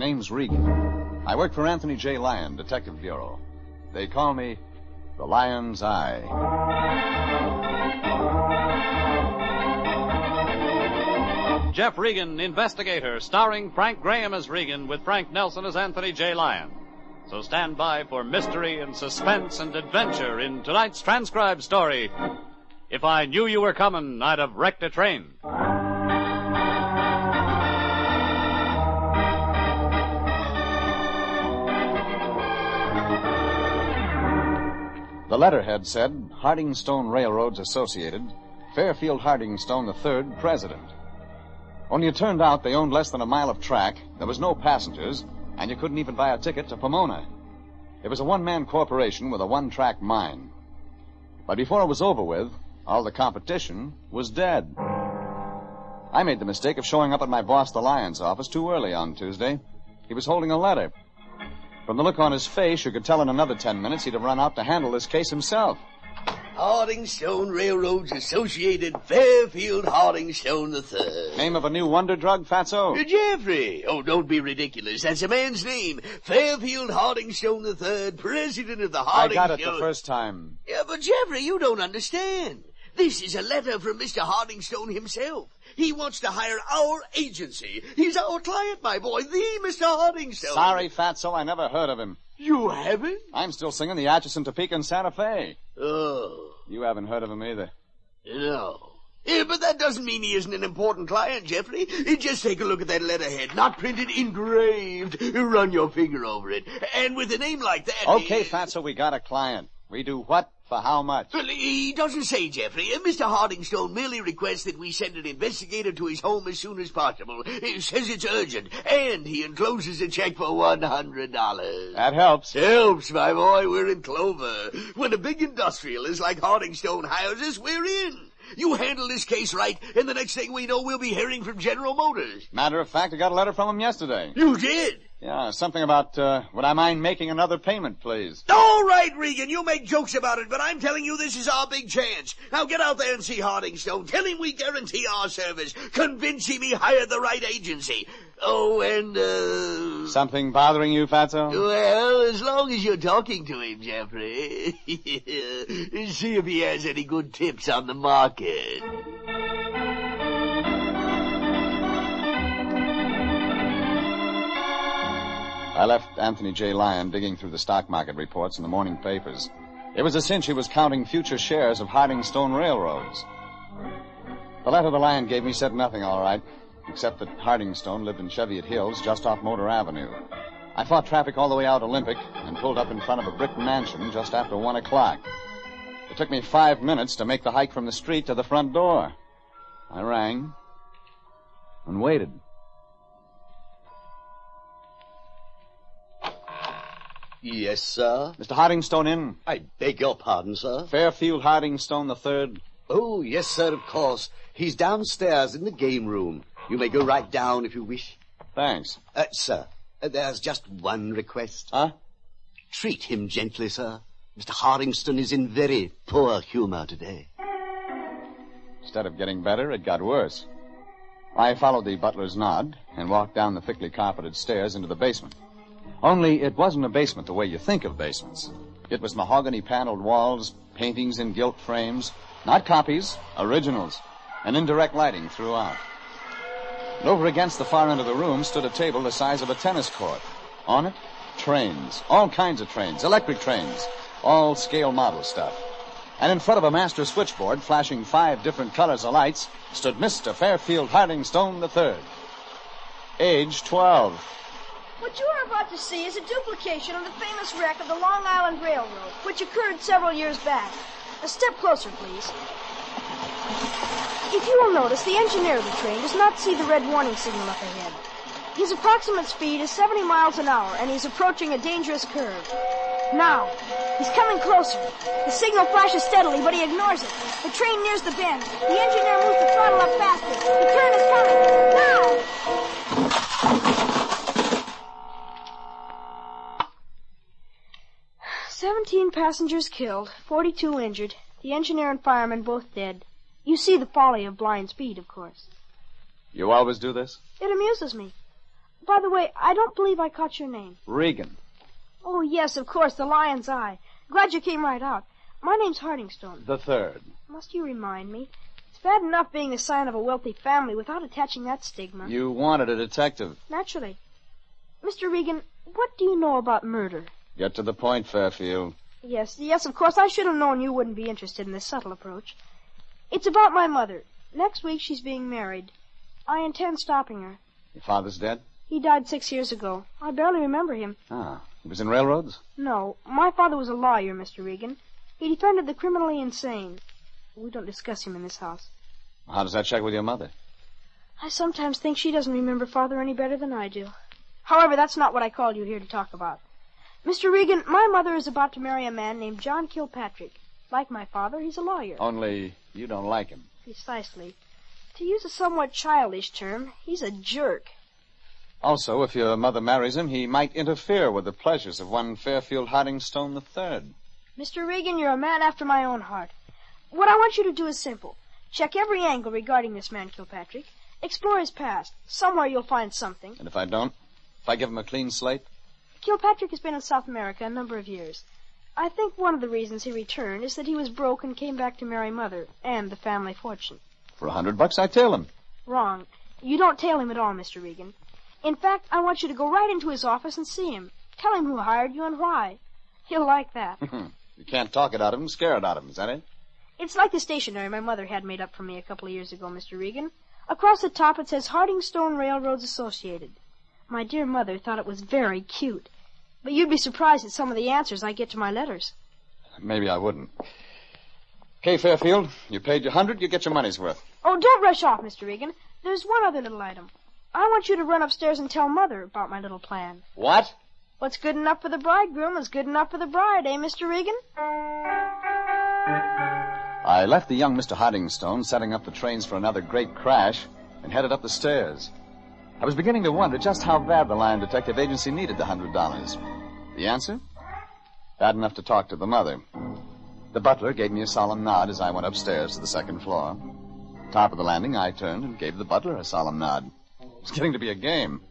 name's Regan. I work for Anthony J. Lyon, Detective Bureau. They call me the Lion's Eye. Jeff Regan, Investigator, starring Frank Graham as Regan with Frank Nelson as Anthony J. Lyon. So stand by for mystery and suspense and adventure in tonight's transcribed story. If I knew you were coming, I'd have wrecked a train. The letterhead said, Hardingstone Railroads Associated, Fairfield Hardingstone III, President. Only it turned out they owned less than a mile of track, there was no passengers, and you couldn't even buy a ticket to Pomona. It was a one-man corporation with a one-track mine. But before it was over with, all the competition was dead. I made the mistake of showing up at my boss, the Lyon's office, too early on Tuesday. He was holding a letter. From the look on his face, you could tell in another 10 minutes he'd have run out to handle this case himself. Hardingstone Railroads Associated, Fairfield Hardingstone III. Name of a new wonder drug, Fatso? Jeffrey. Oh, don't be ridiculous. That's a man's name. Fairfield Hardingstone III, President of the Hardingstone... I got it the first time. Yeah, but Jeffrey, you don't understand. This is a letter from Mr. Hardingstone himself. He wants to hire our agency. He's our client, my boy, the Mr. Hardingstone. Sorry, Fatso, I never heard of him. You haven't? I'm still singing the Atchison, Topeka, and Santa Fe. Oh. You haven't heard of him either. No. Yeah, but that doesn't mean he isn't an important client, Jeffrey. Just take a look at that letterhead. Not printed, engraved. Run your finger over it. And with a name like that... Okay, Fatso, we got a client. We do what? For how much? Well, he doesn't say, Jeffrey. Mr. Hardingstone merely requests that we send an investigator to his home as soon as possible. He says it's urgent, and he encloses a check for $100. That helps. Helps, my boy. We're in clover. When a big industrialist like Hardingstone hires us, we're in. You handle this case right, and the next thing we know, we'll be hearing from General Motors. Matter of fact, I got a letter from him yesterday. You did? Yeah, something about, would I mind making another payment, please? All right, Regan, you make jokes about it, but I'm telling you this is our big chance. Now get out there and see Hardingstone. Tell him we guarantee our service. Convince him he hired the right agency. Oh, and, Something bothering you, Fatso? Well, as long as you're talking to him, Jeffrey. See if he has any good tips on the market. I left Anthony J. Lyon digging through the stock market reports in the morning papers. It was a cinch he was counting future shares of Hardingstone Railroads. The letter the Lyon gave me said nothing, all right, except that Hardingstone lived in Cheviot Hills just off Motor Avenue. I fought traffic all the way out Olympic and pulled up in front of a brick mansion just after 1 o'clock. It took me 5 minutes to make the hike from the street to the front door. I rang and waited. Yes, sir. Mr. Hardingstone in? I beg your pardon, sir. Fairfield Hardingstone III. Oh, yes, sir, of course. He's downstairs in the game room. You may go right down if you wish. Thanks. Sir, there's just one request. Huh? Treat him gently, sir. Mr. Hardingstone is in very poor humor today. Instead of getting better, it got worse. I followed the butler's nod and walked down the thickly carpeted stairs into the basement. Only it wasn't a basement the way you think of basements. It was mahogany-paneled walls, paintings in gilt frames, not copies, originals, and indirect lighting throughout. And over against the far end of the room stood a table the size of a tennis court. On it, trains, all kinds of trains, electric trains, all scale model stuff. And in front of a master switchboard, flashing 5 different colors of lights, stood Mr. Fairfield Hardingstone III. Age 12. What you are about to see is a duplication of the famous wreck of the Long Island Railroad, which occurred several years back. A step closer, please. If you will notice, the engineer of the train does not see the red warning signal up ahead. His approximate speed is 70 miles an hour, and he's approaching a dangerous curve. Now, he's coming closer. The signal flashes steadily, but he ignores it. The train nears the bend. The engineer moves the throttle up faster. The turn is coming. Now! 17 passengers killed, 42 injured. The engineer and fireman both dead. You see the folly of blind speed, of course. You always do this? It amuses me. By the way, I don't believe I caught your name. Regan. Oh, yes, of course, the Lion's Eye. Glad you came right out. My name's Hardingstone. The third. Must you remind me? It's bad enough being the sign of a wealthy family without attaching that stigma. You wanted a detective. Naturally. Mr. Regan, what do you know about murder? Get to the point, Fairfield. Yes, of course, I should have known you wouldn't be interested in this subtle approach. It's about my mother. Next week she's being married. I intend stopping her. Your father's dead? He died 6 years ago. I barely remember him. Ah, he was in railroads? No, my father was a lawyer, Mr. Regan. He defended the criminally insane. We don't discuss him in this house. How does that check with your mother? I sometimes think she doesn't remember Father any better than I do. However, that's not what I called you here to talk about. Mr. Regan, my mother is about to marry a man named John Kilpatrick. Like my father, he's a lawyer. Only you don't like him. Precisely. To use a somewhat childish term, he's a jerk. Also, if your mother marries him, he might interfere with the pleasures of one Fairfield Hardingstone III. Mr. Regan, you're a man after my own heart. What I want you to do is simple. Check every angle regarding this man Kilpatrick. Explore his past. Somewhere you'll find something. And if I don't? If I give him a clean slate? Kilpatrick has been in South America a number of years. I think one of the reasons he returned is that he was broke and came back to marry Mother and the family fortune. For $100, I tail him. Wrong. You don't tail him at all, Mr. Regan. In fact, I want you to go right into his office and see him. Tell him who hired you and why. He'll like that. You can't talk it out of him, scare it out of him, is that it? It's like the stationery my mother had made up for me a couple of years ago, Mr. Regan. Across the top it says Hardingstone Railroads Associated. My dear mother thought it was very cute. But you'd be surprised at some of the answers I get to my letters. Maybe I wouldn't. Okay, Fairfield, you paid your $100, you get your money's worth. Oh, don't rush off, Mr. Regan. There's one other little item. I want you to run upstairs and tell Mother about my little plan. What? What's good enough for the bridegroom is good enough for the bride, eh, Mr. Regan? I left the young Mr. Hardingstone setting up the trains for another great crash and headed up the stairs. I was beginning to wonder just how bad the Lion Detective Agency needed the $100. The answer? Bad enough to talk to the mother. The butler gave me a solemn nod as I went upstairs to the second floor. Top of the landing, I turned and gave the butler a solemn nod. It was getting to be a game.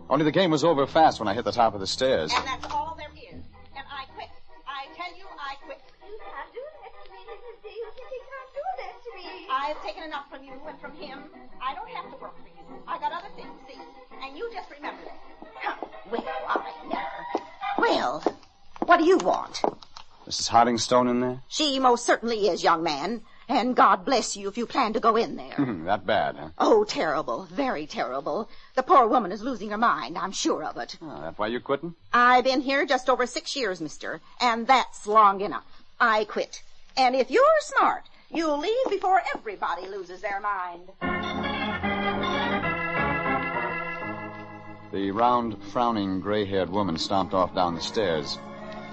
Only the game was over fast when I hit the top of the stairs. And that's all there is. And I quit. I tell you, I quit. You can't do that to me, Mrs. Davis. You can't do that to me. I've taken enough from you and from him. I don't have to work for you. I got other things, see? And you just remember that. Well, I never. Well, what do you want? Mrs. Hardingstone in there? She most certainly is, young man. And God bless you if you plan to go in there. That bad, huh? Oh, terrible. Very terrible. The poor woman is losing her mind. I'm sure of it. Oh, that why you quitting? I've been here just over 6 years, mister. And that's long enough. I quit. And if you're smart, you'll leave before everybody loses their mind. The round, frowning, gray-haired woman stomped off down the stairs.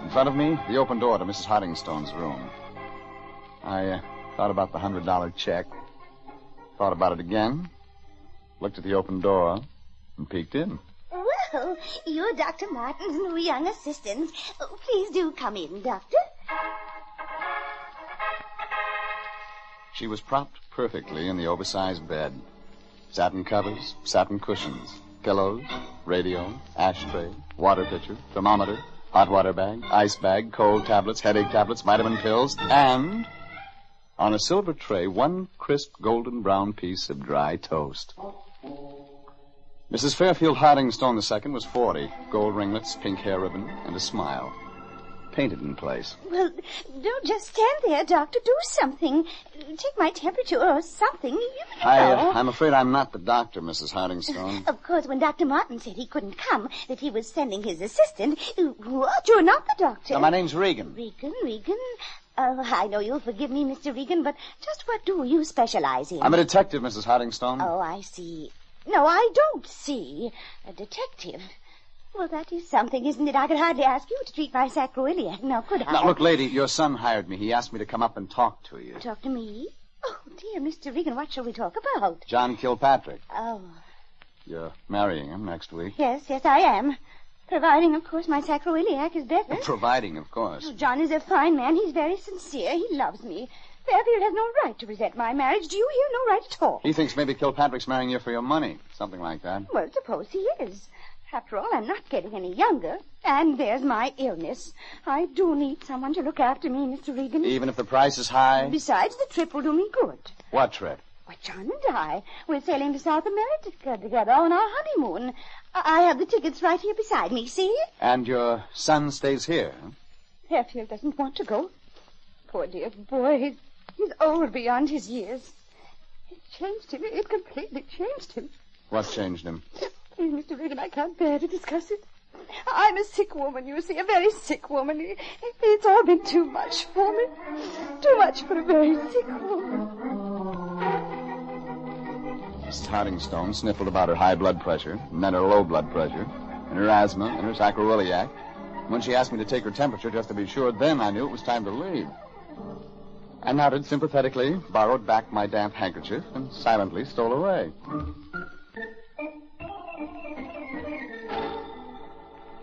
In front of me, the open door to Mrs. Hardingstone's room. I thought about the $100 check. Thought about it again. Looked at the open door and peeked in. Well, you're Dr. Martin's new young assistant. Oh, please do come in, Doctor. She was propped perfectly in the oversized bed. Satin covers, satin cushions, pillows, radio, ashtray, water pitcher, thermometer, hot water bag, ice bag, cold tablets, headache tablets, vitamin pills, and on a silver tray, one crisp golden brown piece of dry toast. Mrs. Fairfield Hardingstone II was 40, gold ringlets, pink hair ribbon, and a smile. Painted in place. Well, don't just stand there, Doctor. Do something. Take my temperature or something. You know. I'm afraid I'm not the doctor, Mrs. Hardingstone. Of course, when Dr. Martin said he couldn't come, that he was sending his assistant. What? You're not the doctor. No, my name's Regan. Regan? I know you'll forgive me, Mr. Regan, but just what do you specialize in? I'm a detective, Mrs. Hardingstone. Oh, I see. No, I don't see. A detective. Well, that is something, isn't it? I could hardly ask you to treat my sacroiliac, now could I? Now, look, lady, your son hired me. He asked me to come up and talk to you. Talk to me? Oh, dear, Mr. Regan, what shall we talk about? John Kilpatrick. Oh. You're marrying him next week. Yes, I am. Providing, of course, my sacroiliac is better. Providing, of course. Oh, John is a fine man. He's very sincere. He loves me. Fairfield has no right to resent my marriage. Do you hear? No right at all. He thinks maybe Kilpatrick's marrying you for your money. Something like that. Well, suppose he is. After all, I'm not getting any younger. And there's my illness. I do need someone to look after me, Mr. Regan. Even if the price is high? Besides, the trip will do me good. What trip? Why, John and I, we're sailing to South America together on our honeymoon. I have the tickets right here beside me, see? And your son stays here? Fairfield doesn't want to go. Poor dear boy, he's old beyond his years. It changed him. It completely changed him. What changed him? Please, Mr. Regan, I can't bear to discuss it. I'm a sick woman, you see, a very sick woman. It's all been too much for me. Too much for a very sick woman. Mrs. Hardingstone sniffled about her high blood pressure, and then her low blood pressure, and her asthma, and her sacroiliac. When she asked me to take her temperature just to be sure, then I knew it was time to leave. I nodded sympathetically, borrowed back my damp handkerchief, and silently stole away.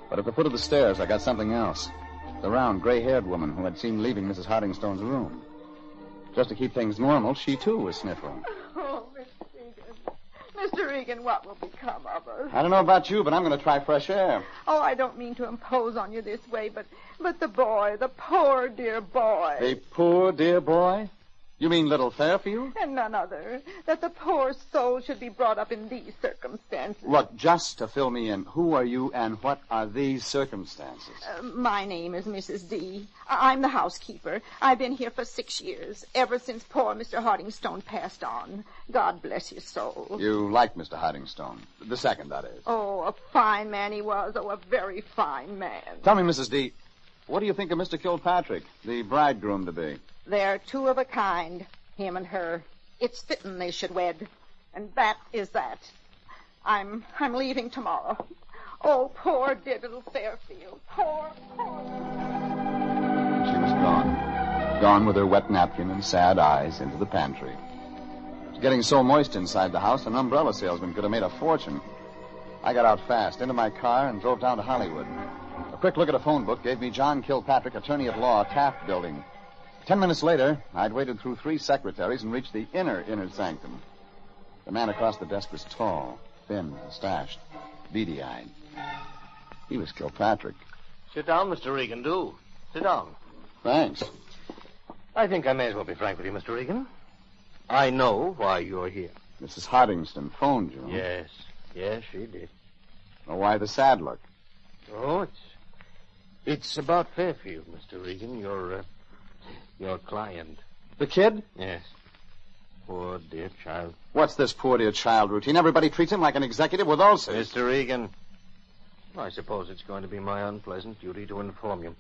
But at the foot of the stairs, I got something else. The round, gray-haired woman who had seen leaving Mrs. Hardingstone's room. Just to keep things normal, she, too, was sniffling. Oh, Mr. Regan. Mr. Regan, what will become of us? I don't know about you, but I'm going to try fresh air. Oh, I don't mean to impose on you this way, but the boy, the poor dear boy. The poor dear boy? You mean little Fairfield? And none other. That the poor soul should be brought up in these circumstances. Look, just to fill me in, who are you and what are these circumstances? My name is Mrs. D. I'm the housekeeper. I've been here for 6 years, ever since poor Mr. Hardingstone passed on. God bless his soul. You like Mr. Hardingstone? The second, that is. Oh, a fine man he was. Oh, a very fine man. Tell me, Mrs. D, what do you think of Mr. Kilpatrick, the bridegroom-to-be? They're two of a kind, him and her. It's fitting they should wed. And that is that. I'm leaving tomorrow. Oh, poor dear little Fairfield. Poor. She was gone. Gone with her wet napkin and sad eyes into the pantry. It was getting so moist inside the house, an umbrella salesman could have made a fortune. I got out fast, into my car, and drove down to Hollywood. A quick look at a phone book gave me John Kilpatrick, attorney at law, Taft Building. 10 minutes later, I'd waded through 3 secretaries and reached the inner sanctum. The man across the desk was tall, thin, mustached, beady-eyed. He was Kilpatrick. Sit down, Mr. Regan, do. Sit down. Thanks. I think I may as well be frank with you, Mr. Regan. I know why you're here. Mrs. Hardingstone phoned you. Yes, she did. Well, why the sad look? Oh, it's about Fairfield, Mr. Regan, your client. The kid? Yes. Poor dear child. What's this poor dear child routine? Everybody treats him like an executive with ulcers. Mr. Regan, I suppose it's going to be my unpleasant duty to inform you.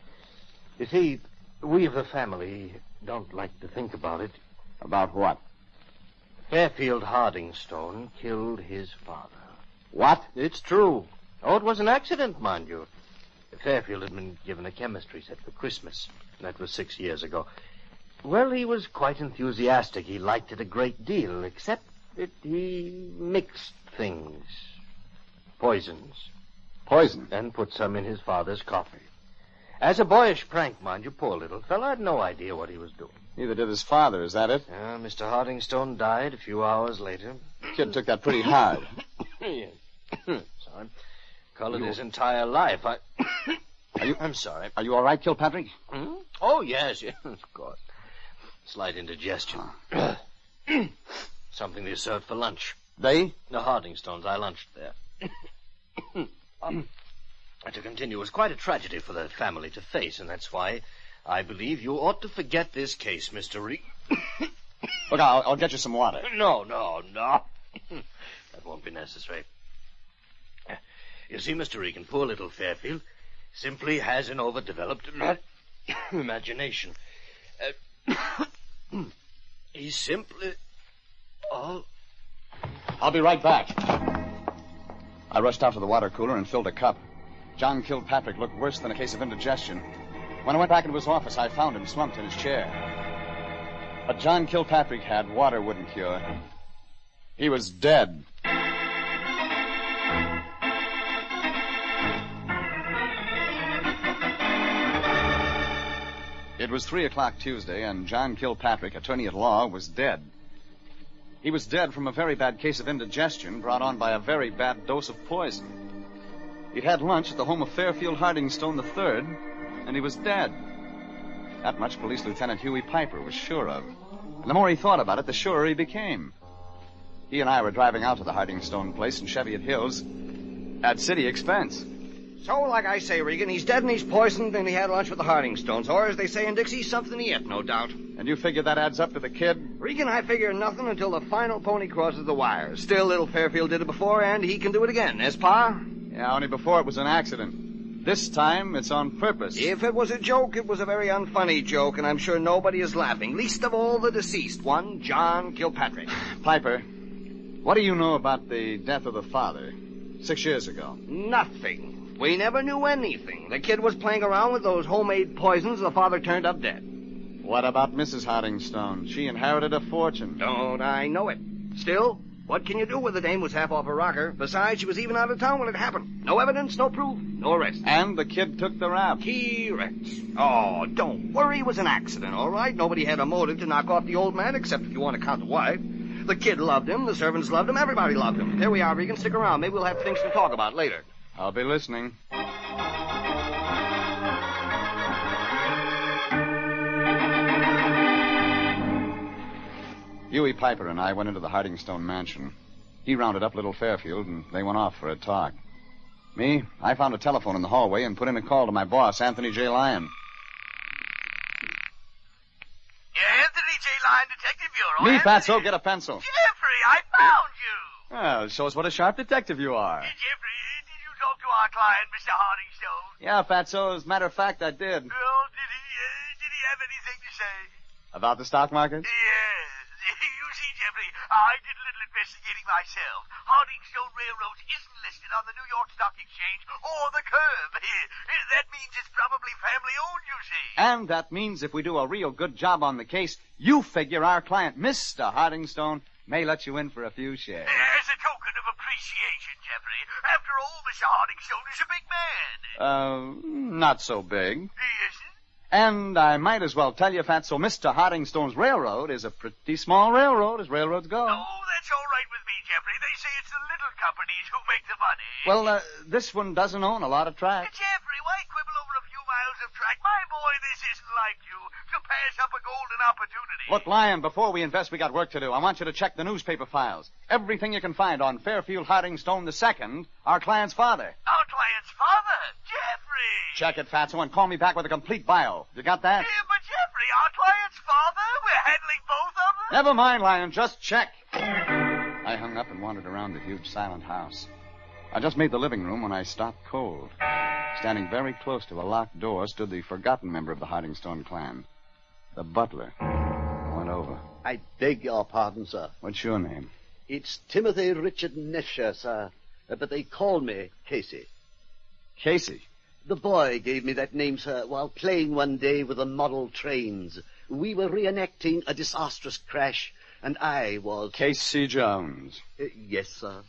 You see, we of the family don't like to think about it. About what? Fairfield Hardingstone killed his father. What? It's true. Oh, it was an accident, mind you. Fairfield had been given a chemistry set for Christmas. That was 6 years ago. Well, he was quite enthusiastic. He liked it a great deal, except that he mixed things. Poisons. Poison? And put some in his father's coffee. As a boyish prank, mind you, poor little fellow had no idea what he was doing. Neither did his father, is that it? Mr. Hardingstone died a few hours later. Kid took that pretty hard. Yes. Sorry. Colored his entire life. I'm sorry. Are you all right, Kilpatrick? Hmm? Oh, yes, of course. Slight indigestion. Something they served for lunch. They? The Hardingstones. I lunched there. To continue, it was quite a tragedy for the family to face, and that's why I believe you ought to forget this case, Mr. Regan. Look, I'll get you some water. No. That won't be necessary. You see, Mr. Regan, poor little Fairfield simply has an overdeveloped imagination. He's simply... I'll be right back. I rushed out to the water cooler and filled a cup. John Kilpatrick looked worse than a case of indigestion. When I went back into his office, I found him slumped in his chair. But John Kilpatrick had water wouldn't cure. He was dead. It was 3 o'clock Tuesday, and John Kilpatrick, attorney at law, was dead. He was dead from a very bad case of indigestion brought on by a very bad dose of poison. He'd had lunch at the home of Fairfield Hardingstone III, and he was dead. That much Police Lieutenant Huey Piper was sure of. And the more he thought about it, the surer he became. He and I were driving out to the Hardingstone place in Cheviot Hills at city expense. So, like I say, Regan, he's dead and he's poisoned, and he had lunch with the Hardingstones. Or, as they say in Dixie, something to eat, no doubt. And you figure that adds up to the kid? Regan, I figure nothing until the final pony crosses the wire. Still, little Fairfield did it before, and he can do it again. Eh, Pa? Yeah, only before it was an accident. This time, it's on purpose. If it was a joke, it was a very unfunny joke, and I'm sure nobody is laughing. Least of all the deceased one, John Kilpatrick. Piper, what do you know about the death of the father 6 years ago? Nothing. We never knew anything. The kid was playing around with those homemade poisons. The father turned up dead. What about Mrs. Hardingstone? She inherited a fortune. Don't I know it? Still, what can you do when the dame was half off her rocker? Besides, she was even out of town when it happened. No evidence, no proof, no arrest. And the kid took the rap. Correct. Oh, don't worry. It was an accident, all right? Nobody had a motive to knock off the old man, except if you want to count the wife. The kid loved him. The servants loved him. Everybody loved him. There we are, Regan. Stick around. Maybe we'll have things to talk about later. I'll be listening. Huey Piper and I went into the Hardingstone mansion. He rounded up little Fairfield, and they went off for a talk. Me, I found a telephone in the hallway and put in a call to my boss, Anthony J. Lyon. Yeah, Anthony J. Lyon, Detective Bureau. Me, Anthony... Fatso, get a pencil. Jeffrey, I found you. Well, show us what a sharp detective you are. Jeffrey, did you talk to our client, Mr. Hardingstone? Yeah, Fatso, as a matter of fact, I did. Well, did he have anything to say? About the stock market? Yes. You see, Jeffrey, I did a little investigating myself. Hardingstone Railroad isn't listed on the New York Stock Exchange or the curb. That means it's probably family-owned, you see. And that means if we do a real good job on the case, you figure our client, Mr. Hardingstone, may let you in for a few shares. As a token of appreciation, Jeffrey. After all, Mr. Hardingstone is a big man. Not so big. Yes, sir. And I might as well tell you, Fatso, Mr. Hardingstone's railroad is a pretty small railroad, as railroads go. Oh, that's all right with me, Jeffrey. They say it's the little companies who make the money. Well, this one doesn't own a lot of tracks. Jeffrey, why quibble over a few miles of track? My boy, this isn't like you to pass up a golden opportunity. Look, Lyon, before we invest, we got work to do. I want you to check the newspaper files. Everything you can find on Fairfield Hardingstone II, our client's father. Our client's father? Jeffrey! Check it, Fatso, and call me back with a complete bio. You got that? Yeah, but Jeffrey, our client's father? We're handling both of them? Never mind, Lyon. Just check. I hung up and wandered around the huge silent house. I just made the living room when I stopped cold. Standing very close to a locked door stood the forgotten member of the Hardingstone clan, the butler. I went over. I beg your pardon, sir. What's your name? It's Timothy Richard Nesher, sir. But they call me Casey. Casey? The boy gave me that name, sir, while playing one day with the model trains. We were reenacting a disastrous crash, and I was... Casey Jones. Yes, sir.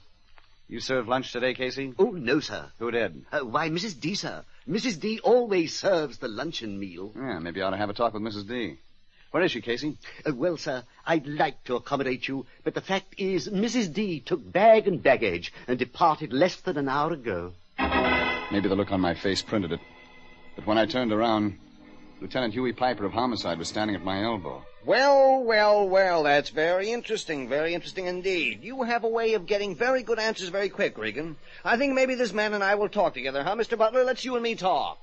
You served lunch today, Casey? Oh, no, sir. Who did? Why, Mrs. D, sir. Mrs. D always serves the luncheon meal. Yeah, maybe I ought to have a talk with Mrs. D. Where is she, Casey? Well, sir, I'd like to accommodate you, but the fact is Mrs. D took bag and baggage and departed less than an hour ago. Maybe the look on my face printed it. But when I turned around, Lieutenant Huey Piper of Homicide was standing at my elbow. Well, that's very interesting indeed. You have a way of getting very good answers very quick, Regan. I think maybe this man and I will talk together, huh, Mr. Butler? Let's you and me talk.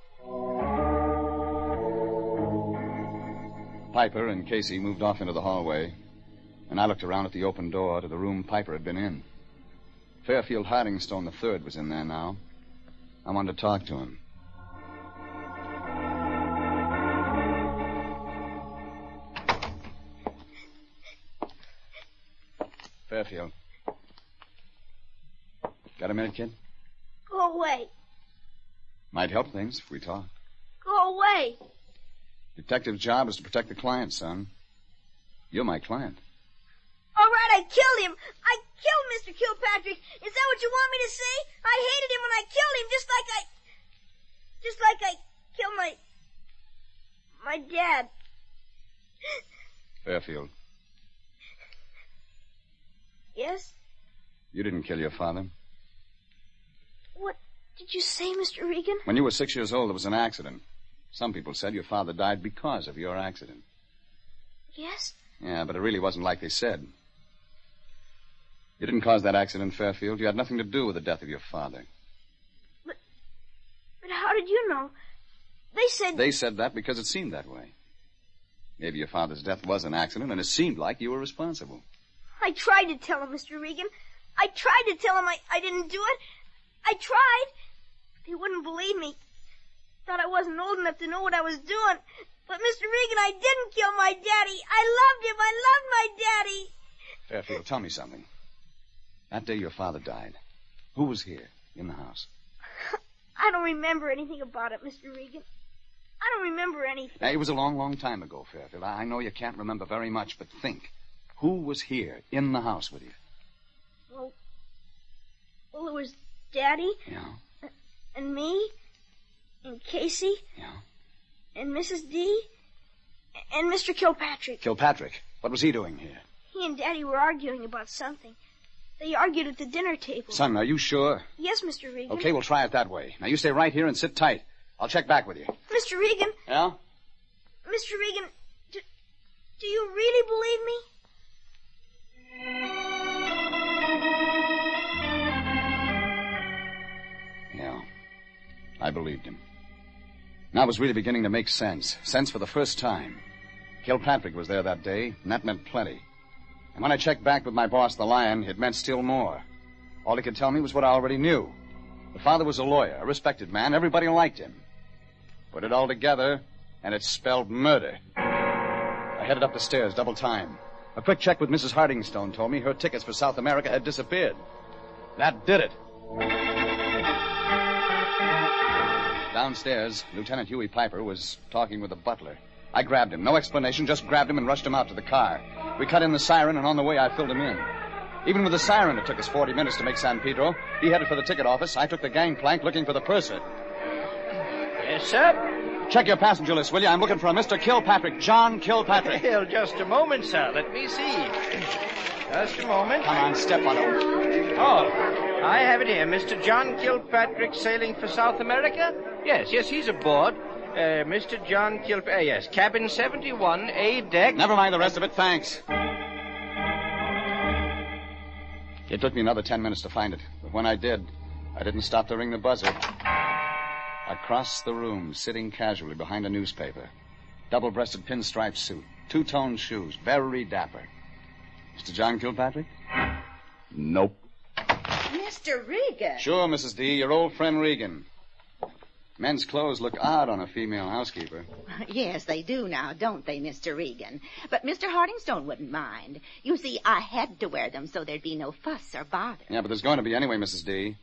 Piper and Casey moved off into the hallway, and I looked around at the open door to the room Piper had been in. Fairfield Hardingstone III was in there now. I wanted to talk to him. Fairfield. Got a minute, kid? Go away. Might help things if we talk. Go away. Detective's job is to protect the client, son. You're my client. All right, I killed him. I killed Mr. Kilpatrick. Is that what you want me to say? I hated him when I killed him, just like I killed My dad. Fairfield, Yes? you didn't kill your father. What did you say, Mr. Regan? When you were 6 years old, there was an accident. Some people said your father died because of your accident. Yes? Yeah, but it really wasn't like they said. You didn't cause that accident, Fairfield. You had nothing to do with the death of your father. But how did you know? They said... They said that because it seemed that way. Maybe your father's death was an accident, and it seemed like you were responsible. I tried to tell him, Mr. Regan. I tried to tell him I didn't do it. I tried. But he wouldn't believe me. Thought I wasn't old enough to know what I was doing. But, Mr. Regan, I didn't kill my daddy. I loved him. I loved my daddy. Fairfield, tell me something. That day your father died, who was here in the house? I don't remember anything about it, Mr. Regan. I don't remember anything. Now, it was a long, long time ago, Fairfield. I know you can't remember very much, but think. Who was here in the house with you? Well, it was Daddy. Yeah. And me. And Casey. Yeah. And Mrs. D. And Mr. Kilpatrick. Kilpatrick? What was he doing here? He and Daddy were arguing about something. They argued at the dinner table. Son, are you sure? Yes, Mr. Regan. Okay, we'll try it that way. Now, you stay right here and sit tight. I'll check back with you. Mr. Regan. Yeah? Mr. Regan, do you really believe me? Yeah. I believed him. Now it was really beginning to make sense. Sense for the first time. Kilpatrick was there that day, and that meant plenty. And when I checked back with my boss, the Lion, it meant still more. All he could tell me was what I already knew. The father was a lawyer, a respected man. Everybody liked him. Put it all together, and it spelled murder. I headed up the stairs, double time. A quick check with Mrs. Hardingstone told me her tickets for South America had disappeared. That did it. Downstairs, Lieutenant Huey Piper was talking with the butler. I grabbed him. No explanation, just grabbed him and rushed him out to the car. We cut in the siren, and on the way I filled him in. Even with the siren, it took us 40 minutes to make San Pedro. He headed for the ticket office. I took the gangplank looking for the purser. Yes, sir? Check your passenger list, will you? I'm looking for a Mr. Kilpatrick, John Kilpatrick. Well, just a moment, sir. Let me see. Just a moment. Come on, step on it. Oh, I have it here. Mr. John Kilpatrick sailing for South America? Yes, he's aboard. Mr. John Kilpatrick, yes, cabin 71, A deck. Never mind the rest of it, thanks. It took me another 10 minutes to find it, but when I did, I didn't stop to ring the buzzer. Across the room, sitting casually behind a newspaper. Double-breasted pinstripe suit, two-tone shoes, very dapper. Mr. John Kilpatrick? Nope. Mr. Regan. Sure, Mrs. D, your old friend Regan. Men's clothes look odd on a female housekeeper. Yes, they do now, don't they, Mr. Regan? But Mr. Hardingstone wouldn't mind. You see, I had to wear them so there'd be no fuss or bother. Yeah, but there's going to be anyway, Mrs. D.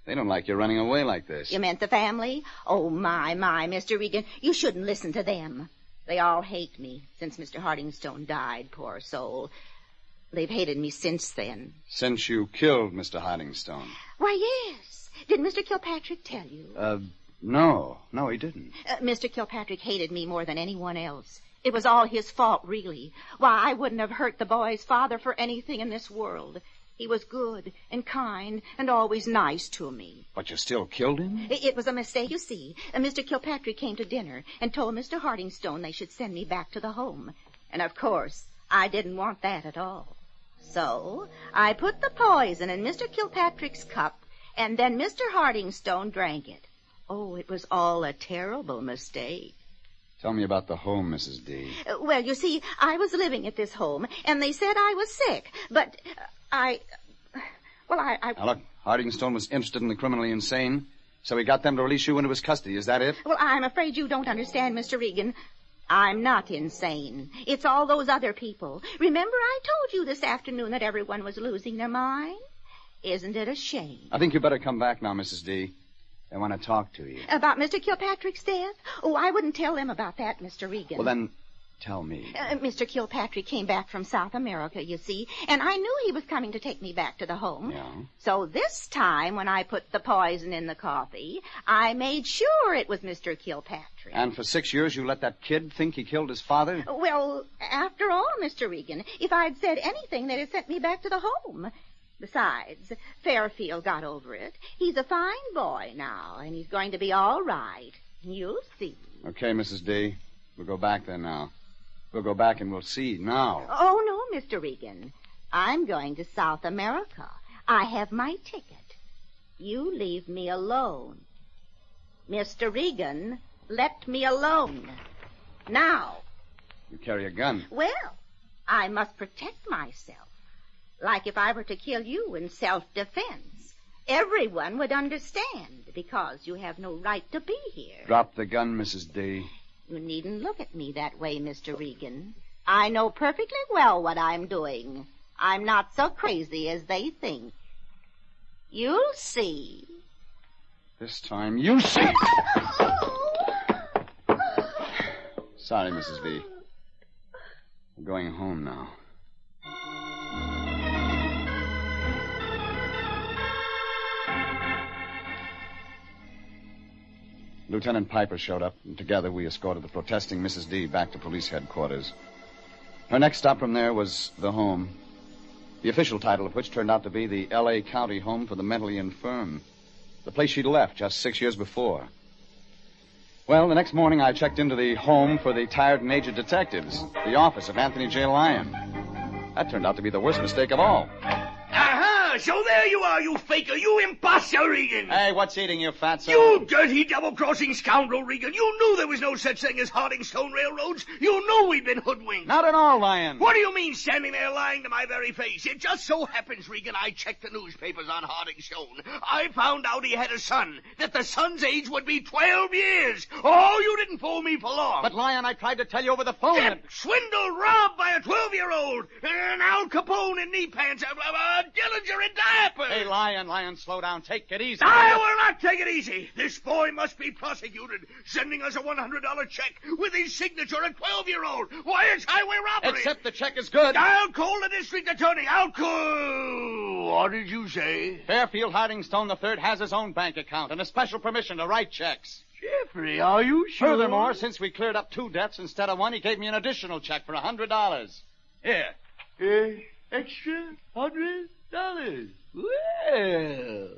They don't like you running away like this. You meant the family? Oh, my, Mr. Regan, you shouldn't listen to them. They all hate me since Mr. Hardingstone died, poor soul. They've hated me since then. Since you killed Mr. Hardingstone? Why, yes. Did Mr. Kilpatrick tell you? No, he didn't. Mr. Kilpatrick hated me more than anyone else. It was all his fault, really. Why, I wouldn't have hurt the boy's father for anything in this world. He was good and kind and always nice to me. But you still killed him? It was a mistake, you see. Mr. Kilpatrick came to dinner and told Mr. Hardingstone they should send me back to the home. And, of course, I didn't want that at all. So I put the poison in Mr. Kilpatrick's cup, and then Mr. Hardingstone drank it. Oh, it was all a terrible mistake. Tell me about the home, Mrs. D. Well, you see, I was living at this home, and they said I was sick, but I... Now, look, Hardingstone was interested in the criminally insane, so he got them to release you into his custody. Is that it? Well, I'm afraid you don't understand, Mr. Regan. I'm not insane. It's all those other people. Remember I told you this afternoon that everyone was losing their mind? Isn't it a shame? I think you better come back now, Mrs. D. They want to talk to you. About Mr. Kilpatrick's death? Oh, I wouldn't tell them about that, Mr. Regan. Well, then, Tell me. Mr. Kilpatrick came back from South America, you see, and I knew he was coming to take me back to the home. Yeah? So this time, when I put the poison in the coffee, I made sure it was Mr. Kilpatrick. And for 6 years you let that kid think he killed his father? Well, after all, Mr. Regan, if I'd said anything, they'd have sent me back to the home. Besides, Fairfield got over it. He's a fine boy now, and he's going to be all right. You'll see. Okay, Mrs. D. We'll go back there now. We'll go back and we'll see now. Oh, no, Mr. Regan. I'm going to South America. I have my ticket. You leave me alone. Mr. Regan, let me alone. Now. You carry a gun. Well, I must protect myself. Like if I were to kill you in self-defense. Everyone would understand because you have no right to be here. Drop the gun, Mrs. D. You needn't look at me that way, Mr. Regan. I know perfectly well what I'm doing. I'm not so crazy as they think. You'll see. This time you see. Sorry, Mrs. V. We're going home now. Lieutenant Piper showed up, and together we escorted the protesting Mrs. D back to police headquarters. Her next stop from there was the home, the official title of which turned out to be the L.A. County Home for the Mentally Infirm, the place she'd left just 6 years before. Well, the next morning I checked into the home for the tired and aged detectives, the office of Anthony J. Lyon. That turned out to be the worst mistake of all. Aha! So there you are, you faker, you imposter, Regan. Hey, what's eating you, fatso? You dirty, double-crossing scoundrel, Regan. You knew there was no such thing as Hardingstone Railroads. You knew we'd been hoodwinked. Not at all, Lyon. What do you mean, standing there lying to my very face? It just so happens, Regan, I checked the newspapers on Hardingstone. I found out he had a son, that the son's age would be 12 years. Oh, you didn't fool me for long. But, Lyon, I tried to tell you over the phone. Swindled, robbed by a 12-year-old. An Al Capone in knee pants, a Dillinger in diapers. Hey, Lyon, slow down. Take it easy. I will not take it easy. This boy must be prosecuted, sending us a $100 check with his signature, a 12-year-old. Why, it's highway robbery. Except the check is good. I'll call the district attorney. I'll call... What did you say? Fairfield Hardingstone III has his own bank account and a special permission to write checks. Jeffrey, are you sure? Furthermore, since we cleared up 2 debts instead of 1, he gave me an additional check for $100. Here. Extra $100. Well.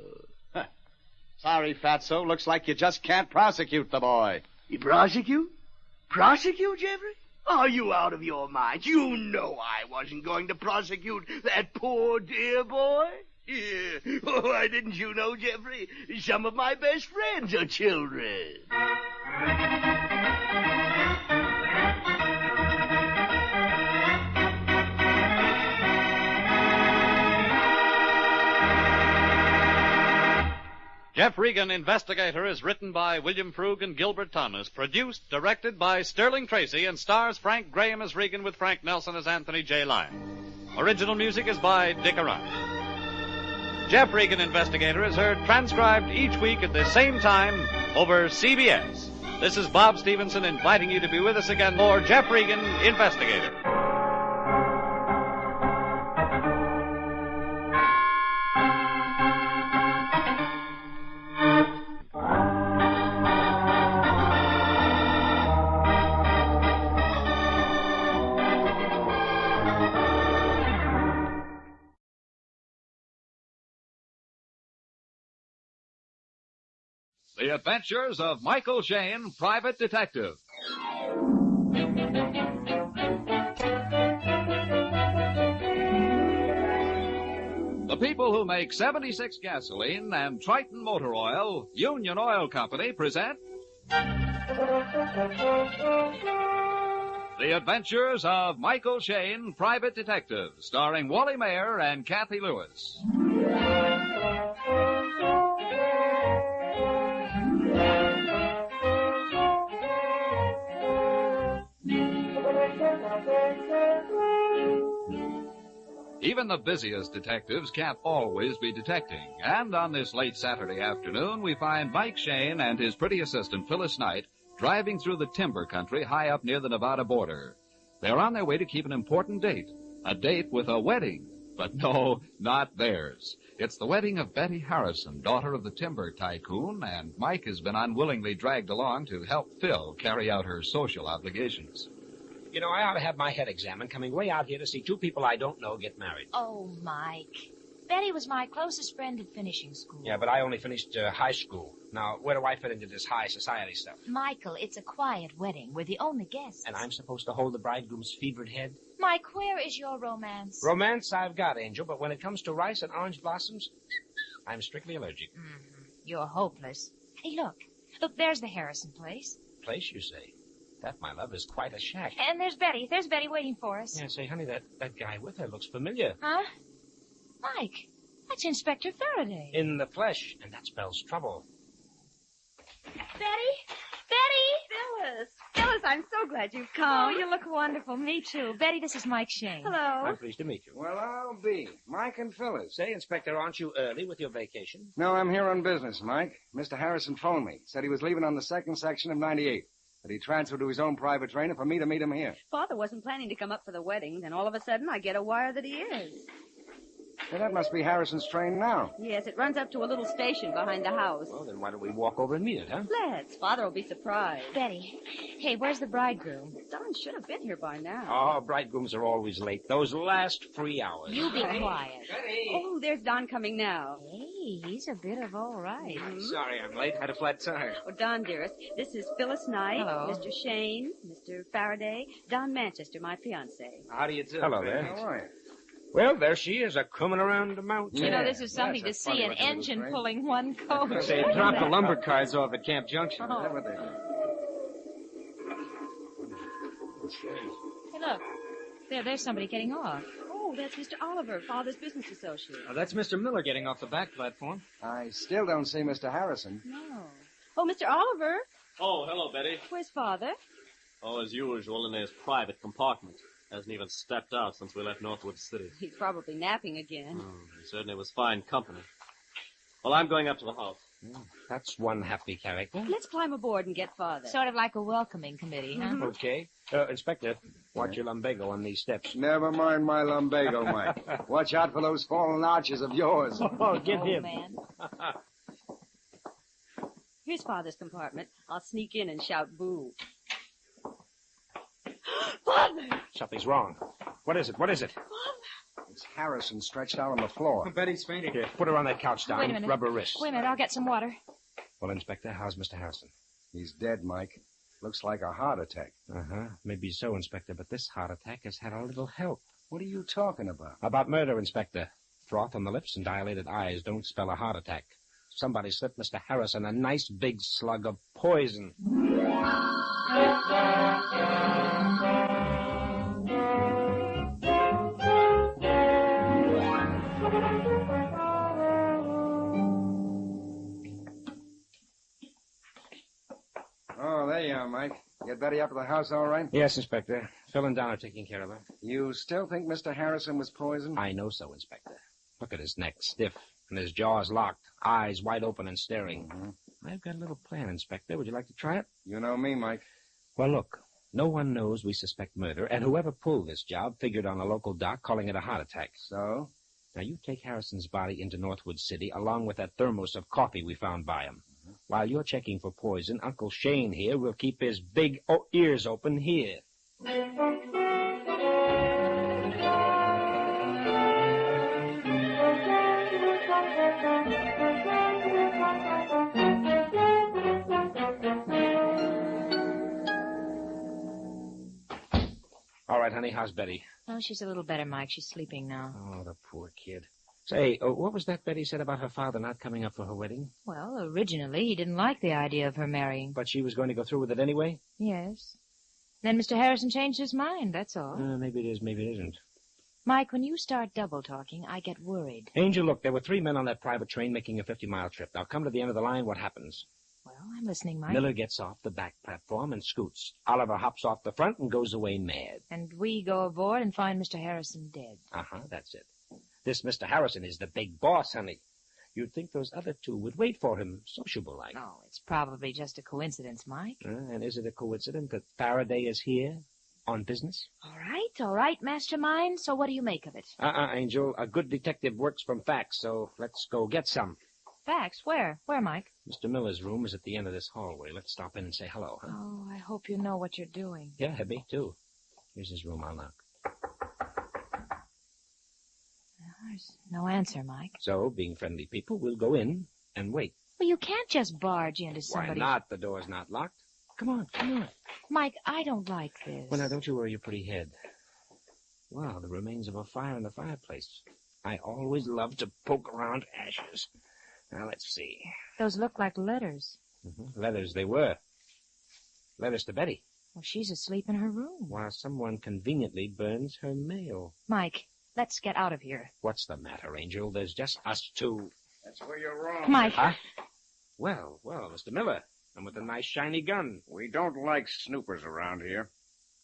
Sorry, fatso. Looks like you just can't prosecute the boy. You prosecute? Prosecute, Jeffrey? Are you out of your mind? You know I wasn't going to prosecute that poor dear boy. Yeah. Oh, why didn't you know, Jeffrey? Some of my best friends are children. Jeff Regan, Investigator, is written by William Frug and Gilbert Thomas, produced, directed by Sterling Tracy, and stars Frank Graham as Regan with Frank Nelson as Anthony J. Lyon. Original music is by Dick Arant. Jeff Regan, Investigator, is heard transcribed each week at the same time over CBS. This is Bob Stevenson inviting you to be with us again for Jeff Regan, Investigator. The Adventures of Michael Shayne, Private Detective. The people who make 76 gasoline and Triton Motor Oil, Union Oil Company, present The Adventures of Michael Shayne, Private Detective, starring Wally Mayer and Kathy Lewis. Even the busiest detectives can't always be detecting. And on this late Saturday afternoon, we find Mike Shayne and his pretty assistant, Phyllis Knight, driving through the timber country high up near the Nevada border. They're on their way to keep an important date. A date with a wedding. But no, not theirs. It's the wedding of Betty Harrison, daughter of the timber tycoon, and Mike has been unwillingly dragged along to help Phil carry out her social obligations. You know, I ought to have my head examined coming way out here to see two people I don't know get married. Oh, Mike. Betty was my closest friend at finishing school. Yeah, but I only finished high school. Now, where do I fit into this high society stuff? Michael, it's a quiet wedding. We're the only guests. And I'm supposed to hold the bridegroom's fevered head? Mike, where is your romance? Romance I've got, Angel, but when it comes to rice and orange blossoms, I'm strictly allergic. Mm-hmm. You're hopeless. Hey, look. Look, there's the Harrison place. Place, you say? That, my love, is quite a shack. And there's Betty. There's Betty waiting for us. Yeah, say, honey, that guy with her looks familiar. Huh? Mike, that's Inspector Faraday. In the flesh, and that spells trouble. Betty? Phyllis! Phyllis, I'm so glad you've come. Oh, you look wonderful. Me too. Betty, this is Mike Shayne. Hello. I'm pleased to meet you. Well, I'll be. Mike and Phyllis. Say, Inspector, aren't you early with your vacation? No, I'm here on business, Mike. Mr. Harrison phoned me. Said he was leaving on the second section of 98. That he transferred to his own private train and for me to meet him here. Father wasn't planning to come up for the wedding. Then all of a sudden I get a wire that he is. Well, that must be Harrison's train now. Yes, it runs up to a little station behind the house. Well, then why don't we walk over and meet it, huh? Let's. Father will be surprised. Betty, hey, where's the bridegroom? Don should have been here by now. Oh, bridegrooms are always late. Those last 3 hours. You be quiet. Oh, there's Don coming now. Hey, he's a bit of all right. Sorry I'm late. Had a flat tire. Oh, Don, dearest, this is Phyllis Knight, Hello. Mr. Shayne, Mr. Faraday, Don Manchester, my fiancé. How do you do? Hello there. How are you? Well, there she is, a-coming around the mountain. You know, this is something to that's a see, funny an looking little engine train. pulling one coach. They dropped the lumber cars off at Camp Junction. Is that what they do? Hey, look. There's somebody getting off. Oh, that's Mr. Oliver, Father's business associate. That's Mr. Miller getting off the back platform. I still don't see Mr. Harrison. No. Oh, Mr. Oliver, Oh, hello, Betty. where's Father? Oh, as usual, in his private compartment. Hasn't even stepped out since we left Northwood City. He's probably napping again. He certainly was fine company. Well, I'm going up to the house. That's one happy character. Let's climb aboard and get Father. Sort of like a welcoming committee, huh? Okay. Inspector, watch your lumbago on these steps. Never mind my lumbago, Mike. Watch out for those fallen arches of yours. Oh, get him. Man. Here's Father's compartment. I'll sneak in and shout boo. Father! Something's wrong. What is it? What is it? It's Harrison stretched out on the floor. Betty's fainted. Here, put her on that couch, Don. Wait a minute. Rub her wrist. Wait a minute, I'll get some water. Well, Inspector, how's Mr. Harrison? He's dead, Mike. Looks like a heart attack. Uh-huh. Maybe so, Inspector, but this heart attack has had a little help. What are you talking about? About murder, Inspector. Froth on the lips and dilated eyes don't spell a heart attack. Somebody slipped Mr. Harrison a nice big slug of poison. Oh, there you are, Mike. Get Betty up to the house all right? Yes, Inspector. Phil and Don are taking care of her. You still think Mr. Harrison was poisoned? I know so, Inspector. Look at his neck, stiff, and his jaws locked, eyes wide open and staring. Mm-hmm. I've got a little plan, Inspector. Would you like to try it? You know me, Mike. Well, look. No one knows we suspect murder, and whoever pulled this job figured on a local doc calling it a heart attack. So? Now, you take Harrison's body into Northwood City along with that thermos of coffee we found by him. While you're checking for poison, Uncle Shayne here will keep his big ears open here. All right, honey, how's Betty? Oh, she's a little better, Mike. She's sleeping now. Oh, the poor kid. Say, what was that Betty said about her father not coming up for her wedding? Well, originally he didn't like the idea of her marrying. But she was going to go through with it anyway? Yes. Then Mr. Harrison changed his mind, that's all. Maybe it is, maybe it isn't. Mike, when you start double-talking, I get worried. Angel, look, there were 3 men on that private train making a 50-mile trip. Now, come to the end of the line, what happens? Well, I'm listening, Mike. Miller gets off the back platform and scoots. Oliver hops off the front and goes away mad. And we go aboard and find Mr. Harrison dead. Uh-huh, that's it. This Mr. Harrison is the big boss, honey. You'd think those other 2 would wait for him, sociable-like. Oh, it's probably just a coincidence, Mike. And is it a coincidence that Faraday is here? On business? All right, mastermind. So what do you make of it? Angel. A good detective works from facts, so let's go get some. Facts? Where? Where, Mike? Mr. Miller's room is at the end of this hallway. Let's stop in and say hello, huh? Oh, I hope you know what you're doing. Yeah, me too. Here's his room. I'll knock. There's no answer, Mike. So, being friendly people, we'll go in and wait. Well, you can't just barge into somebody's... Why not? The door's not locked. Come on. Mike, I don't like this. Well, now, don't you worry your pretty head. Wow, the remains of a fire in the fireplace. I always love to poke around ashes. Now, let's see. Those look like letters. Mm-hmm. Letters they were. Letters to Betty. Well, she's asleep in her room. While someone conveniently burns her mail. Mike, let's get out of here. What's the matter, Angel? There's just us two. That's where you're wrong. Mike. Huh? Well, Mr. Miller. And with a nice shiny gun. We don't like snoopers around here.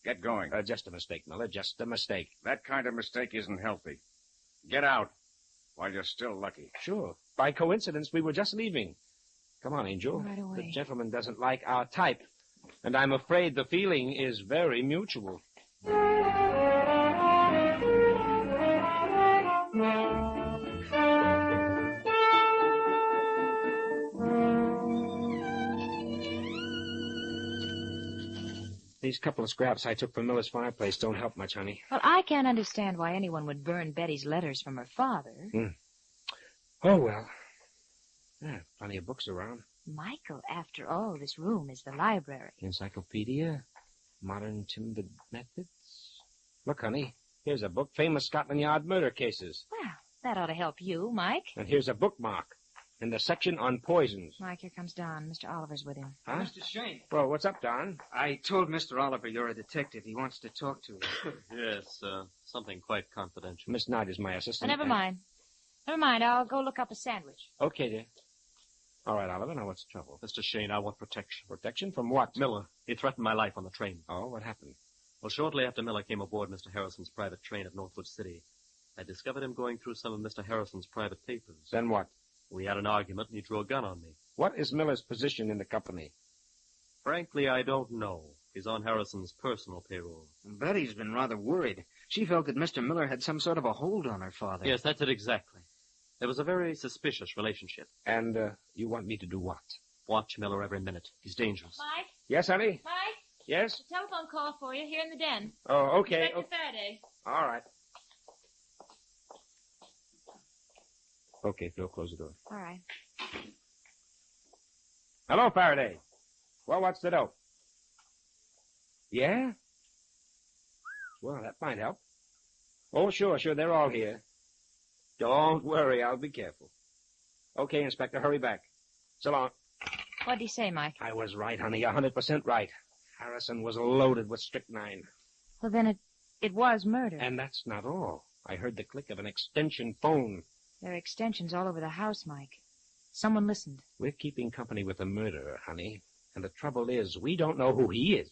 Get going. Just a mistake, Miller. Just a mistake. That kind of mistake isn't healthy. Get out while you're still lucky. Sure. By coincidence, we were just leaving. Come on, Angel. Right away. The gentleman doesn't like our type. And I'm afraid the feeling is very mutual. These couple of scraps I took from Miller's fireplace don't help much, honey. Well, I can't understand why anyone would burn Betty's letters from her father. Oh, well. Plenty of books around. Michael, after all, this room is the library. Encyclopedia, modern timbered methods. Look, honey, here's a book, Famous Scotland Yard Murder Cases. Well, that ought to help you, Mike. And here's a bookmark in the section on poisons. Mike, here comes Don. Mr. Oliver's with him. Huh? Mr. Shayne. Well, what's up, Don? I told Mr. Oliver you're a detective. He wants to talk to you. Yes, something quite confidential. Miss Knight is my assistant. Never mind. Never mind. I'll go look up a sandwich. Okay, dear. All right, Oliver, now what's the trouble? Mr. Shayne, I want protection. Protection from what? Miller. He threatened my life on the train. Oh, what happened? Well, shortly after Miller came aboard Mr. Harrison's private train at Northwood City, I discovered him going through some of Mr. Harrison's private papers. Then what? We had an argument, and he drew a gun on me. What is Miller's position in the company? Frankly, I don't know. He's on Harrison's personal payroll. Betty's been rather worried. She felt that Mr. Miller had some sort of a hold on her father. Yes, that's it exactly. There was a very suspicious relationship. And, you want me to do what? Watch Miller every minute. He's dangerous. Mike? Yes, honey? Mike? Yes? A telephone call for you here in the den. Oh, okay. Inspector Faraday. All right. Okay, Phil, close the door. All right. Hello, Faraday. Well, what's the dope? Yeah? Well, that might help. Oh, sure, they're all here. Don't worry, I'll be careful. Okay, Inspector, hurry back. So long. What'd he say, Mike? I was right, honey, 100% right. Harrison was loaded with strychnine. Well, then it was murder. And that's not all. I heard the click of an extension phone. There are extensions all over the house, Mike. Someone listened. We're keeping company with a murderer, honey. And the trouble is, we don't know who he is.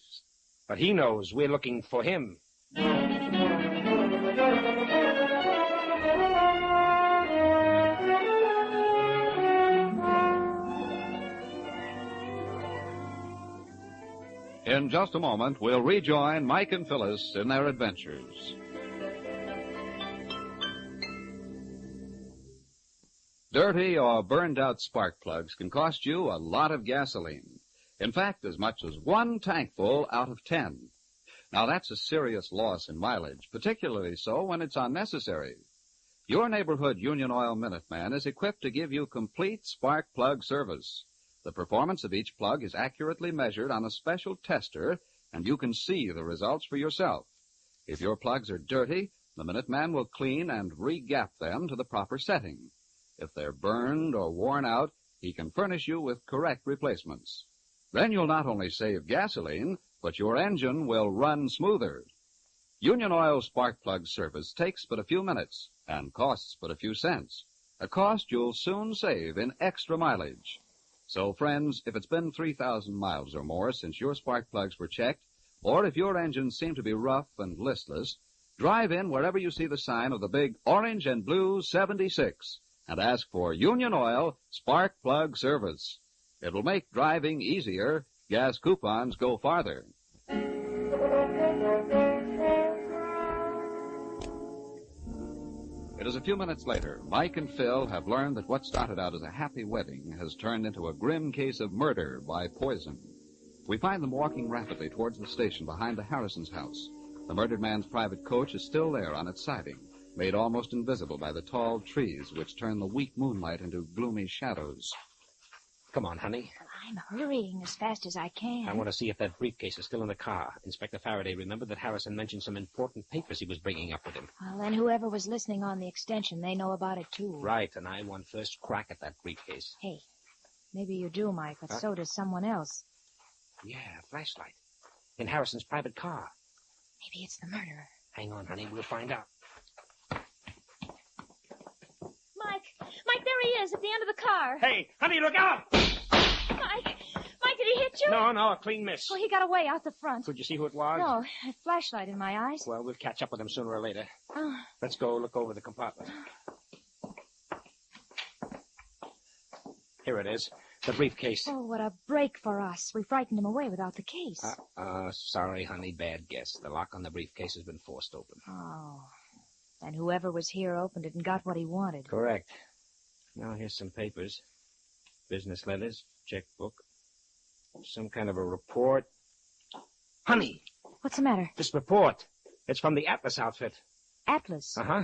But he knows we're looking for him. In just a moment, we'll rejoin Mike and Phyllis in their adventures. Dirty or burned-out spark plugs can cost you a lot of gasoline. In fact, as much as 1 tankful out of 10. Now, that's a serious loss in mileage, particularly so when it's unnecessary. Your neighborhood Union Oil Minuteman is equipped to give you complete spark plug service. The performance of each plug is accurately measured on a special tester, and you can see the results for yourself. If your plugs are dirty, the Minuteman will clean and re-gap them to the proper setting. If they're burned or worn out, he can furnish you with correct replacements. Then you'll not only save gasoline, but your engine will run smoother. Union Oil spark plug service takes but a few minutes and costs but a few cents, a cost you'll soon save in extra mileage. So, friends, if it's been 3,000 miles or more since your spark plugs were checked, or if your engines seem to be rough and listless, drive in wherever you see the sign of the big orange and blue 76 and ask for Union Oil spark plug service. It will make driving easier. Gas coupons go farther. It is a few minutes later. Mike and Phil have learned that what started out as a happy wedding has turned into a grim case of murder by poison. We find them walking rapidly towards the station behind the Harrisons' house. The murdered man's private coach is still there on its siding, made almost invisible by the tall trees which turn the weak moonlight into gloomy shadows. Come on, honey. I'm hurrying as fast as I can. I want to see if that briefcase is still in the car. Inspector Faraday remembered that Harrison mentioned some important papers he was bringing up with him. Well, then whoever was listening on the extension, they know about it, too. Right, and I want first crack at that briefcase. Hey, maybe you do, Mike, but so does someone else. Yeah, a flashlight. In Harrison's private car. Maybe it's the murderer. Hang on, honey. We'll find out. Mike, there he is at the end of the car. Hey, honey, look out! Mike, did he hit you? No, a clean miss. Oh, he got away out the front. Could you see who it was? No, a flashlight in my eyes. Well, we'll catch up with him sooner or later. Oh. Let's go look over the compartment. Here it is. The briefcase. Oh, what a break for us. We frightened him away without the case. Sorry, honey. Bad guess. The lock on the briefcase has been forced open. Oh. And whoever was here opened it and got what he wanted. Correct. Now, here's some papers. Business letters, checkbook, some kind of a report. Honey! What's the matter? This report. It's from the Atlas outfit. Atlas? Uh-huh.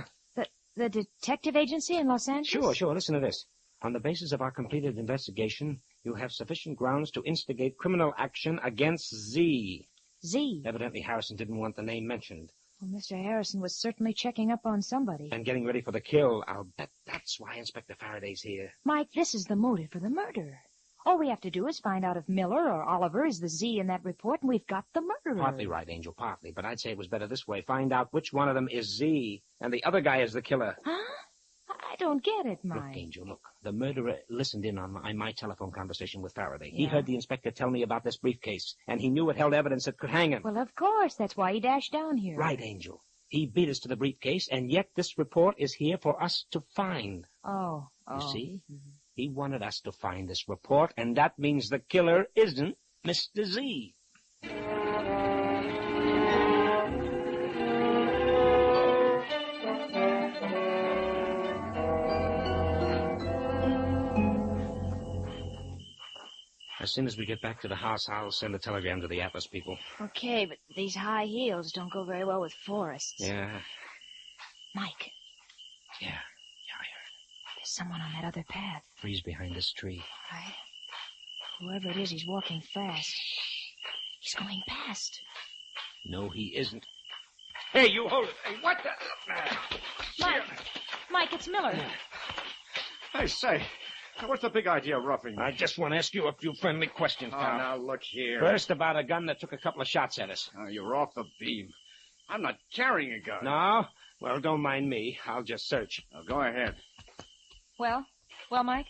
The detective agency in Los Angeles? Sure. Listen to this. On the basis of our completed investigation, you have sufficient grounds to instigate criminal action against Z. Z? Evidently, Harrison didn't want the name mentioned. Well, Mr. Harrison was certainly checking up on somebody. And getting ready for the kill. I'll bet that's why Inspector Faraday's here. Mike, this is the motive for the murder. All we have to do is find out if Miller or Oliver is the Z in that report, and we've got the murderer. Partly right, Angel, partly. But I'd say it was better this way. Find out which one of them is Z, and the other guy is the killer. Huh? I don't get it, Mike. Look, Angel, look. The murderer listened in on my telephone conversation with Faraday. He Yeah. heard the inspector tell me about this briefcase, and he knew it held evidence that could hang him. Well, of course. That's why he dashed down here. Right, Angel. He beat us to the briefcase, and yet this report is here for us to find. Oh. You see? Mm-hmm. He wanted us to find this report, and that means the killer isn't Mr. Z. As soon as we get back to the house, I'll send a telegram to the Atlas people. Okay, but these high heels don't go very well with forests. Yeah. Mike. Yeah. There's someone on that other path. Freeze behind this tree. Right. Whoever it is, he's walking fast. He's going past. No, he isn't. Hey, you hold it. Hey, what the... Mike, it's Miller. Hey, say, what's the big idea of roughing me? I just want to ask you a few friendly questions, Oh, pal. now look here. First, about a gun that took a couple of shots at us. Oh, you're off the beam. I'm not carrying a gun. No? Well, don't mind me. I'll just search. Now, go ahead. Well, Mike?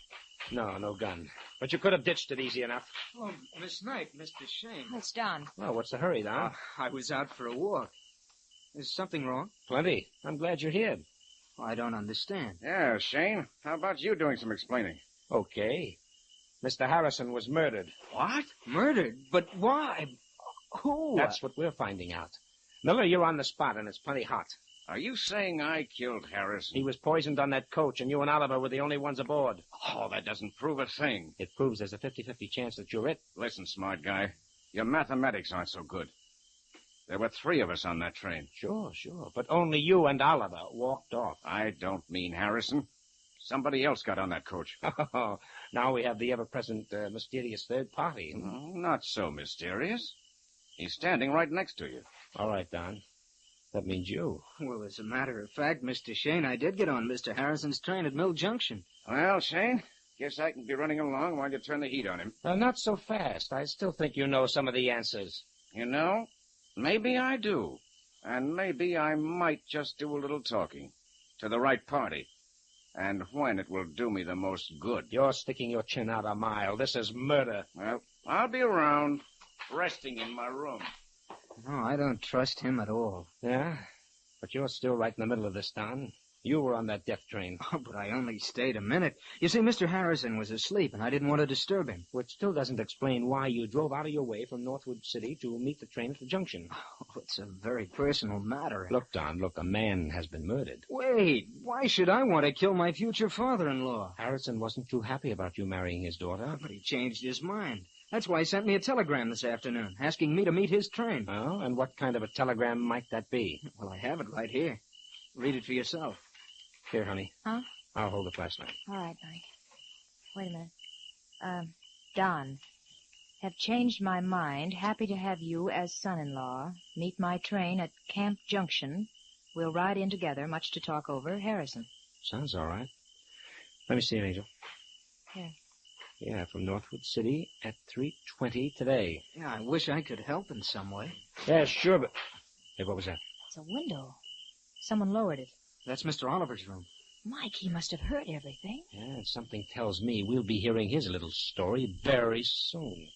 No gun. But you could have ditched it easy enough. Oh, Miss Knight, Mr. Shayne. It's Don. Well, what's the hurry, Don? I was out for a walk. Is something wrong? Plenty. I'm glad you're here. I don't understand. Yeah, Shayne. How about you doing some explaining? Okay. Mr. Harrison was murdered. What? Murdered? But why? Who? That's what we're finding out. Miller, you're on the spot, and it's plenty hot. Are you saying I killed Harrison? He was poisoned on that coach, and you and Oliver were the only ones aboard. Oh, that doesn't prove a thing. It proves there's a 50-50 chance that you're it. Listen, smart guy. Your mathematics aren't so good. There were 3 of us on that train. Sure. But only you and Oliver walked off. I don't mean Harrison. Somebody else got on that coach. Oh, now we have the ever-present mysterious third party. No, not so mysterious. He's standing right next to you. All right, Don. That means you. Well, as a matter of fact, Mr. Shayne, I did get on Mr. Harrison's train at Mill Junction. Well, Shayne, guess I can be running along while you turn the heat on him. Not so fast. I still think you know some of the answers. You know, maybe I do. And maybe I might just do a little talking. To the right party. And when it will do me the most good. You're sticking your chin out a mile. This is murder. Well, I'll be around, resting in my room. No, I don't trust him at all. Yeah? But you're still right in the middle of this, Don. You were on that death train. Oh, but I only stayed a minute. You see, Mr. Harrison was asleep, and I didn't want to disturb him. Which still doesn't explain why you drove out of your way from Northwood City to meet the train at the junction. Oh, it's a very personal matter. Look, Don, look, a man has been murdered. Wait, why should I want to kill my future father-in-law? Harrison wasn't too happy about you marrying his daughter. But he changed his mind. That's why he sent me a telegram this afternoon, asking me to meet his train. Oh, and what kind of a telegram might that be? Well, I have it right here. Read it for yourself. Here, honey. Huh? I'll hold the flashlight. All right, Mike. Wait a minute. Don, have changed my mind. Happy to have you as son-in-law. Meet my train at Camp Junction. We'll ride in together, much to talk over. Harrison. Sounds all right. Let me see it, Angel. Here. Yeah, from Northwood City at 3:20 today. Yeah, I wish I could help in some way. Yeah, sure, but... Hey, what was that? It's a window. Someone lowered it. That's Mr. Oliver's room. Mike, he must have heard everything. Yeah, something tells me we'll be hearing his little story very soon.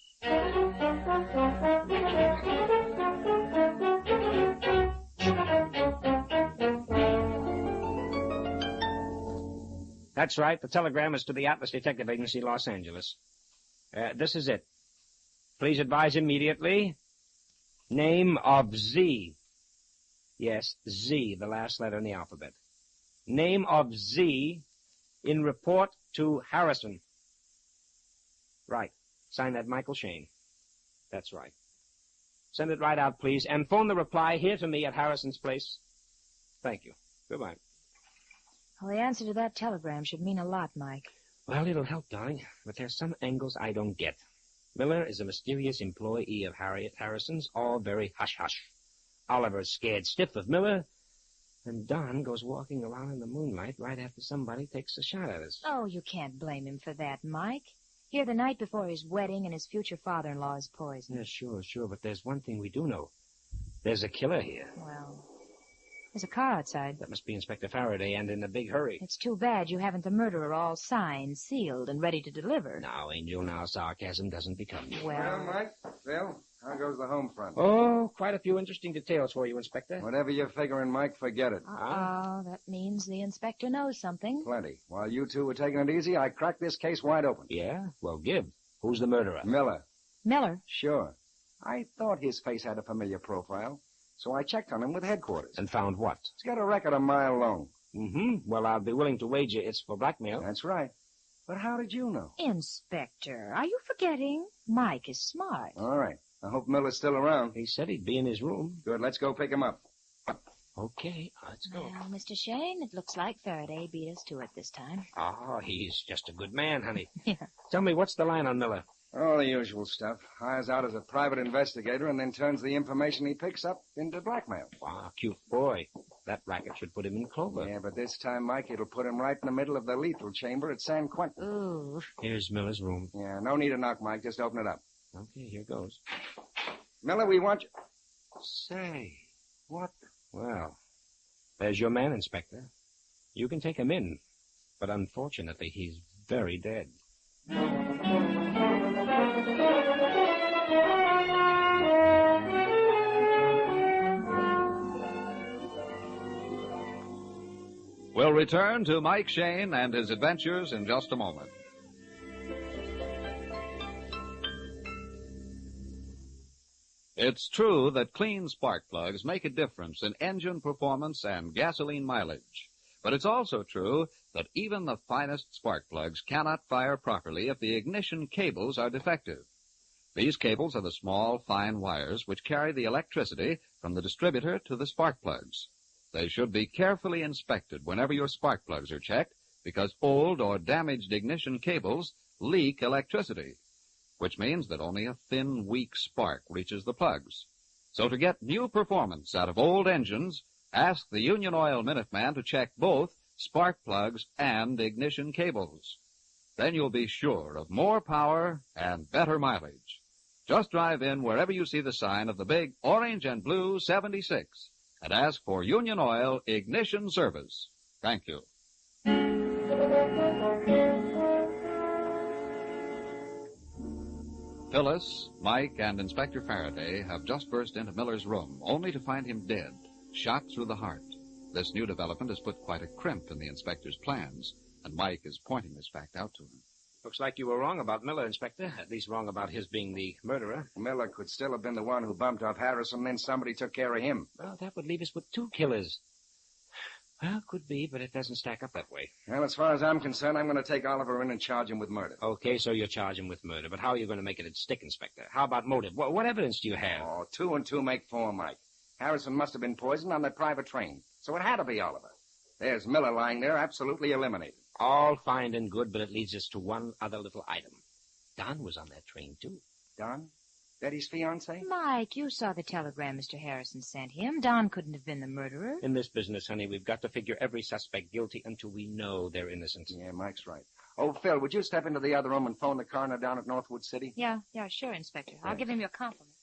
That's right. The telegram is to the Atlas Detective Agency, Los Angeles. This is it. Please advise immediately. Name of Z. Yes, Z, the last letter in the alphabet. Name of Z in report to Harrison. Right. Sign that Michael Shayne. That's right. Send it right out, please, and phone the reply here to me at Harrison's place. Thank you. Goodbye. Well, the answer to that telegram should mean a lot, Mike. Well, it'll help, darling, but there's some angles I don't get. Miller is a mysterious employee of Harriet Harrison's, all very hush-hush. Oliver's scared stiff of Miller, and Don goes walking around in the moonlight right after somebody takes a shot at us. Oh, you can't blame him for that, Mike. Here the night before his wedding and his future father-in-law is poisoned. Yeah, sure, but there's one thing we do know. There's a killer here. Well, there's a car outside. That must be Inspector Faraday, and in a big hurry. It's too bad you haven't the murderer all signed, sealed, and ready to deliver. Now, Angel, now sarcasm doesn't become you. Well, Mike, Phil, how goes the home front? Oh, quite a few interesting details for you, Inspector. Whatever you're figuring, Mike, forget it. Oh, that means the inspector knows something. Plenty. While you two were taking it easy, I cracked this case wide open. Yeah? Well, give. Who's the murderer? Miller. Miller? Sure. I thought his face had a familiar profile, so I checked on him with headquarters. And found what? He's got a record a mile long. Mm-hmm. Well, I'll be willing to wager it's for blackmail. That's right. But how did you know? Inspector, are you forgetting? Mike is smart. All right. I hope Miller's still around. He said he'd be in his room. Good. Let's go pick him up. Okay, let's go. Well, Mr. Shayne, it looks like Faraday beat us to it this time. Oh, he's just a good man, honey. Yeah. Tell me, what's the line on Miller? All the usual stuff. Hires out as a private investigator and then turns the information he picks up into blackmail. Wow, cute boy. That racket should put him in clover. Yeah, but this time, Mike, it'll put him right in the middle of the lethal chamber at San Quentin. Ooh. Here's Miller's room. Yeah, no need to knock, Mike. Just open it up. Okay, here goes. Miller, we want you... Say, what? Well, there's your man, Inspector. You can take him in, but unfortunately, he's very dead. We'll return to Mike Shayne and his adventures in just a moment. It's true that clean spark plugs make a difference in engine performance and gasoline mileage. But it's also true that even the finest spark plugs cannot fire properly if the ignition cables are defective. These cables are the small, fine wires which carry the electricity from the distributor to the spark plugs. They should be carefully inspected whenever your spark plugs are checked, because old or damaged ignition cables leak electricity, which means that only a thin, weak spark reaches the plugs. So to get new performance out of old engines, ask the Union Oil Minuteman to check both spark plugs and ignition cables. Then you'll be sure of more power and better mileage. Just drive in wherever you see the sign of the big orange and blue 76 and ask for Union Oil Ignition Service. Thank you. Phyllis, Mike, and Inspector Faraday have just burst into Miller's room, only to find him dead, shot through the heart. This new development has put quite a crimp in the inspector's plans, and Mike is pointing this fact out to him. Looks like you were wrong about Miller, Inspector. At least wrong about his being the murderer. Miller could still have been the one who bumped off Harrison, then somebody took care of him. Well, that would leave us with two killers. Well, could be, but it doesn't stack up that way. Well, as far as I'm concerned, I'm going to take Oliver in and charge him with murder. Okay, so you'll charge him with murder, but how are you going to make it stick, Inspector? How about motive? What evidence do you have? Oh, 2 and 2 make 4, Mike. Harrison must have been poisoned on that private train, so it had to be Oliver. There's Miller lying there, absolutely eliminated. All fine and good, but it leads us to one other little item. Don was on that train, too. Don? Betty's fiancé? Mike, you saw the telegram Mr. Harrison sent him. Don couldn't have been the murderer. In this business, honey, we've got to figure every suspect guilty until we know they're innocent. Yeah, Mike's right. Oh, Phil, would you step into the other room and phone the coroner down at Northwood City? Yeah, sure, Inspector. I'll give him your compliment.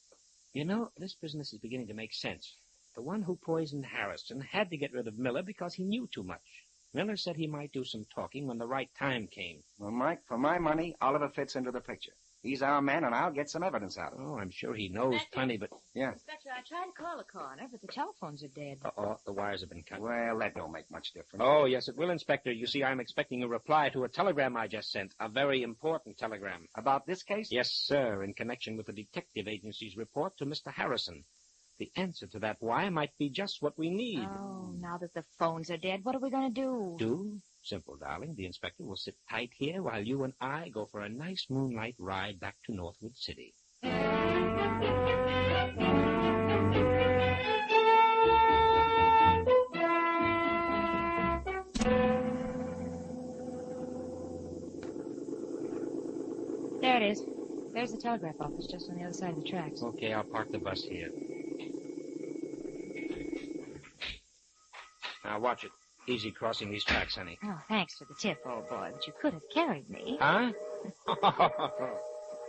You know, this business is beginning to make sense. The one who poisoned Harrison had to get rid of Miller because he knew too much. Miller said he might do some talking when the right time came. Well, Mike, for my money, Oliver fits into the picture. He's our man, and I'll get some evidence out of him. Oh, I'm sure he knows plenty, but... Yeah. Inspector, I tried to call the coroner, but the telephones are dead. Uh-oh, the wires have been cut. Well, that don't make much difference. Oh, yes, it will, Inspector. You see, I'm expecting a reply to a telegram I just sent. A very important telegram. About this case? Yes, sir, in connection with the detective agency's report to Mr. Harrison. The answer to that why might be just what we need. Oh, now that the phones are dead, what are we going to do? Do? Simple, darling. The inspector will sit tight here while you and I go for a nice moonlight ride back to Northwood City. There it is. There's the telegraph office just on the other side of the tracks. Okay, I'll park the bus here. Now, watch it. Easy crossing these tracks, honey. Oh, thanks for the tip, old boy, but you could have carried me. Huh?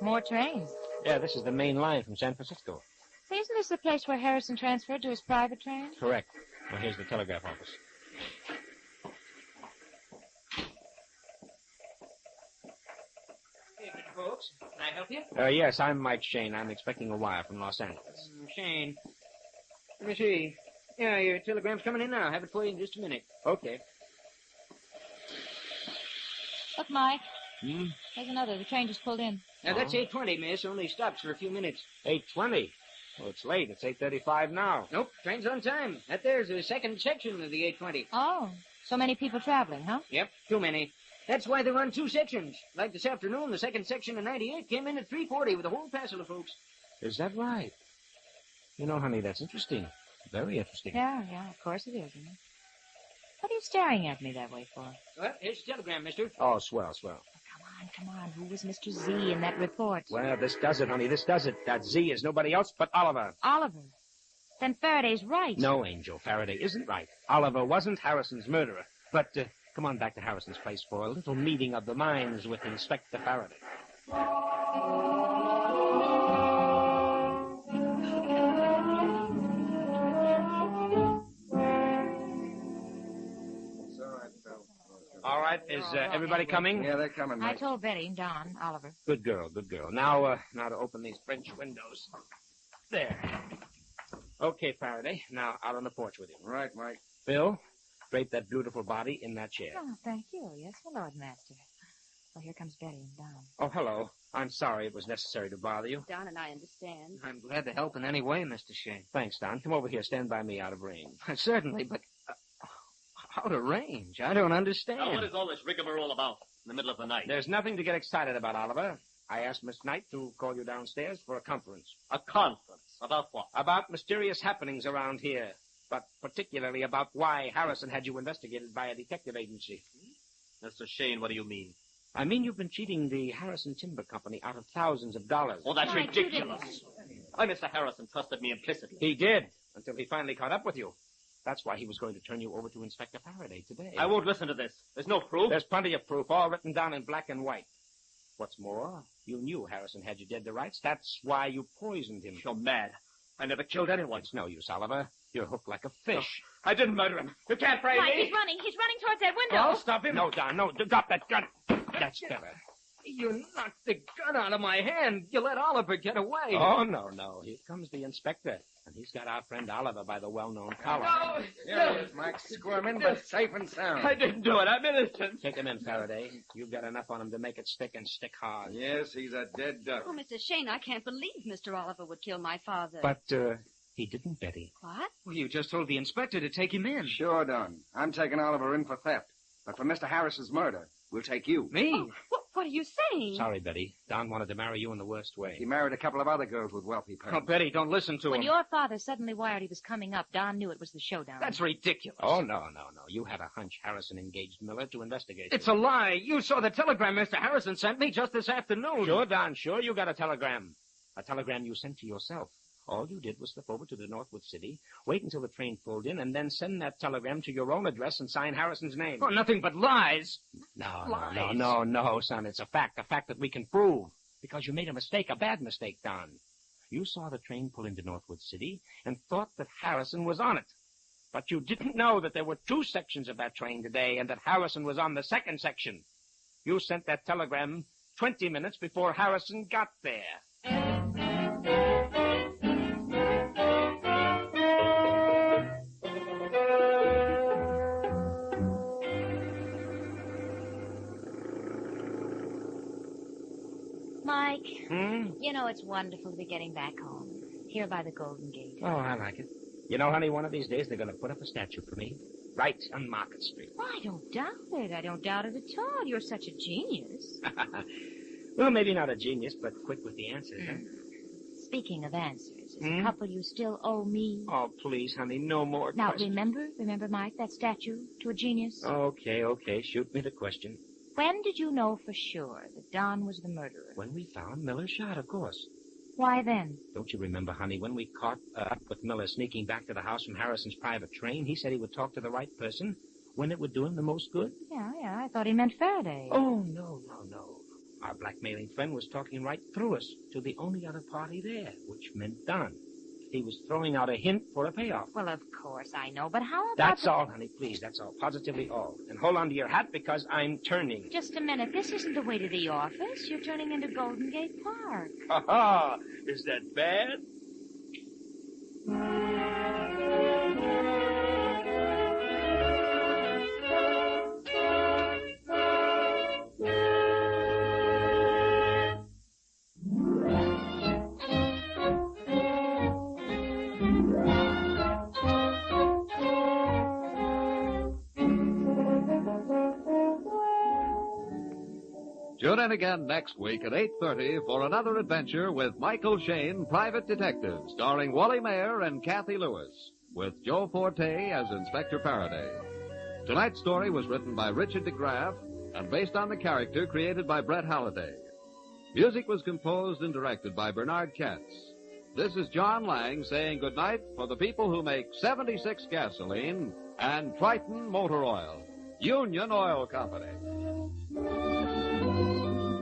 More trains. Yeah, this is the main line from San Francisco. Isn't this the place where Harrison transferred to his private train? Correct. Well, here's the telegraph office. Hey, Mr. Folks, can I help you? Yes, I'm Mike Shayne. I'm expecting a wire from Los Angeles. Shayne. Let me see. Yeah, your telegram's coming in now. I'll have it for you in just a minute. Okay. Look, Mike. There's another. The train just pulled in. Now, that's 8:20, miss. Only stops for a few minutes. 8:20? Well, it's late. It's 8:35 now. Nope, train's on time. That there's the second section of the 8:20. Oh, so many people traveling, huh? Yep, too many. That's why they run 2 sections. Like this afternoon, the second section of 98 came in at 3:40 with a whole passel of folks. Is that right? You know, honey, that's interesting. Very interesting. Yeah, of course it is, isn't it? What are you staring at me that way for? Well, here's the telegram, mister. Oh, swell. Come on. Who was Mr. Z in that report? Well, this does it, honey. This does it. That Z is nobody else but Oliver. Oliver? Then Faraday's right. No, Angel. Faraday isn't right. Oliver wasn't Harrison's murderer. But come on back to Harrison's place for a little meeting of the minds with Inspector Faraday. All right, is everybody coming? Yeah, they're coming, I Mike. told Betty, Don, Oliver. Good girl. Now to open these French windows. There. Okay, Faraday. Now out on the porch with you. Right, Mike. Bill, drape that beautiful body in that chair. Oh, thank you. Yes, my Lord Master. Well, here comes Betty and Don. Oh, hello. I'm sorry it was necessary to bother you. Don and I understand. I'm glad to help in any way, Mr. Shayne. Thanks, Don. Come over here. Stand by me out of range. Certainly, but out of range? I don't understand. Now, what is all this rigmarole about in the middle of the night? There's nothing to get excited about, Oliver. I asked Miss Knight to call you downstairs for a conference. A conference? About what? About mysterious happenings around here, but particularly about why Harrison had you investigated by a detective agency. Mr. Shayne, what do you mean? I mean you've been cheating the Harrison Timber Company out of thousands of dollars. Oh, that's ridiculous. Why, Mr. Harrison trusted me implicitly. He did, until he finally caught up with you. That's why he was going to turn you over to Inspector Faraday today. I won't listen to this. There's no proof. There's plenty of proof, all written down in black and white. What's more, you knew Harrison had you dead to rights. That's why you poisoned him. You're mad. I never killed anyone. It's no use, Oliver. You're hooked like a fish. No, I didn't murder him. You can't frame Mike, me. he's running. He's running towards that window. I'll stop him. No, Don, no. Drop that gun. That's better. You knocked the gun out of my hand. You let Oliver get away. Oh, no. Here comes the inspector. And he's got our friend Oliver by the well-known collar. No. Here he is, Mike, squirming, but safe and sound. I didn't do it. I'm innocent. Take him in, Faraday. You've got enough on him to make it stick and stick hard. Yes, he's a dead duck. Oh, Mr. Shayne, I can't believe Mr. Oliver would kill my father. But, he didn't, Betty. What? Well, you just told the inspector to take him in. Sure done. I'm taking Oliver in for theft. But for Mr. Harris's murder, we'll take you. Me? Oh, what are you saying? Sorry, Betty. Don wanted to marry you in the worst way. He married a couple of other girls with wealthy parents. Oh, Betty, don't listen to When him. your father suddenly wired he was coming up, Don knew it was the showdown. That's ridiculous. Oh, no. You had a hunch Harrison engaged Miller to investigate It's you. a lie. You saw the telegram Mr. Harrison sent me just this afternoon. Sure, Don, sure you got a telegram. A telegram you sent to yourself. All you did was slip over to the Northwood City, wait until the train pulled in, and then send that telegram to your own address and sign Harrison's name. Oh, nothing but lies. No, son. It's a fact that we can prove. Because you made a mistake, a bad mistake, Don. You saw the train pull into Northwood City and thought that Harrison was on it. But you didn't know that there were 2 sections of that train today and that Harrison was on the second section. You sent that telegram 20 minutes before Harrison got there. Mike, you know it's wonderful to be getting back home. Here by the Golden Gate. Oh, I like it. You know, honey, one of these days they're going to put up a statue for me. Right on Market Street. Well, I don't doubt it. I don't doubt it at all. You're such a genius. Well, maybe not a genius, but quick with the answers, huh? Speaking of answers, is a couple you still owe me? Oh, please, honey, no more Now, questions. remember, Mike, that statue to a genius? Okay, shoot me the question. When did you know for sure that Don was the murderer? When we found Miller shot, of course. Why then? Don't you remember, honey, when we caught up with Miller sneaking back to the house from Harrison's private train, he said he would talk to the right person when it would do him the most good? Yeah, I thought he meant Faraday. Oh, no. Our blackmailing friend was talking right through us to the only other party there, which meant Don. He was throwing out a hint for a payoff. Well, of course I know, but how about... That's all, honey, please. That's all. Positively all. And hold on to your hat because I'm turning. Just a minute. This isn't the way to the office. You're turning into Golden Gate Park. Ha-ha! Is that bad? Tune in again next week at 8:30 for another adventure with Michael Shayne, Private Detective, starring Wally Mayer and Kathy Lewis, with Joe Forte as Inspector Faraday. Tonight's story was written by Richard DeGraff and based on the character created by Brett Halliday. Music was composed and directed by Bernard Katz. This is John Lang saying goodnight for the people who make 76 gasoline and Triton Motor Oil, Union Oil Company.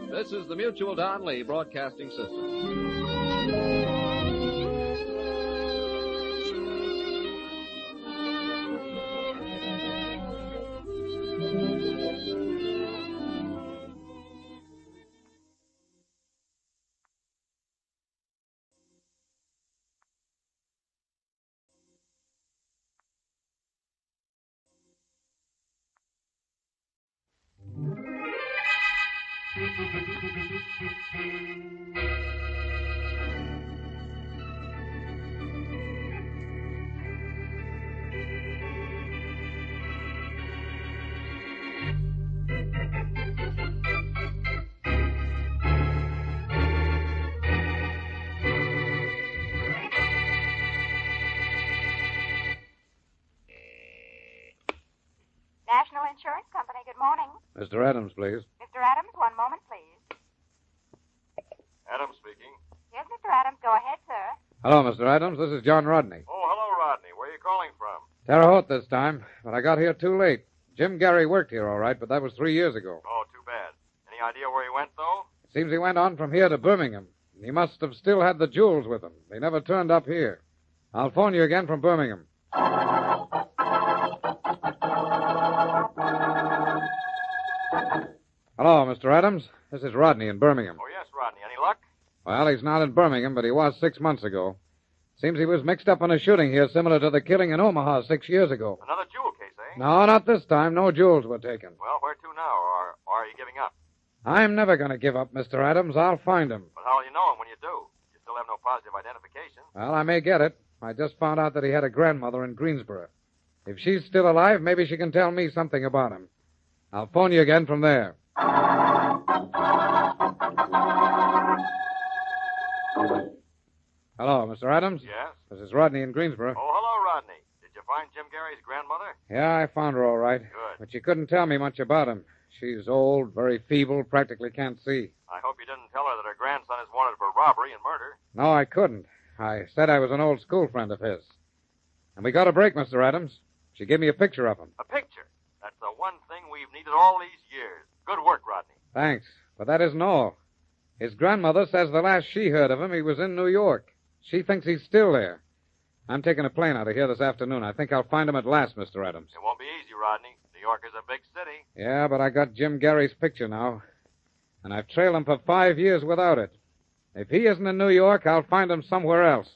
This is the Mutual Don Lee Broadcasting System. National Insurance Company, good morning. Mr. Adams, please. Mr. Adams, one moment, please. Adams speaking. Yes, Mr. Adams, go ahead, sir. Hello, Mr. Adams. This is John Rodney. Oh, hello, Rodney. Where are you calling from? Terre Haute this time, but I got here too late. Jim Gary worked here all right, but that was 3 years ago. Oh, too bad. Any idea where he went, though? It seems he went on from here to Birmingham. He must have still had the jewels with him. They never turned up here. I'll phone you again from Birmingham. Hello, Mr. Adams. This is Rodney in Birmingham. Oh, yes, Rodney. Any luck? Well, he's not in Birmingham, but he was 6 months ago. Seems he was mixed up in a shooting here similar to the killing in Omaha 6 years ago. Another jewel case, eh? No, not this time. No jewels were taken. Well, where to now? Or are you giving up? I'm never going to give up, Mr. Adams. I'll find him. But how will you know him when you do? You still have no positive identification. Well, I may get it. I just found out that he had a grandmother in Greensboro. If she's still alive, maybe she can tell me something about him. I'll phone you again from there. Hello, Mr. Adams? Yes? This is Rodney in Greensboro. Oh, hello, Rodney. Did you find Jim Gary's grandmother? Yeah, I found her all right. Good. But she couldn't tell me much about him. She's old, very feeble, practically can't see. I hope you didn't tell her that her grandson is wanted for robbery and murder. No, I couldn't. I said I was an old school friend of his. And we got a break, Mr. Adams. She gave me a picture of him. A picture. That's the one thing we've needed all these years. Good work, Rodney. Thanks. But that isn't all. His grandmother says the last she heard of him, he was in New York. She thinks he's still there. I'm taking a plane out of here this afternoon. I think I'll find him at last, Mr. Adams. It won't be easy, Rodney. New York is a big city. Yeah, but I got Jim Gary's picture now. And I've trailed him for 5 years without it. If he isn't in New York, I'll find him somewhere else.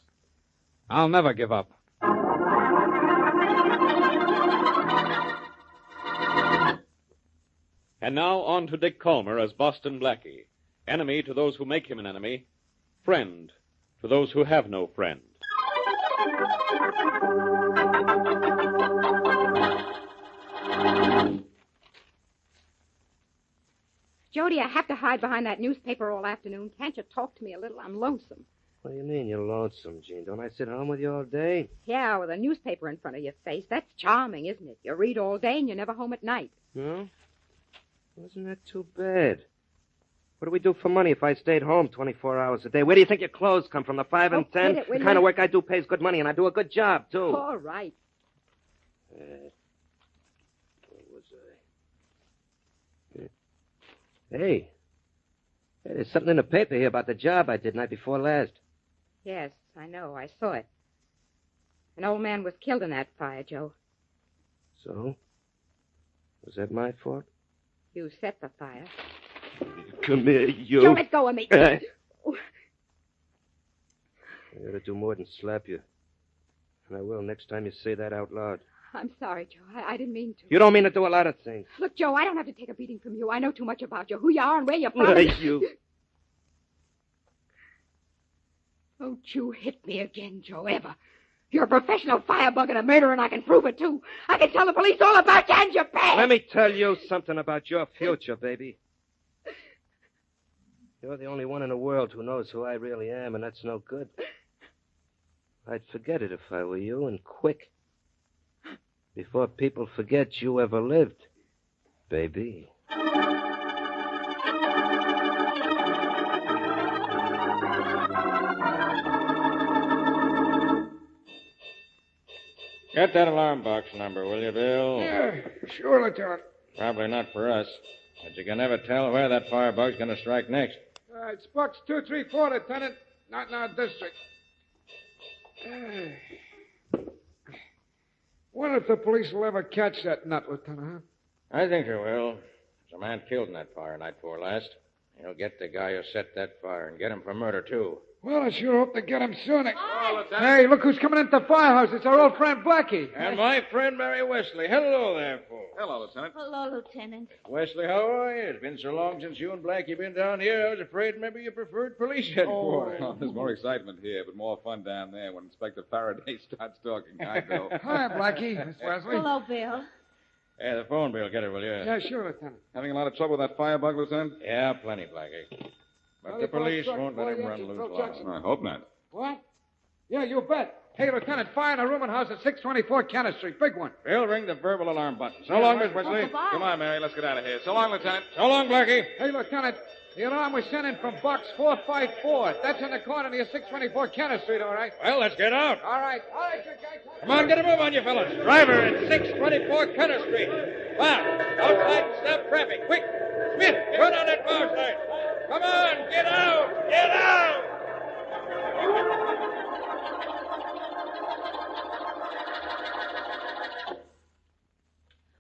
I'll never give up. And now on to Dick Calmer as Boston Blackie. Enemy to those who make him an enemy. Friend to those who have no friend. Jody, I have to hide behind that newspaper all afternoon. Can't you talk to me a little? I'm lonesome. What do you mean you're lonesome, Jean? Don't I sit home with you all day? Yeah, with a newspaper in front of your face. That's charming, isn't it? You read all day and you're never home at night. No? Wasn't that too bad? What do we do for money if I stayed home 24 hours a day? Where do you think your clothes come from? The 5 and 10? Quit it, The kind of work I do pays good money, and I do a good job, too. All right. Where was I? Hey, there's something in the paper here about the job I did night before last. Yes, I know. I saw it. An old man was killed in that fire, Joe. So? Was that my fault? You set the fire. Come here, you. Joe, let go of me. I gotta do more than slap you. And I will next time you say that out loud. I'm sorry, Joe. I didn't mean to. You don't mean to do a lot of things. Look, Joe, I don't have to take a beating from you. I know too much about you, who you are and where you're from. You. Don't you hit me again, Joe, ever. You're a professional firebug and a murderer, and I can prove it, too. I can tell the police all about you and your past. Let me tell you something about your future, baby. You're the only one in the world who knows who I really am, and that's no good. I'd forget it if I were you, and quick. Before people forget you ever lived, baby. Get that alarm box number, will you, Bill? Yeah, sure, Lieutenant. Probably not for us. But you can never tell where that firebug's going to strike next. It's Box 234, Lieutenant. Not in our district. Wonder if the police will ever catch that nut, Lieutenant, huh? I think they will. There's a man killed in that fire night before last. He'll get the guy who set that fire and get him for murder, too. Well, I sure hope to get him soon. Hey, look who's coming into the firehouse. It's our old friend Blackie. And my friend Mary Wesley. Hello there, fool. Hello, Lieutenant. Hello, Lieutenant. Wesley, how are you? It's been so long since you and Blackie been down here, I was afraid maybe you preferred police headquarters. Oh, there's more excitement here, but more fun down there when Inspector Faraday starts talking. Hi, Bill. Hi, Blackie. Miss Wesley. Hello, Bill. Yeah, the phone bill. Get it, will you? Yeah, sure, Lieutenant. Having a lot of trouble with that firebug, Lieutenant? Yeah, plenty, Blackie. But the police won't let him run loose long. I hope not. What? Yeah, you bet. Hey, Lieutenant, fire in a rooming house at 624 Cannon Street. Big one. Bill, ring the verbal alarm button. So long, Miss Wesley. Come on, Mary. Let's get out of here. So long, Lieutenant. So long, Blackie. Hey, Lieutenant, the alarm was sent in from Box 454. That's in the corner near 624 Cannon Street, all right? Well, let's get out. All right. All right, you guys. Come on, get a move on you fellas. Driver at 624 Cutter Street. Wow. Outside and stop traffic. Quick. Smith, turn on that power sign. Come on, get out. Get out.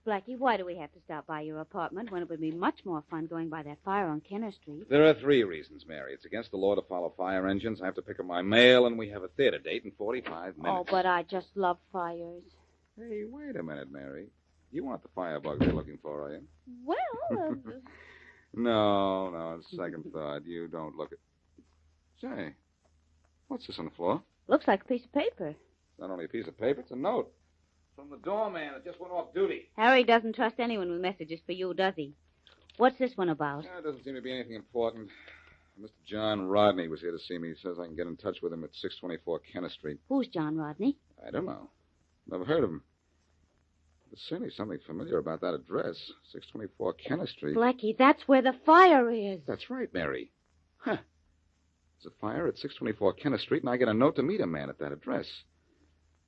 Blackie, Blackie, why do we have to stop by your apartment when it would be much more fun going by that fire on Kenner Street? There are 3 reasons, Mary. It's against the law to follow fire engines. I have to pick up my mail, and we have a theater date in 45 minutes. Oh, but I just love fires. Hey, wait a minute, Mary. You want the firebug they're looking for, are you? Well, No, on second thought, you don't look at... Say, what's this on the floor? looks like a piece of paper. Not only a piece of paper, it's a note. From the doorman that just went off duty. Harry doesn't trust anyone with messages for you, does he? What's this one about? It doesn't seem to be anything important. Mr. John Rodney was here to see me. He says I can get in touch with him at 624 Kenner Street. Who's John Rodney? I don't know. Never heard of him. There's certainly something familiar about that address. 624 Kenner Street. Blackie, that's where the fire is. That's right, Mary. Huh. There's a fire at 624 Kenner Street, and I get a note to meet a man at that address.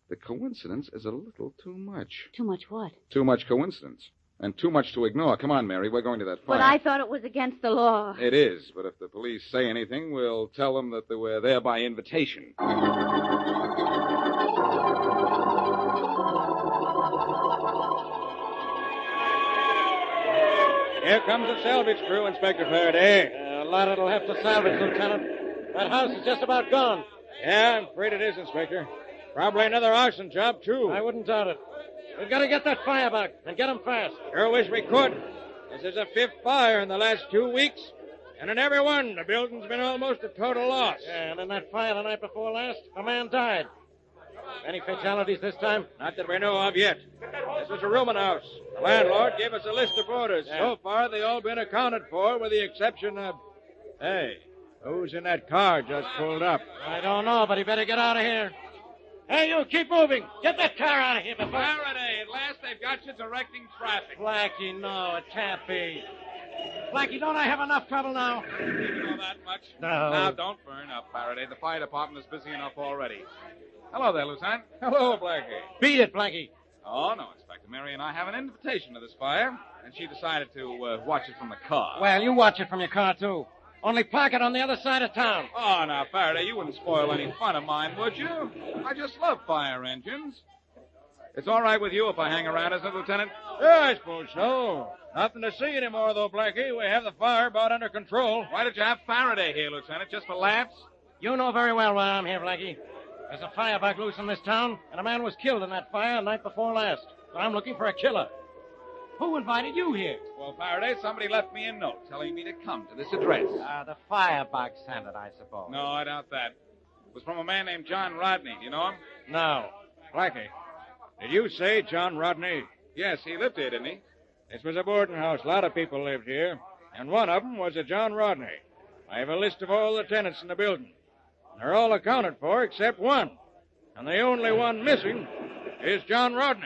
The coincidence is a little too much. Too much what? Too much coincidence. And too much to ignore. Come on, Mary. We're going to that fire. But I thought it was against the law. It is, but if the police say anything, we'll tell them that they were there by invitation. Here comes the salvage crew, Inspector Faraday. A lot it'll have to salvage, Lieutenant. That house is just about gone. Yeah, I'm afraid it is, Inspector. Probably another arson job, too. I wouldn't doubt it. We've got to get that firebug and get him fast. Sure wish we could. This is the 5th fire in the last 2 weeks. And in every one, the building's been almost a total loss. Yeah, and in that fire the night before last, a man died. Any fatalities this time? Not that we know of yet. This was a rooming house. The landlord gave us a list of boarders. Yeah. So far, they all been accounted for, with the exception of... Hey, who's in that car just pulled up? I don't know, but he better get out of here. Hey, you, keep moving. Get that car out of here before... Faraday, at last they've got you directing traffic. Blackie, no, it can't be. Blackie, don't I have enough trouble now? You know that much? No. Now, don't burn up, Faraday. The fire department is busy enough already. Hello there, Lieutenant. Hello, Blackie. Beat it, Blackie. Oh, no, Inspector. Mary and I have an invitation to this fire, and she decided to watch it from the car. Well, you watch it from your car, too. Only park it on the other side of town. Oh, now, Faraday, you wouldn't spoil any fun of mine, would you? I just love fire engines. It's all right with you if I hang around, isn't it, Lieutenant? Yeah, I suppose so. Nothing to see anymore, though, Blackie. We have the fire about under control. Why did you have Faraday here, Lieutenant? Just for laughs? You know very well why I'm here, Blackie. There's a firebug loose in this town, and a man was killed in that fire the night before last. So I'm looking for a killer. Who invited you here? Well, Faraday, somebody left me a note telling me to come to this address. The firebug sent it, I suppose. No, I doubt that. It was from a man named John Rodney. You know him? No. Blackie, did you say John Rodney? Yes, he lived here, didn't he? This was a boarding house. A lot of people lived here. And one of them was a John Rodney. I have a list of all the tenants in the building. They're all accounted for except one. And the only one missing is John Rodney.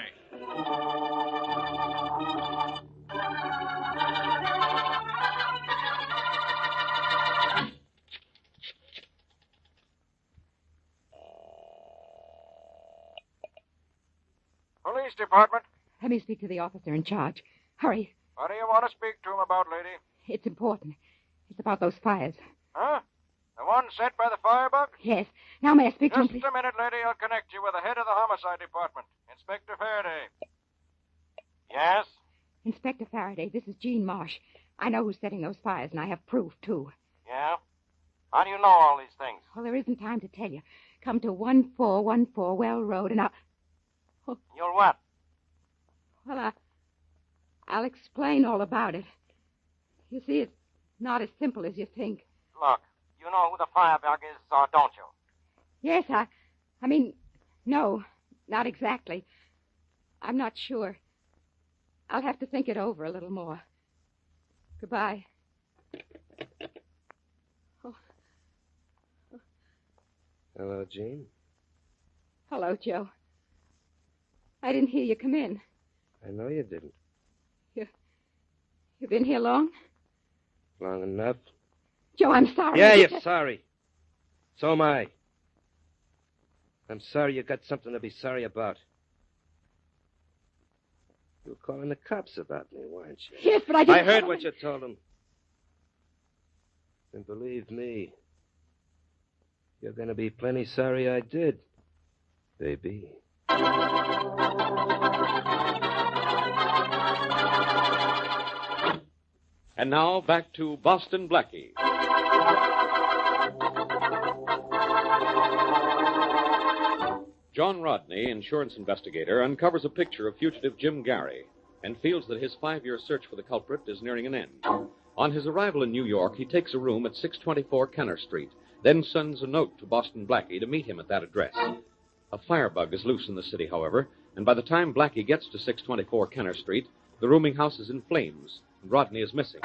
Police department. Let me speak to the officer in charge. Hurry. What do you want to speak to him about, lady? It's important. It's about those fires. Huh? The one set by the firebug? Yes. Now may I speak to him, Just please? a minute, lady. I'll connect you with the head of the homicide department, Inspector Faraday. Yes? Inspector Faraday, this is Jean Marsh. I know who's setting those fires, and I have proof, too. Yeah? How do you know all these things? Well, there isn't time to tell you. Come to 1414 Well Road, and You'll what? Well, I'll explain all about it. You see, it's not as simple as you think. Look, you know who the firebug is, or don't you? Yes, I mean, no, not exactly. I'm not sure. I'll have to think it over a little more. Goodbye. Hello, Jean. Hello, Joe. I didn't hear you come in. I know you didn't. You've been here long? Long enough. Joe, I'm sorry. Yeah, you're sorry. So am I. I'm sorry you got something to be sorry about. You were calling the cops about me, weren't you? Yes, but I didn't... I heard what you told them. And believe me, you're going to be plenty sorry I did, baby. And now back to Boston Blackie. John Rodney, insurance investigator, uncovers a picture of fugitive Jim Gary and feels that his 5-year search for the culprit is nearing an end. On his arrival in New York, he takes a room at 624 Kenner Street, then sends a note to Boston Blackie to meet him at that address. A firebug is loose in the city, however, and by the time Blackie gets to 624 Kenner Street, the rooming house is in flames, and Rodney is missing.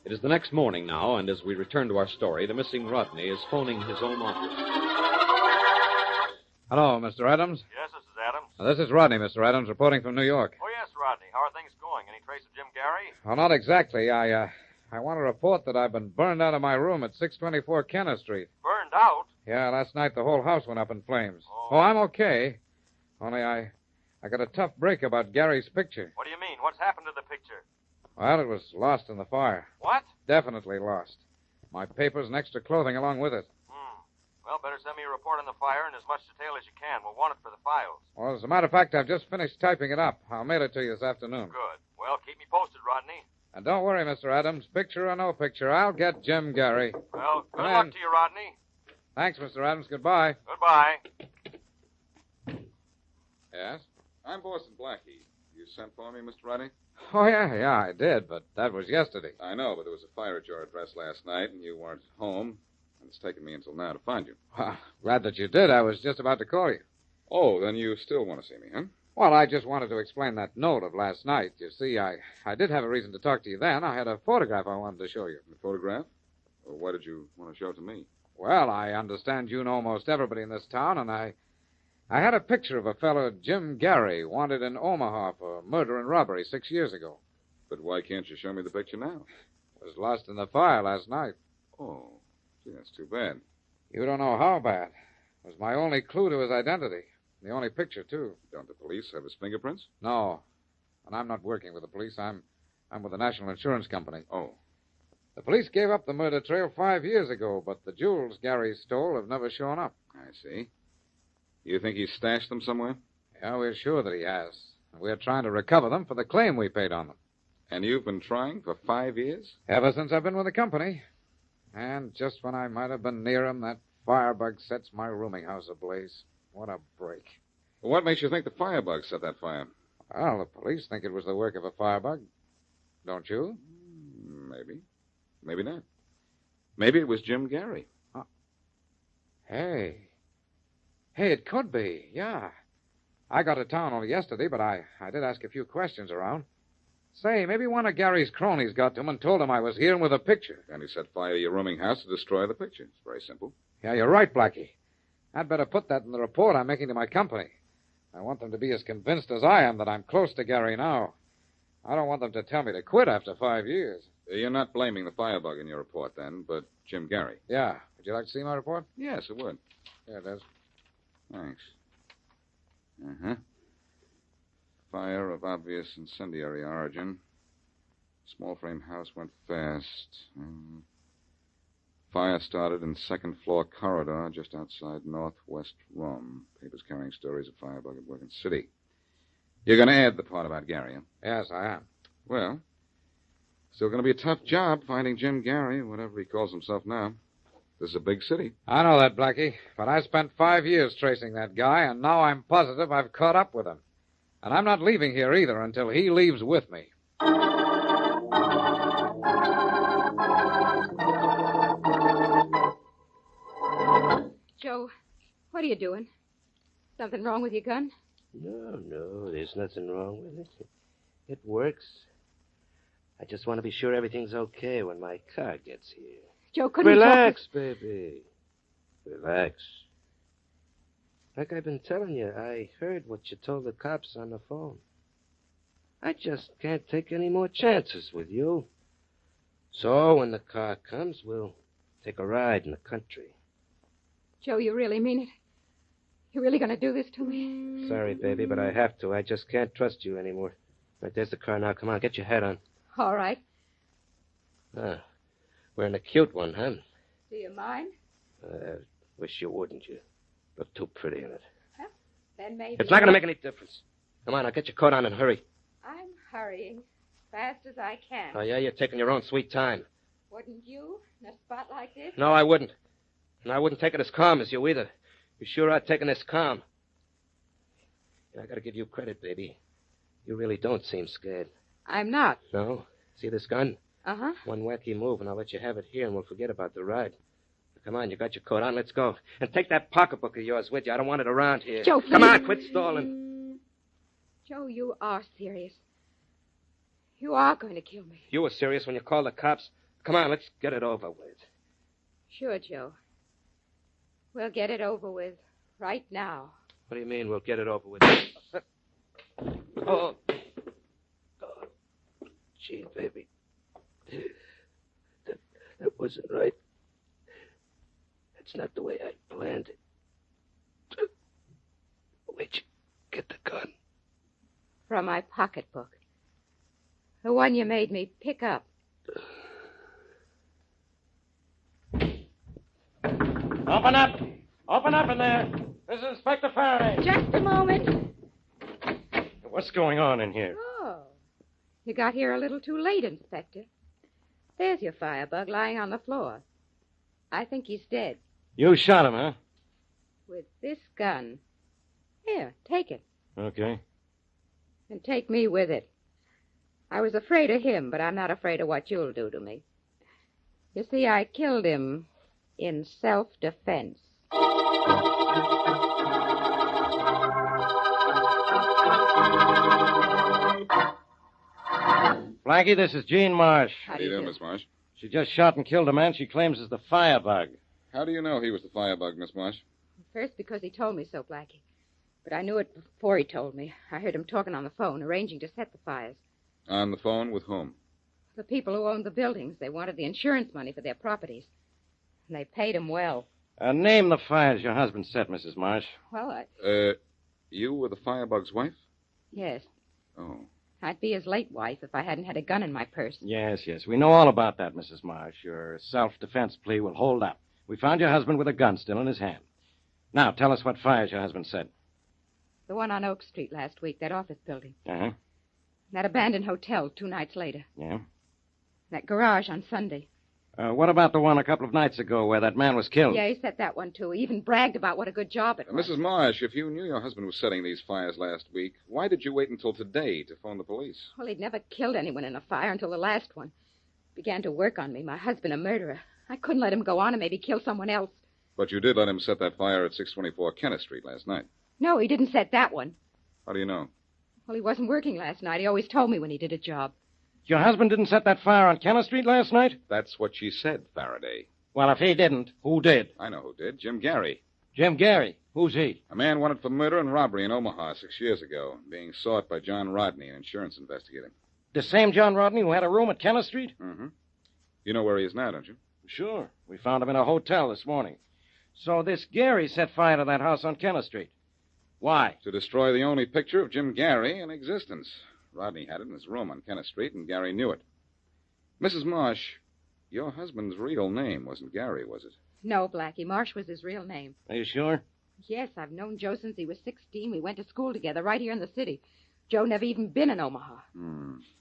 It is the next morning now, and as we return to our story, the missing Rodney is phoning his own office. Hello, Mr. Adams. Yes, this is Adams. This is Rodney, Mr. Adams, reporting from New York. Oh, yes, Rodney. How are things going? Any trace of Jim Gary? Well, not exactly. I want to report that I've been burned out of my room at 624 Kenner Street. Burned out? Yeah, last night the whole house went up in flames. Oh, I'm okay. Only I got a tough break about Gary's picture. What do you mean? What's happened to the picture? Well, it was lost in the fire. What? Definitely lost. My papers and extra clothing along with it. Well, better send me a report on the fire in as much detail as you can. We'll want it for the files. Well, as a matter of fact, I've just finished typing it up. I'll mail it to you this afternoon. Good. Well, keep me posted, Rodney. And don't worry, Mr. Adams. Picture or no picture, I'll get Jim Gary. Well, good luck to you, Rodney. Thanks, Mr. Adams. Goodbye. Goodbye. Yes? I'm Boston Blackie. You sent for me, Mr. Rodney? Oh, yeah, I did, but that was yesterday. I know, but there was a fire at your address last night, and you weren't home. And it's taken me until now to find you. Well, glad that you did. I was just about to call you. Oh, then you still want to see me, huh? Well, I just wanted to explain that note of last night. You see, I did have a reason to talk to you then. I had a photograph I wanted to show you. A photograph? Well, why did you want to show it to me? Well, I understand you know almost everybody in this town, and I had a picture of a fellow, Jim Gary, wanted in Omaha for murder and robbery 6 years ago. But why can't you show me the picture now? It was lost in the fire last night. Oh. Gee, that's too bad. You don't know how bad. It was my only clue to his identity. The only picture, too. Don't the police have his fingerprints? No. And I'm not working with the police. I'm with the National Insurance Company. Oh. The police gave up the murder trail 5 years ago, but the jewels Gary stole have never shown up. I see. You think he stashed them somewhere? Yeah, we're sure that he has. We're trying to recover them for the claim we paid on them. And you've been trying for 5 years? Ever since I've been with the company. And just when I might have been near him, that firebug sets my rooming house ablaze. What a break. Well, what makes you think the firebug set that fire? Well, the police think it was the work of a firebug. Don't you? Maybe. Maybe not. Maybe it was Jim Gary. Huh. Hey, it could be, yeah. I got to town only yesterday, but I did ask a few questions around. Say, maybe one of Gary's cronies got to him and told him I was here with a picture. And he set fire to your rooming house to destroy the picture. It's very simple. Yeah, you're right, Blackie. I'd better put that in the report I'm making to my company. I want them to be as convinced as I am that I'm close to Gary now. I don't want them to tell me to quit after 5 years. You're not blaming the firebug in your report, then, but Jim Gary. Yeah. Would you like to see my report? Yes, it would. Here it is. Thanks. Uh-huh. Fire of obvious incendiary origin. Small frame house went fast. Fire started in second floor corridor just outside northwest room. Papers carrying stories of firebug at work in city. You're going to add the part about Gary, huh? Yes, I am. Well, still going to be a tough job finding Jim Gary, whatever he calls himself now. This is a big city. I know that, Blackie, but I spent 5 years tracing that guy, and now I'm positive I've caught up with him. And I'm not leaving here either until he leaves with me. Joe, what are you doing? Something wrong with your gun? No, there's nothing wrong with it. It works. I just want to be sure everything's okay when my car gets here. Joe, couldn't Relax, baby. Relax. Like I've been telling you, I heard what you told the cops on the phone. I just can't take any more chances with you. So when the car comes, we'll take a ride in the country. Joe, you really mean it? You're really going to do this to me? Sorry, baby, but I have to. I just can't trust you anymore. Right, there's the car now. Come on, get your hat on. All right. Wearing a cute one, huh? Do you mind? Wish you wouldn't. You look too pretty in it. Well, then maybe... It's not going to make any difference. Come on, now get your coat on and hurry. hurrying. Fast as I can. Oh, yeah? You're taking your own sweet time. Wouldn't you, in a spot like this? No, I wouldn't. And I wouldn't take it as calm as you either. You sure are taking this calm. I gotta give you credit, baby. You really don't seem scared. I'm not. No? See this gun? Uh-huh. One wacky move, and I'll let you have it here, and we'll forget about the ride. Come on, you got your coat on. Let's go. And take that pocketbook of yours with you. I don't want it around here. Joe, Come on, quit stalling. Joe, you are serious. You are going to kill me. You were serious when you called the cops. Come on, let's get it over with. Sure, Joe. We'll get it over with right now. What do you mean we'll get it over with? Oh. God. Gee, baby. That wasn't right. That's not the way I planned it. Where'd you get the gun? From my pocketbook. The one you made me pick up. Open up! Open up in there! This is Inspector Faraday. Just a moment. What's going on in here? Oh. You got here a little too late, Inspector. There's your firebug lying on the floor. I think he's dead. You shot him, huh? With this gun. Here, take it. Okay. And take me with it. I was afraid of him, but I'm not afraid of what you'll do to me. You see, I killed him in self-defense. Blackie, this is Jean Marsh. How do you do, Miss Marsh? She just shot and killed a man she claims is the firebug. How do you know he was the firebug, Miss Marsh? First, because he told me so, Blackie. But I knew it before he told me. I heard him talking on the phone, arranging to set the fires. On the phone with whom? The people who owned the buildings. They wanted the insurance money for their properties. And they paid him well. Name the fires your husband set, Mrs. Marsh. Well, You were the firebug's wife? Yes. Oh. I'd be his late wife if I hadn't had a gun in my purse. Yes. We know all about that, Mrs. Marsh. Your self-defense plea will hold up. We found your husband with a gun still in his hand. Now, tell us what fires your husband set. The one on Oak Street last week, that office building. Uh-huh. That abandoned hotel 2 nights later. Yeah? That garage on Sunday. What about the one a couple of nights ago where that man was killed? Yeah, he set that one, too. He even bragged about what a good job it was. Mrs. Marsh, if you knew your husband was setting these fires last week, why did you wait until today to phone the police? Well, he'd never killed anyone in a fire until the last one. Began to work on me, my husband a murderer. I couldn't let him go on and maybe kill someone else. But you did let him set that fire at 624 Kenneth Street last night. No, he didn't set that one. How do you know? Well, he wasn't working last night. He always told me when he did a job. Your husband didn't set that fire on Kenneth Street last night? That's what she said, Faraday. Well, if he didn't, who did? I know who did. Jim Gary. Jim Gary? Who's he? A man wanted for murder and robbery in Omaha 6 years ago, being sought by John Rodney, an insurance investigator. The same John Rodney who had a room at Kenneth Street? Mm-hmm. You know where he is now, don't you? Sure. We found him in a hotel this morning. So this Gary set fire to that house on Kenneth Street. Why? To destroy the only picture of Jim Gary in existence. Rodney had it in his room on Kenneth Street, and Gary knew it. Mrs. Marsh, your husband's real name wasn't Gary, was it? No, Blackie. Marsh was his real name. Are you sure? Yes, I've known Joe since he was 16. We went to school together right here in the city. Joe never even been in Omaha.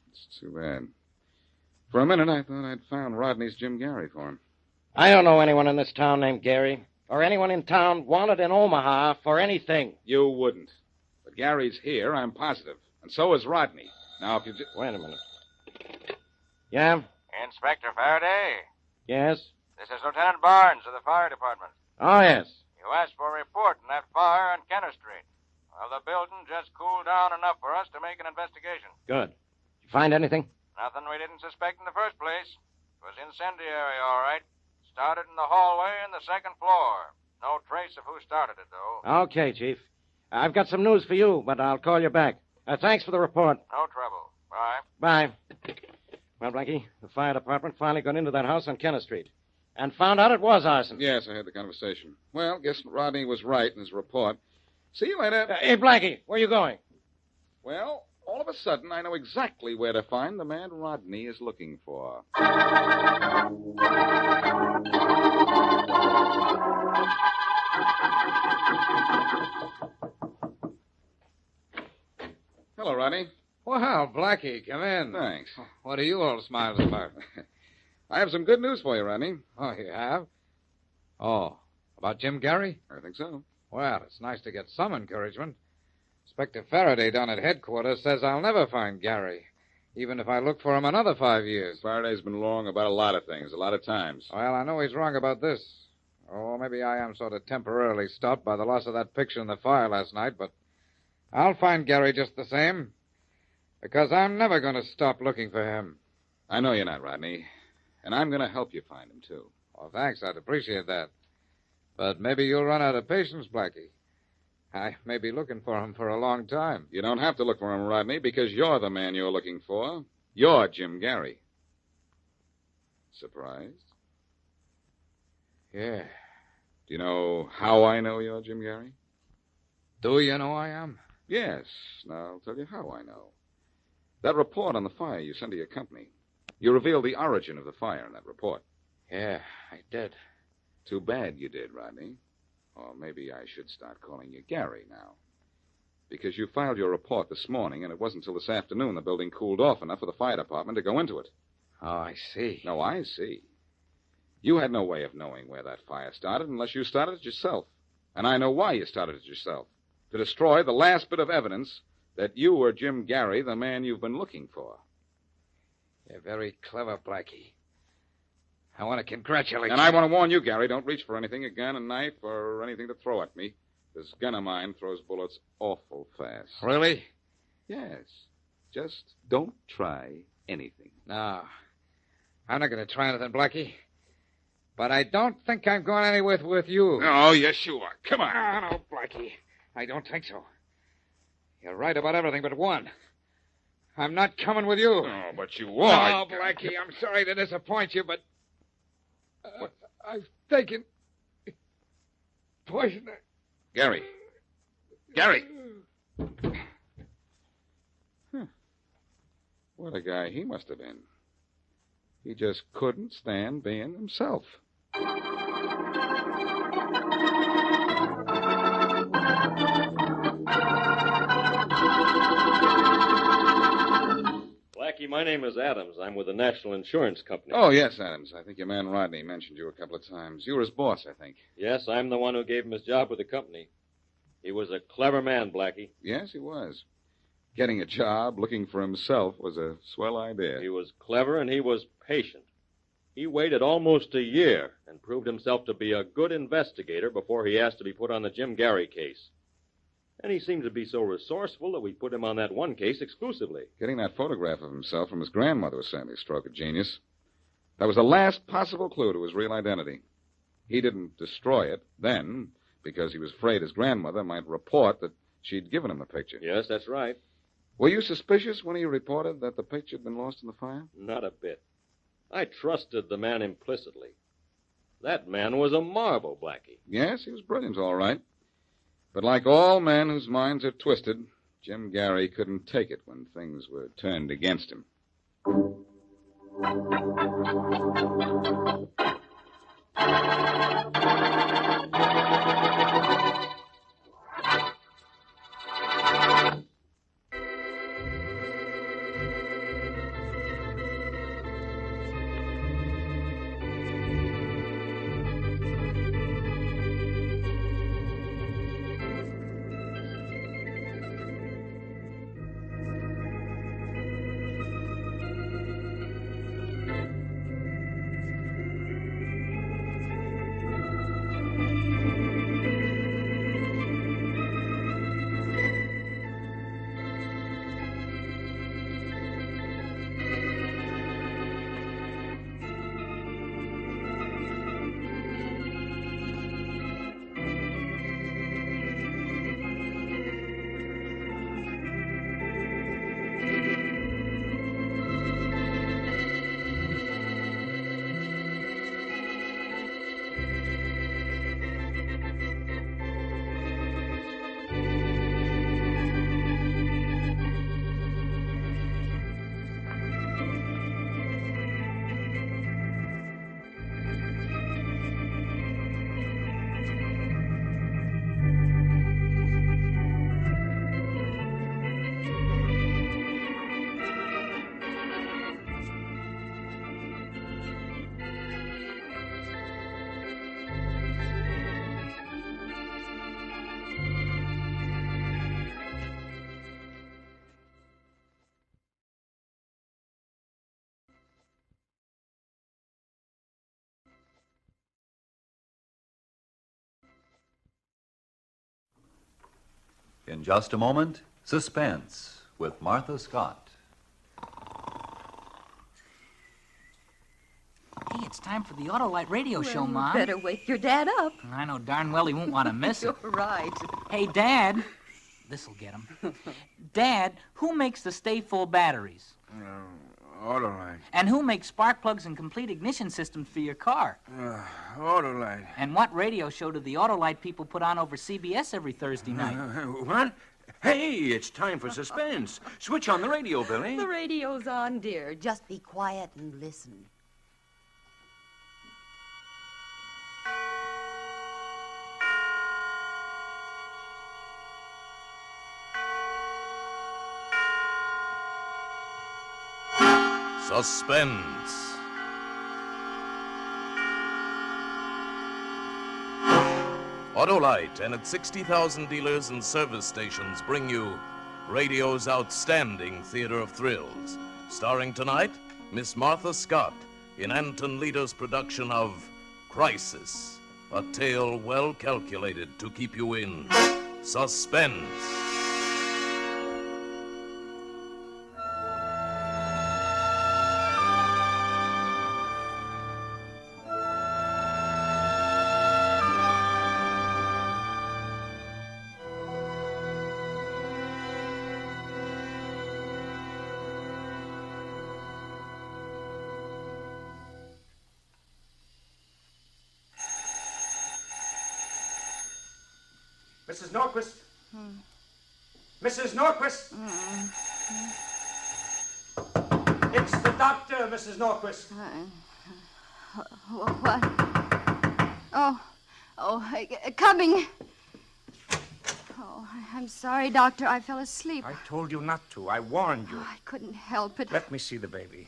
It's too bad. For a minute, I thought I'd found Rodney's Jim Gary for him. I don't know anyone in this town named Gary, or anyone in town wanted in Omaha for anything. You wouldn't. But Gary's here, I'm positive. And so is Rodney. Now, if you just... Wait a minute. Yeah? Inspector Faraday. Yes? This is Lieutenant Barnes of the fire department. Oh, yes. You asked for a report on that fire on Kenneth Street. Well, the building just cooled down enough for us to make an investigation. Good. Did you find anything? Nothing we didn't suspect in the first place. It was incendiary, all right. Started in the hallway in the second floor. No trace of who started it, though. Okay, Chief. I've got some news for you, but I'll call you back. Thanks for the report. No trouble. Bye. Bye. Well, Blackie, the fire department finally got into that house on Kenneth Street and found out it was arson. Yes, I had the conversation. Well, guess Rodney was right in his report. See you later. Hey, Blackie, where are you going? Well, all of a sudden, I know exactly where to find the man Rodney is looking for. Hello, Rodney. Well, Blackie, come in. Thanks. What are you all smiling about? I have some good news for you, Rodney. Oh, you have? Oh, about Jim Gary? I think so. Well, it's nice to get some encouragement. Inspector Faraday down at headquarters says I'll never find Gary, even if I look for him another 5 years. Faraday's been wrong about a lot of things, a lot of times. Well, I know he's wrong about this. Oh, maybe I am sort of temporarily stopped by the loss of that picture in the fire last night, but I'll find Gary just the same, because I'm never going to stop looking for him. I know you're not, Rodney, and I'm going to help you find him, too. Oh, thanks. I'd appreciate that. But maybe you'll run out of patience, Blackie. I may be looking for him for a long time. You don't have to look for him, Rodney, because you're the man you're looking for. You're Jim Gary. Surprised? Yeah. Do you know how I know you're Jim Gary? Do you know I am? Yes. Now, I'll tell you how I know. That report on the fire you sent to your company. You revealed the origin of the fire in that report. Yeah, I did. Too bad you did, Rodney. Or maybe I should start calling you Gary now. Because you filed your report this morning, and it wasn't until this afternoon the building cooled off enough for the fire department to go into it. Oh, I see. No, I see. You had no way of knowing where that fire started unless you started it yourself. And I know why you started it yourself. To destroy the last bit of evidence that you were Jim Gary, the man you've been looking for. You're very clever, Blackie. I want to congratulate you. And I want to warn you, Gary, don't reach for anything, a gun, a knife, or anything to throw at me. This gun of mine throws bullets awful fast. Really? Yes. Just don't try anything. No. I'm not going to try anything, Blackie. But I don't think I'm going anywhere with you. Oh, yes, you are. Come on. No, Blackie. I don't think so. You're right about everything but one. I'm not coming with you. Oh, but you are. No, Blackie, I'm sorry to disappoint you, but I've taken poison. Gary. Gary. What a guy he must have been. He just couldn't stand being himself. Blackie, my name is Adams. I'm with the National Insurance Company. Oh, yes, Adams. I think your man Rodney mentioned you a couple of times. You were his boss, I think. Yes, I'm the one who gave him his job with the company. He was a clever man, Blackie. Yes, he was. Getting a job, looking for himself, was a swell idea. He was clever and he was patient. He waited almost a year and proved himself to be a good investigator before he asked to be put on the Jim Gary case. And he seemed to be so resourceful that we put him on that one case exclusively. Getting that photograph of himself from his grandmother was certainly a stroke of genius. That was the last possible clue to his real identity. He didn't destroy it then because he was afraid his grandmother might report that she'd given him the picture. Yes, that's right. Were you suspicious when he reported that the picture had been lost in the fire? Not a bit. I trusted the man implicitly. That man was a marvel, Blackie. Yes, he was brilliant, all right. But like all men whose minds are twisted, Jim Gary couldn't take it when things were turned against him. In just a moment, Suspense with Martha Scott. Hey, it's time for the Autolite radio show, Well, Mom. you better wake your dad up. I know darn well he won't want to miss it. You're right. Hey, Dad. This'll get him. Dad, who makes the Stay Full batteries? Autolite. And who makes spark plugs and complete ignition systems for your car? Autolite. And what radio show do the Autolite people put on over CBS every Thursday night? What? Hey, it's time for Suspense. Switch on the radio, Billy. The radio's on, dear. Just be quiet and listen. Suspense. Autolite and its 60,000 dealers and service stations bring you radio's outstanding theater of thrills. Starring tonight, Miss Martha Scott in Anton Leader's production of Crisis, a tale well calculated to keep you in suspense. Mrs. Norquist? Mrs. Norquist? It's the doctor, Mrs. Norquist. What? Coming. Oh, I'm sorry, Doctor. I fell asleep. I told you not to. I warned you. I couldn't help it. Let me see the baby.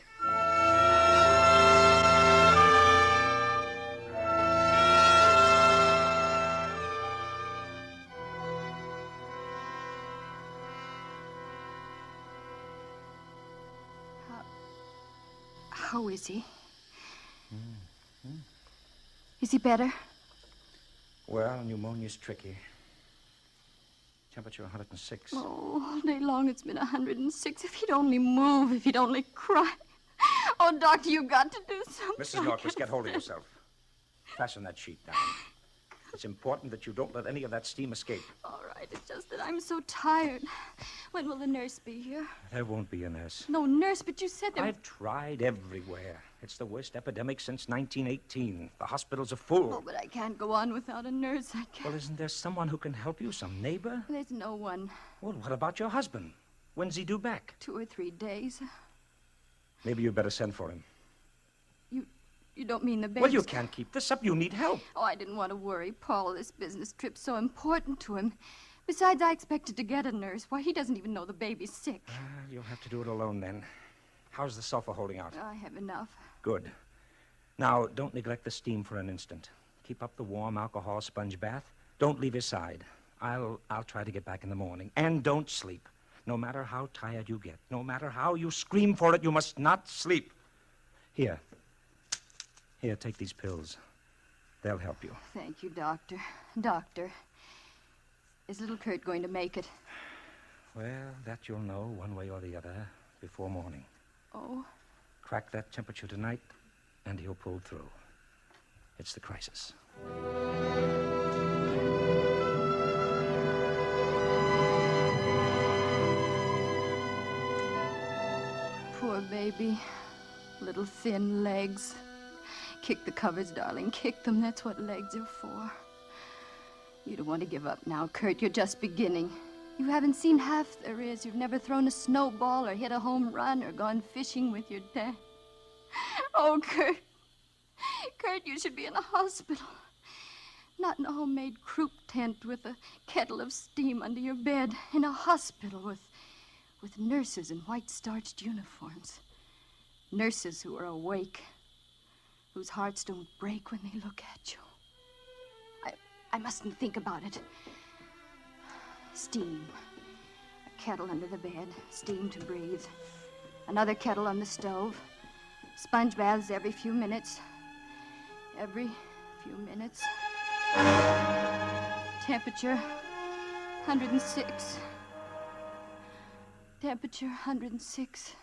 How is he? Is he better? Well, pneumonia's tricky. Temperature 106. Oh, all day long it's been 106. If he'd only move, if he'd only cry. Oh, Doctor, you've got to do something. Mrs. Norquist, get hold of yourself. Fasten that sheet down. It's important that you don't let any of that steam escape. All right, it's just that I'm so tired. When will the nurse be here? There won't be a nurse. No nurse, but you said there... I've tried everywhere. It's the worst epidemic since 1918. The hospitals are full. Oh, but I can't go on without a nurse. I can't. Well, isn't there someone who can help you? Some neighbor? There's no one. Well, what about your husband? When's he due back? 2 or 3 days. Maybe you'd better send for him. You don't mean the baby? Well, you can't keep this up. You need help. Oh, I didn't want to worry Paul. This business trip's so important to him. Besides, I expected to get a nurse. Why, he doesn't even know the baby's sick. You'll have to do it alone, then. How's the sulfur holding out? I have enough. Good. Now, don't neglect the steam for an instant. Keep up the warm alcohol sponge bath. Don't leave his side. I'll try to get back in the morning. And don't sleep. No matter how tired you get, no matter how you scream for it, you must not sleep. Here, take these pills. They'll help you. Thank you, Doctor. Doctor, is little Kurt going to make it? Well, that you'll know one way or the other before morning. Oh? Crack that temperature tonight, and he'll pull through. It's the crisis. Poor baby. Little thin legs. Kick the covers, darling. Kick them. That's what legs are for. You don't want to give up now, Kurt. You're just beginning. You haven't seen half there is. You've never thrown a snowball or hit a home run or gone fishing with your dad. Oh, Kurt. Kurt, you should be in a hospital. Not in a homemade croup tent with a kettle of steam under your bed. In a hospital with nurses in white starched uniforms. Nurses who are awake. Whose hearts don't break when they look at you. I mustn't think about it. Steam. A kettle under the bed. Steam to breathe. Another kettle on the stove. Sponge baths every few minutes. Every few minutes. Temperature 106. Temperature 106.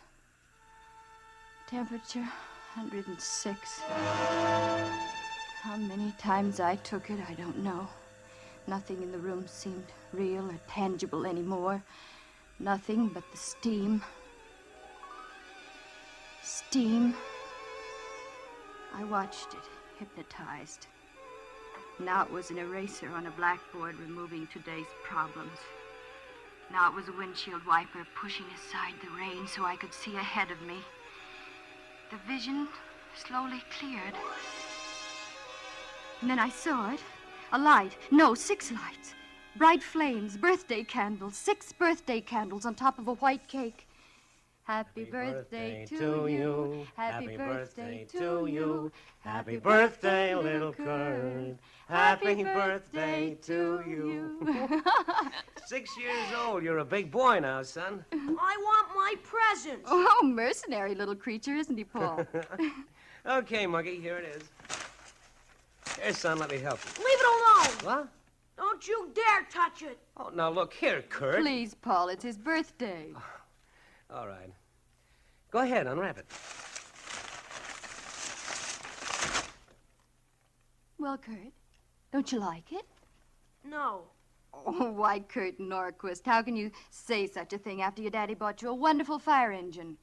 Temperature 106. How many times I took it, I don't know. Nothing in the room seemed real or tangible anymore. Nothing but the steam. Steam. I watched it, hypnotized. Now it was an eraser on a blackboard removing today's problems. Now it was a windshield wiper pushing aside the rain so I could see ahead of me. The vision slowly cleared. And then I saw it. A light. No, 6 lights. Bright flames, birthday candles, 6 birthday candles on top of a white cake. Happy birthday to you. Happy birthday to you. Happy birthday, little Kurt. Happy birthday to you. 6 years old. You're a big boy now, son. I want my presents. Oh, mercenary little creature, isn't he, Paul? Okay, Muggy, here it is. Here, son, let me help you. Leave it alone. What? Don't you dare touch it. Oh, now look here, Kurt. Please, Paul, it's his birthday. All right. Go ahead, unwrap it. Well, Kurt, don't you like it? No. Oh, why, Kurt Norquist, how can you say such a thing after your daddy bought you a wonderful fire engine?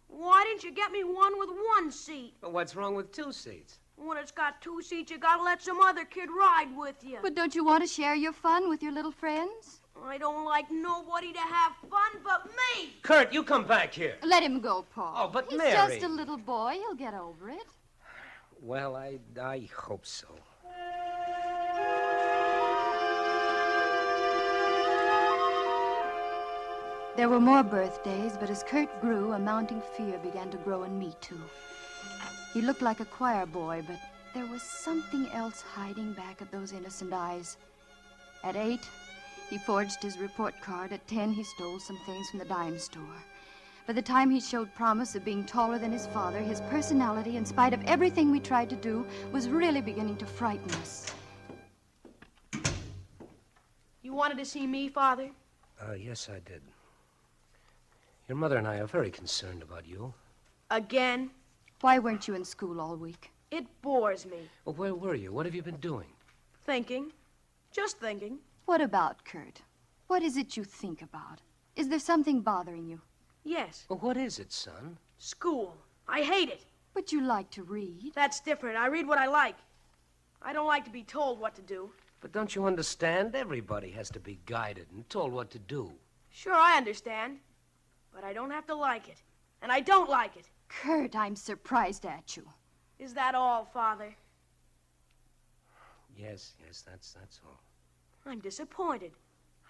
Why didn't you get me one with 1 seat? But what's wrong with 2 seats? When it's got 2 seats, you gotta let some other kid ride with you. But don't you want to share your fun with your little friends? I don't like nobody to have fun but me. Kurt, you come back here. Let him go, Paul. Oh, but He's Mary. just a little boy. He'll get over it. Well, I hope so. There were more birthdays, but as Kurt grew, a mounting fear began to grow in me, too. He looked like a choir boy, but there was something else hiding back of those innocent eyes. At 8, he forged his report card. At 10, he stole some things from the dime store. By the time he showed promise of being taller than his father, his personality, in spite of everything we tried to do, was really beginning to frighten us. You wanted to see me, Father? Yes, I did. Your mother and I are very concerned about you. Again? Why weren't you in school all week? It bores me. Well, where were you? What have you been doing? Thinking. Just thinking. What about, Kurt? What is it you think about? Is there something bothering you? Yes. Well, what is it, son? School. I hate it. But you like to read. That's different. I read what I like. I don't like to be told what to do. But don't you understand? Everybody has to be guided and told what to do. Sure, I understand. But I don't have to like it. And I don't like it. Kurt, I'm surprised at you. Is that all, Father? Yes, that's all. I'm disappointed.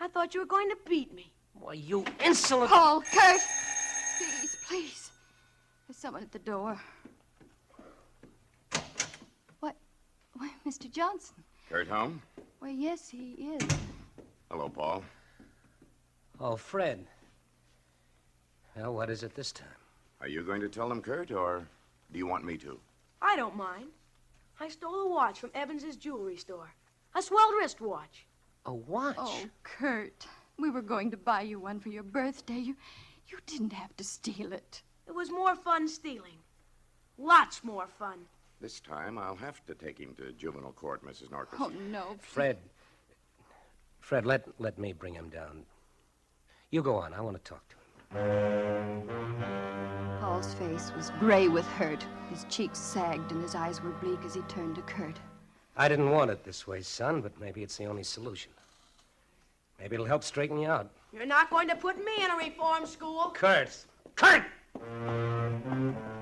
I thought you were going to beat me. Why, you insolent... Paul, Kurt! Please, please. There's someone at the door. What? Why, Mr. Johnson. Kurt home? Why, yes, he is. Hello, Paul. Oh, Fred. Well, what is it this time? Are you going to tell them, Kurt, or do you want me to? I don't mind. I stole a watch from Evans's jewelry store. A swelled wristwatch. A watch? Oh, Kurt. We were going to buy you one for your birthday. You didn't have to steal it. It was more fun stealing. Lots more fun. This time I'll have to take him to juvenile court, Mrs. Norquist. Oh, no. Fred, let me bring him down. You go on. I want to talk to him. Paul's face was gray with hurt. His cheeks sagged and his eyes were bleak as he turned to Kurt. I didn't want it this way, son, but maybe it's the only solution. Maybe it'll help straighten you out. You're not going to put me in a reform school. Kurt! Kurt!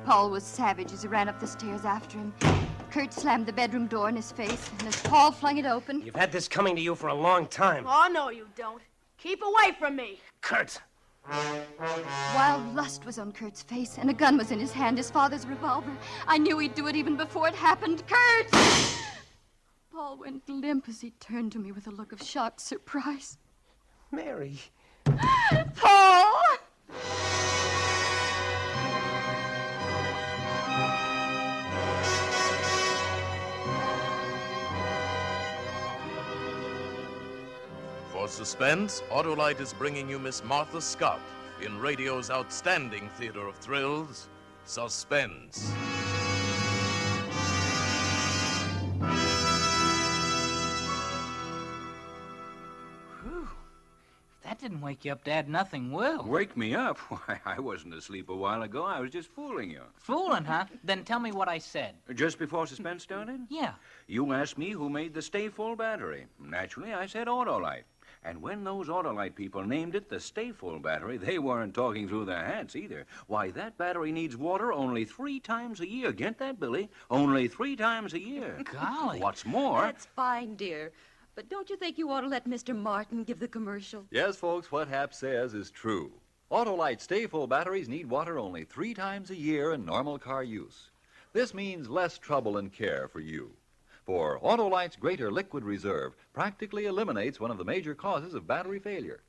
Paul was savage as he ran up the stairs after him. Kurt slammed the bedroom door in his face, and as Paul flung it open... You've had this coming to you for a long time. Oh, no, you don't. Keep away from me. Kurt! Wild lust was on Kurt's face, and a gun was in his hand, his father's revolver. I knew he'd do it even before it happened. Kurt! Paul went limp as he turned to me with a look of shocked surprise. Mary. Paul! For Suspense, Autolite is bringing you Miss Martha Scott in radio's outstanding theater of thrills, Suspense. Whew. If that didn't wake you up, Dad, nothing will. Wake me up? Why, I wasn't asleep a while ago. I was just fooling you. Fooling, huh? Then tell me what I said. Just before Suspense started? Yeah. You asked me who made the Stay-Full battery. Naturally, I said Autolite. And when those Autolite people named it the Stay-Full battery, they weren't talking through their hats either. Why, that battery needs water only 3 times a year. Get that, Billy? Only 3 times a year. Golly. What's more... That's fine, dear. But don't you think you ought to let Mr. Martin give the commercial? Yes, folks, what Hap says is true. Autolite Stay-Full batteries need water only 3 times a year in normal car use. This means less trouble and care for you. For Autolite's greater liquid reserve practically eliminates one of the major causes of battery failure.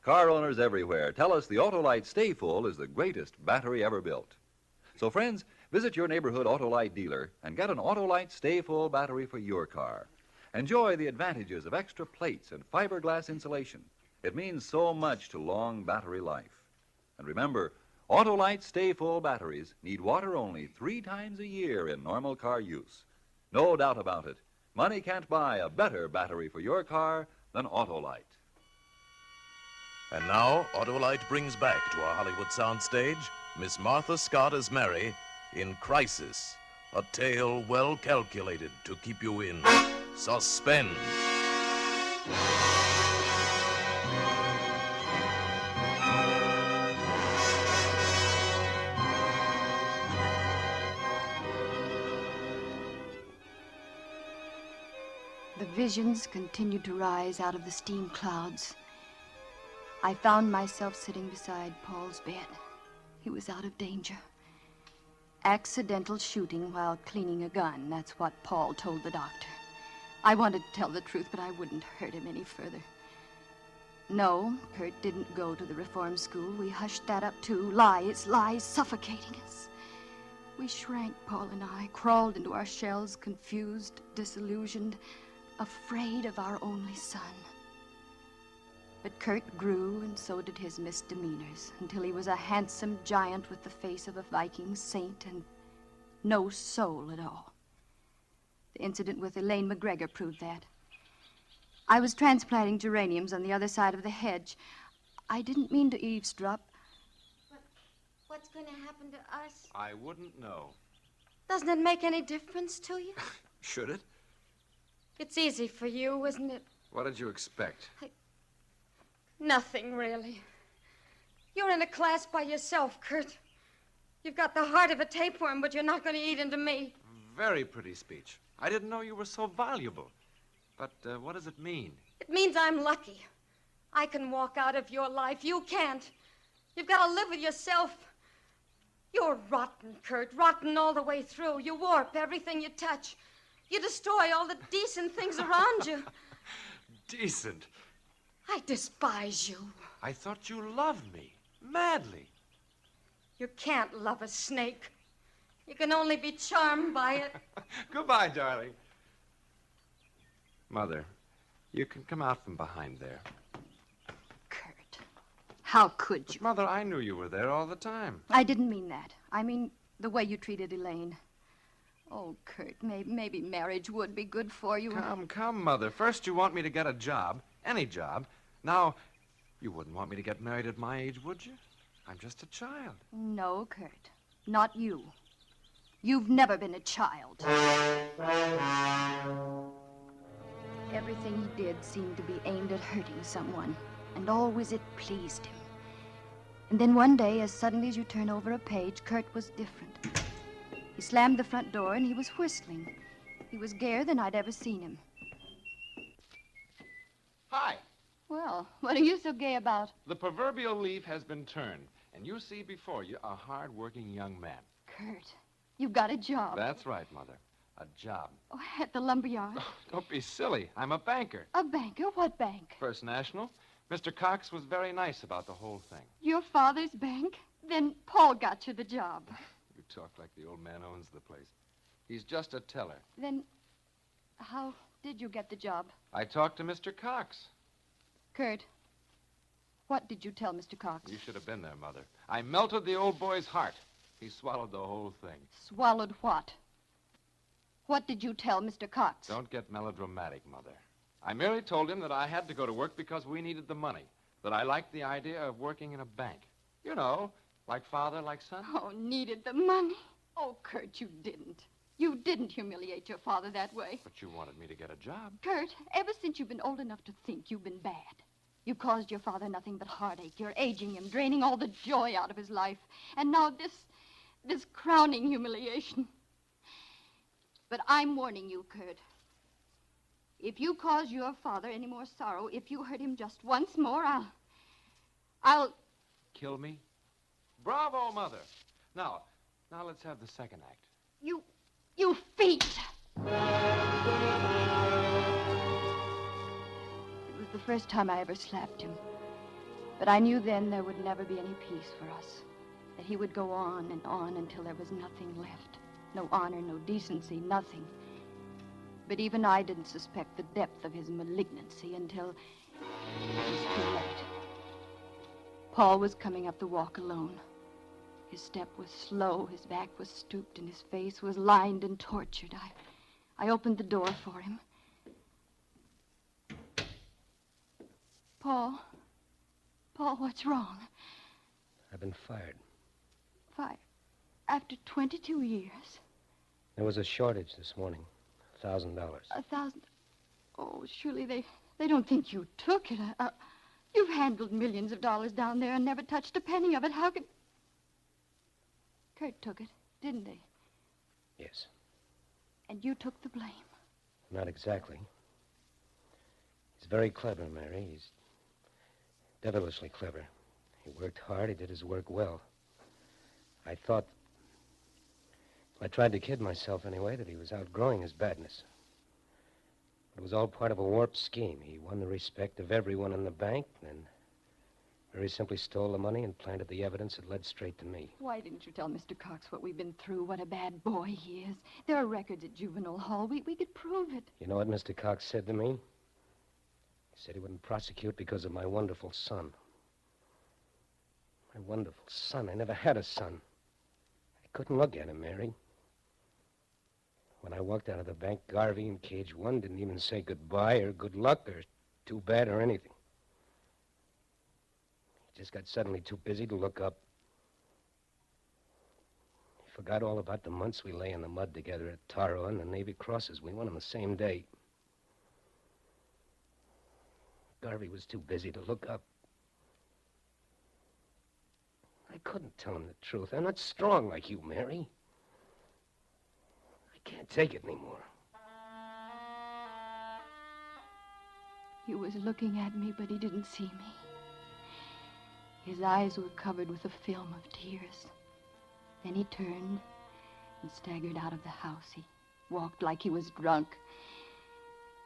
Car owners everywhere tell us the Autolite Stay-Full is the greatest battery ever built. So, friends, visit your neighborhood Autolite dealer and get an Autolite Stay-Full battery for your car. Enjoy the advantages of extra plates and fiberglass insulation. It means so much to long battery life. And remember, Autolite Stay-Full batteries need water only 3 times a year in normal car use. No doubt about it. Money can't buy a better battery for your car than Autolite. And now, Autolite brings back to our Hollywood soundstage Miss Martha Scott as Mary in Crisis, a tale well calculated to keep you in suspense. The visions continued to rise out of the steam clouds. I found myself sitting beside Paul's bed. He was out of danger. Accidental shooting while cleaning a gun, that's what Paul told the doctor. I wanted to tell the truth, but I wouldn't hurt him any further. No, Kurt didn't go to the reform school. We hushed that up too. Lies, suffocating us. We shrank, Paul and I, crawled into our shells, confused, disillusioned, afraid of our only son. But Kurt grew, and so did his misdemeanors, until he was a handsome giant with the face of a Viking saint and no soul at all. The incident with Elaine McGregor proved that. I was transplanting geraniums on the other side of the hedge. I didn't mean to eavesdrop. What's going to happen to us? I wouldn't know. Doesn't it make any difference to you? Should it? It's easy for you, isn't it? What did you expect? Nothing, really. You're in a class by yourself, Kurt. You've got the heart of a tapeworm, but you're not going to eat into me. Very pretty speech. I didn't know you were so valuable. But what does it mean? It means I'm lucky. I can walk out of your life. You can't. You've got to live with yourself. You're rotten, Kurt. Rotten all the way through. You warp everything you touch. You destroy all the decent things around you. Decent? I despise you. I thought you loved me. Madly. You can't love a snake. You can only be charmed by it. Goodbye, darling. Mother, you can come out from behind there. Kurt, how could you? But, Mother, I knew you were there all the time. I didn't mean that. I mean the way you treated Elaine. Oh, Kurt, maybe marriage would be good for you. Come, Mother. First you want me to get a job, any job. Now, you wouldn't want me to get married at my age, would you? I'm just a child. No, Kurt, not you. You've never been a child. Everything he did seemed to be aimed at hurting someone, and always it pleased him. And then one day, as suddenly as you turn over a page, Kurt was different. He slammed the front door and he was whistling. He was gayer than I'd ever seen him. Hi. Well, what are you so gay about? The proverbial leaf has been turned, and you see before you a hard-working young man. Kurt, you've got a job. That's right, Mother. A job. Oh, at the lumberyard. Oh, don't be silly. I'm a banker. A banker? What bank? First National. Mr. Cox was very nice about the whole thing. Your father's bank? Then Paul got you the job. You talk like the old man owns the place. He's just a teller. Then how did you get the job? I talked to Mr. Cox. Kurt, what did you tell Mr. Cox? You should have been there, Mother. I melted the old boy's heart. He swallowed the whole thing. Swallowed what? What did you tell Mr. Cox? Don't get melodramatic, Mother. I merely told him that I had to go to work because we needed the money, that I liked the idea of working in a bank. You know, like father, like son. Oh, needed the money? Oh, Kurt, you didn't. You didn't humiliate your father that way. But you wanted me to get a job. Kurt, ever since you've been old enough to think, you've been bad. You caused your father nothing but heartache. You're aging him, draining all the joy out of his life. And now this crowning humiliation. But I'm warning you, Kurt. If you cause your father any more sorrow, if you hurt him just once more, I'll... Kill me? Bravo, Mother. Now let's have the second act. You feet! It was the first time I ever slapped him. But I knew then there would never be any peace for us. That he would go on and on until there was nothing left. No honor, no decency, nothing. But even I didn't suspect the depth of his malignancy until it was too late. Paul was coming up the walk alone. His step was slow, his back was stooped, and his face was lined and tortured. I opened the door for him. Paul, what's wrong? I've been fired. Fired? After 22 years? There was a shortage this morning. $1,000. 1,000? Oh, surely they don't think you took it. You've handled millions of dollars down there and never touched a penny of it. How could... Kurt took it, didn't they? Yes. And you took the blame. Not exactly. He's very clever, Mary. He's devilishly clever. He worked hard. He did his work well. I tried to kid myself anyway that he was outgrowing his badness. It was all part of a warped scheme. He won the respect of everyone in the bank, and very simply stole the money and planted the evidence that led straight to me. Why didn't you tell Mr. Cox what we've been through, what a bad boy he is? There are records at Juvenile Hall. We could prove it. You know what Mr. Cox said to me? He said he wouldn't prosecute because of my wonderful son. My wonderful son. I never had a son. I couldn't look at him, Mary. When I walked out of the bank, Garvey in cage 1 didn't even say goodbye or good luck or too bad or anything. He just got suddenly too busy to look up. He forgot all about the months we lay in the mud together at Taro and the Navy Crosses. We went on the same day. Garvey was too busy to look up. I couldn't tell him the truth. I'm not strong like you, Mary. I can't take it anymore. He was looking at me, but he didn't see me. His eyes were covered with a film of tears. Then he turned and staggered out of the house. He walked like he was drunk.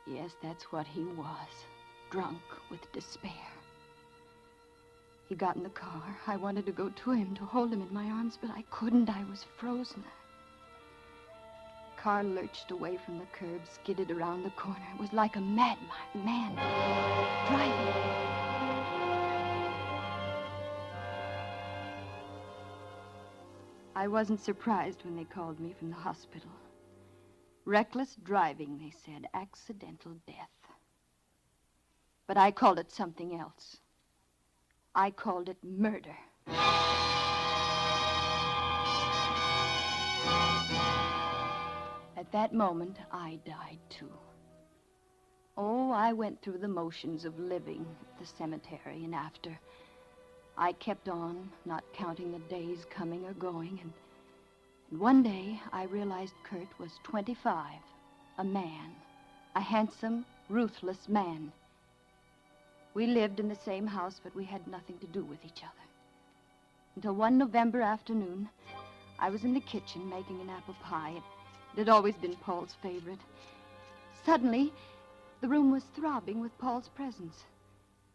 Yes, that's what he was. Drunk with despair. He got in the car. I wanted to go to him, to hold him in my arms, but I couldn't. I was frozen. The car lurched away from the curb, skidded around the corner. It was like a madman driving. I wasn't surprised when they called me from the hospital. Reckless driving, they said. Accidental death. But I called it something else. I called it murder. At that moment, I died, too. Oh, I went through the motions of living at the cemetery and after. I kept on, not counting the days coming or going, and one day I realized Kurt was 25, a man, a handsome, ruthless man. We lived in the same house, but we had nothing to do with each other. Until one November afternoon, I was in the kitchen making an apple pie. It had always been Paul's favorite. Suddenly, the room was throbbing with Paul's presence.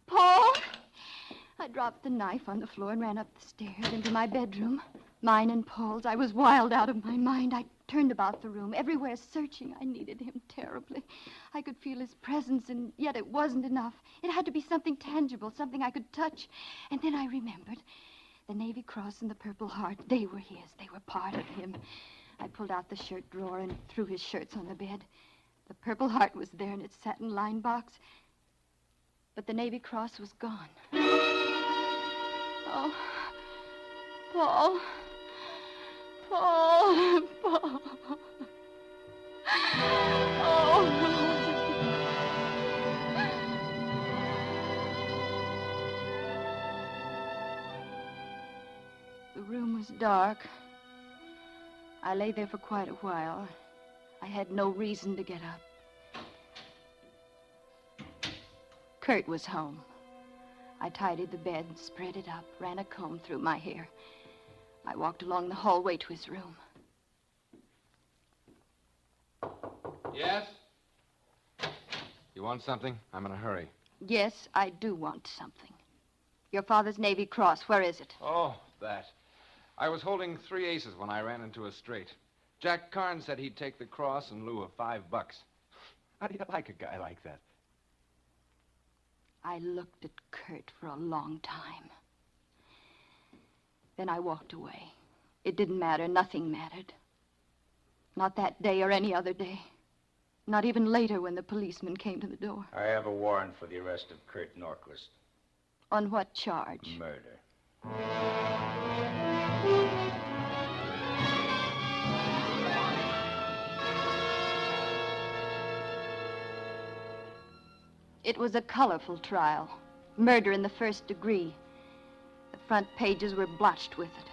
Paul! I dropped the knife on the floor and ran up the stairs into my bedroom, mine and Paul's. I was wild out of my mind. turned about the room, everywhere searching. I needed him terribly. I could feel his presence, and yet it wasn't enough. It had to be something tangible, something I could touch. And then I remembered. The Navy Cross and the Purple Heart, they were his. They were part of him. I pulled out the shirt drawer and threw his shirts on the bed. The Purple Heart was there in its satin-lined box, but the Navy Cross was gone. Oh, Paul. Paul. Paul. Oh. The room was dark. I lay there for quite a while. I had no reason to get up. Kurt was home. I tidied the bed, spread it up, ran a comb through my hair. I walked along the hallway to his room. Yes? You want something? I'm in a hurry. Yes, I do want something. Your father's Navy Cross, where is it? Oh, that. I was holding 3 aces when I ran into a straight. Jack Carnes said he'd take the cross in lieu of $5. How do you like a guy like that? I looked at Kurt for a long time. Then I walked away. It didn't matter. Nothing mattered. Not that day or any other day. Not even later when the policeman came to the door. I have a warrant for the arrest of Kurt Norquist. On what charge? Murder. It was a colorful trial. Murder in the first degree. The front pages were blotched with it.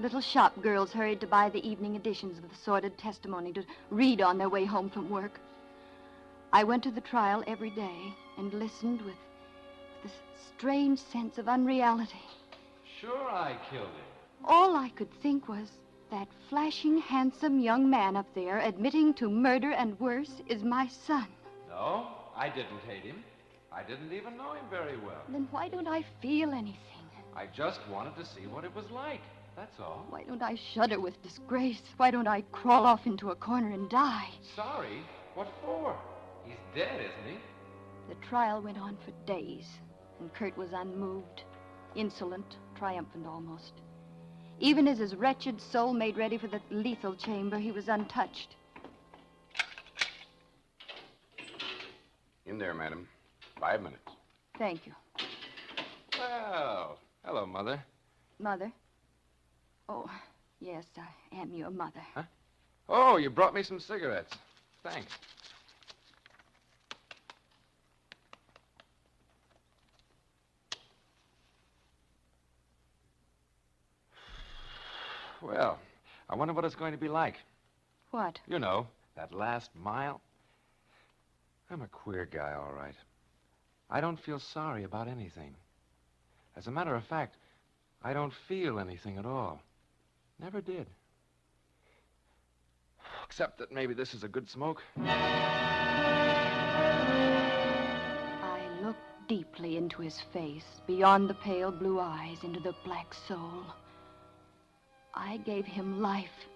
Little shop girls hurried to buy the evening editions of the sordid testimony to read on their way home from work. I went to the trial every day and listened with this strange sense of unreality. Sure I killed him. All I could think was, that flashing, handsome young man up there admitting to murder and worse is my son. No, I didn't hate him. I didn't even know him very well. Then why don't I feel anything? I just wanted to see what it was like. That's all. Why don't I shudder with disgrace? Why don't I crawl off into a corner and die? Sorry? What for? He's dead, isn't he? The trial went on for days, and Kurt was unmoved, insolent, triumphant almost. Even as his wretched soul made ready for the lethal chamber, he was untouched. In there, madam. 5 minutes. Thank you. Well, hello, Mother. Mother? Oh, yes, I am your mother. Huh? Oh, you brought me some cigarettes. Thanks. Well, I wonder what it's going to be like. What? You know, that last mile. I'm a queer guy, all right. I don't feel sorry about anything. As a matter of fact, I don't feel anything at all. Never did. Except that maybe this is a good smoke. I looked deeply into his face, beyond the pale blue eyes, into the black soul. I gave him life,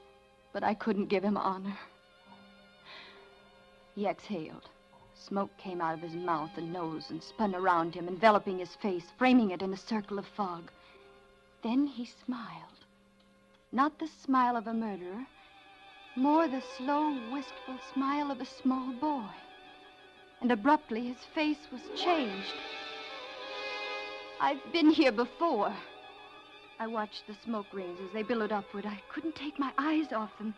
but I couldn't give him honor. He exhaled. Smoke came out of his mouth and nose and spun around him, enveloping his face, framing it in a circle of fog. Then he smiled. Not the smile of a murderer, more the slow, wistful smile of a small boy. And abruptly, his face was changed. I've been here before. I watched the smoke rings as they billowed upward. I couldn't take my eyes off them.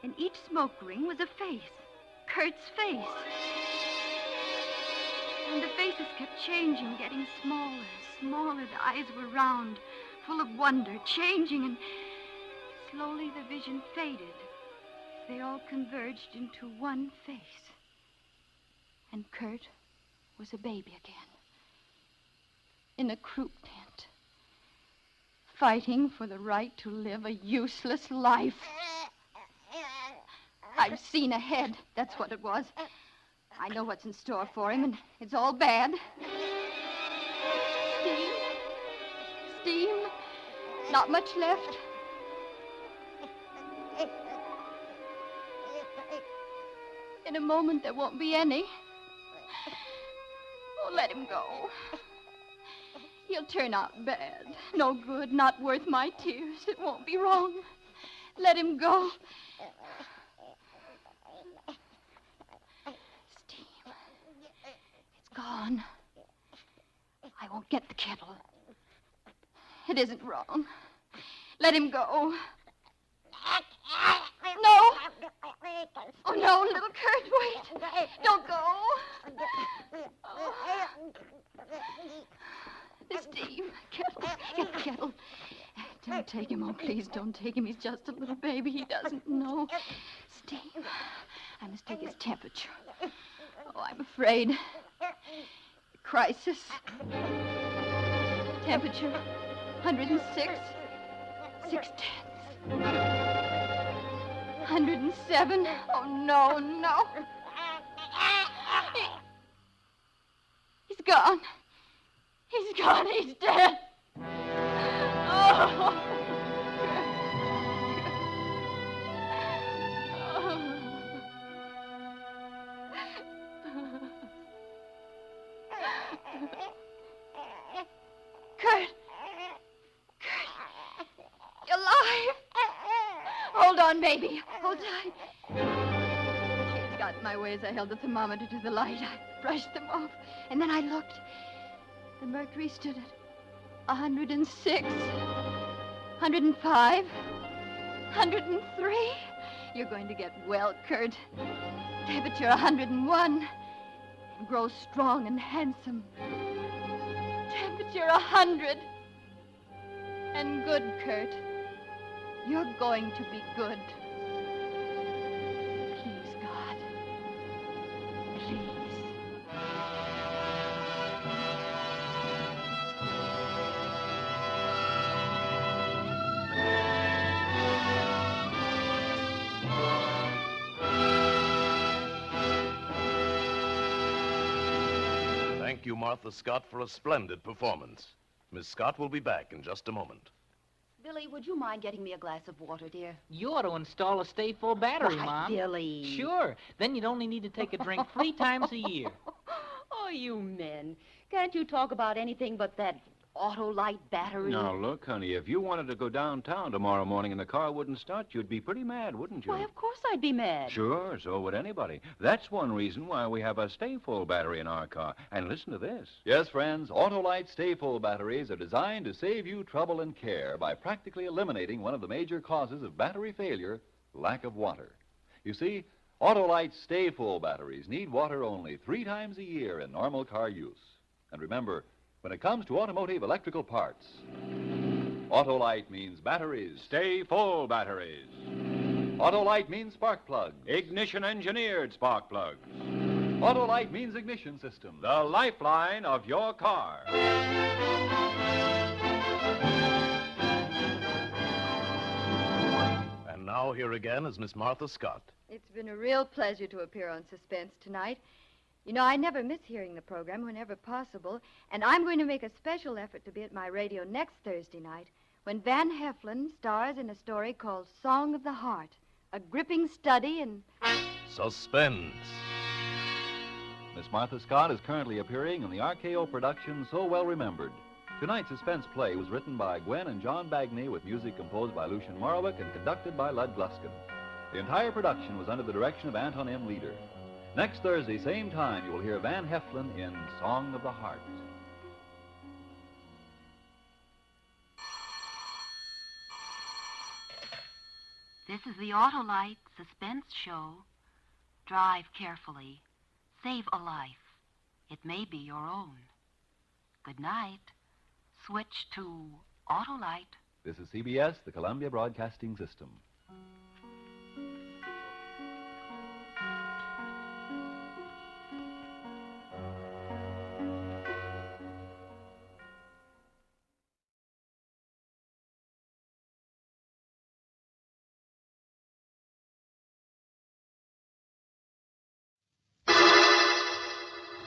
In each smoke ring was a face. Kurt's face. And the faces kept changing, getting smaller, smaller. The eyes were round, full of wonder, changing, and slowly the vision faded. They all converged into one face. And Kurt was a baby again. In a croup tent. Fighting for the right to live a useless life. I've seen ahead. That's what it was. I know what's in store for him, and it's all bad. Steam. Steam. Not much left. In a moment, there won't be any. Oh, let him go. He'll turn out bad. No good, not worth my tears. It won't be wrong. Let him go. Steam. It's gone. I won't get the kettle. It isn't wrong. Let him go. No. Oh, no, little Kurt, wait. Don't go. Oh. The steam. Kettle. Get the kettle. Don't take him. Oh, please don't take him. He's just a little baby. He doesn't know. Steam. I must take his temperature. Oh, I'm afraid. Crisis. Temperature 106. 6/10. 107. Oh, no, no. He's gone. He's gone. He's dead. Oh. Kurt. You're alive. Hold on, baby. Hold tight. Kids got in my way as I held the thermometer to the light. I brushed them off, and then I looked. The mercury stood at 106, 105, 103. You're going to get well, Kurt. Temperature 101. And grow strong and handsome. Temperature 100. And good, Kurt. You're going to be good. Please, God. Please. Thank you, Martha Scott, for a splendid performance. Miss Scott will be back in just a moment. Billy, would you mind getting me a glass of water, dear? You ought to install a stay-full battery, Why, Mom. Billy. Sure. Then you'd only need to take a drink 3 times a year. Oh, you men. Can't you talk about anything but that Autolite battery? Now, look, honey, if you wanted to go downtown tomorrow morning and the car wouldn't start, you'd be pretty mad, wouldn't you? Why, of course I'd be mad. Sure, so would anybody. That's one reason why we have a stay-full battery in our car. And listen to this. Yes, friends, Autolite stay-full batteries are designed to save you trouble and care by practically eliminating one of the major causes of battery failure, lack of water. You see, Autolite stay-full batteries need water only 3 times a year in normal car use. And remember, when it comes to automotive electrical parts, Autolite means batteries. Stay full batteries. Autolite means spark plugs. Ignition-engineered spark plugs. Autolite means ignition system. The lifeline of your car. And now here again is Miss Martha Scott. It's been a real pleasure to appear on Suspense tonight. You know, I never miss hearing the program whenever possible, and I'm going to make a special effort to be at my radio next Thursday night when Van Heflin stars in a story called Song of the Heart, a gripping study in Suspense. Miss Martha Scott is currently appearing in the RKO production So Well Remembered. Tonight's suspense play was written by Gwen and John Bagney with music composed by Lucian Morwick and conducted by Lud Gluskin. The entire production was under the direction of Anton M. Leader. Next Thursday, same time, you will hear Van Heflin in Song of the Heart. This is the Autolite Suspense Show. Drive carefully. Save a life. It may be your own. Good night. Switch to Autolite. This is CBS, the Columbia Broadcasting System.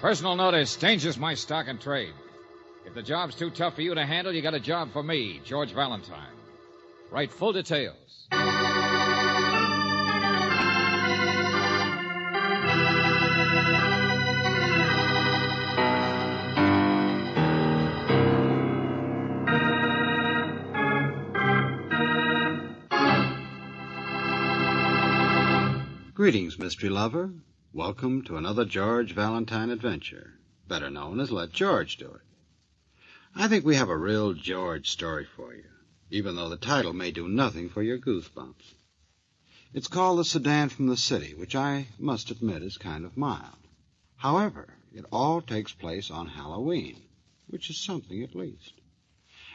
Personal notice, changes my stock and trade. If the job's too tough for you to handle, you got a job for me, George Valentine. Write full details. Greetings, mystery lover. Welcome to another George Valentine adventure, better known as Let George Do It. I think we have a real George story for you, even though the title may do nothing for your goosebumps. It's called The Sedan from the City, which I must admit is kind of mild. However, it all takes place on Halloween, which is something at least.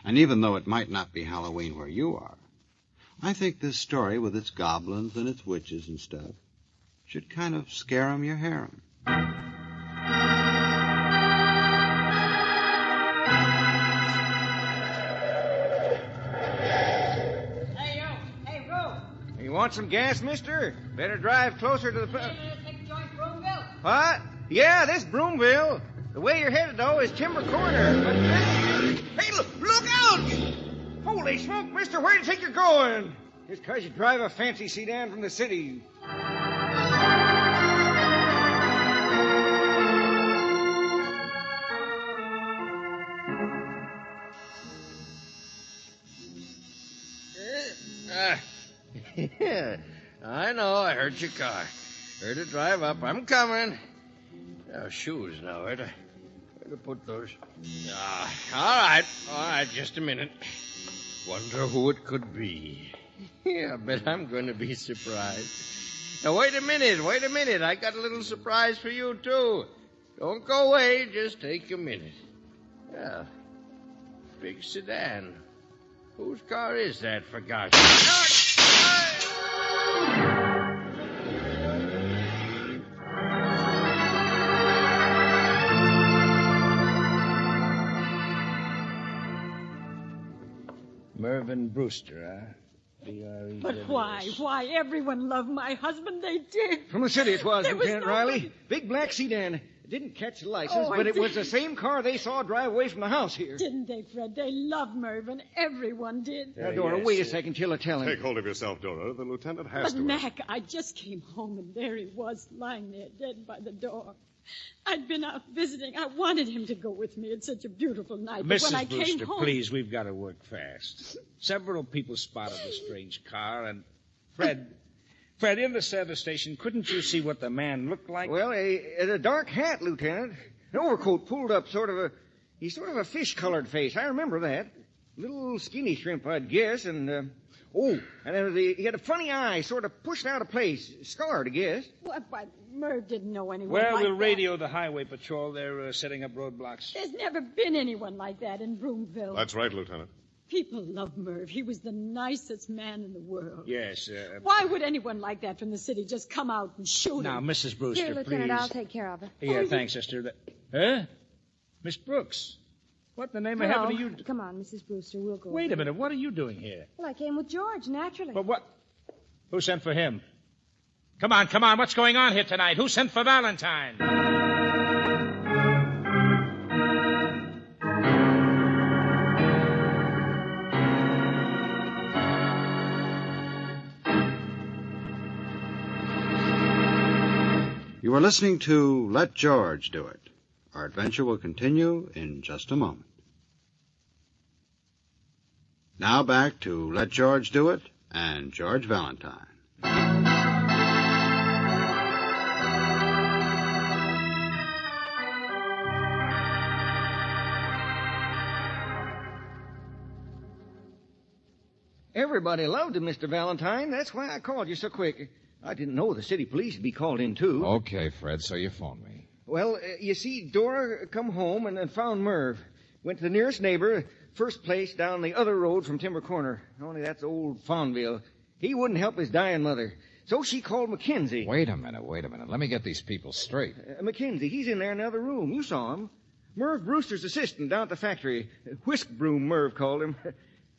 And even though it might not be Halloween where you are, I think this story with its goblins and its witches and stuff should kind of scare 'em your harem. Hey, Ro. You want some gas, mister? Better drive closer to the... What? Yeah, this Broomville. The way you're headed, though, is Timber Corner. Hey, look out! Holy smoke, mister, where do you think you're going? Just because you drive a fancy sedan from the city. Yeah, I know. I heard your car. Heard it drive up. I'm coming. Now, shoes now. Where to put those? All right. Just a minute. Wonder who it could be. Yeah, I bet I'm going to be surprised. Now, wait a minute. I got a little surprise for you, too. Don't go away. Just take a minute. Yeah, big sedan. Whose car is that, for gosh sake? Mervyn Brewster, huh? B-R-E-W-S. But why? Why? Everyone loved my husband. They did. From the city it was, There was Lieutenant nobody- Riley. Big black sedan. It didn't catch the license, Oh, but I it was did. the same car they saw drive away from the house here. Didn't they, Fred? They loved Mervyn. Everyone did. Now, Dora, wait a second till I tell him. Take hold of yourself, Dora. The lieutenant has But, to. Mac, I just came home, and there he was, lying there dead by the door. I'd been out visiting. I wanted him to go with me. It's such a beautiful night. But when I Mrs. came Brewster, home... please, we've got to work fast. Several people spotted the strange car, and Fred, in the service station, couldn't you see what the man looked like? Well, a dark hat, Lieutenant. An overcoat pulled up, he's sort of a fish-colored face. I remember that. Little skinny shrimp, I'd guess, and he had a funny eye, sort of pushed out of place. Scarred, I guess. What? Merv didn't know anyone Well, like we'll that. radio the highway patrol. They're setting up roadblocks. There's never been anyone like that in Broomville. That's right, Lieutenant. People love Merv. He was the nicest man in the world. Yes. Why would anyone like that from the city just come out and shoot Now, him? Mrs. Brewster, Here, Lieutenant, please. I'll take care of it. Yeah, thanks, sister. Huh? Miss Brooks, what in the name of heaven are you... Come on, Mrs. Brewster, we'll go. Wait a minute, what are you doing here? Well, I came with George, naturally. But what... Who sent for him? Come on, what's going on here tonight? Who sent for Valentine? You are listening to Let George Do It. Our adventure will continue in just a moment. Now back to Let George Do It and George Valentine. Everybody loved him, Mr. Valentine. That's why I called you so quick. I didn't know the city police would be called in, too. Okay, Fred, so you phoned me. Well, you see, Dora come home and found Merv. Went to the nearest neighbor, first place down the other road from Timber Corner. Only that's old Fawnville. He wouldn't help his dying mother. So she called Mackenzie. Wait a minute. Let me get these people straight. Mackenzie, he's in there in the other room. You saw him. Merv Brewster's assistant down at the factory. Whisk Broom, Merv called him.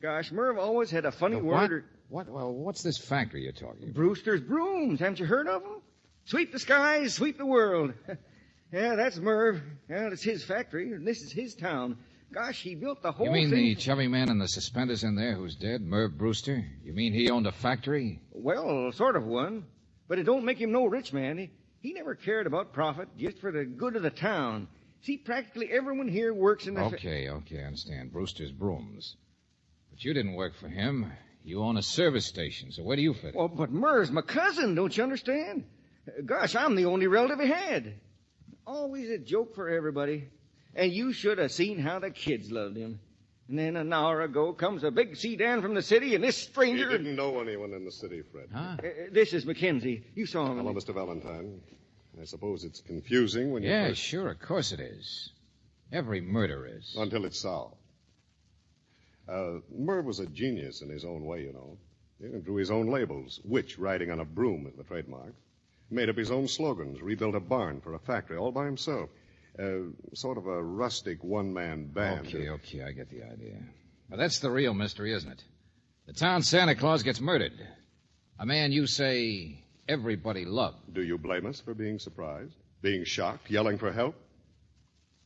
Gosh, Merv always had a funny word. What's this factory you're talking about? Brewster's Brooms. Haven't you heard of them? Sweep the skies, sweep the world. Yeah, that's Merv. Well, it's his factory, and this is his town. Gosh, he built the whole You mean thing. the chubby man in the suspenders in there who's dead, Merv Brewster? You mean he owned a factory? Well, sort of one. But it don't make him no rich man. He never cared about profit, just for the good of the town. See, practically everyone here works in the... Okay, I understand. Brewster's Brooms. But you didn't work for him. You own a service station, so where do you fit in? Well, but Merv's my cousin, don't you understand? Gosh, I'm the only relative he had. Always a joke for everybody. And you should have seen how the kids loved him. And then an hour ago comes a big sedan from the city, and this stranger... He didn't know anyone in the city, Fred. Huh? This is Mackenzie. You saw him. Hello, Mr. Valentine. I suppose it's confusing when you Yeah, first... sure, of course it is. Every murder is. Until it's solved. Merv was a genius in his own way, you know. He drew his own labels. Witch riding on a broom is the trademark. Made up his own slogans. Rebuilt a barn for a factory all by himself. Sort of a rustic one-man band. Okay, I get the idea. Well, that's the real mystery, isn't it? The town Santa Claus gets murdered. A man you say everybody loved. Do you blame us for being surprised? Being shocked? Yelling for help?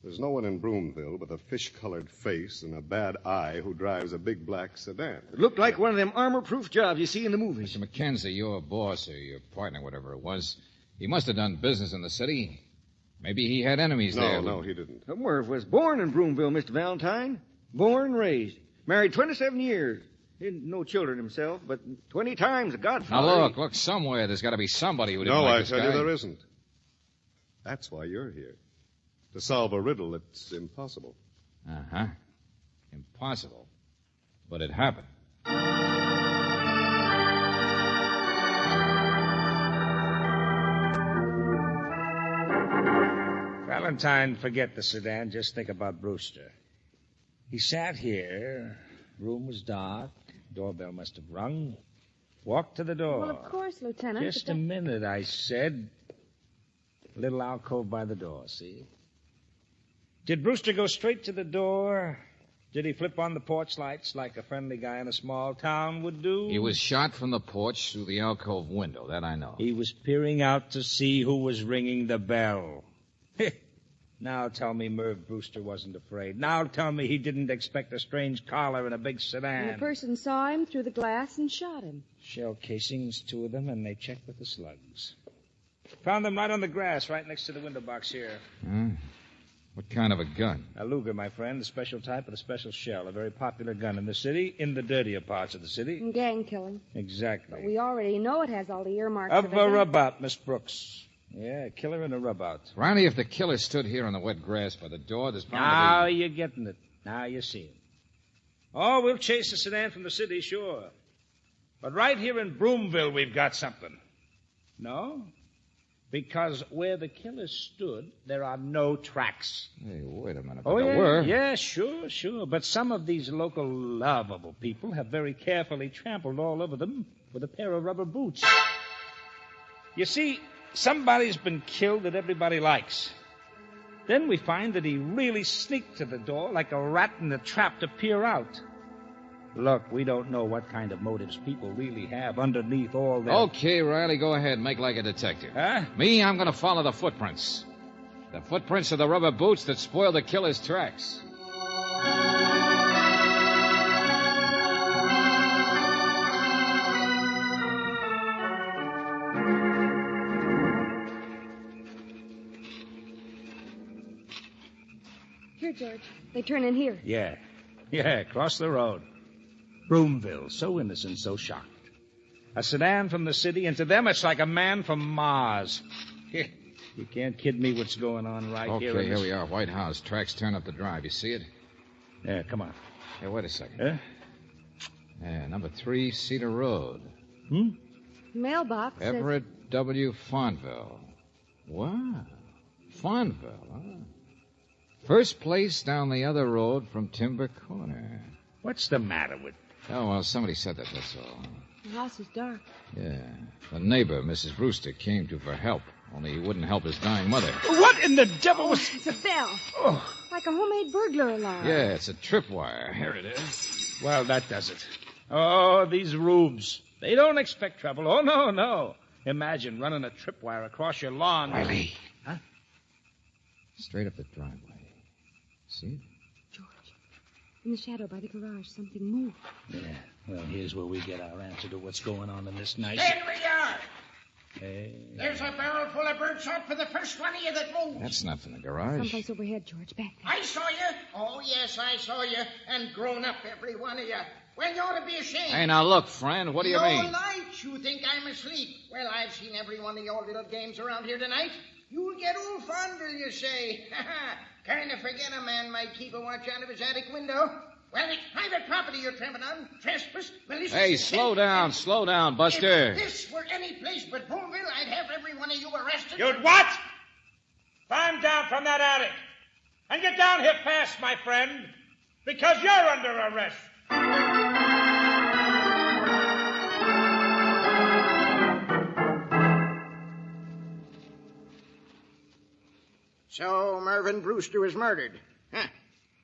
There's no one in Broomville with a fish-colored face and a bad eye who drives a big black sedan. It looked like one of them armor-proof jobs you see in the movies. Mr. Mackenzie, your boss or your partner, whatever it was, he must have done business in the city. Maybe he had enemies there. No, he didn't. Merv was born in Broomville, Mr. Valentine. Born and raised. Married 27 years. Didn't no children himself, but 20 times a godfather. Now, look, somewhere there's got to be somebody who didn't like this guy. No, I tell you there isn't. That's why you're here. To solve a riddle that's impossible. Uh-huh. Impossible. But it happened. Valentine, forget the sedan. Just think about Brewster. He sat here. Room was dark. Doorbell must have rung. Walked to the door. Well, of course, Lieutenant. Just a minute, I said. Little alcove by the door, see? Did Brewster go straight to the door? Did he flip on the porch lights like a friendly guy in a small town would do? He was shot from the porch through the alcove window, that I know. He was peering out to see who was ringing the bell. Now tell me Merv Brewster wasn't afraid. Now tell me he didn't expect a strange caller in a big sedan. And a person saw him through the glass and shot him. Shell casings, 2 of them, and they checked with the slugs. Found them right on the grass, right next to the window box here. What kind of a gun? A Luger, my friend, the special type with a special shell. A very popular gun in the city, in the dirtier parts of the city. And gang killing. Exactly. But we already know it has all the earmarks Of of a rub-out, Miss Brooks. Yeah, a killer and a rub-out. Ronnie, if the killer stood here in the wet grass by the door, there's bound Now to be... you're getting it. Now you see him. Oh, we'll chase the sedan from the city, sure. But right here in Broomville, we've got something. No? Because where the killer stood, there are no tracks. Hey, wait a minute. Oh, there yeah? were. Yeah, sure. But some of these local lovable people have very carefully trampled all over them with a pair of rubber boots. You see, somebody's been killed that everybody likes. Then we find that he really sneaked to the door like a rat in a trap to peer out. Look, we don't know what kind of motives people really have underneath all that. Okay, Riley, go ahead. Make like a detective. Huh? Me, I'm going to follow the footprints. The footprints of the rubber boots that spoiled the killer's tracks. Here, George. They turn in here. Yeah, across the road. Broomville, so innocent, so shocked. A sedan from the city, and to them it's like a man from Mars. You can't kid me what's going on right here. Okay, here we are, White House. Tracks turn up the drive. You see it? Yeah, come on. Hey, wait a second. Huh? Yeah, number 3, Cedar Road. Mailbox. says- Everett W. Fonville. Wow. Fonville, huh? First place down the other road from Timber Corner. What's the matter with... Oh, well, somebody said that, that's all. The house is dark. Yeah. The neighbor, Mrs. Brewster, came to for help, only he wouldn't help his dying mother. What in the devil was... It's a bell. Oh. Like a homemade burglar alarm. Yeah, it's a tripwire. Here it is. Well, that does it. Oh, these rubes. They don't expect trouble. Oh, no. Imagine running a tripwire across your lawn. Riley. Huh? Straight up the driveway. See it? George, in the shadow by the garage, something moved. Yeah, well, here's where we get our answer to what's going on in this nice... There we are. Hey. There's a barrel full of birdshot for the first one of you that moves. That's not from the garage. Someplace overhead, George, back there. I saw you. Oh, yes, I saw you. And grown up, every one of you. Well, you ought to be ashamed. Hey, now look, friend, what do you mean? Your lights, you think I'm asleep. Well, I've seen every one of your little games around here tonight. You'll get old fondle, you say. Kind of forget a man might keep a watch out of his attic window. Well, it's private property you're tramping on. Trespass, malicious... Hey, slow down, Buster. If this were any place but Boomville, I'd have every one of you arrested. You'd what? Climb down from that attic. And get down here fast, my friend, because you're under arrest. So Mervyn Brewster was murdered. Huh.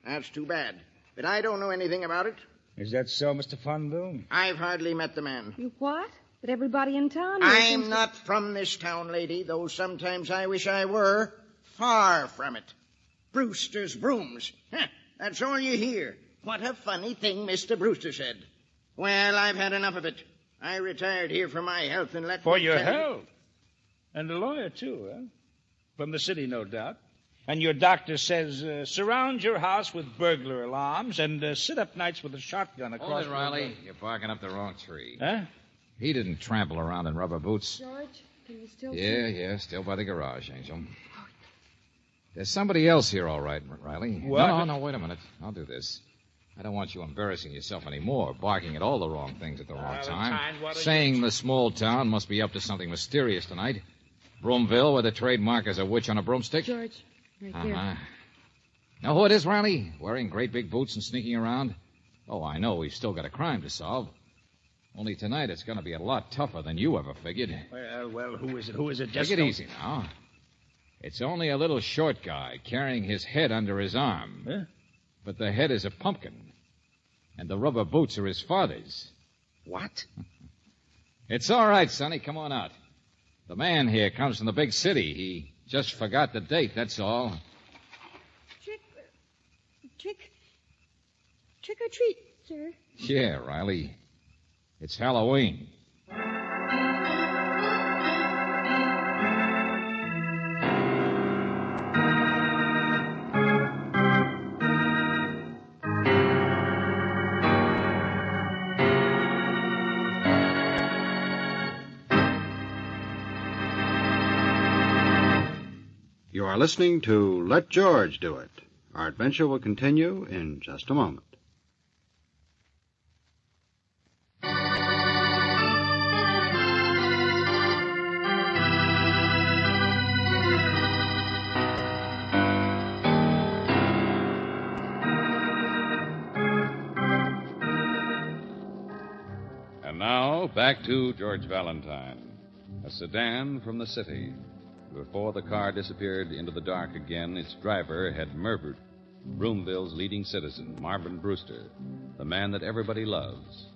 That's too bad. But I don't know anything about it. Is that so, Mr. Fonville? I've hardly met the man. You what? But everybody in town... I'm not from this town, lady, though sometimes I wish I were. Far from it. Brewster's brooms. Huh. That's all you hear. What a funny thing Mr. Brewster said. Well, I've had enough of it. I retired here for my health and let For me your tell you- health? And a lawyer, too, huh? From the city, no doubt. And your doctor says surround your house with burglar alarms and sit up nights with a shotgun across... Hold it, Riley. You're barking up the wrong tree. Huh? He didn't trample around in rubber boots. George, can you still... Yeah, still by the garage, Angel. There's somebody else here, all right, Riley. What? No, wait a minute. I'll do this. I don't want you embarrassing yourself anymore, barking at all the wrong things at the wrong time. Saying the small town must be up to something mysterious tonight. Broomville, with a trademark as a witch on a broomstick. George, right there. Know who it is, Riley? Wearing great big boots and sneaking around? Oh, I know. We've still got a crime to solve. Only tonight it's going to be a lot tougher than you ever figured. Well, who is it? Who is it? Just Take it easy now. It's only a little short guy carrying his head under his arm. Huh? But the head is a pumpkin. And the rubber boots are his father's. What? It's all right, Sonny. Come on out. The man here comes from the big city. He just forgot the date, that's all. Trick or treat, sir. Yeah, Riley. It's Halloween. You are listening to Let George Do It. Our adventure will continue in just a moment. And now, back to George Valentine. A sedan from the city. Before the car disappeared into the dark again, its driver had murdered Broomville's leading citizen, Marvin Brewster, the man that everybody loves.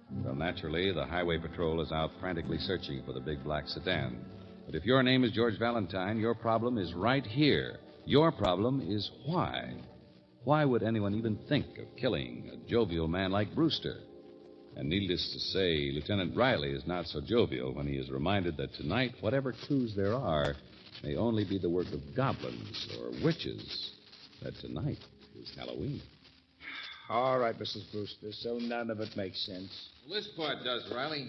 Well, naturally, the highway patrol is out frantically searching for the big black sedan. But if your name is George Valentine, your problem is right here. Your problem is why. Why would anyone even think of killing a jovial man like Brewster? And needless to say, Lieutenant Riley is not so jovial when he is reminded that tonight, whatever clues there are, may only be the work of goblins or witches. That tonight is Halloween. All right, Mrs. Brewster, so none of it makes sense. Well, this part does, Riley.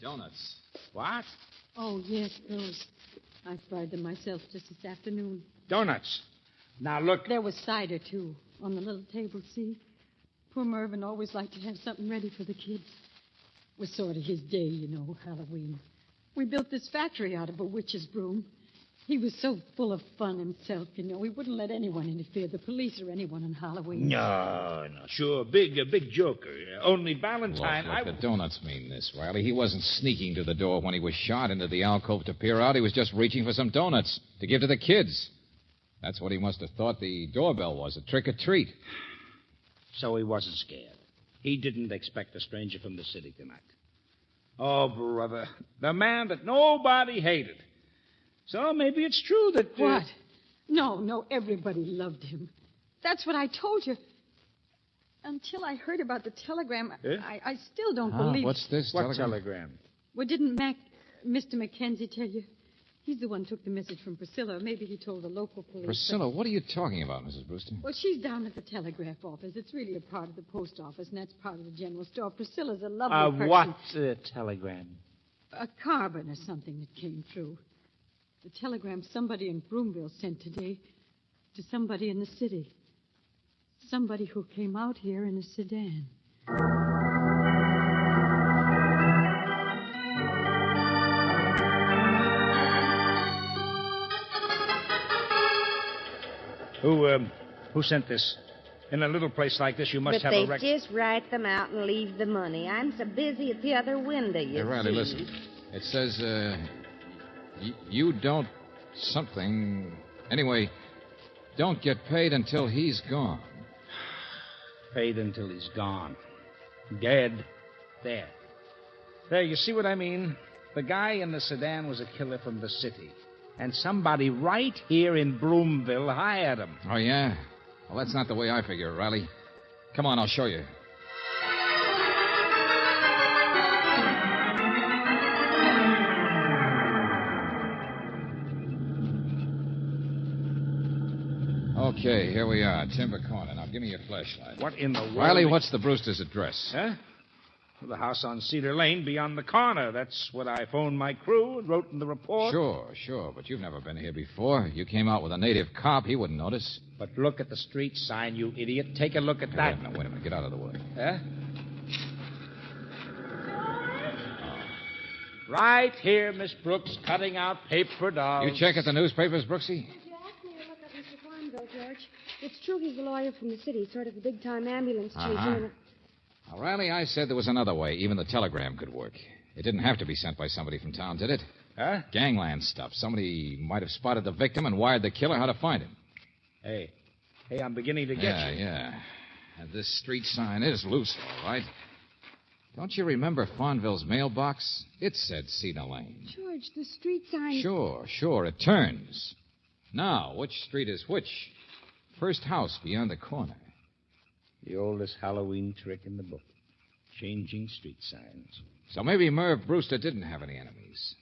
Donuts. What? Oh, yes, those. I fried them myself just this afternoon. Donuts. Now, look. There was cider, too, on the little table, see? Poor Mervyn always liked to have something ready for the kids. It was sort of his day, you know, Halloween. We built this factory out of a witch's broom. He was so full of fun himself, you know. He wouldn't let anyone interfere, the police or anyone, on Halloween. No, sure, a big joker. Only Valentine... Look, the donuts mean this, Riley. He wasn't sneaking to the door when he was shot into the alcove to peer out. He was just reaching for some donuts to give to the kids. That's what he must have thought the doorbell was, a trick-or-treat. So he wasn't scared. He didn't expect a stranger from the city tonight. Oh, brother, the man that nobody hated. So maybe it's true that... What? No, everybody loved him. That's what I told you. Until I heard about the telegram, I still don't believe... What's this telegram? Well, didn't Mr. Mackenzie tell you? He's the one who took the message from Priscilla. Maybe he told the local police. Priscilla, what are you talking about, Mrs. Brewster? Well, she's down at the telegraph office. It's really a part of the post office, and that's part of the general store. Priscilla's a lovely person. What's a telegram? A carbon or something that came through. The telegram somebody in Broomville sent today to somebody in the city. Somebody who came out here in a sedan. Who sent this? In a little place like this, you must have a But they just write them out and leave the money. I'm so busy at the other window, you Hey, Riley, see. listen. It says, you don't something. Anyway, don't get paid until he's gone. Paid until he's gone. Dead. There. There, you see what I mean? The guy in the sedan was a killer from the city. And somebody right here in Broomville hired him. Oh, yeah? Well, that's not the way I figure it, Riley. Come on, I'll show you. Okay, here we are, Timber Corner. Now, give me your flashlight. What in the world? Riley, what's the Brewster's address? Huh? Well, the house on Cedar Lane beyond the corner. That's what I phoned my crew and wrote in the report. Sure, but you've never been here before. You came out with a native cop. He wouldn't notice. But look at the street sign, you idiot. Take a look at that. Wait a minute. Get out of the way. Huh? Right here, Miss Brooks, cutting out paper dolls. You check at the newspapers, Brooksy? If you ask me to look up Mr. Farnville, George, it's true he's a lawyer from the city, sort of a big-time ambulance chaser. Uh-huh. Now, Riley, I said there was another way. Even the telegram could work. It didn't have to be sent by somebody from town, did it? Huh? Gangland stuff. Somebody might have spotted the victim and wired the killer how to find him. Hey, I'm beginning to get you. Yeah. And this street sign is loose, all right. Don't you remember Farnville's mailbox? It said Cedar Lane. George, the street sign... Sure. It turns. Now, which street is which? First house beyond the corner. The oldest Halloween trick in the book. Changing street signs. So maybe Merv Brewster didn't have any enemies.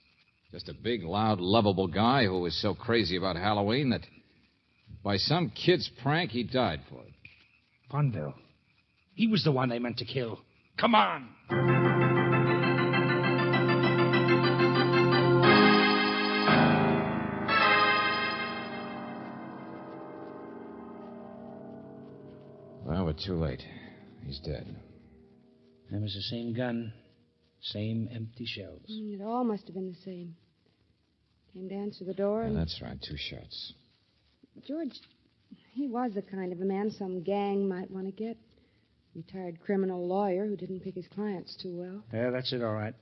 Just a big, loud, lovable guy who was so crazy about Halloween that by some kid's prank he died for it. Farnville. He was the one they meant to kill. Come on! Well, we're too late. He's dead. It was the same gun, same empty shells. It all must have been the same. Came to answer the door and... That's right, 2 shots. George, he was the kind of a man some gang might want to get. Retired criminal lawyer who didn't pick his clients too well. Yeah, that's it, all right.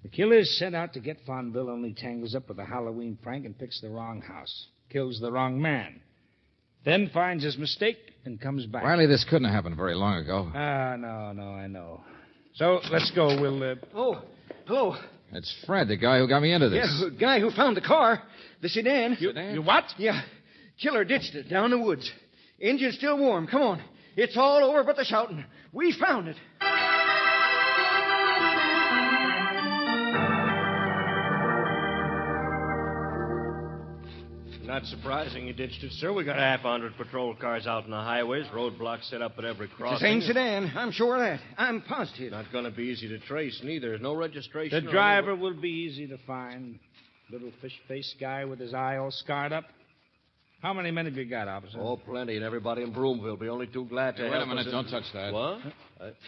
The killer's set out to get Farnville, only tangles up with a Halloween prank and picks the wrong house. Kills the wrong man. Then finds his mistake and comes back. Riley, this couldn't have happened very long ago. No, I know. So, let's go. We'll, Oh, hello. It's Fred, the guy who got me into this. Yeah, the guy who found the car. The sedan. You what? Yeah. Killer ditched it down the woods. Engine's still warm. Come on. It's all over but the shouting. We found it. Not surprising you ditched it, sir. We got 100 patrol cars out on the highways, roadblocks set up at every crossing. It's the same sedan. I'm sure of that. I'm positive. Not going to be easy to trace, neither. There's no registration. The driver will be easy to find. Little fish-faced guy with his eye all scarred up. How many men have you got, officer? Oh, plenty, and everybody in Broomville will be only too glad to help Wait a minute. us. Don't touch that. What?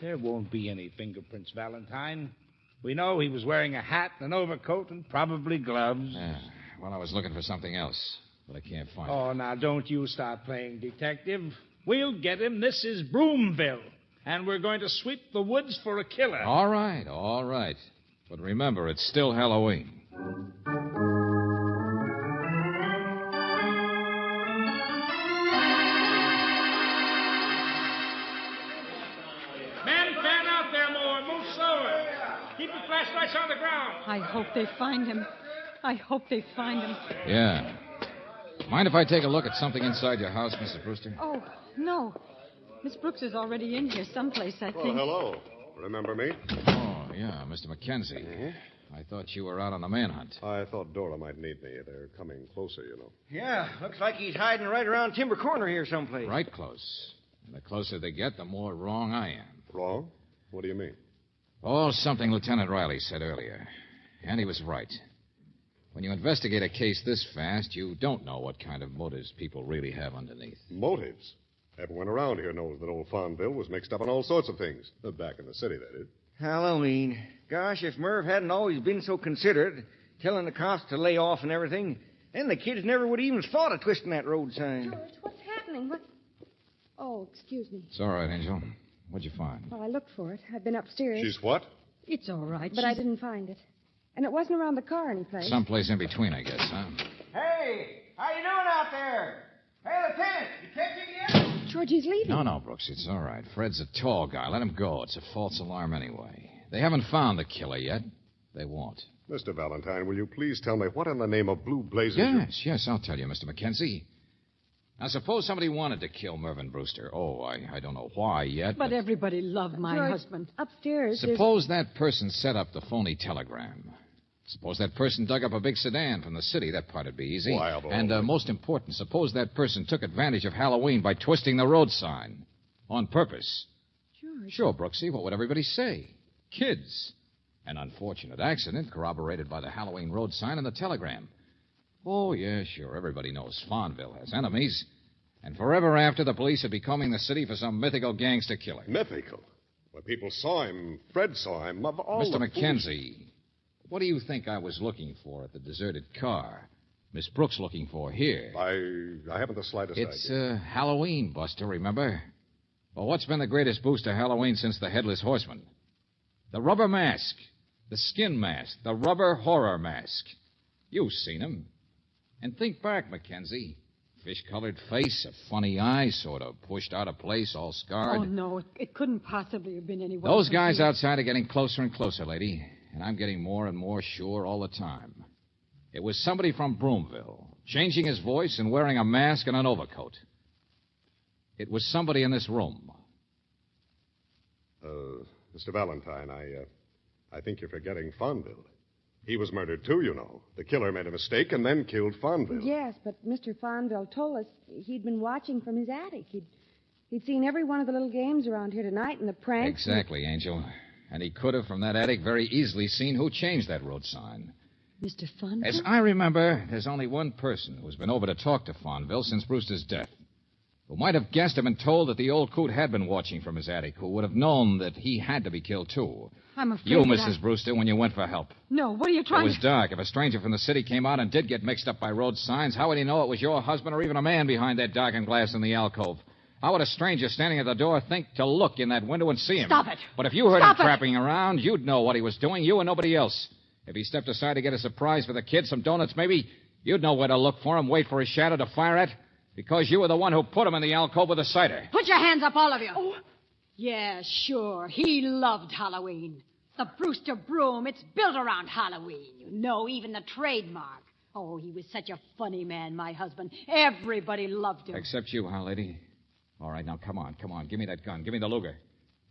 There won't be any fingerprints, Valentine. We know he was wearing a hat, an overcoat, and probably gloves. Yeah. Well, I was looking for something else, but I can't find it. Oh, now, don't you start playing detective. We'll get him. This is Broomville, and we're going to sweep the woods for a killer. All right. But remember, it's still Halloween. Keep the flashlights on the ground. I hope they find him. Yeah. Mind if I take a look at something inside your house, Mrs. Brewster? Oh, no. Miss Brooks is already in here someplace, I think. Oh, hello. Remember me? Oh, yeah, Mr. Mackenzie. I thought you were out on a manhunt. I thought Dora might need me. They're coming closer, you know. Yeah, looks like he's hiding right around Timber Corner here someplace. Right close. And the closer they get, the more wrong I am. Wrong? What do you mean? Oh, something Lieutenant Riley said earlier. And he was right. When you investigate a case this fast, you don't know what kind of motives people really have underneath. Motives? Everyone around here knows that old Farmville was mixed up in all sorts of things. Back in the city, that is. Halloween. Gosh, if Merv hadn't always been so considerate, telling the cops to lay off and everything, then the kids never would even thought of twisting that road sign. George, what's happening? What? Oh, excuse me. It's all right, Angel. What'd you find? Well, I looked for it. I've been upstairs. She's what? It's all right. But I didn't find it. And it wasn't around the car anyplace. Someplace in between, I guess, huh? Hey, how you doing out there? Hey, Lieutenant, you catching yet? George, he's leaving. No, Brooks, it's all right. Fred's a tall guy. Let him go. It's a false alarm anyway. They haven't found the killer yet. They won't. Mr. Valentine, will you please tell me what in the name of blue blazes... Yes, I'll tell you, Mr. McKenzie. Now, suppose somebody wanted to kill Mervyn Brewster. Oh, I don't know why yet. But everybody loved my George, husband. Upstairs. Suppose that person set up the phony telegram. Suppose that person dug up a big sedan from the city. That part'd be easy. Why, and most important, suppose that person took advantage of Halloween by twisting the road sign. On purpose. George. Sure, Brooksy. What would everybody say? Kids. An unfortunate accident corroborated by the Halloween road sign and the telegram. Oh, yeah, sure. Everybody knows Farmville has enemies. And forever after, the police would be combing the city for some mythical gangster killer. Mythical? When people saw him, Fred saw him, of all Mr. the McKenzie, what do you think I was looking for at the deserted car? Miss Brooks looking for here? I haven't the slightest idea. It's Halloween, Buster, remember? Well, what's been the greatest boost to Halloween since the Headless Horseman? The rubber mask. The skin mask. The rubber horror mask. You've seen him. And think back, Mackenzie. Fish-colored face, a funny eye, sort of pushed out of place, all scarred. Oh, no, it couldn't possibly have been anyone. Those guys outside are getting closer and closer, lady. And I'm getting more and more sure all the time. It was somebody from Broomville, changing his voice and wearing a mask and an overcoat. It was somebody in this room. Mr. Valentine, I think you're forgetting Farmville. He was murdered, too, you know. The killer made a mistake and then killed Farmville. Yes, but Mr. Farmville told us he'd been watching from his attic. He'd seen every one of the little games around here tonight and the pranks. Exactly, Angel. And he could have, from that attic, very easily seen who changed that road sign. Mr. Farmville? As I remember, there's only one person who's been over to talk to Farmville since Brewster's death. Who might have guessed and been told that the old coot had been watching from his attic, who would have known that he had to be killed, too. I'm afraid You, that Mrs. Brewster, when you went for help. No, what are you It trying was dark. If a stranger from the city came out and did get mixed up by road signs, how would he know it was your husband or even a man behind that darkened glass in the alcove? How would a stranger standing at the door think to look in that window and see him? Stop it. But if you heard Stop him it. trapping around, you'd know what he was doing, you and nobody else. If he stepped aside to get a surprise for the kids, some donuts maybe, you'd know where to look for him, wait for his shadow to fire at. Because you were the one who put him in the alcove with the cider. Put your hands up, all of you. Oh. Yeah, sure. He loved Halloween. The Brewster broom, it's built around Halloween. You know, even the trademark. Oh, he was such a funny man, my husband. Everybody loved him. Except you, huh, lady? All right, now, come on. Give me that gun. Give me the Luger.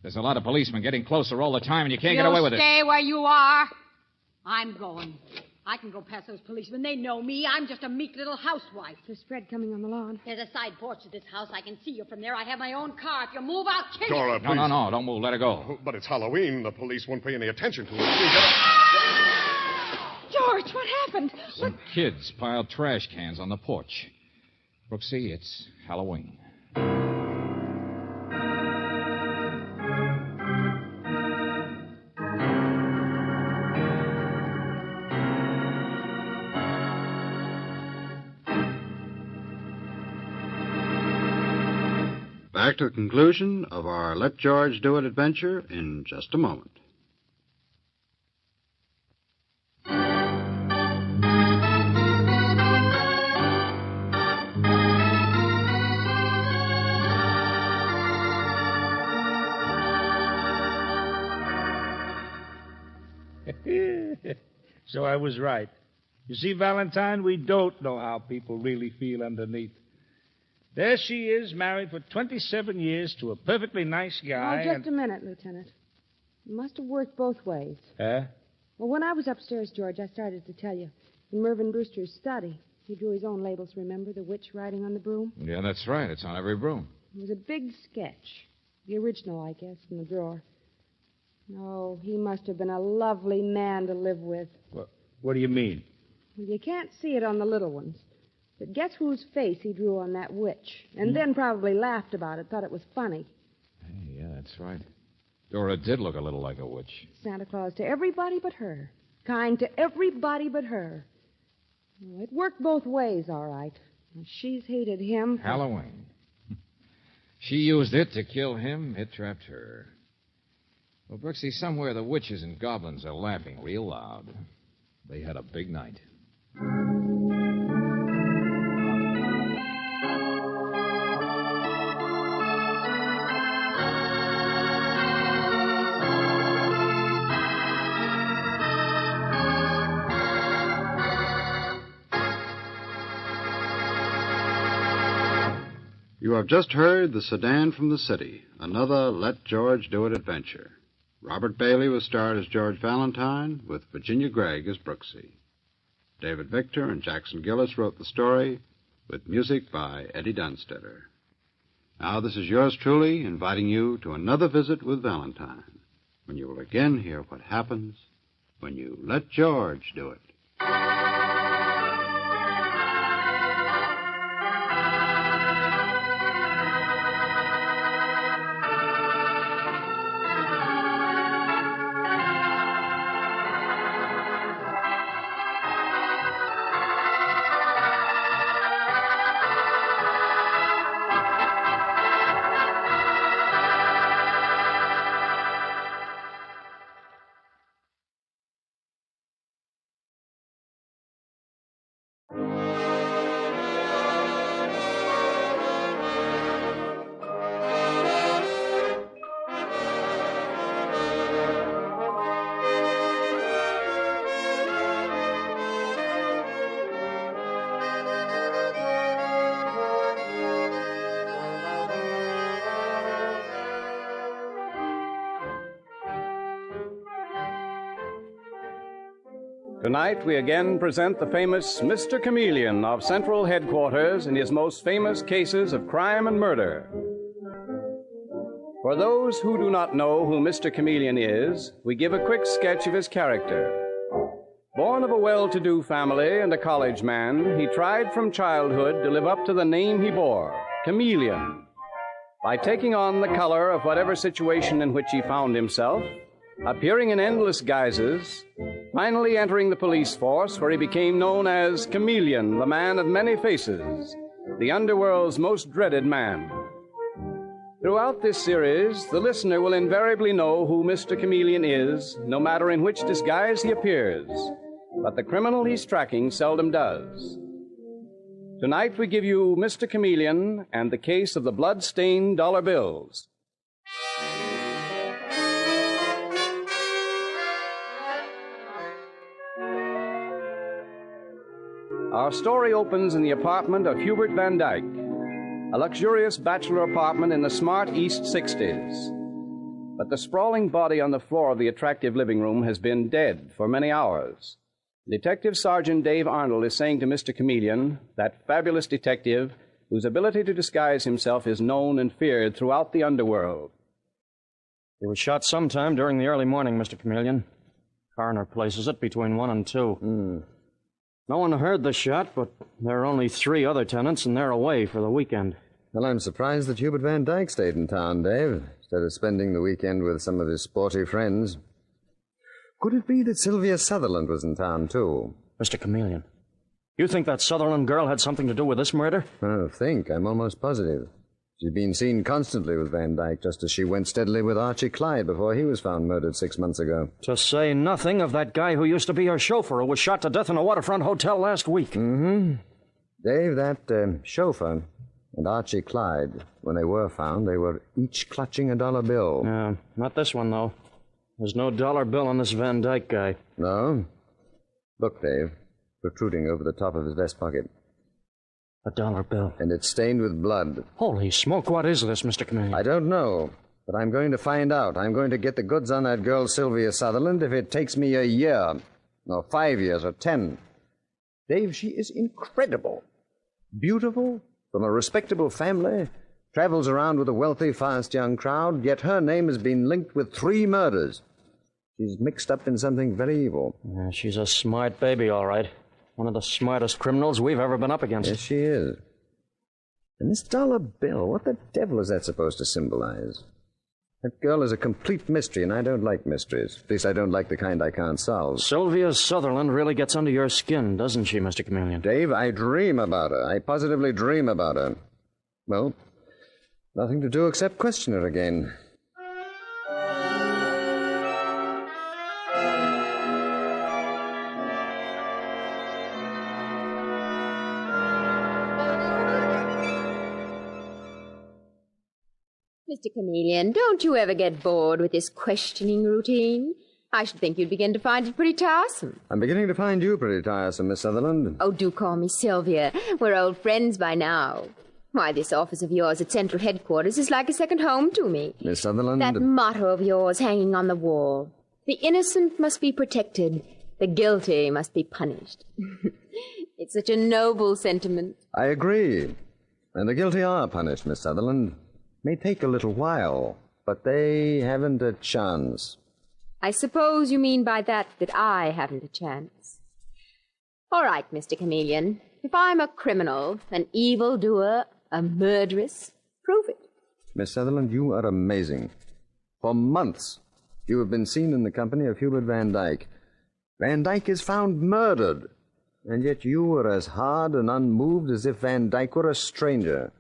There's a lot of policemen getting closer all the time, and you can't get away with it. Stay where you are. I'm going. I can go past those policemen. They know me. I'm just a meek little housewife. There's Fred coming on the lawn. There's a side porch to this house. I can see you from there. I have my own car. If you move, I'll kill you. Dora, please. No. Don't move. Let her go. But it's Halloween. The police won't pay any attention to it. George, what happened? Some kids piled trash cans on the porch. Brooksy, it's Halloween. Back to the conclusion of our Let George Do It adventure in just a moment. So I was right. You see, Valentine, we don't know how people really feel underneath. There she is, married for 27 years to a perfectly nice guy. Oh, just a minute, Lieutenant. It must have worked both ways. Huh? Well, when I was upstairs, George, I started to tell you. In Mervyn Brewster's study. He drew his own labels, remember? The witch riding on the broom. Yeah, that's right. It's on every broom. It was a big sketch. The original, I guess, in the drawer. Oh, he must have been a lovely man to live with. What do you mean? Well, you can't see it on the little ones. But guess whose face he drew on that witch? And then probably laughed about it, thought it was funny. Hey, yeah, that's right. Dora did look a little like a witch. Santa Claus to everybody but her. Kind to everybody but her. Well, it worked both ways, all right. She's hated him. Halloween. She used it to kill him. It trapped her. Well, Brooksy, somewhere the witches and goblins are laughing real loud. They had a big night. You have just heard The Sedan from the City, another Let George Do It adventure. Robert Bailey was starred as George Valentine, with Virginia Gregg as Brooksy. David Victor and Jackson Gillis wrote the story, with music by Eddie Dunstetter. Now this is yours truly, inviting you to another visit with Valentine, when you will again hear what happens when you let George do it. Tonight, we again present the famous Mr. Chameleon of Central Headquarters in his most famous cases of crime and murder. For those who do not know who Mr. Chameleon is, we give a quick sketch of his character. Born of a well-to-do family and a college man, he tried from childhood to live up to the name he bore, Chameleon, by taking on the color of whatever situation in which he found himself, appearing in endless guises, finally entering the police force where he became known as Chameleon, the man of many faces, the underworld's most dreaded man. Throughout this series, the listener will invariably know who Mr. Chameleon is, no matter in which disguise he appears, but the criminal he's tracking seldom does. Tonight we give you Mr. Chameleon and the case of the blood-stained dollar bills. Our story opens in the apartment of Hubert Van Dyke, a luxurious bachelor apartment in the smart East 60s. But the sprawling body on the floor of the attractive living room has been dead for many hours. Detective Sergeant Dave Arnold is saying to Mr. Chameleon, that fabulous detective whose ability to disguise himself is known and feared throughout the underworld. He was shot sometime during the early morning, Mr. Chameleon. Coroner places it between 1 and 2. No one heard the shot, but there are only 3 other tenants, and they're away for the weekend. Well, I'm surprised that Hubert Van Dyke stayed in town, Dave, instead of spending the weekend with some of his sporty friends. Could it be that Sylvia Sutherland was in town, too? Mr. Chameleon, you think that Sutherland girl had something to do with this murder? Oh, I'm almost positive. She's been seen constantly with Van Dyke, just as she went steadily with Archie Clyde before he was found murdered 6 months ago. To say nothing of that guy who used to be her chauffeur who was shot to death in a waterfront hotel last week. Mm-hmm. Dave, that chauffeur and Archie Clyde, when they were found, they were each clutching a dollar bill. No, not this one, though. There's no dollar bill on this Van Dyke guy. No? Look, Dave, protruding over the top of his vest pocket. A dollar bill. And it's stained with blood. Holy smoke, what is this, Mr. Chameleon? I don't know. But I'm going to find out. I'm going to get the goods on that girl, Sylvia Sutherland, if it takes me a year, or 5 years, or 10. Dave, she is incredible. Beautiful, from a respectable family, travels around with a wealthy, fast young crowd, yet her name has been linked with 3 murders. She's mixed up in something very evil. Yeah, she's a smart baby, all right. One of the smartest criminals we've ever been up against. Yes, she is. And this dollar bill, what the devil is that supposed to symbolize? That girl is a complete mystery, and I don't like mysteries. At least I don't like the kind I can't solve. Sylvia Sutherland really gets under your skin, doesn't she, Mr. Chameleon? Dave, I dream about her. I positively dream about her. Well, nothing to do except question her again. Mr. Chameleon, don't you ever get bored with this questioning routine? I should think you'd begin to find it pretty tiresome. I'm beginning to find you pretty tiresome, Miss Sutherland. Oh, do call me Sylvia. We're old friends by now. Why, this office of yours at Central Headquarters is like a second home to me. Miss Sutherland... That motto of yours hanging on the wall. The innocent must be protected. The guilty must be punished. It's such a noble sentiment. I agree. And the guilty are punished, Miss Sutherland. May take a little while, but they haven't a chance. I suppose you mean by that I haven't a chance. All right, Mr. Chameleon. If I'm a criminal, an evildoer, a murderess, prove it. Miss Sutherland, you are amazing. For months, you have been seen in the company of Hubert Van Dyke. Van Dyke is found murdered, and yet you were as hard and unmoved as if Van Dyke were a stranger.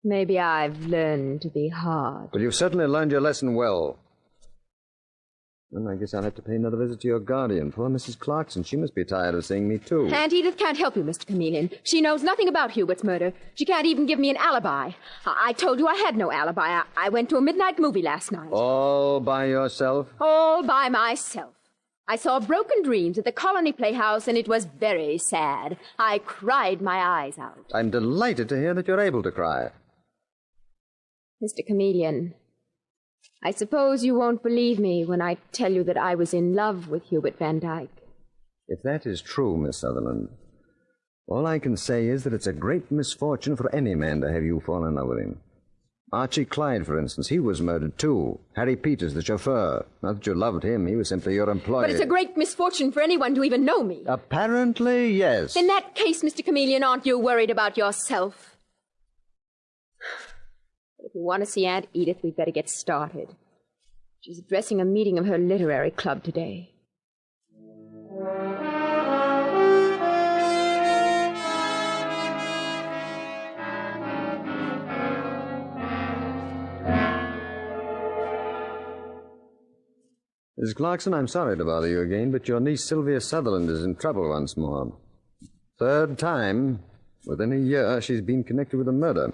Maybe I've learned to be hard. But you've certainly learned your lesson well. Well, I guess I'll have to pay another visit to your guardian. Poor Mrs. Clarkson. She must be tired of seeing me, too. Aunt Edith can't help you, Mr. Chameleon. She knows nothing about Hubert's murder. She can't even give me an alibi. I told you I had no alibi. I went to a midnight movie last night. All by yourself? All by myself. I saw Broken Dreams at the Colony Playhouse, and it was very sad. I cried my eyes out. I'm delighted to hear that you're able to cry. Mr. Chameleon, I suppose you won't believe me when I tell you that I was in love with Hubert Van Dyke. If that is true, Miss Sutherland, all I can say is that it's a great misfortune for any man to have you fall in love with him. Archie Clyde, for instance, he was murdered, too. Harry Peters, the chauffeur. Not that you loved him, he was simply your employee. But it's a great misfortune for anyone to even know me. Apparently, yes. In that case, Mr. Chameleon, aren't you worried about yourself? If you want to see Aunt Edith, we'd better get started. She's addressing a meeting of her literary club today. Mrs. Clarkson, I'm sorry to bother you again, but your niece Sylvia Sutherland is in trouble once more. 3rd time within a year she's been connected with a murder.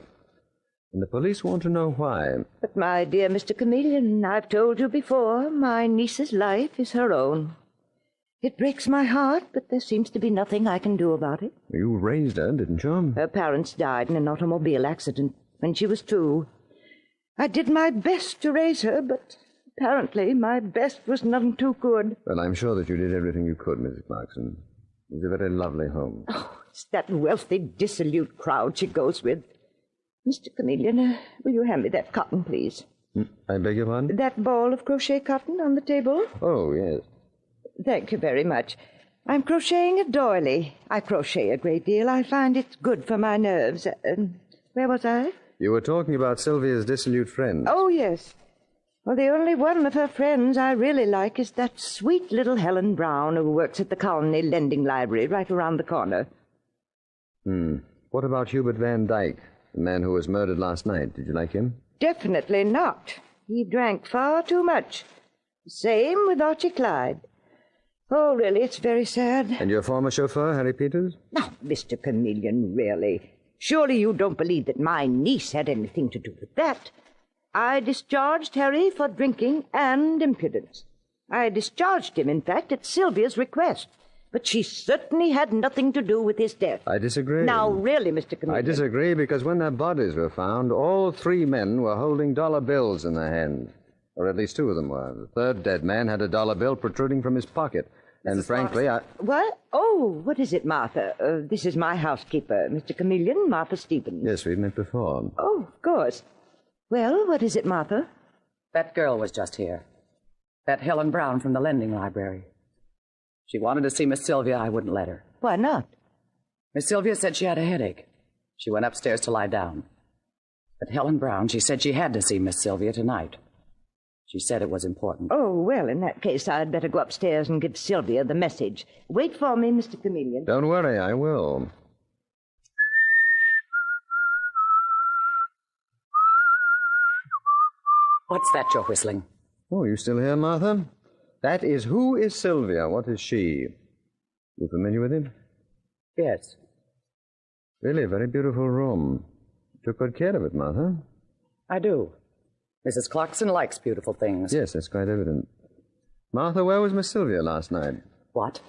And the police want to know why. But, my dear Mr. Chameleon, I've told you before, my niece's life is her own. It breaks my heart, but there seems to be nothing I can do about it. You raised her, didn't you? Her parents died in an automobile accident when she was 2. I did my best to raise her, but apparently my best was none too good. Well, I'm sure that you did everything you could, Mrs. Clarkson. It was a very lovely home. Oh, it's that wealthy, dissolute crowd she goes with. Mr. Chameleon, will you hand me that cotton, please? I beg your pardon? That ball of crochet cotton on the table? Oh, yes. Thank you very much. I'm crocheting a doily. I crochet a great deal. I find it's good for my nerves. Where was I? You were talking about Sylvia's dissolute friend. Oh, yes. Well, the only one of her friends I really like is that sweet little Helen Brown who works at the Colony Lending Library right around the corner. What about Hubert Van Dyke, the man who was murdered last night? Did you like him? Definitely not. He drank far too much. Same with Archie Clyde. Oh, really, it's very sad. And your former chauffeur, Harry Peters? Now, Mr. Chameleon, really. Surely you don't believe that my niece had anything to do with that. I discharged Harry for drinking and impudence. I discharged him, in fact, at Sylvia's request. But she certainly had nothing to do with his death. I disagree. Now, really, Mr. Chameleon. I disagree because when their bodies were found, all three men were holding dollar bills in their hand. Or at least two of them were. The third dead man had a dollar bill protruding from his pocket. And frankly, What? Oh, what is it, Martha? This is my housekeeper, Mr. Chameleon, Martha Stevens. Yes, we've met before. Oh, of course. Well, what is it, Martha? That girl was just here. That Helen Brown from the lending library. She wanted to see Miss Sylvia. I wouldn't let her. Why not? Miss Sylvia said she had a headache. She went upstairs to lie down. But Helen Brown, she said she had to see Miss Sylvia tonight. She said it was important. Oh, well, in that case, I'd better go upstairs and give Sylvia the message. Wait for me, Mr. Chameleon. Don't worry, I will. What's that you're whistling? Oh, you still here, Martha? That is Who is Sylvia? What is she? You familiar with him? Yes. Really a very beautiful room. Took good care of it, Martha. I do. Mrs. Clarkson likes beautiful things. Yes, that's quite evident. Martha, where was Miss Sylvia last night? What?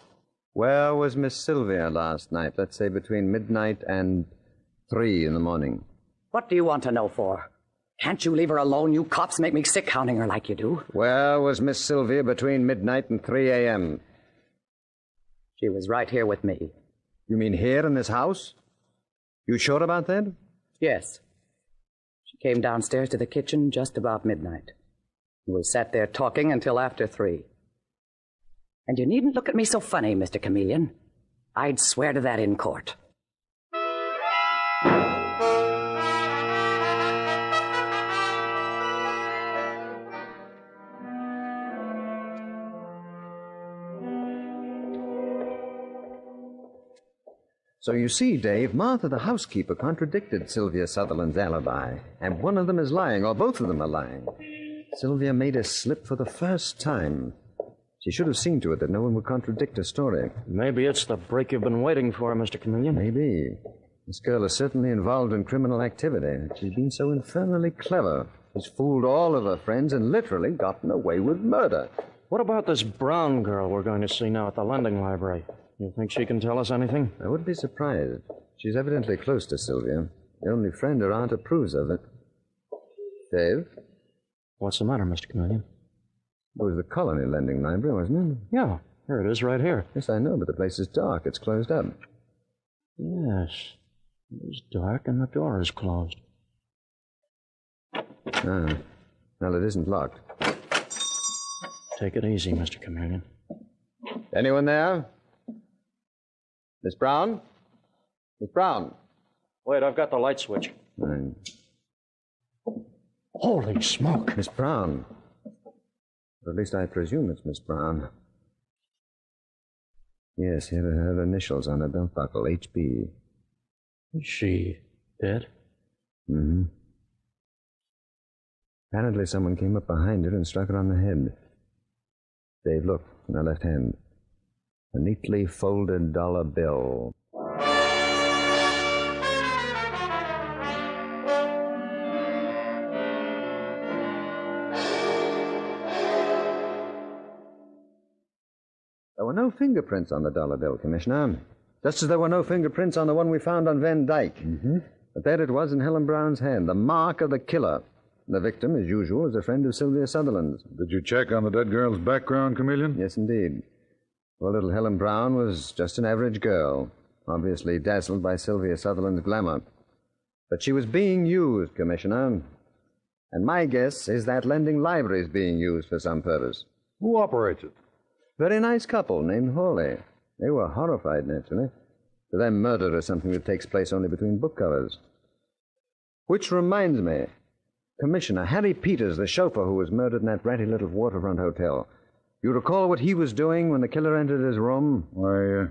Where was Miss Sylvia last night? Let's say between midnight and 3 in the morning. What do you want to know for? Can't you leave her alone? You cops make me sick hounding her like you do. Where was Miss Sylvia between midnight and 3 a.m.? She was right here with me. You mean here in this house? You sure about that? Yes. She came downstairs to the kitchen just about midnight. We sat there talking until after 3. And you needn't look at me so funny, Mr. Chameleon. I'd swear to that in court. So you see, Dave, Martha, the housekeeper, contradicted Sylvia Sutherland's alibi. And one of them is lying, or both of them are lying. Sylvia made a slip for the first time. She should have seen to it that no one would contradict her story. Maybe it's the break you've been waiting for, Mr. Chameleon. Maybe. This girl is certainly involved in criminal activity. She's been so infernally clever. She's fooled all of her friends and literally gotten away with murder. What about this Brown girl we're going to see now at the lending library? You think she can tell us anything? I wouldn't be surprised. She's evidently close to Sylvia. The only friend her aunt approves of it. Dave? What's the matter, Mr. Chameleon? It was the Colony Lending Library, wasn't it? Yeah, here it is right here. Yes, I know, but the place is dark. It's closed up. Yes, it's dark and the door is closed. Ah, well, it isn't locked. Take it easy, Mr. Chameleon. Anyone there? Miss Brown? Miss Brown? Wait, I've got the light switch. Right. Holy smoke. Miss Brown. Or at least I presume it's Miss Brown. Yes, here are her initials on her belt buckle, HB. Is she dead? Mm-hmm. Apparently someone came up behind her and struck her on the head. Dave, look, in her left hand. A neatly folded dollar bill. There were no fingerprints on the dollar bill, Commissioner. Just as there were no fingerprints on the one we found on Van Dyke. Mm-hmm. But there it was in Helen Brown's hand, the mark of the killer. The victim, as usual, is a friend of Sylvia Sutherland's. Did you check on the dead girl's background, Chameleon? Yes, indeed. Well, little Helen Brown was just an average girl, obviously dazzled by Sylvia Sutherland's glamour. But she was being used, Commissioner. And my guess is that lending library is being used for some purpose. Who operates it? Very nice couple named Hawley. They were horrified, naturally. To them, murder is something that takes place only between book covers. Which reminds me, Commissioner, Harry Peters, the chauffeur who was murdered in that ratty little waterfront hotel. You recall what he was doing when the killer entered his room? Why,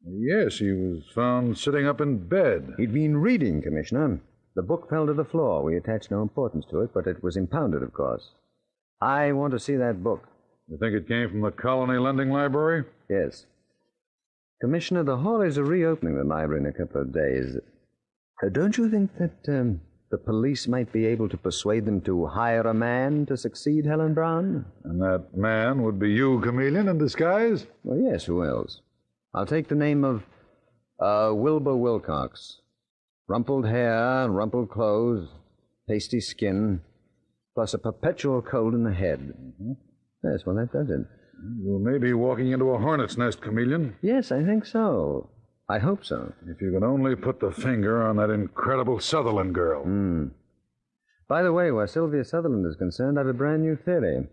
yes, he was found sitting up in bed. He'd been reading, Commissioner. The book fell to the floor. We attached no importance to it, but it was impounded, of course. I want to see that book. You think it came from the Colony Lending Library? Yes. Commissioner, the Hawleys are reopening the library in a couple of days. Don't you think that the police might be able to persuade them to hire a man to succeed Helen Brown? And that man would be you, Chameleon, in disguise? Well, yes, who else? I'll take the name of Wilbur Wilcox. Rumpled hair, rumpled clothes, pasty skin, plus a perpetual cold in the head. Yes, well, that does it. You may be walking into a hornet's nest, Chameleon. Yes, I think so. I hope so. If you could only put the finger on that incredible Sutherland girl. By the way, where Sylvia Sutherland is concerned, I have a brand new theory.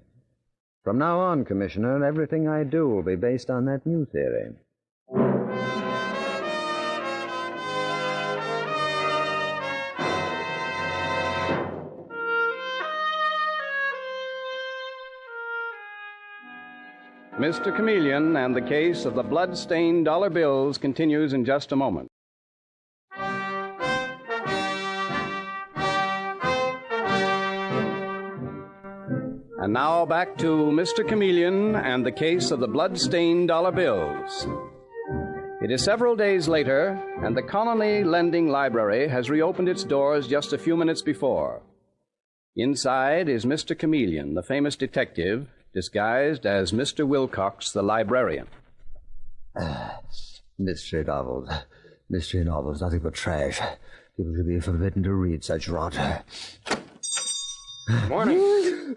From now on, Commissioner, everything I do will be based on that new theory. Mr. Chameleon and the case of the blood-stained dollar bills continues in just a moment. And now back to Mr. Chameleon and the case of the blood-stained dollar bills. It is several days later, and the Colony Lending Library has reopened its doors just a few minutes before. Inside is Mr. Chameleon, the famous detective, disguised as Mr. Wilcox, the librarian. Mystery novels. Mystery novels, nothing but trash. People should be forbidden to read such rot. Morning.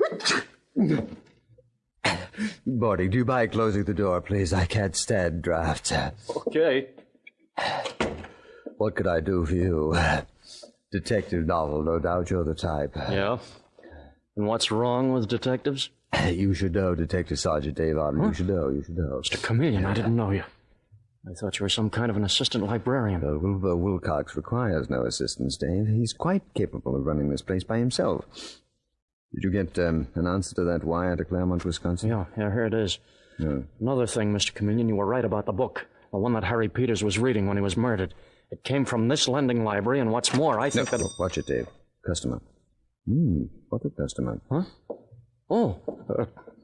Morning. Do you mind closing the door, please? I can't stand drafts. Okay. What could I do for you? Detective novel, no doubt you're the type. Yeah? And what's wrong with detectives? You should know, Detective Sergeant Dave Arden. Huh? You should know. Mr. Chameleon, I didn't know you. I thought you were some kind of an assistant librarian. Wilbur Wilcox requires no assistance, Dave. He's quite capable of running this place by himself. Did you get an answer to that wire to Claremont, Wisconsin? Yeah, here it is. Yeah. Another thing, Mr. Chameleon, you were right about the book. The one that Harry Peters was reading when he was murdered. It came from this lending library, and what's more, I think that... Watch it, Dave. Customer. What a customer. Huh? Oh,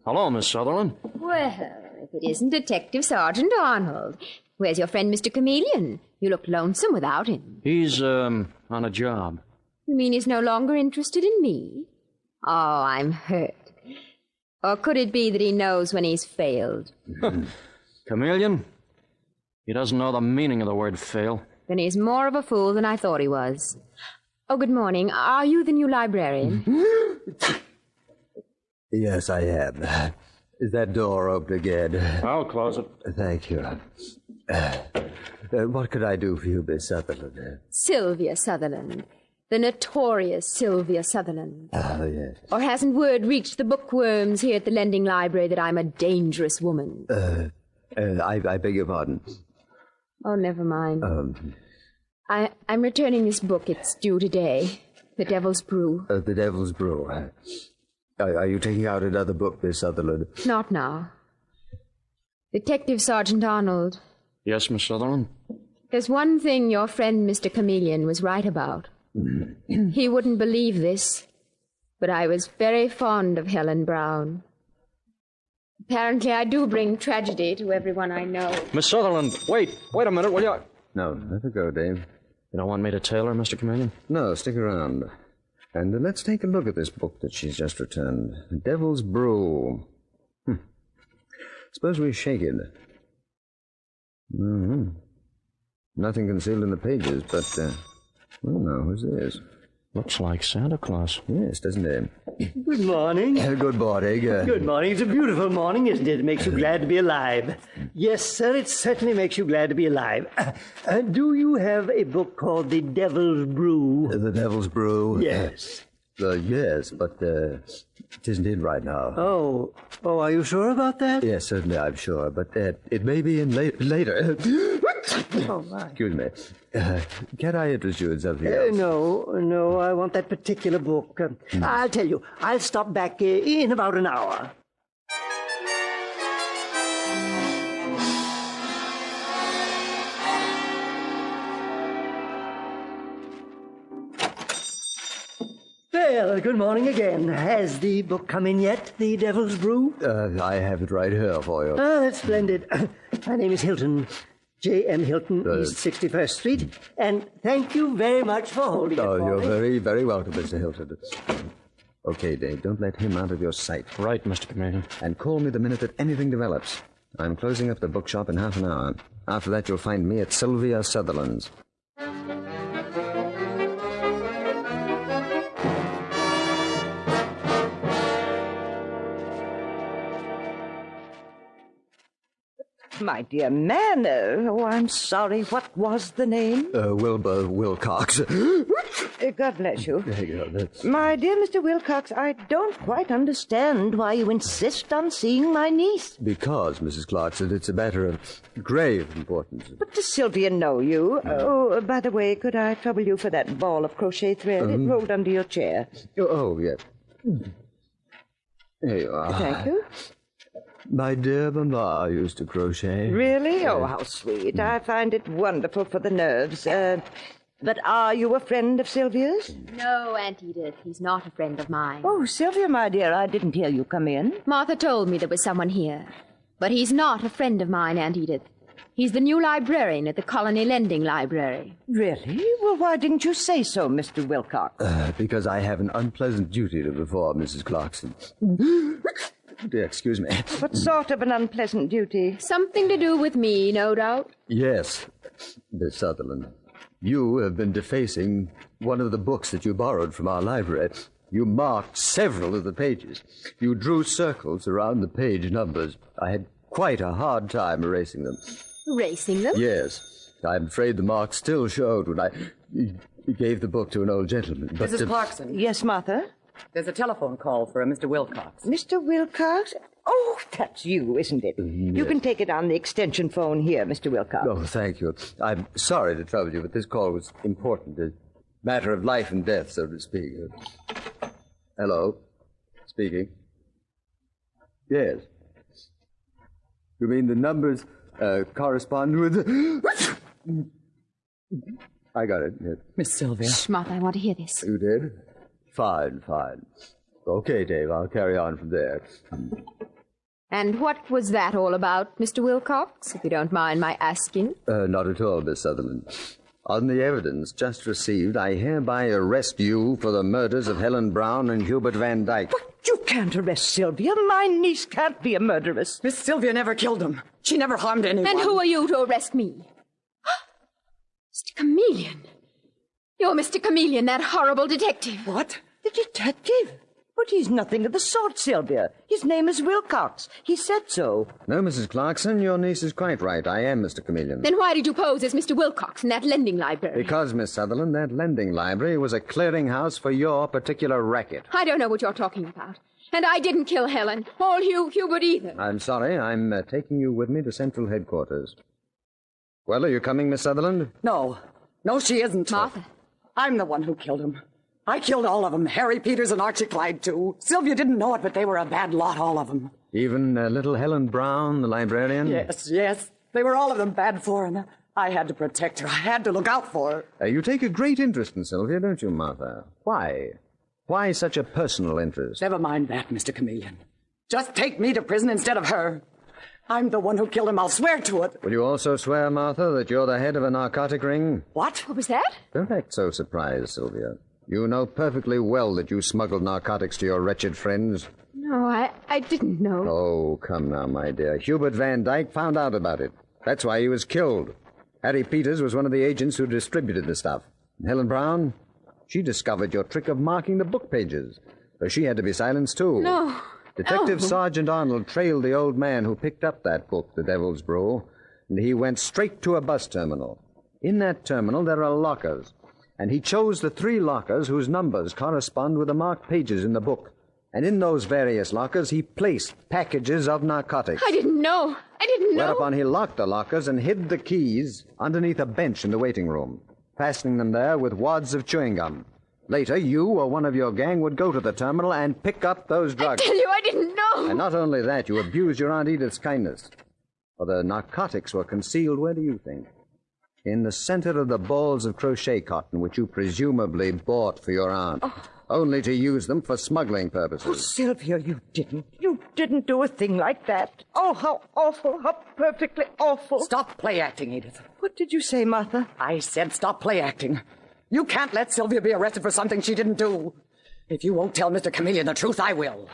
hello, Miss Sutherland. Well, if it isn't Detective Sergeant Arnold. Where's your friend, Mr. Chameleon? You look lonesome without him. He's, on a job. You mean he's no longer interested in me? Oh, I'm hurt. Or could it be that he knows when he's failed? Chameleon? He doesn't know the meaning of the word fail. Then he's more of a fool than I thought he was. Oh, good morning. Are you the new librarian? Yes, I am. Is that door open again? I'll close it. Thank you. What could I do for you, Miss Sutherland? Sylvia Sutherland. The notorious Sylvia Sutherland. Oh, yes. Or hasn't word reached the bookworms here at the lending library that I'm a dangerous woman? I beg your pardon. Oh, never mind. I'm returning this book. It's due today. The Devil's Brew. The Devil's Brew. Are you taking out another book, Miss Sutherland? Not now. Detective Sergeant Arnold. Yes, Miss Sutherland? There's one thing your friend Mr. Chameleon was right about. He wouldn't believe this, but I was very fond of Helen Brown. Apparently I do bring tragedy to everyone I know. Miss Sutherland, wait a minute, will you? No, let her go, Dave. You don't want me to tail her, Mr. Chameleon? No, stick around. And let's take a look at this book that she's just returned. The Devil's Brew. Suppose we shake it. Nothing concealed in the pages, but... oh, no, who's this? Looks like Santa Claus. Yes, doesn't it? Good morning. Good morning. Good morning. It's a beautiful morning, isn't it? It makes you glad to be alive. Yes, sir, it certainly makes you glad to be alive. Do you have a book called The Devil's Brew? The Devil's Brew? Yes. Yes, but it isn't in right now. Oh, are you sure about that? Yes, certainly, I'm sure, but it may be in later. Oh, my. Excuse me. Can I interest you in something else? No, I want that particular book. I'll tell you, I'll stop back in about an hour. Well, good morning again. Has the book come in yet, The Devil's Brew? I have it right here for you. Ah, that's splendid. My name is Hilton. J.M. Hilton, East 61st Street. And thank you very much for holding it for you're me. very, very welcome, Mr. Hilton. Okay, Dave, don't let him out of your sight. Right, Mr. Chameleon. And call me the minute that anything develops. I'm closing up the bookshop in half an hour. After that, you'll find me at Sylvia Sutherland's. My dear Manor. Oh, I'm sorry. What was the name? Wilbur Wilcox. God bless you. There you go. My dear Mr. Wilcox, I don't quite understand why you insist on seeing my niece. Because, Mrs. Clarkson, it's a matter of grave importance. But does Sylvia know you? Oh, by the way, could I trouble you for that ball of crochet thread? It rolled under your chair. Oh, yes. Here you are. Thank you. My dear mamma used to crochet. Really? Oh, how sweet. I find it wonderful for the nerves. But are you a friend of Sylvia's? No, Aunt Edith. He's not a friend of mine. Oh, Sylvia, my dear, I didn't hear you come in. Martha told me there was someone here. But he's not a friend of mine, Aunt Edith. He's the new librarian at the Colony Lending Library. Really? Well, why didn't you say so, Mr. Wilcox? Because I have an unpleasant duty to perform, Mrs. Clarkson. Dear, excuse me. What sort of an unpleasant duty? Something to do with me, no doubt. Yes, Miss Sutherland. You have been defacing one of the books that you borrowed from our library. You marked several of the pages. You drew circles around the page numbers. I had quite a hard time erasing them. Erasing them? Yes. I'm afraid the marks still showed when I gave the book to an old gentleman. But, Mrs. Clarkson. Yes, Martha? There's a telephone call for a Mr. Wilcox. Mr. Wilcox? Oh, that's you, isn't it? Yes. You can take it on the extension phone here, Mr. Wilcox. Oh, thank you. I'm sorry to trouble you, but this call was important. A matter of life and death, so to speak. Hello? Speaking. Yes. You mean the numbers correspond with... I got it. Yes. Miss Sylvia. Shh, Martha, I want to hear this. You did? Fine. Okay, Dave, I'll carry on from there. And what was that all about, Mr. Wilcox, if you don't mind my asking? Not at all, Miss Sutherland. On the evidence just received, I hereby arrest you for the murders of Helen Brown and Hubert Van Dyke. But you can't arrest Sylvia. My niece can't be a murderess. Miss Sylvia never killed him. She never harmed anyone. And who are you to arrest me? Mr. Chameleon. You're Mr. Chameleon, that horrible detective. What? The detective? But he's nothing of the sort, Sylvia. His name is Wilcox. He said so. No, Mrs. Clarkson, your niece is quite right. I am Mr. Chameleon. Then why did you pose as Mr. Wilcox in that lending library? Because, Miss Sutherland, that lending library was a clearinghouse for your particular racket. I don't know what you're talking about. And I didn't kill Helen, or Hubert either. I'm sorry. I'm taking you with me to Central Headquarters. Well, are you coming, Miss Sutherland? No, she isn't. Martha. I'm the one who killed him. I killed all of them, Harry Peters and Archie Clyde, too. Sylvia didn't know it, but they were a bad lot, all of them. Even little Helen Brown, the librarian? Yes. They were all of them bad for her, and I had to protect her. I had to look out for her. You take a great interest in Sylvia, don't you, Martha? Why? Why such a personal interest? Never mind that, Mr. Chameleon. Just take me to prison instead of her. I'm the one who killed him. I'll swear to it. Will you also swear, Martha, that you're the head of a narcotic ring? What? What was that? Don't act so surprised, Sylvia. You know perfectly well that you smuggled narcotics to your wretched friends. No, I didn't know. Oh, come now, my dear. Hubert Van Dyke found out about it. That's why he was killed. Harry Peters was one of the agents who distributed the stuff. Helen Brown, she discovered your trick of marking the book pages. So she had to be silenced, too. No. Detective Sergeant Arnold trailed the old man who picked up that book, The Devil's Brew, and he went straight to a bus terminal. In that terminal, there are lockers. And he chose the 3 lockers whose numbers correspond with the marked pages in the book. And in those various lockers, he placed packages of narcotics. I didn't know. Whereupon he locked the lockers and hid the keys underneath a bench in the waiting room, fastening them there with wads of chewing gum. Later, you or one of your gang would go to the terminal and pick up those drugs. I tell you, I didn't know. And not only that, you abused your Aunt Edith's kindness. For the narcotics were concealed, where do you think? In the center of the balls of crochet cotton, which you presumably bought for your aunt, only to use them for smuggling purposes. Oh, Sylvia, you didn't do a thing like that. Oh, how awful, how perfectly awful. Stop play acting, Edith. What did you say, Martha? I said stop play acting. You can't let Sylvia be arrested for something she didn't do. If you won't tell Mr. Chameleon the truth, I will.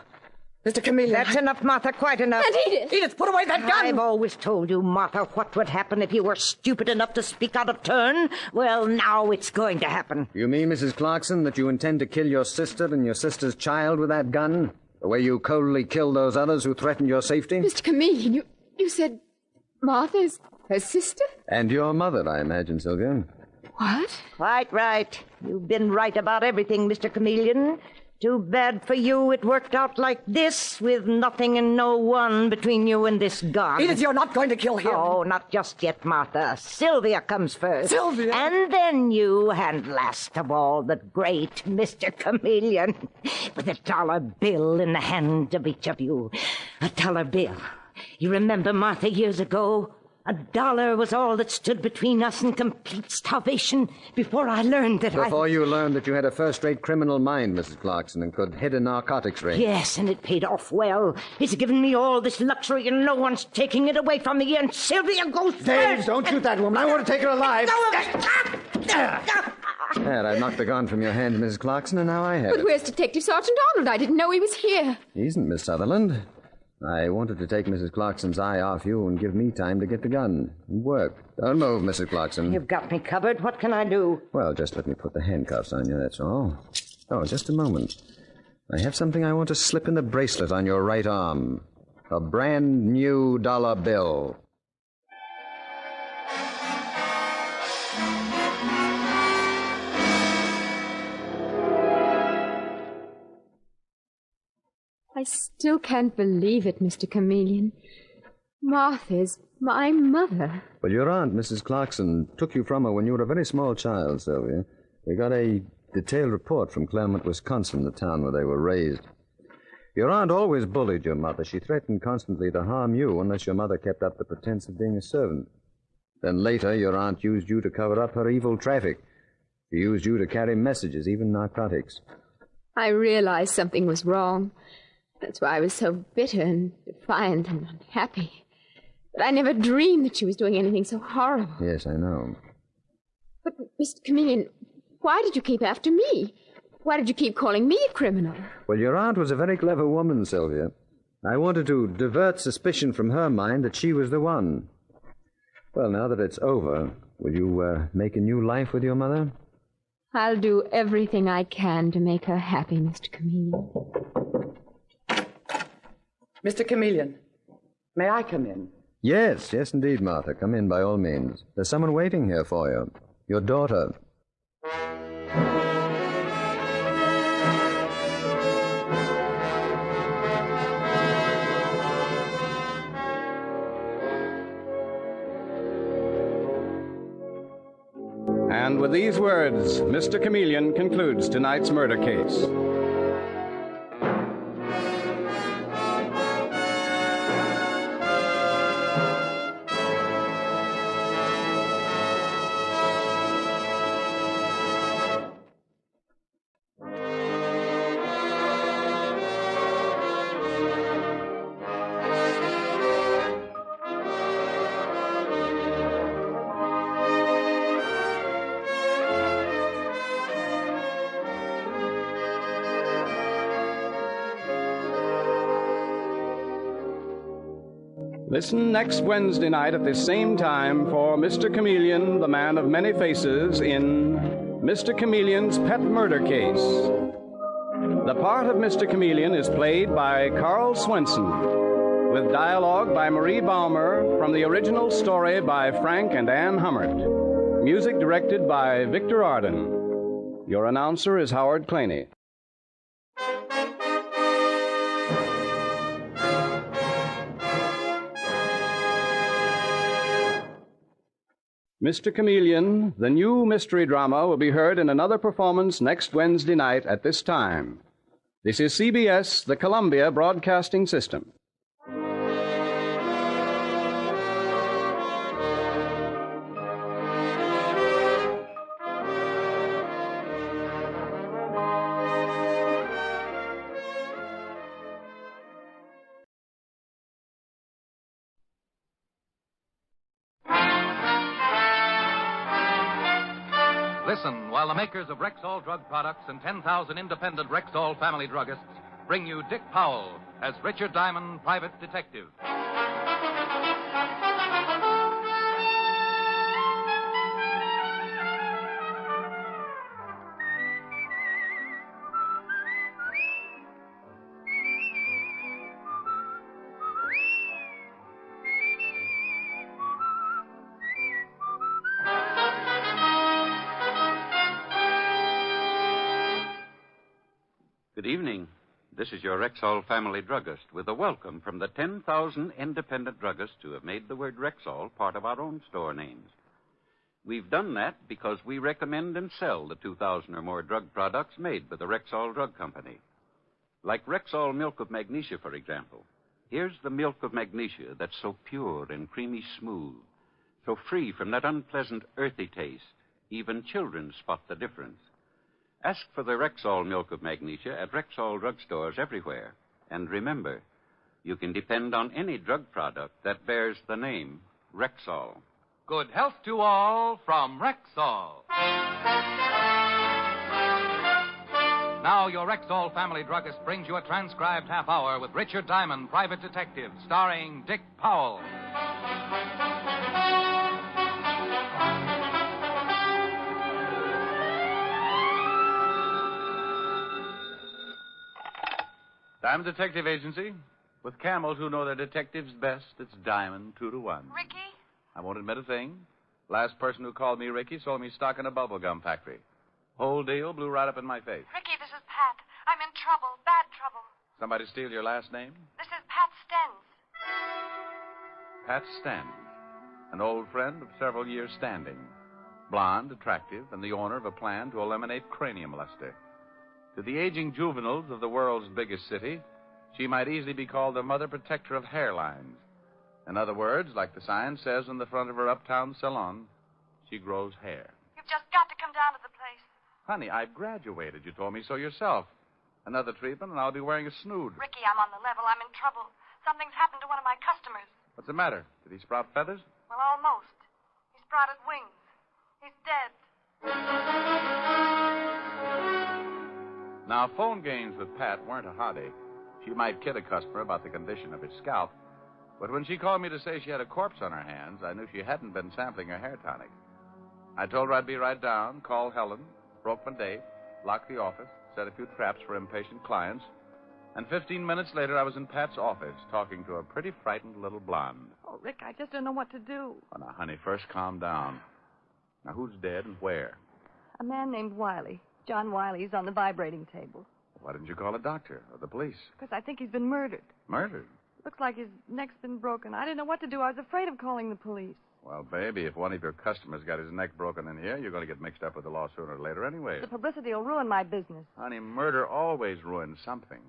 Mr. Chameleon. That's enough, Martha, quite enough. And Edith! Edith, put away that gun! I've always told you, Martha, what would happen if you were stupid enough to speak out of turn. Well, now it's going to happen. You mean, Mrs. Clarkson, that you intend to kill your sister and your sister's child with that gun? The way you coldly killed those others who threatened your safety? Mr. Chameleon, you said Martha's her sister? And your mother, I imagine, Sylvia. What? Quite right. You've been right about everything, Mr. Chameleon. Too bad for you it worked out like this, with nothing and no one between you and this gun. Edith, you're not going to kill him. Oh, not just yet, Martha. Sylvia comes first. Sylvia? And then you, and last of all, the great Mr. Chameleon, with a dollar bill in the hand of each of you. A dollar bill. You remember, Martha, years ago? $1 was all that stood between us and complete starvation before I learned that Before you learned that you had a first-rate criminal mind, Mrs. Clarkson, and could hit a narcotics ring. Yes, and it paid off well. It's given me all this luxury, and no one's taking it away from me, and Sylvia goes Dave, first. don't shoot that woman. I want to take her alive. There, I've knocked the gun from your hand, Mrs. Clarkson, and now I have But it. where's Detective Sergeant Arnold? I didn't know he was here. He isn't, Miss Sutherland. I wanted to take Mrs. Clarkson's eye off you and give me time to get the gun and work. Don't move, Mrs. Clarkson. You've got me covered. What can I do? Well, just let me put the handcuffs on you, that's all. Oh, just a moment. I have something I want to slip in the bracelet on your right arm. A brand new dollar bill. I still can't believe it, Mr. Chameleon. Martha's my mother. Well, your aunt, Mrs. Clarkson, took you from her when you were a very small child, Sylvia. We got a detailed report from Claremont, Wisconsin, the town where they were raised. Your aunt always bullied your mother. She threatened constantly to harm you unless your mother kept up the pretense of being a servant. Then later, your aunt used you to cover up her evil traffic. She used you to carry messages, even narcotics. I realized something was wrong. That's why I was so bitter and defiant and unhappy. But I never dreamed that she was doing anything so horrible. Yes, I know. But, Mr. Chameleon, why did you keep after me? Why did you keep calling me a criminal? Well, your aunt was a very clever woman, Sylvia. I wanted to divert suspicion from her mind that she was the one. Well, now that it's over, will you make a new life with your mother? I'll do everything I can to make her happy, Mr. Chameleon. Mr. Chameleon, may I come in? Yes, indeed, Martha. Come in by all means. There's someone waiting here for you. Your daughter. And with these words, Mr. Chameleon concludes tonight's murder case. Listen next Wednesday night at this same time for Mr. Chameleon, the man of many faces, in Mr. Chameleon's Pet Murder Case. The part of Mr. Chameleon is played by Carl Swenson, with dialogue by Marie Baumer from the original story by Frank and Ann Hummert. Music directed by Victor Arden. Your announcer is Howard Claney. Mr. Chameleon, the new mystery drama, will be heard in another performance next Wednesday night at this time. This is CBS, the Columbia Broadcasting System. Listen while the makers of Rexall drug products and 10,000 independent Rexall family druggists bring you Dick Powell as Richard Diamond, private detective. Good evening. This is your Rexall family druggist with a welcome from the 10,000 independent druggists who have made the word Rexall part of our own store names. We've done that because we recommend and sell the 2,000 or more drug products made by the Rexall Drug Company. Like Rexall Milk of Magnesia, for example. Here's the milk of magnesia that's so pure and creamy smooth, so free from that unpleasant earthy taste. Even children spot the difference. Ask for the Rexall Milk of Magnesia at Rexall drugstores everywhere. And remember, you can depend on any drug product that bears the name Rexall. Good health to all from Rexall. Now your Rexall family druggist brings you a transcribed half hour with Richard Diamond, private detective, starring Dick Powell. Diamond Detective Agency. With camels who know their detectives best, it's Diamond 2 to 1. Ricky? I won't admit a thing. Last person who called me Ricky sold me stock in a bubblegum factory. Whole deal blew right up in my face. Ricky, this is Pat. I'm in trouble. Bad trouble. Somebody steal your last name? This is Pat Stens. Pat Stens. An old friend of several years' standing. Blonde, attractive, and the owner of a plan to eliminate cranium luster. To the aging juveniles of the world's biggest city, she might easily be called the mother protector of hairlines. In other words, like the sign says on the front of her uptown salon, she grows hair. You've just got to come down to the place. Honey, I've graduated. You told me so yourself. Another treatment, and I'll be wearing a snood. Ricky, I'm on the level. I'm in trouble. Something's happened to one of my customers. What's the matter? Did he sprout feathers? Well, almost. He sprouted wings. He's dead. Now, phone games with Pat weren't a hobby. She might kid a customer about the condition of his scalp, but when she called me to say she had a corpse on her hands, I knew she hadn't been sampling her hair tonic. I told her I'd be right down, called Helen, broke my date, locked the office, set a few traps for impatient clients, and 15 minutes later I was in Pat's office talking to a pretty frightened little blonde. Oh, Rick, I just don't know what to do. Oh, now, honey, first calm down. Now, who's dead and where? A man named Wiley. John Wiley's on the vibrating table. Why didn't you call a doctor or the police? Because I think he's been murdered. Murdered? Looks like his neck's been broken. I didn't know what to do. I was afraid of calling the police. Well, baby, if one of your customers got his neck broken in here, you're going to get mixed up with the law sooner or later anyway. The publicity will ruin my business. Honey, murder always ruins something.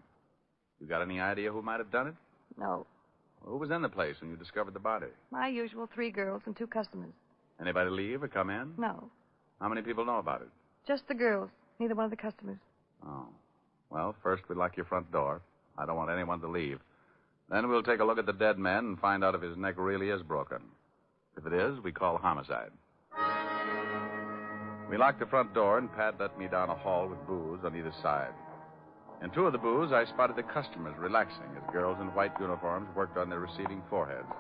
You got any idea who might have done it? No. Well, who was in the place when you discovered the body? My usual 3 girls and 2 customers. Anybody leave or come in? No. How many people know about it? Just the girls. Neither one of the customers. Oh. Well, first we lock your front door. I don't want anyone to leave. Then we'll take a look at the dead man and find out if his neck really is broken. If it is, we call homicide. We locked the front door, and Pat let me down a hall with booths on either side. In 2 of the booths, I spotted the customers relaxing as girls in white uniforms worked on their receding foreheads.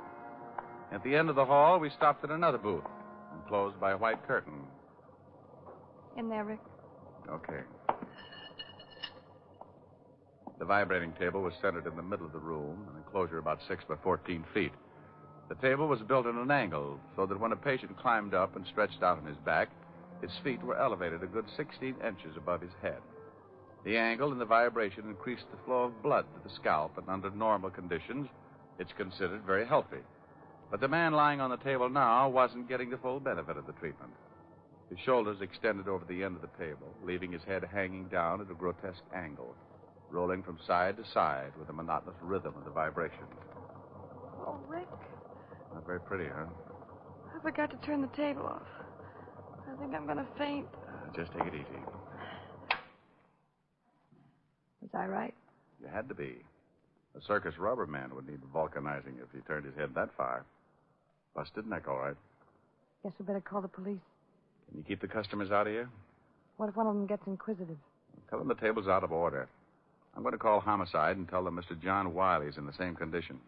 At the end of the hall, we stopped at another booth, enclosed by a white curtain. In there, Rick. Okay. The vibrating table was centered in the middle of the room, an enclosure about 6 by 14 feet. The table was built at an angle so that when a patient climbed up and stretched out on his back, his feet were elevated a good 16 inches above his head. The angle and the vibration increased the flow of blood to the scalp, and under normal conditions, it's considered very healthy. But the man lying on the table now wasn't getting the full benefit of the treatment. His shoulders extended over the end of the table, leaving his head hanging down at a grotesque angle, rolling from side to side with the monotonous rhythm of the vibration. Oh, Rick. Not very pretty, huh? I forgot to turn the table off. I think I'm going to faint. Just take it easy. Was I right? You had to be. A circus rubber man would need vulcanizing if he turned his head that far. Busted neck, all right. Guess we better call the police. Can you keep the customers out of here? What if one of them gets inquisitive? Tell them the table's out of order. I'm going to call homicide and tell them Mr. John Wiley's in the same condition.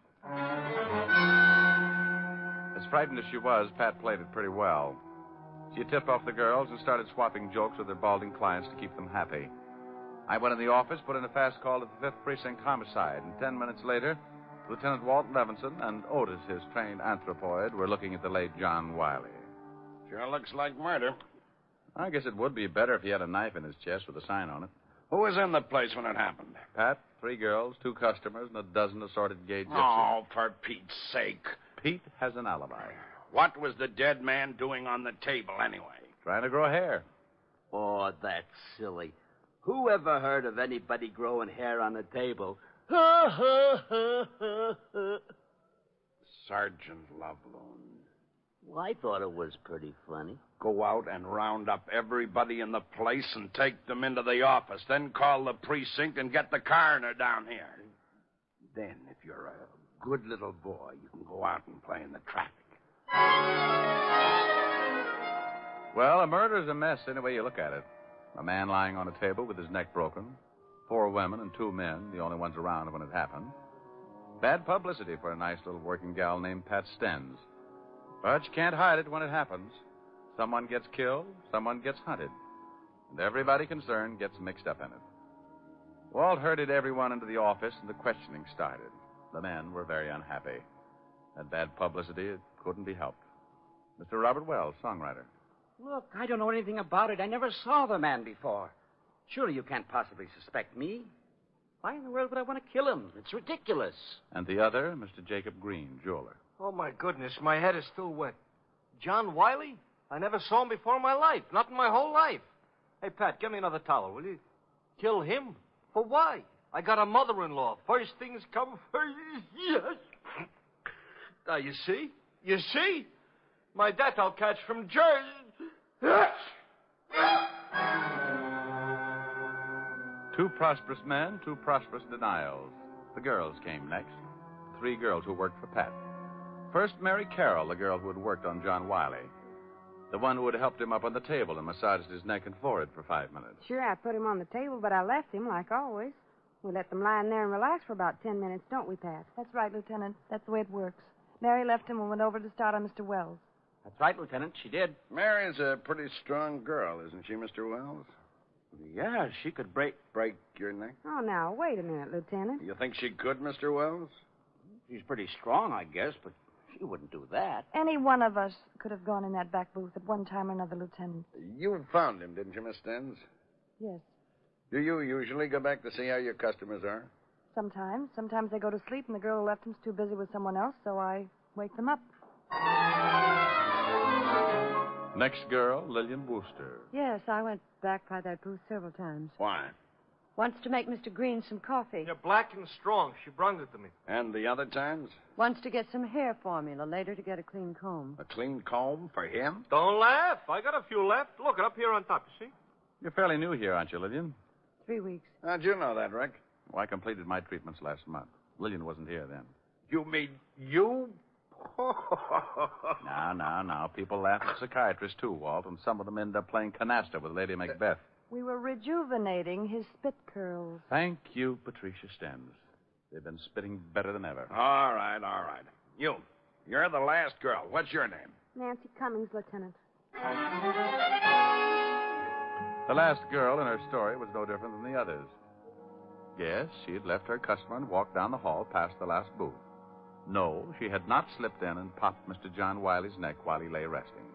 As frightened as she was, Pat played it pretty well. She tipped off the girls and started swapping jokes with their balding clients to keep them happy. I went in the office, put in a fast call to the 5th Precinct Homicide, and 10 minutes later, Lieutenant Walt Levinson and Otis, his trained anthropoid, were looking at the late John Wiley. Sure looks like murder. I guess it would be better if he had a knife in his chest with a sign on it. Who was in the place when it happened? Pat, 3 girls, 2 customers, and a dozen assorted gay gypsies. Oh, for Pete's sake. Pete has an alibi. What was the dead man doing on the table, anyway? Trying to grow hair. Oh, that's silly. Who ever heard of anybody growing hair on the table? Sergeant Loveloon. Well, I thought it was pretty funny. Go out and round up everybody in the place and take them into the office. Then call the precinct and get the coroner down here. Then, if you're a good little boy, you can go out and play in the traffic. Well, a murder's a mess any way you look at it. A man lying on a table with his neck broken. 4 women and 2 men, the only ones around when it happened. Bad publicity for a nice little working gal named Pat Stens. But you can't hide it when it happens. Someone gets killed, someone gets hunted. And everybody concerned gets mixed up in it. Walt herded everyone into the office, and the questioning started. The men were very unhappy. That bad publicity, it couldn't be helped. Mr. Robert Wells, songwriter. Look, I don't know anything about it. I never saw the man before. Surely you can't possibly suspect me. Why in the world would I want to kill him? It's ridiculous. And the other, Mr. Jacob Green, jeweler. Oh, my goodness, my head is still wet. John Wiley? I never saw him before in my life, not in my whole life. Hey, Pat, get me another towel, will you? Kill him? For why? I got a mother-in-law. First things come first. Yes. Now, you see? You see? My debt I'll catch from Jersey. 2 prosperous men, 2 prosperous denials. The girls came next. 3 girls who worked for Pat. First, Mary Carroll, the girl who had worked on John Wiley. The one who had helped him up on the table and massaged his neck and forehead for 5 minutes. Sure, I put him on the table, but I left him like always. We let them lie in there and relax for about 10 minutes, don't we, Pat? That's right, Lieutenant. That's the way it works. Mary left him and went over to start on Mr. Wells. That's right, Lieutenant. She did. Mary's a pretty strong girl, isn't she, Mr. Wells? Yeah, she could break your neck. Oh, now, wait a minute, Lieutenant. You think she could, Mr. Wells? She's pretty strong, I guess, but she wouldn't do that. Any one of us could have gone in that back booth at one time or another, Lieutenant. You found him, didn't you, Miss Stens? Yes. Do you usually go back to see how your customers are? Sometimes. Sometimes they go to sleep and the girl who left them's too busy with someone else, so I wake them up. Next girl, Lillian Wooster. Yes, I went back by that booth several times. Why? Once to make Mr. Green some coffee. You're black and strong. She brung it to me. And the other times? Once to get some hair formula, later to get a clean comb. A clean comb for him? Don't laugh. I got a few left. Look, up here on top, you see? You're fairly new here, aren't you, Lillian? 3 weeks. How'd you know that, Rick? Well, I completed my treatments last month. Lillian wasn't here then. You mean you? Now. People laugh at psychiatrists, too, Walt, and some of them end up playing canasta with Lady Macbeth. We were rejuvenating his spit curls. Thank you, Patricia Stens. They've been spitting better than ever. All right. You're the last girl. What's your name? Nancy Cummings, Lieutenant. The last girl in her story was no different than the others. Yes, she had left her customer and walked down the hall past the last booth. No, she had not slipped in and popped Mr. John Wiley's neck while he lay resting.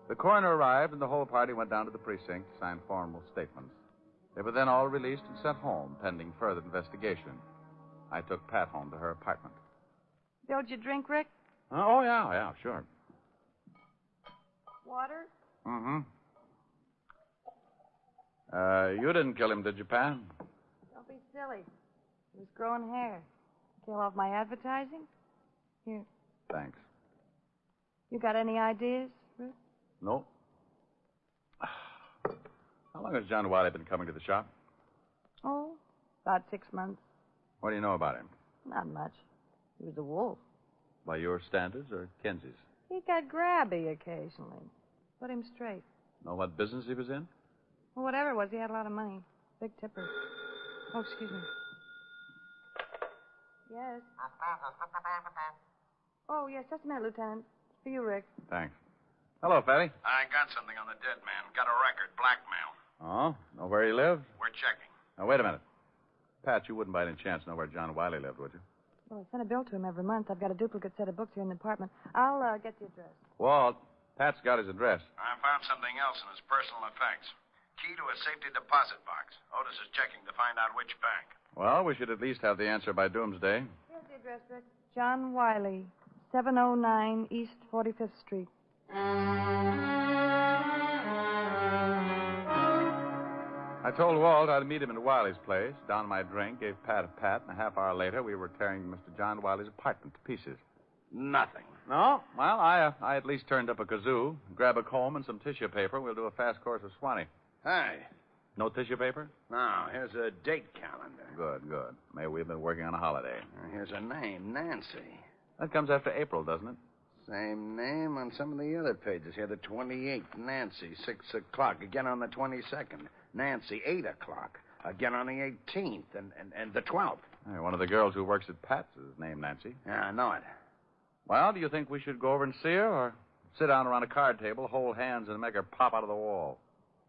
The coroner arrived, and the whole party went down to the precinct to sign formal statements. They were then all released and sent home, pending further investigation. I took Pat home to her apartment. Don't you drink, Rick? Oh, yeah, sure. Water? Mm-hmm. You didn't kill him, did you, Pat? Don't be silly. He was growing hair. Kill off my advertising? Here. Thanks. You got any ideas, Rick? No. How long has John Wiley been coming to the shop? Oh, about 6 months. What do you know about him? Not much. He was a wolf. By your standards or Kenzie's? He got grabby occasionally. Put him straight. Know what business he was in? Well, whatever it was, he had a lot of money. Big tipper. Oh, excuse me. Yes. Oh, yes, just a minute, Lieutenant. For you, Rick. Thanks. Hello, Fatty. I got something on the dead man. Got a record. Blackmail. Oh? Know where he lives? We're checking. Now, wait a minute. Pat, you wouldn't by any chance know where John Wiley lived, would you? Well, I send a bill to him every month. I've got a duplicate set of books here in the apartment. I'll get the address. Walt, Pat's got his address. I found something else in his personal effects. Key to a safety deposit box. Otis is checking to find out which bank. Well, we should at least have the answer by doomsday. Here's the address, Rick. John Wiley, 709 East 45th Street. I told Walt I'd meet him at Wiley's place, downed my drink, gave Pat a pat, and a half hour later we were tearing Mr. John Wiley's apartment to pieces. Nothing. No? Well, I at least turned up a kazoo, grab a comb and some tissue paper. We'll do a fast course of Swanee. Hey. No tissue paper? No, here's a date calendar. Good, good. Maybe we've been working on a holiday. Here's a name, Nancy. That comes after April, doesn't it? Same name on some of the other pages here. The 28th, Nancy, 6 o'clock. Again on the 22nd, Nancy, 8 o'clock. Again on the 18th and the 12th. Hey, one of the girls who works at Pat's is named Nancy. Yeah, I know it. Well, do you think we should go over and see her, or sit down around a card table, hold hands, and make her pop out of the wall?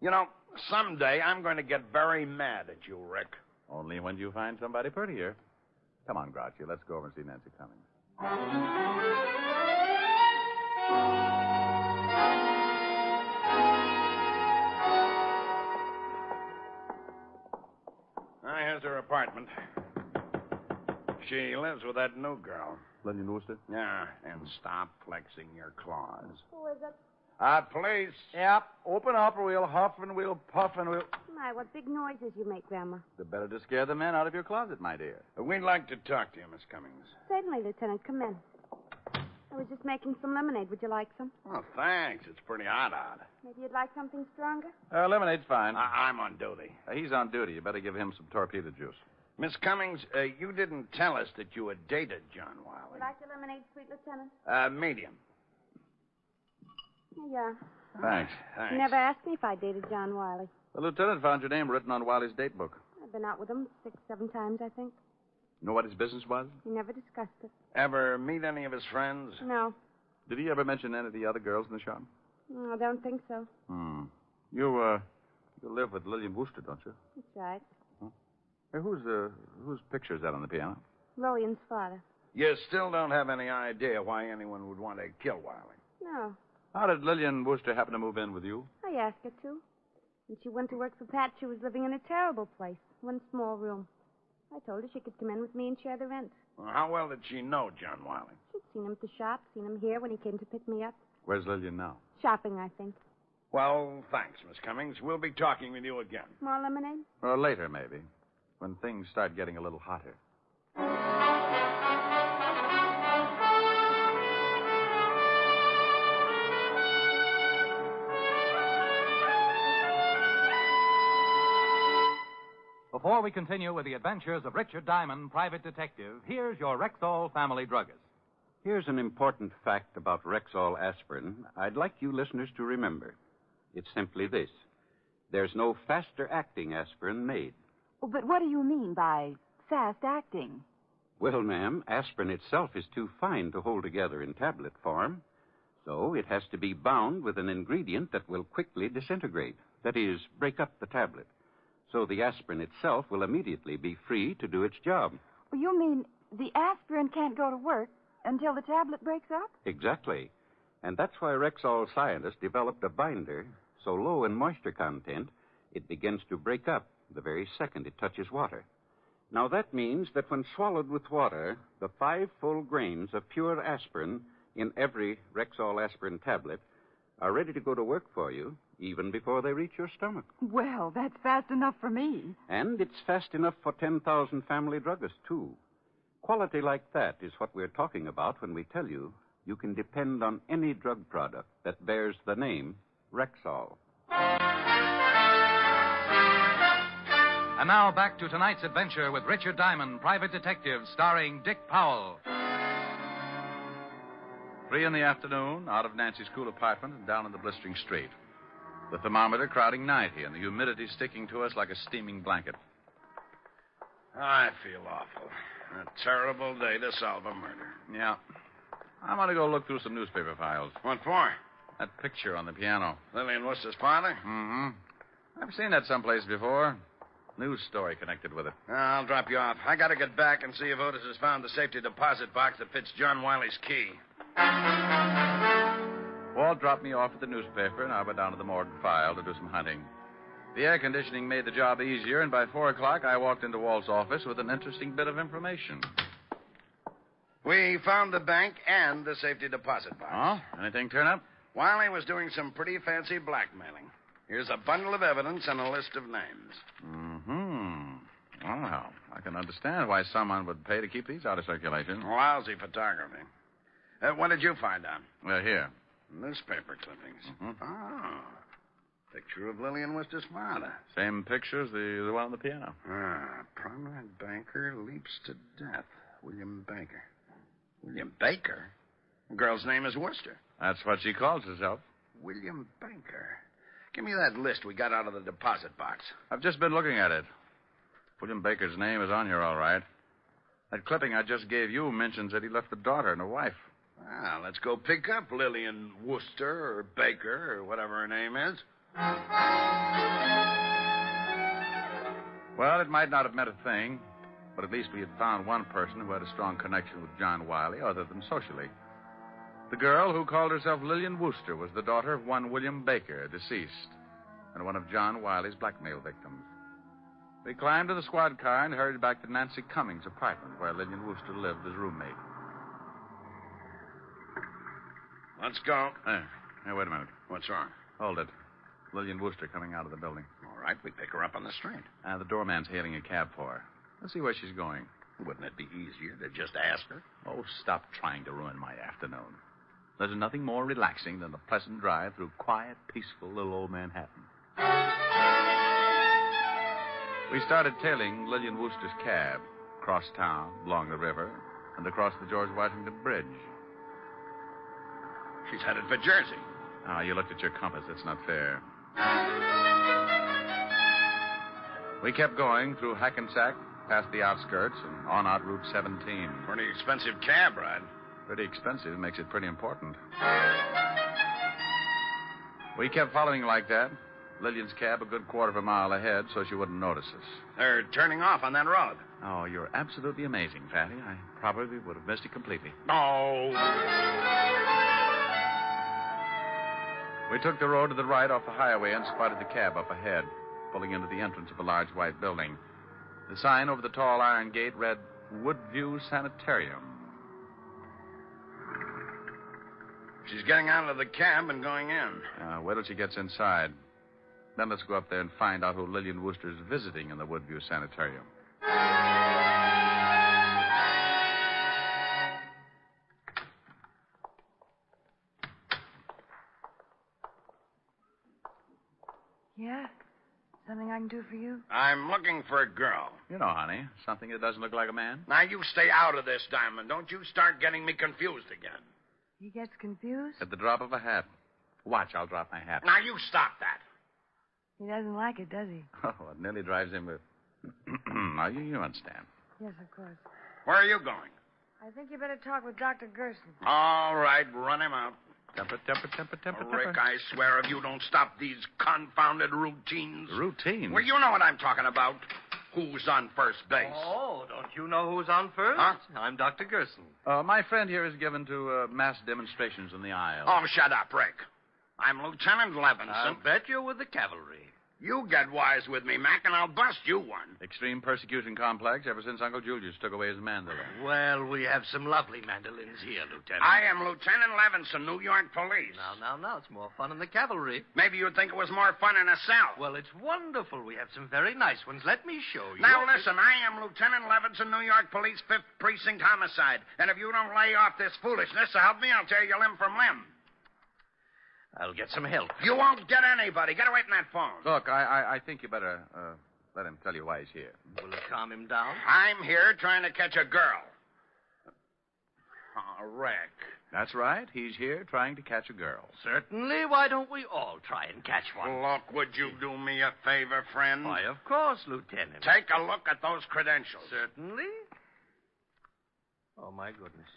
You know, someday I'm going to get very mad at you, Rick. Only when you find somebody prettier. Come on, Grouchy, let's go over and see Nancy Cummings. Here's her apartment. She lives with that new girl. Lillian Wooster? Yeah, and stop flexing your claws. Who is it? Please. Yep. Open up or we'll huff and we'll puff and we'll... My, what big noises you make, Grandma. The better to scare the men out of your closet, my dear. We'd like to talk to you, Miss Cummings. Certainly, Lieutenant. Come in. I was just making some lemonade. Would you like some? Oh, thanks. It's pretty hot out. Maybe you'd like something stronger? Lemonade's fine. I'm on duty. He's on duty. You better give him some torpedo juice. Miss Cummings, you didn't tell us that you had dated John Wiley. Would you like your lemonade, sweet Lieutenant? Medium. Yeah. Thanks. You never asked me if I dated John Wiley. The lieutenant found your name written on Wiley's date book. I've been out with him 6, 7 times, I think. You know what his business was? We never discussed it. Ever meet any of his friends? No. Did he ever mention any of the other girls in the shop? I don't think so. You live with Lillian Wooster, don't you? That's right. Huh? Hey, whose picture is that on the piano? Lillian's father. You still don't have any idea why anyone would want to kill Wiley? No. How did Lillian Wooster happen to move in with you? I asked her to. When she went to work for Pat, she was living in a terrible place. One small room. I told her she could come in with me and share the rent. Well, how well did she know John Wiley? She'd seen him at the shop, seen him here when he came to pick me up. Where's Lillian now? Shopping, I think. Well, thanks, Miss Cummings. We'll be talking with you again. More lemonade? Or later, maybe. When things start getting a little hotter. Before we continue with the adventures of Richard Diamond, private detective, here's your Rexall family druggist. Here's an important fact about Rexall aspirin I'd like you listeners to remember. It's simply this. There's no faster-acting aspirin made. Oh, but what do you mean by fast-acting? Well, ma'am, aspirin itself is too fine to hold together in tablet form. So it has to be bound with an ingredient that will quickly disintegrate. That is, break up the tablet. So the aspirin itself will immediately be free to do its job. You mean the aspirin can't go to work until the tablet breaks up? Exactly. And that's why Rexall scientists developed a binder so low in moisture content it begins to break up the very second it touches water. Now that means that when swallowed with water, the 5 full grains of pure aspirin in every Rexall aspirin tablet are ready to go to work for you even before they reach your stomach. Well, that's fast enough for me. And it's fast enough for 10,000 family druggists, too. Quality like that is what we're talking about when we tell you you can depend on any drug product that bears the name Rexall. And now back to tonight's adventure with Richard Diamond, private detective, starring Dick Powell. 3 in the afternoon, out of Nancy's cool apartment and down in the blistering street. The thermometer crowding 90 and the humidity sticking to us like a steaming blanket. I feel awful. A terrible day to solve a murder. Yeah. I'm going to go look through some newspaper files. What for? That picture on the piano. Lillian Worcester's father? Mm-hmm. I've seen that someplace before. News story connected with it. I'll drop you off. I got to get back and see if Otis has found the safety deposit box that fits John Wiley's key. Walt dropped me off at the newspaper, and I went down to the Morgan file to do some hunting. The air conditioning made the job easier, and by 4 o'clock, I walked into Walt's office with an interesting bit of information. We found the bank and the safety deposit box. Oh? Anything turn up? Wiley was doing some pretty fancy blackmailing. Here's a bundle of evidence and a list of names. Mm-hmm. Well, I can understand why someone would pay to keep these out of circulation. Lousy photography. What did you find out? Here. Newspaper clippings. Mm-hmm. Oh. Picture of Lillian Worcester's father. Same picture as the one on the piano. Prominent banker leaps to death. William Baker. William Baker? The girl's name is Worcester. That's what she calls herself. William Baker. Give me that list we got out of the deposit box. I've just been looking at it. William Baker's name is on here, all right. That clipping I just gave you mentions that he left a daughter and a wife. Well, let's go pick up Lillian Worcester or Baker or whatever her name is. Well, it might not have meant a thing, but at least we had found one person who had a strong connection with John Wiley, other than socially. The girl who called herself Lillian Worcester was the daughter of one William Baker, deceased, and one of John Wiley's blackmail victims. We climbed to the squad car and hurried back to Nancy Cummings' apartment, where Lillian Worcester lived as roommate. Let's go. Hey, wait a minute. What's wrong? Hold it. Lillian Worcester coming out of the building. All right, we pick her up on the street. The doorman's hailing a cab for her. Let's see where she's going. Wouldn't it be easier to just ask her? Oh, stop trying to ruin my afternoon. There's nothing more relaxing than a pleasant drive through quiet, peaceful little old Manhattan. We started tailing Lillian Worcester's cab, across town, along the river, and across the George Washington Bridge. She's headed for Jersey. You looked at your compass. That's not fair. We kept going through Hackensack, past the outskirts, and on out Route 17. Pretty expensive cab ride. Pretty expensive makes it pretty important. We kept following like that. Lillian's cab a good quarter of a mile ahead, so she wouldn't notice us. They're turning off on that road. Oh, you're absolutely amazing, Fatty. I probably would have missed it completely. Oh. We took the road to the right off the highway and spotted the cab up ahead, pulling into the entrance of a large white building. The sign over the tall iron gate read, Woodview Sanitarium. She's getting out of the cab and going in. Wait till she gets inside. Then let's go up there and find out who Lillian Worcester's visiting in the Woodview Sanitarium. Yeah? Something I can do for you? I'm looking for a girl. You know, honey, something that doesn't look like a man. Now, you stay out of this, Diamond. Don't you start getting me confused again. He gets confused? At the drop of a hat. Watch, I'll drop my hat. Now, you stop that. He doesn't like it, does he? Oh, it nearly drives him with... Now, you understand. Yes, of course. Where are you going? I think you better talk with Dr. Gerson. All right, run him out. Temper. Rick, I swear if you don't stop these confounded routines. Routines? Well, you know what I'm talking about. Who's on first base? Oh, don't you know who's on first? Huh? I'm Dr. Gerson. My friend here is given to mass demonstrations in the aisle. Oh, shut up, Rick. I'm Lieutenant Levinson. I'll bet you're with the cavalry. You get wise with me, Mac, and I'll bust you one. Extreme persecution complex ever since Uncle Julius took away his mandolin. Well, we have some lovely mandolins here, Lieutenant. I am Lieutenant Levinson, New York Police. Now, it's more fun in the cavalry. Maybe you'd think it was more fun in a cell. Well, it's wonderful. We have some very nice ones. Let me show you. Now, listen, I am Lieutenant Levinson, New York Police, 5th Precinct Homicide. And if you don't lay off this foolishness to help me, I'll tear you limb from limb. I'll get some help. You won't get anybody. Get away from that phone. Look, I think you better let him tell you why he's here. Will it calm him down? I'm here trying to catch a girl. Rick. That's right. He's here trying to catch a girl. Certainly. Why don't we all try and catch one? Look, would you do me a favor, friend? Why, of course, Lieutenant. Take a look at those credentials. Certainly. Oh, my goodness.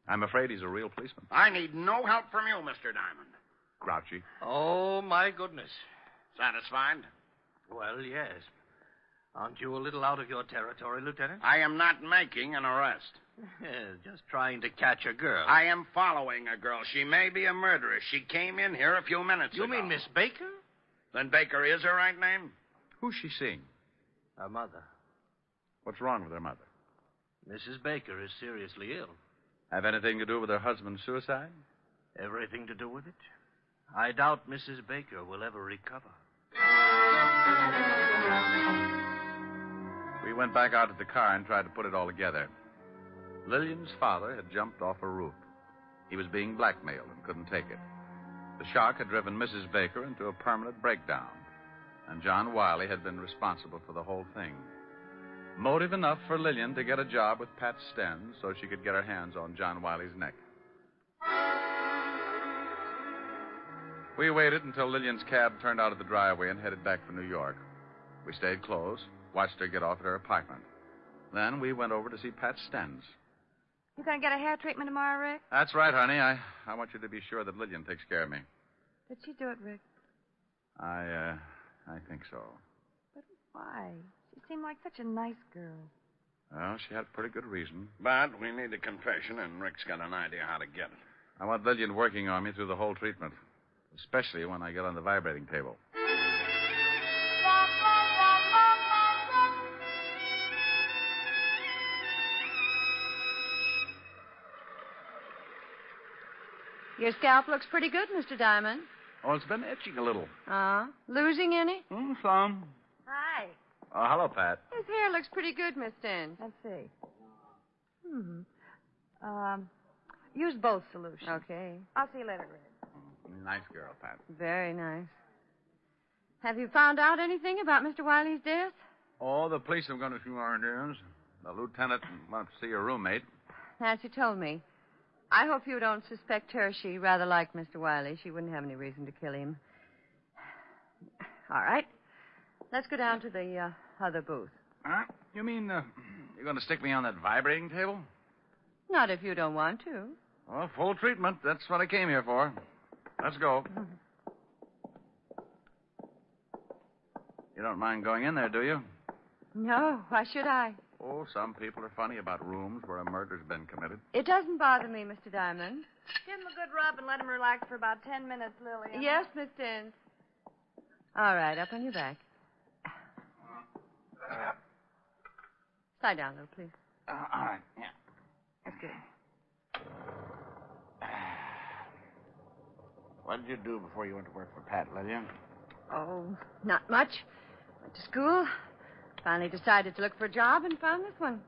I'm afraid he's a real policeman. I need no help from you, Mr. Diamond. Grouchy. Oh, my goodness. Satisfied? Well, yes. Aren't you a little out of your territory, Lieutenant? I am not making an arrest. Just trying to catch a girl. I am following a girl. She may be a murderess. She came in here a few minutes ago. You mean Miss Baker? Then Baker is her right name? Who's she seeing? Her mother. What's wrong with her mother? Mrs. Baker is seriously ill. Have anything to do with her husband's suicide? Everything to do with it? I doubt Mrs. Baker will ever recover. We went back out to the car and tried to put it all together. Lillian's father had jumped off a roof. He was being blackmailed and couldn't take it. The shock had driven Mrs. Baker into a permanent breakdown, and John Wiley had been responsible for the whole thing. Motive enough for Lillian to get a job with Pat Stenz so she could get her hands on John Wiley's neck. We waited until Lillian's cab turned out of the driveway and headed back for New York. We stayed close, watched her get off at her apartment. Then we went over to see Pat Stenz. You gonna get a hair treatment tomorrow, Rick? That's right, honey. I want you to be sure that Lillian takes care of me. Did she do it, Rick? I think so. But why? She seemed like such a nice girl. Well, she had pretty good reason. But we need a confession, and Rick's got an idea how to get it. I want Lillian working on me through the whole treatment, especially when I get on the vibrating table. Your scalp looks pretty good, Mr. Diamond. Oh, it's been itching a little. Losing any? Some. Hi. Oh, hello, Pat. His hair looks pretty good, Miss Stenz. Let's see. Use both solutions. Okay. I'll see you later, Rick. Nice girl, Pat. Very nice. Have you found out anything about Mr. Wiley's death? Oh, the police have gone to few R&Ds. The lieutenant went to see her roommate. Nancy told me. I hope you don't suspect her. She rather liked Mr. Wiley. She wouldn't have any reason to kill him. All right. Let's go down to the other booth. Huh? You mean you're going to stick me on that vibrating table? Not if you don't want to. Well, full treatment. That's what I came here for. Let's go. You don't mind going in there, do you? No. Why should I? Oh, some people are funny about rooms where a murder's been committed. It doesn't bother me, Mr. Diamond. Give him a good rub and let him relax for about 10 minutes, Lillian. Yes, Miss Stenz. All right, up on your back. Lie down, little, please. All right, yeah. That's good. What did you do before you went to work for Pat, Lillian? Oh, not much. Went to school. Finally decided to look for a job and found this one.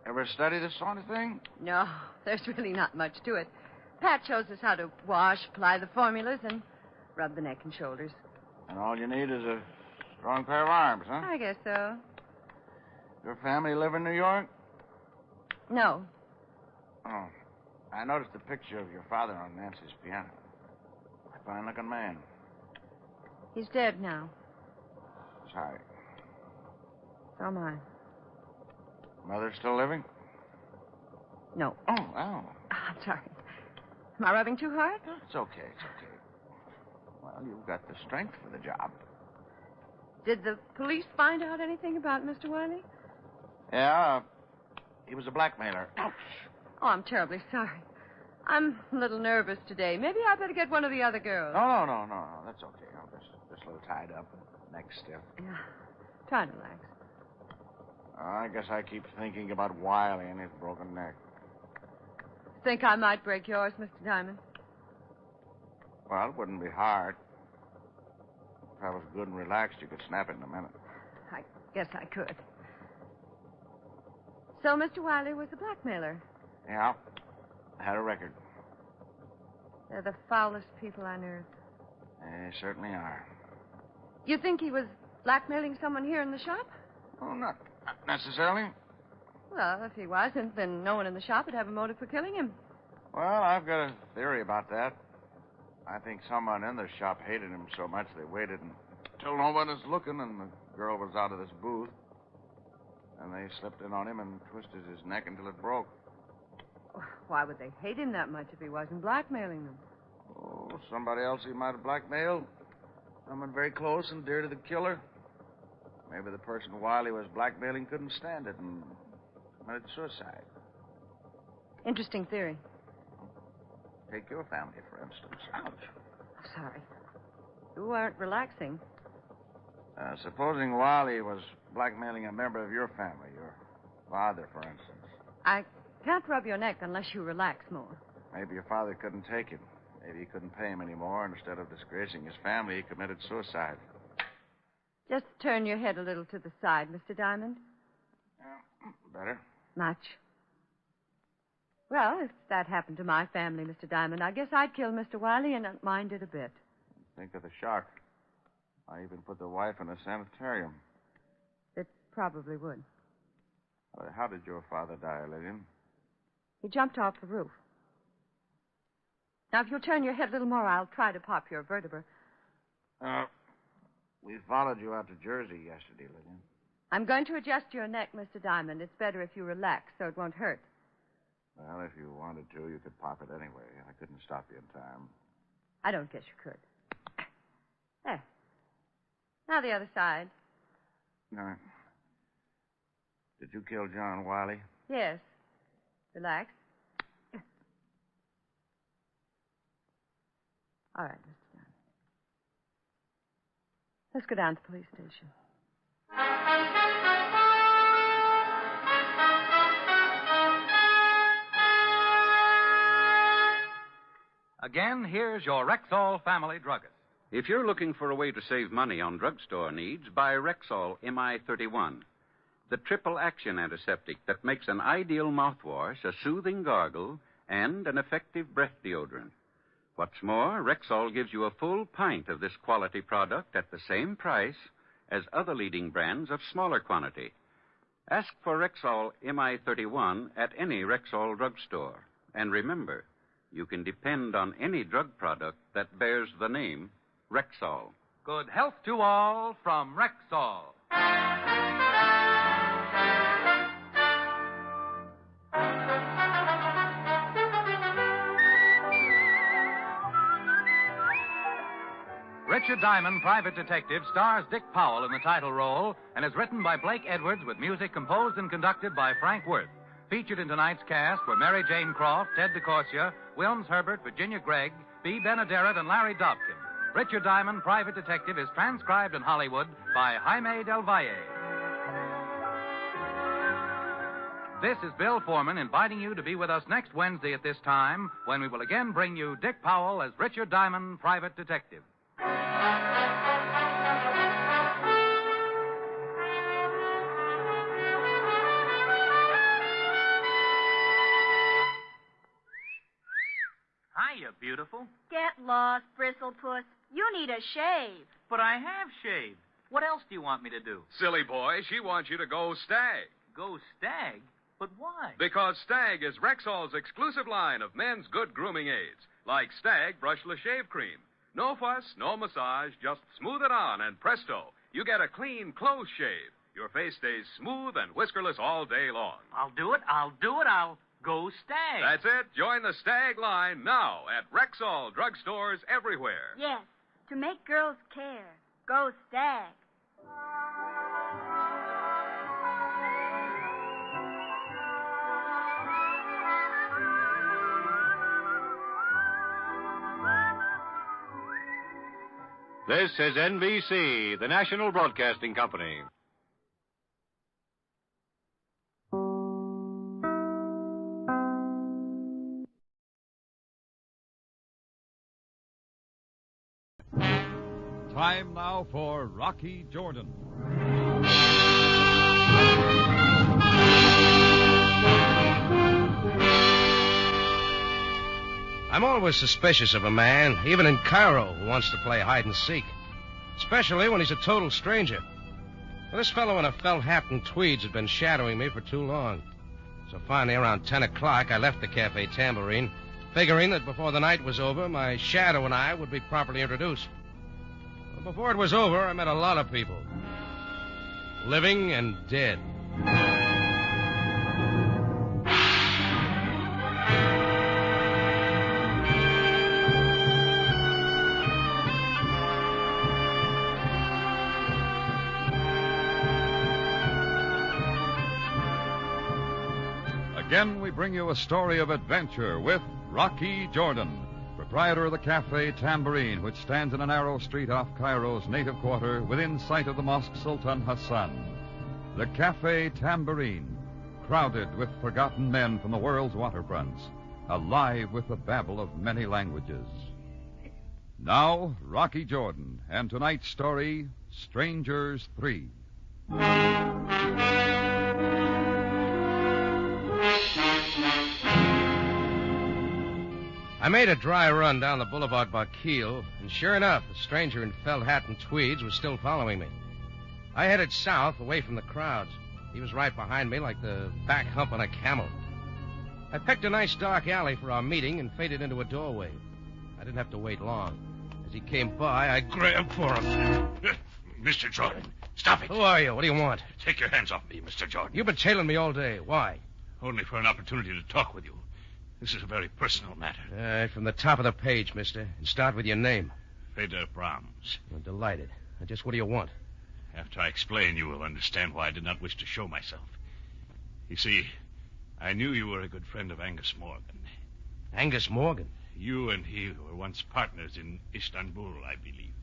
Ever study this sort of thing? No, there's really not much to it. Pat shows us how to wash, apply the formulas, and rub the neck and shoulders. And all you need is a strong pair of arms, huh? I guess so. Your family live in New York? No. Oh. I noticed a picture of your father on Nancy's piano. A fine-looking man. He's dead now. Sorry. So am I. Mother still living? No. Oh. I'm sorry. Am I rubbing too hard? It's okay. Well, you've got the strength for the job. Did the police find out anything about Mr. Wiley? Yeah. He was a blackmailer. Oh, I'm terribly sorry. I'm a little nervous today. Maybe I better get one of the other girls. No. That's okay. Just a little tied up. Neck stiff. Yeah. Try to relax. I guess I keep thinking about Wiley and his broken neck. Think I might break yours, Mr. Diamond? Well, it wouldn't be hard. If I was good and relaxed, you could snap it in a minute. I guess I could. So Mr. Wiley was a blackmailer? Yeah. I had a record. They're the foulest people on earth. They certainly are. You think he was blackmailing someone here in the shop? Oh, not necessarily. Well, if he wasn't, then no one in the shop would have a motive for killing him. Well, I've got a theory about that. I think someone in the shop hated him so much they waited until no one was looking and the girl was out of this booth. And they slipped in on him and twisted his neck until it broke. Why would they hate him that much if he wasn't blackmailing them? Oh, somebody else he might have blackmailed. Someone very close and dear to the killer. Maybe the person Wiley was blackmailing couldn't stand it and committed suicide. Interesting theory. Take your family, for instance. Ouch. Sorry. You aren't relaxing. Supposing Wiley was blackmailing a member of your family, your father, for instance. I can't rub your neck unless you relax more. Maybe your father couldn't take it. Maybe he couldn't pay him anymore. Instead of disgracing his family, he committed suicide. Just turn your head a little to the side, Mr. Diamond. Better? Much. Well, if that happened to my family, Mr. Diamond, I guess I'd kill Mr. Wiley and not mind it a bit. Think of the shock. I even put the wife in a sanitarium. It probably would. How did your father die, Lillian? He jumped off the roof. Now, if you'll turn your head a little more, I'll try to pop your vertebra. We followed you out to Jersey yesterday, Lillian. I'm going to adjust your neck, Mr. Diamond. It's better if you relax so it won't hurt. Well, if you wanted to, you could pop it anyway. I couldn't stop you in time. I don't guess you could. There. Now the other side. No. Did you kill John Wiley? Yes. Relax. All right, Mr. Diamond. Let's go down to the police station. Again, here's your Rexall family druggist. If you're looking for a way to save money on drugstore needs, buy Rexall MI31, the triple-action antiseptic that makes an ideal mouthwash, a soothing gargle, and an effective breath deodorant. What's more, Rexall gives you a full pint of this quality product at the same price as other leading brands of smaller quantity. Ask for Rexall MI31 at any Rexall drugstore. And remember, you can depend on any drug product that bears the name Rexall. Good health to all from Rexall. Richard Diamond, Private Detective, stars Dick Powell in the title role and is written by Blake Edwards with music composed and conducted by Frank Worth. Featured in tonight's cast were Mary Jane Croft, Ted DeCorsia, Wilms Herbert, Virginia Gregg, B. Benaderet, and Larry Dobkin. Richard Diamond, Private Detective, is transcribed in Hollywood by Jaime Del Valle. This is Bill Foreman inviting you to be with us next Wednesday at this time when we will again bring you Dick Powell as Richard Diamond, Private Detective. Hiya, beautiful. Get lost, Bristlepuss. You need a shave. But I have shaved. What else do you want me to do? Silly boy, she wants you to go Stag. Go Stag? But why? Because Stag is Rexall's exclusive line of men's good grooming aids, like Stag Brushless Shave Cream. No fuss, no massage, just smooth it on, and presto, you get a clean, close shave. Your face stays smooth and whiskerless all day long. I'll do it. I'll go Stag. That's it. Join the Stag line now at Rexall drugstores everywhere. Yes, to make girls care. Go Stag. This is NBC, the National Broadcasting Company. Time now for Rocky Jordan. I'm always suspicious of a man, even in Cairo, who wants to play hide and seek. Especially when he's a total stranger. Well, this fellow in a felt hat and tweeds had been shadowing me for too long. So finally, around 10 o'clock, I left the Cafe Tambourine, figuring that before the night was over, my shadow and I would be properly introduced. But before it was over, I met a lot of people, living and dead. Again, we bring you a story of adventure with Rocky Jordan, proprietor of the Cafe Tambourine, which stands in a narrow street off Cairo's native quarter within sight of the Mosque Sultan Hassan. The Cafe Tambourine, crowded with forgotten men from the world's waterfronts, alive with the babble of many languages. Now, Rocky Jordan, and tonight's story, Strangers 3. I made a dry run down the boulevard Barquille, and sure enough, the stranger in felt hat and tweeds was still following me. I headed south, away from the crowds. He was right behind me like the back hump on a camel. I picked a nice dark alley for our meeting and faded into a doorway. I didn't have to wait long. As he came by, I grabbed for him. Mr. Jordan, stop it. Who are you? What do you want? Take your hands off me, Mr. Jordan. You've been tailing me all day. Why? Only for an opportunity to talk with you. This is a very personal matter. All right, from the top of the page, mister. And start with your name. Feder Brahms. I'm delighted. Now, just what do you want? After I explain, you will understand why I did not wish to show myself. You see, I knew you were a good friend of Angus Morgan. Angus Morgan? You and he were once partners in Istanbul, I believe.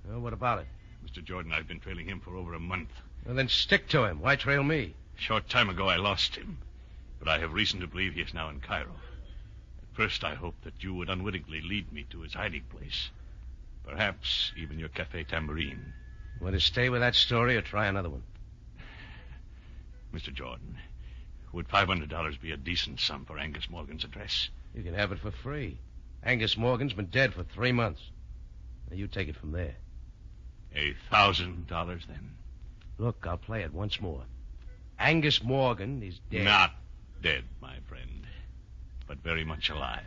Well, what about it? Mr. Jordan, I've been trailing him for over a month. Well, then stick to him. Why trail me? A short time ago, I lost him. But I have reason to believe he is now in Cairo. At first, I hoped that you would unwittingly lead me to his hiding place. Perhaps even your Cafe Tambourine. Want to stay with that story or try another one? Mr. Jordan, would $500 be a decent sum for Angus Morgan's address? You can have it for free. Angus Morgan's been dead for 3 months. Now, you take it from there. $1,000, then? Look, I'll play it once more. Angus Morgan is dead. Not dead, my friend, but very much alive.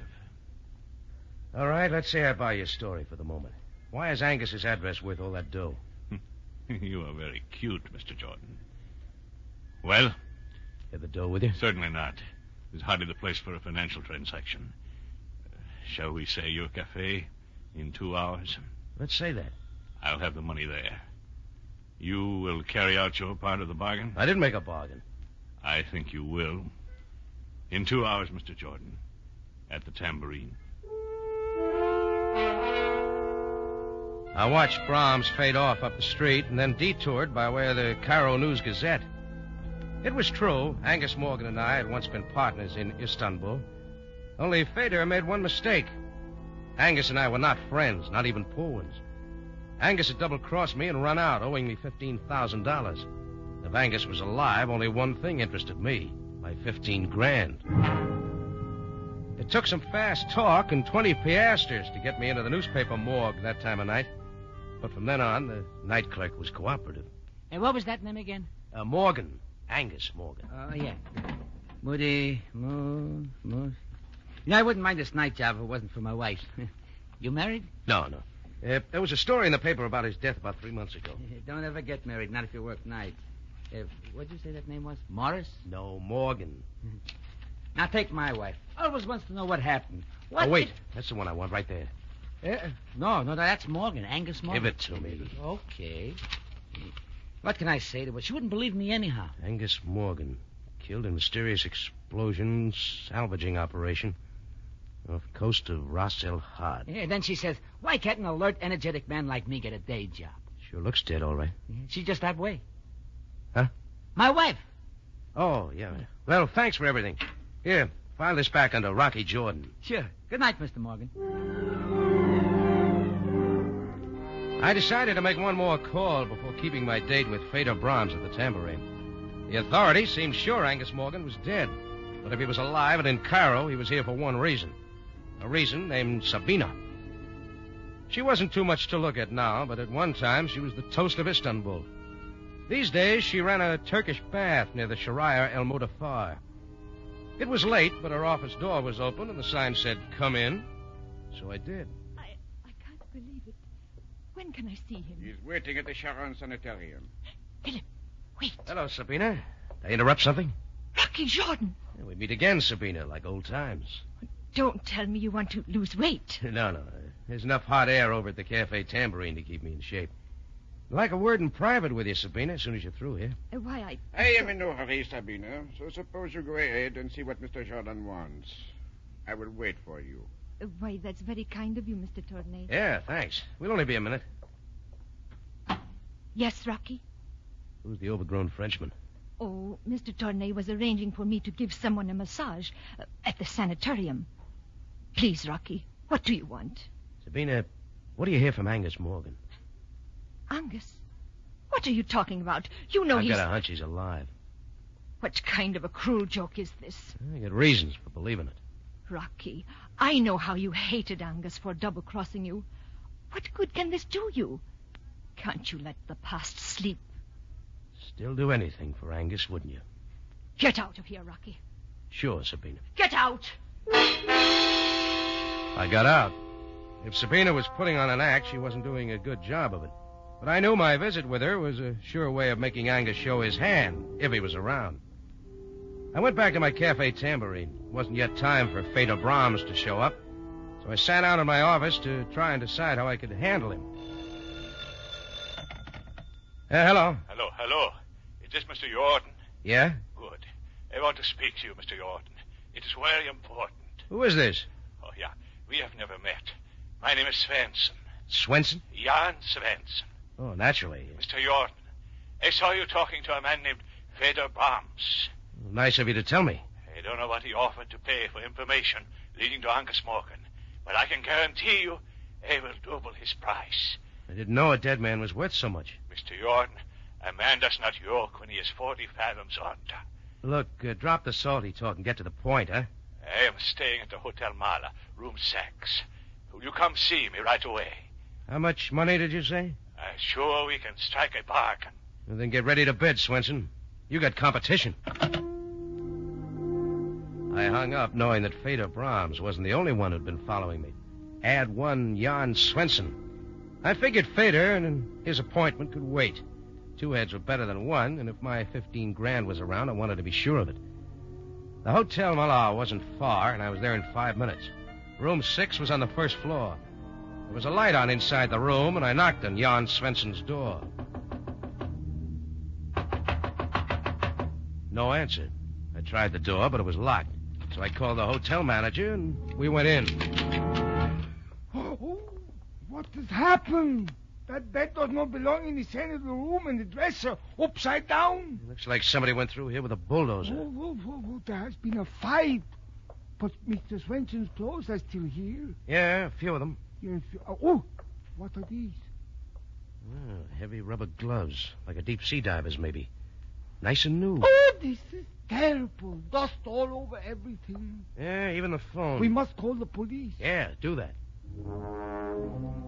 All right, let's say I buy your story for the moment. Why is Angus's address worth all that dough? You are very cute, Mr. Jordan. Well? You have the dough with you? Certainly not. It's hardly the place for a financial transaction. Shall we say your cafe in 2 hours? Let's say that. I'll have the money there. You will carry out your part of the bargain? I didn't make a bargain. I think you will. In 2 hours, Mr. Jordan, at the Tambourine. I watched Brahms fade off up the street and then detoured by way of the Cairo News-Gazette. It was true, Angus Morgan and I had once been partners in Istanbul. Only Feder made one mistake. Angus and I were not friends, not even poor ones. Angus had double-crossed me and run out, owing me $15,000. If Angus was alive, only one thing interested me, my 15 grand. It took some fast talk and 20 piastres to get me into the newspaper morgue that time of night. But from then on, the night clerk was cooperative. And what was that name again? Morgan. Angus Morgan. Oh, yeah. Moody, You know, I wouldn't mind this night job if it wasn't for my wife. You married? No. There was a story in the paper about his death about 3 months ago. Don't ever get married, not if you work nights. What'd you say that name was? Morris? No, Morgan. Now, take my wife. I always wants to know what happened. Oh, wait. That's the one I want right there. No, that's Morgan, Angus Morgan. Give it to me. Okay. What can I say to her? She wouldn't believe me anyhow. Angus Morgan, killed in mysterious explosion, salvaging operation off coast of Ras El Had. Yeah, then she says, why can't an alert, energetic man like me get a day job? Sure looks dead, all right. Yeah, she's just that way. Huh? My wife. Oh, yeah. Well, thanks for everything. Here, file this back under Rocky Jordan. Sure. Good night, Mr. Morgan. I decided to make one more call before keeping my date with Feder Brahms at the Tambourine. The authorities seemed sure Angus Morgan was dead. But if he was alive and in Cairo, he was here for one reason. A reason named Sabina. She wasn't too much to look at now, but at one time she was the toast of Istanbul. These days she ran a Turkish bath near the Sharia El Mudafar. It was late, but our office door was open, and the sign said, "Come in." So I did. I can't believe it. When can I see him? He's waiting at the Sharon Sanitarium. Philip, wait. Hello, Sabina. Did I interrupt something? Rocky Jordan. Yeah, we meet again, Sabina, like old times. Don't tell me you want to lose weight. No. There's enough hot air over at the Cafe Tambourine to keep me in shape. I'd like a word in private with you, Sabina, as soon as you're through here. Why, I am in no hurry, Sabina, so suppose you go ahead and see what Mr. Jordan wants. I will wait for you. Why, that's very kind of you, Mr. Tournay. Yeah, thanks. We'll only be a minute. Yes, Rocky? Who's the overgrown Frenchman? Oh, Mr. Tournay was arranging for me to give someone a massage at the sanitarium. Please, Rocky, what do you want? Sabina, what do you hear from Angus Morgan? Angus? What are you talking about? You know I've got a hunch he's alive. What kind of a cruel joke is this? I got reasons for believing it. Rocky, I know how you hated Angus for double-crossing you. What good can this do you? Can't you let the past sleep? Still do anything for Angus, wouldn't you? Get out of here, Rocky. Sure, Sabina. Get out! I got out. If Sabina was putting on an act, she wasn't doing a good job of it. But I knew my visit with her was a sure way of making Angus show his hand, if he was around. I went back to my Cafe Tambourine. It wasn't yet time for Feder Brahms to show up, so I sat down in my office to try and decide how I could handle him. Hello. Hello. Is this Mr. Jordan? Yeah? Good. I want to speak to you, Mr. Jordan. It is very important. Who is this? Oh, yeah. We have never met. My name is Svensson. Swenson? Jan Svensson. Oh, naturally. Mr. Jordan, I saw you talking to a man named Feder Brahms. Nice of you to tell me. I don't know what he offered to pay for information leading to Angus Morgan, but I can guarantee you I will double his price. I didn't know a dead man was worth so much. Mr. Jordan, a man does not yoke when he is 40 fathoms under. Look, drop the salty talk and get to the point, huh? I am staying at the Hotel Mala, room 6. Will you come see me right away? How much money did you say? I'm sure we can strike a bargain. Well, then get ready to bid, Swenson. You got competition. I hung up knowing that Feder Brahms wasn't the only one who'd been following me. Add one Jan Swenson. I figured Feder and his appointment could wait. 2 heads were better than 1, and if my 15 grand was around, I wanted to be sure of it. The Hotel Mala wasn't far, and I was there in 5 minutes. Room 6 was on the first floor. There was a light on inside the room, and I knocked on Jan Svenson's door. No answer. I tried the door, but it was locked. So I called the hotel manager, and we went in. Oh, what has happened? That bed does not belong in the center of the room, and the dresser upside down. It looks like somebody went through here with a bulldozer. Oh, there has been a fight. But Mr. Swenson's clothes are still here. Yeah, a few of them. Yes. Oh, what are these? Oh, heavy rubber gloves, like a deep sea diver's, maybe. Nice and new. Oh, this is terrible. Dust all over everything. Yeah, even the phone. We must call the police. Yeah, do that.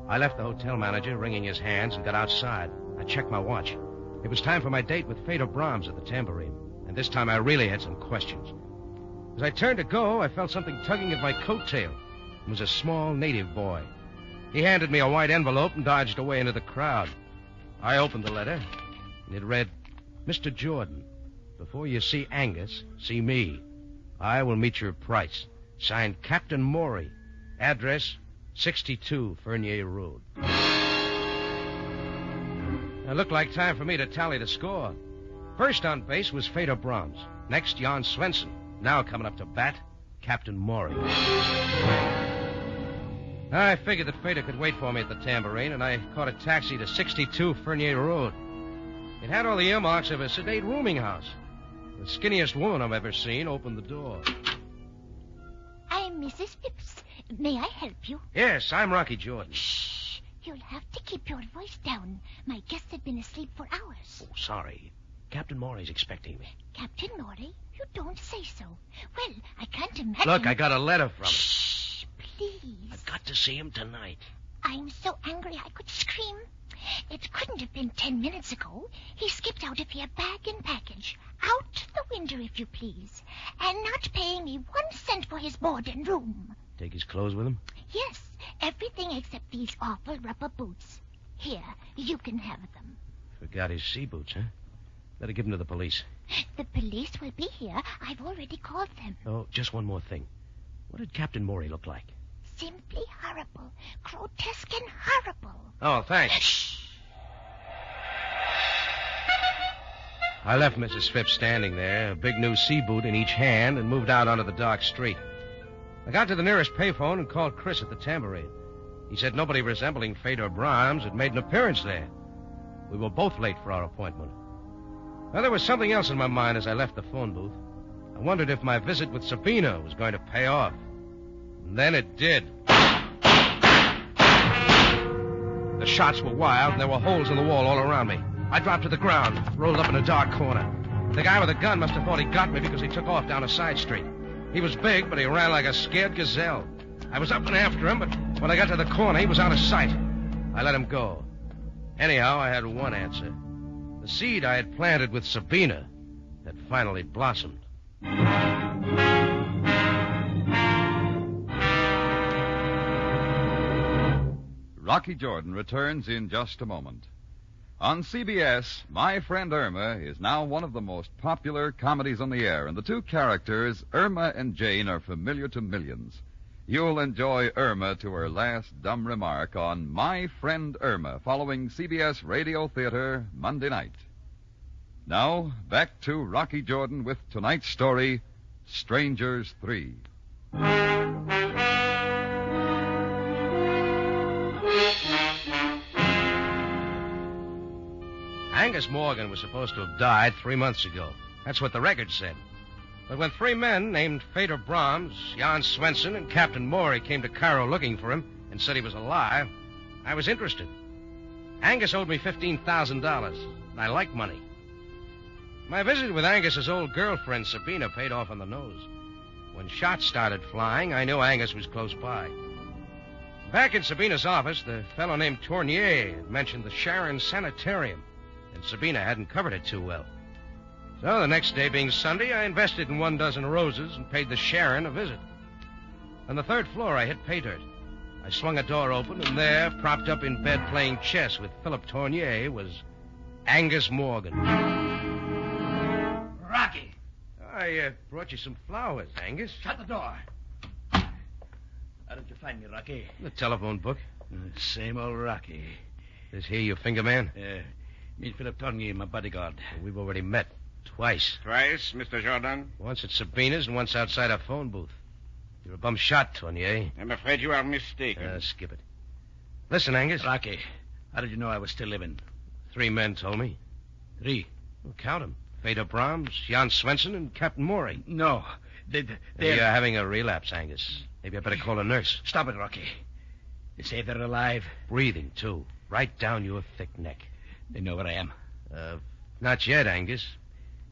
I left the hotel manager wringing his hands and got outside. I checked my watch. It was time for my date with Feder Brahms at the Tambourine, and this time I really had some questions. As I turned to go, I felt something tugging at my coattail. It was a small native boy. He handed me a white envelope and dodged away into the crowd. I opened the letter, and it read, Mr. Jordan, before you see Angus, see me. I will meet your price. Signed, Captain Maury. Address, 62 Fernier Road. It looked like time for me to tally the score. First on base was Feder Brahms. Next, Jan Swenson. Now coming up to bat, Captain Maury. I figured that Feder could wait for me at the Tambourine, and I caught a taxi to 62 Fernier Road. It had all the earmarks of a sedate rooming house. The skinniest woman I've ever seen opened the door. I'm Mrs. Phipps. May I help you? Yes, I'm Rocky Jordan. Shh. You'll have to keep your voice down. My guests have been asleep for hours. Oh, sorry. Captain Maury's expecting me. Captain Maury? You don't say so. Well, I can't imagine... Look, I got a letter from him. Shh, please. I've got to see him tonight. I'm so angry I could scream. It couldn't have been 10 minutes ago. He skipped out of here bag and package. Out the window, if you please. And not paying me 1 cent for his board and room. Take his clothes with him? Yes, everything except these awful rubber boots. Here, you can have them. Forgot his sea boots, huh? Better give him to the police. The police will be here. I've already called them. Oh, just one more thing. What did Captain Morey look like? Simply horrible. Grotesque and horrible. Oh, thanks. Shh. I left Mrs. Phipps standing there, a big new sea boot in each hand, and moved out onto the dark street. I got to the nearest payphone and called Chris at the Tambourine. He said nobody resembling Fedor Brahms had made an appearance there. We were both late for our appointment. Now, there was something else in my mind as I left the phone booth. I wondered if my visit with Sabina was going to pay off. And then it did. The shots were wild, and there were holes in the wall all around me. I dropped to the ground, rolled up in a dark corner. The guy with the gun must have thought he got me because he took off down a side street. He was big, but he ran like a scared gazelle. I was up and after him, but when I got to the corner, he was out of sight. I let him go. Anyhow, I had one answer. The seed I had planted with Sabina had finally blossomed. Rocky Jordan returns in just a moment. On CBS, My Friend Irma is now one of the most popular comedies on the air, and the two characters, Irma and Jane, are familiar to millions. You'll enjoy Irma to her last dumb remark on My Friend Irma, following CBS Radio Theater Monday night. Now, back to Rocky Jordan with tonight's story, Strangers 3. Angus Morgan was supposed to have died 3 months ago. That's what the record said. But when 3 men named Fedor Brahms, Jan Swenson, and Captain Morey came to Cairo looking for him and said he was alive, I was interested. Angus owed me $15,000, and I like money. My visit with Angus's old girlfriend, Sabina, paid off on the nose. When shots started flying, I knew Angus was close by. Back in Sabina's office, the fellow named Tournier had mentioned the Sharon Sanitarium, and Sabina hadn't covered it too well. So the next day being Sunday, I invested in 12 roses and paid the Sharon a visit. On the 3rd floor, I hit pay dirt. I swung a door open, and there, propped up in bed playing chess with Philip Tournier, was Angus Morgan. Rocky! I brought you some flowers, Angus. Shut the door. How did you find me, Rocky? The telephone book. Same old Rocky. This here your finger man? Me and Philip Tournier, my bodyguard. We've already met. Twice. Twice, Mr. Jordan? Once at Sabina's and once outside our phone booth. You're a bum shot, Tournier. I'm afraid you are mistaken. Skip it. Listen, Angus. Rocky, how did you know I was still living? 3 men told me. 3? Well, count them. Fedor Brahms, Jan Swenson, and Captain Morey. No. You're having a relapse, Angus. Maybe I better call a nurse. Stop it, Rocky. You say they're alive? Breathing, too. Right down your thick neck. They know where I am? Not yet, Angus.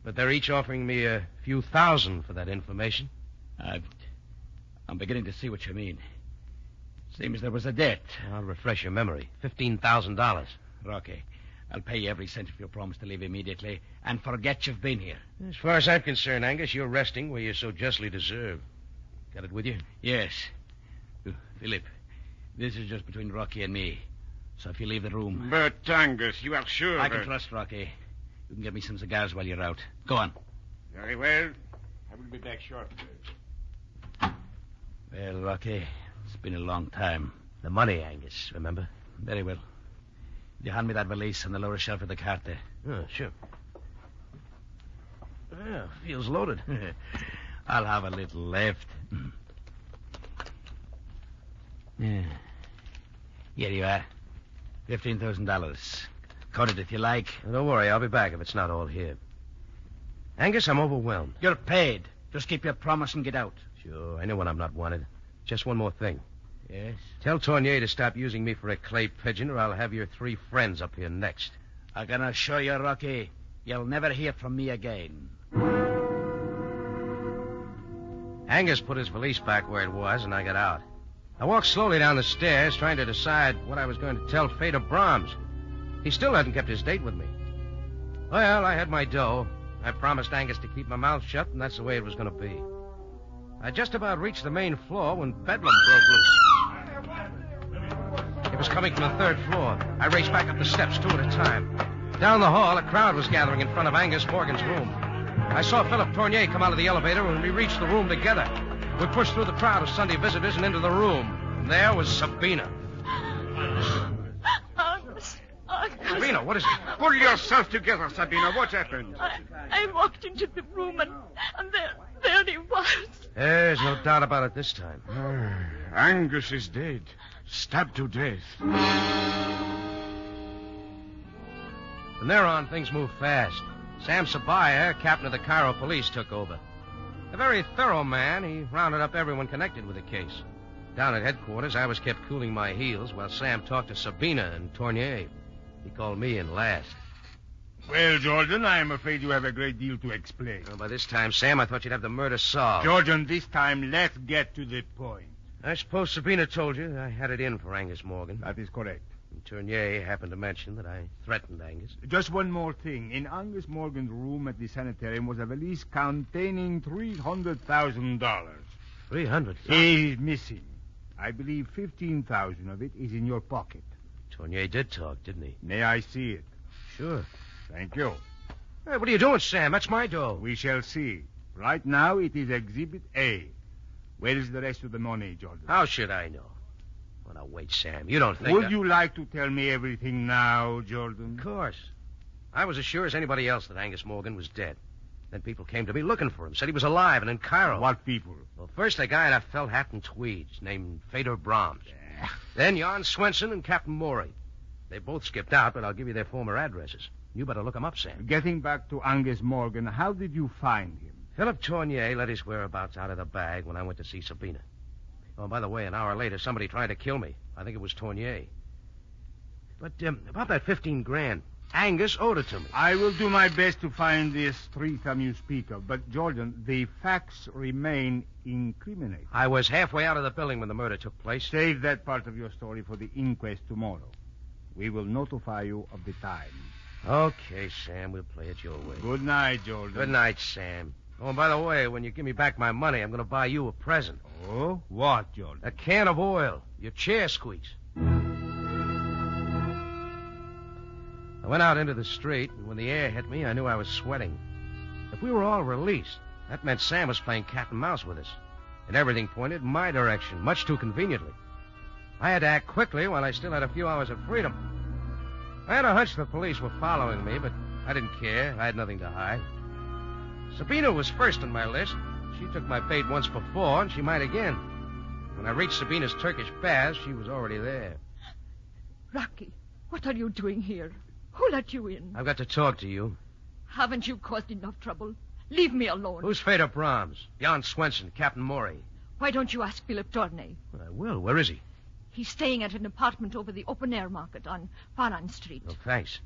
But they're each offering me a few thousand for that information. I'm beginning to see what you mean. Seems there was a debt. I'll refresh your memory. $15,000. Rocky, I'll pay you every cent if you promise to leave immediately and forget you've been here. As far as I'm concerned, Angus, you're resting where you so justly deserve. Got it with you? Yes. Philip, this is just between Rocky and me. So if you leave the room... But, Angus, you are sure... I can trust Rocky. You can get me some cigars while you're out. Go on. Very well. I will be back shortly. Well, Rocky, it's been a long time. The money, Angus, remember? Very well. You hand me that valise on the lower shelf of the cart there. Oh, sure. Yeah, feels loaded. I'll have a little left. Yeah. Here you are. $15,000. Cut it if you like. Don't worry, I'll be back if it's not all here. Angus, I'm overwhelmed. You're paid. Just keep your promise and get out. Sure, I know when I'm not wanted. Just one more thing. Yes? Tell Tournier to stop using me for a clay pigeon, or I'll have your 3 friends up here next. I'm gonna show you, Rocky. You'll never hear from me again. Angus put his valise back where it was, and I got out. I walked slowly down the stairs, trying to decide what I was going to tell Fedor Brahms. He still hadn't kept his date with me. Well, I had my dough. I promised Angus to keep my mouth shut, and that's the way it was going to be. I just about reached the main floor when bedlam broke loose. It was coming from the third floor. I raced back up the steps, 2 at a time. Down the hall, a crowd was gathering in front of Angus Morgan's room. I saw Philip Tournier come out of the elevator when we reached the room together. We pushed through the crowd of Sunday visitors and into the room. And there was Sabina. Angus. Sabina, what is it? Pull yourself together, Sabina. What happened? I walked into the room and there he was. There's no doubt about it this time. Angus is dead. Stabbed to death. From there on, things moved fast. Sam Sabaya, captain of the Cairo police, took over. A very thorough man, he rounded up everyone connected with the case. Down at headquarters, I was kept cooling my heels while Sam talked to Sabina and Tournier. He called me in last. Well, Jordan, I'm afraid you have a great deal to explain. Well, by this time, Sam, I thought you'd have the murder solved. Jordan, this time, let's get to the point. I suppose Sabina told you I had it in for Angus Morgan. That is correct. And Tournier happened to mention that I threatened Angus. Just one more thing. In Angus Morgan's room at the sanitarium was a valise containing $300,000. $300,000? He is missing. I believe $15,000 of it is in your pocket. Tournier did talk, didn't he? May I see it? Sure. Thank you. Hey, what are you doing, Sam? That's my dough. We shall see. Right now, it is Exhibit A. Where is the rest of the money, Jordan? How should I know? Well, now, wait, Sam. You don't think... Would you like to tell me everything now, Jordan? Of course. I was as sure as anybody else that Angus Morgan was dead. Then people came to me looking for him, said he was alive and in Cairo. What people? Well, first a guy in a felt hat and tweeds named Fedor Brahms. Then Jan Swenson and Captain Morey. They both skipped out, but I'll give you their former addresses. You better look them up, Sam. Getting back to Angus Morgan, how did you find him? Philip Tournier let his whereabouts out of the bag when I went to see Sabina. Oh, by the way, an hour later, somebody tried to kill me. I think it was Tournier. But about that $15,000, Angus owed it to me. I will do my best to find this threesome you speak of. But, Jordan, the facts remain incriminating. I was halfway out of the building when the murder took place. Save that part of your story for the inquest tomorrow. We will notify you of the time. Okay, Sam, we'll play it your way. Good night, Jordan. Good night, Sam. Oh, and by the way, when you give me back my money, I'm going to buy you a present. Oh? What, Jordan? A can of oil. Your chair squeaks. I went out into the street, and when the air hit me, I knew I was sweating. If we were all released, that meant Sam was playing cat and mouse with us. And everything pointed in my direction, much too conveniently. I had to act quickly while I still had a few hours of freedom. I had a hunch the police were following me, but I didn't care. I had nothing to hide. Sabina was first on my list. She took my bait once before, and she might again. When I reached Sabina's Turkish baths, she was already there. Rocky, what are you doing here? Who let you in? I've got to talk to you. Haven't you caused enough trouble? Leave me alone. Who's Fedor Brahms? Jan Swenson, Captain Morey. Why don't you ask Philip Tournay? Well, I will. Where is he? He's staying at an apartment over the open-air market on Faran Street. Oh, thanks.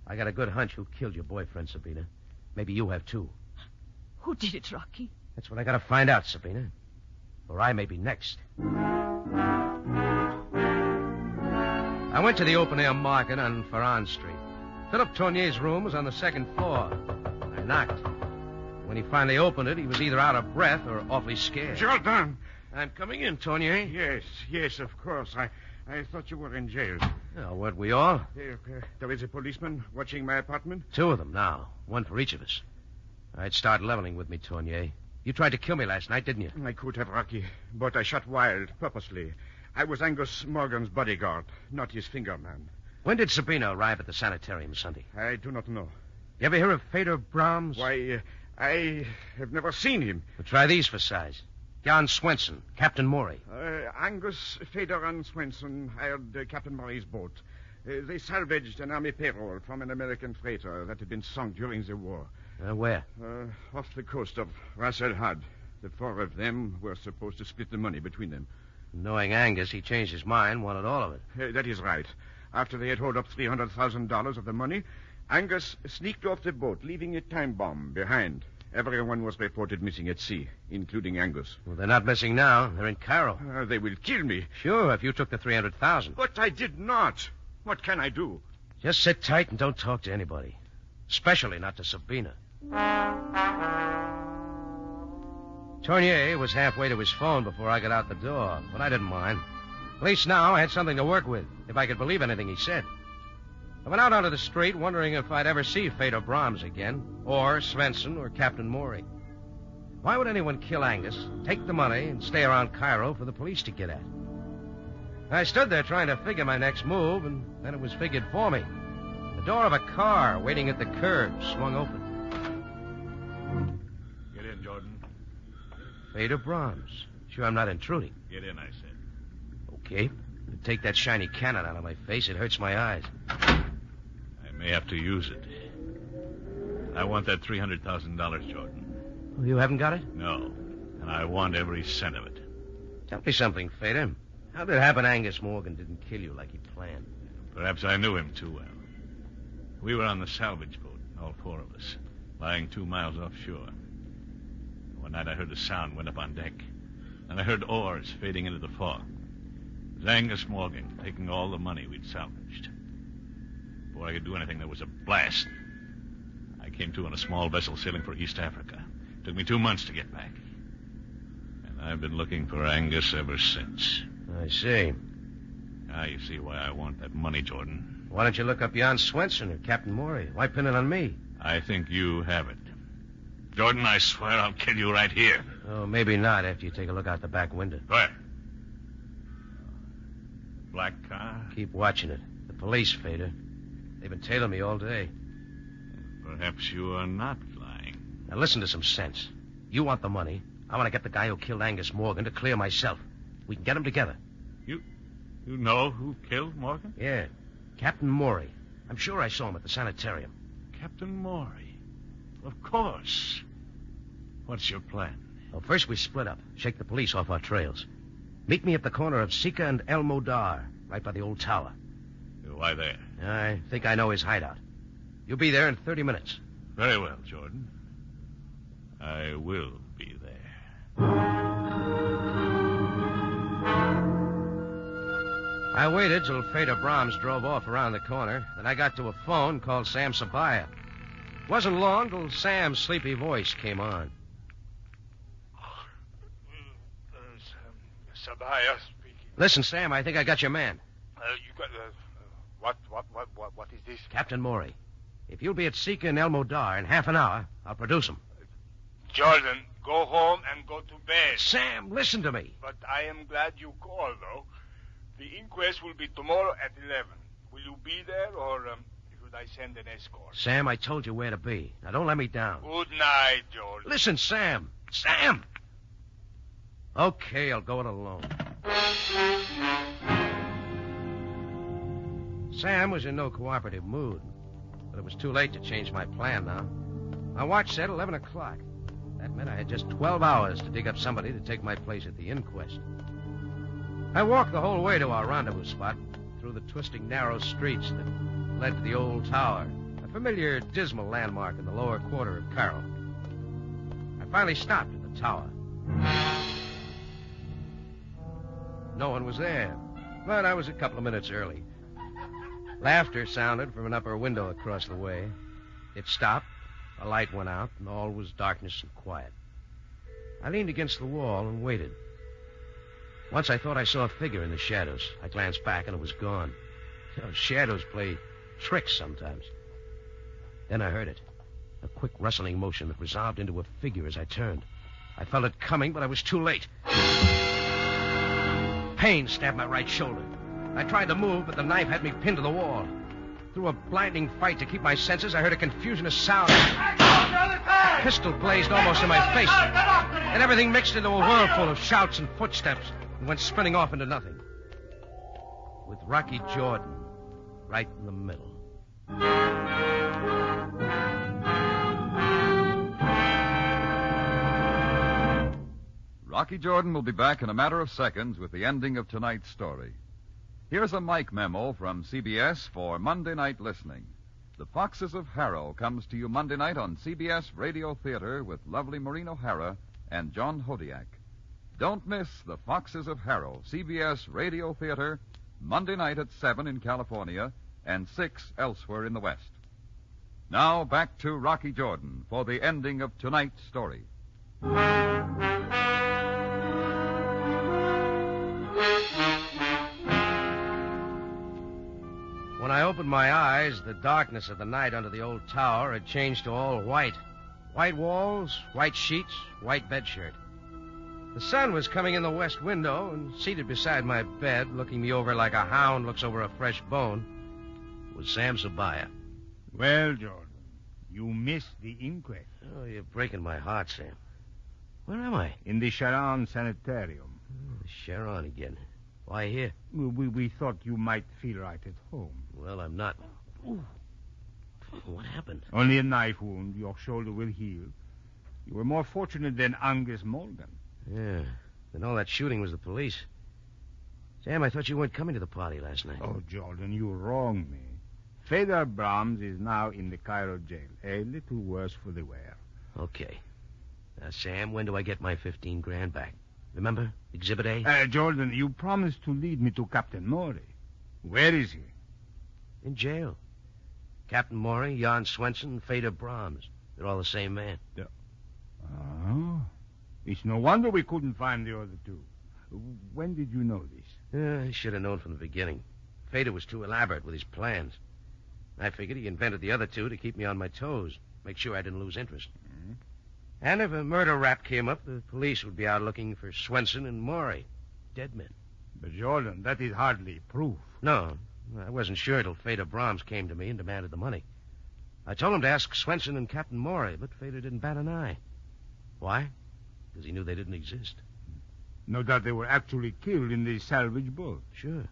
I got a good hunch who killed your boyfriend, Sabina. Maybe you have, too. Who did it, Rocky? That's what I got to find out, Sabina. Or I may be next. I went to the open-air market on Faran Street. Philip Tournier's room was on the second floor. I knocked. When he finally opened it, he was either out of breath or awfully scared. Jordan! I'm coming in, Tournier. Yes, of course. I thought you were in jail. Oh, weren't we all? There is a policeman watching my apartment? 2 of them now. 1 for each of us. All right, start leveling with me, Tournier. You tried to kill me last night, didn't you? I could have, Rocky, but I shot wild, purposely. I was Angus Morgan's bodyguard, not his finger man. When did Sabina arrive at the sanitarium Sunday? I do not know. You ever hear of Fedor Brahms? Why, I have never seen him. Well, try these for size. Jan Swenson, Captain Morey. Angus, Fedor, and Swenson hired Captain Morey's boat. They salvaged an army payroll from an American freighter that had been sunk during the war. Where? Off the coast of Ras El Had. The 4 of them were supposed to split the money between them. Knowing Angus, he changed his mind, wanted all of it. That is right. After they had hauled up $300,000 of the money, Angus sneaked off the boat, leaving a time bomb behind. Everyone was reported missing at sea, including Angus. Well, they're not missing now. They're in Cairo. They will kill me. Sure, if you took the $300,000. But I did not. What can I do? Just sit tight and don't talk to anybody. Especially not to Sabina. Tournier was halfway to his phone before I got out the door, but I didn't mind. At least now I had something to work with, if I could believe anything he said. I went out onto the street wondering if I'd ever see Feder Brahms again, or Svensson, or Captain Morey. Why would anyone kill Angus, take the money, and stay around Cairo for the police to get at? I stood there trying to figure my next move, and then it was figured for me. The door of a car waiting at the curb swung open. Get in, Jordan. Feder Brahms. Sure I'm not intruding. Get in, I said. Okay. Take that shiny cannon out of my face. It hurts my eyes. I may have to use it. I want that $300,000, Jordan. Oh, you haven't got it? No. And I want every cent of it. Tell me something, Feder. How did it happen Angus Morgan didn't kill you like he planned? Perhaps I knew him too well. We were on the salvage boat, all four of us, lying 2 miles offshore. One night I heard a sound, went up on deck, and I heard oars fading into the fog. It was Angus Morgan taking all the money we'd salvaged. Before I could do anything, there was a blast. I came to on a small vessel sailing for East Africa. It took me 2 months to get back. And I've been looking for Angus ever since. I see. Now you see why I want that money, Jordan. Why don't you look up Jan Svensson or Captain Morey? Why pin it on me? I think you have it. Jordan, I swear I'll kill you right here. Oh, maybe not after you take a look out the back window. Where? Black car? Keep watching it. The police, Feder. They've been tailing me all day. Perhaps you are not flying. Now listen to some sense. You want the money. I want to get the guy who killed Angus Morgan to clear myself. We can get them together. You know who killed Morgan? Yeah. Captain Morey. I'm sure I saw him at the sanitarium. Captain Morey? Of course. What's your plan? Well, first we split up. Shake the police off our trails. Meet me at the corner of Sika and El Modar, right by the old tower. Why there? I think I know his hideout. You'll be there in 30 minutes. Very well, Jordan. I will be there. I waited till Feder Brahms drove off around the corner. Then I got to a phone, called Sam Sabaya. It wasn't long till Sam's sleepy voice came on. Sabaya speaking. Listen, Sam, I think I got your man. You got... What is this? Captain Morey. If you'll be at Sika and El Modar in half an hour, I'll produce him. Jordan, go home and go to bed. Sam, listen to me. But I am glad you called, though. The inquest will be tomorrow at 11. Will you be there, or should I send an escort? Sam, I told you where to be. Now, don't let me down. Good night, Jordan. Listen, Sam. Sam! Okay, I'll go it alone. Sam was in no cooperative mood, but it was too late to change my plan now. My watch said 11 o'clock. That meant I had just 12 hours to dig up somebody to take my place at the inquest. I walked the whole way to our rendezvous spot, through the twisting, narrow streets that led to the old tower, a familiar, dismal landmark in the lower quarter of Cairo. I finally stopped at the tower. No one was there, but I was a couple of minutes early. Laughter sounded from an upper window across the way. It stopped, a light went out, and all was darkness and quiet. I leaned against the wall and waited. Once I thought I saw a figure in the shadows. I glanced back, and it was gone. You know, shadows play tricks sometimes. Then I heard it. A quick rustling motion that resolved into a figure as I turned. I felt it coming, but I was too late. Pain stabbed my right shoulder. I tried to move, but the knife had me pinned to the wall. Through a blinding fight to keep my senses, I heard a confusion of sound. A pistol blazed almost in my face. And everything mixed into a whirlpool of shouts and footsteps and went spinning off into nothing. With Rocky Jordan right in the middle. Rocky Jordan will be back in a matter of seconds with the ending of tonight's story. Here's a mic memo from CBS for Monday night listening. The Foxes of Harrow comes to you Monday night on CBS Radio Theater with lovely Maureen O'Hara and John Hodiak. Don't miss The Foxes of Harrow, CBS Radio Theater, Monday night at 7 in California and 6 elsewhere in the West. Now back to Rocky Jordan for the ending of tonight's story. When I opened my eyes, the darkness of the night under the old tower had changed to all white. White walls, white sheets, white bedshirt. The sun was coming in the west window, and seated beside my bed, looking me over like a hound looks over a fresh bone, was Sam Sabaya. Well, Jordan, you missed the inquest. Oh, you're breaking my heart, Sam. Where am I? In the Sharon Sanitarium. Oh, Sharon again. Why here? We thought you might feel right at home. Well, I'm not. Ooh. What happened? Only a knife wound. Your shoulder will heal. You were more fortunate than Angus Morgan. Yeah. Then all that shooting was the police. Sam, I thought you weren't coming to the party last night. Oh, Jordan, you wronged me. Feder Brahms is now in the Cairo jail. A little worse for the wear. Okay. Now, Sam, when do I get my 15 grand back? Remember? Exhibit A? Jordan, you promised to lead me to Captain Maury. Where is he? In jail. Captain Maury, Jan Swenson, Feder Brahms. They're all the same man. Oh. It's no wonder we couldn't find the other two. When did you know this? I should have known from the beginning. Feder was too elaborate with his plans. I figured he invented the other two to keep me on my toes, make sure I didn't lose interest. Mm-hmm. And if a murder rap came up, the police would be out looking for Swenson and Maury. Dead men. But, Jordan, that is hardly proof. No, I wasn't sure till Feder Brahms came to me and demanded the money. I told him to ask Swenson and Captain Maury, but Feder didn't bat an eye. Why? Because he knew they didn't exist. No doubt they were actually killed in the salvage boat. Sure.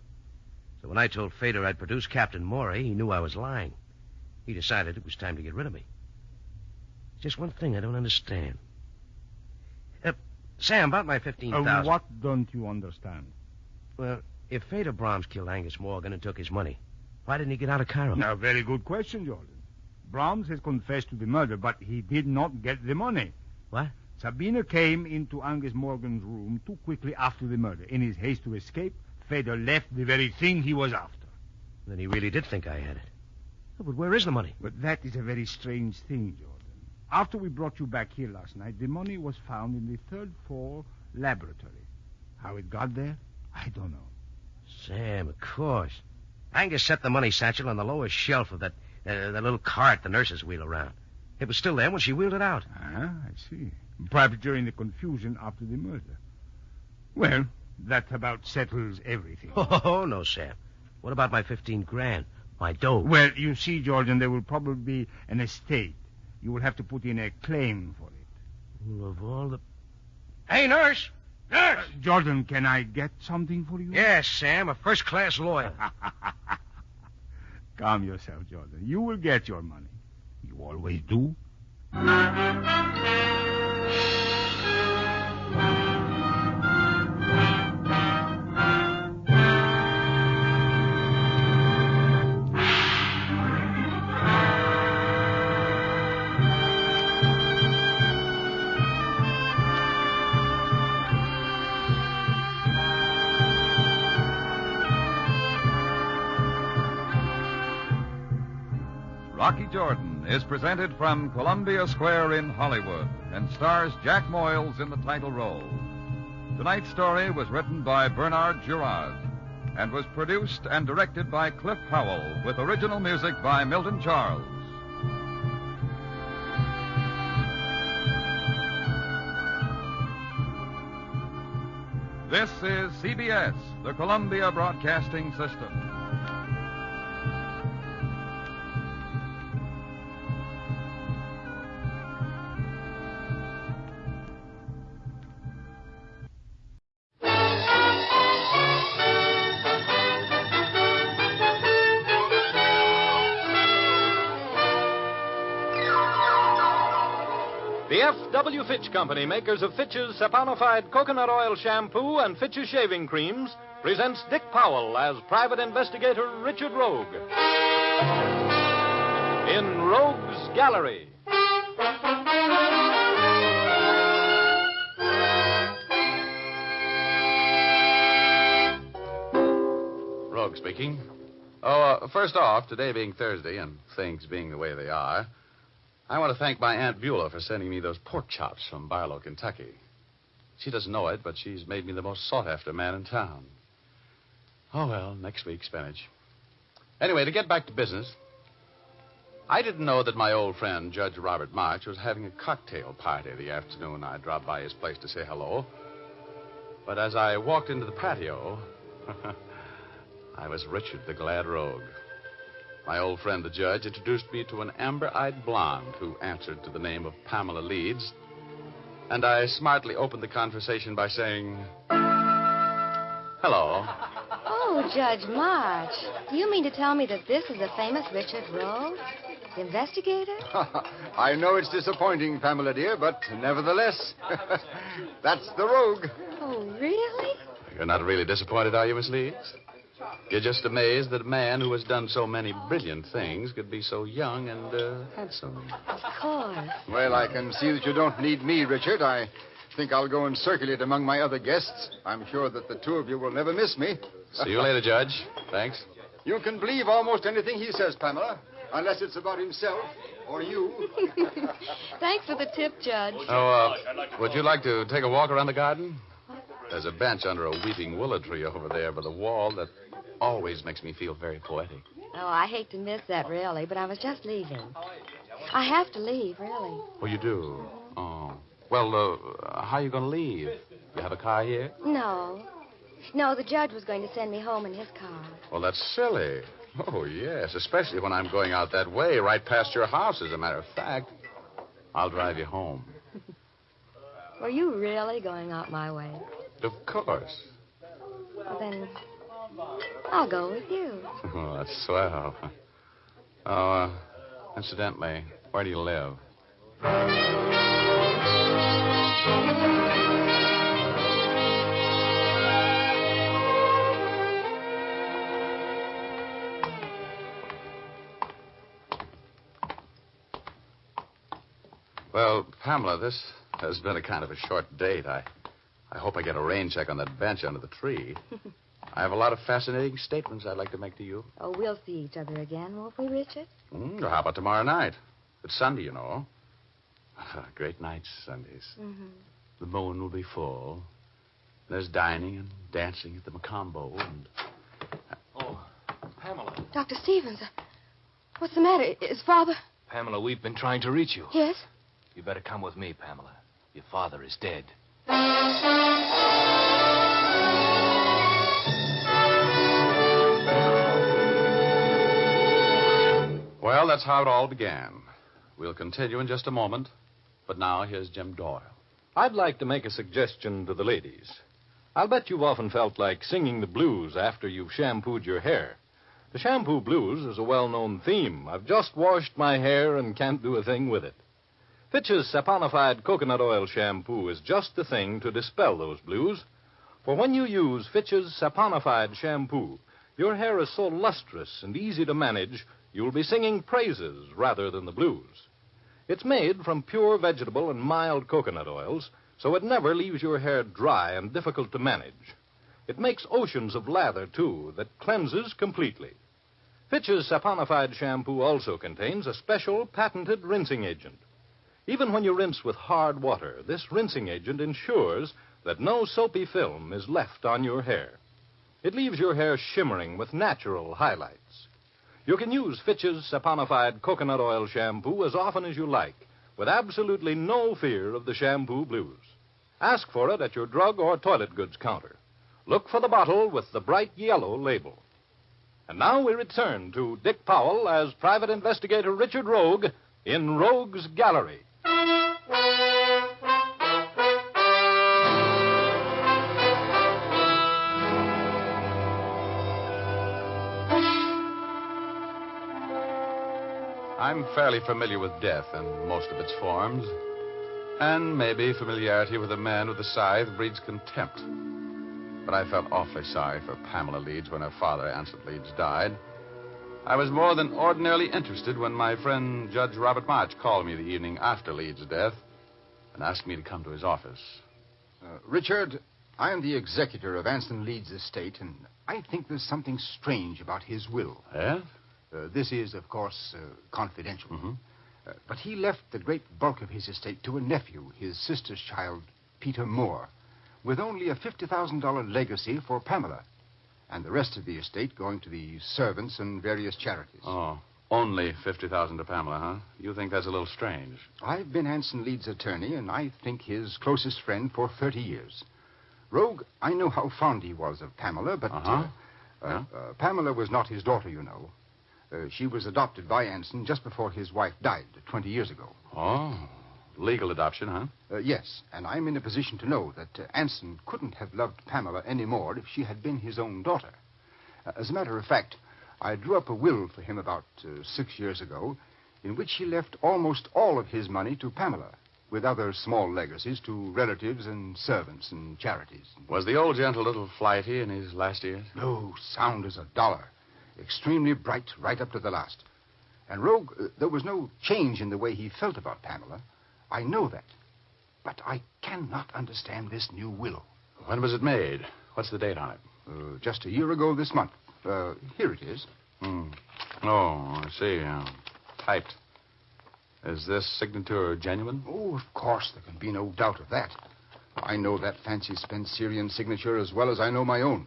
So when I told Feder I'd produce Captain Maury, he knew I was lying. He decided it was time to get rid of me. Just one thing I don't understand. Sam, about my 15,000. What don't you understand? Well, if Feder Brahms killed Angus Morgan and took his money, why didn't he get out of Cairo? Now, very good question, Jordan. Brahms has confessed to the murder, but he did not get the money. What? Sabina came into Angus Morgan's room too quickly after the murder. In his haste to escape, Feder left the very thing he was after. Then he really did think I had it. Oh, but where is the money? But that is a very strange thing, Jordan. After we brought you back here last night, the money was found in the third floor laboratory. How it got there, I don't know. Sam, of course. Angus set the money satchel on the lowest shelf of that little cart the nurses wheel around. It was still there when she wheeled it out. Ah, I see. Perhaps during the confusion after the murder. Well, that about settles everything. Oh, no, Sam. What about my 15 grand? My dough? Well, you see, Jordan, there will probably be an estate. You will have to put in a claim for it. Well, of all the... Hey, nurse! Nurse! Jordan, can I get something for you? Yes, Sam, a first-class lawyer. Calm yourself, Jordan. You will get your money. You always do. Rocky Jordan is presented from Columbia Square in Hollywood and stars Jack Moyles in the title role. Tonight's story was written by Bernard Girard and was produced and directed by Cliff Howell with original music by Milton Charles. This is CBS, the Columbia Broadcasting System. The F.W. Fitch Company, makers of Fitch's saponified coconut oil shampoo and Fitch's shaving creams, presents Dick Powell as Private Investigator Richard Rogue. In Rogue's Gallery. Rogue speaking. First off, today being Thursday and things being the way they are, I want to thank my Aunt Beulah for sending me those pork chops from Barlow, Kentucky. She doesn't know it, but she's made me the most sought-after man in town. Oh, well, next week, spinach. Anyway, to get back to business, I didn't know that my old friend, Judge Robert March, was having a cocktail party the afternoon I dropped by his place to say hello. But as I walked into the patio, I was Richard the Glad Rogue. My old friend, the judge, introduced me to an amber-eyed blonde who answered to the name of Pamela Leeds. And I smartly opened the conversation by saying, hello. Oh, Judge March. Do you mean to tell me that this is the famous Richard Rogue? The investigator? I know it's disappointing, Pamela, dear, but nevertheless, that's the Rogue. Oh, really? You're not really disappointed, are you, Miss Leeds? You're just amazed that a man who has done so many brilliant things could be so young and handsome. Of course. Well, I can see that you don't need me, Richard. I think I'll go and circulate among my other guests. I'm sure that the two of you will never miss me. See you later, Judge. Thanks. You can believe almost anything he says, Pamela, unless it's about himself or you. Thanks for the tip, Judge. Would you like to take a walk around the garden? There's a bench under a weeping willow tree over there by the wall that always makes me feel very poetic. Oh, I hate to miss that, really, but I was just leaving. I have to leave, really. Oh, you do? Oh. Well, how are you going to leave? You have a car here? No. No, the judge was going to send me home in his car. Well, that's silly. Oh, yes, especially when I'm going out that way, right past your house, as a matter of fact. I'll drive you home. Were you really going out my way? Of course. Well, then, I'll go with you. Oh, that's swell. Oh, incidentally, where do you live? Well, Pamela, this has been a kind of a short date. I hope I get a rain check on that bench under the tree. I have a lot of fascinating statements I'd like to make to you. Oh, we'll see each other again, won't we, Richard? How about tomorrow night? It's Sunday, you know. Great nights, Sundays. Mm-hmm. The moon will be full. There's dining and dancing at the Macombo and... Oh, Pamela. Dr. Stevens, what's the matter? Is Father... Pamela, we've been trying to reach you. Yes? You better come with me, Pamela. Your father is dead. Well, that's how it all began. We'll continue in just a moment. But now, here's Jim Doyle. I'd like to make a suggestion to the ladies. I'll bet you've often felt like singing the blues after you've shampooed your hair. The shampoo blues is a well-known theme. I've just washed my hair and can't do a thing with it. Fitch's saponified coconut oil shampoo is just the thing to dispel those blues. For when you use Fitch's saponified shampoo, your hair is so lustrous and easy to manage, you'll be singing praises rather than the blues. It's made from pure vegetable and mild coconut oils, so it never leaves your hair dry and difficult to manage. It makes oceans of lather, too, that cleanses completely. Fitch's saponified shampoo also contains a special patented rinsing agent. Even when you rinse with hard water, this rinsing agent ensures that no soapy film is left on your hair. It leaves your hair shimmering with natural highlights. You can use Fitch's saponified coconut oil shampoo as often as you like, with absolutely no fear of the shampoo blues. Ask for it at your drug or toilet goods counter. Look for the bottle with the bright yellow label. And now we return to Dick Powell as Private Investigator Richard Rogue in Rogue's Gallery. I'm fairly familiar with death in most of its forms. And maybe familiarity with a man with a scythe breeds contempt. But I felt awfully sorry for Pamela Leeds when her father, Anson Leeds, died. I was more than ordinarily interested when my friend Judge Robert March called me the evening after Leeds' death and asked me to come to his office. Richard, I am the executor of Anson Leeds' estate, and I think there's something strange about his will. Yeah? This is, of course, confidential. Mm-hmm. But he left the great bulk of his estate to a nephew, his sister's child, Peter Moore, with only a $50,000 legacy for Pamela, and the rest of the estate going to the servants and various charities. Oh, only $50,000 to Pamela, huh? You think that's a little strange? I've been Anson Leeds' attorney, and I think his closest friend for 30 years. Rogue, I know how fond he was of Pamela, but Pamela was not his daughter, you know. She was adopted by Anson just before his wife died 20 years ago. Oh, legal adoption, huh? Yes, and I'm in a position to know that Anson couldn't have loved Pamela any more if she had been his own daughter. As a matter of fact, I drew up a will for him about 6 years ago in which he left almost all of his money to Pamela, with other small legacies to relatives and servants and charities. Was the old gent a little flighty in his last years? No, sound as a dollar. Extremely bright right up to the last. And, Rogue, there was no change in the way he felt about Pamela. I know that. But I cannot understand this new will. When was it made? What's the date on it? Just a year ago this month. Here it is. Oh, I see. Typed. Is this signature genuine? Oh, of course. There can be no doubt of that. I know that fancy Spencerian signature as well as I know my own.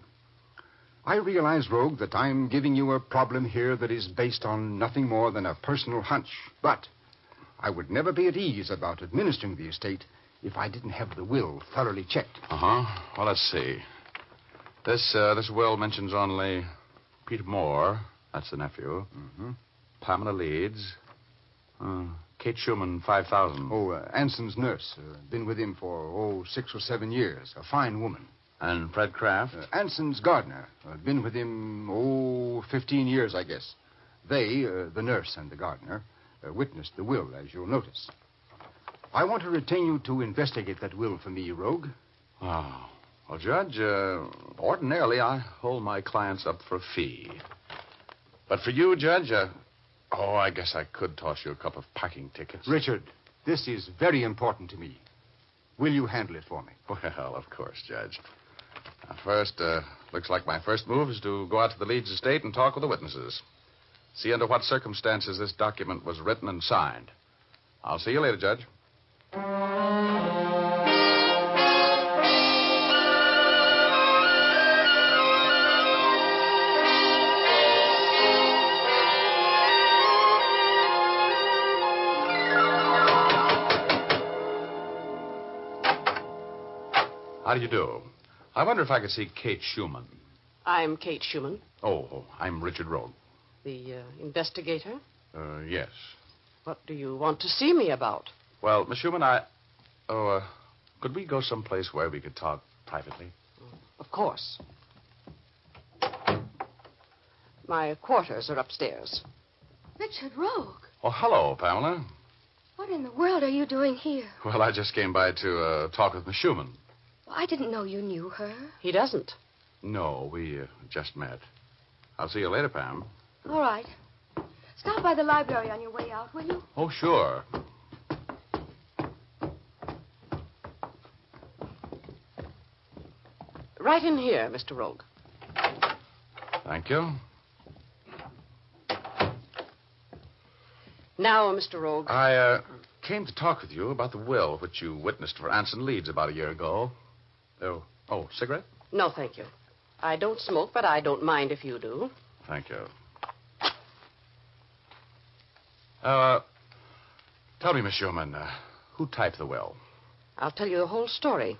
I realize, Rogue, that I'm giving you a problem here that is based on nothing more than a personal hunch. But I would never be at ease about administering the estate if I didn't have the will thoroughly checked. Well, let's see. This will mentions only Peter Moore. That's the nephew. Mm-hmm. Pamela Leeds. Kate Schumann, 5,000. Oh, Anson's nurse. Been with him for, 6 or 7 years. A fine woman. And Fred Kraft? Anson's gardener. Been with him, 15 years, I guess. They, the nurse and the gardener, witnessed the will, as you'll notice. I want to retain you to investigate that will for me, Rogue. Oh. Well, Judge, ordinarily I hold my clients up for a fee. But for you, Judge, I guess I could toss you a couple of parking tickets. Richard, this is very important to me. Will you handle it for me? Well, of course, Judge. Now, first, looks like my first move is to go out to the Leeds estate and talk with the witnesses. See under what circumstances this document was written and signed. I'll see you later, Judge. How do you do? I wonder if I could see Kate Schumann. I'm Kate Schumann. Oh, I'm Richard Rogue. The investigator? Yes. What do you want to see me about? Well, Miss Schumann, could we go someplace where we could talk privately? Of course. My quarters are upstairs. Richard Rogue. Oh, hello, Pamela. What in the world are you doing here? Well, I just came by to talk with Miss Schumann. Well, I didn't know you knew her. He doesn't. No, we just met. I'll see you later, Pam. All right. Stop by the library on your way out, will you? Oh, sure. Right in here, Mr. Rogue. Thank you. Now, Mr. Rogue. I came to talk with you about the will which you witnessed for Anson Leeds about a year ago. Oh, cigarette? No, thank you. I don't smoke, but I don't mind if you do. Thank you. Tell me, Miss Schumann, who typed the will? I'll tell you the whole story.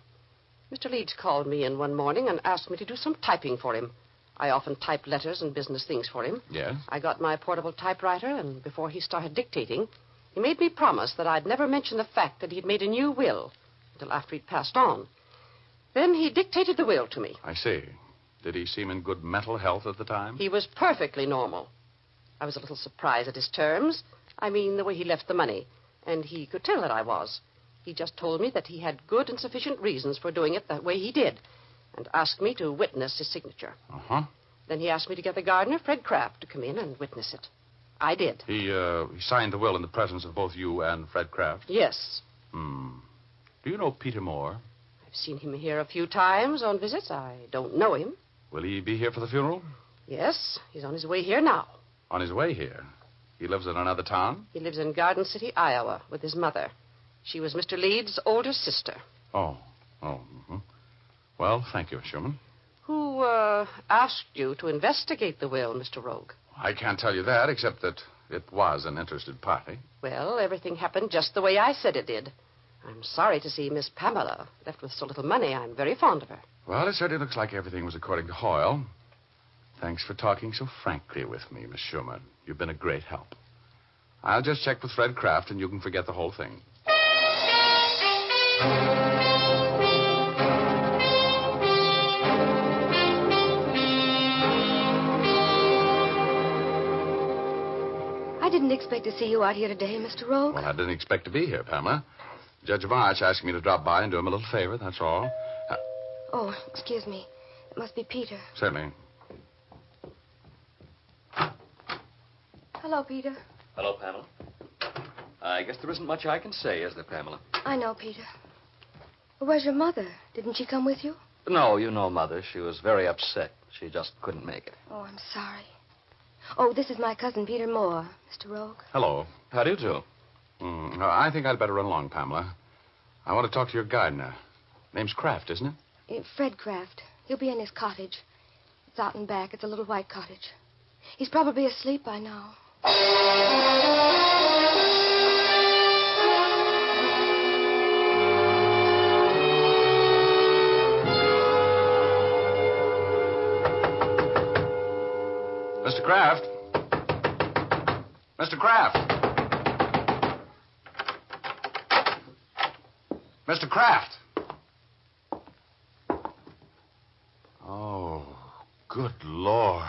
Mr. Leeds called me in one morning and asked me to do some typing for him. I often type letters and business things for him. Yes? I got my portable typewriter, and before he started dictating, he made me promise that I'd never mention the fact that he'd made a new will until after he'd passed on. Then he dictated the will to me. I see. Did he seem in good mental health at the time? He was perfectly normal. I was a little surprised at his terms. I mean, the way he left the money. And he could tell that I was. He just told me that he had good and sufficient reasons for doing it that way he did, and asked me to witness his signature. Uh-huh. Then he asked me to get the gardener, Fred Kraft, to come in and witness it. I did. He signed the will in the presence of both you and Fred Kraft? Yes. Do you know Peter Moore? I've I've seen him here a few times on visits. I don't know him. Will he be here for the funeral? Yes, he's on his way here now. On his way here? He lives in another town? He lives in Garden City, Iowa, with his mother. She was Mr. Leeds' older sister. Oh. Well, thank you, Sherman. Who, asked you to investigate the will, Mr. Rogue? I can't tell you that, except that it was an interested party. Well, everything happened just the way I said it did. I'm sorry to see Miss Pamela left with so little money. I'm very fond of her. Well, it certainly looks like everything was according to Hoyle. Thanks for talking so frankly with me, Miss Schumann. You've been a great help. I'll just check with Fred Kraft, and you can forget the whole thing. I didn't expect to see you out here today, Mr. Rogue. Well, I didn't expect to be here, Pamela. Judge March asked me to drop by and do him a little favor, that's all. Oh, excuse me. It must be Peter. Certainly. Hello, Peter. Hello, Pamela. I guess there isn't much I can say, is there, Pamela? I know, Peter. Where's your mother? Didn't she come with you? No, you know Mother. She was very upset. She just couldn't make it. Oh, I'm sorry. Oh, this is my cousin, Peter Moore, Mr. Rogue. Hello. How do you do? I think I'd better run along, Pamela. I want to talk to your gardener. Name's Kraft, isn't it? Fred Kraft. He'll be in his cottage. It's out and back. It's a little white cottage. He's probably asleep by now. Mr. Kraft? Mr. Kraft? Mr. Kraft? Oh, good Lord.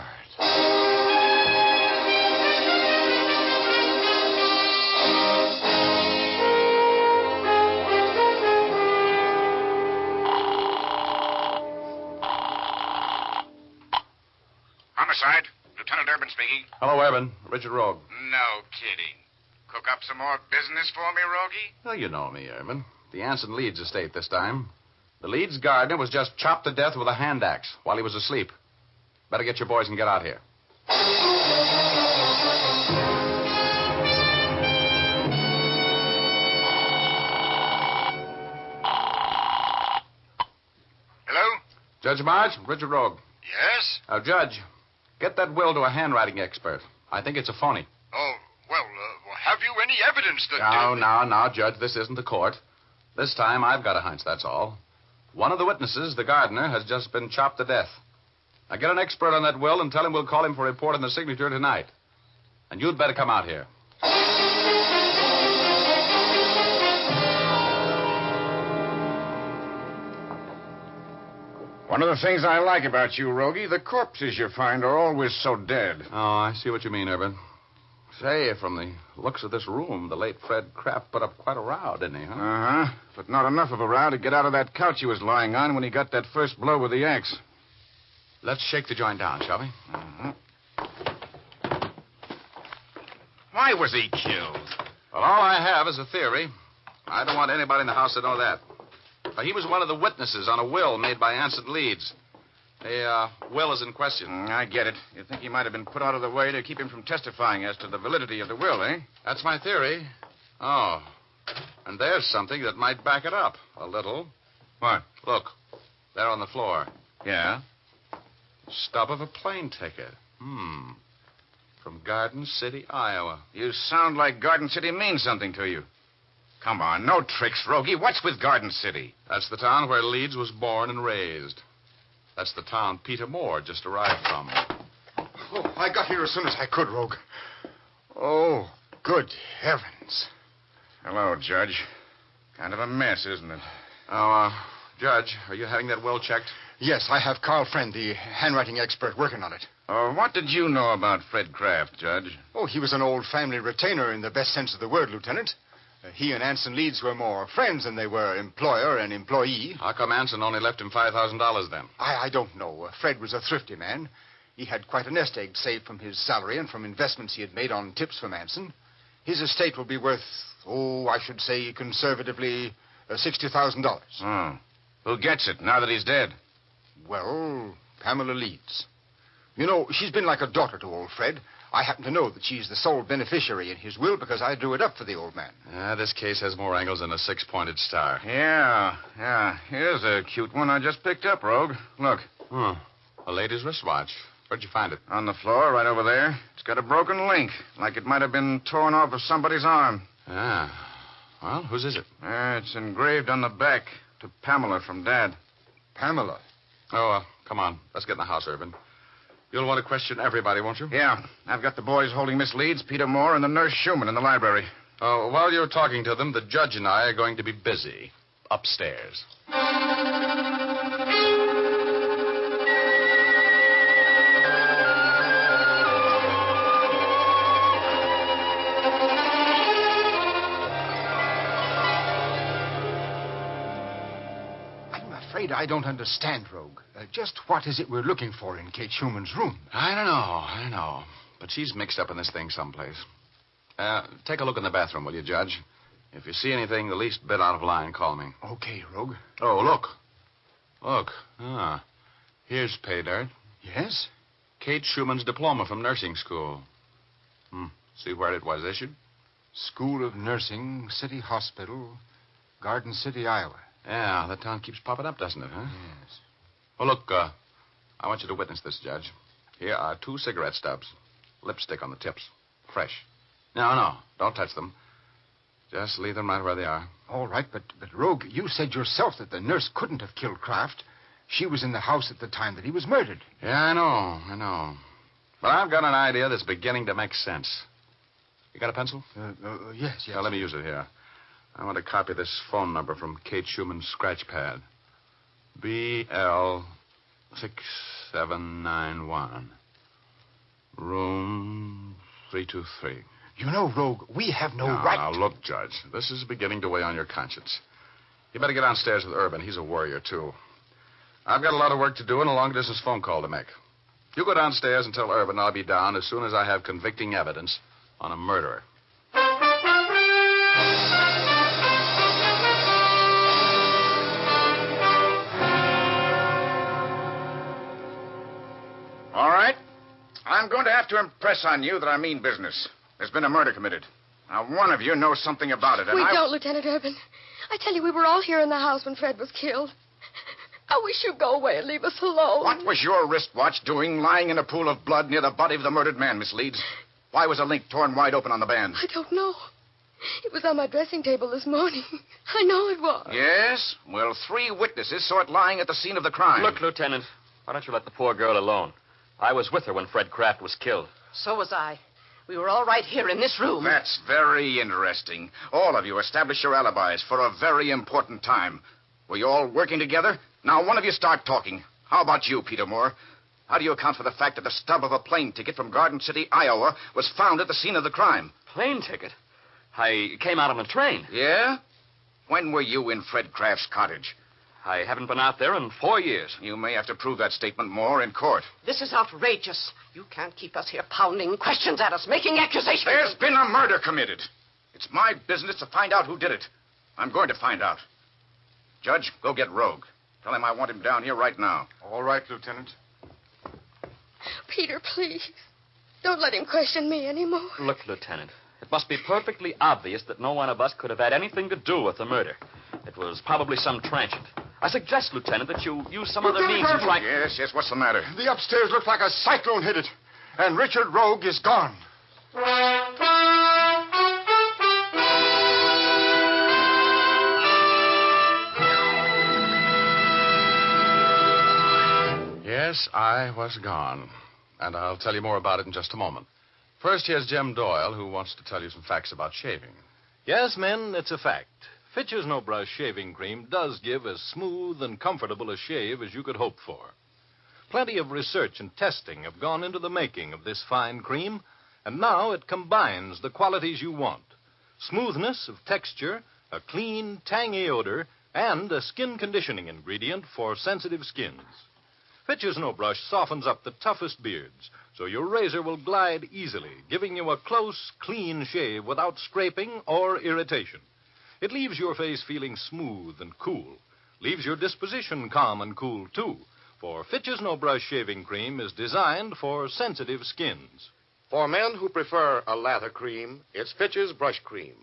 Homicide. Lieutenant Urban speaking. Hello, Urban. Richard Rogue. No kidding. Cook up some more business for me, Rogie? Oh, you know me, Urban. The Anson Leeds estate this time. The Leeds gardener was just chopped to death with a hand axe while he was asleep. Better get your boys and get out here. Hello? Judge March, Richard Rogue. Yes? Judge, get that will to a handwriting expert. I think it's a phony. Oh, well, have you any evidence that... No, Judge, this isn't the court. This time I've got a hunch, that's all. One of the witnesses, the gardener, has just been chopped to death. Now get an expert on that will and tell him we'll call him for a report on the signature tonight. And you'd better come out here. One of the things I like about you, Rogie, the corpses you find are always so dead. Oh, I see what you mean, Urban. Say, from the looks of this room, the late Fred Kraft put up quite a row, didn't he, huh? Uh-huh. But not enough of a row to get out of that couch he was lying on when he got that first blow with the axe. Let's shake the joint down, shall we? Why was he killed? Well, all I have is a theory. I don't want anybody in the house to know that. He was one of the witnesses on a will made by Anson Leeds. The will is in question. I get it. You think he might have been put out of the way to keep him from testifying as to the validity of the will, eh? That's my theory. Oh. And there's something that might back it up a little. What? Look. There on the floor. Yeah? Stub of a plane ticket. From Garden City, Iowa. You sound like Garden City means something to you. Come on, no tricks, Rogie. What's with Garden City? That's the town where Leeds was born and raised. That's the town Peter Moore just arrived from. Oh, I got here as soon as I could, Rogue. Oh, good heavens. Hello, Judge. Kind of a mess, isn't it? Oh, Judge, are you having that will checked? Yes, I have Carl Friend, the handwriting expert, working on it. What did you know about Fred Kraft, Judge? Oh, he was an old family retainer in the best sense of the word, Lieutenant. He and Anson Leeds were more friends than they were employer and employee. How come Anson only left him $5,000 then? I don't know. Fred was a thrifty man. He had quite a nest egg saved from his salary and from investments he had made on tips from Anson. His estate will be worth, I should say conservatively, $60,000. Oh. Who gets it now that he's dead? Well, Pamela Leeds. You know, she's been like a daughter to old Fred. I happen to know that she's the sole beneficiary in his will because I drew it up for the old man. This case has more angles than a six-pointed star. Yeah. Here's a cute one I just picked up, Rogue. Look. A lady's wristwatch. Where'd you find it? On the floor, right over there. It's got a broken link, like it might have been torn off of somebody's arm. Well, whose is it? It's engraved on the back. To Pamela from Dad. Pamela? Oh, come on. Let's get in the house, Irvin. You'll want to question everybody, won't you? Yeah. I've got the boys holding Miss Leeds, Peter Moore, and the nurse Schumann in the library. Oh, while you're talking to them, the judge and I are going to be busy. Upstairs. I'm afraid I don't understand, Rogue. Just what is it we're looking for in Kate Schumann's room? I don't know. But she's mixed up in this thing someplace. Take a look in the bathroom, will you, Judge? If you see anything the least bit out of line, call me. Okay, Rogue. Oh, look. Look. Here's pay dirt. Yes? Kate Schumann's diploma from nursing school. See where it was issued? School of Nursing, City Hospital, Garden City, Iowa. Yeah, that town keeps popping up, doesn't it, huh? Yes. Well, look, I want you to witness this, Judge. Here are 2 cigarette stubs. Lipstick on the tips. Fresh. No, don't touch them. Just leave them right where they are. All right, but Rogue, you said yourself that the nurse couldn't have killed Kraft. She was in the house at the time that he was murdered. Yeah, I know. But I've got an idea that's beginning to make sense. You got a pencil? Yes. Now, let me use it here. I want to copy this phone number from Kate Schumann's scratch pad. BL6791. Room 323. You know, Rogue, we have no right... Now, look, Judge, this is beginning to weigh on your conscience. You better get downstairs with Urban. He's a warrior, too. I've got a lot of work to do and a long-distance phone call to make. You go downstairs and tell Urban I'll be down as soon as I have convicting evidence on a murderer. All right. I'm going to have to impress on you that I mean business. There's been a murder committed. Now, one of you knows something about it, and We don't, Lieutenant Urban. I tell you, we were all here in the house when Fred was killed. I wish you'd go away and leave us alone. What was your wristwatch doing lying in a pool of blood near the body of the murdered man, Miss Leeds? Why was a link torn wide open on the band? I don't know. It was on my dressing table this morning. I know it was. Yes? Well, 3 witnesses saw it lying at the scene of the crime. Look, Lieutenant, why don't you let the poor girl alone? I was with her when Fred Kraft was killed. So was I. We were all right here in this room. That's very interesting. All of you established your alibis for a very important time. Were you all working together? Now, one of you start talking. How about you, Peter Moore? How do you account for the fact that the stub of a plane ticket from Garden City, Iowa, was found at the scene of the crime? Plane ticket? I came out on a train. Yeah? When were you in Fred Kraft's cottage? I haven't been out there in 4 years. You may have to prove that statement more in court. This is outrageous. You can't keep us here pounding questions at us, making accusations. There's been a murder committed. It's my business to find out who did it. I'm going to find out. Judge, go get Rogue. Tell him I want him down here right now. All right, Lieutenant. Peter, please. Don't let him question me anymore. Look, Lieutenant, it must be perfectly obvious that no one of us could have had anything to do with the murder. It was probably some transient. I suggest, Lieutenant, that you use some other means to try... Yes, what's the matter? The upstairs looks like a cyclone hit it. And Richard Rogue is gone. Yes, I was gone. And I'll tell you more about it in just a moment. First, here's Jim Doyle, who wants to tell you some facts about shaving. Yes, men, it's a fact. Fitch's No Brush shaving cream does give as smooth and comfortable a shave as you could hope for. Plenty of research and testing have gone into the making of this fine cream, and now it combines the qualities you want. Smoothness of texture, a clean, tangy odor, and a skin conditioning ingredient for sensitive skins. Fitch's No Brush softens up the toughest beards, so your razor will glide easily, giving you a close, clean shave without scraping or irritation. It leaves your face feeling smooth and cool, leaves your disposition calm and cool, too. For Fitch's No Brush Shaving Cream is designed for sensitive skins. For men who prefer a lather cream, it's Fitch's Brush Cream.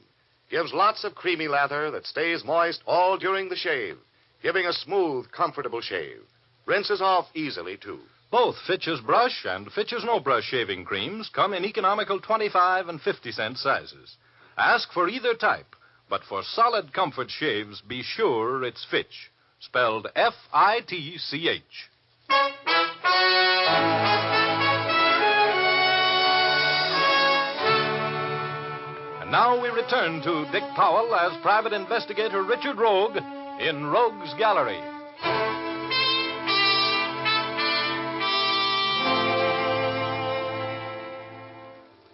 Gives lots of creamy lather that stays moist all during the shave, giving a smooth, comfortable shave. Rinses off easily, too. Both Fitch's Brush and Fitch's No Brush Shaving Creams come in economical 25 and 50-cent sizes. Ask for either type, but for solid comfort shaves, be sure it's Fitch. Spelled F-I-T-C-H. And now we return to Dick Powell as Private Investigator Richard Rogue in Rogue's Gallery.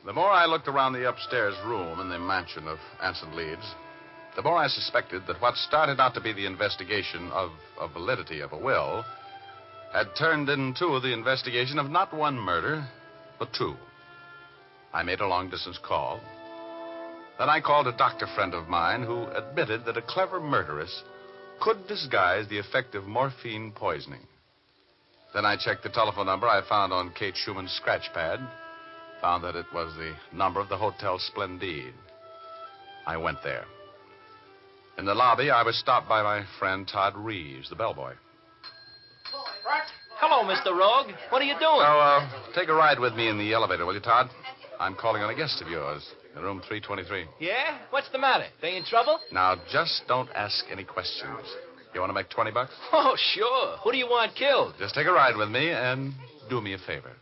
The more I looked around the upstairs room in the mansion of Anson Leeds, the more I suspected that what started out to be the investigation of validity of a will had turned into the investigation of not one murder, but two. I made a long-distance call. Then I called a doctor friend of mine who admitted that a clever murderess could disguise the effect of morphine poisoning. Then I checked the telephone number I found on Kate Schumann's scratch pad, found that it was the number of the Hotel Splendide. I went there. In the lobby, I was stopped by my friend Todd Reeves, the bellboy. Hello, Mr. Rogue. What are you doing? So, take a ride with me in the elevator, will you, Todd? I'm calling on a guest of yours in room 323. Yeah? What's the matter? They in trouble? Now, just don't ask any questions. You want to make $20? Oh, sure. Who do you want killed? Just take a ride with me and do me a favor.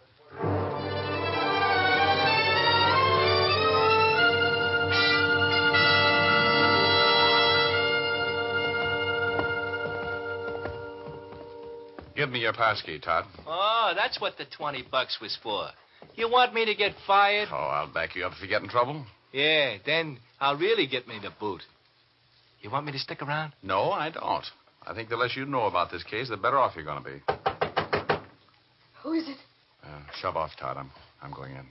Give me your passkey, Todd. Oh, that's what the $20 was for. You want me to get fired? Oh, I'll back you up if you get in trouble. Yeah, then I'll really get me the boot. You want me to stick around? No, I don't. I think the less you know about this case, the better off you're going to be. Who is it? Shove off, Todd. I'm going in.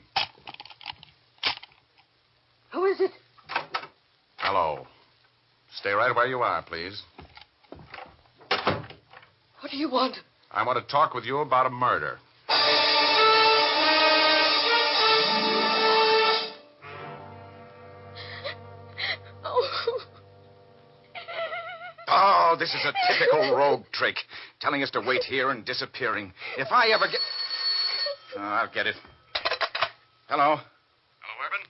Who is it? Hello. Stay right where you are, please. What do you want? I want to talk with you about a murder. Oh, this is a typical rogue trick. Telling us to wait here and disappearing. If I ever get... I'll get it. Hello? Hello, Urban?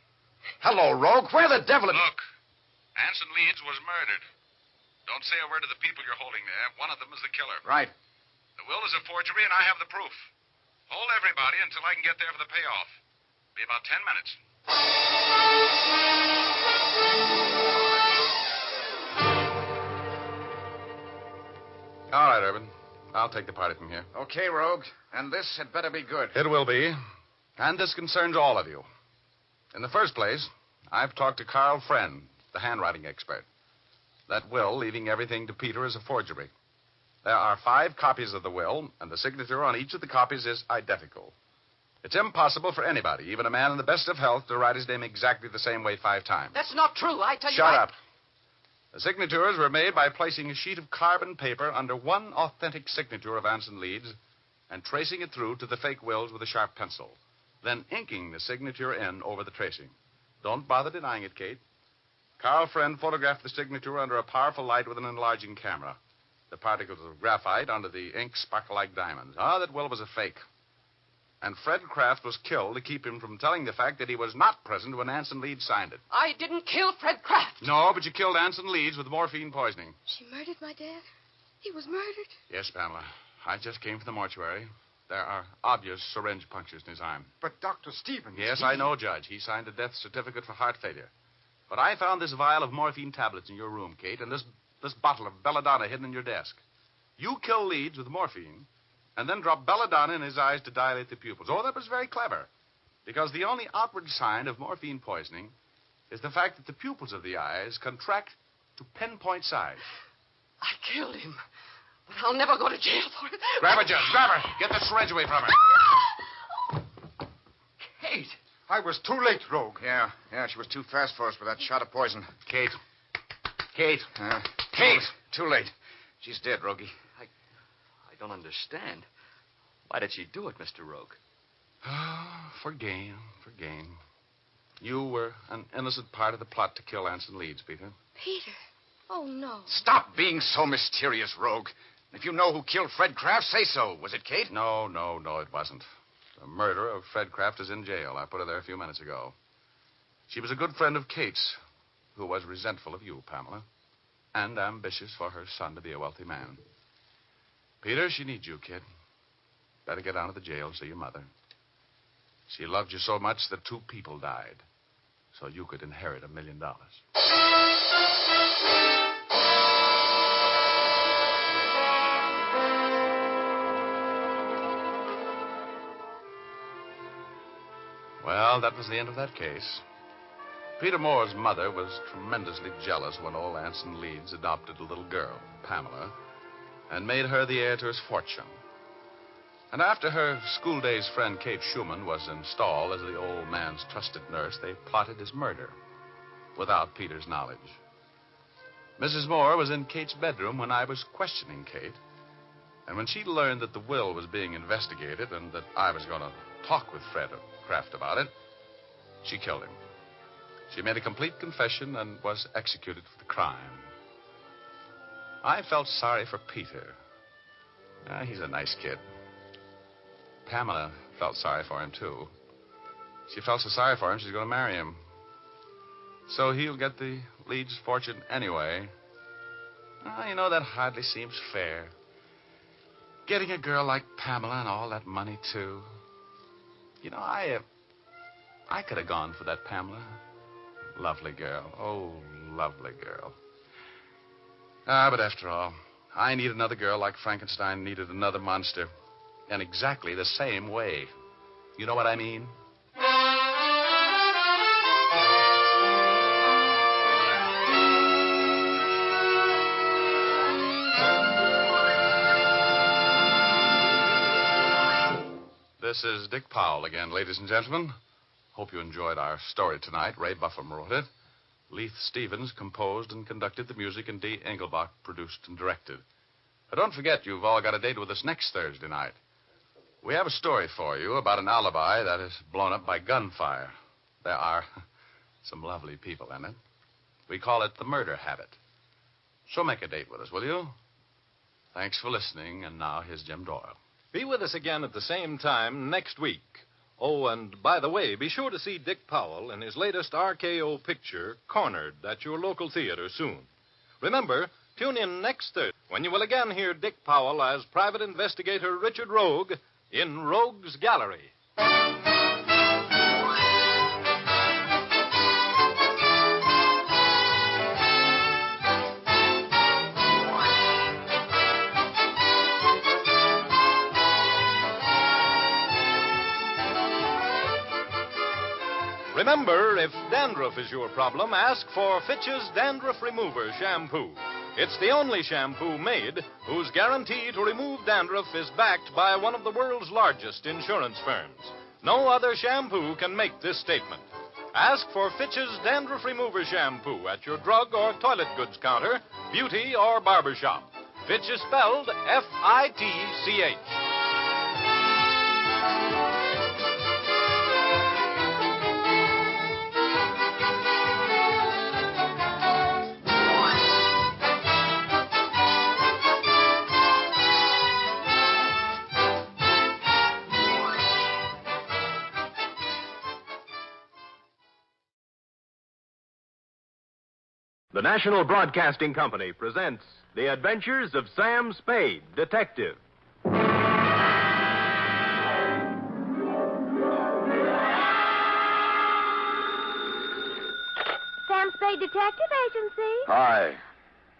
Hello, Rogue. Where the devil... Look, Anson Leeds was murdered. Don't say a word to the people you're holding there. One of them is the killer. Right. The will is a forgery, and I have the proof. Hold everybody until I can get there for the payoff. Be about 10 minutes. All right, Urban. I'll take the party from here. Okay, Rogue. And this had better be good. It will be. And this concerns all of you. In the first place, I've talked to Carl Friend, the handwriting expert. That will, leaving everything to Peter, is a forgery. There are 5 copies of the will, and the signature on each of the copies is identical. It's impossible for anybody, even a man in the best of health, to write his name exactly the same way 5 times. That's not true. I tell you. Shut up. The signatures were made by placing a sheet of carbon paper under one authentic signature of Anson Leeds and tracing it through to the fake wills with a sharp pencil, then inking the signature in over the tracing. Don't bother denying it, Kate. Carl Friend photographed the signature under a powerful light with an enlarging camera. The particles of graphite under the ink sparkle like diamonds. That will was a fake. And Fred Kraft was killed to keep him from telling the fact that he was not present when Anson Leeds signed it. I didn't kill Fred Kraft. No, but you killed Anson Leeds with morphine poisoning. She murdered my dad? He was murdered? Yes, Pamela. I just came from the mortuary. There are obvious syringe punctures in his arm. But Dr. Stevens... Yes, I know, Judge. He signed a death certificate for heart failure. But I found this vial of morphine tablets in your room, Kate, and this bottle of belladonna hidden in your desk. You killed Leeds with morphine, and then dropped belladonna in his eyes to dilate the pupils. Oh, that was very clever. Because the only outward sign of morphine poisoning is the fact that the pupils of the eyes contract to pinpoint size. I killed him. But I'll never go to jail for it. Grab her, Judge. Grab her. Get the syringe away from her. Kate. I was too late, Rogue. Yeah, she was too fast for us with that shot of poison. Kate. Kate. Too late. She's dead, Rogie. I don't understand. Why did she do it, Mr. Rogue? For gain. You were an innocent part of the plot to kill Anson Leeds, Peter. Peter. Oh, no. Stop being so mysterious, Rogue. If you know who killed Fred Kraft, say so. Was it Kate? No, it wasn't. The murderer of Fred Kraft is in jail. I put her there a few minutes ago. She was a good friend of Kate's, who was resentful of you, Pamela, and ambitious for her son to be a wealthy man. Peter, she needs you, kid. Better get down to the jail and see your mother. She loved you so much that 2 people died, so you could inherit $1 million. Well, that was the end of that case. Peter Moore's mother was tremendously jealous when old Anson Leeds adopted a little girl, Pamela, and made her the heir to his fortune. And after her school-days friend Kate Schumann was installed as the old man's trusted nurse, they plotted his murder without Peter's knowledge. Mrs. Moore was in Kate's bedroom when I was questioning Kate, and when she learned that the will was being investigated and that I was going to talk with Fred Kraft about it, she killed him. She made a complete confession and was executed for the crime. I felt sorry for Peter. He's a nice kid. Pamela felt sorry for him, too. She felt so sorry for him, she's going to marry him. So he'll get the Leeds fortune anyway. You know, that hardly seems fair. Getting a girl like Pamela and all that money, too. You know, I could have gone for that Pamela. Lovely girl. Oh, lovely girl. But after all, I need another girl like Frankenstein needed another monster. In exactly the same way. You know what I mean? This is Dick Powell again, ladies and gentlemen. Hope you enjoyed our story tonight. Ray Buffum wrote it. Leith Stevens composed and conducted the music, and Dee Engelbach produced and directed. But don't forget, you've all got a date with us next Thursday night. We have a story for you about an alibi that is blown up by gunfire. There are some lovely people in it. We call it the murder habit. So make a date with us, will you? Thanks for listening, and now here's Jim Doyle. Be with us again at the same time next week. Oh, and by the way, be sure to see Dick Powell in his latest RKO picture, Cornered, at your local theater soon. Remember, tune in next Thursday when you will again hear Dick Powell as Private Investigator Richard Rogue in Rogue's Gallery. Remember, if dandruff is your problem, ask for Fitch's Dandruff Remover Shampoo. It's the only shampoo made whose guarantee to remove dandruff is backed by one of the world's largest insurance firms. No other shampoo can make this statement. Ask for Fitch's Dandruff Remover Shampoo at your drug or toilet goods counter, beauty or barber shop. Fitch is spelled F-I-T-C-H. The National Broadcasting Company presents The Adventures of Sam Spade, Detective. Sam Spade Detective Agency. Hi.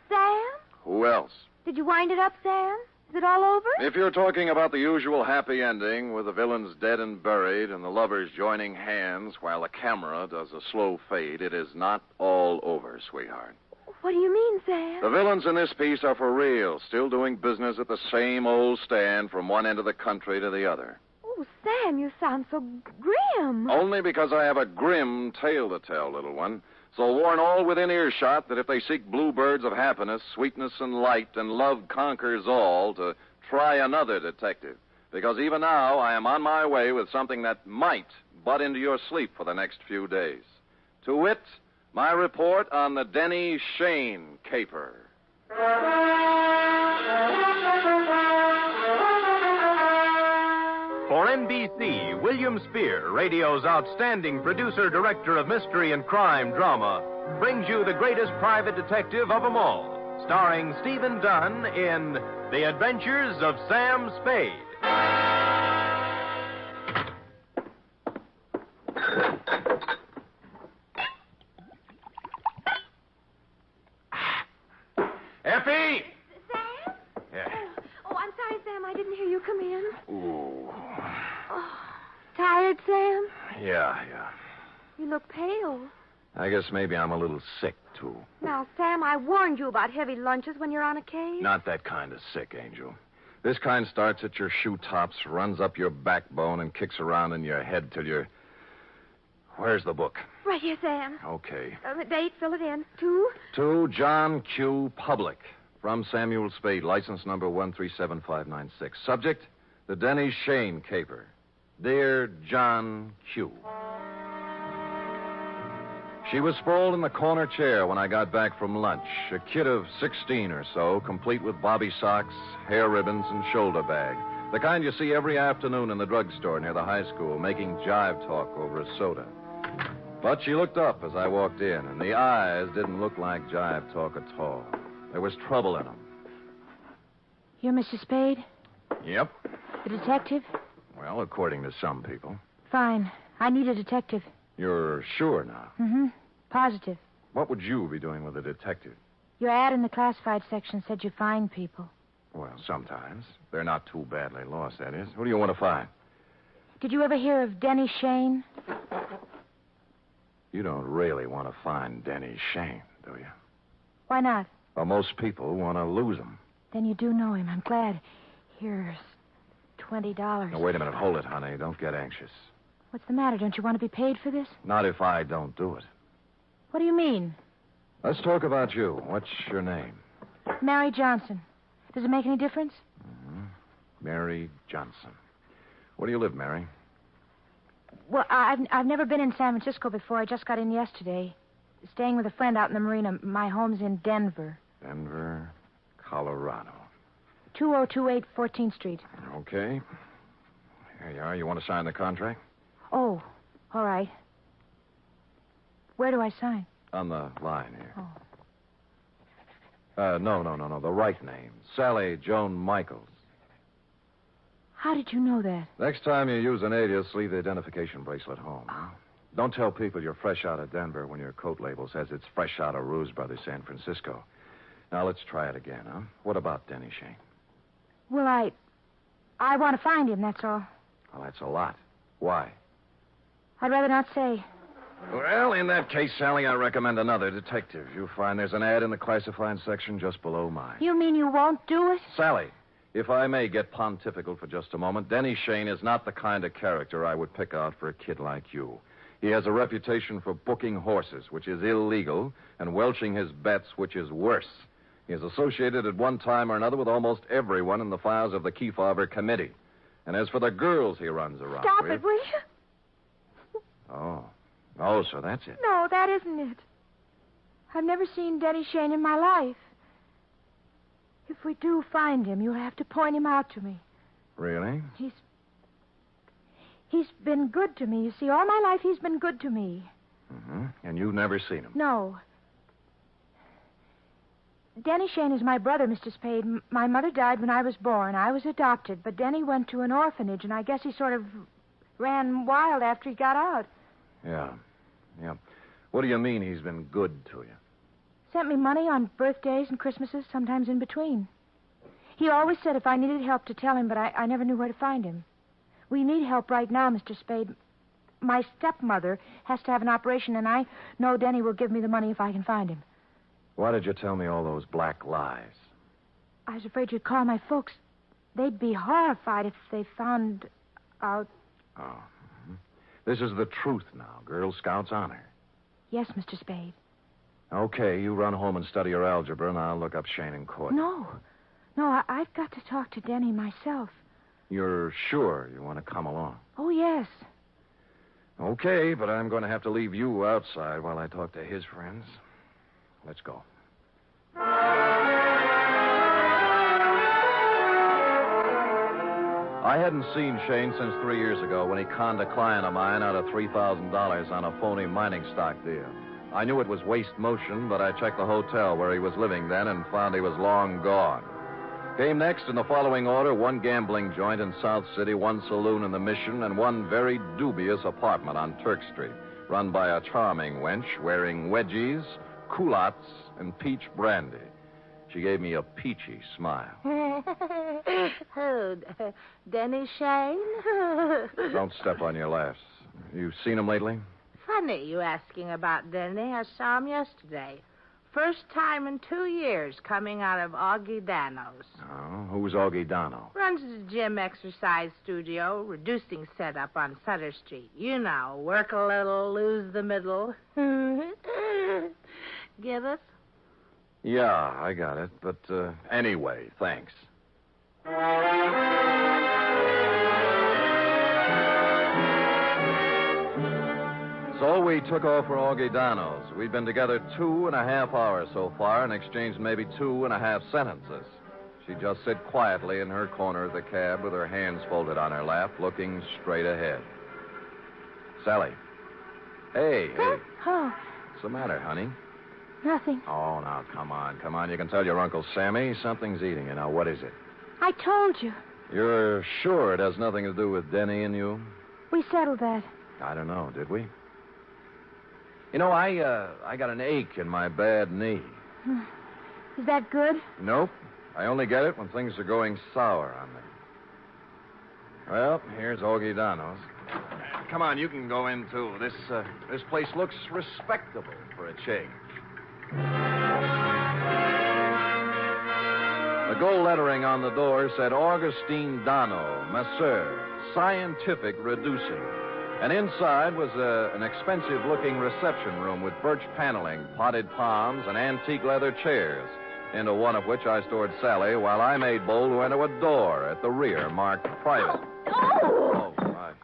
Sam? Who else? Did you wind it up, Sam? Is it all over? If you're talking about the usual happy ending with the villains dead and buried and the lovers joining hands while the camera does a slow fade, it is not all over, sweetheart. What do you mean, Sam? The villains in this piece are for real, still doing business at the same old stand from one end of the country to the other. Oh, Sam, you sound so grim. Only because I have a grim tale to tell, little one. So warn all within earshot that if they seek bluebirds of happiness, sweetness, and light, and love conquers all, to try another detective. Because even now I am on my way with something that might butt into your sleep for the next few days. To wit, my report on the Denny SHAYNE caper. For NBC, William Spear, radio's outstanding producer-director of mystery and crime drama, brings you the greatest private detective of them all, starring Stephen Dunn in The Adventures of Sam Spade. Effie! Sam? Yeah. Oh, I'm sorry, Sam. I didn't hear you come in. Ooh. Oh, tired, Sam? Yeah. You look pale. I guess maybe I'm a little sick, too. Now, Sam, I warned you about heavy lunches when you're on a case. Not that kind of sick, Angel. This kind starts at your shoe tops, runs up your backbone, and kicks around in your head till you're... Where's the book? Right here, Sam. Okay. The date, fill it in. 2? To John Q. Public. From Samuel Spade, license number 137596. Subject, the Denny SHAYNE caper. Dear John Q. She was sprawled in the corner chair when I got back from lunch. A kid of 16 or so, complete with bobby socks, hair ribbons, and shoulder bag. The kind you see every afternoon in the drugstore near the high school, making jive talk over a soda. But she looked up as I walked in, and the eyes didn't look like jive talk at all. There was trouble in them. You're Mr. Spade? Yep. The detective? Well, according to some people. Fine. I need a detective. You're sure now? Mm-hmm. Positive. What would you be doing with a detective? Your ad in the classified section said you find people. Well, sometimes. They're not too badly lost, that is. Who do you want to find? Did you ever hear of Denny SHAYNE? You don't really want to find Denny SHAYNE, do you? Why not? Well, most people want to lose him. Then you do know him. I'm glad. Here's $20. Now, wait a minute. Hold it, honey. Don't get anxious. What's the matter? Don't you want to be paid for this? Not if I don't do it. What do you mean? Let's talk about you. What's your name? Mary Johnson. Does it make any difference? Mm-hmm. Mary Johnson. Where do you live, Mary? Well, I've never been in San Francisco before. I just got in yesterday. Staying with a friend out in the marina. My home's in Denver. Denver, Colorado. 2028 14th Street. Okay. Here you are. You want to sign the contract? Oh, all right. Where do I sign? On the line here. Oh. No. The right name. Sally Joan Michaels. How did you know that? Next time you use an alias, leave the identification bracelet home. Huh? Don't tell people you're fresh out of Denver when your coat label says it's fresh out of Ruse Brothers, San Francisco. Now, let's try it again, huh? What about Denny SHAYNE? Well, I want to find him, that's all. Well, that's a lot. Why? I'd rather not say. Well, in that case, Sally, I recommend another detective. You'll find there's an ad in the classified section just below mine. You mean you won't do it? Sally, if I may get pontifical for just a moment, Denny SHAYNE is not the kind of character I would pick out for a kid like you. He has a reputation for booking horses, which is illegal, and welching his bets, which is worse. He is associated at one time or another with almost everyone in the files of the Kefauver Committee. And as for the girls he runs around Stop with... it, will you? Oh, so that's it. No, that isn't it. I've never seen Denny SHAYNE in my life. If we do find him, you'll have to point him out to me. Really? He's been good to me. You see, all my life he's been good to me. Mm-hmm. And you've never seen him? No. Denny SHAYNE is my brother, Mr. Spade. My mother died when I was born. I was adopted, but Denny went to an orphanage, and I guess he sort of ran wild after he got out. Yeah. What do you mean he's been good to you? Sent me money on birthdays and Christmases, sometimes in between. He always said if I needed help to tell him, but I never knew where to find him. We need help right now, Mr. Spade. My stepmother has to have an operation, and I know Denny will give me the money if I can find him. Why did you tell me all those black lies? I was afraid you'd call my folks. They'd be horrified if they found out. Oh. Mm-hmm. This is the truth now. Girl Scout's honor. Yes, Mr. Spade. Okay, you run home and study your algebra, and I'll look up Shayne in court. No, I've got to talk to Denny myself. You're sure you want to come along? Oh, yes. Okay, but I'm going to have to leave you outside while I talk to his friends. Let's go. I hadn't seen Shayne since 3 years ago when he conned a client of mine out of $3,000 on a phony mining stock deal. I knew it was waste motion, but I checked the hotel where he was living then and found he was long gone. Came next in the following order: one gambling joint in South City, one saloon in the Mission, and one very dubious apartment on Turk Street, run by a charming wench wearing wedgies, culottes, and peach brandy. She gave me a peachy smile. Oh, Denny Shayne? Don't step on your laughs. You seen him lately? Funny you asking about Denny. I saw him yesterday. First time in 2 years coming out of Augie Dano's. Oh, who's Augie Dano? Runs the gym exercise studio, reducing setup on Sutter Street. You know, work a little, lose the middle. Get it? Yeah, I got it. But anyway, thanks. So we took off for Augie Dano's. We'd been together 2.5 hours so far and exchanged maybe 2.5 sentences. She just sat quietly in her corner of the cab with her hands folded on her lap, looking straight ahead. Sally. Hey. Oh, What's the matter, honey? nothing. Oh, now, come on. You can tell your Uncle Sammy something's eating you. Now, what is it? I told you. You're sure it has nothing to do with Denny and you? We settled that. I don't know, did we? You know, I got an ache in my bad knee. Is that good? Nope. I only get it when things are going sour on me. Well, here's Augie Dano's. Come on, you can go in, too. This place looks respectable for a change. The gold lettering on the door said Augustine Dano, Masseur, Scientific Reducing. And inside was an expensive-looking reception room with birch paneling, potted palms, and antique leather chairs, into one of which I stored Sally while I made bold to enter a door at the rear marked private.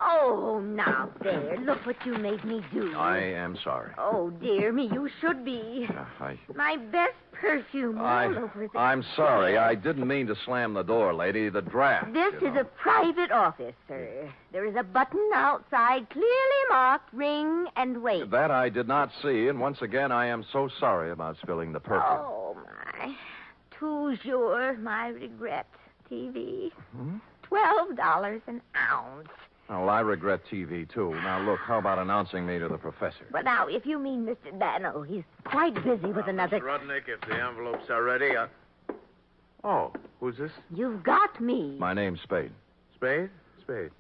Oh, now there. Look what you made me do. I am sorry. Oh, dear me, you should be. My best perfume all over the... I'm sorry. I didn't mean to slam the door, lady. The draft. This is a private office, sir. There is a button outside clearly marked ring and wait. That I did not see, and once again, I am so sorry about spilling the perfume. Oh, my. Toujours, my regret. TV. $12 an ounce. Well, I regret TV, too. Now, look, how about announcing me to the professor? But now, if you mean Mr. Dano, he's quite busy with another... Mr. Rudnick, if the envelopes are ready, Oh, who's this? You've got me. My name's Spade. Spade? Spade.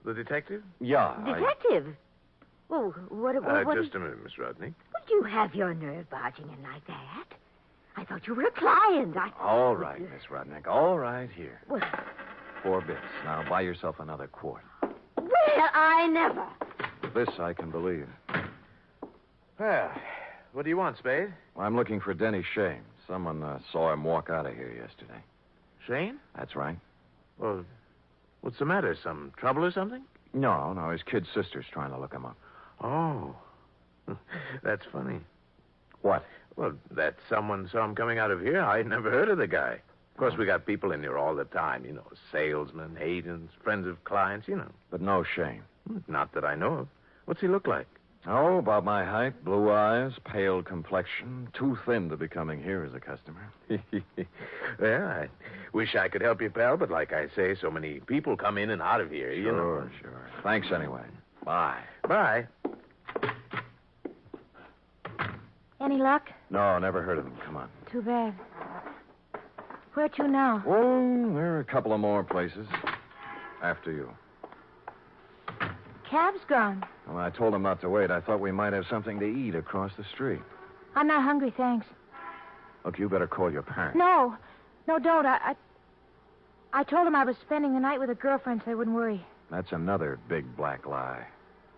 The detective? Yeah. Detective? Oh, what just a minute, Miss Rudnick. Would you have your nerve barging in like that? I thought you were a client. All right, Miss Rudnick. All right, here. Well... 4 bits. Now, buy yourself another quart. Well, I never. This I can believe. Well, what do you want, Spade? Well, I'm looking for Denny Shayne. Someone saw him walk out of here yesterday. Shayne? That's right. Well, what's the matter? Some trouble or something? No. His kid sister's trying to look him up. Oh. That's funny. What? Well, that someone saw him coming out of here. I'd never heard of the guy. Of course, we got people in here all the time, salesmen, agents, friends of clients, But no Shayne. Not that I know of. What's he look like? Oh, about my height, blue eyes, pale complexion, too thin to be coming here as a customer. Well, I wish I could help you, pal, but like I say, so many people come in and out of here, Sure. Thanks anyway. Bye. Bye. Any luck? No, never heard of him. Come on. Too bad. Where to now? Oh, there are a couple of more places. After you. Cab's gone. Well, I told him not to wait. I thought we might have something to eat across the street. I'm not hungry, thanks. Look, you better call your parents. No, don't. I told him I was spending the night with a girlfriend so they wouldn't worry. That's another big black lie.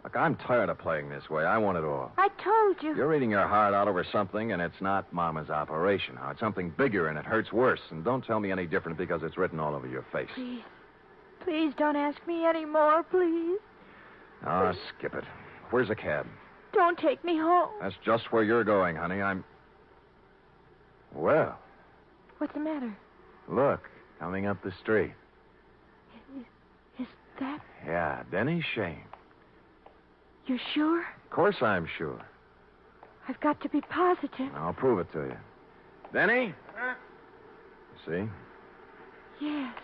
Look, I'm tired of playing this way. I want it all. I told you. You're eating your heart out over something, and it's not Mama's operation. Now, it's something bigger, and it hurts worse. And don't tell me any different because it's written all over your face. Please. Please don't ask me any more, please. Oh, skip it. Where's a cab? Don't take me home. That's just where you're going, honey. Well, What's the matter? look, coming up the street. Is that... Yeah, Denny Shayne. You're sure? Of course I'm sure. I've got to be positive. I'll prove it to you. Denny? See? Yes.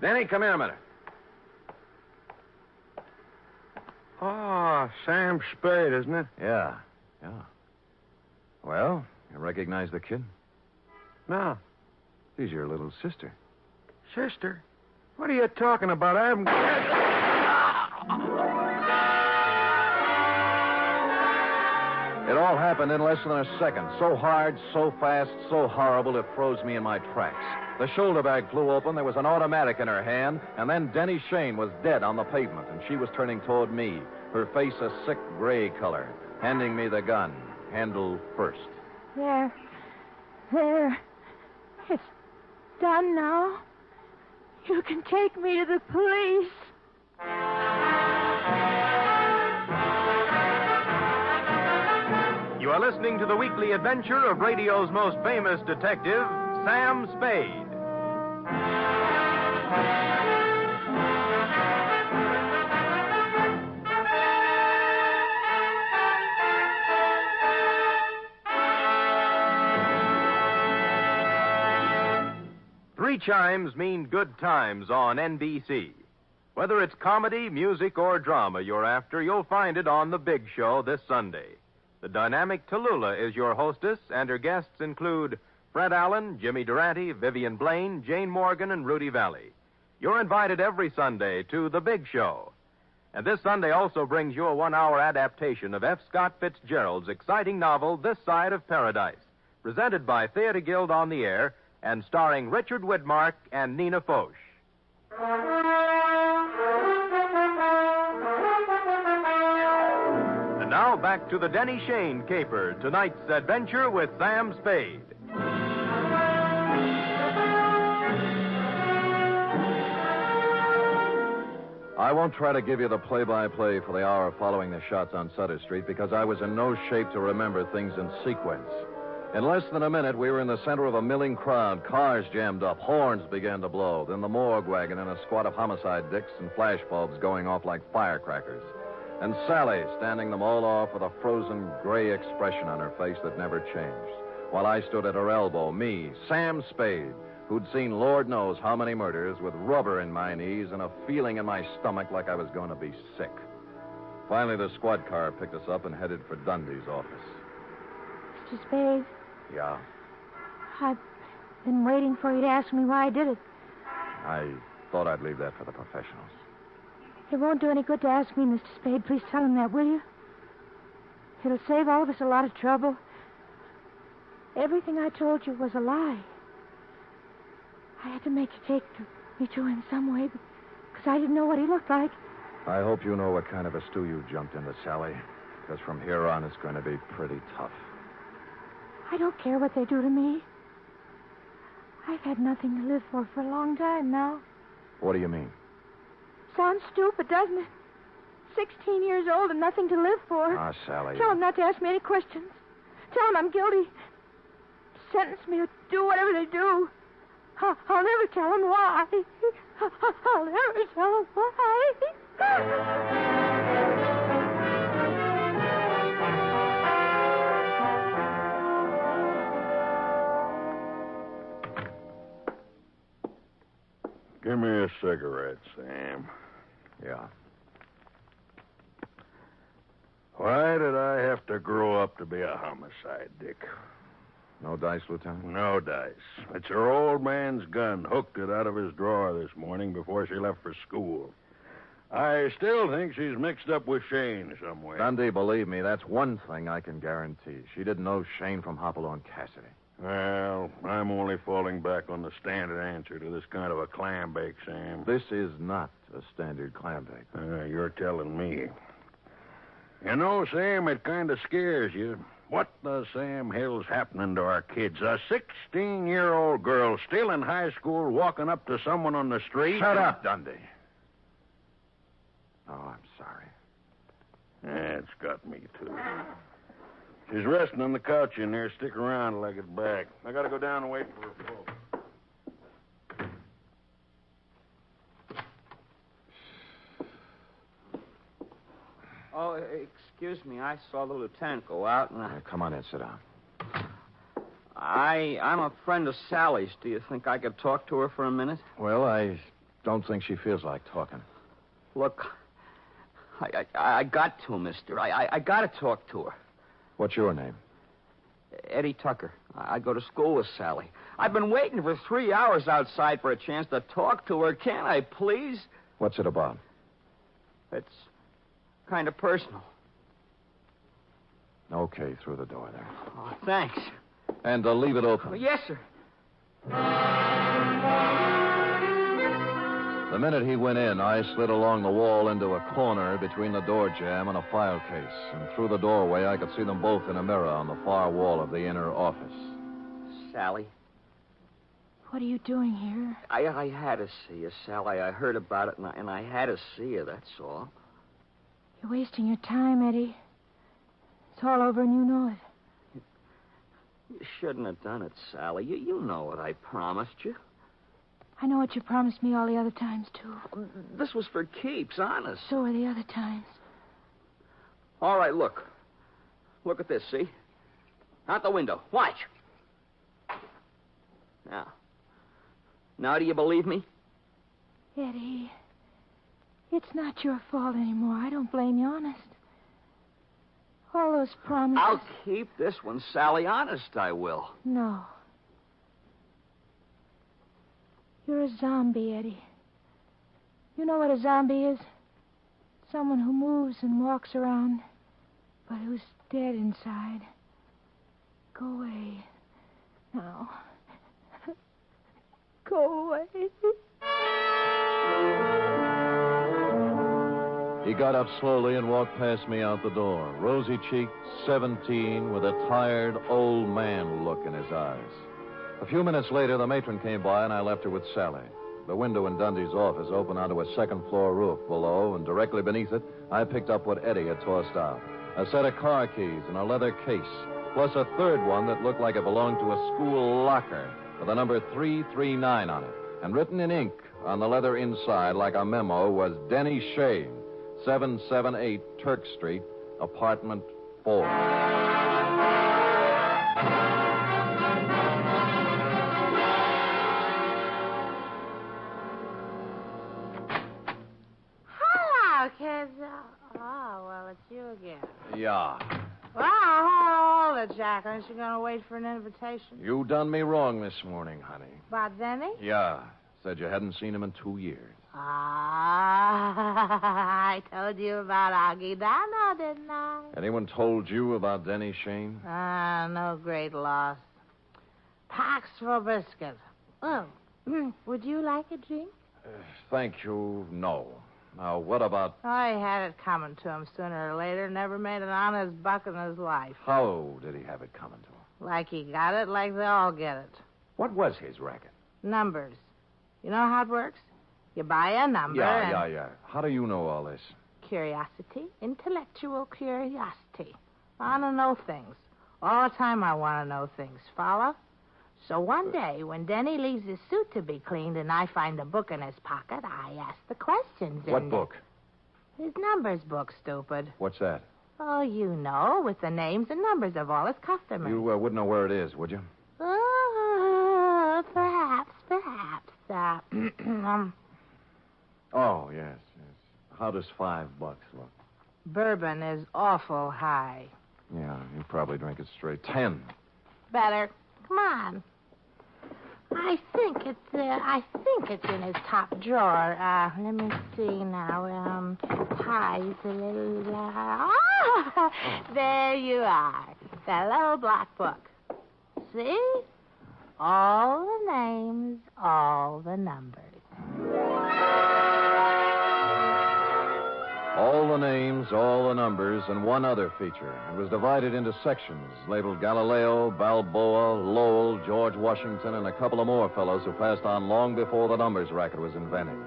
Denny, come here a minute. Oh, Sam Spade, isn't it? Yeah. Well, you recognize the kid? No. She's your little sister. Sister? What are you talking about? I haven't... It all happened in less than a second. So hard, so fast, so horrible, it froze me in my tracks. The shoulder bag flew open, there was an automatic in her hand, and then Denny Shayne was dead on the pavement, and she was turning toward me, her face a sick gray color, handing me the gun, handle first. There. It's done now. You can take me to the police. You are listening to the weekly adventure of radio's most famous detective, Sam Spade. Three chimes mean good times on NBC. Whether it's comedy, music, or drama you're after, you'll find it on The Big Show this Sunday. The dynamic Tallulah is your hostess, and her guests include Fred Allen, Jimmy Durante, Vivian Blaine, Jane Morgan, and Rudy Valley. You're invited every Sunday to The Big Show. And this Sunday also brings you a 1-hour adaptation of F. Scott Fitzgerald's exciting novel, This Side of Paradise, presented by Theater Guild on the Air and starring Richard Widmark and Nina Foch. And now back to the Denny Shayne caper, tonight's adventure with Sam Spade. I won't try to give you the play-by-play for the hour following the shots on Sutter Street because I was in no shape to remember things in sequence. In less than a minute, we were in the center of a milling crowd. Cars jammed up. Horns began to blow. Then the morgue wagon and a squad of homicide dicks and flashbulbs going off like firecrackers. And Sally standing them all off with a frozen gray expression on her face that never changed. While I stood at her elbow, me, Sam Spade, who'd seen Lord knows how many murders, with rubber in my knees and a feeling in my stomach like I was going to be sick. Finally, the squad car picked us up and headed for Dundee's office. Mr. Spade, Yeah? I've been waiting for you to ask me why I did it. I thought I'd leave that for the professionals. It won't do any good to ask me, Mr. Spade. Please tell him that, will you? It'll save all of us a lot of trouble. Everything I told you was a lie. I had to make you take me to him some way because I didn't know what he looked like. I hope you know what kind of a stew you jumped into, Sally, because from here on it's going to be pretty tough. I don't care what they do to me. I've had nothing to live for a long time now. What do you mean? Sounds stupid, doesn't it? 16 years old and nothing to live for. Ah, Sally. Tell them not to ask me any questions. Tell them I'm guilty. Sentence me or do whatever they do. I'll never tell them why. I'll never tell them why. Give me a cigarette, Sam. Yeah. Why did I have to grow up to be a homicide, Dick? No dice, Lieutenant? No dice. It's her old man's gun. Hooked it out of his drawer this morning before she left for school. I still think she's mixed up with Shayne somewhere. Dundee, believe me, that's one thing I can guarantee. She didn't know Shayne from Hopalong Cassidy. Well, I'm only falling back on the standard answer to this kind of a clam bake, Sam. This is not a standard clam bake. You're telling me. You know, Sam, it kind of scares you. What the Sam hell's happening to our kids? A 16-year-old girl still in high school walking up to someone on the street? Shut up, Dundee. Oh, I'm sorry. It's got me, too. She's resting on the couch in there. Stick around till I get back. I gotta go down and wait for her folks. Oh, excuse me. I saw the lieutenant go out, and Come on in, sit down. I'm a friend of Sally's. Do you think I could talk to her for a minute? Well, I don't think she feels like talking. Look, I got to, mister. I got to talk to her. What's your name? Eddie Tucker. I go to school with Sally. I've been waiting for 3 hours outside for a chance to talk to her. Can't I, please? What's it about? It's kind of personal. Okay, through the door there. Oh, thanks. And leave it open. Yes, sir. The minute he went in, I slid along the wall into a corner between the door jamb and a file case. And through the doorway, I could see them both in a mirror on the far wall of the inner office. Sally. What are you doing here? I had to see you, Sally. I heard about it, and I had to see you, that's all. You're wasting your time, Eddie. It's all over and you know it. You shouldn't have done it, Sally. You know what I promised you. I know what you promised me all the other times, too. This was for keeps, honest. So were the other times. All right, look. Look at this, see? Out the window. Watch. Now do you believe me? Eddie, it's not your fault anymore. I don't blame you, honest. All those promises... I'll keep this one, Sally. Honest, I will. No. You're a zombie, Eddie. You know what a zombie is? Someone who moves and walks around, but who's dead inside. Go away. Now. Go away. He got up slowly and walked past me out the door, rosy-cheeked, 17, with a tired, old man look in his eyes. A few minutes later, the matron came by, and I left her with Sally. The window in Dundee's office opened onto a second-floor roof below, and directly beneath it, I picked up what Eddie had tossed out. A set of car keys and a leather case, plus a third one that looked like it belonged to a school locker with the number 339 on it. And written in ink on the leather inside, like a memo, was Denny Shayne, 778 Turk Street, apartment 4. Hello, kids. Oh, well, it's you again. Yeah. Well, hold it, Jack. Aren't you going to wait for an invitation? You done me wrong this morning, honey. About Denny? Yeah. Said you hadn't seen him in 2 years. I told you about Augie Dano, didn't I? Anyone told you about Denny Shayne? No great loss. Paxville biscuit. Oh, would you like a drink? Thank you, no. Now, what about... I had it coming to him sooner or later. Never made an honest buck in his life. How did he have it coming to him? Like he got it, like they all get it. What was his racket? Numbers. You know how it works? You buy a number Yeah. How do you know all this? Curiosity. Intellectual curiosity. I want to know things. All the time I want to know things. Follow? So one day, when Denny leaves his suit to be cleaned and I find a book in his pocket, I ask the questions in What book? His numbers book, stupid. What's that? Oh, you know, with the names and numbers of all his customers. You wouldn't know where it is, would you? Perhaps. Oh, yes. How does $5 look? Bourbon is awful high. Yeah, you probably drink it straight. 10. Better. Come on. I think it's in his top drawer. Let me see now. Pies a little. There you are. That little black book. See? All the names, all the numbers. All all the names, all the numbers, and one other feature. It was divided into sections, labeled Galileo, Balboa, Lowell, George Washington, and a couple of more fellows who passed on long before the numbers racket was invented.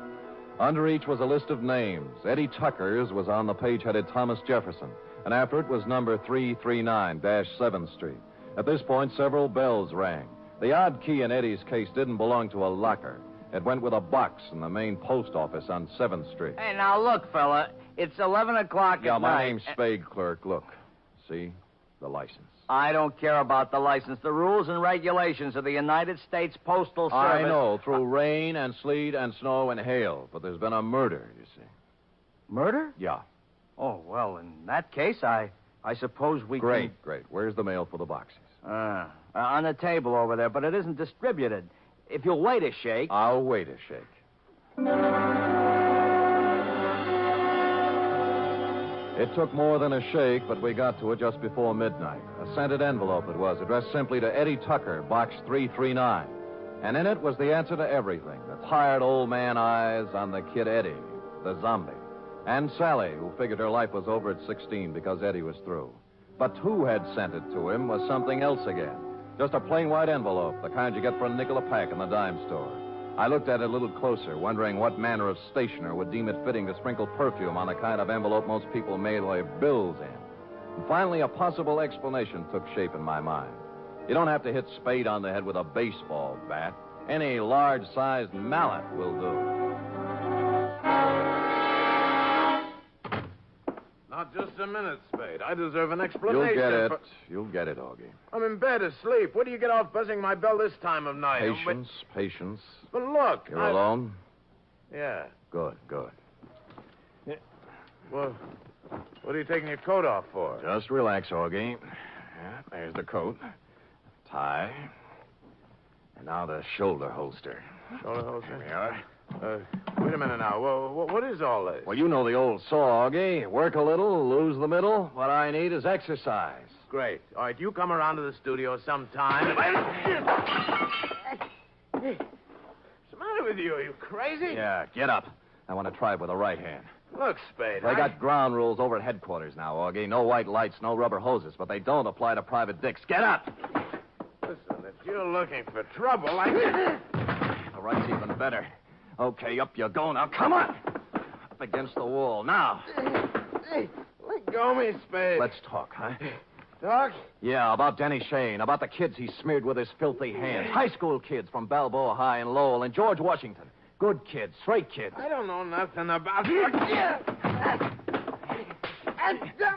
Under each was a list of names. Eddie Tucker's was on the page headed Thomas Jefferson, and after it was number 339-7th Street. At this point, several bells rang. The odd key in Eddie's case didn't belong to a locker. It went with a box in the main post office on 7th Street. Hey, now look, fella. It's 11 o'clock at night. Yeah, my name's Spade, clerk. Look. See? The license. I don't care about the license. The rules and regulations of the United States Postal Service. I know, through rain and sleet and snow and hail. But there's been a murder, you see. Murder? Yeah. Oh, well, in that case, I suppose we Great, can... great. Where's the mail for the boxes? On the table over there, but it isn't distributed. If you'll wait a shake... I'll wait a shake. It took more than a shake, but we got to it just before midnight. A scented envelope it was, addressed simply to Eddie Tucker, Box 339. And in it was the answer to everything. The tired old man eyes on the kid Eddie, the zombie. And Sally, who figured her life was over at 16 because Eddie was through. But who had sent it to him was something else again. Just a plain white envelope, the kind you get for a nickel a pack in the dime store. I looked at it a little closer, wondering what manner of stationer would deem it fitting to sprinkle perfume on the kind of envelope most people mail their bills in. And finally, a possible explanation took shape in my mind. You don't have to hit Spade on the head with a baseball bat. Any large-sized mallet will do. Not just a minute, Spade. I deserve an explanation. You'll get it. You'll get it, Augie. I'm in bed asleep. Where do you get off buzzing my bell this time of night? Patience. But look. You're alone? Yeah. Good. Yeah. Well, what are you taking your coat off for? Just relax, Augie. Yeah, there's the coat. Tie. And now the shoulder holster. Shoulder holster? There we are. Wait a minute now. Well, what is all this? Well, you know the old saw, Augie. Work a little, lose the middle. What I need is exercise. Great. All right, you come around to the studio sometime. What's the matter with you? Are you crazy? Yeah, get up. I want to try it with the right hand. Look, Spade. They got ground rules over at headquarters now, Augie. No white lights, no rubber hoses, but they don't apply to private dicks. Get up! Listen, if you're looking for trouble, The right's even better. Okay, up you go now. Come on! Up against the wall. Now. Hey, let go of me, Spade. Let's talk, huh? Talk? Yeah, about Denny Shayne, about the kids he smeared with his filthy hands. High school kids from Balboa High and Lowell and George Washington. Good kids, straight kids. I don't know nothing about...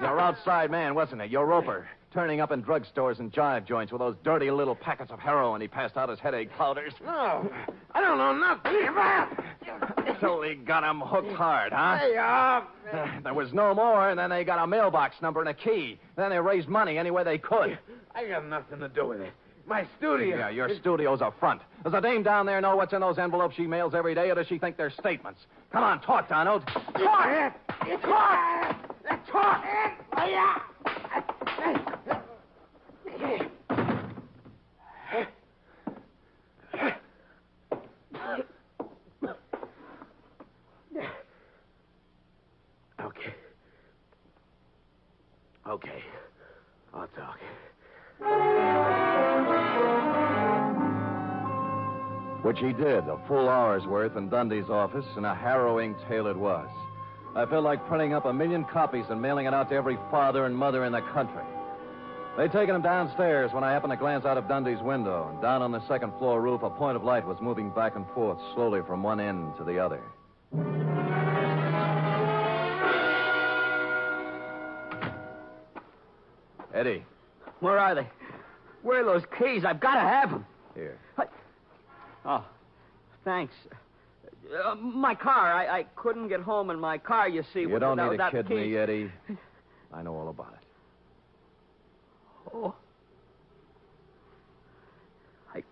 Your outside man, wasn't it? Your roper. Turning up in drugstores and jive joints with those dirty little packets of heroin he passed out as headache powders. No, I don't know nothing. So they got him hooked hard, huh? Hey, there was no more, and then they got a mailbox number and a key. Then they raised money any way they could. I got nothing to do with it. My studio. Yeah, your studio's a front. Does the dame down there know what's in those envelopes she mails every day, or does she think they're statements? Come on, talk, Donald. Talk! Talk! Okay. I'll talk. Which he did, a full hour's worth in Dundee's office, and a harrowing tale it was. I felt like printing up 1 million copies and mailing it out to every father and mother in the country. They'd taken him downstairs when I happened to glance out of Dundee's window, and down on the second floor roof, a point of light was moving back and forth slowly from one end to the other. Eddie. Where are they? Where are those keys? I've got to have them. Here. Oh, thanks. My car. I couldn't get home in my car, you see. You don't need to without kid the keys. me, Eddie. I know all about it. Oh. I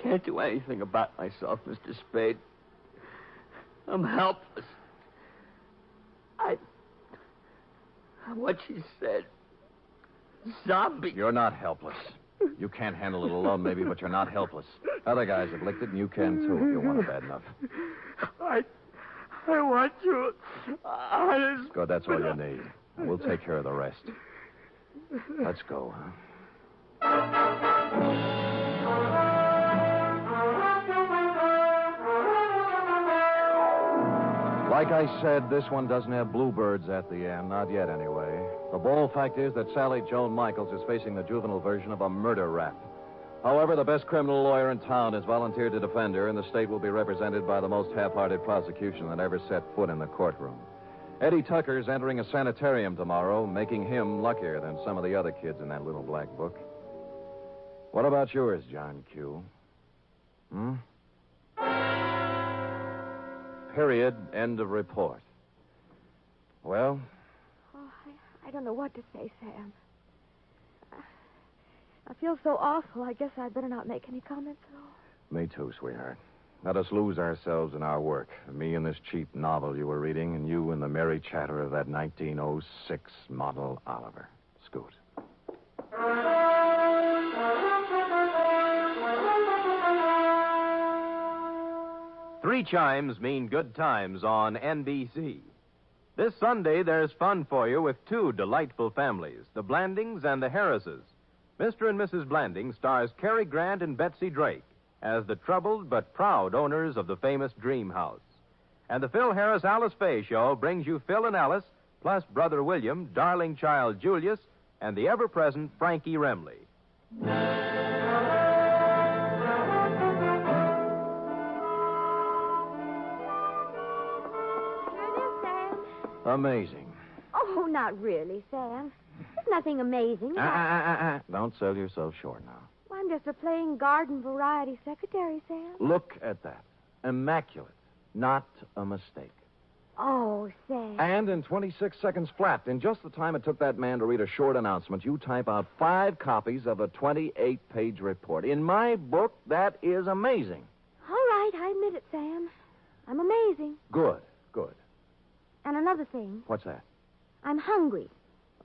can't do anything about myself, Mr. Spade. I'm helpless. What she said. Zombie. You're not helpless. You can't handle it alone, maybe, but you're not helpless. Other guys have licked it, and you can, too, if you want it bad enough. I want you. Honest. Good, that's all you need. We'll take care of the rest. Let's go, huh? Like I said, this one doesn't have bluebirds at the end. Not yet, anyway. The bold fact is that Sally Joan Michaels is facing the juvenile version of a murder rap. However, the best criminal lawyer in town has volunteered to defend her, and the state will be represented by the most half-hearted prosecution that ever set foot in the courtroom. Eddie Tucker's entering a sanitarium tomorrow, making him luckier than some of the other kids in that little black book. What about yours, John Q? Period. End of report. Well? Oh, I don't know what to say, Sam. I feel so awful. I guess I'd better not make any comments at all. Me too, sweetheart. Let us lose ourselves in our work. Me in this cheap novel you were reading, and you in the merry chatter of that 1906 model Oliver. Scoot. Three chimes mean good times on NBC. This Sunday, there's fun for you with two delightful families, the Blandings and the Harrises. Mr. and Mrs. Blanding stars Cary Grant and Betsy Drake as the troubled but proud owners of the famous Dream House. And the Phil Harris Alice Faye Show brings you Phil and Alice, plus Brother William, darling child Julius, and the ever-present Frankie Remley. Amazing. Oh, not really, Sam. There's nothing amazing about... Don't sell yourself short now. Well, I'm just a plain garden variety secretary, Sam. Look at that. Immaculate. Not a mistake. Oh, Sam. And in 26 seconds flat, in just the time it took that man to read a short announcement, you type out 5 copies of a 28-page report. In my book, that is amazing. All right, I admit it, Sam. I'm amazing. Good, good. And another thing. What's that? I'm hungry.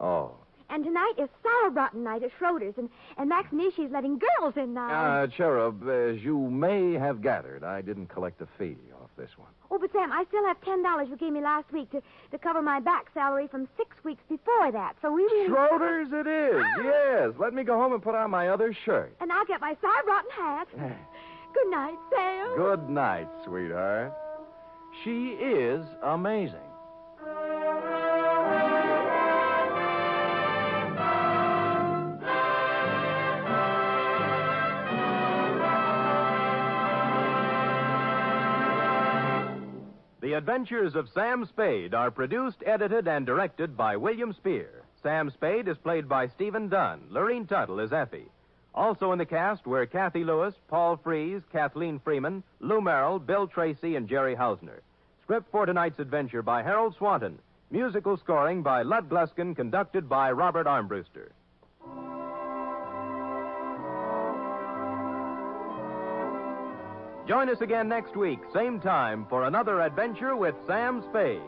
Oh. And tonight is sauerbraten night at Schroeder's, and Max Nishi's letting girls in now. Cherub, as you may have gathered, I didn't collect a fee off this one. Oh, but Sam, I still have $10 you gave me last week to cover my back salary from 6 weeks before that, so we really... Schroeder's it is, yes. Let me go home and put on my other shirt. And I'll get my sauerbraten hat. Good night, Sam. Good night, sweetheart. She is amazing. The Adventures of Sam Spade are produced, edited, and directed by William Spear. Sam Spade is played by Stephen Dunn. Lurene Tuttle is Effie. Also in the cast were Kathy Lewis, Paul Frees, Kathleen Freeman, Lou Merrill, Bill Tracy, and Jerry Hausner. Script for tonight's adventure by Harold Swanton. Musical scoring by Lud Gluskin, conducted by Robert Armbruster. Join us again next week, same time, for another adventure with Sam Spade.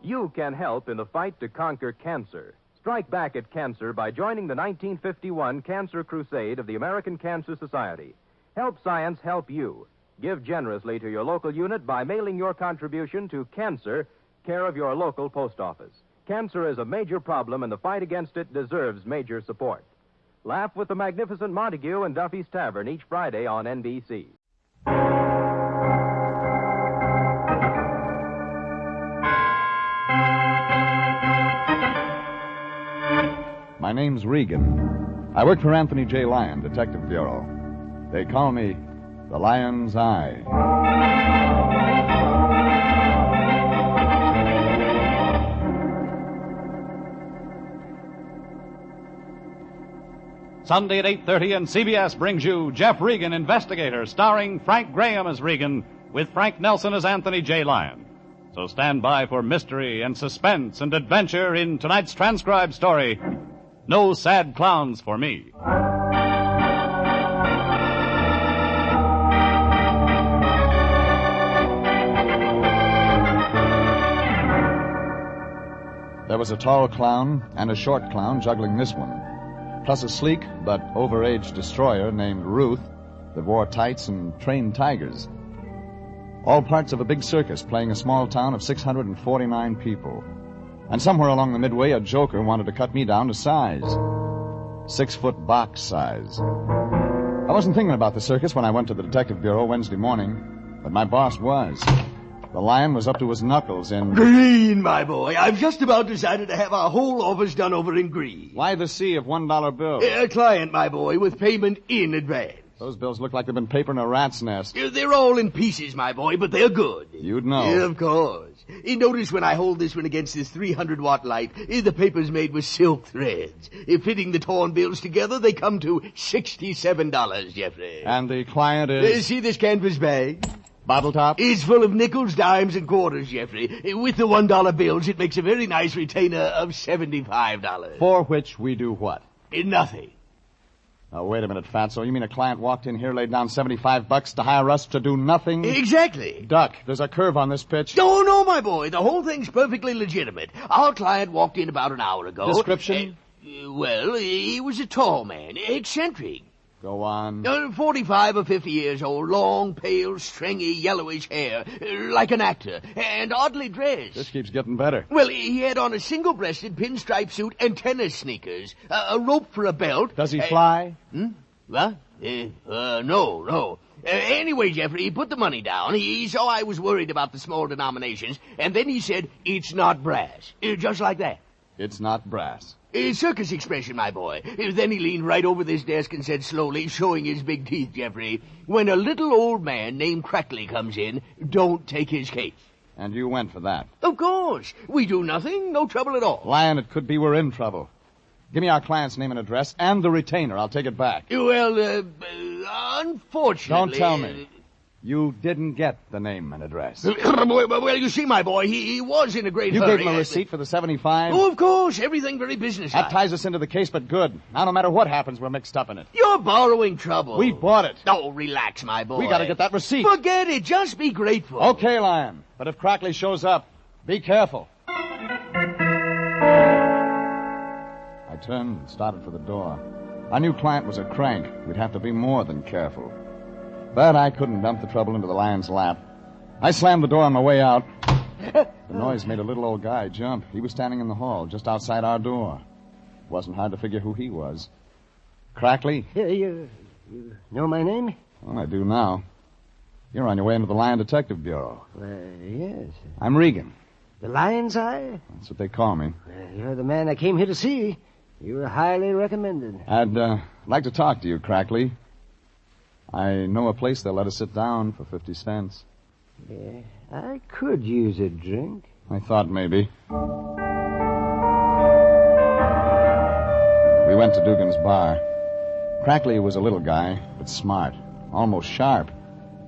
You can help in the fight to conquer cancer. Strike back at cancer by joining the 1951 Cancer Crusade of the American Cancer Society. Help science help you. Give generously to your local unit by mailing your contribution to Cancer, care of your local post office. Cancer is a major problem, and the fight against it deserves major support. Laugh with the magnificent Montague and Duffy's Tavern each Friday on NBC. My name's Regan. I work for Anthony J. Lyon, Detective Bureau. They call me the Lion's Eye. Sunday at 8:30, and CBS brings you Jeff Regan, Investigator, starring Frank Graham as Regan, with Frank Nelson as Anthony J. Lyon. So stand by for mystery and suspense and adventure in tonight's transcribed story, No Sad Clowns for Me. There was a tall clown and a short clown juggling this one, plus a sleek but overaged destroyer named Ruth that wore tights and trained tigers. All parts of a big circus playing a small town of 649 people. And somewhere along the midway, a joker wanted to cut me down to size. 6-foot box size. I wasn't thinking about the circus when I went to the detective bureau Wednesday morning, but my boss was. The lion was up to his knuckles in... Green, my boy. I've just about decided to have our whole office done over in green. Why the sea of $1 bills? A client, my boy, with payment in advance. Those bills look like they've been papered in a rat's nest. They're all in pieces, my boy, but they're good. You'd know. Yeah, of course. Notice when I hold this one against this 300-watt light, the paper's made with silk threads. Fitting the torn bills together, they come to $67, Jeffrey. And the client is... See this canvas bag? Bottle top? It's full of nickels, dimes, and quarters, Jeffrey. With the $1 bills, it makes a very nice retainer of $75. For which we do what? Nothing. Now, wait a minute, Fatso. You mean a client walked in here, laid down $75 to hire us to do nothing? Exactly. Duck, there's a curve on this pitch. No, my boy. The whole thing's perfectly legitimate. Our client walked in about an hour ago. Description? Well, he was a tall man, eccentric. Go on. 45 or 50 years old, long, pale, stringy, yellowish hair, like an actor, and oddly dressed. This keeps getting better. Well, he had on a single-breasted pinstripe suit and tennis sneakers, a rope for a belt. Does he fly? What? No. Anyway, Jeffrey, he put the money down. He saw I was worried about the small denominations, and then he said, "It's not brass." Just like that. It's not brass. Circus expression, my boy. Then he leaned right over this desk and said slowly, showing his big teeth, Jeffrey, "When a little old man named Crackley comes in, don't take his case." And you went for that? Of course. We do nothing, no trouble at all. Lion, it could be we're in trouble. Give me our client's name and address and the retainer. I'll take it back. Well, unfortunately... Don't tell me. You didn't get the name and address. Well, you see, my boy, he was in a great hurry. You gave him a receipt for the 75? Oh, of course. Everything very businesslike. That ties us into the case, but good. Now, no matter what happens, we're mixed up in it. You're borrowing trouble. We bought it. Oh, relax, my boy. We got to get that receipt. Forget it. Just be grateful. Okay, Lion. But if Crackley shows up, be careful. I turned and started for the door. Our new client was a crank. We'd have to be more than careful. But I couldn't dump the trouble into the lion's lap. I slammed the door on my way out. The noise made a little old guy jump. He was standing in the hall, just outside our door. It wasn't hard to figure who he was. Crackley? You know my name? Well, I do now. You're on your way into the Lion Detective Bureau. Yes. I'm Regan. The Lion's Eye? That's what they call me. You're the man I came here to see. You were highly recommended. I'd like to talk to you, Crackley. I know a place they'll let us sit down for 50 cents. Yeah, I could use a drink. I thought maybe. We went to Dugan's bar. Crackley was a little guy, but smart, almost sharp.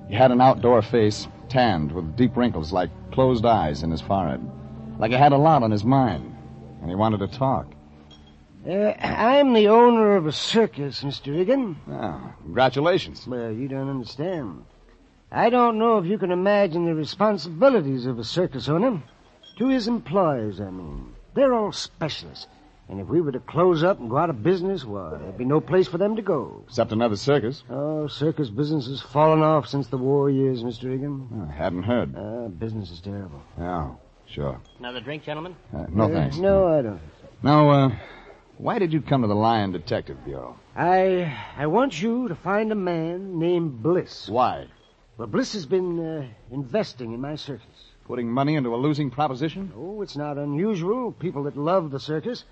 He had an outdoor face, tanned, with deep wrinkles like closed eyes in his forehead. Like he had a lot on his mind, and he wanted to talk. I'm the owner of a circus, Mr. Regan. Oh, congratulations. Well, you don't understand. I don't know if you can imagine the responsibilities of a circus owner. To his employees, I mean. They're all specialists. And if we were to close up and go out of business, why, there'd be no place for them to go. Except another circus. Oh, circus business has fallen off since the war years, Mr. Regan. I hadn't heard. Business is terrible. Yeah, sure. Another drink, gentlemen? No, thanks. No, I don't. Now, why did you come to the Lion Detective Bureau? I want you to find a man named Bliss. Why? Well, Bliss has been investing in my circus. Putting money into a losing proposition? Oh, it's not unusual. People that love the circus,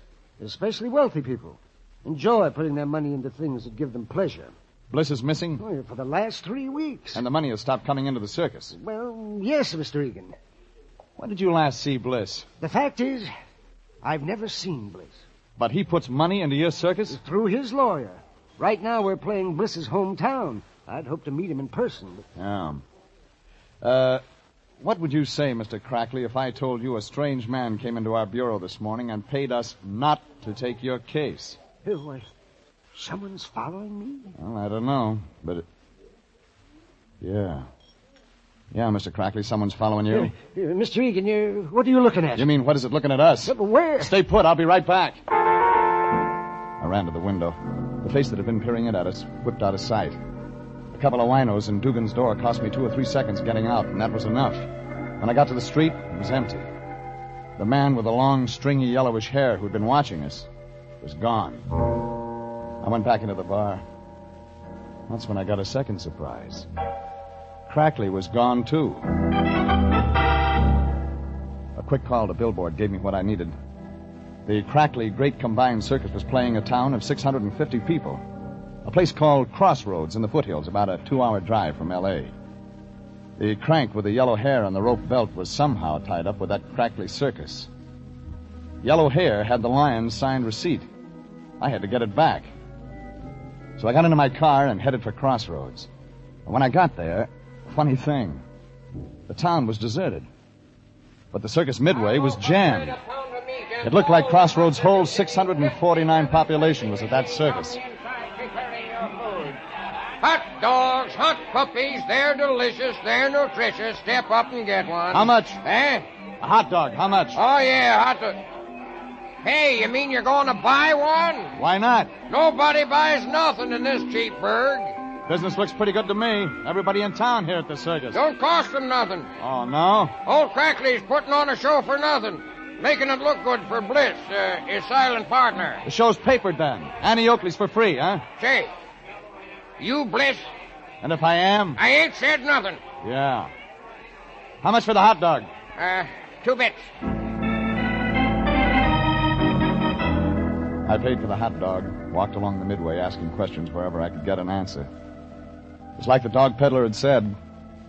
especially wealthy people, enjoy putting their money into things that give them pleasure. Bliss is missing? Oh, for the last 3 weeks. And the money has stopped coming into the circus? Well, yes, Mr. Egan. When did you last see Bliss? The fact is, I've never seen Bliss. But he puts money into your circus? Through his lawyer. Right now we're playing Bliss's hometown. I'd hope to meet him in person. Yeah. What would you say, Mr. Crackley, if I told you a strange man came into our bureau this morning and paid us not to take your case? Why, someone's following me? Well, I don't know, but Yeah. Yeah, Mr. Crackley, someone's following you. Mr. Egan, what are you looking at? You mean, what is it looking at us? But where? Stay put. I'll be right back. I ran to the window. The face that had been peering in at us whipped out of sight. A couple of winos in Dugan's door cost me 2 or 3 seconds getting out, and that was enough. When I got to the street, it was empty. The man with the long, stringy, yellowish hair who'd been watching us was gone. I went back into the bar. That's when I got a second surprise. Crackley was gone, too. A quick call to Billboard gave me what I needed. The Crackley Great Combined Circus was playing a town of 650 people. A place called Crossroads in the foothills, about a 2-hour drive from L.A. The crank with the yellow hair and the rope belt was somehow tied up with that Crackley circus. Yellow Hair had the Lion's signed receipt. I had to get it back. So I got into my car and headed for Crossroads. And when I got there, funny thing, the town was deserted. But the circus midway was jammed. It looked like Crossroads' whole 649 population was at that circus. Hot dogs, hot puppies, they're delicious, they're nutritious. Step up and get one. How much? Eh? A hot dog, how much? Oh, yeah, hot dog. Hey, you mean you're going to buy one? Why not? Nobody buys nothing in this cheap burg. Business looks pretty good to me. Everybody in town here at the circus. Don't cost them nothing. Oh, no? Old Crackley's putting on a show for nothing. Making it look good for Bliss, his silent partner. The show's papered then. Annie Oakley's for free, huh? Say, you Bliss? And if I am? I ain't said nothing. Yeah. How much for the hot dog? 2 bits. I paid for the hot dog, walked along the midway asking questions wherever I could get an answer. It was like the dog peddler had said.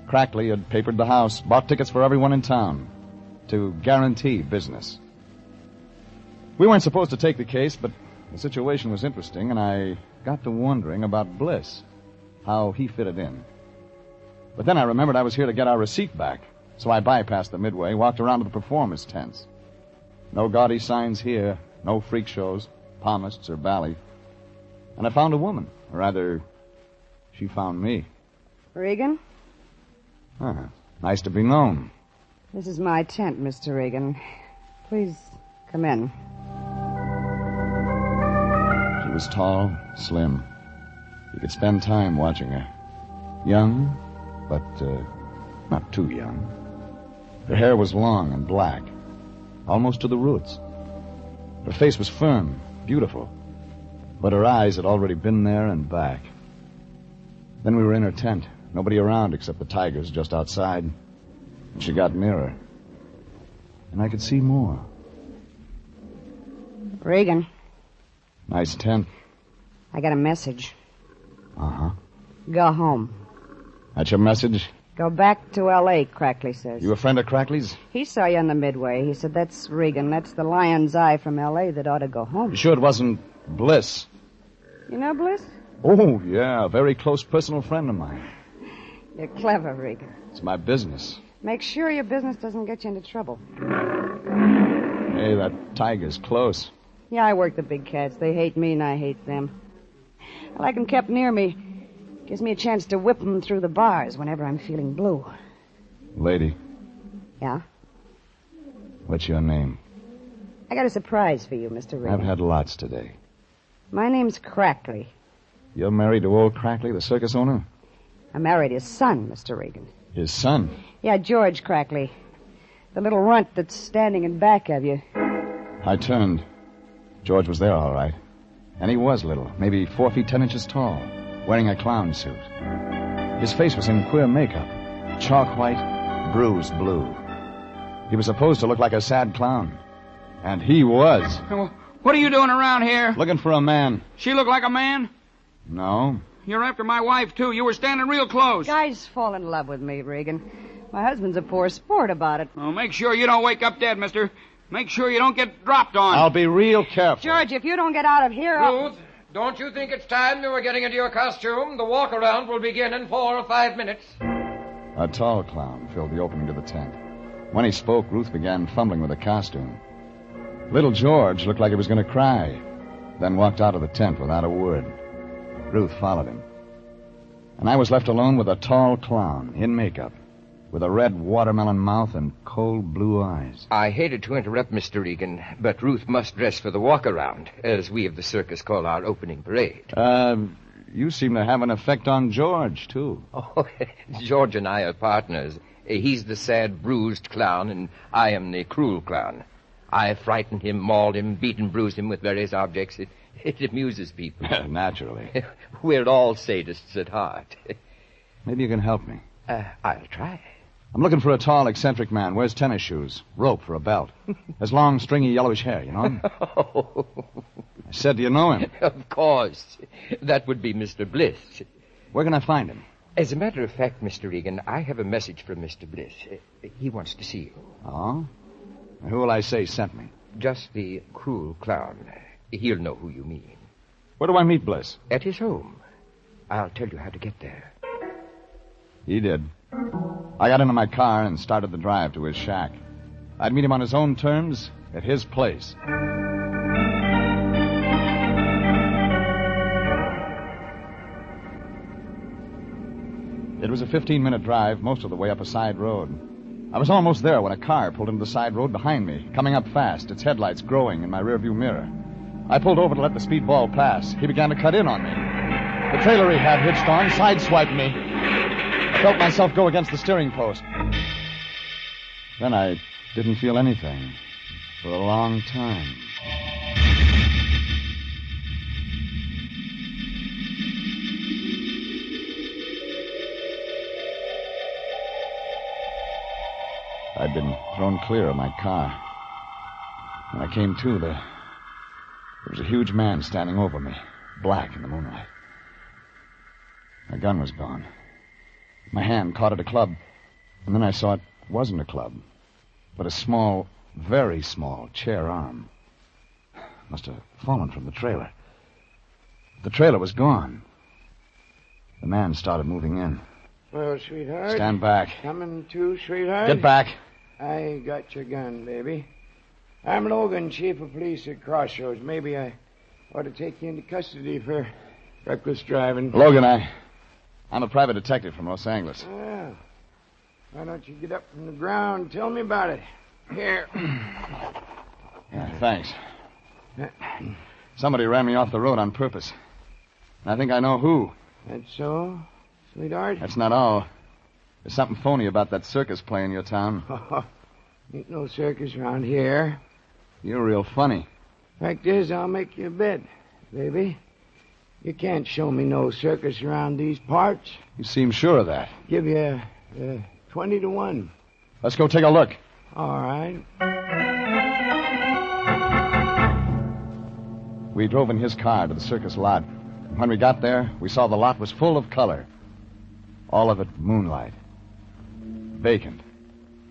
Crackley had papered the house, bought tickets for everyone in town to guarantee business. We weren't supposed to take the case, but the situation was interesting, and I got to wondering about Bliss, how he fitted in. But then I remembered I was here to get our receipt back, so I bypassed the midway, walked around to the performers' tents. No gaudy signs here, no freak shows, palmists or ballet. And I found a woman, or rather, she found me. Regan? Nice to be known. This is my tent, Mr. Regan. Please come in. She was tall, slim. You could spend time watching her. Young, but not too young. Her hair was long and black, almost to the roots. Her face was firm, beautiful, but her eyes had already been there and back. Then we were in her tent, nobody around except the tigers just outside. And she got nearer, and I could see more. Regan. Nice tent. I got a message. Uh-huh. Go home. That's your message? Go back to L.A., Crackley says. You a friend of Crackley's? He saw you on the midway. He said, that's Regan. That's the Lion's Eye from L.A. that ought to go home. You sure it wasn't Bliss? You know Bliss? Oh, yeah, a very close personal friend of mine. You're clever, Regan. It's my business. Make sure your business doesn't get you into trouble. Hey, that tiger's close. Yeah, I work the big cats. They hate me and I hate them. I like them kept near me. Gives me a chance to whip them through the bars whenever I'm feeling blue. Lady. Yeah? What's your name? I got a surprise for you, Mr. Regan. I've had lots today. My name's Crackley. You're married to old Crackley, the circus owner? I married his son, Mr. Regan. His son? Yeah, George Crackley. The little runt that's standing in back of you. I turned. George was there, all right. And he was little, maybe 4 feet 10 inches tall, wearing a clown suit. His face was in queer makeup, chalk white, bruised blue. He was supposed to look like a sad clown. And he was. What are you doing around here? Looking for a man. She look like a man? No. You're after my wife, too. You were standing real close. Guys fall in love with me, Regan. My husband's a poor sport about it. Oh, make sure you don't wake up dead, mister. Make sure you don't get dropped on. I'll be real careful. George, if you don't get out of here... Ruth, don't you think it's time you were getting into your costume? The walk-around will begin in 4 or 5 minutes. A tall clown filled the opening to the tent. When he spoke, Ruth began fumbling with the costume. Little George looked like he was going to cry, then walked out of the tent without a word. Ruth followed him. And I was left alone with a tall clown in makeup, with a red watermelon mouth and cold blue eyes. I hated to interrupt, Mr. Regan, but Ruth must dress for the walk-around, as we of the circus call our opening parade. you seem to have an effect on George, too. Oh, George and I are partners. He's the sad, bruised clown, and I am the cruel clown. I frighten him, maul him, beat and bruise him with various objects. It amuses people. Naturally. We're all sadists at heart. Maybe you can help me. I'll try. I'm looking for a tall, eccentric man. Wears tennis shoes. Rope for a belt. Has long, stringy, yellowish hair. You know him? I said, do you know him? Of course. That would be Mr. Bliss. Where can I find him? As a matter of fact, Mr. Regan, I have a message from Mr. Bliss. He wants to see you. Oh? Who will I say sent me? Just the cruel clown. He'll know who you mean. Where do I meet Bliss? At his home. I'll tell you how to get there. He did. I got into my car and started the drive to his shack. I'd meet him on his own terms at his place. It was a 15-minute drive, most of the way up a side road. I was almost there when a car pulled into the side road behind me, coming up fast, its headlights growing in my rearview mirror. I pulled over to let the speedball pass. He began to cut in on me. The trailer he had hitched on sideswiped me. I felt myself go against the steering post. Then I didn't feel anything for a long time. I'd been thrown clear of my car. When I came to, there was a huge man standing over me, black in the moonlight. My gun was gone. My hand caught at a club, and then I saw it wasn't a club, but a small, very small chair arm. Must have fallen from the trailer. The trailer was gone. The man started moving in. Well, sweetheart. Stand back. Coming to, sweetheart? Get back. I got your gun, baby. I'm Logan, chief of police at Crossroads. Maybe I ought to take you into custody for reckless driving. Logan, I'm a private detective from Los Angeles. Well, why don't you get up from the ground and tell me about it? Here. Yeah, thanks. Somebody ran me off the road on purpose. I think I know who. That's so, sweetheart? That's not all. There's something phony about that circus play in your town. Ain't no circus around here. You're real funny. Fact is, I'll make you a bet, baby. You can't show me no circus around these parts. You seem sure of that. Give you 20 to 1. Let's go take a look. All right. We drove in his car to the circus lot. When we got there, we saw the lot was full of color. All of it moonlight. Vacant.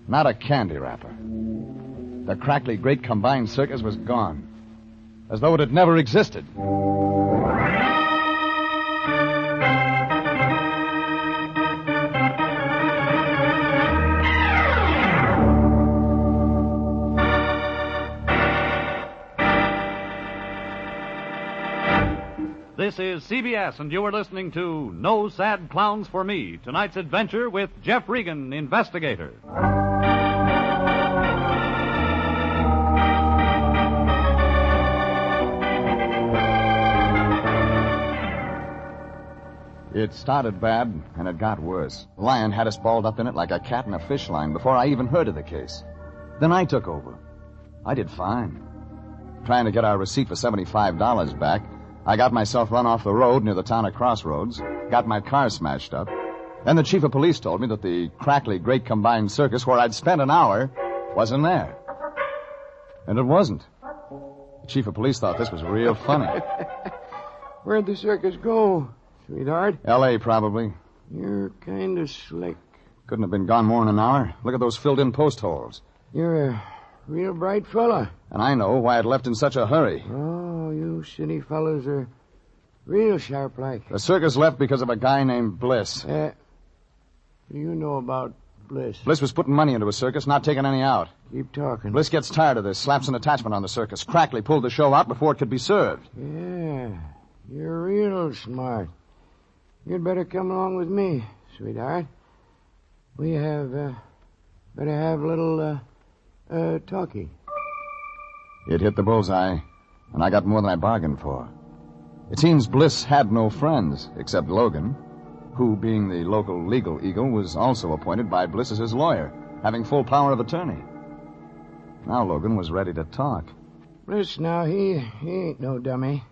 Not a candy wrapper. The crackly great combined circus was gone. As though it had never existed. This is CBS, and you are listening to No Sad Clowns for Me, tonight's adventure with Jeff Regan, investigator. It started bad, and it got worse. The lion had us balled up in it like a cat in a fish line before I even heard of the case. Then I took over. I did fine. Trying to get our receipt for $75 back, I got myself run off the road near the town of Crossroads, got my car smashed up. Then the chief of police told me that the crackly great combined circus where I'd spent an hour wasn't there. And it wasn't. The chief of police thought this was real funny. Where'd the circus go, sweetheart? L.A., probably. You're kind of slick. Couldn't have been gone more than an hour. Look at those filled-in post holes. You're a real bright fella. And I know why it left in such a hurry. Oh, you city fellas are real sharp-like. The circus left because of a guy named Bliss. What do you know about Bliss? Bliss was putting money into a circus, not taking any out. Keep talking. Bliss gets tired of this, slaps an attachment on the circus. Crackly pulled the show out before it could be served. Yeah, you're real smart. You'd better come along with me, sweetheart. We better have a little, talkie. It hit the bullseye, and I got more than I bargained for. It seems Bliss had no friends except Logan, who, being the local legal eagle, was also appointed by Bliss as his lawyer, having full power of attorney. Now Logan was ready to talk. Bliss, now, he ain't no dummy.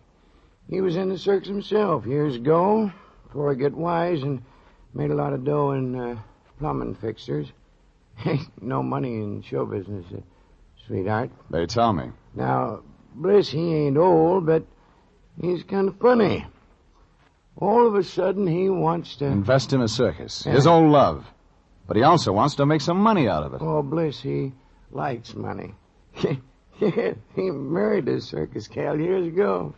He was in the circus himself years ago, before he got wise and made a lot of dough in plumbing fixtures. Ain't no money in show business, sweetheart. They tell me. Now, Bliss, he ain't old, but he's kind of funny. All of a sudden, he wants to... invest in a circus. His old love. But he also wants to make some money out of it. Oh, Bliss, he likes money. He married a circus gal years ago.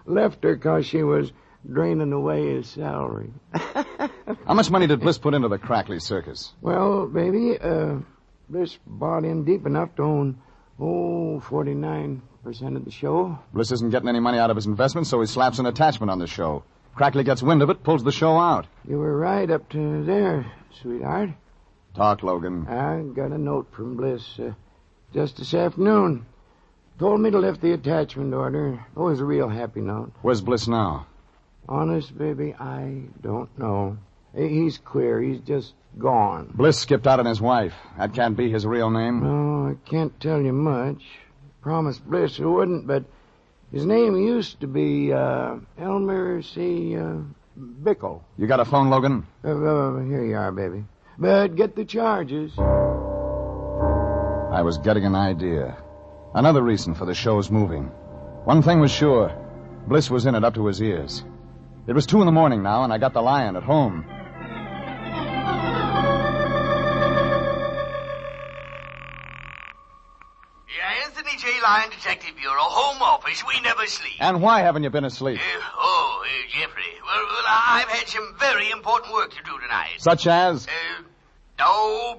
Left her because she was draining away his salary. How much money did Bliss put into the Crackley circus? Well, baby, Bliss bought in deep enough to own, 49% of the show. Bliss isn't getting any money out of his investment, so he slaps an attachment on the show. Crackley gets wind of it, pulls the show out. You were right up to there, sweetheart. Talk, Logan. I got a note from Bliss just this afternoon. Told me to lift the attachment order. It was a real happy note. Where's Bliss now? Honest, baby, I don't know. He's queer. He's just gone. Bliss skipped out on his wife. That can't be his real name. No, I can't tell you much. Promised Bliss I wouldn't, but his name used to be Elmer C. Bickle. You got a phone, Logan? Here you are, baby. But get the charges. I was getting an idea. Another reason for the show's moving. One thing was sure. Bliss was in it up to his ears. It was 2 a.m. now, and I got the Lion at home. Yeah, Anthony J. Lion, Detective Bureau, Home Office. We never sleep. And why haven't you been asleep? Jeffrey. Well, I've had some very important work to do tonight. Such as?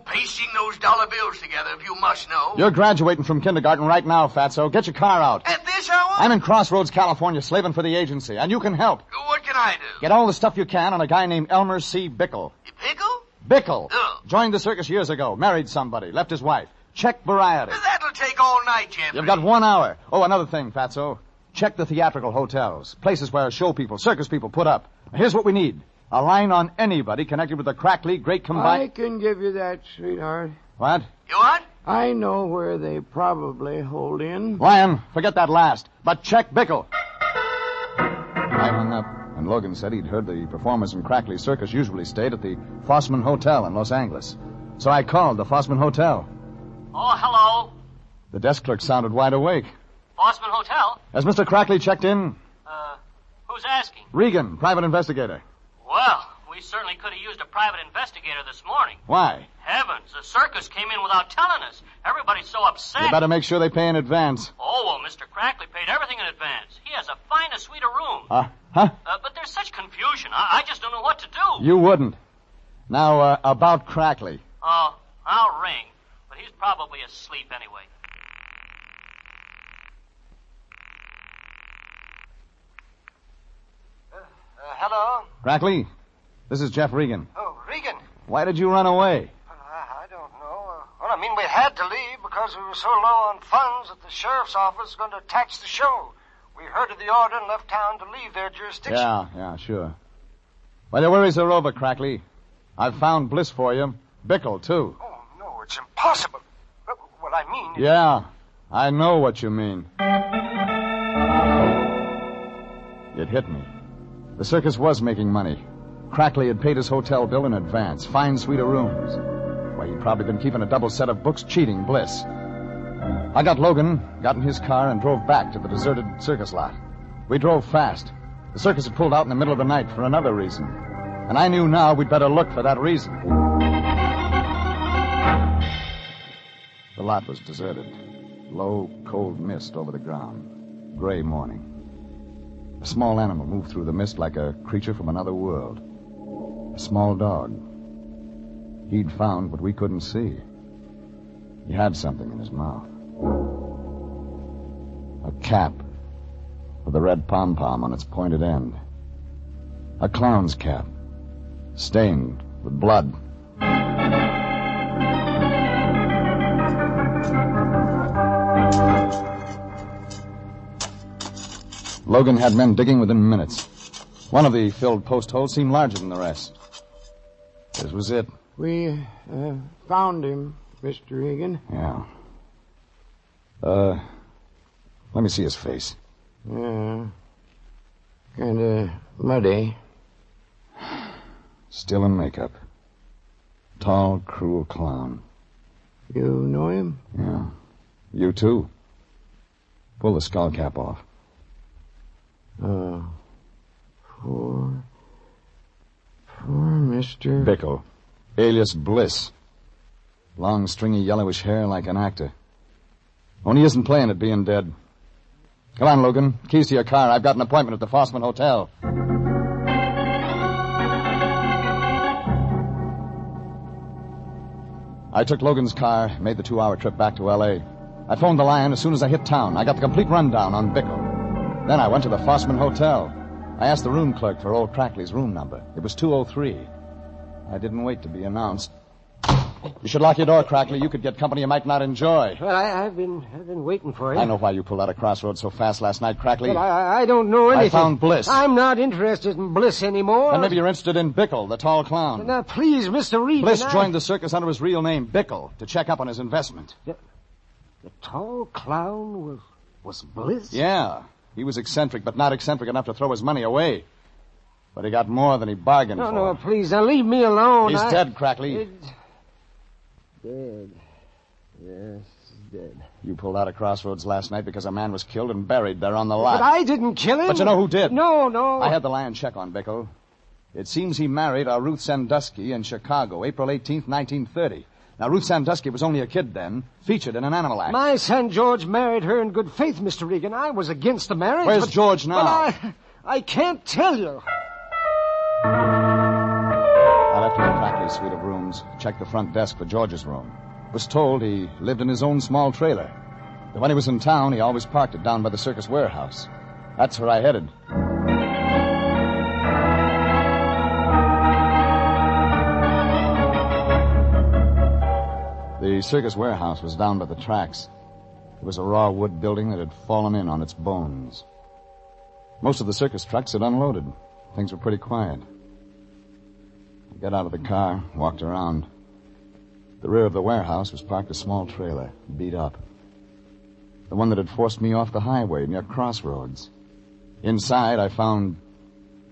Pasting those dollar bills together, if you must know. You're graduating from kindergarten right now, Fatso. Get your car out. At this hour? I'm in Crossroads, California, slaving for the agency, and you can help. What can I do? Get all the stuff you can on a guy named Elmer C. Bickle. Bickle? Bickle. Joined the circus years ago, married somebody, left his wife. Check variety. That'll take all night, Jeffrey. You've got 1 hour. Oh, another thing, Fatso. Check the theatrical hotels, places where show people, circus people put up. Here's what we need. A line on anybody connected with the Crackley Great Combined... I can give you that, sweetheart. What? You what? I know where they probably hold in. Lion, forget that last. But check Bickle. I hung up, and Logan said he'd heard the performers in Crackley Circus usually stayed at the Fossman Hotel in Los Angeles. So I called the Fossman Hotel. Oh, hello. The desk clerk sounded wide awake. Fossman Hotel? Has Mr. Crackley checked in? Who's asking? Regan, private investigator. Well, we certainly could have used a private investigator this morning. Why? Heavens, the circus came in without telling us. Everybody's so upset. You better make sure they pay in advance. Oh, well, Mr. Crackley paid everything in advance. He has the finest suite of rooms. Huh? But there's such confusion. I just don't know what to do. You wouldn't. Now, about Crackley. Oh, I'll ring. But he's probably asleep anyway. Hello? Crackley, this is Jeff Regan. Oh, Regan. Why did you run away? I don't know. Well, I mean, we had to leave because we were so low on funds that the sheriff's office was going to tax the show. We heard of the order and left town to leave their jurisdiction. Yeah, sure. Well, your worries are over, Crackley. I've found Bliss for you. Bickle, too. Oh, no, it's impossible. Well, I mean... Yeah, I know what you mean. It hit me. The circus was making money. Crackley had paid his hotel bill in advance. Fine suite of rooms. Why, he'd probably been keeping a double set of books cheating Bliss. I got Logan, got in his car, and drove back to the deserted circus lot. We drove fast. The circus had pulled out in the middle of the night for another reason. And I knew now we'd better look for that reason. The lot was deserted. Low, cold mist over the ground. Gray morning. A small animal moved through the mist like a creature from another world. A small dog. He'd found what we couldn't see. He had something in his mouth. A cap with a red pom-pom on its pointed end. A clown's cap, stained with blood. Logan had men digging within minutes. One of the filled post holes seemed larger than the rest. This was it. We found him, Mr. Regan. Yeah. Let me see his face. Yeah. Kind of muddy. Still in makeup. Tall, cruel clown. You know him? Yeah. You too. Pull the skull cap off. Poor Mr. Bickle. Alias Bliss. Long, stringy, yellowish hair like an actor. Only he isn't playing at being dead. Come on, Logan. Keys to your car. I've got an appointment at the Fossman Hotel. I took Logan's car, made the 2-hour trip back to L.A. I phoned the Lion as soon as I hit town. I got the complete rundown on Bickle. Then I went to the Fossman Hotel. I asked the room clerk for old Crackley's room number. It was 203. I didn't wait to be announced. You should lock your door, Crackley. You could get company you might not enjoy. Well, I've been waiting for you. I know why you pulled out of Crossroads so fast last night, Crackley. But I don't know anything. I found Bliss. I'm not interested in Bliss anymore. And maybe you're interested in Bickle, the tall clown. Now, please, Mr. Regan. Bliss joined the circus under his real name, Bickle, to check up on his investment. The tall clown was Bliss? Yeah. He was eccentric, but not eccentric enough to throw his money away. But he got more than he bargained for. No, please, now leave me alone. He's dead, Crackley. Dead. Yes, dead. You pulled out of Crossroads last night because a man was killed and buried there on the lot. But I didn't kill him. But you know who did? No. I had the Lion check on Bickle. It seems he married a Ruth Sandusky in Chicago, April 18th, 1930. Now, Ruth Sandusky was only a kid then, featured in an animal act. My son George married her in good faith, Mr. Regan. I was against the marriage. Where's George now? But I can't tell you. I left him in Crackley's suite of rooms, checked the front desk for George's room. Was told he lived in his own small trailer. But when he was in town, he always parked it down by the circus warehouse. That's where I headed. The circus warehouse was down by the tracks. It was a raw wood building that had fallen in on its bones. Most of the circus trucks had unloaded. Things were pretty quiet. I got out of the car, walked around. The rear of the warehouse was parked a small trailer, beat up. The one that had forced me off the highway near Crossroads. Inside, I found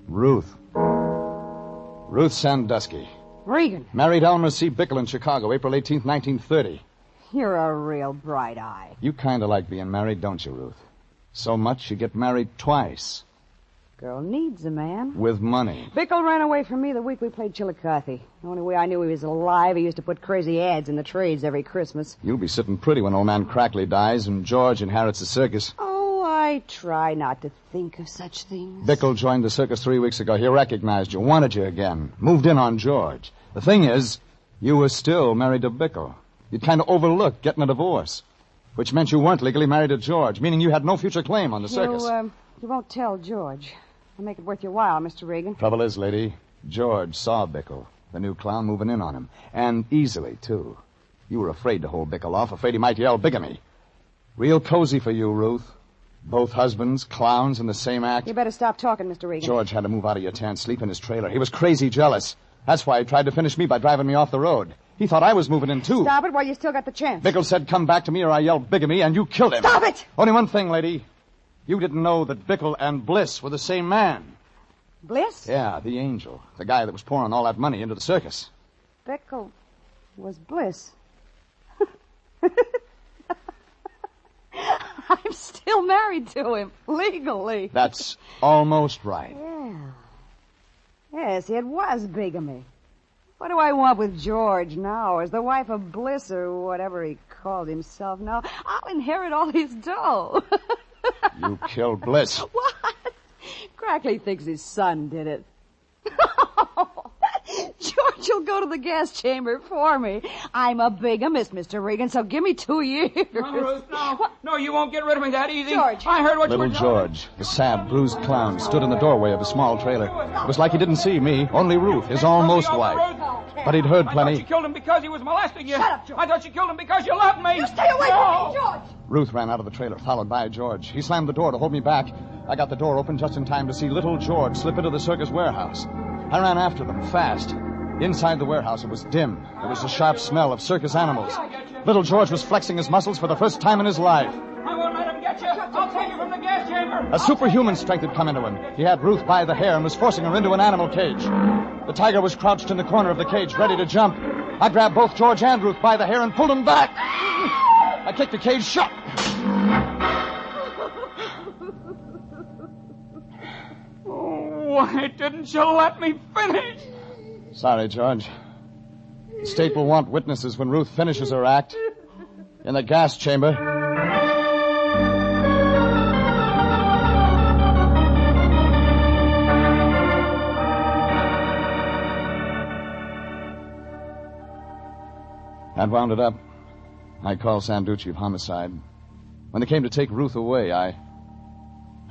Ruth. Ruth Sandusky. Regan. Married Elmer C. Bickle in Chicago, April 18th, 1930. You're a real bright eye. You kind of like being married, don't you, Ruth? So much you get married twice. Girl needs a man. With money. Bickle ran away from me the week we played Chillicothe. The only way I knew he was alive, he used to put crazy ads in the trades every Christmas. You'll be sitting pretty when old man Crackley dies and George inherits the circus. Oh, I try not to think of such things. Bickle joined the circus 3 weeks ago. He recognized you, wanted you again, moved in on George. The thing is, you were still married to Bickle. You'd kind of overlooked getting a divorce, which meant you weren't legally married to George, meaning you had no future claim on the circus. You won't tell George. I'll make it worth your while, Mr. Regan. Trouble is, lady, George saw Bickle, the new clown, moving in on him. And easily, too. You were afraid to hold Bickle off, afraid he might yell bigamy. Real cozy for you, Ruth. Both husbands, clowns in the same act. You better stop talking, Mr. Regan. George had to move out of your tent, sleep in his trailer. He was crazy jealous. That's why he tried to finish me by driving me off the road. He thought I was moving in, too. Stop it while you still got the chance. Bickle said, come back to me or I yelled bigamy, and you killed him. Stop it! Only one thing, lady. You didn't know that Bickle and Bliss were the same man. Bliss? Yeah, the angel. The guy that was pouring all that money into the circus. Bickle was Bliss. I'm still married to him, legally. That's almost right. Yeah. Yes, it was bigamy. What do I want with George now? As the wife of Bliss or whatever he called himself now, I'll inherit all his dough. You killed Bliss. What? Crackley thinks his son did it. George will go to the gas chamber for me. I'm a bigamist, Mr. Regan, so give me 2 years. No, Ruth, no. No, you won't get rid of me that easy. George. I heard what Little you were George, the sad, bruised clown, stood in the doorway of a small trailer. It was like he didn't see me, only Ruth, his almost wife. But he'd heard I plenty. thought you killed him because he was molesting you. Shut up, George. I thought you killed him because you loved me. You stay away from me, George. Ruth ran out of the trailer, followed by George. He slammed the door to hold me back. I got the door open just in time to see little George slip into the circus warehouse. I ran after them, fast. Inside the warehouse, it was dim. There was a sharp smell of circus animals. Little George was flexing his muscles for the first time in his life. I won't let him get you. I'll take you from the gas chamber. A superhuman strength had come into him. He had Ruth by the hair and was forcing her into an animal cage. The tiger was crouched in the corner of the cage, ready to jump. I grabbed both George and Ruth by the hair and pulled them back. I kicked the cage shut. Why didn't you let me finish? Sorry, George. The state will want witnesses when Ruth finishes her act. In the gas chamber. That wound it up. I called Sanducci of homicide. When they came to take Ruth away, I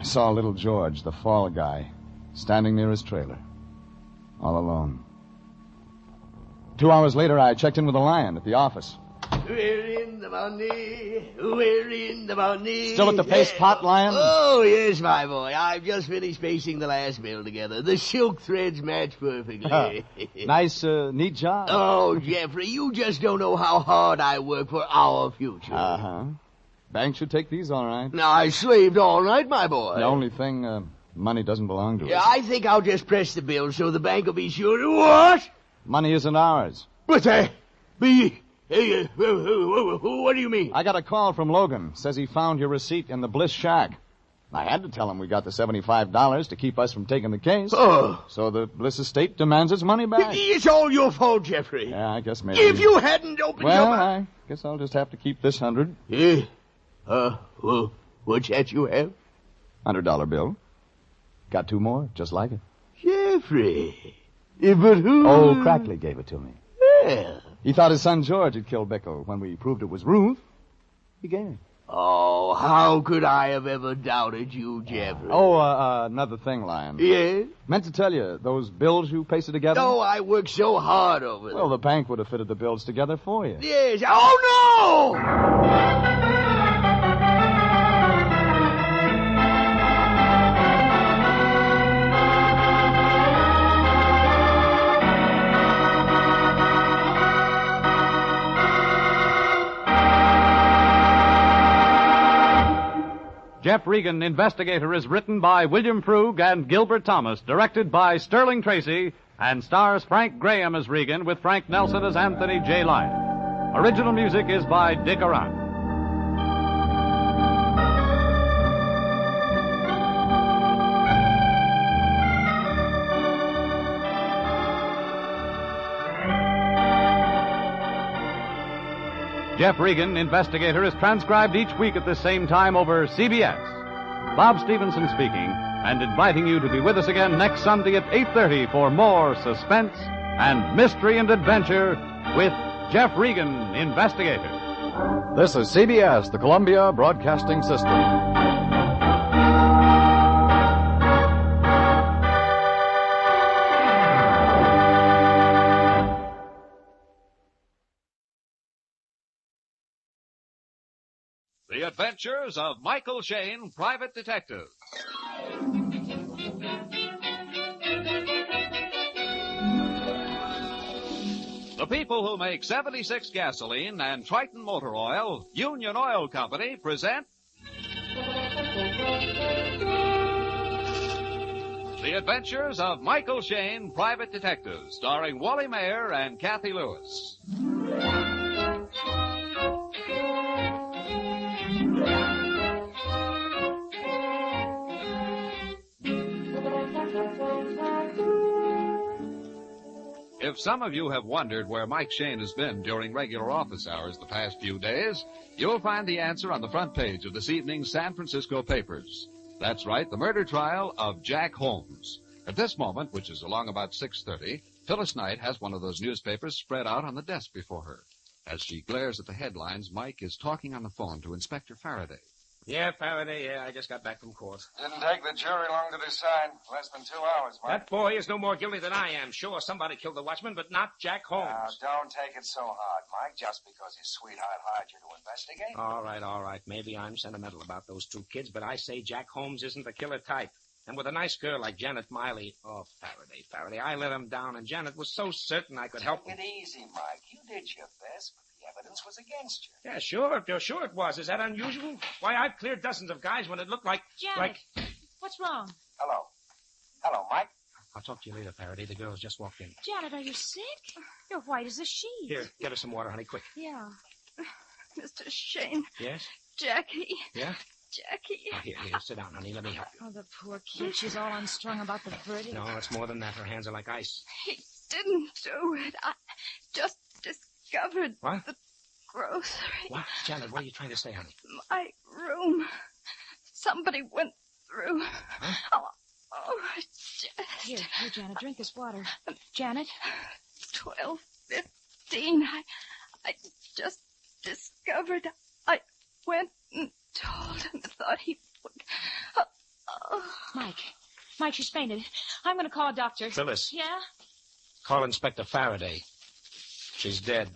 saw little George, the fall guy, standing near his trailer, all alone. 2 hours later, I checked in with the Lion at the office. We're in the money. We're in the money. Still at the paste pot, Lion? Oh, yes, my boy. I've just finished pasting the last bill together. The silk threads match perfectly. Nice, neat job. Oh, Jeffrey, you just don't know how hard I work for our future. Uh-huh. Bank should take these all right. Now, I slaved all night, my boy. The only thing, money doesn't belong to us. Yeah, I think I'll just press the bill so the bank will be sure to... What? Money isn't ours. But, what do you mean? I got a call from Logan. Says he found your receipt in the Bliss shack. I had to tell him we got the $75 to keep us from taking the case. Oh. So the Bliss estate demands its money back. It's all your fault, Jeffrey. Yeah, I guess maybe. If you hadn't opened well, your mouth... I guess I'll just have to keep this 100. Yeah. Well, what's that you have? $100 bill. Got 2 more, just like it. Jeffrey. But who... Old Crackley gave it to me. Yeah. He thought his son George had killed Bickle. When we proved it was Ruth, he gave it. Oh, how could I have ever doubted you, Jeffrey? Another thing, Lion. Yes? Meant to tell you, those bills you pasted together? Oh, I worked so hard over them. Well, the bank would have fitted the bills together for you. Yes. Oh, no! Jeff Regan, Investigator, is written by William Frug and Gilbert Thomas, directed by Sterling Tracy, and stars Frank Graham as Regan with Frank Nelson as Anthony J. Lyon. Original music is by Dick Arant. Jeff Regan, Investigator, is transcribed each week at the same time over CBS. Bob Stevenson speaking, and inviting you to be with us again next Sunday at 8:30 for more suspense and mystery and adventure with Jeff Regan, Investigator. This is CBS, the Columbia Broadcasting System. The Adventures of Michael Shayne, Private Detective. The people who make 76 gasoline and Triton Motor Oil, Union Oil Company, present The Adventures of Michael Shayne, Private Detective, starring Wally Mayer and Kathy Lewis. If some of you have wondered where Mike Shayne has been during regular office hours the past few days, you'll find the answer on the front page of this evening's San Francisco papers. That's right, the murder trial of Jack Holmes. At this moment, which is along about 6:30, Phyllis Knight has one of those newspapers spread out on the desk before her. As she glares at the headlines, Mike is talking on the phone to Inspector Faraday. Yeah, Faraday, yeah, I just got back from court. Didn't take the jury long to decide. Less than 2 hours, Mike. That boy is no more guilty than I am. Sure, somebody killed the watchman, but not Jack Holmes. Now, don't take it so hard, Mike, just because his sweetheart hired you to investigate. All right. Maybe I'm sentimental about those 2 kids, but I say Jack Holmes isn't the killer type. And with a nice girl like Janet Miley... Oh, Faraday, I let him down, and Janet was so certain I could help him. Take it easy, Mike. You did your best, but the evidence was against you. Yeah, sure it was. Is that unusual? Why, I've cleared dozens of guys when it looked like... Janet, what's wrong? Hello, Mike. I'll talk to you later, Faraday. The girls just walked in. Janet, are you sick? You're white as a sheet. Here, get her some water, honey, quick. Yeah. Mr. Shayne. Yes? Jackie. Yeah? Jackie. Oh, here, sit down, honey. Let me help you. Oh, the poor kid. She's all unstrung about the verdict. No, it's more than that. Her hands are like ice. He didn't do it. I just discovered What? the grocery. What? Janet, what are you trying to say, honey? My room. Somebody went through. Huh? Oh, I just... Here, Janet, drink this water. Janet? 12:15. I just discovered. I went and told him. Thought he would... Mike, she's fainted. I'm going to call a doctor. Phyllis. Yeah? Call Inspector Faraday. She's dead.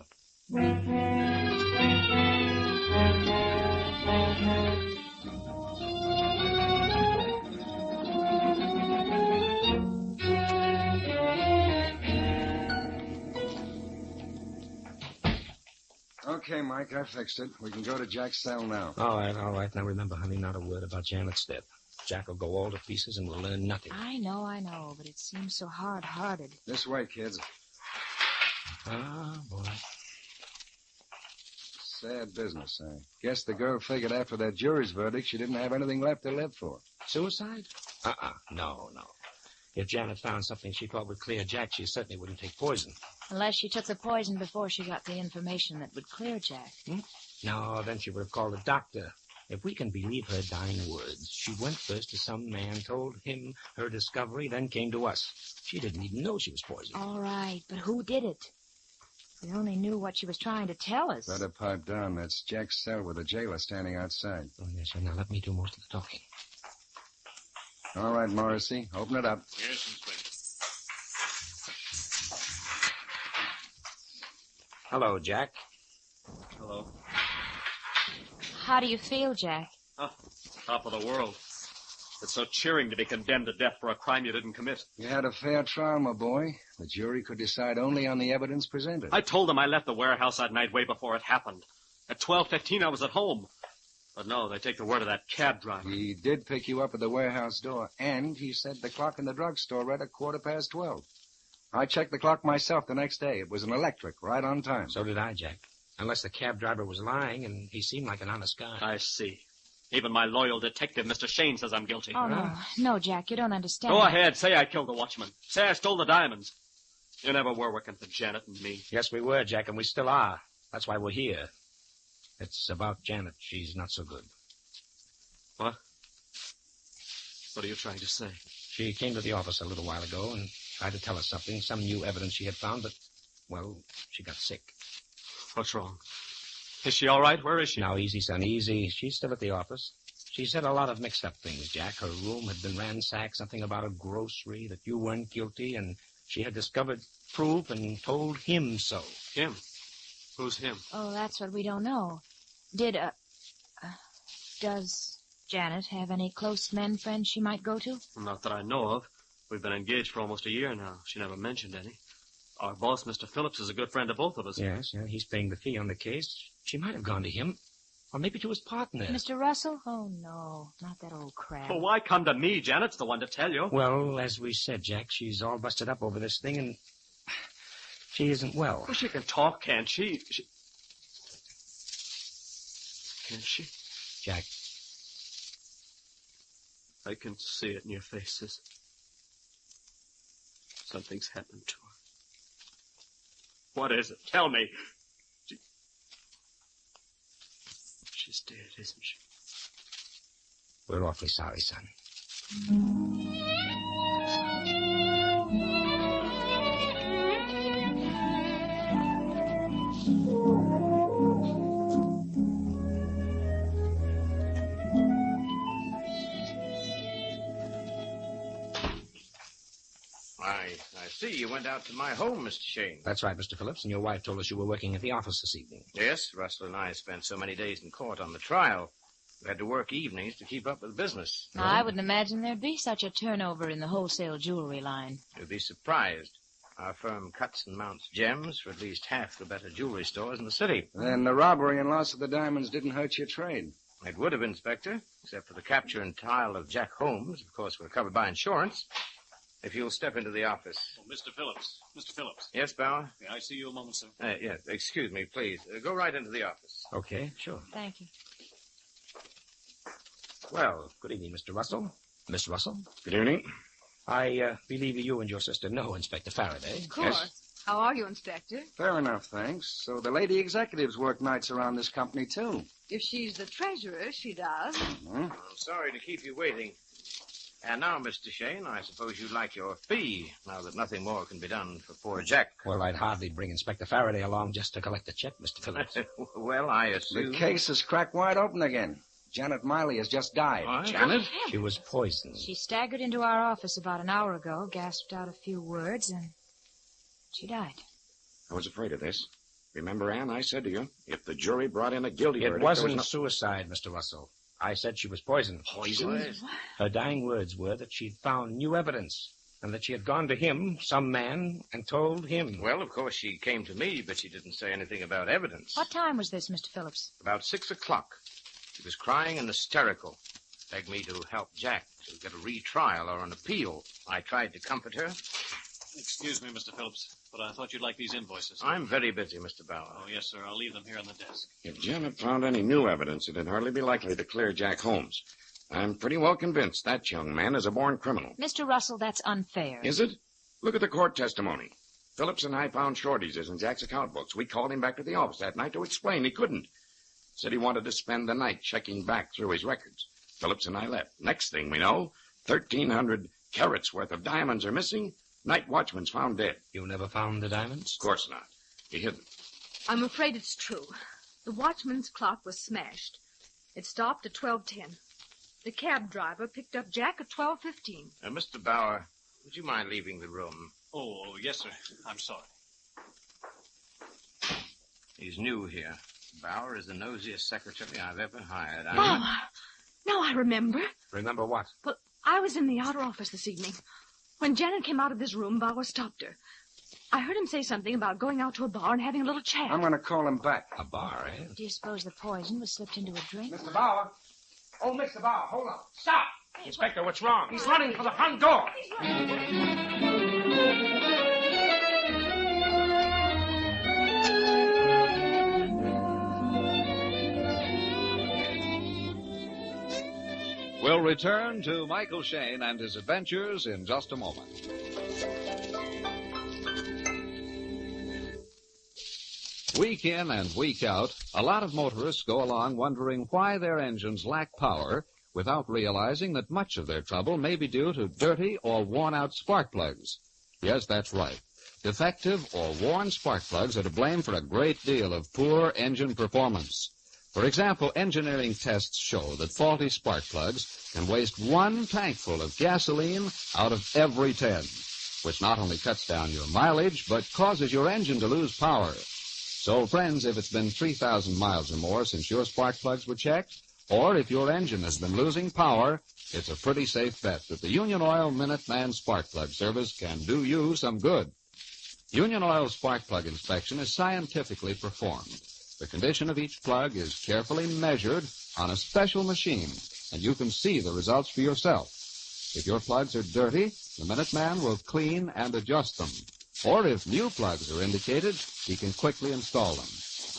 Okay, Mike, I fixed it. We can go to Jack's cell now. All right. Now remember, honey, not a word about Janet's death. Jack will go all to pieces and we'll learn nothing. I know, but it seems so hard-hearted. This way, kids. Ah, boy. Sad business, I guess the girl figured after that jury's verdict she didn't have anything left to live for. Suicide? No. If Janet found something she thought would clear Jack, she certainly wouldn't take poison. Unless she took the poison before she got the information that would clear Jack. No, then she would have called a doctor. If we can believe her dying words, she went first to some man, told him her discovery, then came to us. She didn't even know she was poisoned. All right, but who did it? We only knew what she was trying to tell us. Better pipe down. That's Jack's cell with the jailer standing outside. Oh, yes, sir. Now let me do most of the talking. All right, Morrissey. Open it up. Yes, Inspector. Hello, Jack. Hello. How do you feel, Jack? Oh, top of the world. It's so cheering to be condemned to death for a crime you didn't commit. You had a fair trial, my boy. The jury could decide only on the evidence presented. I told them I left the warehouse that night way before it happened. At 12:15, I was at home. But no, they take the word of that cab driver. He did pick you up at the warehouse door, and he said the clock in the drugstore read 12:15. I checked the clock myself the next day. It was an electric, right on time. So did I, Jack. Unless the cab driver was lying, and he seemed like an honest guy. I see. Even my loyal detective, Mr. Shayne, says I'm guilty. Oh, no, Jack, you don't understand. Go ahead. Say I killed the watchman. Say I stole the diamonds. You never were working for Janet and me. Yes, we were, Jack, and we still are. That's why we're here. It's about Janet. She's not so good. What? What are you trying to say? She came to the office a little while ago and tried to tell us something, some new evidence she had found, but, well, she got sick. What's wrong? Is she all right? Where is she? Now, easy, son, easy. She's still at the office. She said a lot of mixed-up things, Jack. Her room had been ransacked, something about a grocery, that you weren't guilty, and she had discovered proof and told him so. Him? Who's him? Oh, that's what we don't know. Does Janet have any close men friends she might go to? Not that I know of. We've been engaged for almost a year now. She never mentioned any. Our boss, Mr. Phillips, is a good friend of both of us. Yes, he's paying the fee on the case. She might have gone to him. Or maybe to his partner. Mr. Russell? Oh, no, not that old crab. Well, why come to me? Janet's the one to tell you. Well, as we said, Jack, she's all busted up over this thing, and she isn't well. Well, she can talk, can't she? Can she? Jack. I can see it in your faces. Something's happened to her. What is it? Tell me. She's dead, isn't she? We're awfully sorry, son. see you went out to my home, Mr. Shayne. That's right, Mr. Phillips, and your wife told us you were working at the office this evening. Yes, Russell and I spent so many days in court on the trial. We had to work evenings to keep up with business. Now, I wouldn't imagine there'd be such a turnover in the wholesale jewelry line. You'd be surprised. Our firm cuts and mounts gems for at least half the better jewelry stores in the city. Then the robbery and loss of the diamonds didn't hurt your trade. It would have, Inspector, except for the capture and trial of Jack Holmes. Of course, we're covered by insurance. If you'll step into the office. Oh, Mr. Phillips. Mr. Phillips. Yes, Bauer? May I see you a moment, sir? Yes, excuse me, please. Go right into the office. Okay, sure. Thank you. Well, good evening, Mr. Russell. Miss Russell. Good evening. I believe you and your sister know Inspector Faraday. Of course. Yes. How are you, Inspector? Fair enough, thanks. So the lady executives work nights around this company, too. If she's the treasurer, she does. I'm sorry to keep you waiting. And now, Mr. Shayne, I suppose you'd like your fee, now that nothing more can be done for poor Jack. Well, I'd hardly bring Inspector Faraday along just to collect the check, Mr. Phillips. Well, I assume... The case is cracked wide open again. Janet Miley has just died. What? Janet? She was poisoned. She staggered into our office about an hour ago, gasped out a few words, and she died. I was afraid of this. Remember, Ann, I said to you, if the jury brought in a guilty verdict... It wasn't suicide, Mr. Russell. I said she was poisoned. Poisoned? Her dying words were that she'd found new evidence, and that she had gone to him, some man, and told him. Well, of course, she came to me, but she didn't say anything about evidence. What time was this, Mr. Phillips? About 6 o'clock. She was crying and hysterical. Begged me to help Jack to get a retrial or an appeal. I tried to comfort her. Excuse me, Mr. Phillips, but I thought you'd like these invoices. I'm very busy, Mr. Bauer. Oh, yes, sir. I'll leave them here on the desk. If Janet found any new evidence, it'd hardly be likely to clear Jack Holmes. I'm pretty well convinced that young man is a born criminal. Mr. Russell, that's unfair. Is it? Look at the court testimony. Phillips and I found shortages in Jack's account books. We called him back to the office that night to explain. He couldn't. Said he wanted to spend the night checking back through his records. Phillips and I left. Next thing we know, 1,300 carats worth of diamonds are missing. Night watchman's found dead. You never found the diamonds? Of course not. He hid them. I'm afraid it's true. The watchman's clock was smashed. It stopped at 12:10. The cab driver picked up Jack at 12:15. Mr. Bauer, would you mind leaving the room? Oh, yes, sir. I'm sorry. He's new here. Bauer is the nosiest secretary I've ever hired. Bauer! Now I remember. Remember what? Well, I was in the outer office this evening. When Janet came out of this room, Bauer stopped her. I heard him say something about going out to a bar and having a little chat. I'm going to call him back. A bar, eh? Do you suppose the poison was slipped into a drink? Mr. Bauer. Oh, Mr. Bauer, hold on. Stop! Inspector, what's wrong? He's running for the front door. We'll return to Michael Shayne and his adventures in just a moment. Week in and week out, a lot of motorists go along wondering why their engines lack power without realizing that much of their trouble may be due to dirty or worn-out spark plugs. Yes, that's right. Defective or worn spark plugs are to blame for a great deal of poor engine performance. For example, engineering tests show that faulty spark plugs can waste 1 tankful of gasoline out of every 10, which not only cuts down your mileage, but causes your engine to lose power. So, friends, if it's been 3,000 miles or more since your spark plugs were checked, or if your engine has been losing power, it's a pretty safe bet that the Union Oil Minuteman Spark Plug Service can do you some good. Union Oil's spark plug inspection is scientifically performed. The condition of each plug is carefully measured on a special machine, and you can see the results for yourself. If your plugs are dirty, the Minuteman will clean and adjust them. Or if new plugs are indicated, he can quickly install them.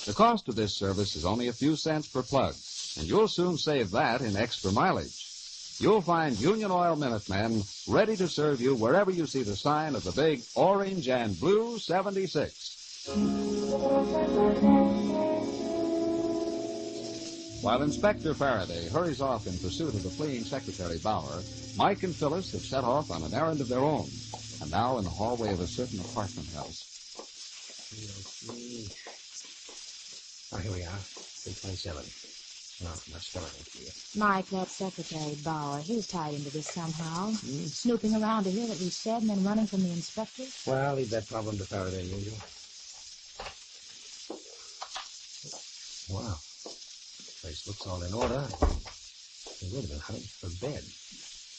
The cost of this service is only a few cents per plug, and you'll soon save that in extra mileage. You'll find Union Oil Minutemen ready to serve you wherever you see the sign of the big orange and blue 76. While Inspector Faraday hurries off in pursuit of the fleeing Secretary Bauer, Mike and Phyllis have set off on an errand of their own, and now in the hallway of a certain apartment house. Oh, here we are, 327. No, not starting here. Mike, that secretary, Bauer, he's tied into this somehow. Snooping around to hear that we said and then running from the inspector. Well, leave that problem to Faraday, usual. Wow. Place looks all in order. Hey, wait a minute, honey. Her bed.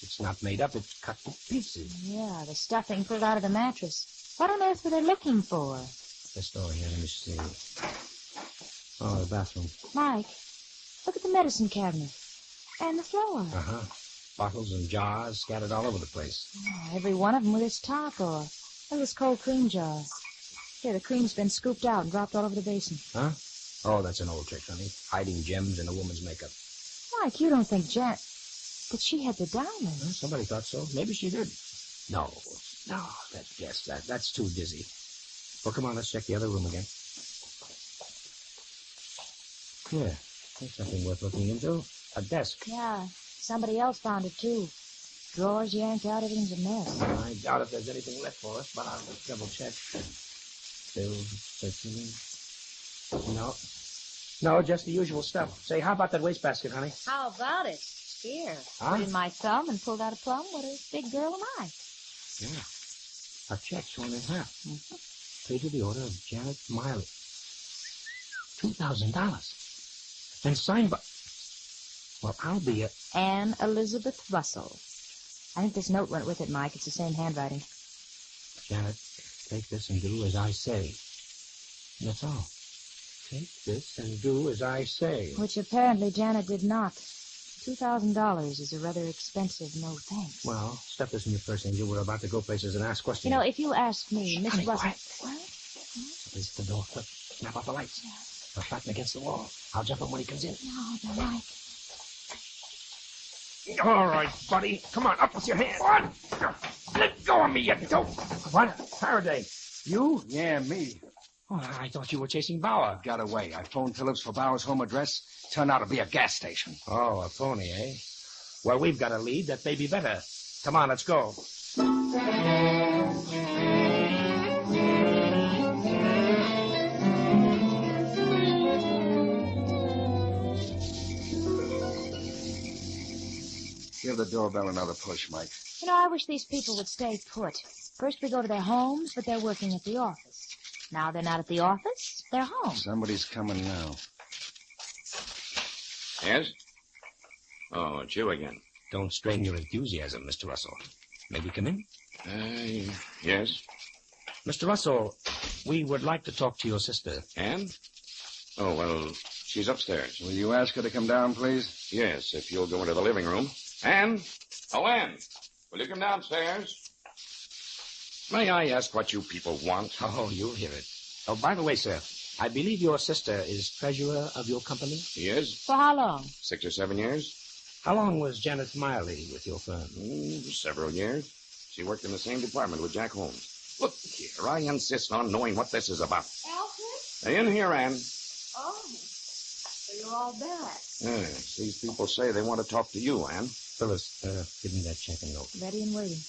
It's not made up, it's cut to pieces. Yeah, the stuffing pulled out of the mattress. What on earth were they looking for? This door here, let me see. Oh, the bathroom. Mike, look at the medicine cabinet. And the floor. Uh-huh. Bottles and jars scattered all over the place. Oh, every one of them with its top or look at this cold cream jar. Here, the cream's been scooped out and dropped all over the basin. Huh? Oh, that's an old trick, honey. Hiding gems in a woman's makeup. Mike, you don't think Jan... But she had the diamonds. Well, somebody thought so. Maybe she did. No, that's too dizzy. Well, come on, let's check the other room again. Yeah, there's something worth looking into. A desk. Yeah, somebody else found it, too. Drawers yanked out, everything's a mess. I doubt if there's anything left for us, but I'll just double check. Still searching. No, just the usual stuff. Say, how about that wastebasket, honey? How about it? Here, Huh? put in my thumb and pulled out a plum. What a big girl am I? Yeah. A check sworn in half. Paid to the order of Janet Miley. $2,000. And signed by... Well, I'll be a... Anne Elizabeth Russell. I think this note went with it, Mike. It's the same handwriting. Janet, take this and do as I say. And that's all. Take this and do as I say. Which apparently Janet did not. $2,000 is a rather expensive no thanks. Well, stuff this in your purse, Angel. We're about to go places and ask questions. You know, if you ask me, Miss honey, Russell... quiet. Please, the door, quick. Snap out the lights. We're flattened against the wall. I'll jump him when he comes in. No, Mike. All right, buddy. Come on, up with your hand. What? Let go of me, you dope. What? Faraday. You? Yeah, me. Oh, I thought you were chasing Bauer. Got away. I phoned Phillips for Bauer's home address. Turned out to be a gas station. Oh, a phony, eh? Well, we've got a lead that may be better. Come on, let's go. Give the doorbell another push, Mike. You know, I wish these people would stay put. First we go to their homes, but they're working at the office. Now they're not at the office, they're home. Somebody's coming now. Yes? Oh, it's you again. Don't strain your enthusiasm, Mr. Russell. May we come in? Yes. Mr. Russell, we would like to talk to your sister. Anne? Oh, well, she's upstairs. Will you ask her to come down, please? Yes, if you'll go into the living room. Anne? Oh, Anne, will you come downstairs? May I ask what you people want? Oh, you'll hear it. Oh, by the way, sir, I believe your sister is treasurer of your company? She is. For how long? 6 or 7 years. How long was Janet Miley with your firm? Several years. She worked in the same department with Jack Holmes. Look here, I insist on knowing what this is about. Alfred? In here, Anne. Oh, so you're all back. Yes, these people say they want to talk to you, Anne. Phyllis, give me that check and note. Ready and waiting.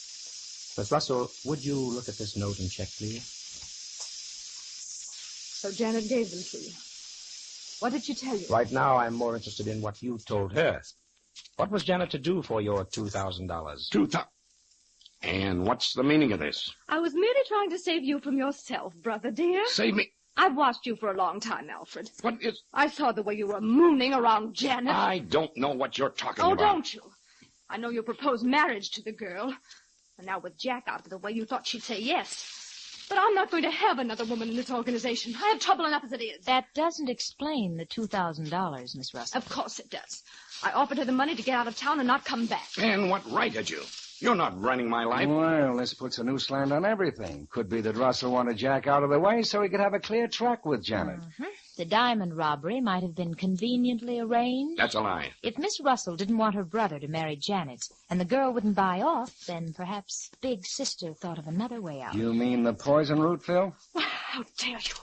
Miss Russell, would you look at this note and check, please? So Janet gave them to you. What did she tell you? Right now, I'm more interested in what you told her. What was Janet to do for your $2,000? $2,000? And what's the meaning of this? I was merely trying to save you from yourself, brother dear. Save me? I've watched you for a long time, Alfred. What is... I saw the way you were mooning around Janet. I don't know what you're talking Oh, about. don't you? I know you proposed marriage to the girl. And now with Jack out of the way, you thought she'd say yes. But I'm not going to have another woman in this organization. I have trouble enough as it is. That doesn't explain the $2,000, Miss Russell. Of course it does. I offered her the money to get out of town and not come back. And what right had you? You're not running my life. Well, this puts a new slant on everything. Could be that Russell wanted Jack out of the way so he could have a clear track with Janet. Mm-hmm. The diamond robbery might have been conveniently arranged. That's a lie. If Miss Russell didn't want her brother to marry Janet, and the girl wouldn't buy off, then perhaps Big Sister thought of another way out. You mean the poison root, Phil? How dare you?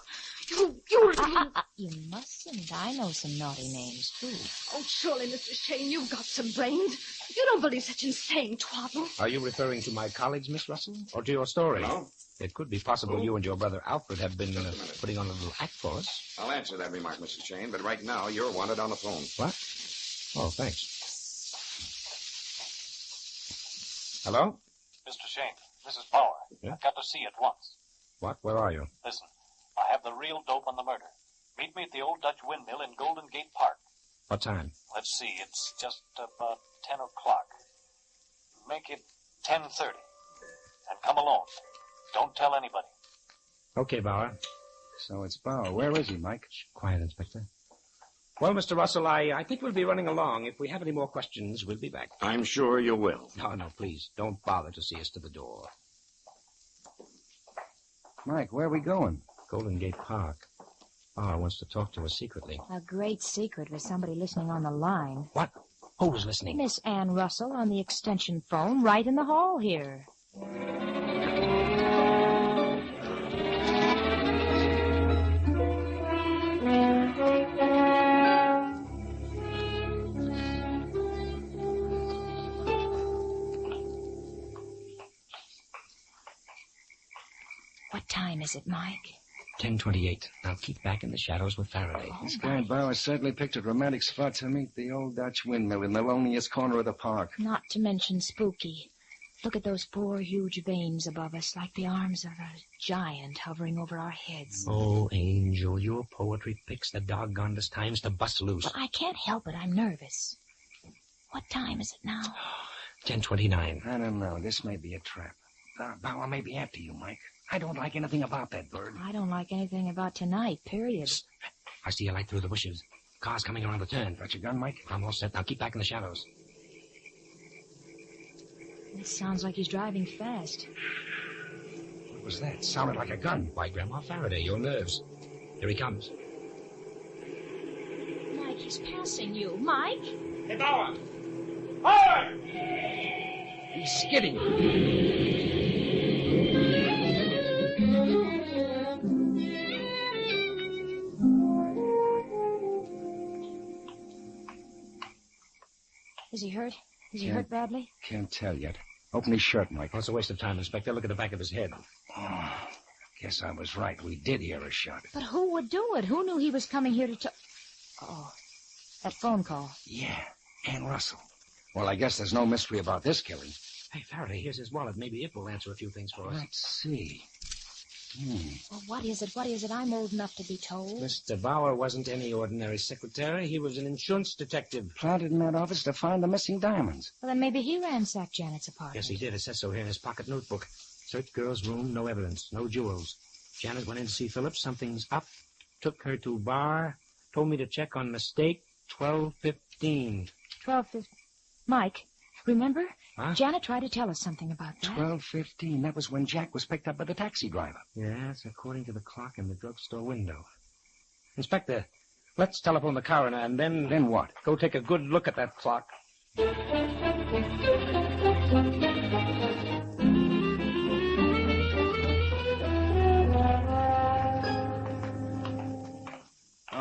You mustn't. I know some naughty names, too. Oh, surely, Mr. Shayne, you've got some brains. You don't believe such insane twaddle. Are you referring to my colleagues, Miss Russell, or to your story? No. It could be possible you and your brother Alfred have been putting on a little act for us. I'll answer that remark, Mr. Shayne, but right now you're wanted on the phone. What? Oh, thanks. Hello? Mr. Shayne, this is Bauer. Yeah? I've got to see you at once. What? Where are you? Listen, I have the real dope on the murder. Meet me at the old Dutch windmill in Golden Gate Park. What time? Let's see, it's just about 10 o'clock. Make it 10:30. And come alone. Don't tell anybody. Okay, Bauer. So it's Bauer. Where is he, Mike? Quiet, Inspector. Well, Mr. Russell, I think we'll be running along. If we have any more questions, we'll be back. I'm sure you will. No, please. Don't bother to see us to the door. Mike, where are we going? Golden Gate Park. Bauer wants to talk to us secretly. A great secret with somebody listening on the line. What? Who's listening? Miss Ann Russell on the extension phone right in the hall here. What time is it, Mike? 10:28. Now keep back in the shadows with Faraday. This guy Bauer certainly picked a romantic spot to meet the old Dutch windmill in the loneliest corner of the park. Not to mention spooky. Look at those four huge veins above us, like the arms of a giant hovering over our heads. Oh, Angel, your poetry picks the doggonedest times to bust loose. But I can't help it. I'm nervous. What time is it now? 10:29. I don't know. This may be a trap. Bauer may be after you, Mike. I don't like anything about that bird. I don't like anything about tonight, period. Psst. I see a light through the bushes. Car's coming around the turn. Got your gun, Mike? I'm all set. Now keep back in the shadows. It sounds like he's driving fast. What was that? Sounded like a gun. Why, Grandma Faraday, your nerves. Here he comes. Mike, he's passing you. Mike? Hey, Bauer! Bauer! He's skidding. Is he hurt? Is he hurt badly? Can't tell yet. Open his shirt, Mike. Oh, it's a waste of time, Inspector. Look at the back of his head. Oh, guess I was right. We did hear a shot. But who would do it? Who knew he was coming here to Oh, that phone call. Yeah, Ann Russell. Well, I guess there's no mystery about this killing. Hey, Faraday, here's his wallet. Maybe it will answer a few things for us. Let's see. Well, what is it? What is it? I'm old enough to be told. Mr. Bauer wasn't any ordinary secretary. He was an insurance detective. Planted in that office to find the missing diamonds. Well, then maybe he ransacked Janet's apartment. Yes, he did. It says so here in his pocket notebook. Searched girl's room, no evidence, no jewels. Janet went in to see Phillips. Something's up. Took her to bar. Told me to check on mistake. 12:15. 12:15. Mike, remember? Huh? Janet tried to tell us something about that. 12:15. That was when Jack was picked up by the taxi driver. Yes, according to the clock in the drugstore window. Inspector, let's telephone the coroner and then... Then what? Go take a good look at that clock.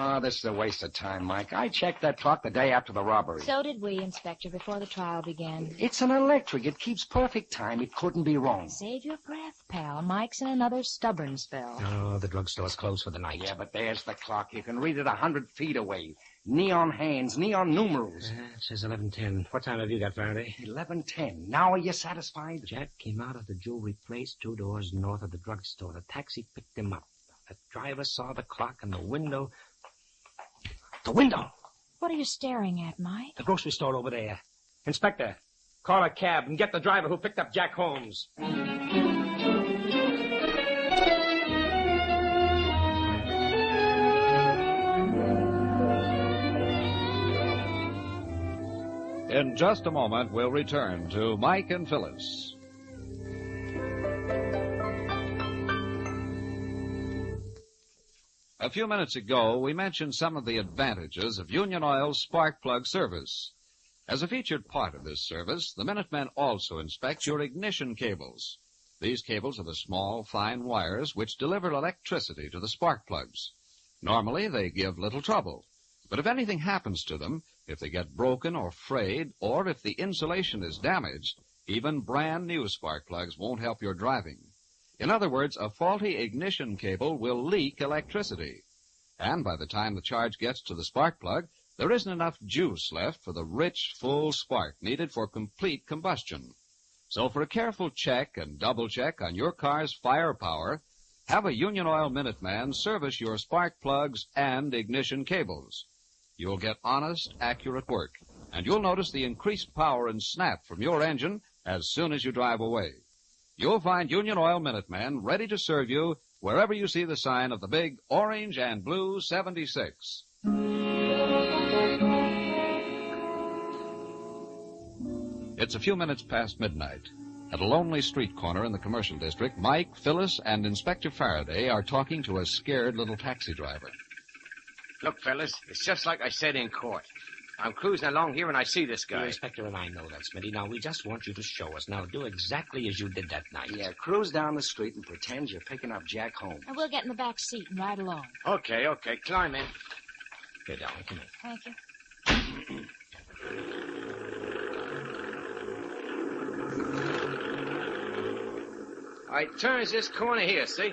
Oh, this is a waste of time, Mike. I checked that clock the day after the robbery. So did we, Inspector, before the trial began. It's an electric. It keeps perfect time. It couldn't be wrong. Save your breath, pal. Mike's in another stubborn spell. Oh, the drugstore's closed for the night. Yeah, but there's the clock. You can read it 100 feet away. Neon hands, neon numerals. It says 11:10. What time have you got, Faraday? 11:10. Now are you satisfied? Jack came out of the jewelry place 2 doors north of the drugstore. The taxi picked him up. The driver saw the clock in the window. The window! What are you staring at, Mike? The grocery store over there. Inspector, call a cab and get the driver who picked up Jack Holmes. In just a moment, we'll return to Mike and Phyllis. A few minutes ago, we mentioned some of the advantages of Union Oil's spark plug service. As a featured part of this service, the Minutemen also inspect your ignition cables. These cables are the small, fine wires which deliver electricity to the spark plugs. Normally, they give little trouble. But if anything happens to them, if they get broken or frayed, or if the insulation is damaged, even brand new spark plugs won't help your driving. In other words, a faulty ignition cable will leak electricity. And by the time the charge gets to the spark plug, there isn't enough juice left for the rich, full spark needed for complete combustion. So for a careful check and double-check on your car's firepower, have a Union Oil Minuteman service your spark plugs and ignition cables. You'll get honest, accurate work, and you'll notice the increased power and snap from your engine as soon as you drive away. You'll find Union Oil Minuteman ready to serve you wherever you see the sign of the big orange and blue 76. It's a few minutes past midnight. At a lonely street corner in the commercial district, Mike, Phyllis, and Inspector Faraday are talking to a scared little taxi driver. Look, fellas, it's just like I said in court. I'm cruising along here and I see this guy. The Inspector and I know that, Smitty. Now, we just want you to show us. Now, do exactly as you did that night. Yeah, cruise down the street and pretend you're picking up Jack Holmes. And we'll get in the back seat and ride along. Okay, climb in. Here, darling, come in. Thank you. I turns this corner here, see?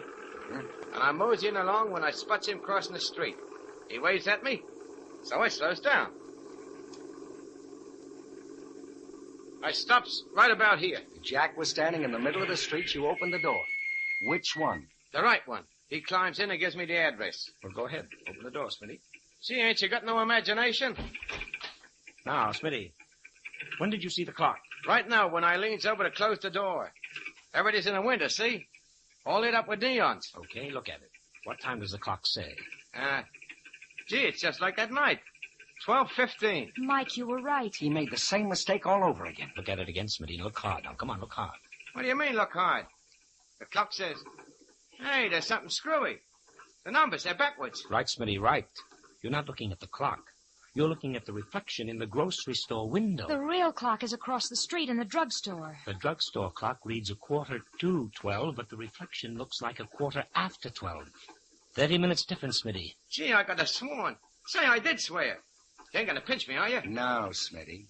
And I'm moseying along when I spots him crossing the street. He waves at me, so I slows down. I stops right about here. Jack was standing in the middle of the street. You opened the door. Which one? The right one. He climbs in and gives me the address. Well, go ahead. Open the door, Smitty. See, ain't you got no imagination? Now, Smitty, when did you see the clock? Right now, when I leans over to close the door. Everybody's in the window, see? All lit up with neons. Okay, look at it. What time does the clock say? Gee, it's just like that night. 12:15. Mike, you were right. He made the same mistake all over again. Look at it again, Smitty. Look hard now. Come on, look hard. What do you mean, look hard? The clock says, hey, there's something screwy. The numbers, they're backwards. Right, Smitty, right. You're not looking at the clock. You're looking at the reflection in the grocery store window. The real clock is across the street in the drugstore. The drugstore clock reads 12:15, but the reflection looks like 12:15. 30 minutes difference, Smitty. Gee, I could have sworn. Say, I did swear. You ain't gonna pinch me, are you? No, Smitty.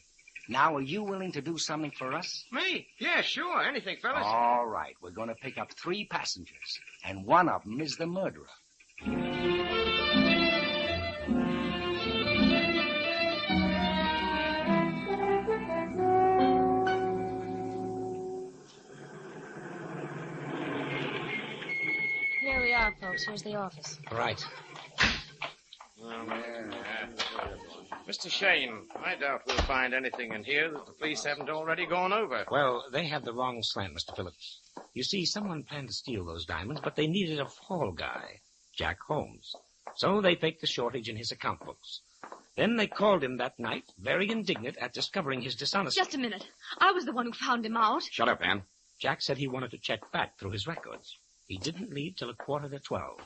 Now, are you willing to do something for us? Me? Yeah, sure. Anything, fellas. All right. We're going to pick up 3 passengers, and one of them is the murderer. Here we are, folks. Here's the office. Right. Mr. Shayne, I doubt we'll find anything in here that the police haven't already gone over. Well, they have the wrong slant, Mr. Phillips. You see, someone planned to steal those diamonds, but they needed a fall guy, Jack Holmes. So they faked the shortage in his account books. Then they called him that night, very indignant at discovering his dishonesty. Just a minute. I was the one who found him out. Shut up, Ann. Jack said he wanted to check back through his records. He didn't leave till 11:45.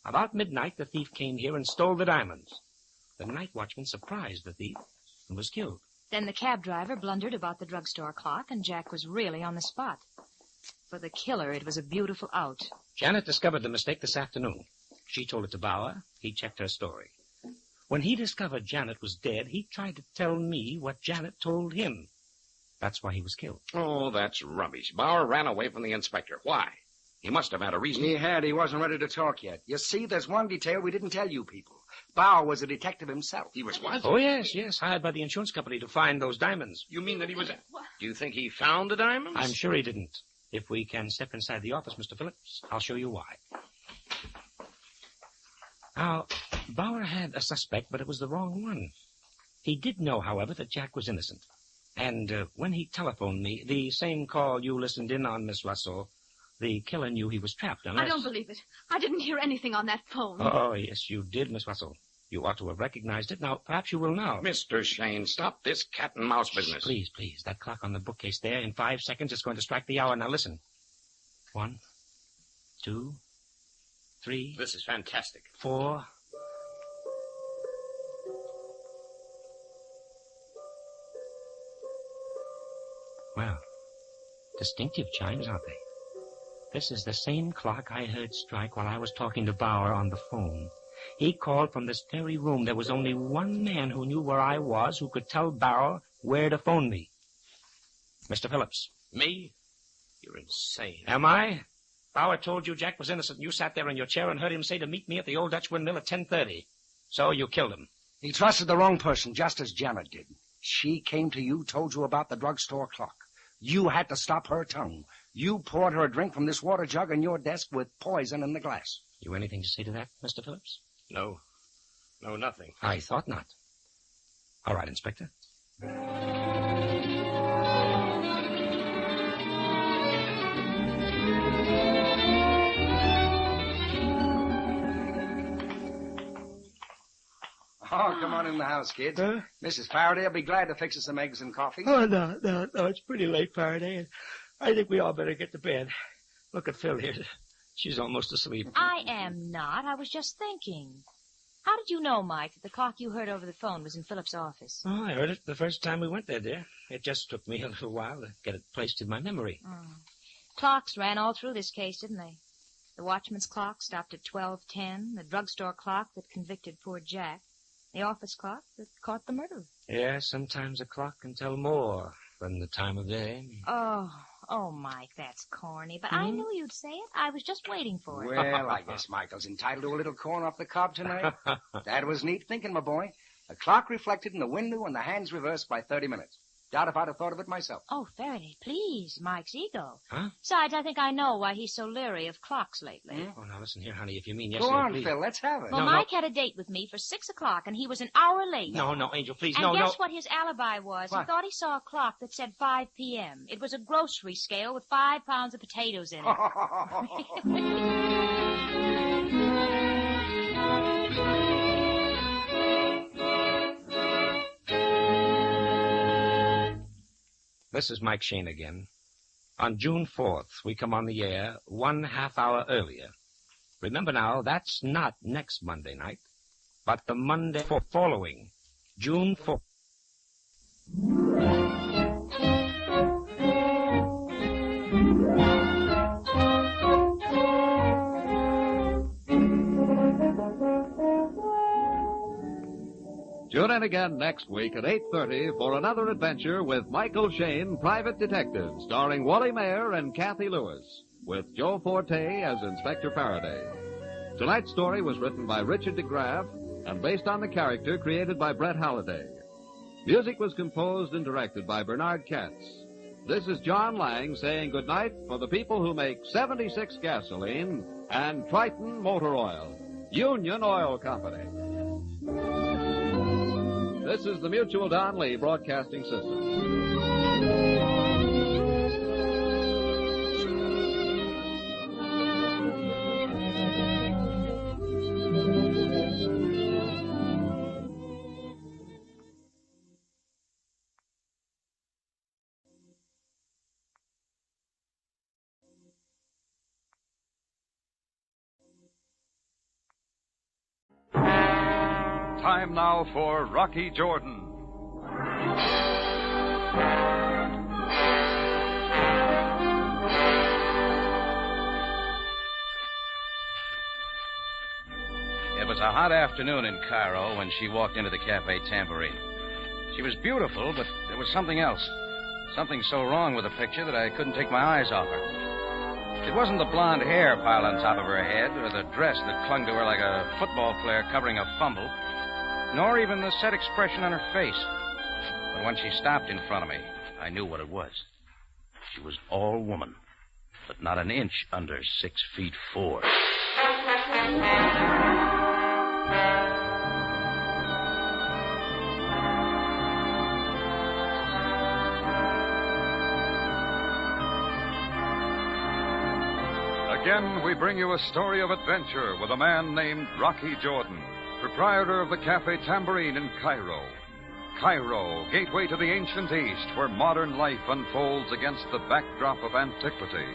About midnight, the thief came here and stole the diamonds. The night watchman surprised the thief and was killed. Then the cab driver blundered about the drugstore clock, and Jack was really on the spot. For the killer, it was a beautiful out. Janet discovered the mistake this afternoon. She told it to Bauer. He checked her story. When he discovered Janet was dead, he tried to tell me what Janet told him. That's why he was killed. Oh, that's rubbish. Bauer ran away from the inspector. Why? He must have had a reason. He had. He wasn't ready to talk yet. You see, there's one detail we didn't tell you people. Bauer was a detective himself. He was what? Oh, yes, hired by the insurance company to find those diamonds. You mean that he was... Do you think he found the diamonds? I'm sure he didn't. If we can step inside the office, Mr. Phillips, I'll show you why. Now, Bauer had a suspect, but it was the wrong one. He did know, however, that Jack was innocent. And when he telephoned me, the same call you listened in on, Miss Russell, the killer knew he was trapped unless... I don't believe it. I didn't hear anything on that phone. Oh, yes, you did, Miss Russell. You ought to have recognized it. Now, perhaps you will now. Mr. Shayne, stop this cat-and-mouse business. Please. That clock on the bookcase there, in 5 seconds, it's going to strike the hour. Now, listen. 1, 2, 3... This is fantastic. 4... Well, distinctive chimes, aren't they? This is the same clock I heard strike while I was talking to Bauer on the phone. He called from this very room. There was only one man who knew where I was, who could tell Bauer where to phone me. Mr. Phillips. Me? You're insane. Am I? Bauer told you Jack was innocent, and you sat there in your chair and heard him say to meet me at the old Dutch windmill at 10:30. So you killed him. He trusted the wrong person, just as Janet did. She came to you, told you about the drugstore clock. You had to stop her tongue. You poured her a drink from this water jug on your desk with poison in the glass. You anything to say to that, Mr. Phillips? No. No, nothing. I thought not. All right, Inspector. Oh, come on in the house, kids. Huh? Mrs. Faraday will be glad to fix us some eggs and coffee. Oh, no. It's pretty late, Faraday, and I think we all better get to bed. Look at Phil here. She's almost asleep. I am not. I was just thinking. How did you know, Mike, that the clock you heard over the phone was in Philip's office? Oh, I heard it the first time we went there, dear. It just took me a little while to get it placed in my memory. Clocks ran all through this case, didn't they? The watchman's clock stopped at 12:10, the drugstore clock that convicted poor Jack, the office clock that caught the murderer. Yeah, sometimes a clock can tell more than the time of day. Oh, Mike, that's corny, but I knew you'd say it. I was just waiting for it. Well, I guess Michael's entitled to a little corn off the cob tonight. That was neat thinking, my boy. A clock reflected in the window and the hands reversed by 30 minutes. Doubt if I'd have thought of it myself. Oh, Faraday, please, Mike's ego. Huh? Besides, I think I know why he's so leery of clocks lately. Oh, now listen here, honey. If you mean yes, Go on, please. Phil. Let's have it. Well, Mike had a date with me for 6 o'clock, and he was an hour late. No, Angel, please, and no. guess what his alibi was? What? He thought he saw a clock that said 5 p.m. It was a grocery scale with 5 pounds of potatoes in it. This is Mike Shayne again. On June 4th, we come on the air 1/2 hour earlier. Remember now, that's not next Monday night, but the Monday following, June 4th. Tune in again next week at 8:30 for another adventure with Michael Shayne, Private Detective, starring Wally Mayer and Kathy Lewis, with Joe Forte as Inspector Faraday. Tonight's story was written by Richard DeGraff and based on the character created by Brett Halliday. Music was composed and directed by Bernard Katz. This is John Lang saying goodnight for the people who make 76 gasoline and Triton Motor Oil, Union Oil Company. This is the Mutual Don Lee Broadcasting System. Time now for Rocky Jordan. It was a hot afternoon in Cairo when she walked into the Cafe Tambourine. She was beautiful, but there was something else. Something so wrong with the picture that I couldn't take my eyes off her. It wasn't the blonde hair piled on top of her head or the dress that clung to her like a football player covering a fumble, nor even the set expression on her face. But when she stopped in front of me, I knew what it was. She was all woman, but not an inch under 6'4". Again, we bring you a story of adventure with a man named Rocky Jordan, proprietor of the Cafe Tambourine in Cairo. Cairo, gateway to the ancient East, where modern life unfolds against the backdrop of antiquity.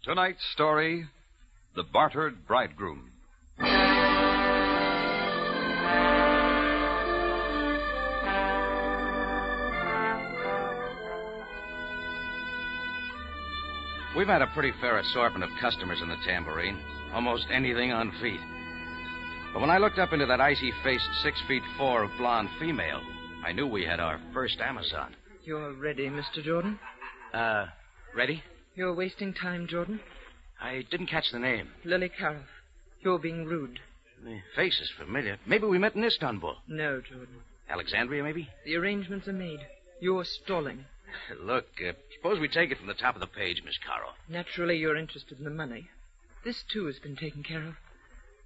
Tonight's story, The Bartered Bridegroom. We've had a pretty fair assortment of customers in the Tambourine, almost anything on feet. But when I looked up into that icy-faced 6'4" of blonde female, I knew we had our first Amazon. You're ready, Mr. Jordan? Ready? You're wasting time, Jordan. I didn't catch the name. Lily Carroll. You're being rude. The face is familiar. Maybe we met in Istanbul. No, Jordan. Alexandria, maybe? The arrangements are made. You're stalling. Look, suppose we take it from the top of the page, Miss Carroll. Naturally, you're interested in the money. This, too, has been taken care of.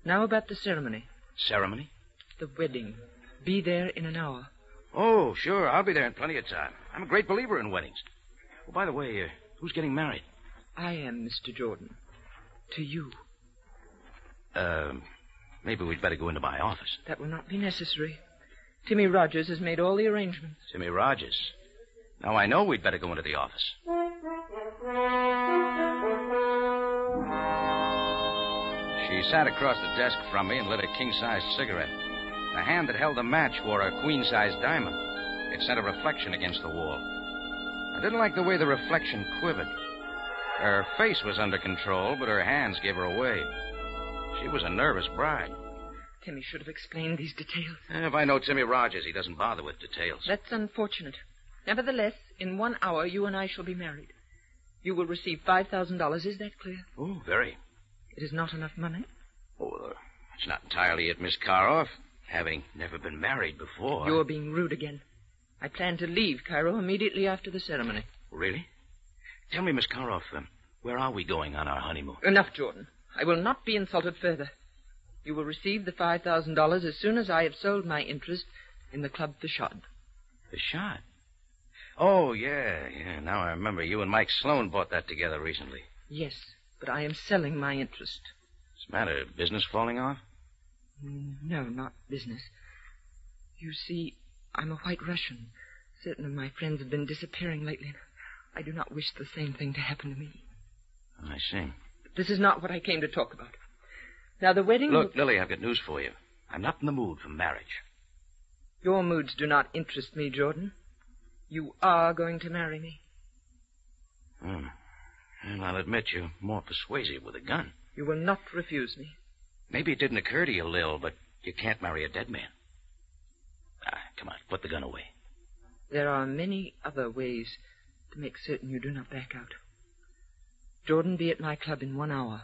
Now about the ceremony. Ceremony? The wedding. Be there in an hour. Oh, sure. I'll be there in plenty of time. I'm a great believer in weddings. Oh, by the way, who's getting married? I am, Mr. Jordan. To you. Maybe we'd better go into my office. That will not be necessary. Timmy Rogers has made all the arrangements. Timmy Rogers. Now, I know we'd better go into the office. She sat across the desk from me and lit a king-sized cigarette. The hand that held the match wore a queen-sized diamond. It sent a reflection against the wall. I didn't like the way the reflection quivered. Her face was under control, but her hands gave her away. She was a nervous bride. Timmy should have explained these details. If I know Timmy Rogers, he doesn't bother with details. That's unfortunate. Nevertheless, in 1 hour, you and I shall be married. You will receive $5,000. Is that clear? Oh, very. It is not enough money? Oh, it's not entirely it, Miss Carroll. Having never been married before. You're being rude again. I plan to leave Cairo immediately after the ceremony. Really? Tell me, Miss Carroll, where are we going on our honeymoon? Enough, Jordan. I will not be insulted further. You will receive the $5,000 as soon as I have sold my interest in the Club Fashad. Fashad? Oh, yeah. Now I remember you and Mike Sloan bought that together recently. Yes, but I am selling my interest. What's the matter? Business falling off? No, not business. You see, I'm a white Russian. Certain of my friends have been disappearing lately. I do not wish the same thing to happen to me. I see. But this is not what I came to talk about. Now, the wedding... Look, Lily, I've got news for you. I'm not in the mood for marriage. Your moods do not interest me, Jordan. You are going to marry me. Well, I'll admit you're more persuasive with a gun. You will not refuse me. Maybe it didn't occur to you, Lil, but you can't marry a dead man. Come on, put the gun away. There are many other ways to make certain you do not back out. Jordan, be at my club in 1 hour.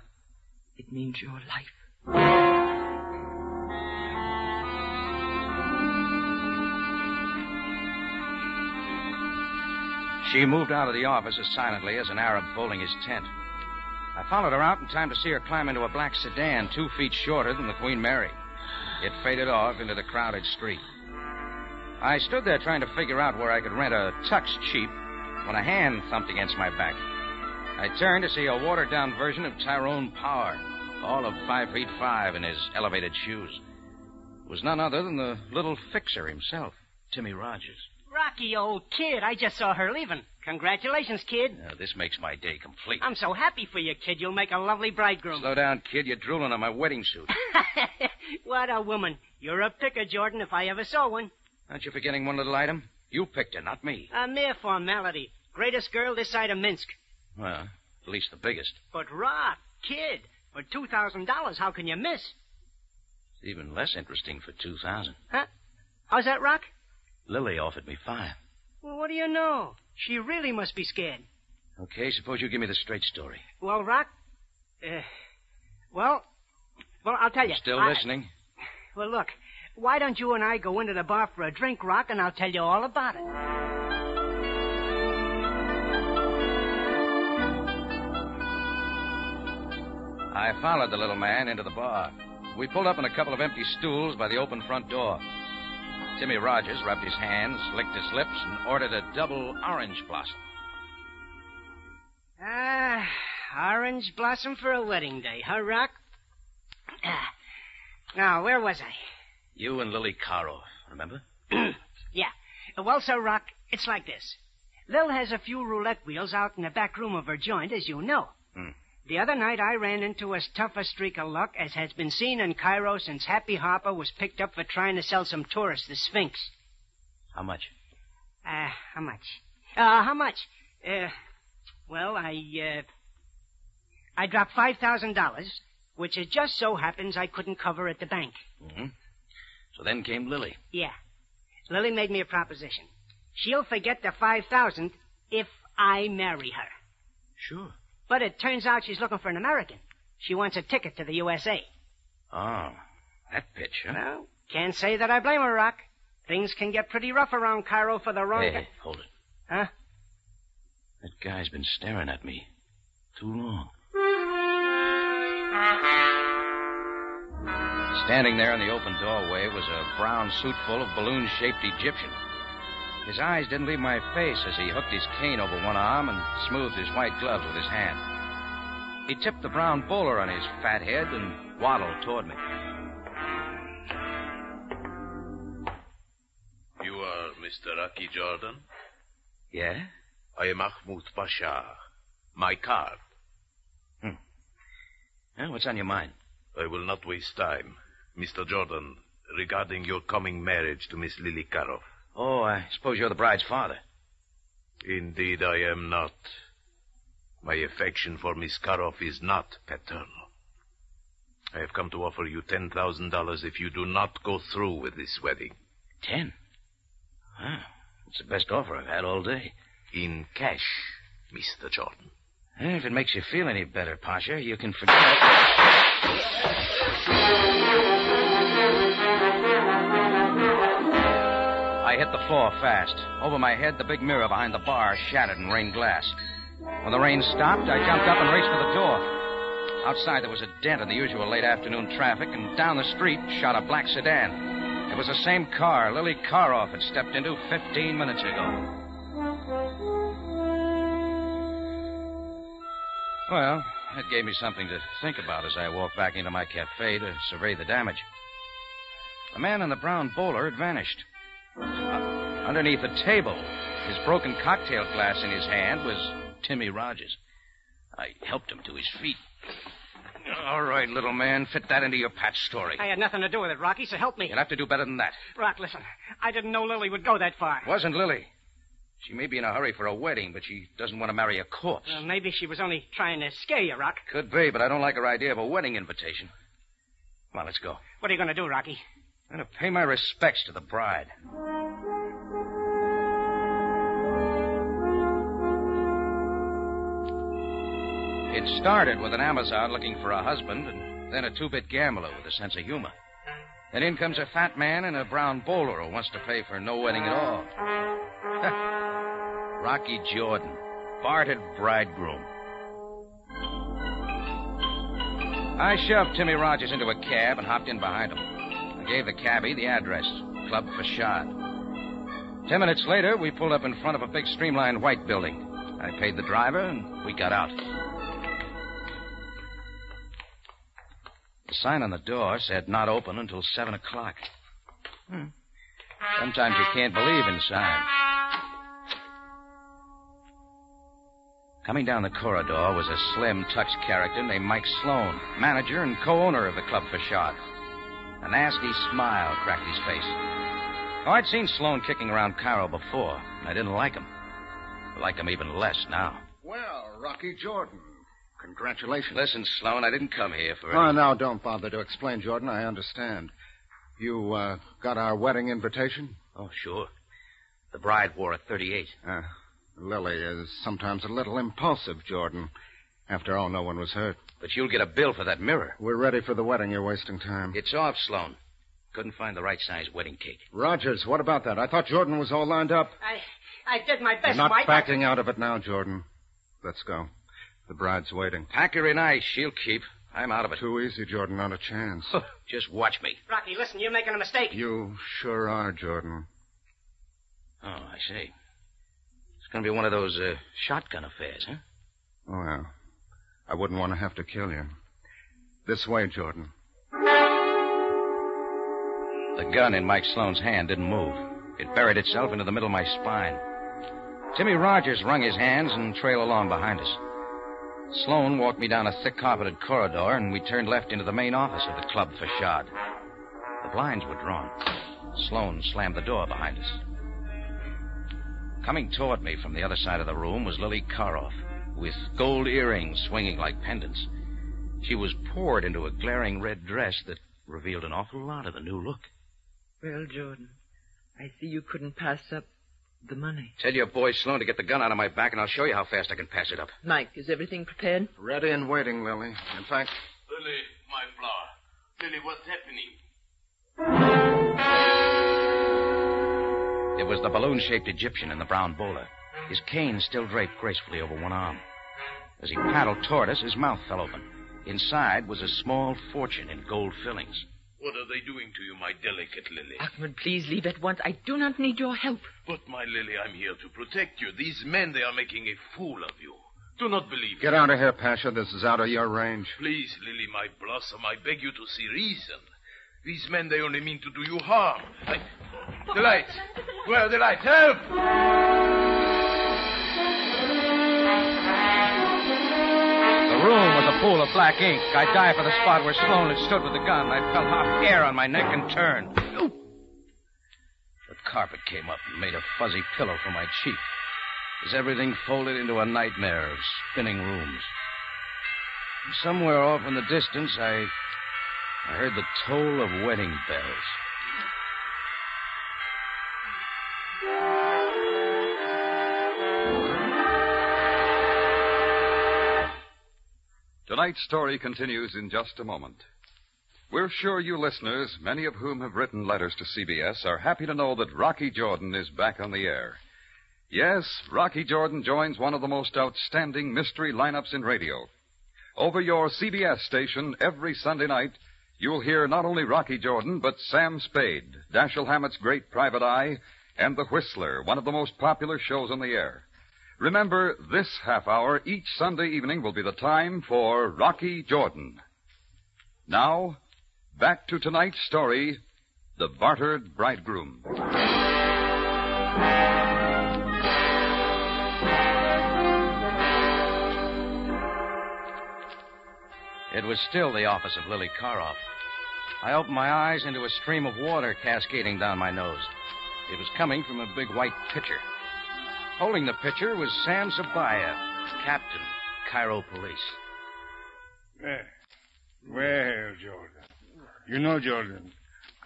It means your life. She moved out of the office as silently as an Arab folding his tent. I followed her out in time to see her climb into a black sedan 2 feet shorter than the Queen Mary. It faded off into the crowded street. I stood there trying to figure out where I could rent a tux cheap when a hand thumped against my back. I turned to see a watered-down version of Tyrone Power, all of 5'5" in his elevated shoes. It was none other than the little fixer himself, Timmy Rogers. Rocky, old kid, I just saw her leaving. Congratulations, kid. This makes my day complete. I'm so happy for you, kid. You'll make a lovely bridegroom. Slow down, kid. You're drooling on my wedding suit. What a woman. You're a picker, Jordan, if I ever saw one. Aren't you forgetting one little item? You picked her, not me. A mere formality. Greatest girl this side of Minsk. Well, at least the biggest. But, Rock, kid, for $2,000, how can you miss? It's even less interesting for $2,000. Huh? How's that, Rock? Lily offered me $5. Well, what do you know? She really must be scared. Okay, suppose you give me the straight story. Well, Rock, well, I'll tell you. Still listening? Well, look, why don't you and I go into the bar for a drink, Rock, and I'll tell you all about it. I followed the little man into the bar. We pulled up on a couple of empty stools by the open front door. Timmy Rogers rubbed his hands, licked his lips, and ordered a double orange blossom. Orange blossom for a wedding day, huh, Rock? Now, where was I? You and Lily Carroll, remember? Yeah. Well, so, Rock, it's like this. Lil has a few roulette wheels out in the back room of her joint, as you know. The other night, I ran into as tough a streak of luck as has been seen in Cairo since Happy Harper was picked up for trying to sell some tourists the Sphinx. How much? How much? How much? Well, I dropped $5,000, which it just so happens I couldn't cover at the bank. Mm-hmm. So then came Lily. Yeah. Lily made me a proposition. She'll forget the $5,000 if I marry her. Sure. But it turns out she's looking for an American. She wants a ticket to the USA. Oh, that pitch, huh? Well, can't say that I blame her, Rock. Things can get pretty rough around Cairo for the wrong... Hey, hold it. Huh? That guy's been staring at me too long. Standing there in the open doorway was a brown suit full of balloon-shaped Egyptian. His eyes didn't leave my face as he hooked his cane over one arm and smoothed his white gloves with his hand. He tipped the brown bowler on his fat head and waddled toward me. You are Mr. Rocky Jordan? Yeah? I am Mahmoud Pasha. My card. What's on your mind? I will not waste time. Mr. Jordan, regarding your coming marriage to Miss Lily Karoff. Oh, I suppose you're the bride's father. Indeed, I am not. My affection for Miss Karoff is not paternal. I have come to offer you $10,000 if you do not go through with this wedding. 10? It's the best offer I've had all day. In cash, Mr. Jordan. If it makes you feel any better, Pasha, you can forget... I hit the floor fast. Over my head, the big mirror behind the bar shattered and rained glass. When the rain stopped, I jumped up and raced for the door. Outside, there was a dent in the usual late afternoon traffic, and down the street shot a black sedan. It was the same car Lily Karoff had stepped into 15 minutes ago. Well, that gave me something to think about as I walked back into my cafe to survey the damage. The man in the brown bowler had vanished. Underneath the table, his broken cocktail glass in his hand, was Timmy Rogers. I helped him to his feet. All right, little man, fit that into your patch story. I had nothing to do with it, Rocky, so help me. You'll have to do better than that. Rock, listen. I didn't know Lily would go that far. It wasn't Lily. She may be in a hurry for a wedding, but she doesn't want to marry a corpse. Well, maybe she was only trying to scare you, Rock. Could be, but I don't like her idea of a wedding invitation. Come on, let's go. What are you going to do, Rocky? I'm going to pay my respects to the bride. It started with an Amazon looking for a husband, and then a two-bit gambler with a sense of humor. Then in comes a fat man in a brown bowler who wants to pay for no wedding at all. Rocky Jordan, bartered bridegroom. I shoved Timmy Rogers into a cab and hopped in behind him. I gave the cabbie the address, Club Facade. 10 minutes later, we pulled up in front of a big streamlined white building. I paid the driver, and we got out. The sign on the door said not open until 7 o'clock. Sometimes you can't believe in signs. Coming down the corridor was a slim, touched character named Mike Sloan, manager and co-owner of the Club Facade. A nasty smile cracked his face. Oh, I'd seen Sloan kicking around Cairo before, and I didn't like him. I like him even less now. Well, Rocky Jordan, congratulations. Listen, Sloan, I didn't come here for... Oh, now, don't bother to explain, Jordan. I understand. You, got our wedding invitation? Oh, sure. The bride wore a 38. Lily is sometimes a little impulsive, Jordan. After all, no one was hurt. But you'll get a bill for that mirror. We're ready for the wedding. You're wasting time. It's off, Sloan. Couldn't find the right size wedding cake. Rogers, what about that? I thought Jordan was all lined up. I did my best, You're not Mike. backing out of it now, Jordan. Let's go. The bride's waiting. Pack her in ice. She'll keep. I'm out of it. Too easy, Jordan. Not a chance. Just watch me. Rocky, listen, you're making a mistake. You sure are, Jordan. Oh, I see. It's going to be one of those shotgun affairs, huh? Well, I wouldn't want to have to kill you. This way, Jordan. The gun in Mike Sloan's hand didn't move. It buried itself into the middle of my spine. Timmy Rogers wrung his hands and trailed along behind us. Sloan walked me down a thick carpeted corridor, and we turned left into the main office of the Club Facade. The blinds were drawn. Sloan slammed the door behind us. Coming toward me from the other side of the room was Lily Karoff, with gold earrings swinging like pendants. She was poured into a glaring red dress that revealed an awful lot of the new look. Well, Jordan, I see you couldn't pass up The money. Tell your boy Sloan to get the gun out of my back, and I'll show you how fast I can pass it up. Mike, is everything prepared? Ready and waiting, Lily. In fact... Lily, my flower. Lily, what's happening? It was the balloon-shaped Egyptian in the brown bowler. His cane still draped gracefully over one arm. As he paddled toward us, his mouth fell open. Inside was a small fortune in gold fillings. What are they doing to you, my delicate Lily? Ahmed, please leave at once. I do not need your help. But, my Lily, I'm here to protect you. These men, they are making a fool of you. Do not believe Get me. out of here, Pasha. This is out of your range. Please, Lily, my blossom, I beg you to see reason. These men, they only mean to do you harm. The light. Where are the lights? Help! The room was a pool of black ink. I dived for the spot where Sloan had stood with the gun. I felt hot air on my neck and turned. The carpet came up and made a fuzzy pillow for my cheek as everything folded into a nightmare of spinning rooms. And somewhere off in the distance, I heard the toll of wedding bells. Tonight's story continues in just a moment. We're sure you listeners, many of whom have written letters to CBS, are happy to know that Rocky Jordan is back on the air. Yes, Rocky Jordan joins one of the most outstanding mystery lineups in radio. Over your CBS station every Sunday night, you'll hear not only Rocky Jordan, but Sam Spade, Dashiell Hammett's great private eye, and The Whistler, one of the most popular shows on the air. Remember, this half hour each Sunday evening will be the time for Rocky Jordan. Now, back to tonight's story, The Bartered Bridegroom. It was still the office of Lily Karoff. I opened my eyes into a stream of water cascading down my nose. It was coming from a big white pitcher. Holding the pitcher was Sam Sabaya, captain, Cairo Police. Well, Jordan. You know, Jordan,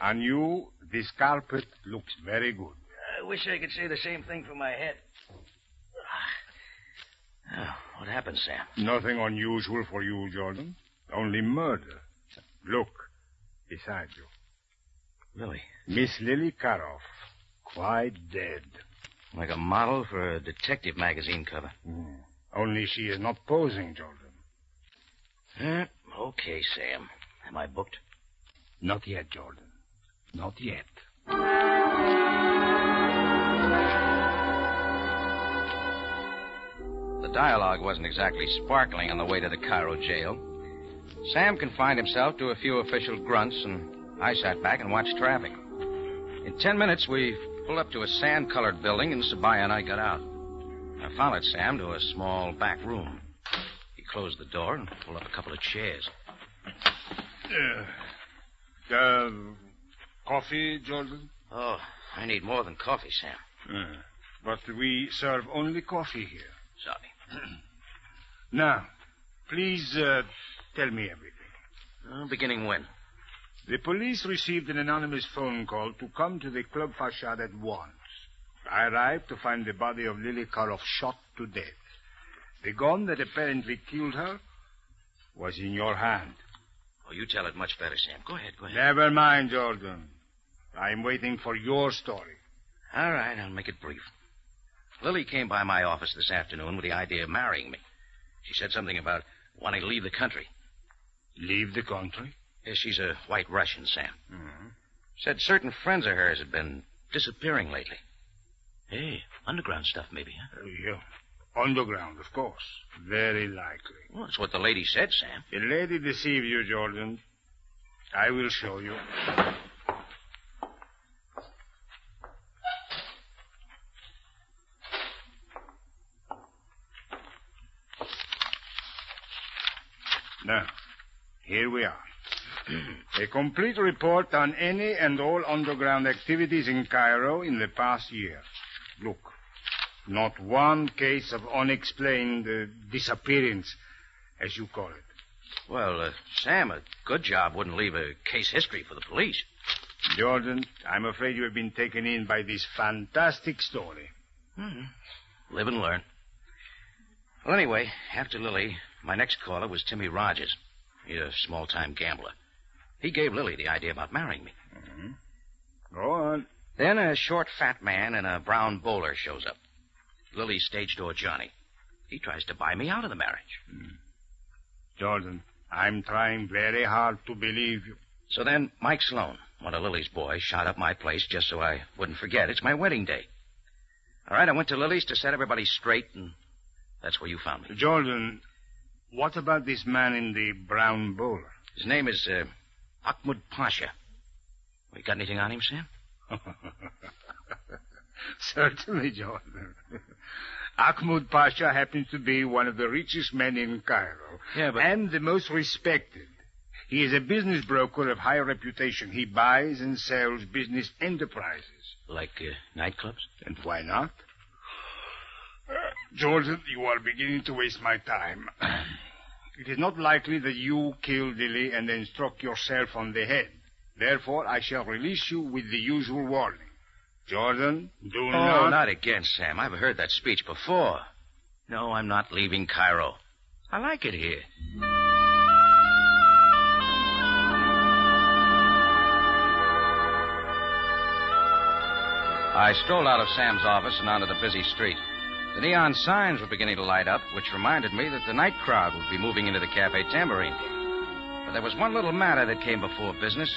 on you, this carpet looks very good. I wish I could say the same thing for my head. Oh, what happened, Sam? Nothing unusual for you, Jordan. Only murder. Look, beside you. Lily? Miss Lily Karoff, quite dead. Like a model for a detective magazine cover. Only she is not posing, Jordan. Okay, Sam. Am I booked? Not yet, Jordan. Not yet. The dialogue wasn't exactly sparkling on the way to the Cairo jail. Sam confined himself to a few official grunts, and I sat back and watched traffic. In 10 minutes, we pulled up to a sand-colored building, and Sabaya and I got out. I followed Sam to a small back room. He closed the door and pulled up a couple of chairs. Coffee, Jordan? Oh, I need more than coffee, Sam. But we serve only coffee here. Sorry. Now, please tell me everything. Beginning when? The police received an anonymous phone call to come to the club facade at once. I arrived to find the body of Lily Karoff shot to death. The gun that apparently killed her was in your hand. Oh, you tell it much better, Sam. Go ahead. Never mind, Jordan. I'm waiting for your story. All right, I'll make it brief. Lily came by my office this afternoon with the idea of marrying me. She said something about wanting to leave the country. Leave the country? Yes, she's a white Russian, Sam. Said certain friends of hers had been disappearing lately. Hey, underground stuff maybe, huh? Yeah. Underground, of course. Very likely. Well, that's what the lady said, Sam. The lady deceived you, Jordan. I will show you. Now, here we are. A complete report on any and all underground activities in Cairo in the past year. Look, not one case of unexplained disappearance, as you call it. Well, Sam, a good job wouldn't leave a case history for the police. Jordan, I'm afraid you have been taken in by this fantastic story. Live and learn. Well, anyway, after Lily, my next caller was Timmy Rogers. He's a small-time gambler. He gave Lily the idea about marrying me. Go on. Then a short, fat man in a brown bowler shows up. Lily's stage door Johnny. He tries to buy me out of the marriage. Jordan, I'm trying very hard to believe you. So then Mike Sloan, one of Lily's boys, shot up my place just so I wouldn't forget. It's my wedding day. All right, I went to Lily's to set everybody straight, and that's where you found me. Jordan, what about this man in the brown bowler? His name is Ahmed Pasha. You got anything on him, Sam? Certainly, Jordan. Ahmed Pasha happens to be one of the richest men in Cairo. Yeah, but... And the most respected. He is a business broker of high reputation. He buys and sells business enterprises. Like nightclubs? And why not? Jordan, you are beginning to waste my time. It is not likely that you killed Lily and then struck yourself on the head. Therefore, I shall release you with the usual warning. Jordan, do not... Oh, not again, Sam. I've heard that speech before. No, I'm not leaving Cairo. I like it here. I strolled out of Sam's office and onto the busy street. The neon signs were beginning to light up, which reminded me that the night crowd would be moving into the Cafe Tambourine. But there was one little matter that came before business.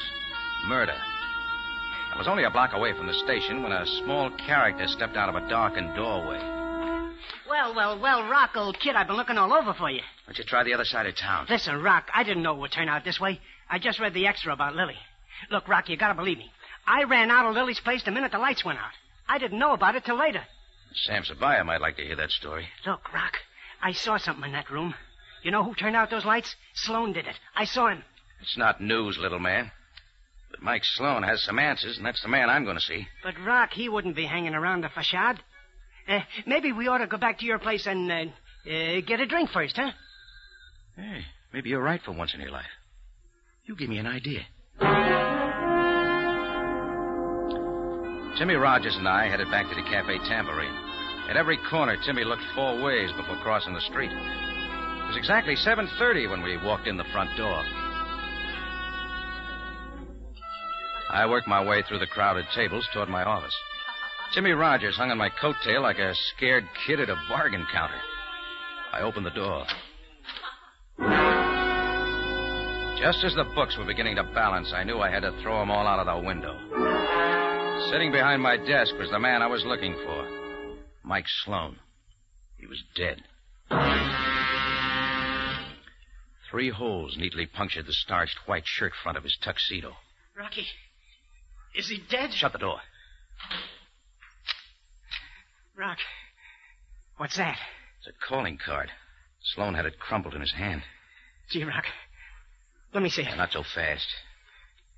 Murder. I was only a block away from the station when a small character stepped out of a darkened doorway. Well, Rock, old kid, I've been looking all over for you. Why don't you try the other side of town? Listen, Rock, I didn't know it would turn out this way. I just read the extra about Lily. Look, Rock, you gotta believe me. I ran out of Lily's place the minute the lights went out. I didn't know about it till later. Sam Sabaya might like to hear that story. Look, Rock, I saw something in that room. You know who turned out those lights? Sloan did it. I saw him. It's not news, little man. But Mike Sloan has some answers, and that's the man I'm going to see. But, Rock, he wouldn't be hanging around the facade. Maybe we ought to go back to your place and get a drink first, huh? Hey, maybe you're right for once in your life. You give me an idea. Timmy Rogers and I headed back to the Cafe Tambourine. At every corner, Timmy looked 4 ways before crossing the street. It was exactly 7:30 when we walked in the front door. I worked my way through the crowded tables toward my office. Timmy Rogers hung on my coattail like a scared kid at a bargain counter. I opened the door. Just as the books were beginning to balance, I knew I had to throw them all out of the window. Sitting behind my desk was the man I was looking for, Mike Sloan. He was dead. 3 holes neatly punctured the starched white shirt front of his tuxedo. Rocky, is he dead? Shut the door. Rock, what's that? It's a calling card. Sloan had it crumpled in his hand. Gee, Rock, let me see it. Not so fast.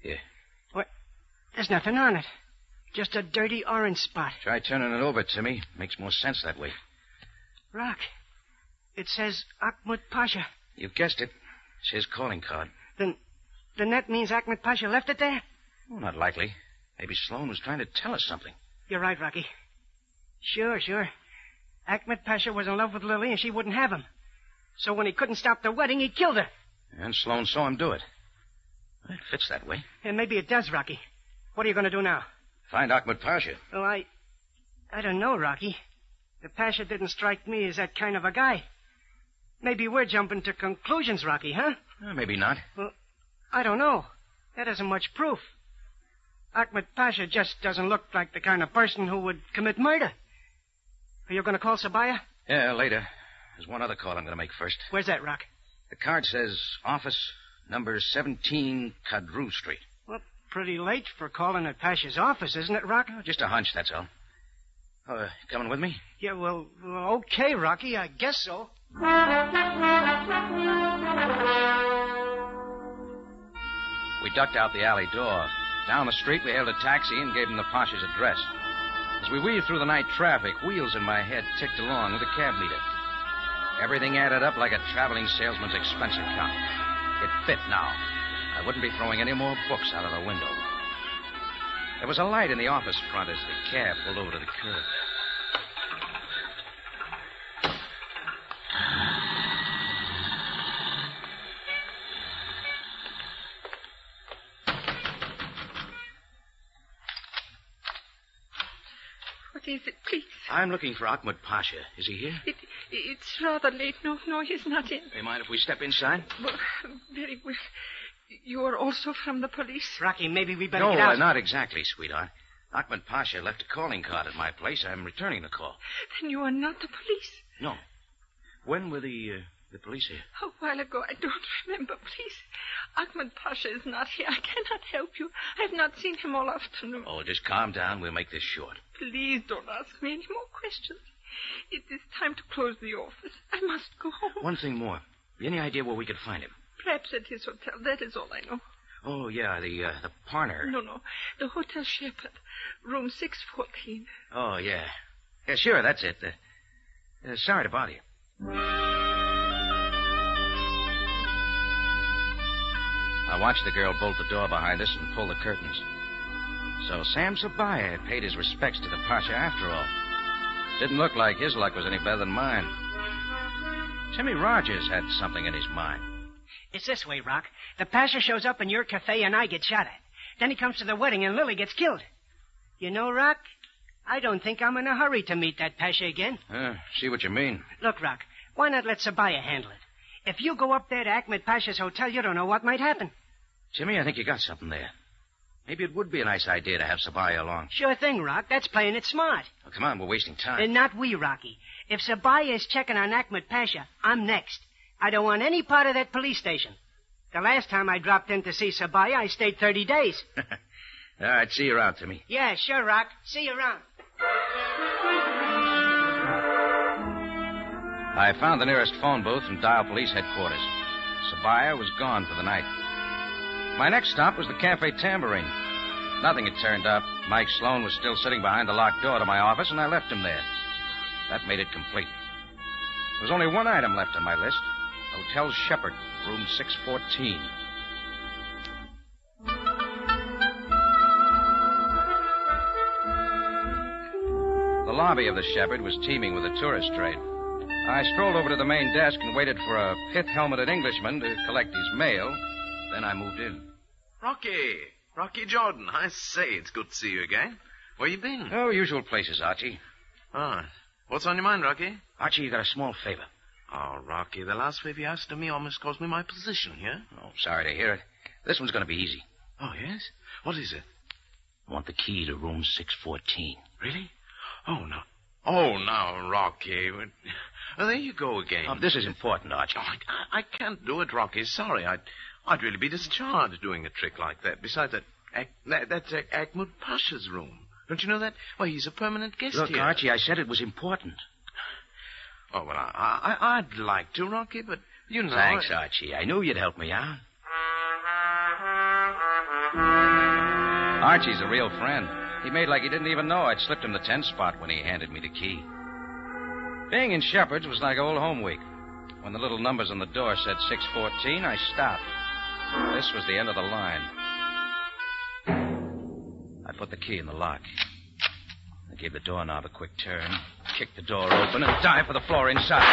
Here. What? There's nothing on it. Just a dirty orange spot. Try turning it over, Timmy. Makes more sense that way. Rock, it says Ahmed Pasha. You've guessed it. It's his calling card. Then that means Ahmed Pasha left it there? Oh, not likely. Maybe Sloan was trying to tell us something. You're right, Rocky. Sure. Ahmed Pasha was in love with Lily and she wouldn't have him. So when he couldn't stop the wedding, he killed her. And Sloan saw him do it. It fits that way. And maybe it does, Rocky. What are you going to do now? Find Ahmed Pasha. Well, I don't know, Rocky. The Pasha didn't strike me as that kind of a guy. Maybe we're jumping to conclusions, Rocky, huh? Maybe not. Well, I don't know. That isn't much proof. Ahmed Pasha just doesn't look like the kind of person who would commit murder. Are you going to call Sabaya? Yeah, later. There's one other call I'm going to make first. Where's that, Rock? The card says office number 17 Kadru Street. Well, pretty late for calling at Pasha's office, isn't it, Rock? Just a hunch, that's all. Coming with me? Yeah, well, okay, Rocky. I guess so. We ducked out the alley door. Down the street, we hailed a taxi and gave him the Pasha's address. As we weaved through the night traffic, wheels in my head ticked along with a cab meter. Everything added up like a traveling salesman's expense account. It fit now. I wouldn't be throwing any more books out of the window. There was a light in the office front as the cab pulled over to the curb. is it, please? I'm looking for Ahmed Pasha. Is he here? It's rather late. No, he's not in. Do you mind if we step inside? Well, very well. You are also from the police? Rocky, maybe we better get out. No, not exactly, sweetheart. Ahmed Pasha left a calling card at my place. I'm returning the call. Then you are not the police? No. When were the police here? A while ago. I don't remember. Please. Ahmed Pasha is not here. I cannot help you. I have not seen him all afternoon. Oh, just calm down. We'll make this short. Please don't ask me any more questions. It is time to close the office. I must go home. One thing more. Any idea where we could find him? Perhaps at his hotel. That is all I know. Oh, yeah, the Parner. No. The Hotel Shepherd. Room 614. Oh, yeah. Yeah, sure, that's it. Sorry to bother you. I watched the girl bolt the door behind us and pull the curtains. So Sam Sabaya had paid his respects to the Pasha after all. Didn't look like his luck was any better than mine. Timmy Rogers had something in his mind. It's this way, Rock. The Pasha shows up in your cafe and I get shot at. Then he comes to the wedding and Lily gets killed. You know, Rock, I don't think I'm in a hurry to meet that Pasha again. See what you mean. Look, Rock, why not let Sabaya handle it? If you go up there to Ahmed Pasha's hotel, you don't know what might happen. Jimmy, I think you got something there. Maybe it would be a nice idea to have Sabaya along. Sure thing, Rock. That's playing it smart. Oh, come on, we're wasting time. And not we, Rocky. If Sabaya is checking on Ahmed Pasha, I'm next. I don't want any part of that police station. The last time I dropped in to see Sabaya, I stayed 30 days. All right, see you around, Timmy. Yeah, sure, Rock. See you around. I found the nearest phone booth and dialed police headquarters. Sabaya was gone for the night. My next stop was the Cafe Tambourine. Nothing had turned up. Mike Sloan was still sitting behind the locked door to my office, and I left him there. That made it complete. There was only one item left on my list. Hotel Shepherd, room 614. The lobby of the Shepherd was teeming with the tourist trade. I strolled over to the main desk and waited for a pith-helmeted Englishman to collect his mail. Then I moved in. Rocky Jordan. I say, it's good to see you again. Where you been? Oh, usual places, Archie. What's on your mind, Rocky? Archie, you got a small favor. Oh, Rocky, the last favor you asked of me almost cost me my position here. Oh, sorry to hear it. This one's going to be easy. Oh, yes? What is it? I want the key to room 614. Really? Oh, now, Rocky. There you go again. Oh, this is important, Archie. Oh, I can't do it, Rocky. Sorry. I'd really be discharged doing a trick like that. Besides, that's Ahmed Pasha's room. Don't you know that? Well, he's a permanent guest Look, here. Archie, I said it was important. Oh, well, I'd like to, Rocky, but you know... Thanks, Archie. I knew you'd help me out. Archie's a real friend. He made like he didn't even know I'd slipped him the 10 spot when he handed me the key. Being in Shepherd's was like old home week. When the little numbers on the door said 614, I stopped. This was the end of the line. I put the key in the lock. I gave the doorknob a quick turn, kicked the door open, and dived for the floor inside.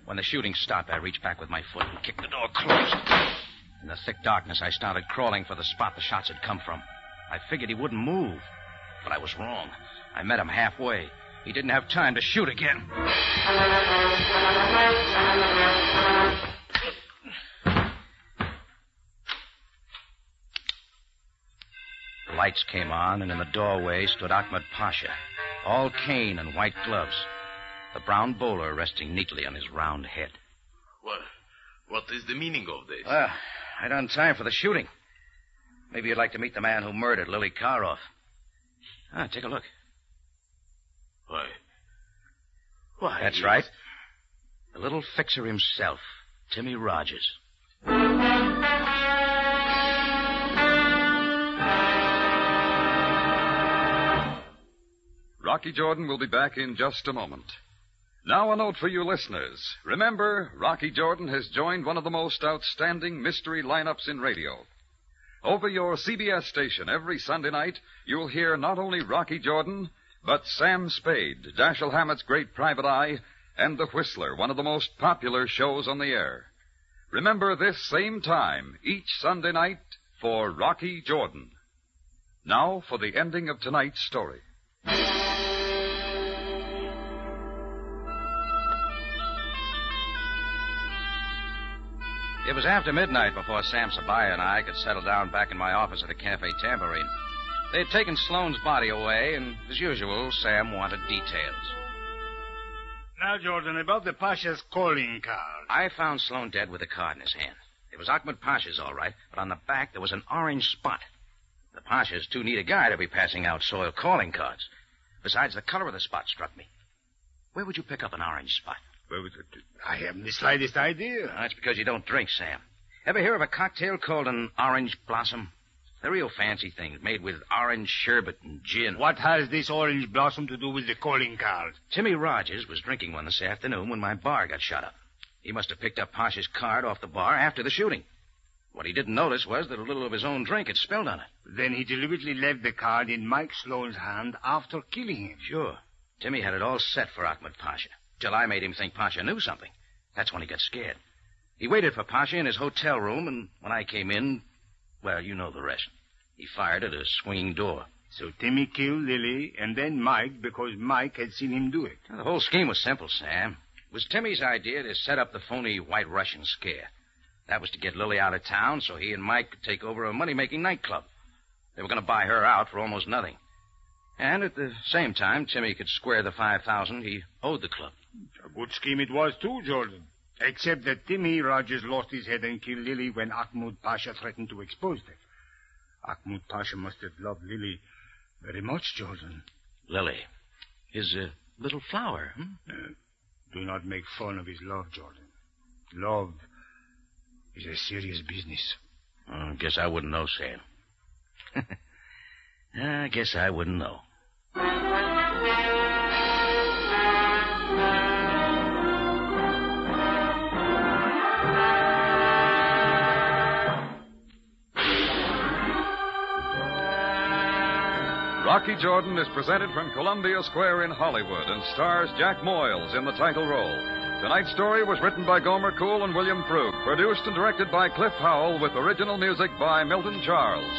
When the shooting stopped, I reached back with my foot and kicked the door closed. In the thick darkness, I started crawling for the spot the shots had come from. I figured he wouldn't move, but I was wrong. I met him halfway. He didn't have time to shoot again. The lights came on, and in the doorway stood Ahmed Pasha, all cane and white gloves, the brown bowler resting neatly on his round head. What is the meaning of this? Well, I done time for the shooting. Maybe you'd like to meet the man who murdered Lily Karoff. Take a look. Why, That's right. The little fixer himself, Timmy Rogers. Rocky Jordan will be back in just a moment. Now a note for you listeners. Remember, Rocky Jordan has joined one of the most outstanding mystery lineups in radio. Over your CBS station every Sunday night, you'll hear not only Rocky Jordan, but Sam Spade, Dashiell Hammett's great private eye, and The Whistler, one of the most popular shows on the air. Remember this same time, each Sunday night, for Rocky Jordan. Now for the ending of tonight's story. It was after midnight before Sam Sabaya and I could settle down back in my office at the Cafe Tambourine. They had taken Sloane's body away, and as usual, Sam wanted details. Now, Jordan, about the Pasha's calling card. I found Sloane dead with a card in his hand. It was Ahmed Pasha's, all right, but on the back there was an orange spot. The Pasha's too neat a guy to be passing out soiled calling cards. Besides, the color of the spot struck me. Where would you pick up an orange spot? I haven't the slightest idea. That's because you don't drink, Sam. Ever hear of a cocktail called an orange blossom? They're real fancy things, made with orange sherbet and gin. What has this orange blossom to do with the calling card? Timmy Rogers was drinking one this afternoon when my bar got shut up. He must have picked up Pasha's card off the bar after the shooting. What he didn't notice was that a little of his own drink had spilled on it. Then he deliberately left the card in Mike Sloane's hand after killing him. Sure. Timmy had it all set for Ahmed Pasha, till I made him think Pasha knew something. That's when he got scared. He waited for Pasha in his hotel room, and when I came in, well, you know the rest. He fired at a swinging door. So Timmy killed Lily, and then Mike, because Mike had seen him do it. Now, the whole scheme was simple, Sam. It was Timmy's idea to set up the phony White Russian scare. That was to get Lily out of town so he and Mike could take over a money-making nightclub. They were going to buy her out for almost nothing. And at the same time, Timmy could square the $5,000 he owed the club. A good scheme it was, too, Jordan. Except that Timmy Rogers lost his head and killed Lily when Ahmed Pasha threatened to expose them. Ahmed Pasha must have loved Lily very much, Jordan. Lily. His little flower, Do not make fun of his love, Jordan. Love is a serious business. I guess I wouldn't know, Sam. I guess I wouldn't know. Rocky Jordan is presented from Columbia Square in Hollywood and stars Jack Moyles in the title role. Tonight's story was written by Gomer Kuhl and William Krug, produced and directed by Cliff Howell, with original music by Milton Charles.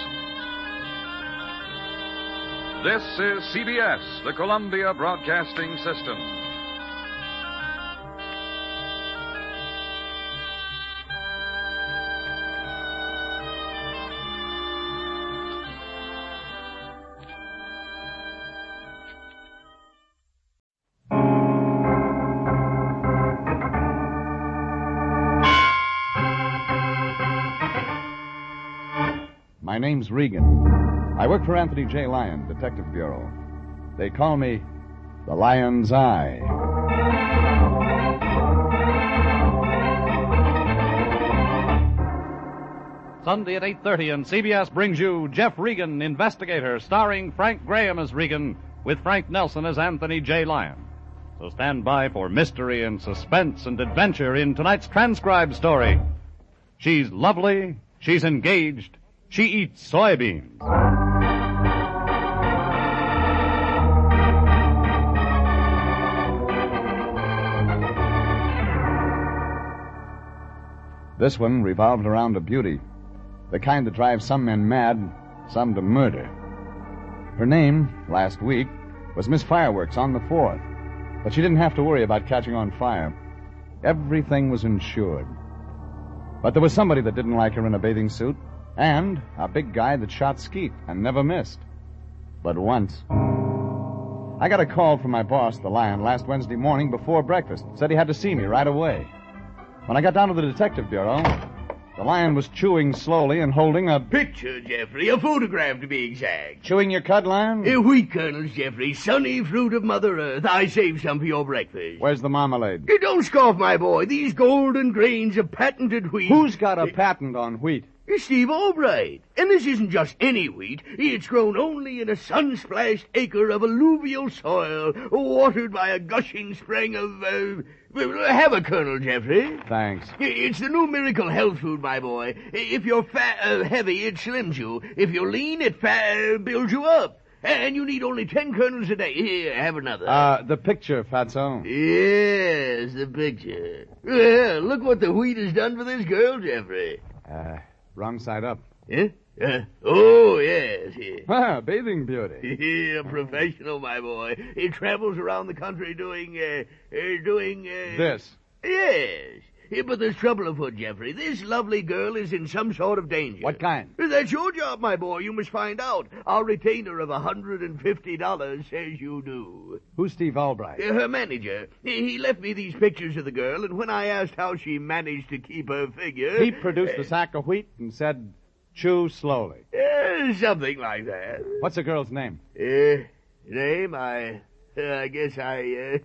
This is CBS, the Columbia Broadcasting System. My name's Regan. I work for Anthony J. Lyon, Detective Bureau. They call me the Lion's Eye. Sunday at 8:30, and CBS brings you Jeff Regan, Investigator, starring Frank Graham as Regan, with Frank Nelson as Anthony J. Lyon. So stand by for mystery and suspense and adventure in tonight's transcribed story. She's lovely, she's engaged, she eats soybeans. This one revolved around a beauty, the kind that drives some men mad, some to murder. Her name, last week, was Miss Fireworks on the 4th, but she didn't have to worry about catching on fire. Everything was insured. But there was somebody that didn't like her in a bathing suit, and a big guy that shot skeet and never missed. But once. I got a call from my boss, the Lion, last Wednesday morning before breakfast. Said he had to see me right away. When I got down to the Detective Bureau, the Lion was chewing slowly and holding a picture, Jeffrey. A photograph, to be exact. Chewing your cud, Lion? Wheat kernels, Jeffrey. Sunny fruit of Mother Earth. I saved some for your breakfast. Where's the marmalade? Don't scoff, my boy. These golden grains of patented wheat. Who's got a patent on wheat? Steve Albright. And this isn't just any wheat. It's grown only in a sun-splashed acre of alluvial soil, watered by a gushing spring of, have a kernel, Jeffrey. Thanks. It's the new miracle health food, my boy. If you're heavy, it slims you. If you're lean, it builds you up. And you need only 10 kernels a day. Here, have another. The picture, Fatso. Yes, the picture. Well, look what the wheat has done for this girl, Jeffrey. Wrong side up. Eh? Oh, yes. Ah, bathing beauty. A professional, my boy. He travels around the country doing... This. Yes. But there's trouble afoot, Jeffrey. This lovely girl is in some sort of danger. What kind? That's your job, my boy. You must find out. Our retainer of $150 says you do. Who's Steve Albright? Her manager. He left me these pictures of the girl, and when I asked how she managed to keep her figure... He produced a sack of wheat and said, chew slowly. Something like that. What's the girl's name? Name? I guess I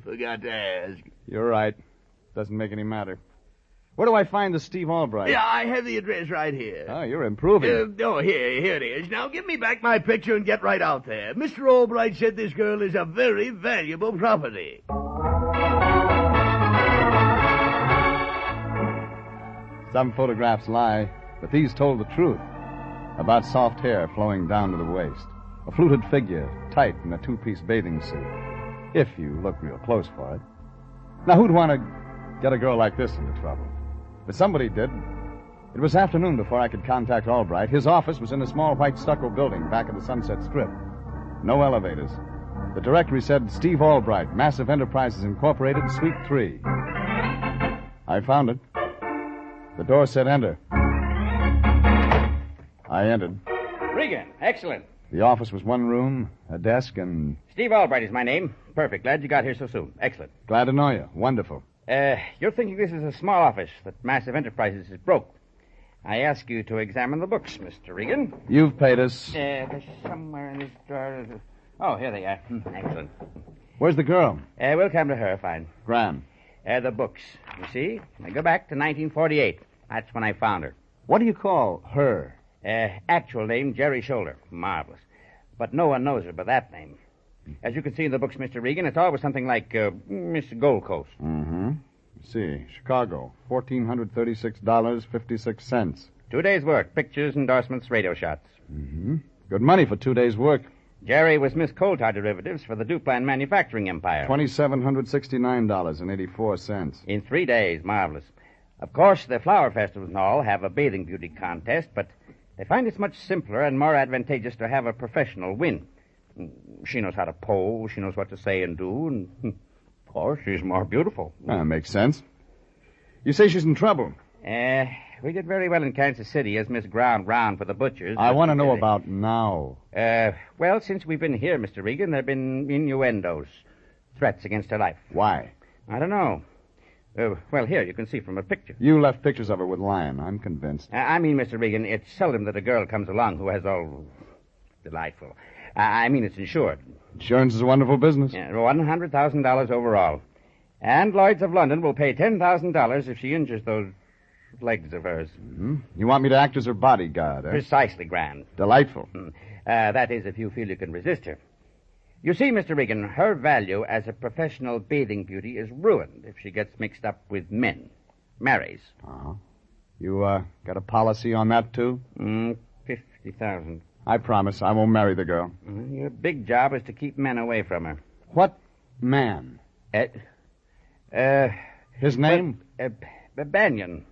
forgot to ask. You're right. Doesn't make any matter. Where do I find the Steve Albright? Yeah, I have the address right here. Oh, you're improving. Here it is. Now give me back my picture and get right out there. Mr. Albright said this girl is a very valuable property. Some photographs lie, but these told the truth. About soft hair flowing down to the waist. A fluted figure, tight in a two-piece bathing suit. If you look real close for it. Now, who'd want to get a girl like this into trouble? But somebody did. It was afternoon before I could contact Albright. His office was in a small white stucco building back of the Sunset Strip. No elevators. The directory said Steve Albright, Massive Enterprises Incorporated, Suite 3. I found it. The door said enter. I entered. Regan, excellent. The office was one room, a desk, and... Steve Albright is my name. Perfect. Glad you got here so soon. Excellent. Glad to know you. Wonderful. You're thinking this is a small office, that Massive Enterprises is broke. I ask you to examine the books, Mr. Regan. You've paid us. They're somewhere in this drawer. Oh, here they are. Excellent. Where's the girl? We'll come to her, fine. Grand. The books. You see? They go back to 1948. That's when I found her. What do you call her? Actual name, Jerry Shoulder. Marvelous. But no one knows her by that name. As you can see in the books, Mr. Regan, it's always something like Miss Gold Coast. Mm-hmm. See, Chicago, $1,436.56. 2 days' work. Pictures, endorsements, radio shots. Mm-hmm. Good money for 2 days' work. Jerry was Miss Coal Tar Derivatives for the Duplan Manufacturing Empire. $2,769.84. In 3 days. Marvelous. Of course, the flower festivals and all have a bathing beauty contest, but they find it's much simpler and more advantageous to have a professional win. She knows how to pose, she knows what to say and do, and, of course, she's more beautiful. Makes sense. You say she's in trouble. We did very well in Kansas City as Miss Ground Round for the butchers. I want to know about now. Well, since we've been here, Mr. Regan, there have been innuendos, threats against her life. Why? I don't know. Well, here, you can see from a picture. You left pictures of her with Lyon, I'm convinced. I mean, Mr. Regan, it's seldom that a girl comes along who has all... delightful. I mean, it's insured. Insurance is a wonderful business. Yeah, $100,000 overall. And Lloyd's of London will pay $10,000 if she injures those legs of hers. Mm-hmm. You want me to act as her bodyguard, eh? Precisely, Grand. Delightful. That is, if you feel you can resist her. You see, Mr. Regan, her value as a professional bathing beauty is ruined if she gets mixed up with men. Marries. Uh-huh. You, got a policy on that, too? $50,000. I promise I won't marry the girl. Your big job is to keep men away from her. What man? His name? Banyan.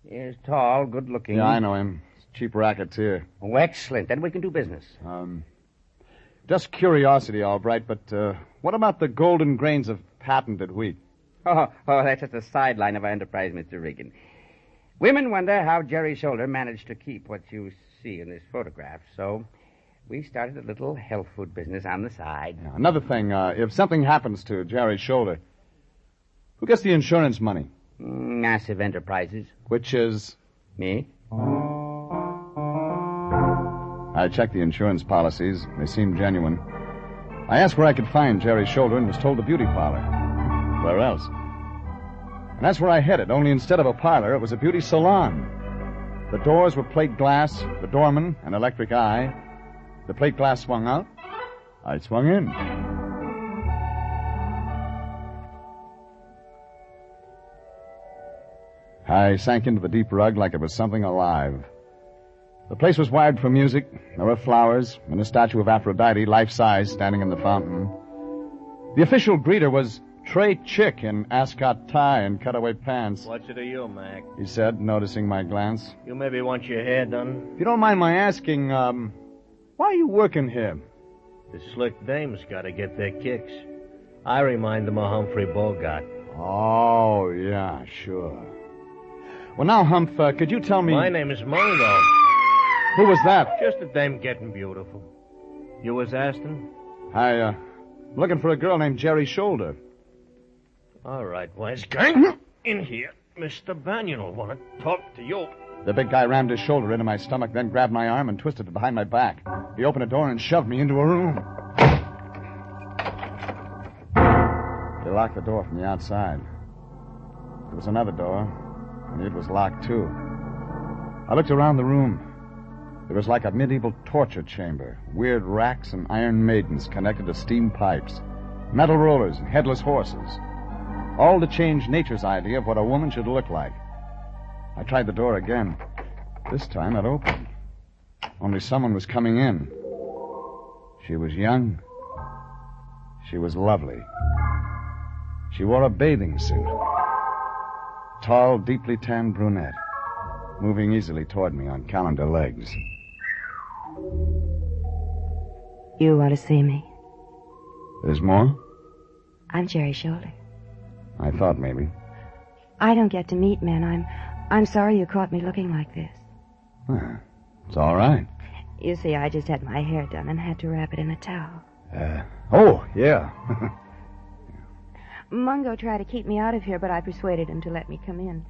He's tall, good-looking. Yeah, I know him. Cheap racketeer. Oh, excellent. Then we can do business. Just curiosity, Albright, but what about the golden grains of patented wheat? Oh, that's just a sideline of our enterprise, Mr. Regan. Women wonder how Jerry Shoulder managed to keep what you see in this photograph, so we started a little health food business on the side. Yeah, another thing, if something happens to Jerry's shoulder, who gets the insurance money? Massive Enterprises. Which is? Me. I checked the insurance policies. They seemed genuine. I asked where I could find Jerry's shoulder and was told the beauty parlor. Where else? And that's where I headed, only instead of a parlor, it was a beauty salon. The doors were plate glass, the doorman an electric eye. The plate glass swung out. I swung in. I sank into the deep rug like it was something alive. The place was wired for music. There were flowers and a statue of Aphrodite, life-size, standing in the fountain. The official greeter was straight chick in ascot tie and cutaway pants. What's it to you, Mac? He said, noticing my glance. You maybe want your hair done? If you don't mind my asking, why are you working here? The slick dames gotta get their kicks. I remind them of Humphrey Bogart. Oh, yeah, sure. Well, now, Humph, could you tell me... My name is Mungo. Who was that? Just a dame getting beautiful. You was Aston? I'm looking for a girl named Jerry Shoulder. All right, Wiseguy. In here. Mr. Banyan will want to talk to you. The big guy rammed his shoulder into my stomach, then grabbed my arm and twisted it behind my back. He opened a door and shoved me into a room. He locked the door from the outside. There was another door, and it was locked, too. I looked around the room. It was like a medieval torture chamber. Weird racks and iron maidens connected to steam pipes. Metal rollers and headless horses. All to change nature's idea of what a woman should look like. I tried the door again. This time it opened. Only someone was coming in. She was young. She was lovely. She wore a bathing suit. Tall, deeply tanned brunette, moving easily toward me on calendar legs. You want to see me? There's more? I'm Jerry Shoulder. I thought maybe. I don't get to meet men. I'm sorry you caught me looking like this. Well, it's all right. You see, I just had my hair done and had to wrap it in a towel. Oh, yeah. Mungo tried to keep me out of here, but I persuaded him to let me come in.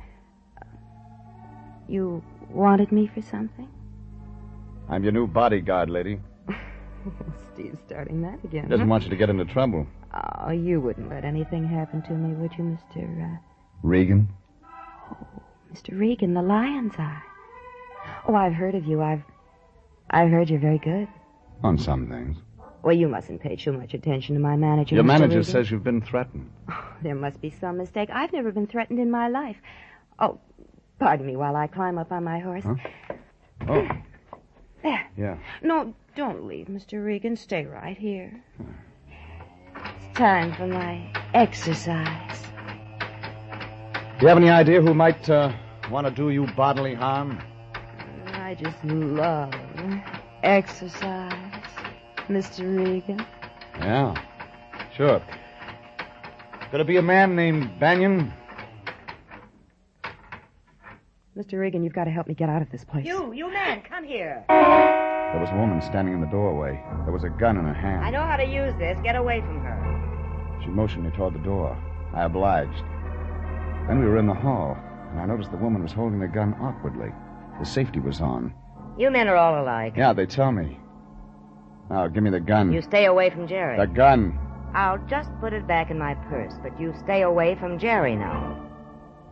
You wanted me for something? I'm your new bodyguard, lady. Steve's starting that again. Doesn't want you to get into trouble. Oh, you wouldn't let anything happen to me, would you, Mr. Regan? Oh, Mr. Regan, the lion's eye. Oh, I've heard of you. I've heard you're very good. On some things. Well, you mustn't pay too much attention to my manager, Your Mr. manager Regan. says you've been threatened. Oh, there must be some mistake. I've never been threatened in my life. Oh, pardon me while I climb up on my horse. Huh? Oh. There. Yeah. No, don't leave, Mr. Regan. Stay right here. It's time for my exercise. Do you have any idea who might want to do you bodily harm? I just love exercise, Mr. Regan. Yeah, sure. Could it be a man named Banyan? Mr. Regan, you've got to help me get out of this place. You man, come here. There was a woman standing in the doorway. There was a gun in her hand. I know how to use this. Get away from her. She motioned me toward the door. I obliged. Then we were in the hall, and I noticed the woman was holding the gun awkwardly. The safety was on. You men are all alike. Yeah, they tell me. Now, give me the gun. You stay away from Jerry. The gun. I'll just put it back in my purse, but you stay away from Jerry now.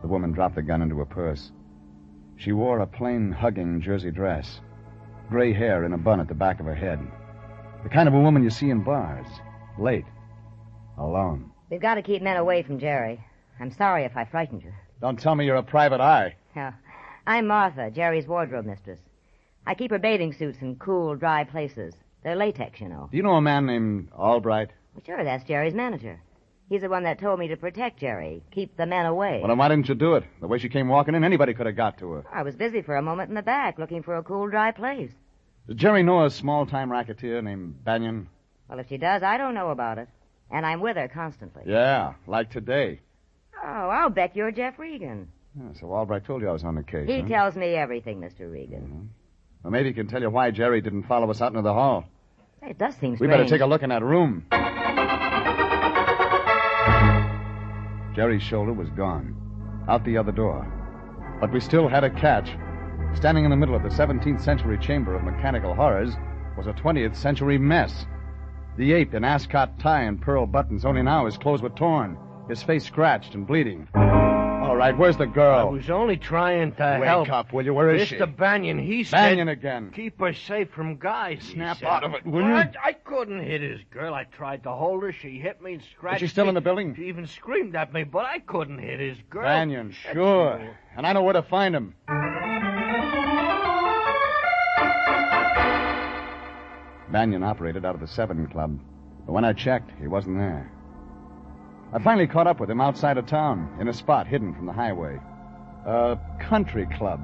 The woman dropped the gun into her purse. She wore a plain, hugging jersey dress. Gray hair in a bun at the back of her head. The kind of a woman you see in bars. Late. Alone. We've got to keep men away from Jerry. I'm sorry if I frightened you. Don't tell me you're a private eye. Yeah. I'm Martha, Jerry's wardrobe mistress. I keep her bathing suits in cool, dry places. They're latex, you know. Do you know a man named Albright? Well, sure, that's Jerry's manager. He's the one that told me to protect Jerry, keep the men away. Well, then why didn't you do it? The way she came walking in, anybody could have got to her. I was busy for a moment in the back, looking for a cool, dry place. Does Jerry know a small-time racketeer named Banyan? Well, if she does, I don't know about it. And I'm with her constantly. Yeah, like today. Oh, I'll bet you're Jeff Regan. Yeah, so Albright told you I was on the case, He huh? tells me everything, Mr. Regan. Mm-hmm. Well, maybe he can tell you why Jerry didn't follow us out into the hall. It does seem strange. We better take a look in that room. Jerry's shoulder was gone. Out the other door. But we still had a catch. Standing in the middle of the 17th century chamber of mechanical horrors was a 20th century mess. The ape in ascot tie and pearl buttons, only now his clothes were torn, his face scratched and bleeding. All right, where's the girl? I was only trying to help. Wake up, will you? Where is she? Mr. Banyan, he said... Banyan again. Keep her safe from guys, Snap he said. out of it, will you? I couldn't hit his girl. I tried to hold her. She hit me and scratched me. Is she still in the building? She even screamed at me, but I couldn't hit his girl. Banyan, sure. And I know where to find him. Banyan operated out of the 7 Club. But when I checked, he wasn't there. I finally caught up with him outside of town, in a spot hidden from the highway. A country club.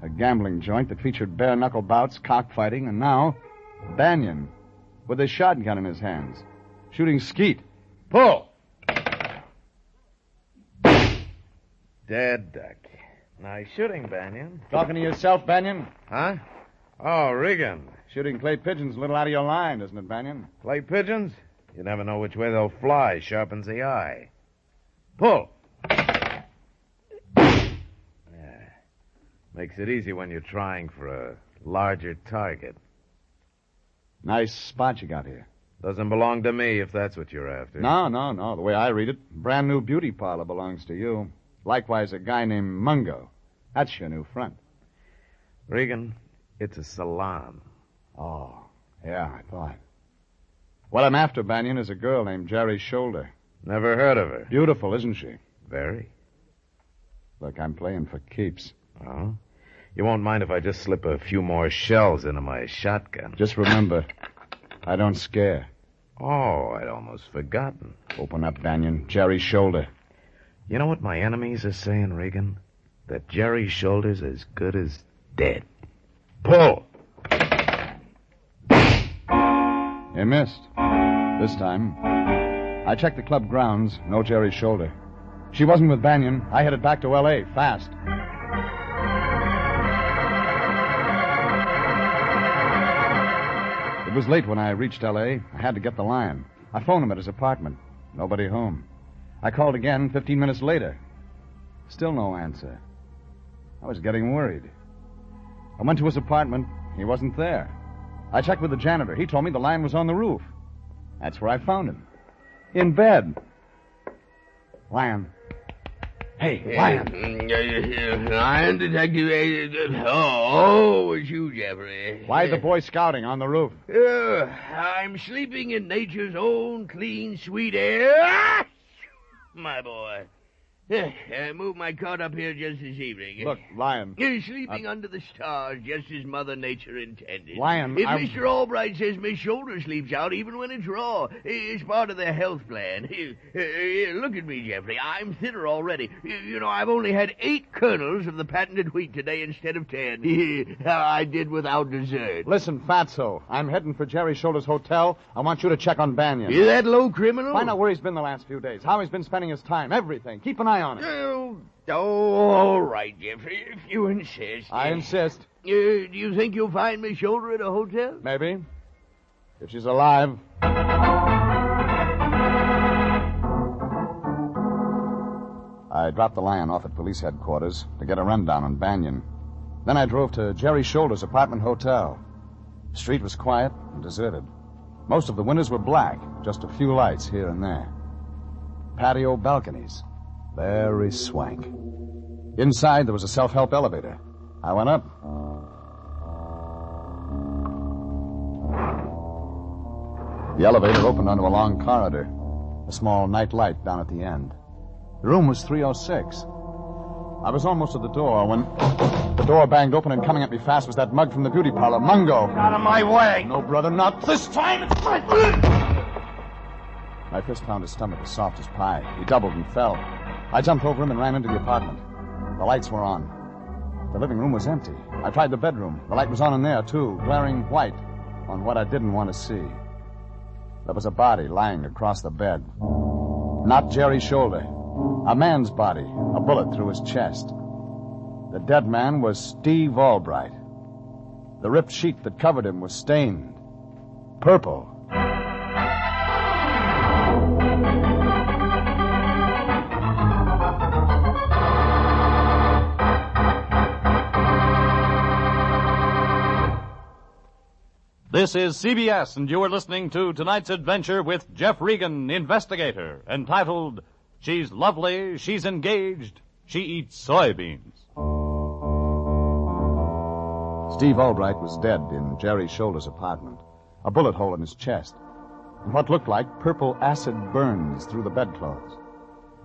A gambling joint that featured bare-knuckle bouts, cockfighting, and now, Banyan, with a shotgun in his hands, shooting skeet. Pull! Dead duck. Nice shooting, Banyan. Talking to yourself, Banyan? Huh? Oh, Regan. Shooting clay pigeons a little out of your line, isn't it, Banyan? Clay pigeons? You never know which way they'll fly. Sharpens the eye. Pull. Yeah. Makes it easy when you're trying for a larger target. Nice spot you got here. Doesn't belong to me if that's what you're after. No. The way I read it, brand new beauty parlor belongs to you. Likewise, a guy named Mungo. That's your new front. Regan, it's a salon. Oh, yeah, I thought. What I'm after, Banyan, is a girl named Jerry Shoulder. Never heard of her. Beautiful, isn't she? Very. Look, I'm playing for keeps. Oh? You won't mind if I just slip a few more shells into my shotgun? Just remember, I don't scare. Oh, I'd almost forgotten. Open up, Banyan. Jerry Shoulder. You know what my enemies are saying, Regan? That Jerry Shoulder's as good as dead. Pull! You missed. This time. I checked the club grounds. No Jerry Shoulder. She wasn't with Banyan. I headed back to L.A. fast. It was late when I reached L.A. I had to get the line. I phoned him at his apartment. Nobody home. I called again 15 minutes later. Still no answer. I was getting worried. I went to his apartment. He wasn't there. I checked with the janitor. He told me the line was on the roof. That's where I found him. In bed. Lion. Hey, Lion. Lion, Detective. Oh, it's you, Jeffrey. Why the Boy Scouting on the roof? I'm sleeping in nature's own clean, sweet air. My boy. I moved my cot up here just this evening. Look, Lion. You're sleeping under the stars, just as Mother Nature intended. Lion, If Mr. Albright says Miss Shoulder sleeps out even when it's raw, it's part of their health plan. Look at me, Jeffrey. I'm thinner already. You know, I've only had 8 kernels of the patented wheat today instead of 10. I did without dessert. Listen, Fatso, I'm heading for Jerry Shoulder's hotel. I want you to check on Banyan. You that low criminal? Find out where he's been the last few days, how he's been spending his time, everything. Keep an eye on it. All right, Jeffrey, if you insist. I insist. Do you think you'll find Miss Shoulder at a hotel? Maybe. If she's alive. I dropped the Lion off at police headquarters to get a rundown on Banyan. Then I drove to Jerry Shoulder's apartment hotel. The street was quiet and deserted. Most of the windows were black, just a few lights here and there. Patio balconies. Very swank. Inside, there was a self-help elevator. I went up. The elevator opened onto a long corridor. A small night light down at the end. The room was 306. I was almost at the door when the door banged open, and coming at me fast was that mug from the beauty parlor, Mungo. Out of my way. No, brother, not this time. My fist found his stomach as soft as pie. He doubled and fell. I jumped over him and ran into the apartment. The lights were on. The living room was empty. I tried the bedroom. The light was on in there, too, glaring white on what I didn't want to see. There was a body lying across the bed. Not Jerry Shoulder. A man's body, a bullet through his chest. The dead man was Steve Albright. The ripped sheet that covered him was stained purple. This is CBS, and you are listening to tonight's adventure with Jeff Regan, investigator, entitled She's Lovely, She's Engaged, She Eats Soybeans. Steve Albright was dead in Jerry Shoulder's apartment, a bullet hole in his chest, and what looked like purple acid burns through the bedclothes.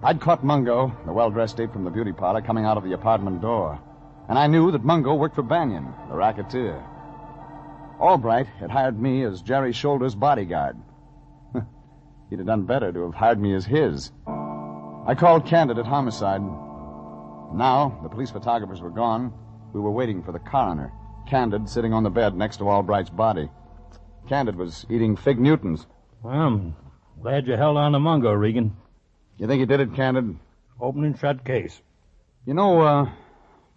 I'd caught Mungo, the well-dressed ape from the beauty parlor, coming out of the apartment door, and I knew that Mungo worked for Banyan, the racketeer. Albright had hired me as Jerry Shoulder's bodyguard. He'd have done better to have hired me as his. I called Candid at Homicide. Now, the police photographers were gone. We were waiting for the coroner. Candid sitting on the bed next to Albright's body. Candid was eating Fig Newtons. Well, I'm glad you held on to Mungo, Regan. You think he did it, Candid? Open and shut case. You know,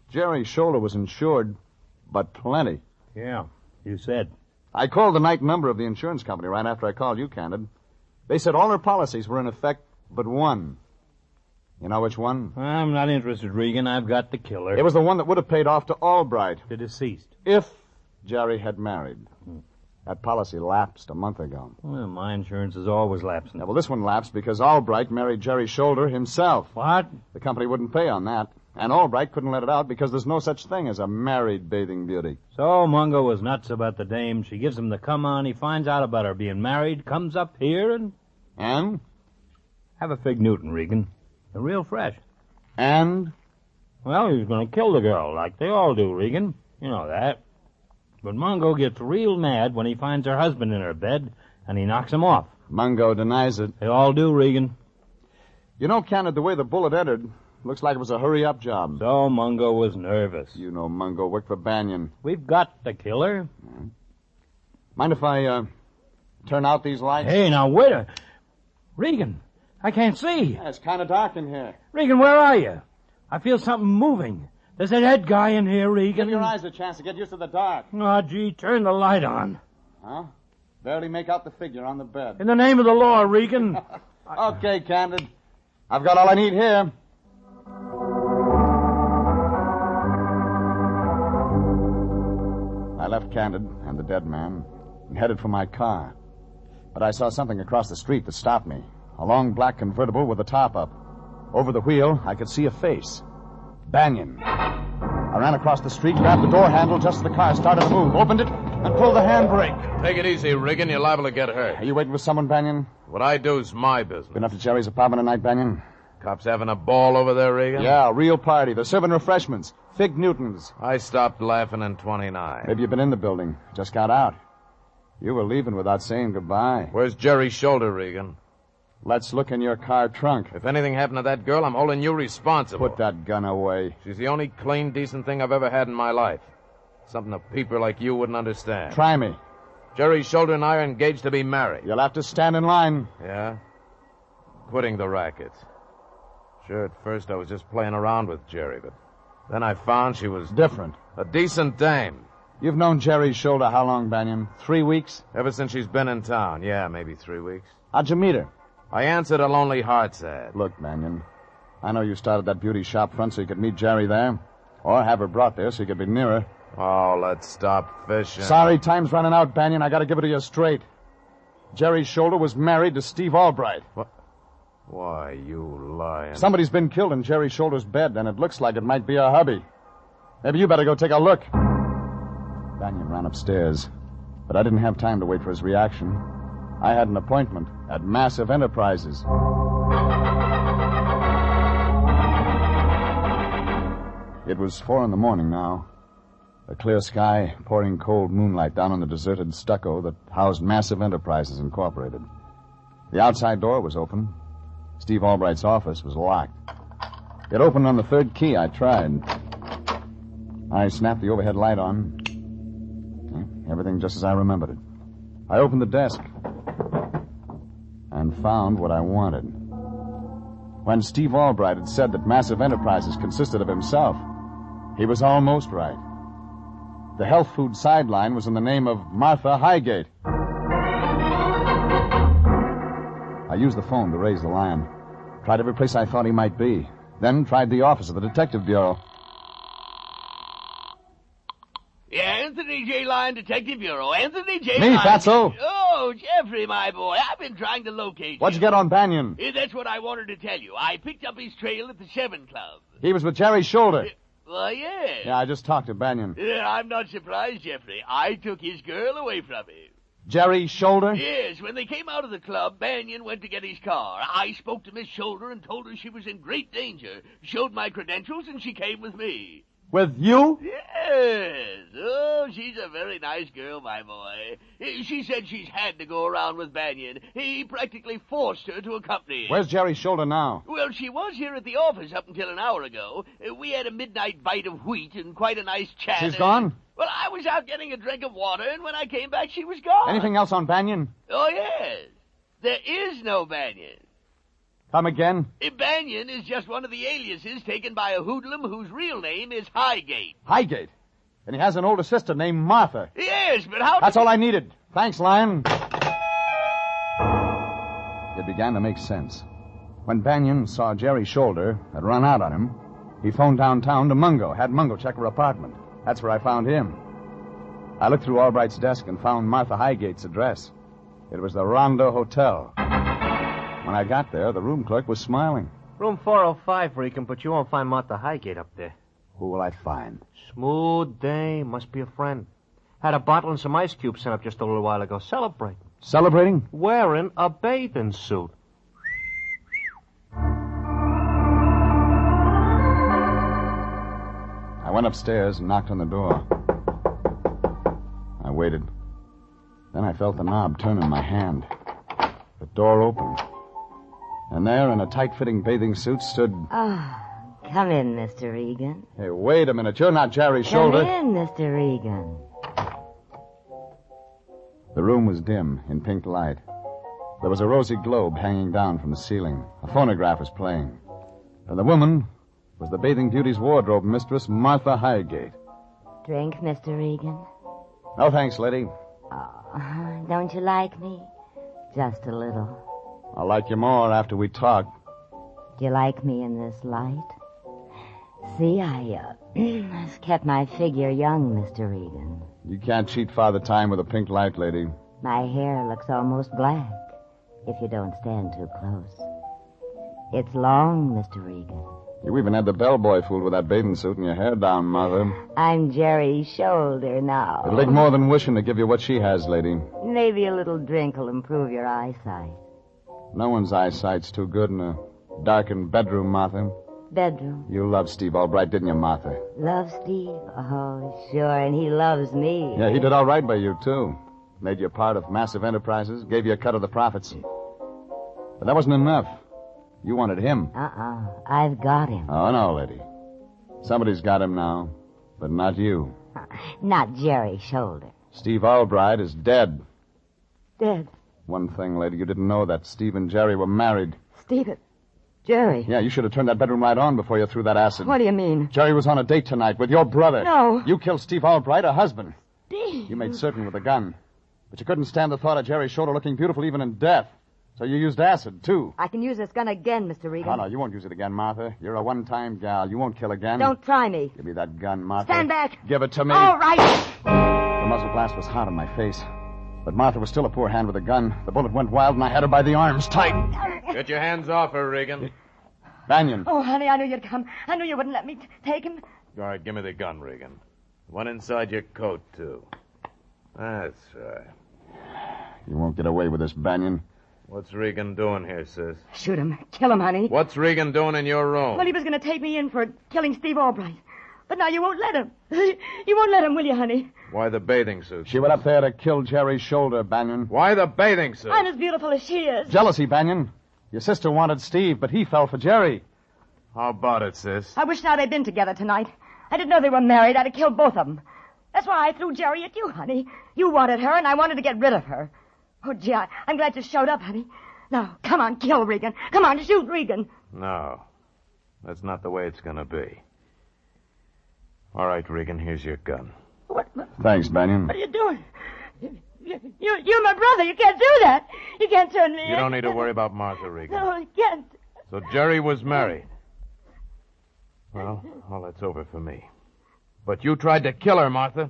Jerry's shoulder was insured, but plenty. Yeah, you said. I called the night number of the insurance company right after I called you, Candid. They said all their policies were in effect but one. You know which one? I'm not interested, Regan. I've got the killer. It was the one that would have paid off to Albright. The deceased. If Jerry had married. That policy lapsed a month ago. Well, my insurance is always lapsing. Yeah, well, this one lapsed because Albright married Jerry Shoulder himself. What? The company wouldn't pay on that. And Albright couldn't let it out because there's no such thing as a married bathing beauty. So Mungo was nuts about the dame. She gives him the come on. He finds out about her being married, comes up here and... And? Have a Fig Newton, Regan. They're real fresh. And? Well, he's going to kill the girl, like they all do, Regan. You know that. But Mungo gets real mad when he finds her husband in her bed, and he knocks him off. Mungo denies it. They all do, Regan. You know, Candid, the way the bullet entered, looks like it was a hurry-up job. So Mungo was nervous. You know Mungo worked for Banyan. We've got the killer. Mind if I, turn out these lights? Hey, now, wait a... Regan, I can't see. Yeah, it's kind of dark in here. Regan, where are you? I feel something moving. There's a dead guy in here, Regan. Give your eyes a chance to get used to the dark. Oh, gee, turn the light on. Huh? Barely make out the figure on the bed. In the name of the law, Regan. Okay, Candid. I've got all I need here. I left Candid and the dead man and headed for my car. But I saw something across the street that stopped me. A long black convertible with the top up. Over the wheel, I could see a face. Banyan. I ran across the street, grabbed the door handle just as the car started to move, opened it, and pulled the handbrake. Take it easy, Regan. You're liable to get hurt. Are you waiting for someone, Banyan? What I do is my business. Been up to Jerry's apartment tonight, Banyan? Cops having a ball over there, Regan? Yeah, a real party. They're serving refreshments. Fig Newtons. I stopped laughing in 29. Maybe you've been in the building. Just got out. You were leaving without saying goodbye. Where's Jerry's shoulder, Regan? Let's look in your car trunk. If anything happened to that girl, I'm holding you responsible. Put that gun away. She's the only clean, decent thing I've ever had in my life. Something a peeper like you wouldn't understand. Try me. Jerry's shoulder and I are engaged to be married. You'll have to stand in line. Yeah? Quitting the racket. Sure, at first I was just playing around with Jerry, but then I found she was... different. A decent dame. You've known Jerry's shoulder how long, Banyan? 3 weeks? Ever since she's been in town. Yeah, maybe 3 weeks. How'd you meet her? I answered a Lonely Hearts ad. Look, Banyan, I know you started that beauty shop front so you could meet Jerry there. Or have her brought there so you could be nearer. Oh, let's stop fishing. Sorry, time's running out, Banyan. I gotta give it to you straight. Jerry's shoulder was married to Steve Albright. What? Why, you lying. Somebody's been killed in Jerry's shoulder's bed, and it looks like it might be a hubby. Maybe you better go take a look. Banyan ran upstairs, but I didn't have time to wait for his reaction. I had an appointment at Massive Enterprises. It was 4 a.m. now. A clear sky, pouring cold moonlight down on the deserted stucco that housed Massive Enterprises Incorporated. The outside door was open. Steve Albright's office was locked. It opened on the 3rd key. I tried. I snapped the overhead light on. Everything just as I remembered it. I opened the desk and found what I wanted. When Steve Albright had said that Massive Enterprises consisted of himself, he was almost right. The health food sideline was in the name of Martha Highgate. I used the phone to raise the line. Tried every place I thought he might be. Then tried the office of the Detective Bureau. Yeah, Anthony J. Line, Detective Bureau. Anthony J. Me, Line. Fatso. Oh, Jeffrey, my boy. I've been trying to locate you. What'd you get on Banyan? Yeah, that's what I wanted to tell you. I picked up his trail at the 7 Club. He was with Jerry's shoulder. Well, yeah. Yeah, I just talked to Banyan. Yeah, I'm not surprised, Jeffrey. I took his girl away from him. Jerry's shoulder? Yes, when they came out of the club, Banyan went to get his car. I spoke to Miss Shoulder and told her she was in great danger. Showed my credentials, and she came with me. With you? Yes. Oh, she's a very nice girl, my boy. She said she's had to go around with Banyan. He practically forced her to accompany him. Where's Jerry's shoulder now? Well, she was here at the office up until an hour ago. We had a midnight bite of wheat and quite a nice chat. She's gone? Well, I was out getting a drink of water, and when I came back, she was gone. Anything else on Banyan? Oh, yes. There is no Banyan. Come again? Banyan is just one of the aliases taken by a hoodlum whose real name is Highgate. Highgate. And he has an older sister named Martha. Yes, but how... That's all I needed. Thanks, Lion. It began to make sense. When Banyan saw Jerry's shoulder had run out on him, he phoned downtown to Mungo, had Mungo check her apartment. That's where I found him. I looked through Albright's desk and found Martha Highgate's address. It was the Rondo Hotel. When I got there, the room clerk was smiling. Room 405, Regan, but you won't find Martha Highgate up there. Who will I find? Smooth day. Must be a friend. Had a bottle and some ice cubes sent up just a little while ago. Celebrating. Celebrating? Wearing a bathing suit. I went upstairs and knocked on the door. I waited. Then I felt the knob turn in my hand. The door opened. And there, in a tight-fitting bathing suit, stood... Come in, Mr. Regan. Hey, wait a minute. You're not Jerry's shoulder. Come in, Mr. Regan. The room was dim, in pink light. There was a rosy globe hanging down from the ceiling. A phonograph was playing. And the woman was the bathing beauty's wardrobe mistress, Martha Highgate. Drink, Mr. Regan. No, thanks, lady. Oh, don't you like me? Just a little. I'll like you more after we talk. Do you like me in this light? See, I kept my figure young, Mr. Regan. You can't cheat Father Time with a pink light, lady. My hair looks almost black if you don't stand too close. It's long, Mr. Regan. You even had the bellboy fooled with that bathing suit and your hair down, Mother. I'm Jerry's shoulder now. It'll take more than wishing to give you what she has, lady. Maybe a little drink will improve your eyesight. No one's eyesight's too good in a darkened bedroom, Martha. Bedroom. You loved Steve Albright, didn't you, Martha? Love Steve? Oh, sure, and he loves me. Yeah, he did all right by you, too. Made you part of massive enterprises, gave you a cut of the profits. But that wasn't enough. You wanted him. I've got him. Oh, no, lady. Somebody's got him now, but not you. Not Jerry's shoulder. Steve Albright is dead. Dead? One thing, lady, you didn't know that Steve and Jerry were married. Steve and Jerry? Yeah, you should have turned that bedroom light on before you threw that acid. What do you mean? Jerry was on a date tonight with your brother. No. You killed Steve Albright, her husband. Steve? You made certain with a gun. But you couldn't stand the thought of Jerry's shoulder looking beautiful even in death. So you used acid, too. I can use this gun again, Mr. Regan. Oh, no, you won't use it again, Martha. You're a one-time gal. You won't kill again. Don't try me. Give me that gun, Martha. Stand back. Give it to me. All right. The muzzle blast was hot on my face. But Martha was still a poor hand with a gun. The bullet went wild, and I had her by the arms, tight. Get your hands off her, Regan. Banyan. Oh, honey, I knew you'd come. I knew you wouldn't let me take him. All right, give me the gun, Regan. One inside your coat, too. That's right. You won't get away with this, Banyan. What's Regan doing here, sis? Shoot him. Kill him, honey. What's Regan doing in your room? Well, he was going to take me in for killing Steve Albright. But now you won't let him. You won't let him, will you, honey? Why the bathing suit? She went up there to kill Jerry's shoulder, Banyan. Why the bathing suit? I'm as beautiful as she is. Jealousy, Banyan. Your sister wanted Steve, but he fell for Jerry. How about it, sis? I wish now they'd been together tonight. I didn't know they were married. I'd have killed both of them. That's why I threw Jerry at you, honey. You wanted her, and I wanted to get rid of her. Oh, gee, I'm glad you showed up, honey. Now, come on, kill Regan. Come on, shoot Regan. No. That's not the way it's going to be. All right, Regan, here's your gun. What? Thanks, Banyan. What are you doing? You're my brother. You can't do that. You can't turn me in. You don't need to worry about Martha, Regan. No, you can't. So Jerry was married. Well, all that's over for me. But you tried to kill her, Martha.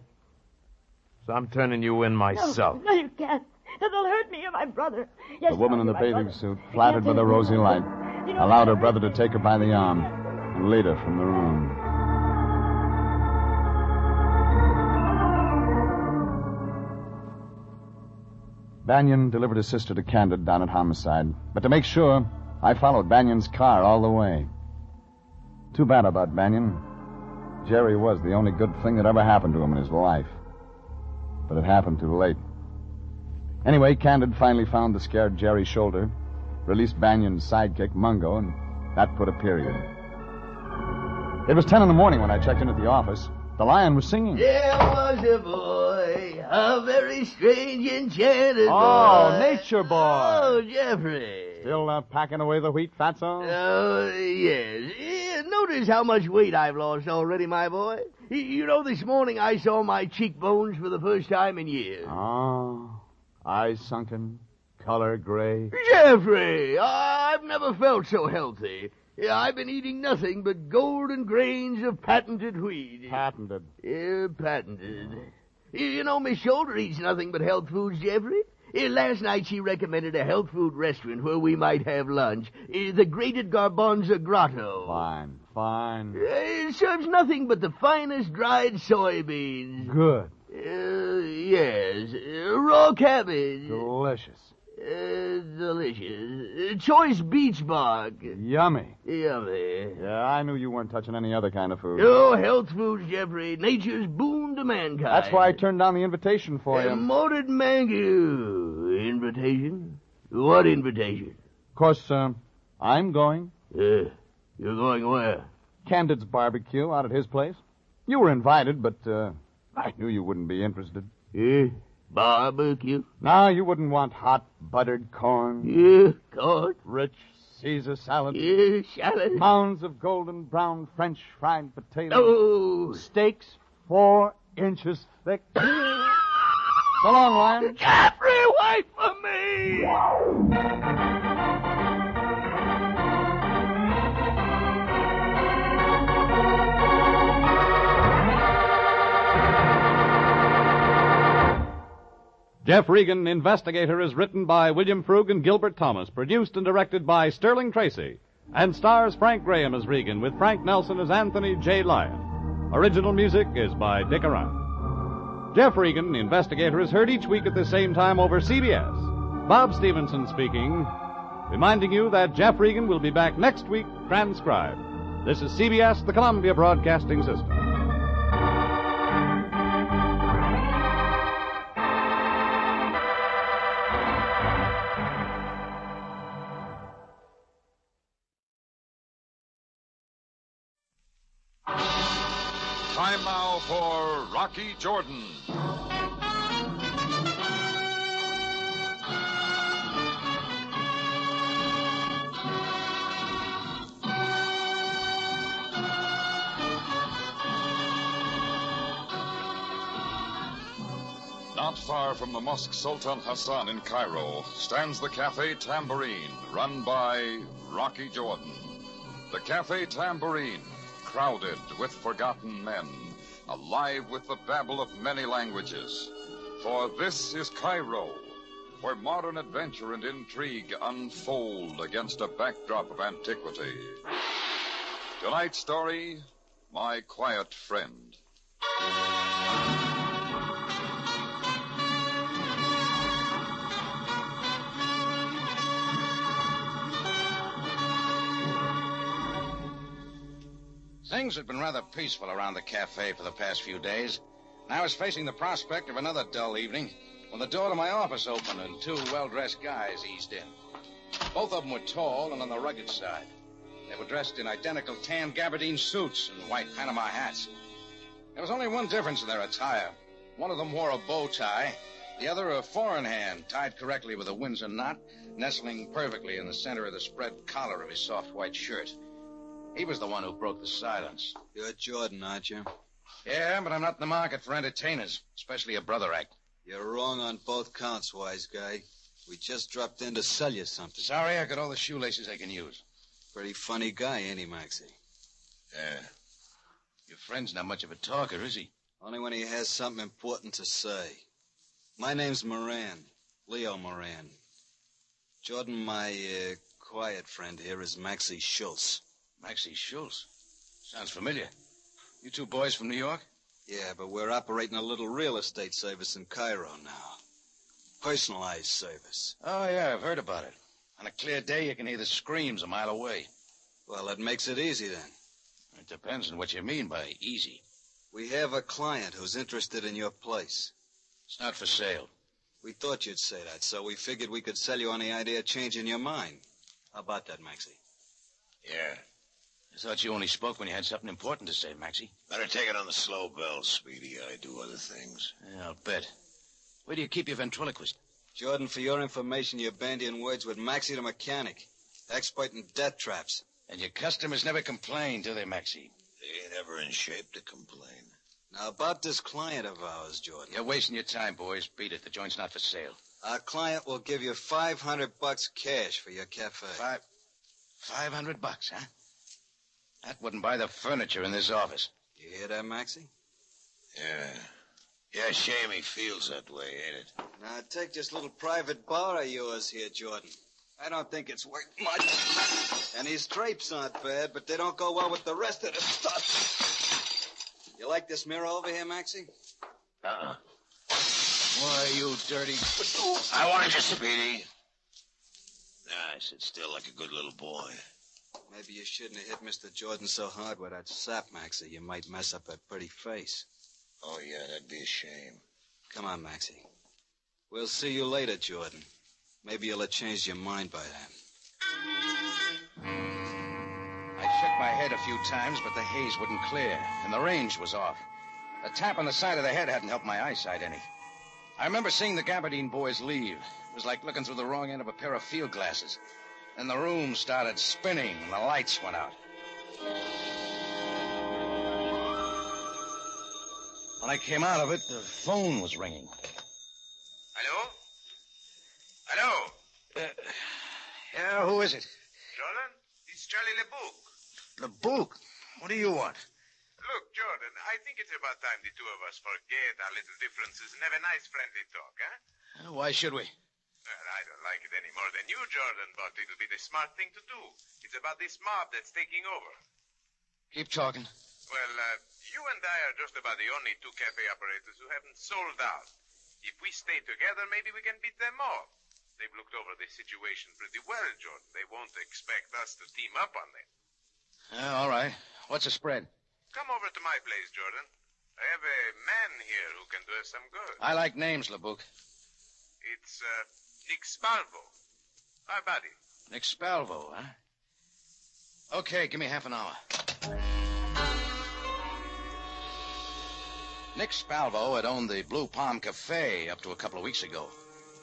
So I'm turning you in myself. No, you can't. That'll hurt me. You're my brother. Yes, The woman in the you're my bathing brother. suit, flattered by the rosy light, allowed her brother to take her by the arm and lead her from the room. Banyan delivered his sister to Candid down at Homicide. But to make sure, I followed Banyan's car all the way. Too bad about Banyan. Jerry was the only good thing that ever happened to him in his life. But it happened too late. Anyway, Candid finally found the scared Jerry's shoulder, released Banion's sidekick, Mungo, and that put a period. It was 10 in the morning when I checked in at the office. The lion was singing. There was a boy, a very strange, enchanted boy. Oh, nature boy. Oh, Jeffrey. Still packing away the wheat, Fatso? Oh, yes. Notice how much weight I've lost already, my boy. You know, this morning I saw my cheekbones for the first time in years. Oh, eyes sunken, color gray. Jeffrey, I've never felt so healthy. I've been eating nothing but golden grains of patented wheat. Patented? Patented. You know, Miss Shoulder eats nothing but health foods, Jeffrey. Last night she recommended a health food restaurant where we might have lunch. The Grated Garbanzo Grotto. Fine. It serves nothing but the finest dried soybeans. Good. Yes. Raw cabbage. Delicious. Delicious. Choice beech bark. Yummy. Yummy. Yeah, I knew you weren't touching any other kind of food. Oh, health foods, Jeffrey. Nature's boon to mankind. That's why I turned down the invitation for you. Morted mango. Invitation? What invitation? Of course, I'm going. You're going where? Candid's barbecue out at his place. You were invited, but I knew you wouldn't be interested. Barbecue? No, you wouldn't want hot buttered corn. Corn? Rich Caesar salad. Salad. Mounds of golden brown French fried potatoes. Oh. Steaks 4 inches thick. So long, Lion. Jeffrey, wait for me! Jeff Regan, Investigator, is written by William Frug and Gilbert Thomas, produced and directed by Sterling Tracy, and stars Frank Graham as Regan, with Frank Nelson as Anthony J. Lyon. Original music is by Dick Arant. Jeff Regan, Investigator, is heard each week at the same time over CBS. Bob Stevenson speaking, reminding you that Jeff Regan will be back next week, transcribed. This is CBS, the Columbia Broadcasting System. Time now for Rocky Jordan. Not far from the Mosque Sultan Hassan in Cairo stands the Cafe Tambourine, run by Rocky Jordan. The Cafe Tambourine, crowded with forgotten men, alive with the babble of many languages. For this is Cairo, where modern adventure and intrigue unfold against a backdrop of antiquity. Tonight's story, My Quiet Friend. Things had been rather peaceful around the cafe for the past few days, and I was facing the prospect of another dull evening when the door to my office opened and 2 well-dressed guys eased in. Both of them were tall and on the rugged side. They were dressed in identical tan gabardine suits and white Panama hats. There was only one difference in their attire. One of them wore a bow tie, the other a four-in-hand, tied correctly with a Windsor knot, nestling perfectly in the center of the spread collar of his soft white shirt. He was the one who broke the silence. You're Jordan, aren't you? Yeah, but I'm not in the market for entertainers, especially a brother act. You're wrong on both counts, wise guy. We just dropped in to sell you something. Sorry, I got all the shoelaces I can use. Pretty funny guy, ain't he, Maxie? Yeah. Your friend's not much of a talker, is he? Only when he has something important to say. My name's Moran. Leo Moran. Jordan, my quiet friend here is Maxie Schultz. Maxie Schultz? Sounds familiar. You 2 boys from New York? Yeah, but we're operating a little real estate service in Cairo now. Personalized service. Oh, yeah, I've heard about it. On a clear day, you can hear the screams a mile away. Well, that makes it easy, then. It depends on what you mean by easy. We have a client who's interested in your place. It's not for sale. We thought you'd say that, so we figured we could sell you on the idea of changing your mind. How about that, Maxie? Yeah. I thought you only spoke when you had something important to say, Maxie. Better take it on the slow bell, Speedy. I do other things. Yeah, I'll bet. Where do you keep your ventriloquist? Jordan, for your information, you're bandying words with Maxie the mechanic. Expert in death traps. And your customers never complain, do they, Maxie? They ain't ever in shape to complain. Now, about this client of ours, Jordan. You're wasting your time, boys. Beat it. The joint's not for sale. Our client will give you $500 cash for your cafe. $500, huh? That wouldn't buy the furniture in this office. You hear that, Maxie? Yeah. Yeah, shame he feels that way, ain't it? Now, take this little private bar of yours here, Jordan. I don't think it's worth much. And these drapes aren't bad, but they don't go well with the rest of the stuff. You like this mirror over here, Maxie? Why, you dirty... I warned you, Speedy. I sit still like a good little boy. Maybe you shouldn't have hit Mr. Jordan so hard with that sap, Maxie. You might mess up that pretty face. Oh, yeah, that'd be a shame. Come on, Maxie. We'll see you later, Jordan. Maybe you'll have changed your mind by then. I shook my head a few times, but the haze wouldn't clear, and the range was off. A tap on the side of the head hadn't helped my eyesight any. I remember seeing the Gabardine boys leave. It was like looking through the wrong end of a pair of field glasses. Then the room started spinning, and the lights went out. When I came out of it, the phone was ringing. Hello? Hello? Yeah, who is it? Jordan, it's Charlie LeBouc. LeBouc? What do you want? Look, Jordan, I think it's about time the two of us forget our little differences and have a nice friendly talk, huh? Why should we? Well, I don't like it any more than you, Jordan, but it'll be the smart thing to do. It's about this mob that's taking over. Keep talking. Well, you and I are just about the only two cafe operators who haven't sold out. If we stay together, maybe we can beat them all. They've looked over the situation pretty well, Jordan. They won't expect us to team up on them. All right. What's the spread? Come over to my place, Jordan. I have a man here who can do us some good. I like names, LeBouc. It's, Nick Spalvo. Our buddy. Nick Spalvo, huh? Okay, give me half an hour. Nick Spalvo had owned the Blue Palm Cafe up to a couple of weeks ago.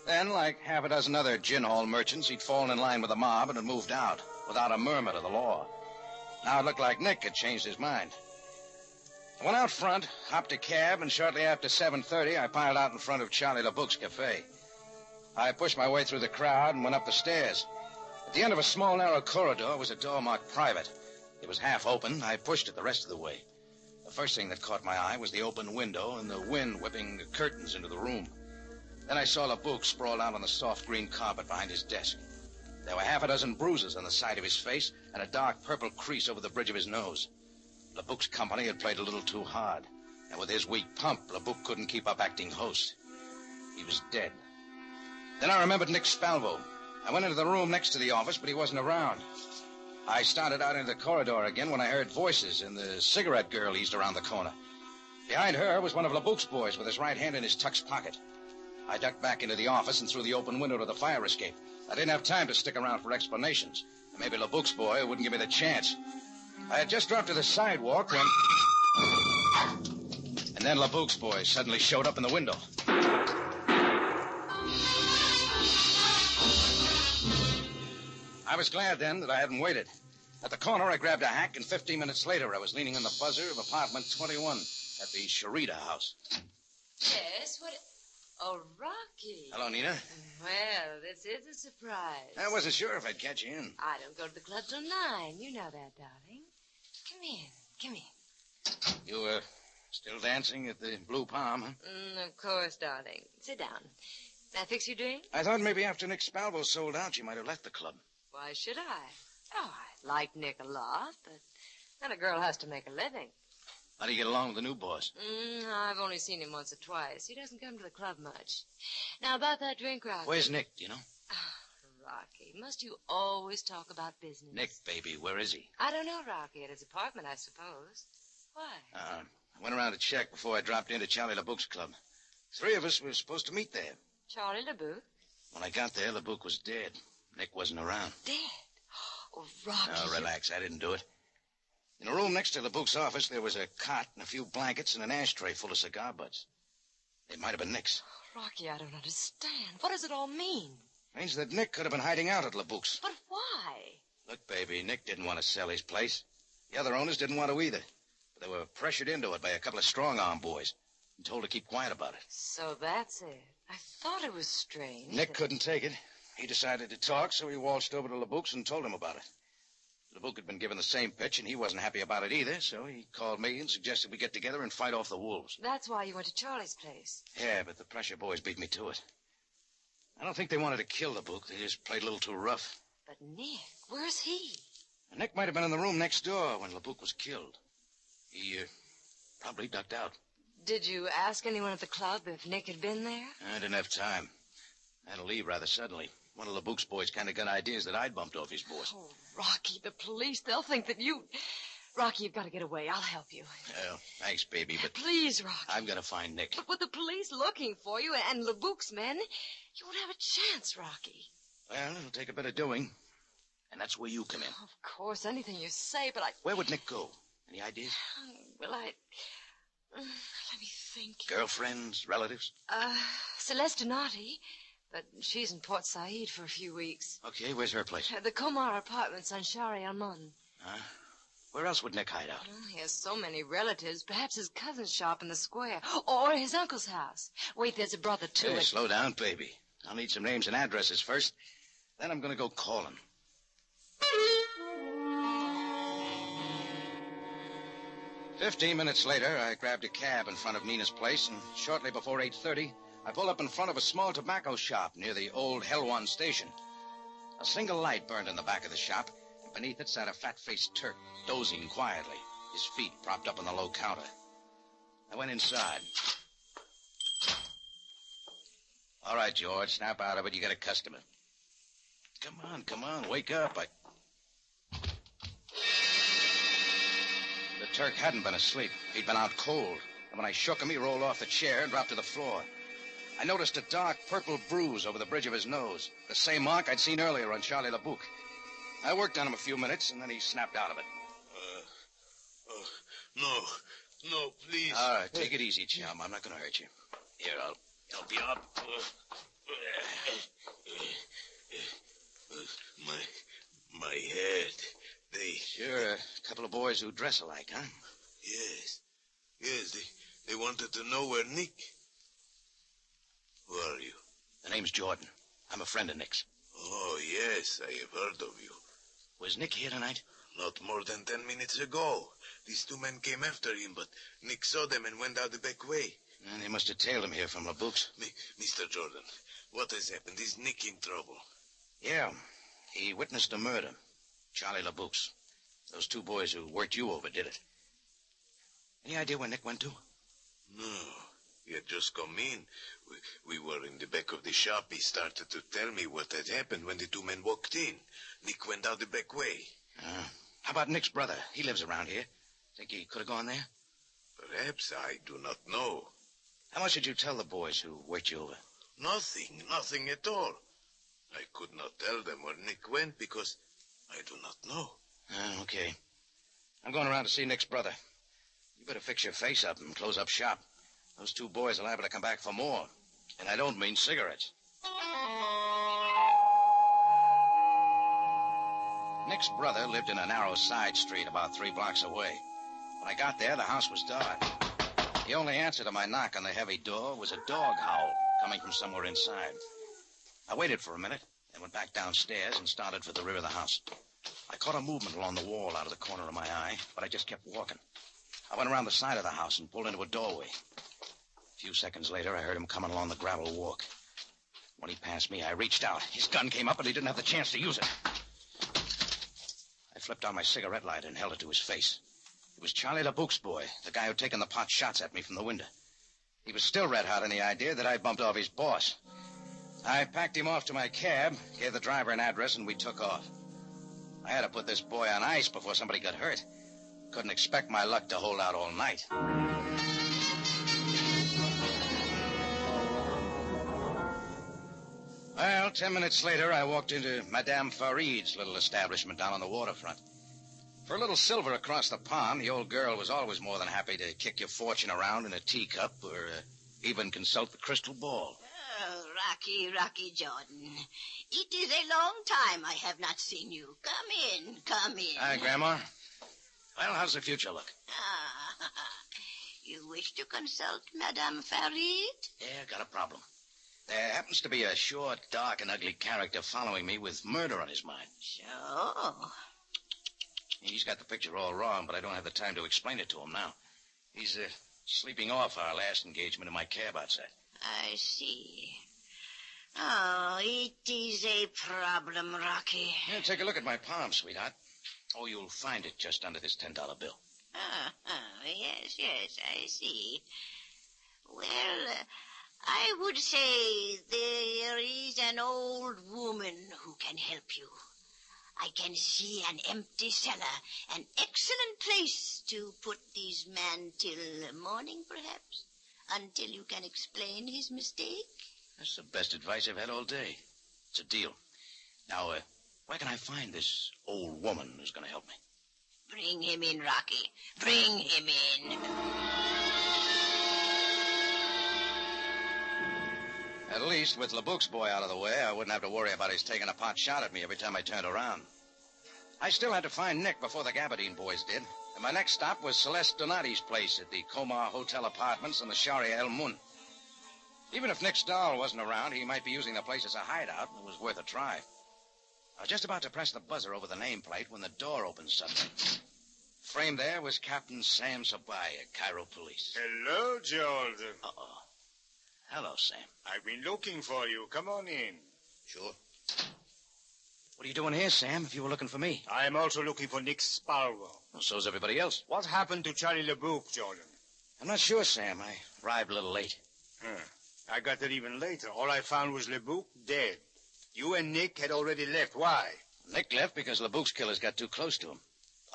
Then, like half a dozen other gin hall merchants, he'd fallen in line with the mob and had moved out without a murmur to the law. Now it looked like Nick had changed his mind. I went out front, hopped a cab, and shortly after 7:30, I piled out in front of Charlie LeBouc's cafe. I pushed my way through the crowd and went up the stairs. At the end of a small, narrow corridor was a door marked private. It was half open. I pushed it the rest of the way. The first thing that caught my eye was the open window and the wind whipping the curtains into the room. Then I saw LeBouc sprawled out on the soft green carpet behind his desk. There were half a dozen bruises on the side of his face and a dark purple crease over the bridge of his nose. LeBouc's company had played a little too hard, and with his weak pump, LeBouc couldn't keep up acting host. He was dead. Then I remembered Nick Spalvo. I went into the room next to the office, but he wasn't around. I started out into the corridor again when I heard voices, and the cigarette girl eased around the corner. Behind her was one of LeBouc's boys with his right hand in his tux pocket. I ducked back into the office and through the open window to the fire escape. I didn't have time to stick around for explanations. And maybe LeBouc's boy wouldn't give me the chance. I had just dropped to the sidewalk when... And then LeBouc's boy suddenly showed up in the window. I was glad then that I hadn't waited. At the corner, I grabbed a hack, and 15 minutes later, I was leaning on the buzzer of apartment 21 at the Sharita house. Yes, what... Oh, Rocky. Hello, Nina. Well, this is a surprise. I wasn't sure if I'd catch you in. I don't go to the club till 9. You know that, darling. Come in. Come in. You, still dancing at the Blue Palm, huh? Of course, darling. Sit down. Now, fix your drink? I thought maybe after Nick Spalvo sold out, you might have left the club. Why should I? Oh, I like Nick a lot, but then a girl has to make a living. How do you get along with the new boss? I've only seen him once or twice. He doesn't come to the club much. Now, about that drink, Rocky. Where's Nick, do you know? Rocky. Must you always talk about business? Nick, baby, where is he? I don't know, Rocky. At his apartment, I suppose. Why? I went around to check before I dropped into Charlie LeBouk's club. 3 of us were supposed to meet there. Charlie LeBouk? When I got there, LeBouk was dead. Nick wasn't around. Dead? Oh, Rocky. Now, relax. I didn't do it. In a room next to LeBouk's office, there was a cot and a few blankets and an ashtray full of cigar butts. It might have been Nick's. Rocky, I don't understand. What does it all mean? Means that Nick could have been hiding out at LeBouk's. But why? Look, baby, Nick didn't want to sell his place. The other owners didn't want to either. But they were pressured into it by a couple of strong-arm boys and told to keep quiet about it. So that's it. I thought it was strange. Nick couldn't take it. He decided to talk, so he waltzed over to LeBouk's and told him about it. LeBouk had been given the same pitch, and he wasn't happy about it either, so he called me and suggested we get together and fight off the wolves. That's why you went to Charlie's place. Yeah, but the pressure boys beat me to it. I don't think they wanted to kill LeBouk. They just played a little too rough. But Nick, where's he? Nick might have been in the room next door when LeBouk was killed. He probably ducked out. Did you ask anyone at the club if Nick had been there? I didn't have time. I had to leave rather suddenly. One of LeBouk's boys kind of got ideas that I'd bumped off his boss. Oh, Rocky, the police, they'll think that you... Rocky, you've got to get away. I'll help you. Well, thanks, baby, but... Please, Rocky. I've got to find Nick. But with the police looking for you and LeBouk's men, you won't have a chance, Rocky. Well, it'll take a bit of doing. And that's where you come in. Of course, anything you say, but I... Where would Nick go? Any ideas? Well, let me think. Girlfriends, relatives? Celeste Donati, but she's in Port Said for a few weeks. Okay, where's her place? The Komar Apartments on Shari Almon. Where else would Nick hide out? Oh, he has so many relatives. Perhaps his cousin's shop in the square. Or his uncle's house. Wait, there's a brother, too. Hey, slow down, baby. I'll need some names and addresses first. Then I'm going to go call him. 15 minutes later, I grabbed a cab in front of Nina's place, and shortly before 8:30, I pulled up in front of a small tobacco shop near the old Helwan station. A single light burned in the back of the shop, and beneath it sat a fat-faced Turk, dozing quietly, his feet propped up on the low counter. I went inside. All right, George, snap out of it. You got a customer. Come on, wake up. The Turk hadn't been asleep. He'd been out cold. And when I shook him, he rolled off the chair and dropped to the floor. I noticed a dark purple bruise over the bridge of his nose, the same mark I'd seen earlier on Charlie LeBouk. I worked on him a few minutes, and then he snapped out of it. No, please. All right, take it easy, chum. I'm not going to hurt you. Here, I'll help you up. My head. Sure, a couple of boys who dress alike, huh? Yes, they wanted to know where Nick... Who are you? The name's Jordan. I'm a friend of Nick's. Oh, yes, I have heard of you. Was Nick here tonight? Not more than 10 minutes ago. These 2 men came after him, but Nick saw them and went out the back way. And they must have tailed him here from LeBouk's. Mr. Jordan, what has happened? Is Nick in trouble? Yeah, he witnessed a murder. Charlie LeBouk's. Those 2 boys who worked you over did it. Any idea where Nick went to? No. He had just come in. We were in the back of the shop. He started to tell me what had happened when the 2 men walked in. Nick went out the back way. How about Nick's brother? He lives around here. Think he could have gone there? Perhaps. I do not know. How much did you tell the boys who worked you over? Nothing at all. I could not tell them where Nick went because I do not know. Okay. I'm going around to see Nick's brother. You better fix your face up and close up shop. Those 2 boys are liable to come back for more. And I don't mean cigarettes. Nick's brother lived in a narrow side street about 3 blocks away. When I got there, the house was dark. The only answer to my knock on the heavy door was a dog howl coming from somewhere inside. I waited for a minute, then went back downstairs and started for the rear of the house. I caught a movement along the wall out of the corner of my eye, but I just kept walking. I went around the side of the house and pulled into a doorway. A few seconds later, I heard him coming along the gravel walk. When he passed me, I reached out. His gun came up, but he didn't have the chance to use it. I flipped on my cigarette lighter and held it to his face. It was Charlie LeBouk's boy, the guy who'd taken the pot shots at me from the window. He was still red-hot in the idea that I bumped off his boss. I packed him off to my cab, gave the driver an address, and we took off. I had to put this boy on ice before somebody got hurt. Couldn't expect my luck to hold out all night. Well, 10 minutes later, I walked into Madame Farid's little establishment down on the waterfront. For a little silver across the pond, the old girl was always more than happy to kick your fortune around in a teacup or even consult the crystal ball. Oh, Rocky Jordan. It is a long time I have not seen you. Come in. Hi, Grandma. Well, how's the future look? Ah, you wish to consult Madame Farid? Yeah, got a problem. There happens to be a short, dark, and ugly character following me with murder on his mind. So? He's got the picture all wrong, but I don't have the time to explain it to him now. He's sleeping off our last engagement in my cab outside. I see. Oh, it is a problem, Rocky. Yeah, take a look at my palm, sweetheart. Oh, you'll find it just under this $10 bill. Yes, I see. Well, I would say there is an old woman who can help you. I can see an empty cellar, an excellent place to put this man till morning, perhaps, until you can explain his mistake. That's the best advice I've had all day. It's a deal. Now, where can I find this old woman who's going to help me? Bring him in, Rocky. Bring him in. At least, with LeBouk's boy out of the way, I wouldn't have to worry about his taking a pot shot at me every time I turned around. I still had to find Nick before the Gabardine boys did, and my next stop was Celeste Donati's place at the Comar Hotel Apartments on the Sharia El Mun. Even if Nick Stahl wasn't around, he might be using the place as a hideout, and it was worth a try. I was just about to press the buzzer over the nameplate when the door opened suddenly. Framed there was Captain Sam Sabaya, Cairo Police. Hello, Jordan. Uh-oh. Hello, Sam. I've been looking for you. Come on in. Sure. What are you doing here, Sam, if you were looking for me? I am also looking for Nick Sparrow. Well, so's everybody else. What happened to Charlie LeBouk, Jordan? I'm not sure, Sam. I arrived a little late. I got there even later. All I found was LeBouk dead. You and Nick had already left. Why? Nick left because LeBouk's killers got too close to him.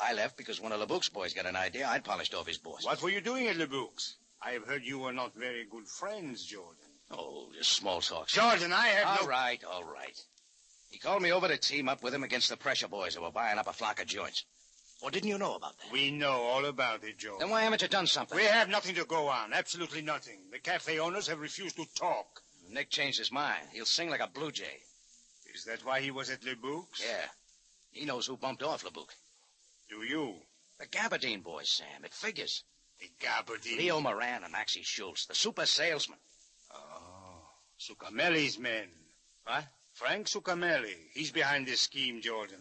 I left because one of LeBouk's boys got an idea. I'd polished off his boss. What were you doing at LeBouk's? I have heard you were not very good friends, Jordan. Oh, just small talk. Jordan, I have All right. He called me over to team up with him against the pressure boys who were buying up a flock of joints. Or didn't you know about that? We know all about it, Jordan. Then why haven't you done something? We have nothing to go on. Absolutely nothing. The cafe owners have refused to talk. Nick changed his mind. He'll sing like a blue jay. Is that why he was at LeBouk's? Yeah. He knows who bumped off LeBouk. Do you? The Gabardine boys, Sam. It figures. The Gabardine? Leo Moran and Maxie Schultz, the super salesman. Oh, Succamelli's men. What? Frank Succamelli. He's behind this scheme, Jordan.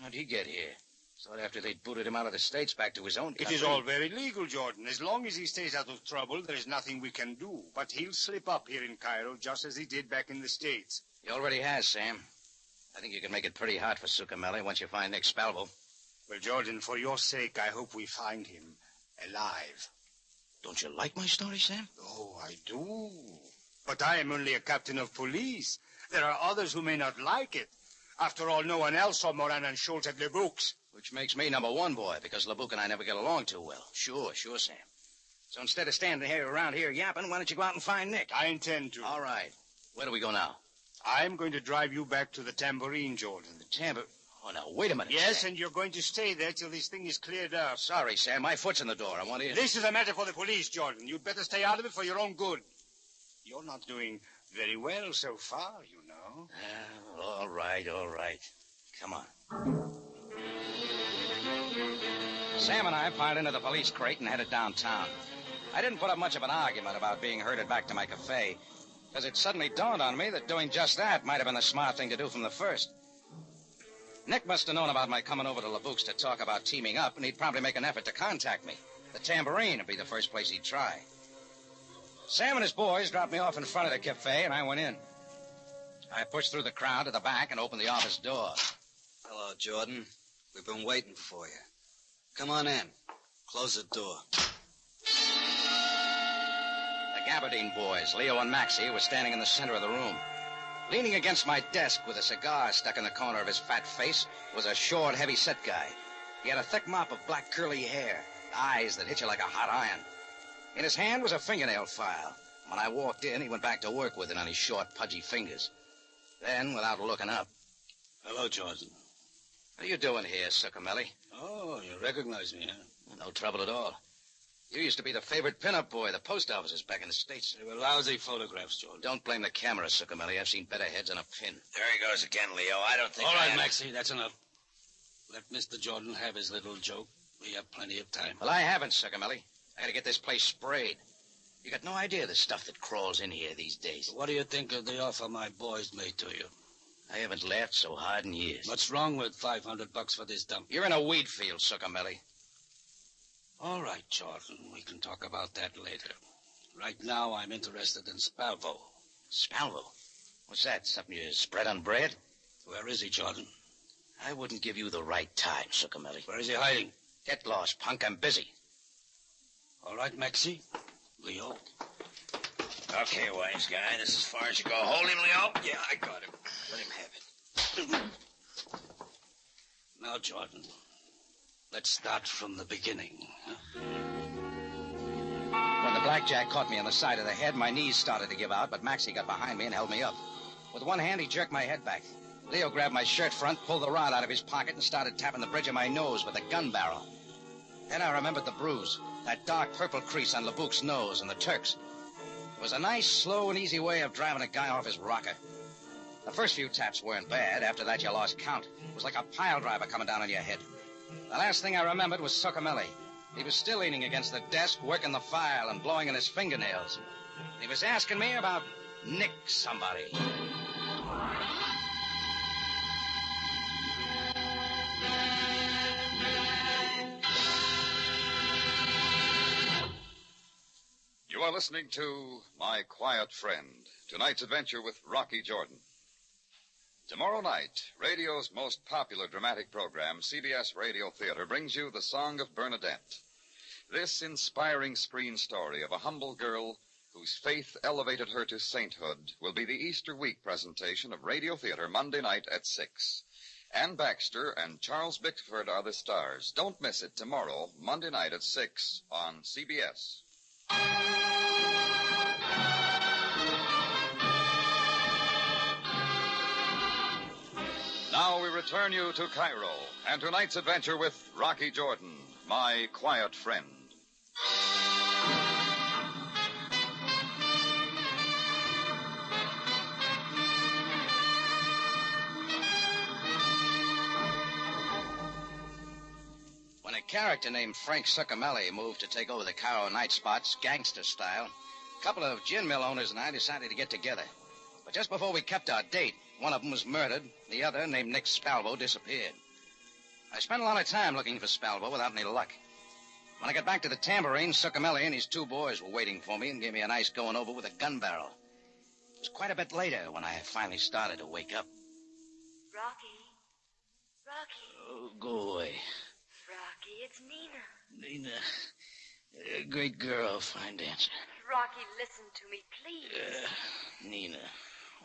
How'd he get here? Thought after they'd booted him out of the States back to his own country. It is all very legal, Jordan. As long as he stays out of trouble, there is nothing we can do. But he'll slip up here in Cairo just as he did back in the States. He already has, Sam. I think you can make it pretty hard for Succamelli once you find Nick Spalvo. Well, Jordan, for your sake, I hope we find him alive. Don't you like my story, Sam? Oh, I do. But I am only a captain of police. There are others who may not like it. After all, no one else saw Moran and Schultz at LeBouk's. Which makes me number one boy, because LeBouk and I never get along too well. Sure, Sam. So instead of standing here around here yapping, why don't you go out and find Nick? I intend to. All right. Where do we go now? I'm going to drive you back to the Tambourine, Jordan. The Tambourine? Oh, now, wait a minute. Yes, Sam. and you're going to stay there till this thing is cleared up. Sorry, Sam. My foot's in the door. I want in. This is a matter for the police, Jordan. You'd better stay out of it for your own good. You're not doing very well so far, you know. All right. Come on. Sam and I piled into the police crate and headed downtown. I didn't put up much of an argument about being herded back to my cafe, because it suddenly dawned on me that doing just that might have been the smart thing to do from the first. Nick must have known about my coming over to LeBouk's to talk about teaming up, and he'd probably make an effort to contact me. The Tambourine would be the first place he'd try. Sam and his boys dropped me off in front of the cafe, and I went in. I pushed through the crowd to the back and opened the office door. Hello, Jordan. We've been waiting for you. Come on in. Close the door. The Gabardine boys, Leo and Maxie, were standing in the center of the room. Leaning against my desk with a cigar stuck in the corner of his fat face was a short, heavy-set guy. He had a thick mop of black curly hair, eyes that hit you like a hot iron. In his hand was a fingernail file. When I walked in, he went back to work with it on his short, pudgy fingers. Then, without looking up... Hello, Jordan. What are you doing here, Succamelli? Oh, you recognize me, huh? No trouble at all. You used to be the favorite pin-up boy of the post offices back in the States. They were lousy photographs, Jordan. Don't blame the camera, Succamelli. I've seen better heads than a pin. There he goes again, Leo. I don't think All right, Maxie, that's enough. Let Mr. Jordan have his little joke. We have plenty of time. Well, I haven't, Succamelli. I gotta get this place sprayed. You got no idea the stuff that crawls in here these days. What do you think of the offer my boys made to you? I haven't laughed so hard in years. What's wrong with $500 for this dump? You're in a weed field, Succamelli. All right, Jordan. We can talk about that later. Right now, I'm interested in Spalvo. Spalvo? What's that? Something you spread on bread? Where is he, Jordan? I wouldn't give you the right time, Succamelli. Where is he hiding? Get lost, punk. I'm busy. All right, Maxie. Leo. Okay, wise guy. This is as far as you go. Hold him, Leo. Yeah, I got him. Let him have it. Now, Jordan, let's start from the beginning. Huh? When the blackjack caught me on the side of the head, my knees started to give out, but Maxie got behind me and held me up. With one hand, he jerked my head back. Leo grabbed my shirt front, pulled the rod out of his pocket, and started tapping the bridge of my nose with a gun barrel. Then I remembered the bruise, that dark purple crease on LeBouk's nose and the Turk's. It was a nice, slow, and easy way of driving a guy off his rocker. The first few taps weren't bad. After that, you lost count. It was like a pile driver coming down on your head. The last thing I remembered was Succamelli. He was still leaning against the desk, working the file and blowing in his fingernails. He was asking me about Nick somebody. You are listening to My Quiet Friend, tonight's adventure with Rocky Jordan. Tomorrow night, radio's most popular dramatic program, CBS Radio Theater, brings you The Song of Bernadette. This inspiring screen story of a humble girl whose faith elevated her to sainthood will be the Easter week presentation of Radio Theater Monday night at 6. Ann Baxter and Charles Bickford are the stars. Don't miss it tomorrow, Monday night at 6 on CBS. Now we return you to Cairo and tonight's adventure with Rocky Jordan, my quiet friend. When a character named Frank Succamelli moved to take over the Cairo night spots, gangster style, a couple of gin mill owners and I decided to get together. But just before we kept our date, one of them was murdered. The other, named Nick Spalvo, disappeared. I spent a lot of time looking for Spalvo without any luck. When I got back to the tambourine, Succamelli and his two boys were waiting for me and gave me a nice going over with a gun barrel. It was quite a bit later when I finally started to wake up. Rocky. Oh, go away. Rocky, it's Nina. Nina, great girl, fine dancer. Rocky, listen to me, please. Nina,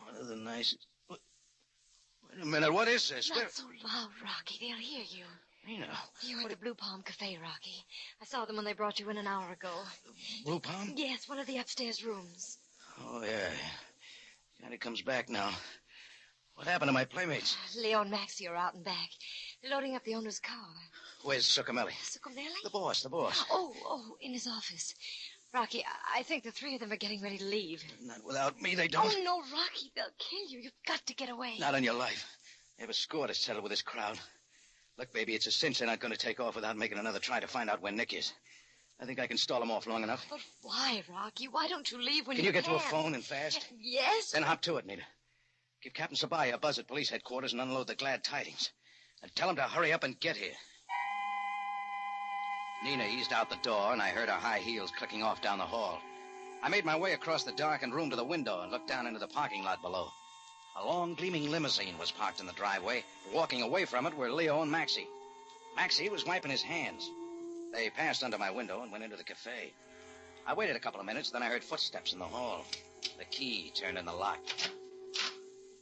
one of the nicest... Wait a minute, what is this? Not so loud, Rocky. They'll hear you. Nina. You're at the Blue Palm Cafe, Rocky. I saw them when they brought you in an hour ago. Blue Palm? Yes, one of the upstairs rooms. Oh, yeah. Johnny comes back now. What happened to my playmates? Leo and Maxie are out and back. They're loading up the owner's car. Where's Succamelli? Succamelli? The boss. Oh, in his office. Rocky, I think the three of them are getting ready to leave. Not without me, they don't. Oh, no, Rocky, they'll kill you. You've got to get away. Not on your life. They have a score to settle with this crowd. Look, baby, it's a cinch they're not going to take off without making another try to find out where Nick is. I think I can stall them off long enough. But why, Rocky? Why don't you leave when you can? Can you get to a phone and fast? Yes. Then hop to it, Nita. Give Captain Sabaya a buzz at police headquarters and unload the glad tidings. And tell him to hurry up and get here. Nina eased out the door, and I heard her high heels clicking off down the hall. I made my way across the darkened room to the window and looked down into the parking lot below. A long, gleaming limousine was parked in the driveway. Walking away from it were Leo and Maxie. Maxie was wiping his hands. They passed under my window and went into the cafe. I waited a couple of minutes, then I heard footsteps in the hall. The key turned in the lock.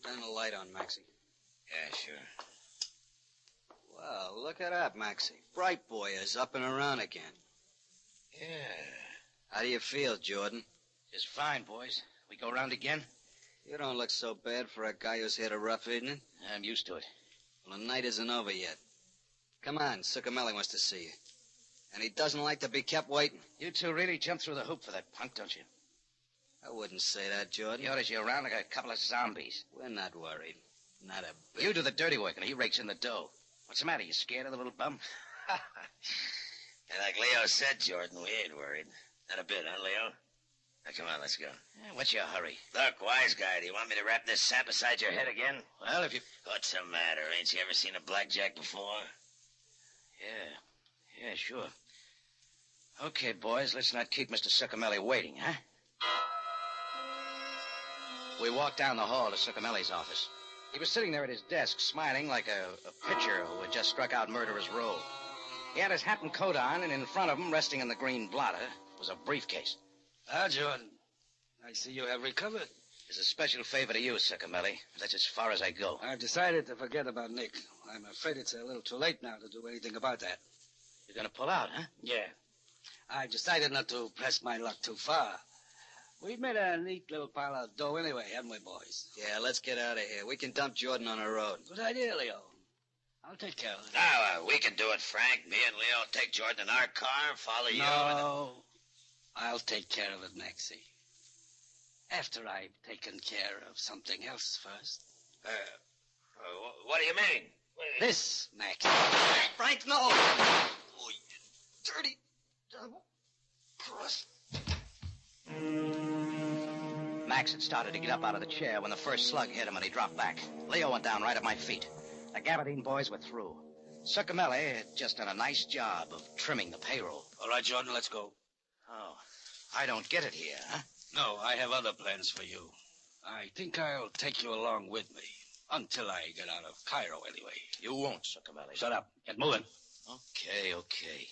Turn the light on, Maxie. Yeah, sure. Well, look at that, Maxie. Bright Boy is up and around again. Yeah. How do you feel, Jordan? Just fine, boys. We go around again? You don't look so bad for a guy who's had a rough evening. I'm used to it. Well, the night isn't over yet. Come on, Succamelli wants to see you. And he doesn't like to be kept waiting. You two really jumped through the hoop for that punk, don't you? I wouldn't say that, Jordan. He orders you around like a couple of zombies. We're not worried. Not a bit. You do the dirty work and he rakes in the dough. What's the matter? You scared of the little bum? And like Leo said, Jordan, we ain't worried. Not a bit, huh, Leo? Now, come on, let's go. What's your hurry? Look, wise guy, do you want me to wrap this sap beside your head again? Well, if you... What's the matter? Ain't you ever seen a blackjack before? Yeah, sure. Okay, boys, let's not keep Mr. Succamelli waiting, huh? We walked down the hall to Succamelli's office. He was sitting there at his desk, smiling like a pitcher who had just struck out murderer's roll. He had his hat and coat on, and in front of him, resting in the green blotter, was a briefcase. Ah, Jordan, I see you have recovered. It's a special favor to you, Succamelli. That's as far as I go. I've decided to forget about Nick. I'm afraid it's a little too late now to do anything about that. You're going to pull out, huh? Yeah. I've decided not to press my luck too far. We've made a neat little pile of dough anyway, haven't we, boys? Yeah, let's get out of here. We can dump Jordan on the road. Good idea, Leo. I'll take care of it. Ah, we can do it, Frank. Me and Leo take Jordan in our car, follow you. No, I'll take care of it, Maxie. After I've taken care of something else first. What do you mean? This, Maxie. Frank, no! Oh, you dirty double cross. Max had started to get up out of the chair when the first slug hit him and he dropped back. Leo went down right at my feet. The Gabardine boys were through. Succamelli had just done a nice job of trimming the payroll. All right, Jordan, let's go. Oh, I don't get it here, huh? No, I have other plans for you. I think I'll take you along with me. Until I get out of Cairo, anyway. You won't, Succamelli. Shut up. Get moving. Okay.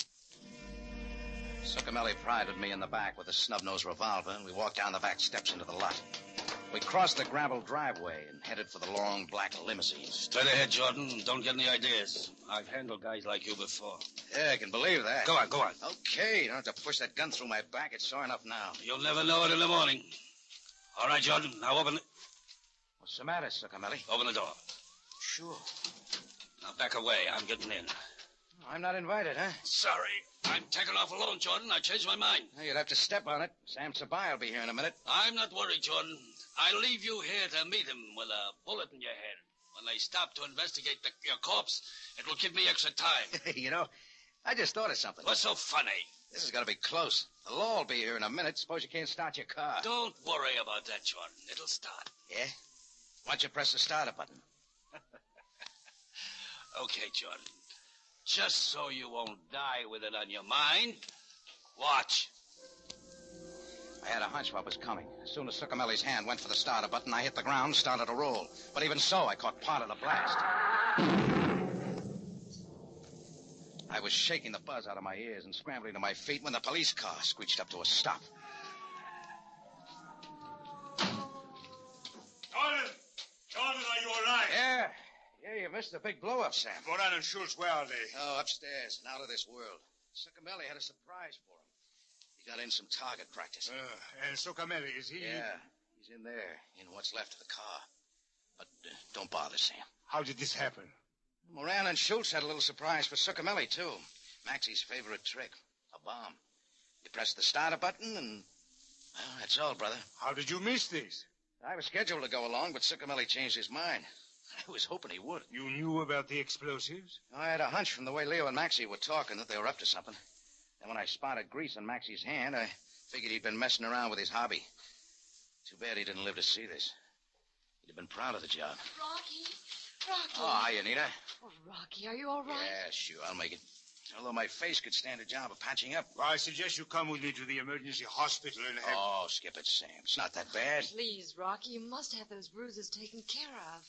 Succamelli prided me in the back with a snub-nosed revolver, and we walked down the back steps into the lot. We crossed the gravel driveway and headed for the long black limousine. Straight ahead, Jordan. Don't get any ideas. I've handled guys like you before. Yeah, I can believe that. Go on. Okay, you don't have to push that gun through my back. It's sore enough now. You'll never know it in the morning. All right, Jordan. Now open it. What's the matter, Succamelli? Open the door. Sure. Now back away. I'm getting in. I'm not invited, huh? Sorry. I'm taking off alone, Jordan. I changed my mind. Well, you'll have to step on it. Sam Sabai will be here in a minute. I'm not worried, Jordan. I'll leave you here to meet him with a bullet in your head. When they stop to investigate your corpse, it will give me extra time. You know, I just thought of something. What's so funny? This is going to be close. The law will be here in a minute. Suppose you can't start your car. Don't worry about that, Jordan. It'll start. Yeah? Why don't you press the starter button? Okay, Jordan. Just so you won't die with it on your mind, watch. I had a hunch what was coming. As soon as Succamelli's hand went for the starter button, I hit the ground and started to roll. But even so, I caught part of the blast. I was shaking the buzz out of my ears and scrambling to my feet when the police car screeched up to a stop. Jordan, are you all right? Yeah, you missed the big blow-up, Sam. Moran and Schultz, where are they? Oh, upstairs and out of this world. Succamelli had a surprise for him. He got in some target practice. And Succamelli, is he? Yeah, he's in there, in what's left of the car. But don't bother, Sam. How did this happen? Moran and Schultz had a little surprise for Succamelli, too. Maxie's favorite trick, a bomb. You press the starter button and... Well, that's all, brother. How did you miss this? I was scheduled to go along, but Succamelli changed his mind. I was hoping he would. You knew about the explosives? I had a hunch from the way Leo and Maxie were talking that they were up to something. Then when I spotted grease on Maxie's hand, I figured he'd been messing around with his hobby. Too bad he didn't live to see this. He'd have been proud of the job. Rocky. Oh, hi, Anita. Oh, Rocky, are you all right? Yeah, sure, I'll make it. Although my face could stand a job of patching up. Well, I suggest you come with me to the emergency hospital and have... Oh, skip it, Sam. It's not that bad. Please, Rocky, you must have those bruises taken care of.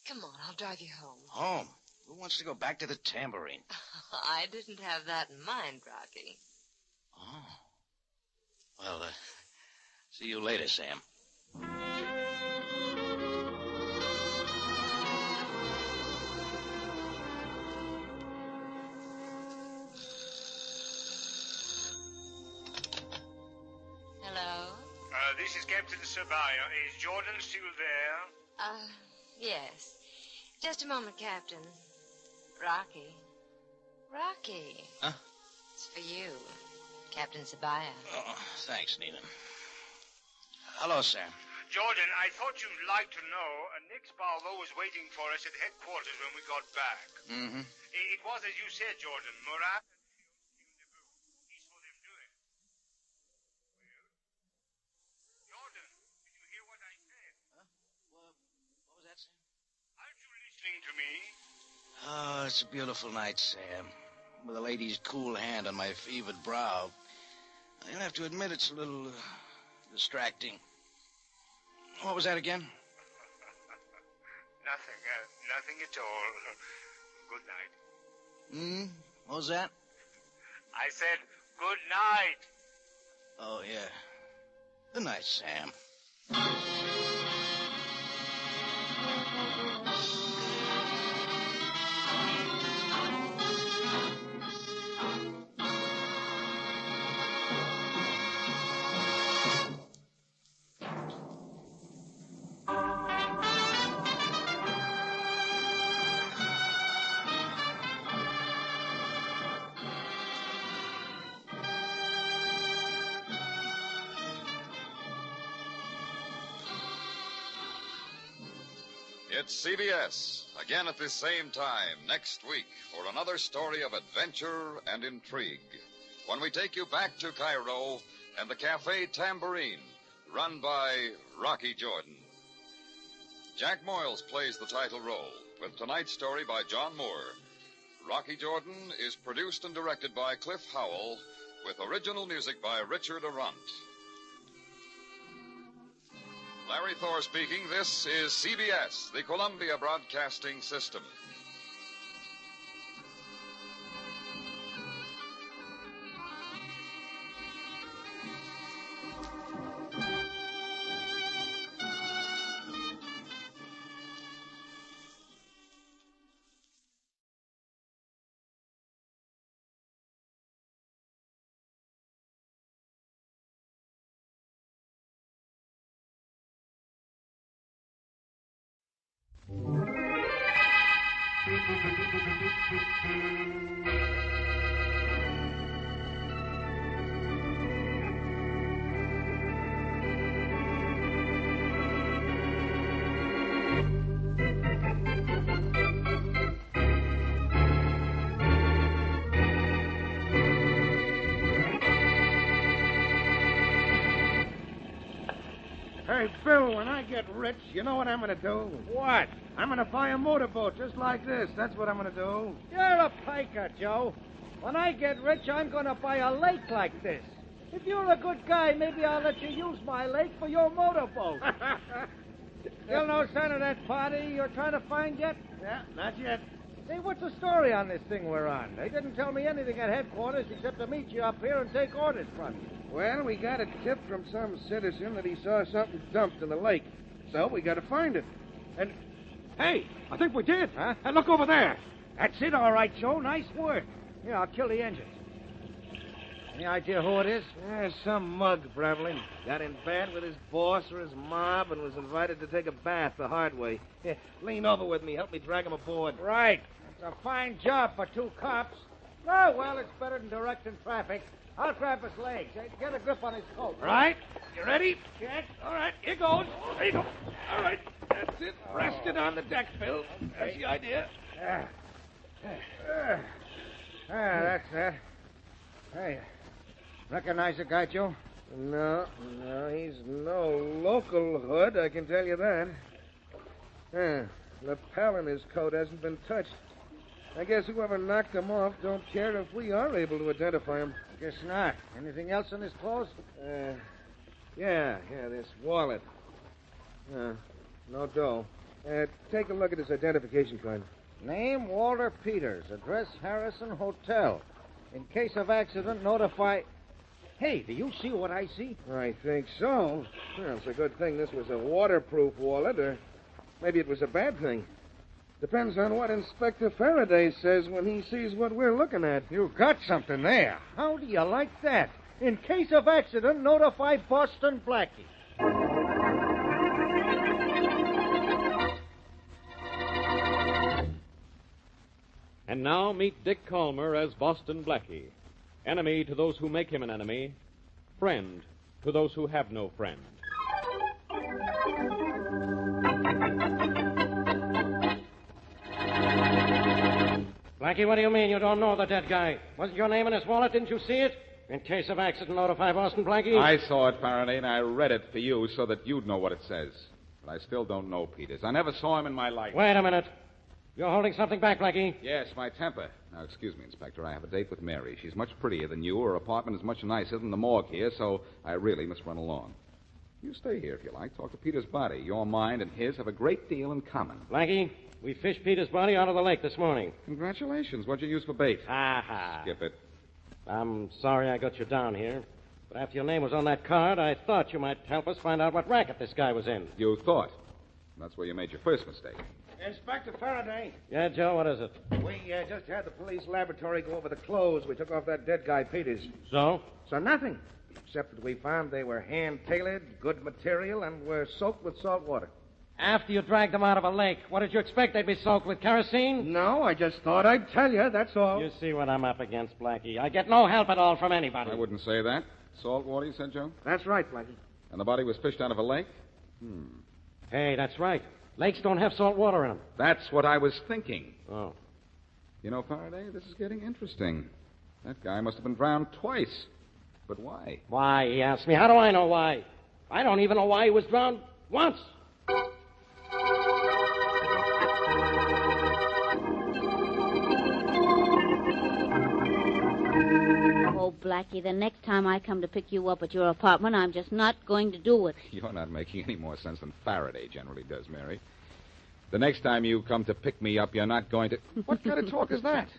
Come on, I'll drive you home. Home? Who wants to go back to the tambourine? I didn't have that in mind, Rocky. Oh. Well, see you later, Sam. This is Captain Sabaya. Is Jordan still there? Yes. Just a moment, Captain. Rocky. Rocky. Huh? It's for you, Captain Sabaya. Oh, thanks, Nina. Hello, Sam. Jordan, I thought you'd like to know Nick Sparvo was waiting for us at headquarters when we got back. Mm-hmm. It was as you said, Jordan. Murat and he saw them do it. Well, Jordan, did you hear what I said? Huh? What was that, Sam? Aren't you listening to me? Oh, it's a beautiful night, Sam. With a lady's cool hand on my fevered brow. I'll have to admit it's a little distracting. What was that again? Nothing at all. Good night. What was that? I said good night. Oh, yeah. Good night, Sam. It's CBS, again at this same time next week for another story of adventure and intrigue. When we take you back to Cairo and the Cafe Tambourine, run by Rocky Jordan. Jack Moyles plays the title role, with tonight's story by John Moore. Rocky Jordan is produced and directed by Cliff Howell, with original music by Richard Arant. Larry Thor speaking. This is CBS, the Columbia Broadcasting System. Hey, Bill, when I get rich, you know what I'm going to do? What? I'm going to buy a motorboat just like this. That's what I'm going to do. You're a piker, Joe. When I get rich, I'm going to buy a lake like this. If you're a good guy, maybe I'll let you use my lake for your motorboat. Still no sign of that party you're trying to find yet? Yeah, not yet. Say, what's the story on this thing we're on? They didn't tell me anything at headquarters except to meet you up here and take orders from you. Well, we got a tip from some citizen that he saw something dumped in the lake. So we got to find it. And, hey, I think we did. Huh? And look over there. That's it, all right, Joe. Nice work. Here, I'll kill the engines. Any idea who it is? Yeah, some mug, probably. Got in bad with his boss or his mob and was invited to take a bath the hard way. Here, lean over with me. Help me drag him aboard. Right. It's a fine job for two cops. Oh, well, it's better than directing traffic. I'll grab his legs. Get a grip on his coat. Right. You ready? Check. All right, here goes. There you go. All right, that's it. Rest it on the deck, Bill. That's the idea. That's that. Hey, recognize the guy, Joe? No, he's no local hood, I can tell you that. Lapel in his coat hasn't been touched. I guess whoever knocked him off don't care if we are able to identify him. Guess not. Anything else in his clothes? Yeah, this wallet. No dough. Take a look at his identification card. Name, Walter Peters. Address, Harrison Hotel. In case of accident, notify... Hey, do you see what I see? I think so. Well, it's a good thing this was a waterproof wallet, or maybe it was a bad thing. Depends on what Inspector Faraday says when he sees what we're looking at. You got something there. How do you like that? In case of accident, notify Boston Blackie. And now meet Dick Calmer as Boston Blackie. Enemy to those who make him an enemy. Friend to those who have no friend. Blackie, what do you mean you don't know the dead guy? Wasn't your name in his wallet? Didn't you see it? In case of accident, notify Boston Blackie. I saw it, Faraday, and I read it for you so that you'd know what it says. But I still don't know Peters. I never saw him in my life. Wait a minute. You're holding something back, Blackie. Yes, my temper. Now, excuse me, Inspector. I have a date with Mary. She's much prettier than you. Her apartment is much nicer than the morgue here, so I really must run along. You stay here if you like. Talk to Peter's body. Your mind and his have a great deal in common. Blackie, we fished Peter's body out of the lake this morning. Congratulations. What'd you use for bait? Aha. Skip it. I'm sorry I got you down here. But after your name was on that card, I thought you might help us find out what racket this guy was in. You thought? That's where you made your first mistake. Inspector Faraday. Yeah, Joe, what is it? We just had the police laboratory go over the clothes we took off that dead guy, Peters. So? So nothing. Except that we found they were hand-tailored, good material, and were soaked with salt water. After you dragged them out of a lake, what did you expect? They'd be soaked with kerosene? No, I just thought I'd tell you, that's all. You see what I'm up against, Blackie. I get no help at all from anybody. I wouldn't say that. Salt water, you said, Joe? That's right, Blackie. And the body was fished out of a lake? Hey, that's right. Lakes don't have salt water in them. That's what I was thinking. Oh. You know, Faraday, this is getting interesting. That guy must have been drowned twice. But why? Why, he asked me. How do I know why? I don't even know why he was drowned once. Oh, Blackie, the next time I come to pick you up at your apartment, I'm just not going to do it. You're not making any more sense than Faraday generally does, Mary. The next time you come to pick me up, you're not going to... What kind of talk is that?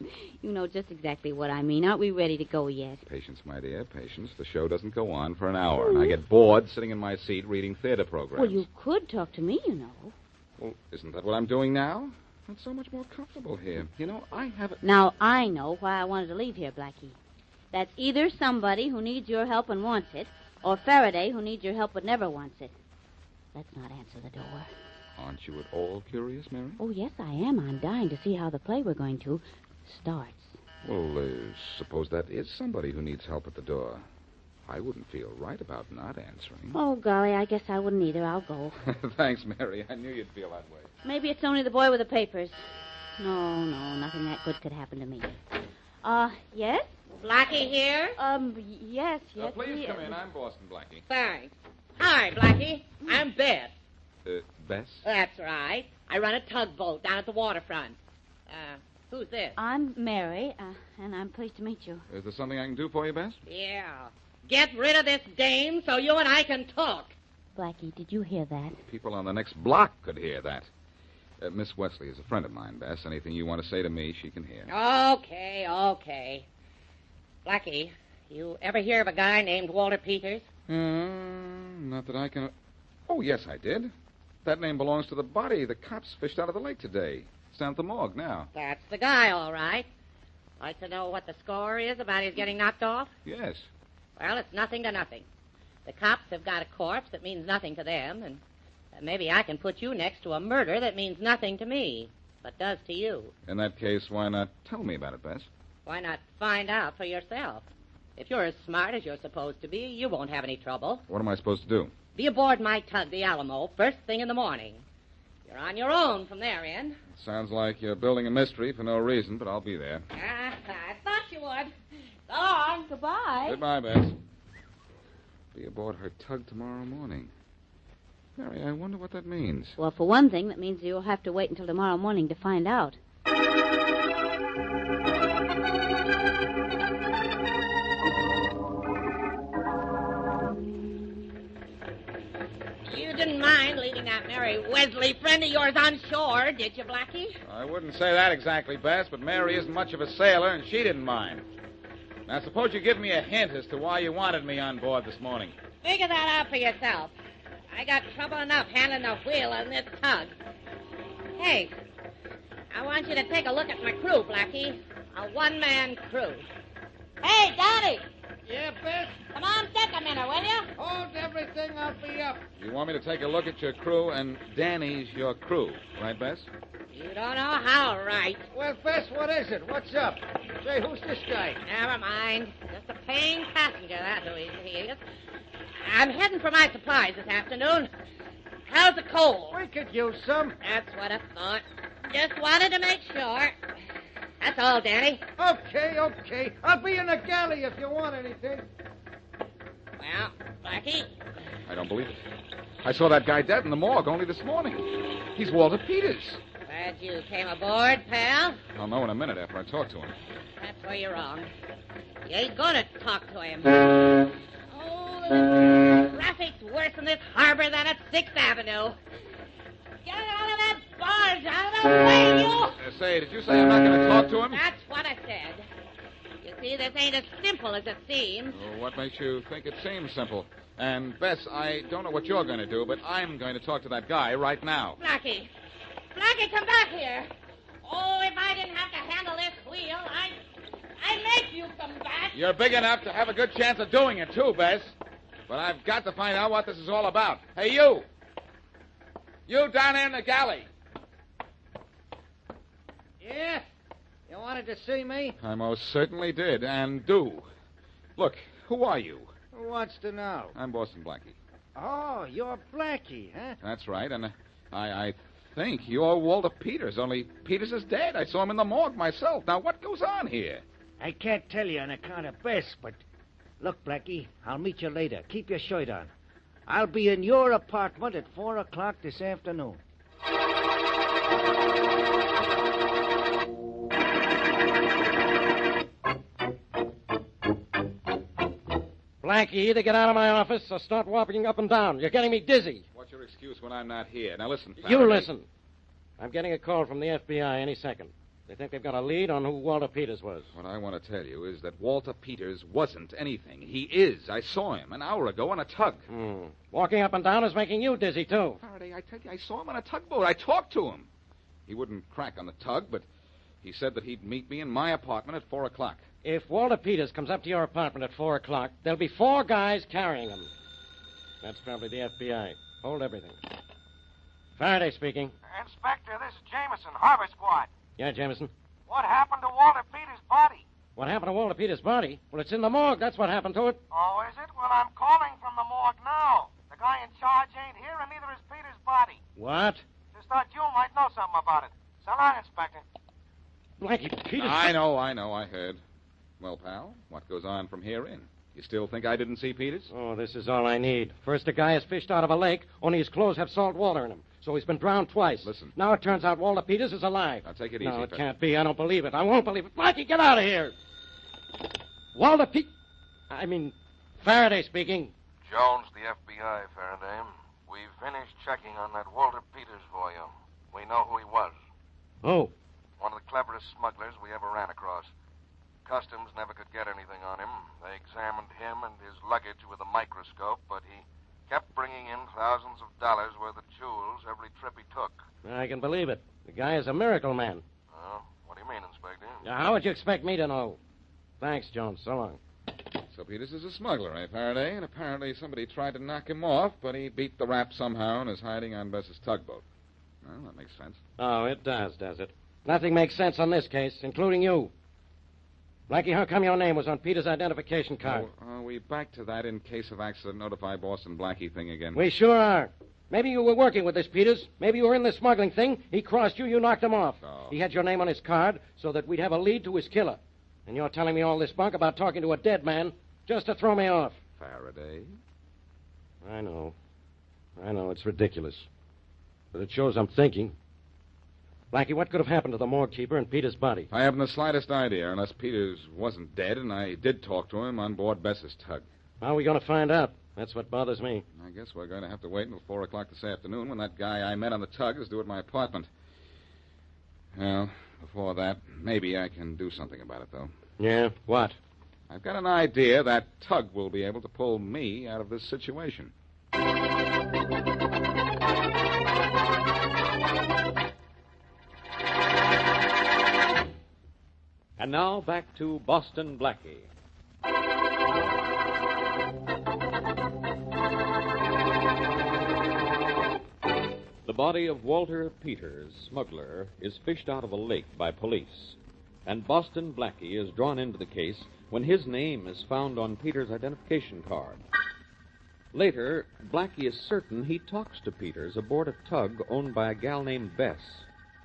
You know just exactly what I mean. Aren't we ready to go yet? Patience, my dear, patience. The show doesn't go on for an hour, and I get bored sitting in my seat reading theater programs. Well, you could talk to me, you know. Well, isn't that what I'm doing now? It's so much more comfortable here. You know, I haven't... Now, I know why I wanted to leave here, Blackie. That's either somebody who needs your help and wants it, or Faraday who needs your help but never wants it. Let's not answer the door. Aren't you at all curious, Mary? Oh, yes, I am. I'm dying to see how the play we're going to starts. Well, suppose that is somebody who needs help at the door. I wouldn't feel right about not answering. Oh, golly, I guess I wouldn't either. I'll go. Thanks, Mary. I knew you'd feel that way. Maybe it's only the boy with the papers. No, nothing that good could happen to me. Yes? Blackie here? Yes. Please come in. I'm Boston Blackie. Thanks. Hi, Blackie. I'm Bess. Bess? That's right. I run a tugboat down at the waterfront. Who's this? I'm Mary, and I'm pleased to meet you. Is there something I can do for you, Bess? Yeah. Get rid of this dame so you and I can talk. Blackie, did you hear that? People on the next block could hear that. Miss Wesley is a friend of mine, Bess. Anything you want to say to me, she can hear. Okay. Blackie, you ever hear of a guy named Walter Peters? Not that I can... Oh, yes, I did. That name belongs to the body the cops fished out of the lake today. It's down at the morgue now. That's the guy, all right. Like to know what the score is about his getting knocked off? Yes. Well, it's nothing to nothing. The cops have got a corpse that means nothing to them, and maybe I can put you next to a murder that means nothing to me, but does to you. In that case, why not tell me about it, Bess? Why not find out for yourself? If you're as smart as you're supposed to be, you won't have any trouble. What am I supposed to do? Be aboard my tug, the Alamo, first thing in the morning. You're on your own from there in. Sounds like you're building a mystery for no reason, but I'll be there. I thought you would. So long. Goodbye. Goodbye, Bess. Be aboard her tug tomorrow morning. Mary, I wonder what that means. Well, for one thing, that means you'll have to wait until tomorrow morning to find out. You didn't mind leaving that Mary Wesley friend of yours on shore, did you, Blackie? I wouldn't say that exactly, Bess, but Mary isn't much of a sailor, and she didn't mind. Now, suppose you give me a hint as to why you wanted me on board this morning. Figure that out for yourself. I got trouble enough handling the wheel on this tug. Hey, I want you to take a look at my crew, Blackie. A one-man crew. Hey, Daddy! Yeah, Bess? Come on, take a minute, will you? Hold everything, I'll be up. You want me to take a look at your crew, and Danny's your crew, right, Bess? You don't know how right. Well, Bess, what is it? What's up? Say, who's this guy? Never mind. Just a paying passenger, that's who he is. I'm heading for my supplies this afternoon. How's the coal? We could use some. That's what I thought. Just wanted to make sure. That's all, Danny. Okay. I'll be in the galley if you want anything. Well, Blackie. I don't believe it. I saw that guy dead in the morgue only this morning. He's Walter Peters. Glad you came aboard, pal. I'll know in a minute after I talk to him. That's where you're wrong. You ain't gonna talk to him. Oh, the traffic's worse in this harbor than at 6th Avenue. Get out of that barge! Out of the way, you! Say, did you say I'm not going to talk to him? That's what I said. You see, this ain't as simple as it seems. Well, what makes you think it seems simple? And, Bess, I don't know what you're going to do, but I'm going to talk to that guy right now. Blackie, come back here. Oh, if I didn't have to handle this wheel, I'd make you come back. You're big enough to have a good chance of doing it, too, Bess. But I've got to find out what this is all about. Hey, you! You down there in the galley. Yeah? You wanted to see me? I most certainly did, and do. Look, who are you? Who wants to know? I'm Boston Blackie. Oh, you're Blackie, huh? That's right, and I think you're Walter Peters, only Peters is dead. I saw him in the morgue myself. Now, what goes on here? I can't tell you on account of Bess, but... Look, Blackie, I'll meet you later. Keep your shirt on. I'll be in your apartment at 4 o'clock this afternoon. Blackie, either get out of my office or start walking up and down. You're getting me dizzy. What's your excuse when I'm not here? Now, listen, You Faraday. listen. I'm getting a call from the FBI any second. They think they've got a lead on who Walter Peters was. What I want to tell you is that Walter Peters wasn't anything. He is. I saw him an hour ago on a tug. Walking up and down is making you dizzy, too. Faraday, I tell you, I saw him on a tugboat. I talked to him. He wouldn't crack on the tug, but he said that he'd meet me in my apartment at 4 o'clock. If Walter Peters comes up to your apartment at 4 o'clock, there'll be 4 guys carrying him. That's probably the FBI. Hold everything. Faraday speaking. Inspector, this is Jameson, Harbor Squad. Yeah, Jameson. What happened to Walter Peters' body? What happened to Walter Peters' body? Well, it's in the morgue. That's what happened to it. Oh, is it? Well, I'm calling from the morgue now. The guy in charge ain't here, and neither is Peters' body. What? Just thought you might know something about it. So long, Inspector. Blackie, Peters... I know, I heard. Well, pal, what goes on from here in? You still think I didn't see Peters? Oh, this is all I need. First, a guy is fished out of a lake, only his clothes have salt water in them. So he's been drowned twice. Listen. Now it turns out Walter Peters is alive. Now, take it easy. No, it can't be. I don't believe it. I won't believe it. Blackie, get out of here. Walter Faraday speaking. Jones, the FBI, Faraday. We've finished checking on that Walter Peters for you. We know who he was. Oh. One of the cleverest smugglers we ever ran across. Customs never could get anything on him. They examined him and his luggage with a microscope, but he kept bringing in thousands of dollars worth of jewels every trip he took. I can believe it. The guy is a miracle man. Oh, what do you mean, Inspector? How would you expect me to know? Thanks, Jones. So long. So Peters is a smuggler, eh, Faraday? And apparently somebody tried to knock him off, but he beat the rap somehow and is hiding on Bess's tugboat. Well, that makes sense. Oh, it does it? Nothing makes sense on this case, including you. Blackie, how come your name was on Peters' identification card? Are we back to that in case of accident notify Boston Blackie thing again? We sure are. Maybe you were working with this Peters. Maybe you were in this smuggling thing. He crossed you, you knocked him off. Oh. He had your name on his card so that we'd have a lead to his killer. And you're telling me all this bunk about talking to a dead man just to throw me off. Faraday? I know, it's ridiculous. But it shows I'm thinking. Blackie, what could have happened to the morgue keeper and Peters' body? I haven't the slightest idea, unless Peters wasn't dead, and I did talk to him on board Bess's tug. How are we going to find out? That's what bothers me. I guess we're going to have to wait until 4 o'clock this afternoon when that guy I met on the tug is due at my apartment. Well, before that, maybe I can do something about it, though. Yeah? What? I've got an idea that tug will be able to pull me out of this situation. And now back to Boston Blackie. The body of Walter Peters, smuggler, is fished out of a lake by police, and Boston Blackie is drawn into the case when his name is found on Peters' identification card. Later, Blackie is certain he talks to Peters aboard a tug owned by a gal named Bess,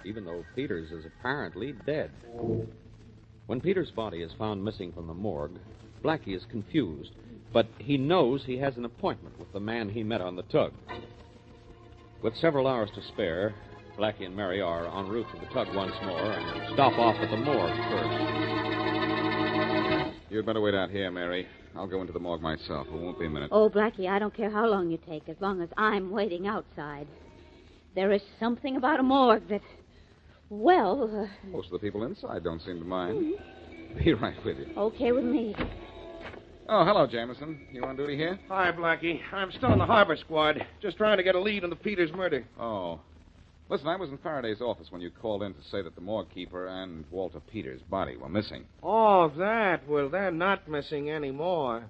even though Peters is apparently dead. When Peters' body is found missing from the morgue, Blackie is confused, but he knows he has an appointment with the man he met on the tug. With several hours to spare, Blackie and Mary are en route to the tug once more and stop off at the morgue first. You'd better wait out here, Mary. I'll go into the morgue myself. It won't be a minute. Oh, Blackie, I don't care how long you take, as long as I'm waiting outside. There is something about a morgue that, well... Most of the people inside don't seem to mind. Be right with you. Okay with me. Oh, hello, Jameson. You on duty here? Hi, Blackie. I'm still in the harbor squad, just trying to get a lead on the Peters murder. Oh. Listen, I was in Faraday's office when you called in to say that the morgue keeper and Walter Peters' body were missing. Oh, that? Well, they're not missing anymore.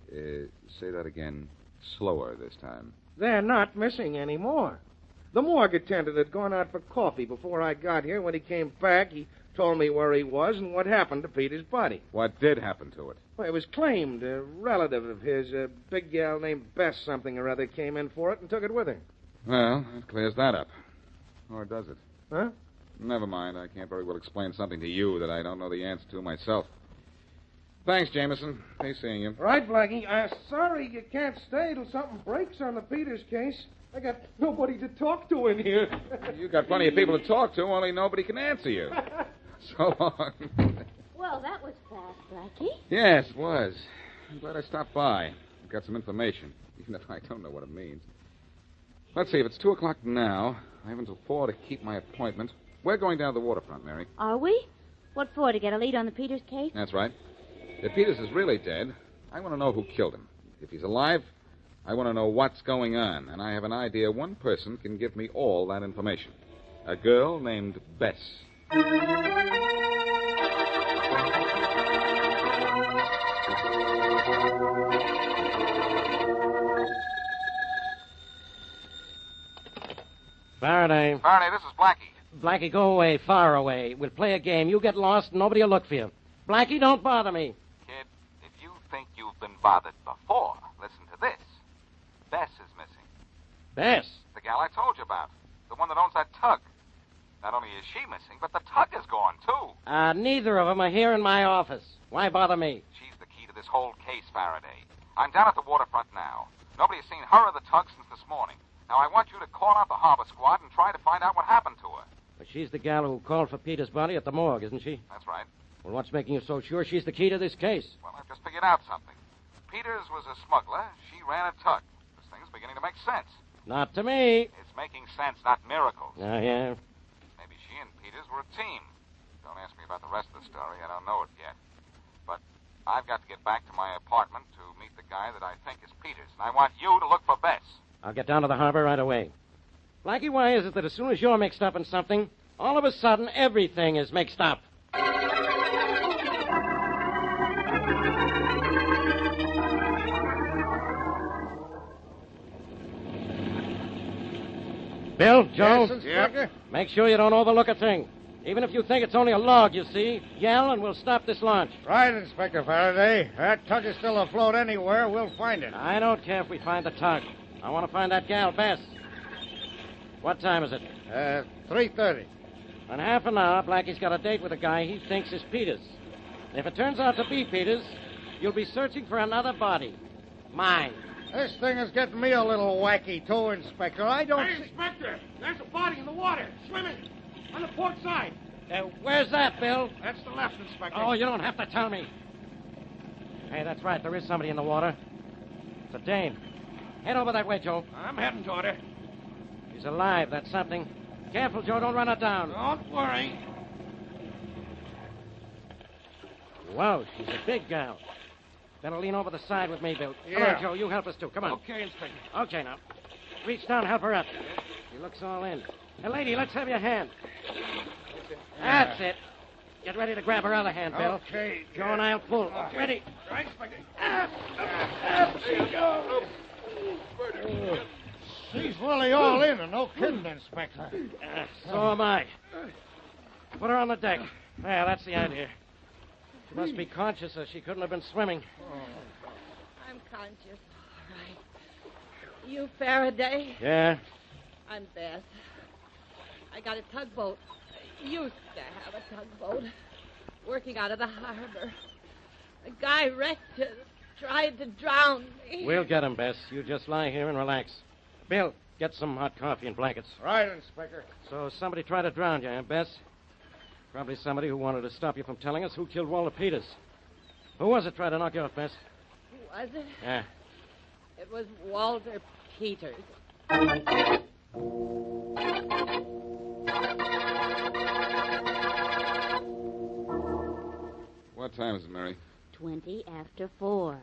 Say that again slower this time. They're not missing anymore. The morgue attendant had gone out for coffee before I got here. When he came back, he told me where he was and what happened to Peters' body. What did happen to it? Well, it was claimed a relative of his, a big gal named Bess something or other, came in for it and took it with her. Well, that clears that up. Or does it? Huh? Never mind. I can't very well explain something to you that I don't know the answer to myself. Thanks, Jameson. Nice seeing you. Right, Blackie. Sorry you can't stay till something breaks on the Peters case. I got nobody to talk to in here. You got plenty of people to talk to, only nobody can answer you. So long. Well, that was fast, Blackie. Yes, it was. I'm glad I stopped by. I've got some information, even if I don't know what it means. Let's see, if it's 2 o'clock now, I have until 4 to keep my appointment. We're going down to the waterfront, Mary. Are we? What for, to get a lead on the Peters case? That's right. If Peters is really dead, I want to know who killed him. If he's alive, I want to know what's going on. And I have an idea one person can give me all that information. A girl named Bess. Faraday. Faraday, this is Blackie. Blackie, go away, far away. We'll play a game. You get lost, and nobody will look for you. Blackie, don't bother me. Kid, if you think you've been bothered before, listen to this. Bess is missing. Bess? The gal I told you about. The one that owns that tug. Not only is she missing, but the tug is gone, too. Neither of them are here in my office. Why bother me? She's the key to this whole case, Faraday. I'm down at the waterfront now. Nobody has seen her or the tug since this morning. Now, I want you to call out the harbor squad and try to find out what happened to her. But she's the gal who called for Peter's body at the morgue, isn't she? That's right. Well, what's making you so sure she's the key to this case? Well, I've just figured out something. Peters was a smuggler. She ran a tug. This thing's beginning to make sense. Not to me. It's making sense, not miracles. Oh, yeah? Maybe she and Peters were a team. Don't ask me about the rest of the story. I don't know it yet. But I've got to get back to my apartment to meet the guy that I think is Peters. And I want you to look for Bess. I'll get down to the harbor right away. Blackie, why is it that as soon as you're mixed up in something, all of a sudden everything is mixed up? Bill, Joe? Yes, Inspector? Make sure you don't overlook a thing. Even if you think it's only a log, you see, yell and we'll stop this launch. Right, Inspector Faraday. That tug is still afloat anywhere. We'll find it. I don't care if we find the tug. I want to find that gal, Bess. What time is it? 3:30. In half an hour, Blackie's got a date with a guy he thinks is Peters. If it turns out to be Peters, you'll be searching for another body. Mine. This thing is getting me a little wacky, too, Inspector. I don't Hey, Inspector! There's a body in the water, swimming, on the port side. Where's that, Bill? That's the left, Inspector. Oh, you don't have to tell me. Hey, that's right. There is somebody in the water. It's a dame. Head over that way, Joe. I'm heading toward her. She's alive. That's something. Careful, Joe. Don't run her down. Don't worry. Whoa, she's a big gal. Better lean over the side with me, Bill. Come Yeah. on, Joe. You help us, too. Come on. Okay, Inspector. Okay, now. Reach down and help her up. She looks all in. Hey, lady, let's have your hand. That's it. Get ready to grab her other hand, Bill. Okay. Joe and I'll pull. Okay. Ready? Right, Inspector. Up she goes. She's really all in, and no kidding, Inspector. So am I. Put her on the deck. Yeah, that's the idea. She must be conscious, or she couldn't have been swimming. I'm conscious. All right. You Faraday? Yeah? I'm Beth. I got a tugboat. Used to have a tugboat. Working out of the harbor. A guy wrecked it. Tried to drown me. We'll get him, Bess. You just lie here and relax. Bill, get some hot coffee and blankets. Right, Inspector. So somebody tried to drown you, huh, Bess? Probably somebody who wanted to stop you from telling us who killed Walter Peters. Who was it tried to knock you off, Bess? Who was it? Yeah. It was Walter Peters. What time is it, Mary? 20 after 4.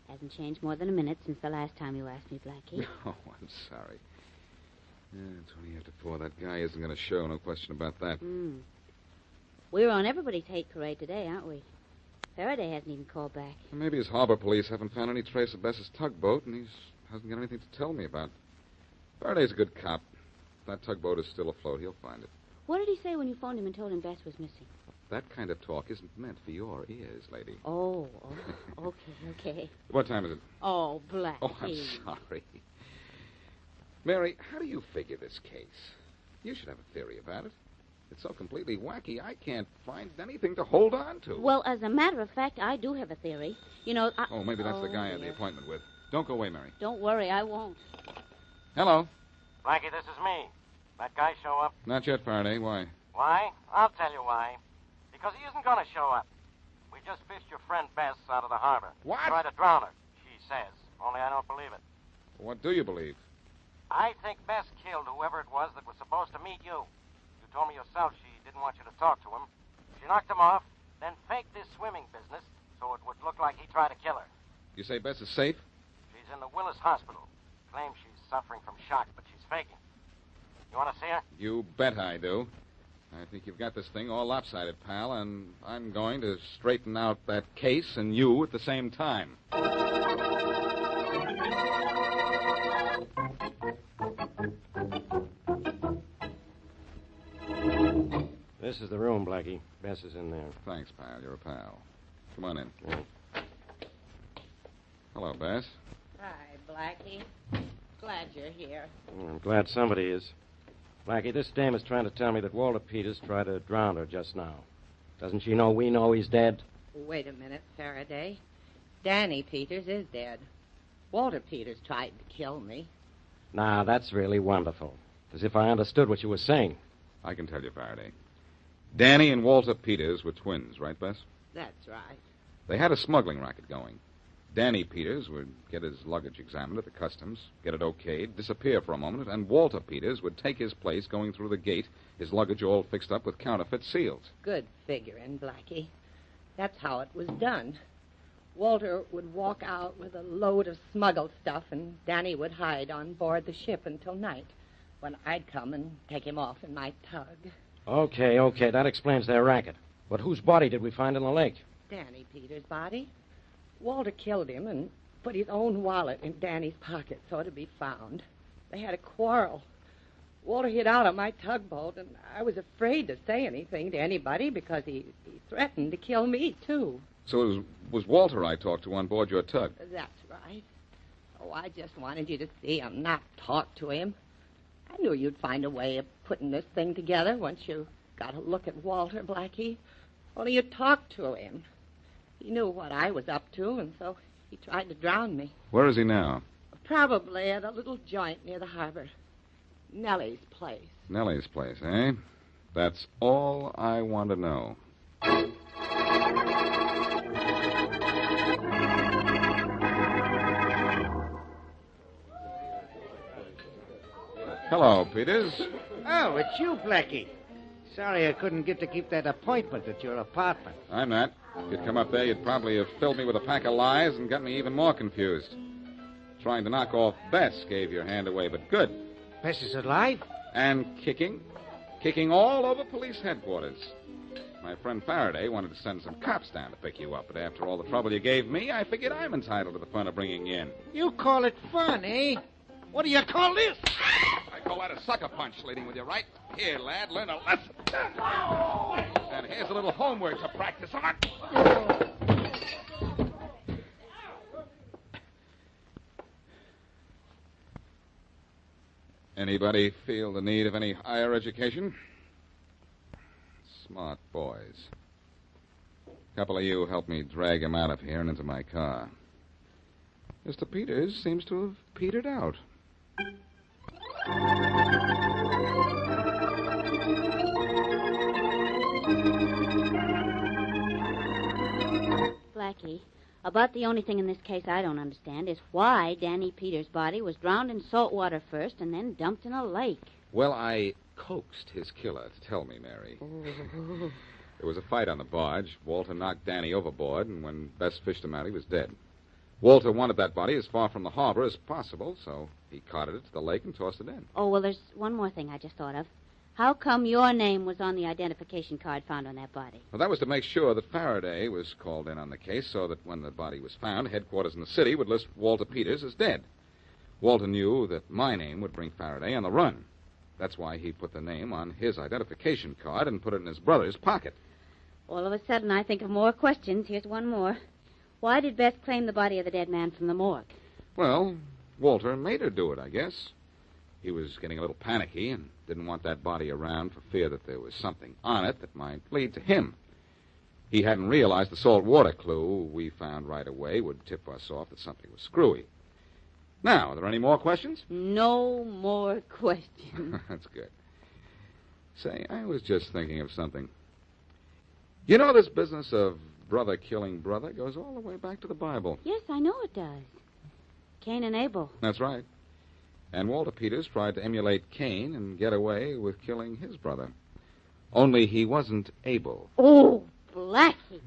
Hasn't changed more than a minute since the last time you asked me, Blackie. Oh, I'm sorry. Yeah, 20 after 4. That guy isn't going to show, no question about that. We're on everybody's hate parade today, aren't we? Faraday hasn't even called back. Well, maybe his harbor police haven't found any trace of Bess's tugboat, and he hasn't got anything to tell me about. Faraday's a good cop. If that tugboat is still afloat, he'll find it. What did he say when you phoned him and told him Bess was missing? That kind of talk isn't meant for your ears, lady. Oh, okay. What time is it? Oh, Blackie. Oh, I'm sorry. Mary, how do you figure this case? You should have a theory about it. It's so completely wacky, I can't find anything to hold on to. Well, as a matter of fact, I do have a theory. You know, Oh, maybe that's the guy I had the appointment with. Don't go away, Mary. Don't worry, I won't. Hello. Blackie, this is me. That guy show up? Not yet, Faraday. Why? Why? I'll tell you why. Because he isn't going to show up. We just fished your friend Bess out of the harbor. What? Tried to drown her, she says. Only I don't believe it. What do you believe? I think Bess killed whoever it was that was supposed to meet you. You told me yourself she didn't want you to talk to him. She knocked him off, then faked this swimming business so it would look like he tried to kill her. You say Bess is safe? She's in the Willis Hospital. Claims she's suffering from shock, but she's faking. You want to see her? You bet I do. I think you've got this thing all lopsided, pal, and I'm going to straighten out that case and you at the same time. This is the room, Blackie. Bess is in there. Thanks, pal. You're a pal. Come on in. Yeah. Hello, Bess. Hi, Blackie. Glad you're here. I'm glad somebody is. Blackie, this dame is trying to tell me that Walter Peters tried to drown her just now. Doesn't she know we know he's dead? Wait a minute, Faraday. Danny Peters is dead. Walter Peters tried to kill me. Now, that's really wonderful. As if I understood what you were saying. I can tell you, Faraday. Danny and Walter Peters were twins, right, Bess? That's right. They had a smuggling racket going. Danny Peters would get his luggage examined at the customs, get it okayed, disappear for a moment, and Walter Peters would take his place going through the gate, his luggage all fixed up with counterfeit seals. Good figuring, Blackie. That's how it was done. Walter would walk out with a load of smuggled stuff, and Danny would hide on board the ship until night, when I'd come and take him off in my tug. Okay. That explains their racket. But whose body did we find in the lake? Danny Peters' body. Walter killed him and put his own wallet in Danny's pocket so it'd be found. They had a quarrel. Walter hid out of my tugboat, and I was afraid to say anything to anybody because he threatened to kill me, too. So it was Walter I talked to on board your tug. That's right. Oh, I just wanted you to see him, not talk to him. I knew you'd find a way of putting this thing together once you got a look at Walter, Blackie. Only you talked to him. He knew what I was up to, and so he tried to drown me. Where is he now? Probably at a little joint near the harbor. Nellie's place. Nellie's place, eh? That's all I want to know. Hello, Peters. Oh, it's you, Blackie. Sorry I couldn't get to keep that appointment at your apartment. I'm not. If you'd come up there, you'd probably have filled me with a pack of lies and got me even more confused. Trying to knock off Bess gave your hand away, but good. Bess is alive? And kicking. Kicking all over police headquarters. My friend Faraday wanted to send some cops down to pick you up, but after all the trouble you gave me, I figured I'm entitled to the fun of bringing you in. You call it fun, eh? What do you call this? I call that a sucker punch, leading with your right. Here, lad, learn a lesson. And here's a little homework to practice on. Anybody feel the need of any higher education? Smart boys. A couple of you help me drag him out of here and into my car. Mr. Peters seems to have petered out. Blackie, about the only thing in this case I don't understand is why Danny Peters' body was drowned in salt water first and then dumped in a lake. Well, I coaxed his killer to tell me, Mary. There was a fight on the barge. Walter knocked Danny overboard, and when Bess fished him out, he was dead. Walter wanted that body as far from the harbor as possible, so he carted it to the lake and tossed it in. Oh, well, there's one more thing I just thought of. How come your name was on the identification card found on that body? Well, that was to make sure that Faraday was called in on the case so that when the body was found, headquarters in the city would list Walter Peters as dead. Walter knew that my name would bring Faraday on the run. That's why he put the name on his identification card and put it in his brother's pocket. All of a sudden, I think of more questions. Here's one more. Why did Bess claim the body of the dead man from the morgue? Well, Walter made her do it, I guess. He was getting a little panicky and didn't want that body around for fear that there was something on it that might lead to him. He hadn't realized the salt water clue we found right away would tip us off that something was screwy. Now, are there any more questions? No more questions. That's good. Say, I was just thinking of something. You know, this business of brother killing brother goes all the way back to the Bible. Yes, I know it does. Cain and Abel. That's right. And Walter Peters tried to emulate Cain and get away with killing his brother. Only he wasn't able. Oh, Blackie.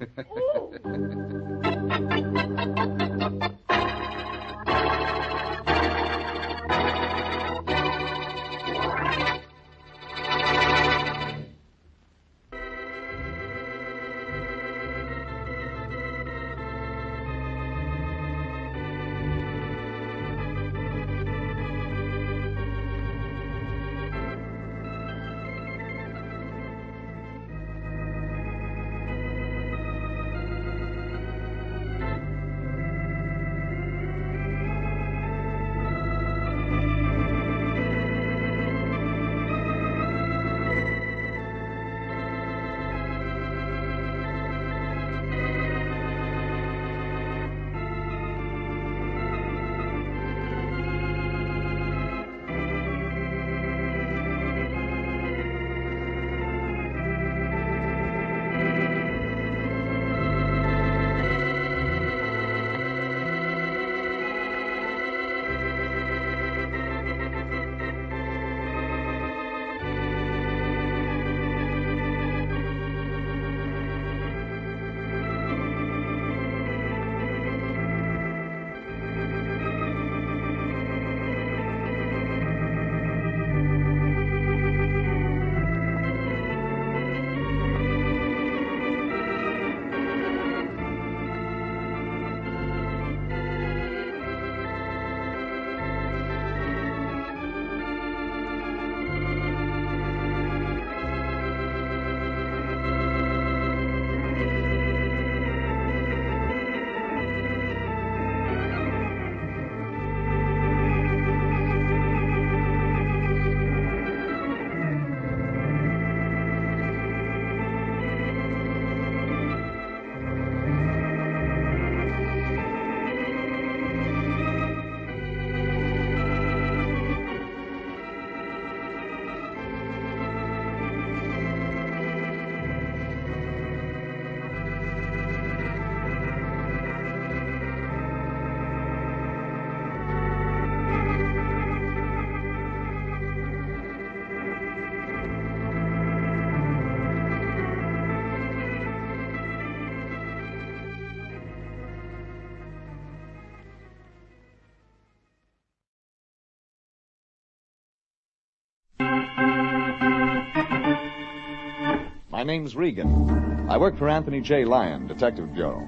My name's Regan. I work for Anthony J. Lyon, Detective Bureau.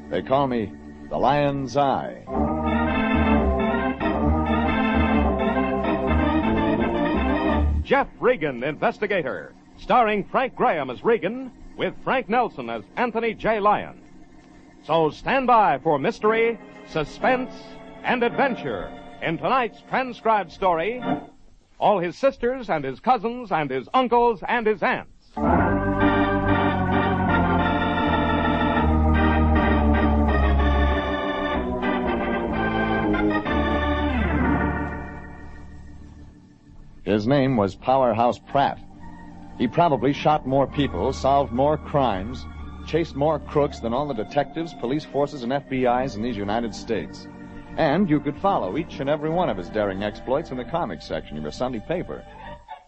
They call me the Lion's Eye. Jeff Regan, Investigator, starring Frank Graham as Regan, with Frank Nelson as Anthony J. Lyon. So stand by for mystery, suspense, and adventure in tonight's transcribed story, All His Sisters and His Cousins and His Uncles and His Aunts. His name was Powerhouse Pratt. He probably shot more people, solved more crimes, chased more crooks than all the detectives, police forces, and FBIs in these United States. And you could follow each and every one of his daring exploits in the comics section of your Sunday paper.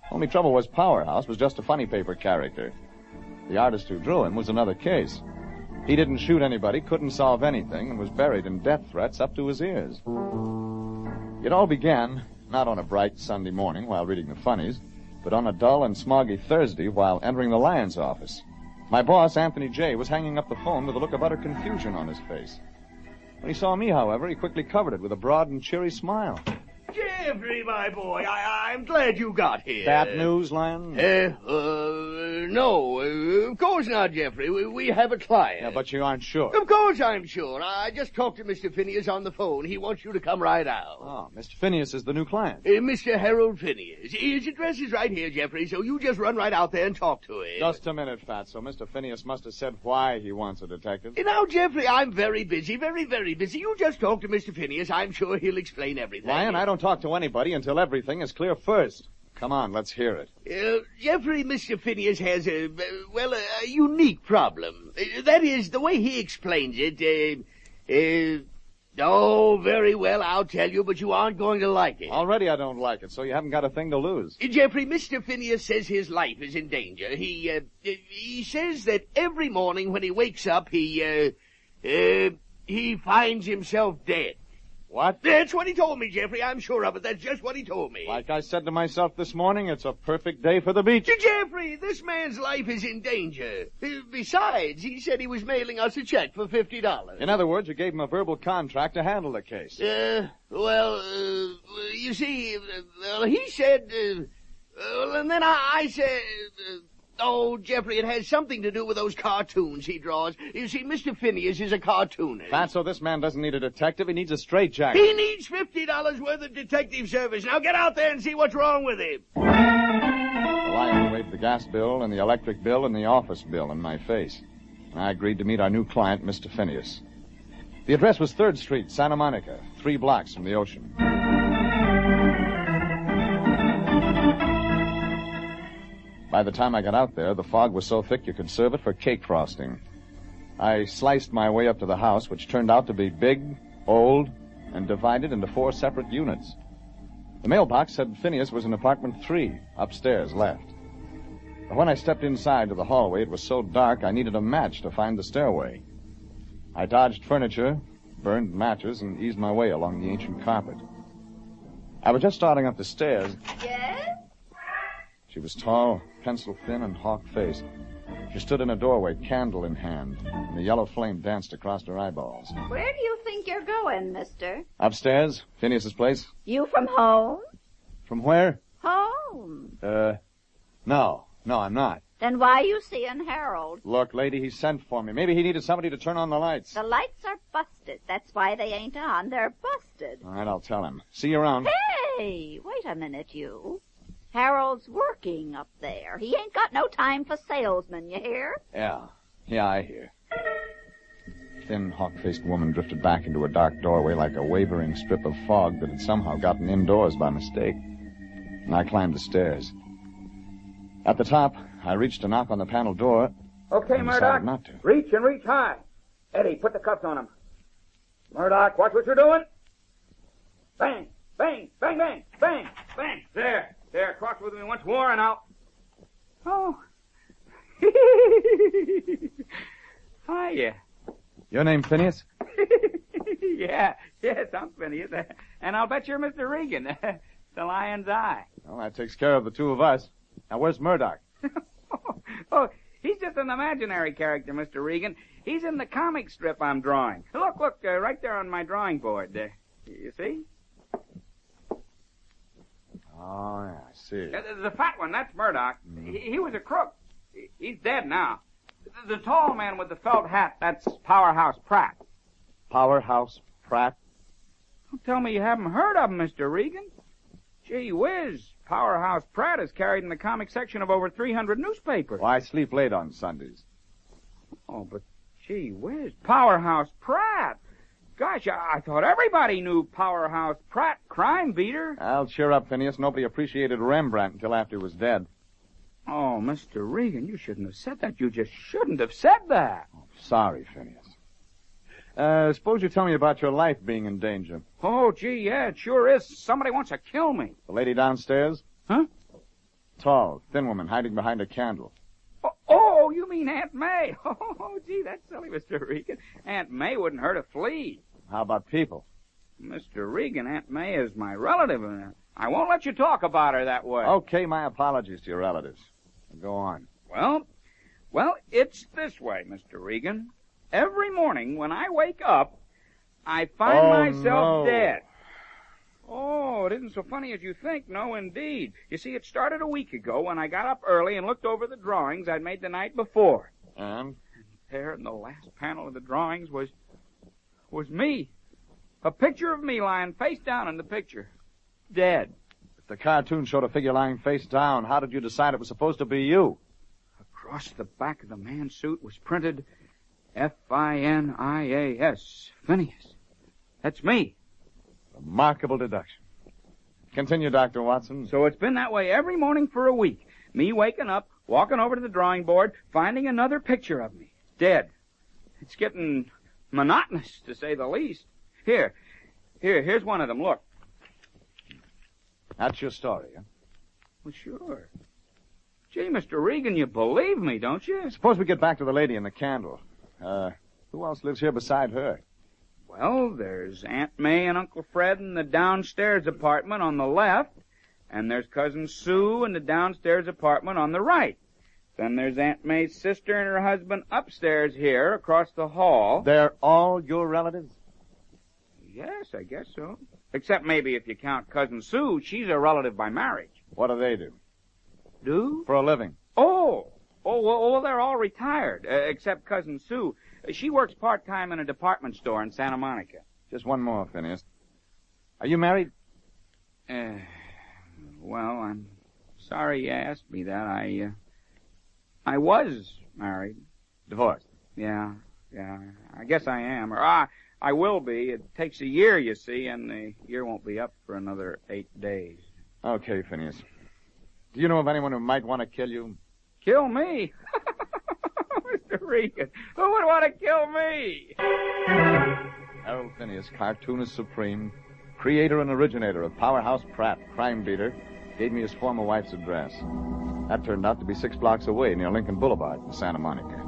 Only trouble was Powerhouse was just a funny paper character. The artist who drew him was another case. He didn't shoot anybody, couldn't solve anything, and was buried in death threats up to his ears. It all began not on a bright Sunday morning while reading the funnies, but on a dull and smoggy Thursday while entering the Lyons office. My boss, Anthony J., was hanging up the phone with a look of utter confusion on his face. When he saw me, however, he quickly covered it with a broad and cheery smile. Jeffrey, my boy, I'm glad you got here. Bad news, Lyon? No, of course not, Jeffrey. We have a client. Yeah, but you aren't sure. Of course I'm sure. I just talked to Mr. Phineas on the phone. He wants you to come right out. Oh, Mr. Phineas is the new client. Mr. Harold Phineas. His address is right here, Jeffrey, so you just run right out there and talk to him. Just a minute, Fatso. Mr. Phineas must have said why he wants a detective. Now, Jeffrey, I'm very busy, very, very busy. You just talk to Mr. Phineas. I'm sure he'll explain everything. Lyon, I don't talk to anybody until everything is clear first. Come on, let's hear it. Jeffrey, Mr. Phineas has a unique problem. That is, the way he explains it, oh, very well, I'll tell you, but you aren't going to like it. Already I don't like it, so you haven't got a thing to lose. Jeffrey, Mr. Phineas says his life is in danger. He says that every morning when he wakes up, he finds himself dead. What? That's what he told me, Jeffrey. I'm sure of it. That's just what he told me. Like I said to myself this morning, it's a perfect day for the beach. Jeffrey, this man's life is in danger. Besides, he said he was mailing us a check for $50. In other words, you gave him a verbal contract to handle the case. You see, he said, and then I said... Oh, Jeffrey, it has something to do with those cartoons he draws. You see, Mr. Phineas is a cartoonist. Fatso, this man doesn't need a detective. He needs a straitjacket. He needs $50 worth of detective service. Now get out there and see what's wrong with him. The Lion waved the gas bill and the electric bill and the office bill in my face. And I agreed to meet our new client, Mr. Phineas. The address was 3rd Street, Santa Monica, 3 blocks from the ocean. By the time I got out there, the fog was so thick you could serve it for cake frosting. I sliced my way up to the house, which turned out to be big, old, and divided into 4 separate units. The mailbox said Phineas was in apartment 3, upstairs, left. But when I stepped inside to the hallway, it was so dark I needed a match to find the stairway. I dodged furniture, burned matches, and eased my way along the ancient carpet. I was just starting up the stairs. Yes? She was tall, pencil-thin, and hawk-faced. She stood in a doorway, candle in hand, and the yellow flame danced across her eyeballs. Where do you think you're going, mister? Upstairs, Phineas's place. You from home? From where? Home. No, I'm not. Then why you seeing Harold? Look, lady, he sent for me. Maybe he needed somebody to turn on the lights. The lights are busted. That's why they ain't on. They're busted. All right, I'll tell him. See you around. Hey, wait a minute, you. Harold's working up there. He ain't got no time for salesmen, you hear? Yeah, I hear. Thin, hawk-faced woman drifted back into a dark doorway like a wavering strip of fog that had somehow gotten indoors by mistake. And I climbed the stairs. At the top, I reached to knock on the panel door. Okay, Murdoch. Not to. Reach and reach high. Eddie, put the cuffs on him. Murdoch, watch what you're doing. Bang, bang, bang, bang, bang, bang. There, cross with me once more and I'll... Oh. Hiya. Your name, Phineas? Yes, I'm Phineas. And I'll bet you're Mr. Regan, the Lion's Eye. Well, that takes care of the 2 of us. Now, where's Murdoch? Oh, he's just an imaginary character, Mr. Regan. He's in the comic strip I'm drawing. Look, right there on my drawing board. You see? Oh, yeah, I see. The fat one, that's Murdoch. He was a crook. He's dead now. The tall man with the felt hat, that's Powerhouse Pratt. Powerhouse Pratt? Don't tell me you haven't heard of him, Mr. Regan. Gee whiz, Powerhouse Pratt is carried in the comic section of over 300 newspapers. Well, I sleep late on Sundays. Oh, but gee whiz, Powerhouse Pratt. Gosh, I thought everybody knew Powerhouse Pratt, crime beater. I'll cheer up, Phineas. Nobody appreciated Rembrandt until after he was dead. Oh, Mr. Regan, you shouldn't have said that. You just shouldn't have said that. Oh, sorry, Phineas. Suppose you tell me about your life being in danger. Oh, gee, yeah, it sure is. Somebody wants to kill me. The lady downstairs? Huh? Tall, thin woman hiding behind a candle. Oh, you mean Aunt May. Oh, gee, that's silly, Mr. Regan. Aunt May wouldn't hurt a flea. How about people? Mr. Regan, Aunt May is my relative, and I won't let you talk about her that way. Okay, my apologies to your relatives. Go on. Well, it's this way, Mr. Regan. Every morning when I wake up, I find myself dead. Oh, it isn't so funny as you think. No, indeed. You see, it started a week ago when I got up early and looked over the drawings I'd made the night before. And? There in the last panel of the drawings was me. A picture of me lying face down in the picture. Dead. If the cartoon showed a figure lying face down, how did you decide it was supposed to be you? Across the back of the man's suit was printed F-I-N-I-A-S. Phineas. That's me. Remarkable deduction. Continue, Dr. Watson. So it's been that way every morning for a week. Me waking up, walking over to the drawing board, finding another picture of me. Dead. It's getting monotonous, to say the least. Here's one of them. Look. That's your story, huh? Well, sure. Gee, Mr. Regan, you believe me, don't you? Suppose we get back to the lady in the candle. Who else lives here beside her? Well, there's Aunt May and Uncle Fred in the downstairs apartment on the left, and there's Cousin Sue in the downstairs apartment on the right. Then there's Aunt May's sister and her husband upstairs here across the hall. They're all your relatives? Yes, I guess so. Except maybe if you count Cousin Sue, she's a relative by marriage. What do they do? Do? For a living. Well, they're all retired, except Cousin Sue. She works part-time in a department store in Santa Monica. Just one more, Phineas. Are you married? Well, I'm sorry you asked me that. I was married. Divorced? Yeah. I guess I am. Or I will be. It takes a year, you see, and the year won't be up for another 8 days. Okay, Phineas. Do you know of anyone who might want to kill you? Kill me? Mr. Regan, who would want to kill me? Harold Phineas, cartoonist supreme, creator and originator of Powerhouse Pratt, crime beater, gave me his former wife's address. That turned out to be 6 blocks away near Lincoln Boulevard in Santa Monica.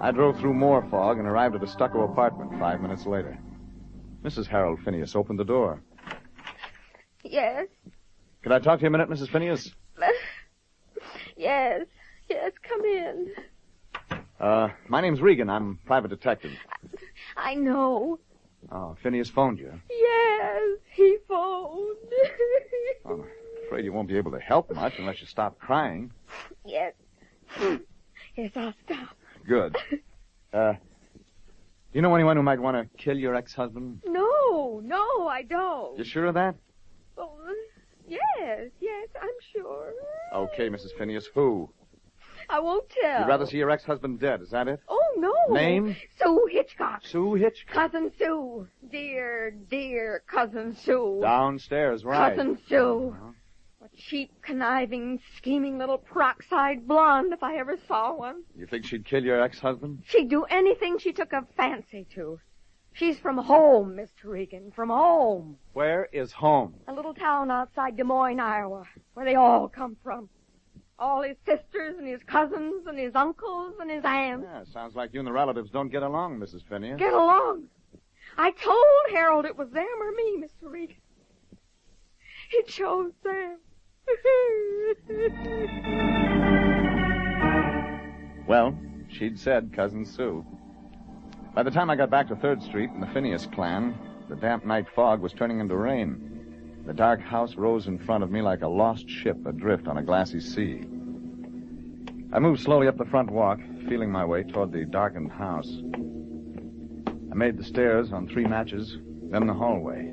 I drove through more fog and arrived at a stucco apartment 5 minutes later. Mrs. Harold Phineas opened the door. Yes? Could I talk to you a minute, Mrs. Phineas? Yes, come in. My name's Regan. I'm private detective. I know. Oh, Phineas phoned you. Yes, he phoned. I'm afraid you won't be able to help much unless you stop crying. Yes. Yes, I'll stop. Good. Do you know anyone who might want to kill your ex-husband? No, I don't. You sure of that? Oh, yes, I'm sure. Okay, Mrs. Phineas. Who? I won't tell. You'd rather see your ex-husband dead, is that it? Oh, no. Name? Sue Hitchcock. Sue Hitchcock? Cousin Sue. Dear Cousin Sue. Downstairs, right. Cousin Sue. A cheap, conniving, scheming little peroxide blonde if I ever saw one. You think she'd kill your ex-husband? She'd do anything she took a fancy to. She's from home, Mr. Regan, from home. Where is home? A little town outside Des Moines, Iowa, where they all come from. All his sisters and his cousins and his uncles and his aunts. Yeah, sounds like you and the relatives don't get along, Mrs. Phineas. Get along? I told Harold it was them or me, Mr. Regan. He chose them. Well, she'd said Cousin Sue. By the time I got back to 3rd Street and the Phineas clan, the damp night fog was turning into rain. The dark house rose in front of me like a lost ship adrift on a glassy sea. I moved slowly up the front walk, feeling my way toward the darkened house. I made the stairs on 3 matches, then the hallway,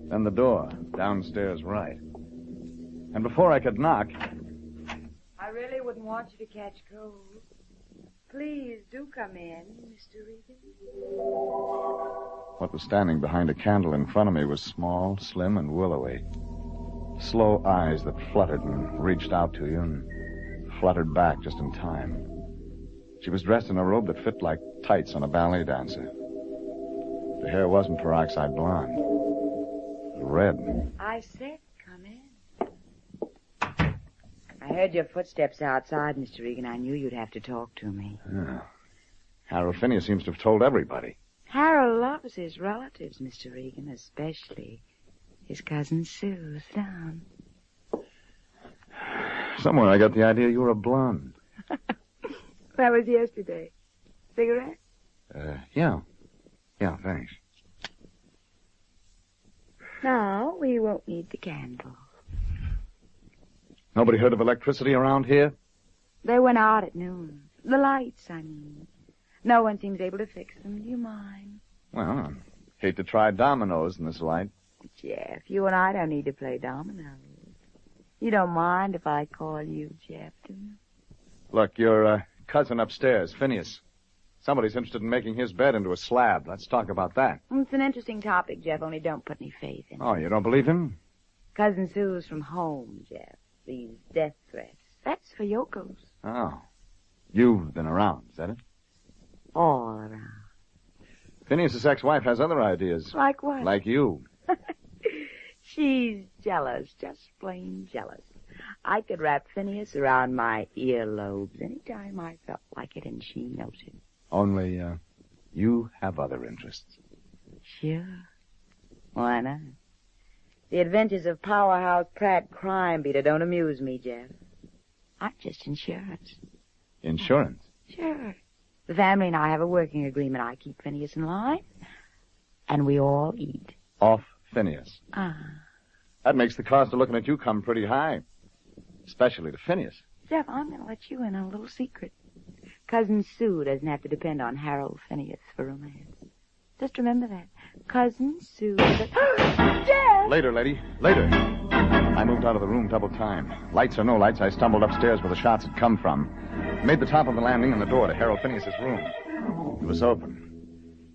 then the door, downstairs right. And before I could knock... I really wouldn't want you to catch cold. Please do come in, Mr. Regan. What was standing behind a candle in front of me was small, slim, and willowy. Slow eyes that fluttered and reached out to you and fluttered back just in time. She was dressed in a robe that fit like tights on a ballet dancer. The hair wasn't peroxide blonde. It was red. I said come in. I heard your footsteps outside, Mr. Regan. I knew you'd have to talk to me. Yeah. Harold Phineas seems to have told everybody. Harold loves his relatives, Mr. Regan, especially his cousin Sue. Sit down. Somewhere I got the idea you were a blonde. That was yesterday. Cigarette? Yeah. Yeah, thanks. No, we won't need the candle. Nobody heard of electricity around here? They went out at noon. The lights, I mean. No one seems able to fix them. Do you mind? Well, I hate to try dominoes in this light. Jeff, you and I don't need to play dominoes. You don't mind if I call you Jeff, do you? Look, your cousin upstairs, Phineas. Somebody's interested in making his bed into a slab. Let's talk about that. It's an interesting topic, Jeff, only don't put any faith in it. Oh, you don't believe him? Cousin Sue's from home, Jeff. These death threats. That's for yokos. Oh. You've been around, is that it? All around. Phineas's ex-wife has other ideas. Like what? Like you. She's jealous, just plain jealous. I could wrap Phineas around my earlobes anytime I felt like it, and she knows it. Only, you have other interests. Sure. Why not? The adventures of Powerhouse Pratt crime beater don't amuse me, Jeff. I'm just insurance. Insurance? Sure. The family and I have a working agreement. I keep Phineas in line, and we all eat. Off Phineas. Ah. That makes the cost of looking at you come pretty high. Especially to Phineas. Jeff, I'm going to let you in on a little secret. Cousin Sue doesn't have to depend on Harold Phineas for romance. Just remember that. Cousin Sue... Jeff! Later, lady. Later. I moved out of the room double time. Lights or no lights, I stumbled upstairs where the shots had come from. Made the top of the landing and the door to Harold Phineas's room. It was open.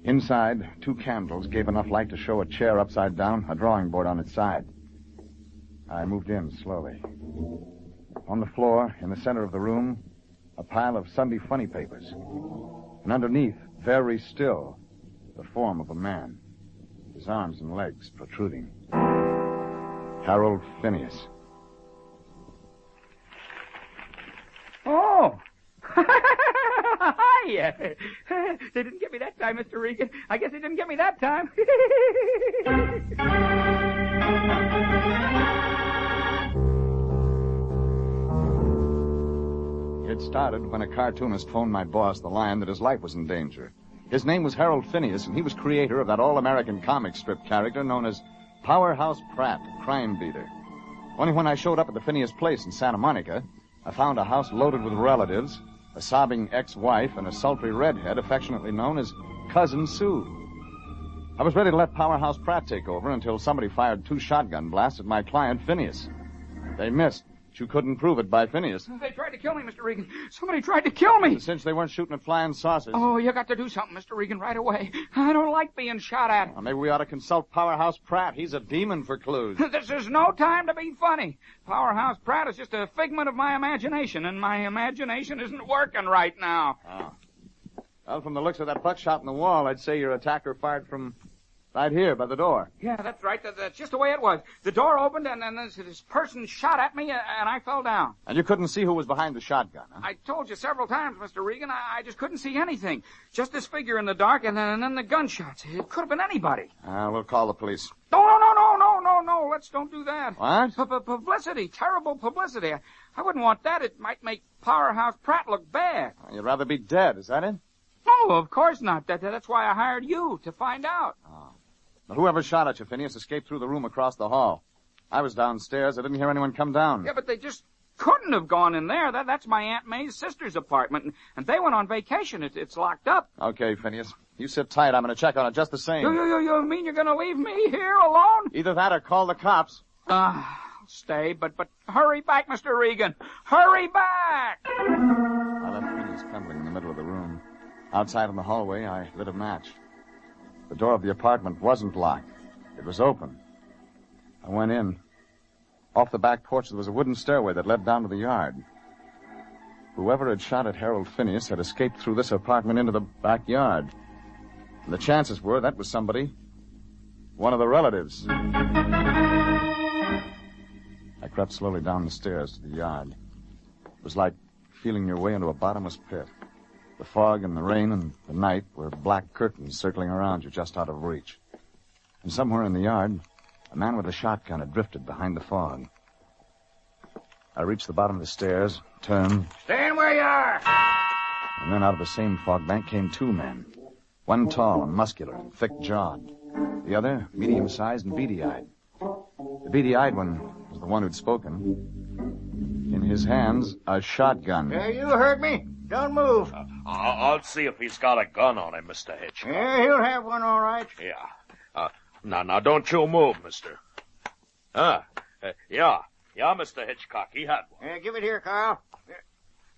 Inside, 2 candles gave enough light to show a chair upside down, a drawing board on its side. I moved in slowly. On the floor, in the center of the room, a pile of Sunday funny papers. And underneath, very still, the form of a man, his arms and legs protruding. Harold Phineas. Oh! Hi! They didn't get me that time, Mr. Regan. I guess they didn't get me that time. It started when a cartoonist phoned my boss, the Lion, that his life was in danger. His name was Harold Phineas, and he was creator of that all-American comic strip character known as Powerhouse Pratt, crime beater. Only when I showed up at the Phineas place in Santa Monica, I found a house loaded with relatives, a sobbing ex-wife, and a sultry redhead affectionately known as Cousin Sue. I was ready to let Powerhouse Pratt take over until somebody fired 2 shotgun blasts at my client, Phineas. They missed. But you couldn't prove it by Phineas. They tried to kill me, Mr. Regan. Somebody tried to kill me. Since they weren't shooting at flying saucers. Oh, you got to do something, Mr. Regan, right away. I don't like being shot at. Well, maybe we ought to consult Powerhouse Pratt. He's a demon for clues. This is no time to be funny. Powerhouse Pratt is just a figment of my imagination, and my imagination isn't working right now. Oh. Well, from the looks of that buckshot in the wall, I'd say your attacker fired from right here by the door. Yeah, that's right. That's just the way it was. The door opened, and then this person shot at me, and I fell down. And you couldn't see who was behind the shotgun, huh? I told you several times, Mr. Regan, I just couldn't see anything. Just this figure in the dark, and then the gunshots. It could have been anybody. We'll call the police. No. Let's don't do that. What? Publicity. Terrible publicity. I wouldn't want that. It might make Powerhouse Pratt look bad. You'd rather be dead, is that it? No, of course not. That's why I hired you, to find out. Oh. But whoever shot at you, Phineas, escaped through the room across the hall. I was downstairs. I didn't hear anyone come down. Yeah, but they just couldn't have gone in there. That's my Aunt May's sister's apartment, and they went on vacation. It's locked up. Okay, Phineas. You sit tight. I'm going to check on it just the same. You mean you're going to leave me here alone? Either that or call the cops. Stay, but hurry back, Mr. Regan. Hurry back! I left Phineas trembling in the middle of the room. Outside in the hallway, I lit a match. The door of the apartment wasn't locked. It was open. I went in. Off the back porch, there was a wooden stairway that led down to the yard. Whoever had shot at Harold Phineas had escaped through this apartment into the backyard. And the chances were that was somebody. One of the relatives. I crept slowly down the stairs to the yard. It was like feeling your way into a bottomless pit. The fog and the rain and the night were black curtains circling around you just out of reach. And somewhere in the yard, a man with a shotgun had drifted behind the fog. I reached the bottom of the stairs, turned, Stand where you are! and then out of the same fog bank came two men. One tall and muscular and thick-jawed. The other medium-sized and beady-eyed. The beady-eyed one was the one who'd spoken. In his hands, a shotgun. Yeah, you heard me. Don't move. I'll see if he's got a gun on him, Mr. Hitchcock. Yeah, he'll have one, all right. Yeah. Now, don't you move, mister. Yeah, Mr. Hitchcock, he had one. Yeah, give it here, Carl.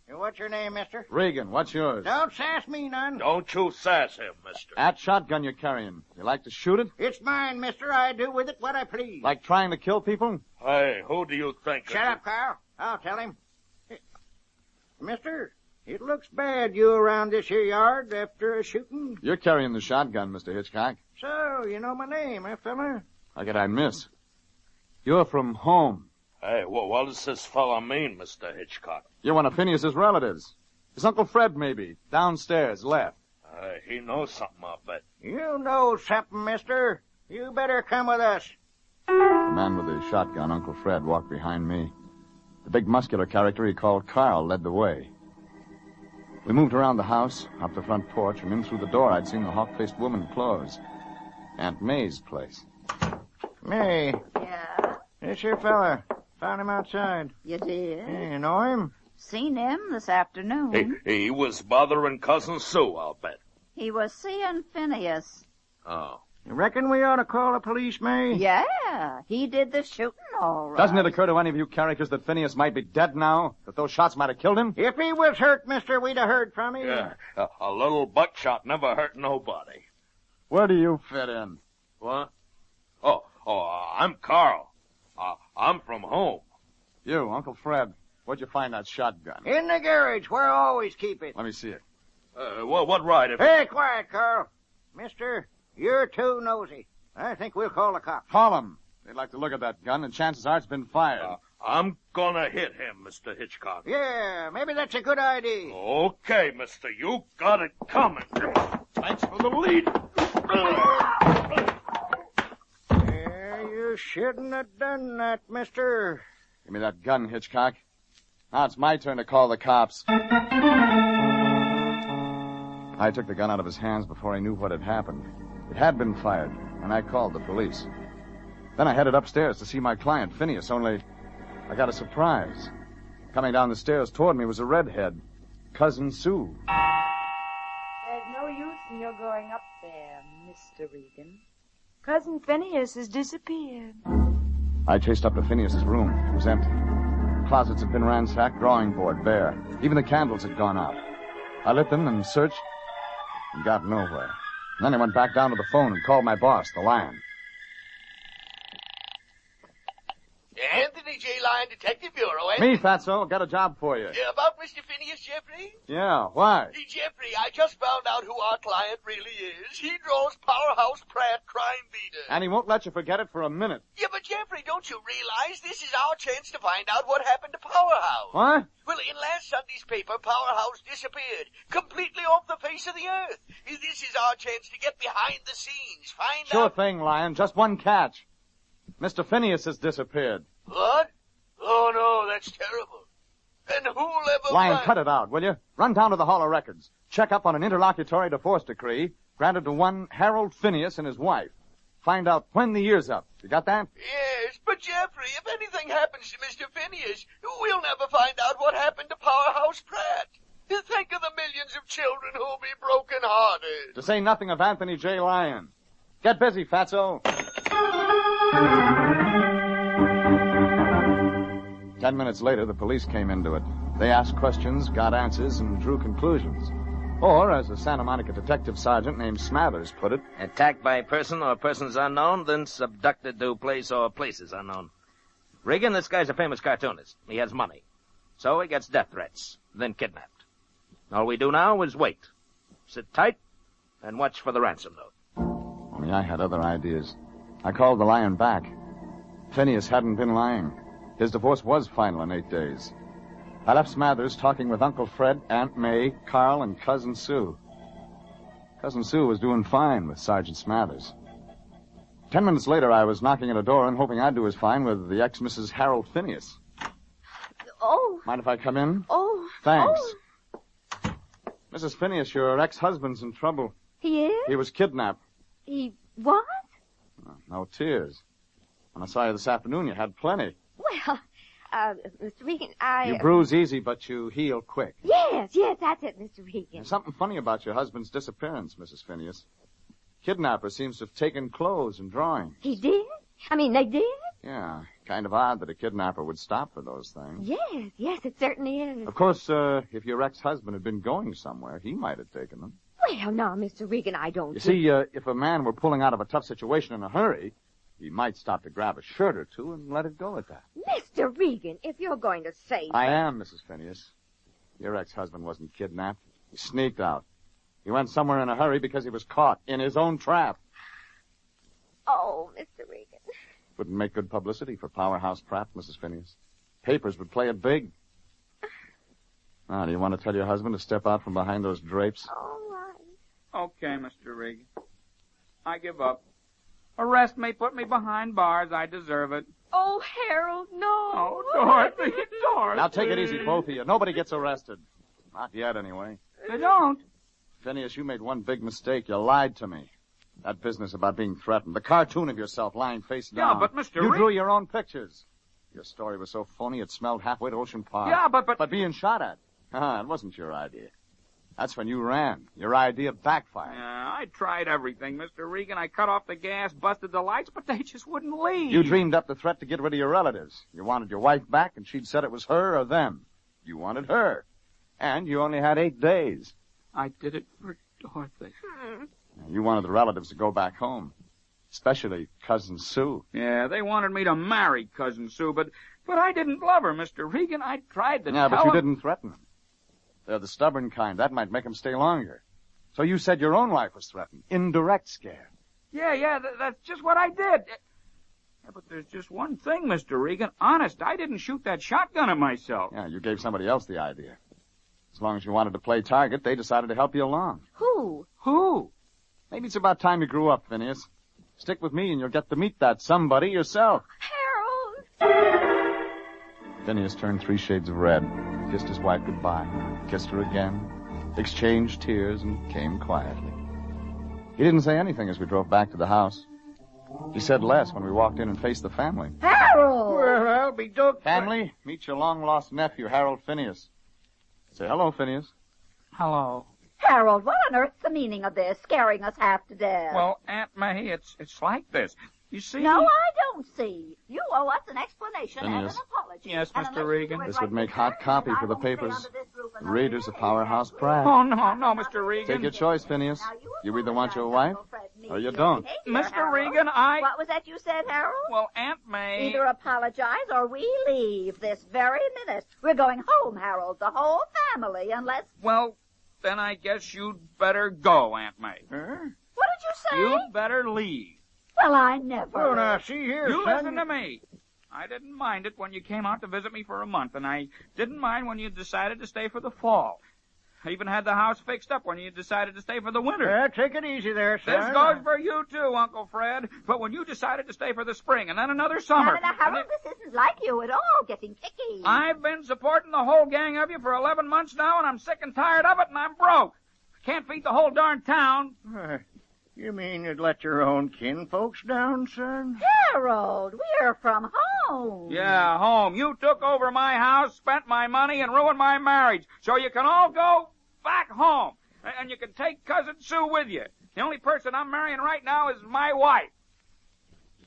What's your name, mister? Regan, what's yours? Don't sass me none. Don't you sass him, mister. That shotgun you're carrying. You like to shoot it? It's mine, mister. I do with it what I please. Like trying to kill people? Hey, who do you think? Shut up, Carl. I'll tell him. Mister, it looks bad you around this here yard after a shooting. You're carrying the shotgun, Mr. Hitchcock. So, you know my name, fella? How could I miss? You're from home. Hey, what does this fella mean, Mr. Hitchcock? You're one of Phineas's relatives. His Uncle Fred, maybe. Downstairs, left. He knows something, I'll bet. You know something, mister. You better come with us. The man with the shotgun, Uncle Fred, walked behind me. The big muscular character he called Carl led the way. We moved around the house, up the front porch, and in through the door I'd seen the hawk-faced woman close. Aunt May's place. May, Yeah? this here fella. Found him outside. You did? Yeah, you know him? Seen him this afternoon. He was bothering Cousin Sue, I'll bet. He was seeing Phineas. Oh. You reckon we ought to call the police, May? Yeah, he did the shooting all right. Doesn't it occur to any of you characters that Phineas might be dead now? That those shots might have killed him? If he was hurt, mister, we'd have heard from him. Yeah, a little buckshot never hurt nobody. Where do you fit in? What? Oh, I'm Carl. I'm from home. You, Uncle Fred. Where'd you find that shotgun? In the garage, where I always keep it. Let me see it. What right if... Hey, quiet, Carl. Mister, you're too nosy. I think we'll call the cops. Call them. They'd like to look at that gun, and chances are it's been fired. I'm gonna hit him, Mr. Hitchcock. Yeah, maybe that's a good idea. Okay, mister, you got it coming. Thanks for the lead. Yeah, you shouldn't have done that, mister. Give me that gun, Hitchcock. Now it's my turn to call the cops. I took the gun out of his hands before I knew what had happened. It had been fired, and I called the police. Then I headed upstairs to see my client, Phineas, only I got a surprise. Coming down the stairs toward me was a redhead, Cousin Sue. There's no use in your going up there, Mr. Regan. Cousin Phineas has disappeared. I chased up to Phineas's room. It was empty. Closets had been ransacked, drawing board bare. Even the candles had gone out. I lit them and searched and got nowhere. And then I went back down to the phone and called my boss, the Lion. Anthony J. Lyon, Detective Bureau, eh? Me, Fatso. Got a job for you. Yeah, about Mr. Phineas Jeffrey? Yeah, why? Hey, Jeffrey, I just found out who our client really is. He draws Powerhouse Pratt, crime beater. And he won't let you forget it for a minute. Yeah, but Jeffrey, don't you realize this is our chance to find out what happened to Powerhouse? What? Well, in last Sunday's paper, Powerhouse disappeared, completely off the face of the earth. This is our chance to get behind the scenes, find Sure out... thing, Lion. Just one catch. Mr. Phineas has disappeared. What? Oh, no, that's terrible. And who'll ever... Lion, cut it out, will you? Run down to the Hall of Records. Check up on an interlocutory divorce decree granted to one Harold Phineas and his wife. find out when the year's up. You got that? Yes, but Jeffrey, if anything happens to Mr. Phineas, we'll never find out what happened to Powerhouse Pratt. Think of the millions of children who'll be broken-hearted. To say nothing of Anthony J. Lyon. Get busy, Fatso. 10 minutes later, the police came into it. They asked questions, got answers, and drew conclusions. Or, as a Santa Monica detective sergeant named Smathers put it, attacked by person or persons unknown, then subducted to place or places unknown. Regan, this guy's a famous cartoonist. He has money. So he gets death threats, then kidnapped. All we do now is wait. Sit tight and watch for the ransom note. Only I had other ideas. I called the Lion back. Phineas hadn't been lying. His divorce was final in 8 days. I left Smathers talking with Uncle Fred, Aunt May, Carl, and Cousin Sue. Cousin Sue was doing fine with Sergeant Smathers. 10 minutes later, I was knocking at a door and hoping I'd do as fine with the ex-Mrs. Harold Phineas. Oh. Mind if I come in? Oh. Thanks. Oh. Mrs. Phineas, your ex-husband's in trouble. He is? He was kidnapped. He what? No tears. When I saw you this afternoon, you had plenty. Well, Mr. Regan, You bruise easy, but you heal quick. Yes, that's it, Mr. Regan. There's something funny about your husband's disappearance, Mrs. Phineas. Kidnapper seems to have taken clothes and drawings. He did? I mean, they did? Yeah, kind of odd that a kidnapper would stop for those things. Yes, it certainly is. Of course, if your ex-husband had been going somewhere, he might have taken them. Well, now, Mr. Regan, I don't... You see, if a man were pulling out of a tough situation in a hurry, he might stop to grab a shirt or two and let it go at that. Mr. Regan, if you're going to say... I am, Mrs. Phineas. Your ex-husband wasn't kidnapped. He sneaked out. He went somewhere in a hurry because he was caught in his own trap. Oh, Mr. Regan. Wouldn't make good publicity for Powerhouse Pratt, Mrs. Phineas. Papers would play it big. Now, do you want to tell your husband to step out from behind those drapes? All right. Okay, Mr. Regan. I give up. Arrest me, put me behind bars. I deserve it. Oh, Harold, no. Oh, Dorothy, Dorothy. Now take it easy, both of you. Nobody gets arrested. Not yet, anyway. They don't. Phineas, you made one big mistake. You lied to me. That business about being threatened. The cartoon of yourself lying face down. Yeah, but Mr. You drew your own pictures. Your story was so phony it smelled halfway to Ocean Park. Yeah, but... But being shot at. It wasn't your idea. That's when you ran. Your idea backfired. Yeah, I tried everything, Mr. Regan. I cut off the gas, busted the lights, but they just wouldn't leave. You dreamed up the threat to get rid of your relatives. You wanted your wife back, and she'd said it was her or them. You wanted her. And you only had 8 days. I did it for Dorothy. You wanted the relatives to go back home. Especially Cousin Sue. Yeah, they wanted me to marry Cousin Sue, but I didn't love her, Mr. Regan. I tried to Yeah, tell but you them. didn't threaten them. They're the stubborn kind. That might make them stay longer. So you said your own life was threatened. Indirect scare. Yeah, that's just what I did. Yeah, but there's just one thing, Mr. Regan. Honest, I didn't shoot that shotgun at myself. Yeah, you gave somebody else the idea. As long as you wanted to play target, they decided to help you along. Who? Who? Maybe it's about time you grew up, Phineas. Stick with me and you'll get to meet that somebody yourself. Harold! Phineas turned 3 shades of red, kissed his wife goodbye, kissed her again, exchanged tears, and came quietly. He didn't say anything as we drove back to the house. He said less when we walked in and faced the family. Harold! Well, I'll be dooked. Family, meet your long-lost nephew, Harold Phineas. Say hello, Phineas. Hello. Harold, what on earth's the meaning of this, scaring us half to death? Well, Aunt May, it's like this. You see... No, I don't see. You owe us an explanation and an Phineas. apology. Yes, And Mr. unless you Regan. do it This right would make this hot minute, copy I for the won't stay papers. under this roof another Readers of day. Powerhouse Pratt. Oh, no, Mr. Regan. Take your choice, Phineas. You either want your wife, or you don't. Hey, dear Mr. Harold. Regan, What was that you said, Harold? Well, Aunt May... Either apologize or we leave this very minute. We're going home, Harold, the whole family, unless... Well, then I guess you'd better go, Aunt May. What did you say? You'd better leave. Well, I never... Oh, now, see here, You son. listen to me. I didn't mind it when you came out to visit me for a month, and I didn't mind when you decided to stay for the fall. I even had the house fixed up when you decided to stay for the winter. Yeah, take it easy there, son. This goes for you, too, Uncle Fred. But when you decided to stay for the spring and then another summer... Now, Harold, this isn't like you at all, getting picky. I've been supporting the whole gang of you for 11 months now, and I'm sick and tired of it, and I'm broke. I can't feed the whole darn town. You mean you'd let your own kinfolks down, son? Harold, we're from home. Yeah, home. You took over my house, spent my money, and ruined my marriage. So you can all go back home. And you can take Cousin Sue with you. The only person I'm marrying right now is my wife.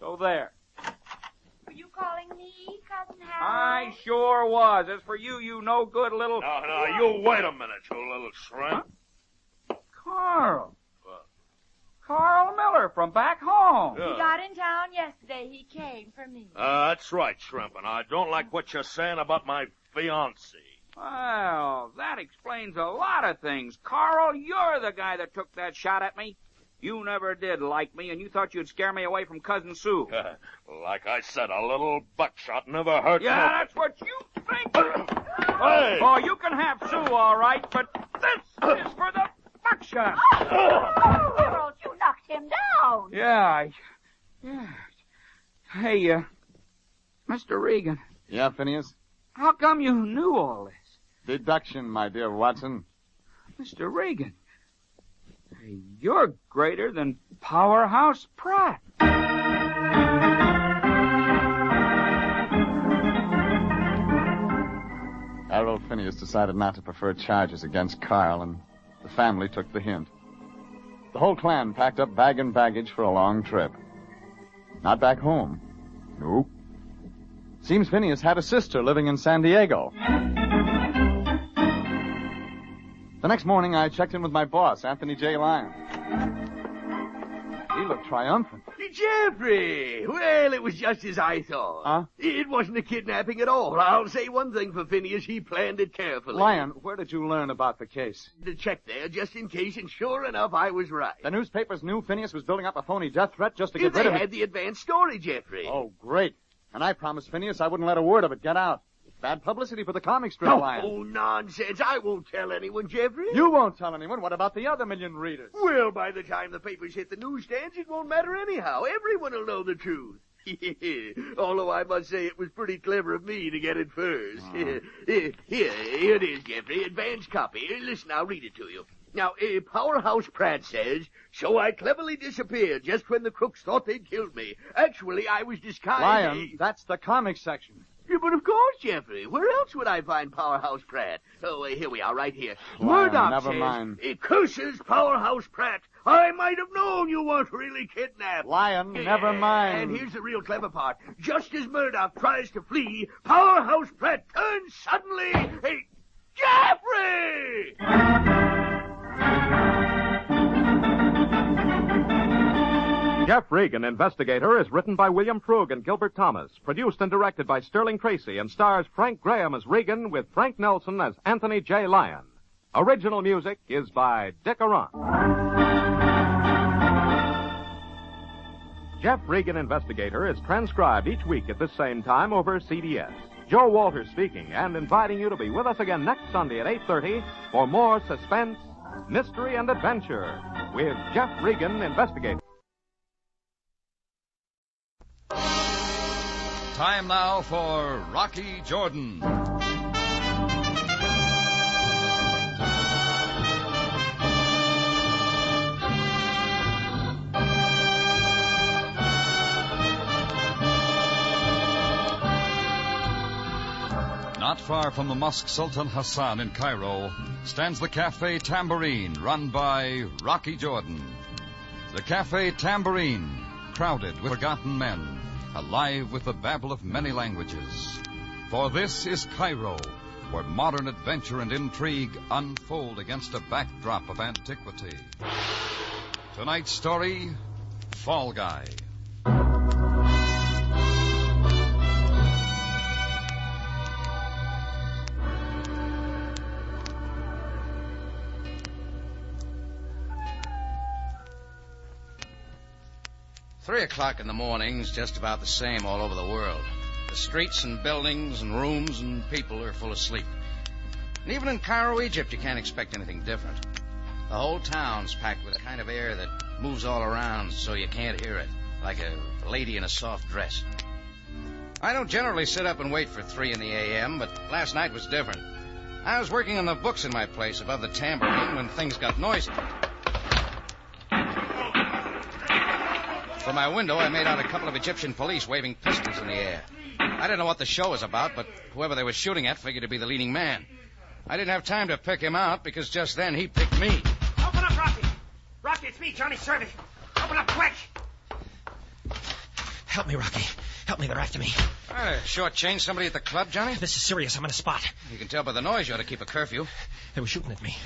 So there. Were you calling me, Cousin Harold? I sure was. As for you, you no good little... No, you wait a minute, you little shrimp. Huh? Carl. Carl Miller from back home. He got in town yesterday. He came for me. That's right, Shrimp, and I don't like what you're saying about my fiancée. Well, that explains a lot of things. Carl, you're the guy that took that shot at me. You never did like me, and you thought you'd scare me away from Cousin Sue. Like I said, a little buckshot never hurt Yeah, nobody. that's what you think. Hey! Oh, you can have Sue, all right, but this is for the buckshot. Harold, you knocked him down. Yeah. Hey, Mr. Regan. Yeah, Phineas? How come you knew all this? Deduction, my dear Watson. Mr. Regan, you're greater than Powerhouse Pratt. Harold Phineas decided not to prefer charges against Carl, and the family took the hint. The whole clan packed up bag and baggage for a long trip. Not back home. Nope. Seems Phineas had a sister living in San Diego. The next morning, I checked in with my boss, Anthony J. Lyon. He looked triumphant. Jeffrey! Well, it was just as I thought. Huh? It wasn't a kidnapping at all. I'll say one thing for Phineas. He planned it carefully. Lyon, where did you learn about the case? To check there, just in case, and sure enough, I was right. The newspapers knew Phineas was building up a phony death threat just to get rid of They him. had the advance story, Jeffrey. Oh, great. And I promised Phineas I wouldn't let a word of it get out. It's bad publicity for the comic strip, Lyon. Oh, nonsense. I won't tell anyone, Jeffrey. You won't tell anyone. What about the other million readers? Well, by the time the papers hit the newsstands, it won't matter anyhow. Everyone will know the truth. Although I must say it was pretty clever of me to get it first. Here it is, Jeffrey. Advance copy. Listen, I'll read it to you. Now, Powerhouse Pratt says, so I cleverly disappeared just when the crooks thought they'd killed me. Actually, I was disguised. Lyon, that's the comic section. Yeah, but of course, Jeffrey. Where else would I find Powerhouse Pratt? Oh, here we are, right here. Lyon, Murdoch never says, mind. It curses Powerhouse Pratt. I might have known you weren't really kidnapped. Lyon, never mind. And here's the real clever part. Just as Murdoch tries to flee, Powerhouse Pratt turns suddenly. Hey, Jeffrey! Jeff Regan, Investigator, is written by William Krug and Gilbert Thomas, produced and directed by Sterling Tracy, and stars Frank Graham as Regan with Frank Nelson as Anthony J. Lyon. Original music is by Dick Arant. Jeff Regan, Investigator, is transcribed each week at this same time over CBS. Joe Walters speaking and inviting you to be with us again next Sunday at 8:30 for more suspense, mystery, and adventure with Jeff Regan, Investigator. Time now for Rocky Jordan. Not far from the Mosque Sultan Hassan in Cairo stands the Cafe Tambourine, run by Rocky Jordan. The Cafe Tambourine, crowded with forgotten men, alive with the babble of many languages. For this is Cairo, where modern adventure and intrigue unfold against a backdrop of antiquity. Tonight's story, Fall Guy. Three o'clock in the morning's just about the same all over the world. The streets and buildings and rooms and people are full of sleep. And even in Cairo, Egypt, you can't expect anything different. The whole town's packed with a kind of air that moves all around so you can't hear it, like a lady in a soft dress. I don't generally sit up and wait for 3 in the a.m., but last night was different. I was working on the books in my place above the tambourine when things got noisy. From my window, I made out a couple of Egyptian police waving pistols in the air. I didn't know what the show was about, but whoever they were shooting at figured to be the leading man. I didn't have time to pick him out because just then he picked me. Open up, Rocky. Rocky, it's me, Johnny Servey. Open up quick. Help me, Rocky. Help me. They're after me. Shortchange somebody at the club, Johnny? This is serious. I'm in a spot. You can tell by the noise you ought to keep a curfew. They were shooting at me.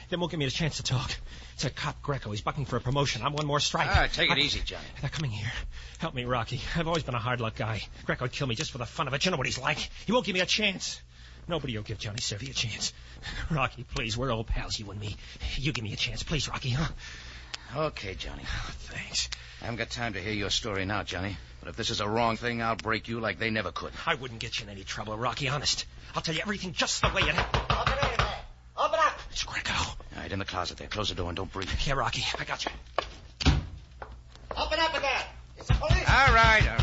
They won't give me a chance to talk. It's a cop, Greco. He's bucking for a promotion. I'm one more strike. All right, take it easy, Johnny. They're coming here. Help me, Rocky. I've always been a hard luck guy. Greco would kill me just for the fun of it. You know what he's like. He won't give me a chance. Nobody will give Johnny Servey a chance. Rocky, please. We're old pals, you and me. You give me a chance, please, Rocky, huh? Okay, Johnny. Oh, thanks. I haven't got time to hear your story now, Johnny. But if this is a wrong thing, I'll break you like they never could. I wouldn't get you in any trouble, Rocky, honest. I'll tell you everything just the way it happened. Open it, man. Open up. It's Greco. All right, in the closet there. Close the door and don't breathe. Yeah, Rocky, I got you. Open up again. It's the police. All right.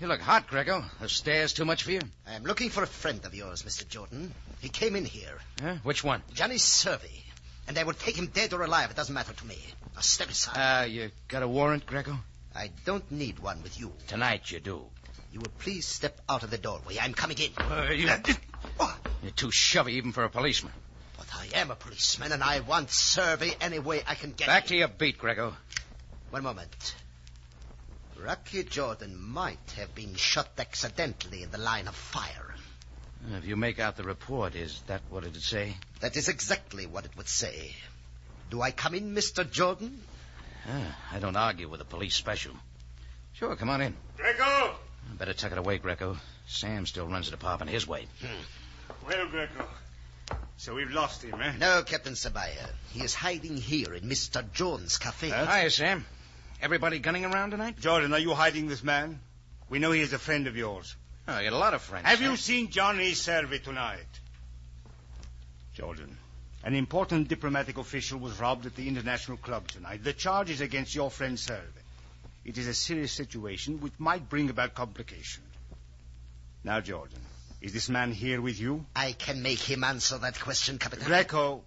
You look hot, Greco. The stairs too much for you? I'm looking for a friend of yours, Mr. Jordan. He came in here. Huh? Which one? Johnny Servey. And I will take him dead or alive. It doesn't matter to me. Now step aside. You got a warrant, Greco? I don't need one with you. Tonight you do. You will please step out of the doorway. I'm coming in. You're too shovey even for a policeman. But I am a policeman, and I want Servey any way I can get Back to your beat, Greco. One moment. Rocky Jordan might have been shot accidentally in the line of fire. If you make out the report, is that what it'd say? That is exactly what it would say. Do I come in, Mr. Jordan? I don't argue with a police special. Sure, come on in. Greco! Better tuck it away, Greco. Sam still runs the department his way. Well, Greco, so we've lost him, eh? No, Captain Sabaya. He is hiding here in Mr. Jones' cafe. Hiya, Sam. Everybody gunning around tonight? Jordan, are you hiding this man? We know he is a friend of yours. Oh, you got a lot of friends. Have you seen Johnny Servey tonight? Jordan, an important diplomatic official was robbed at the International Club tonight. The charge is against your friend Servey. It is a serious situation which might bring about complication. Now, Jordan, is this man here with you? I can make him answer that question, Captain. Greco,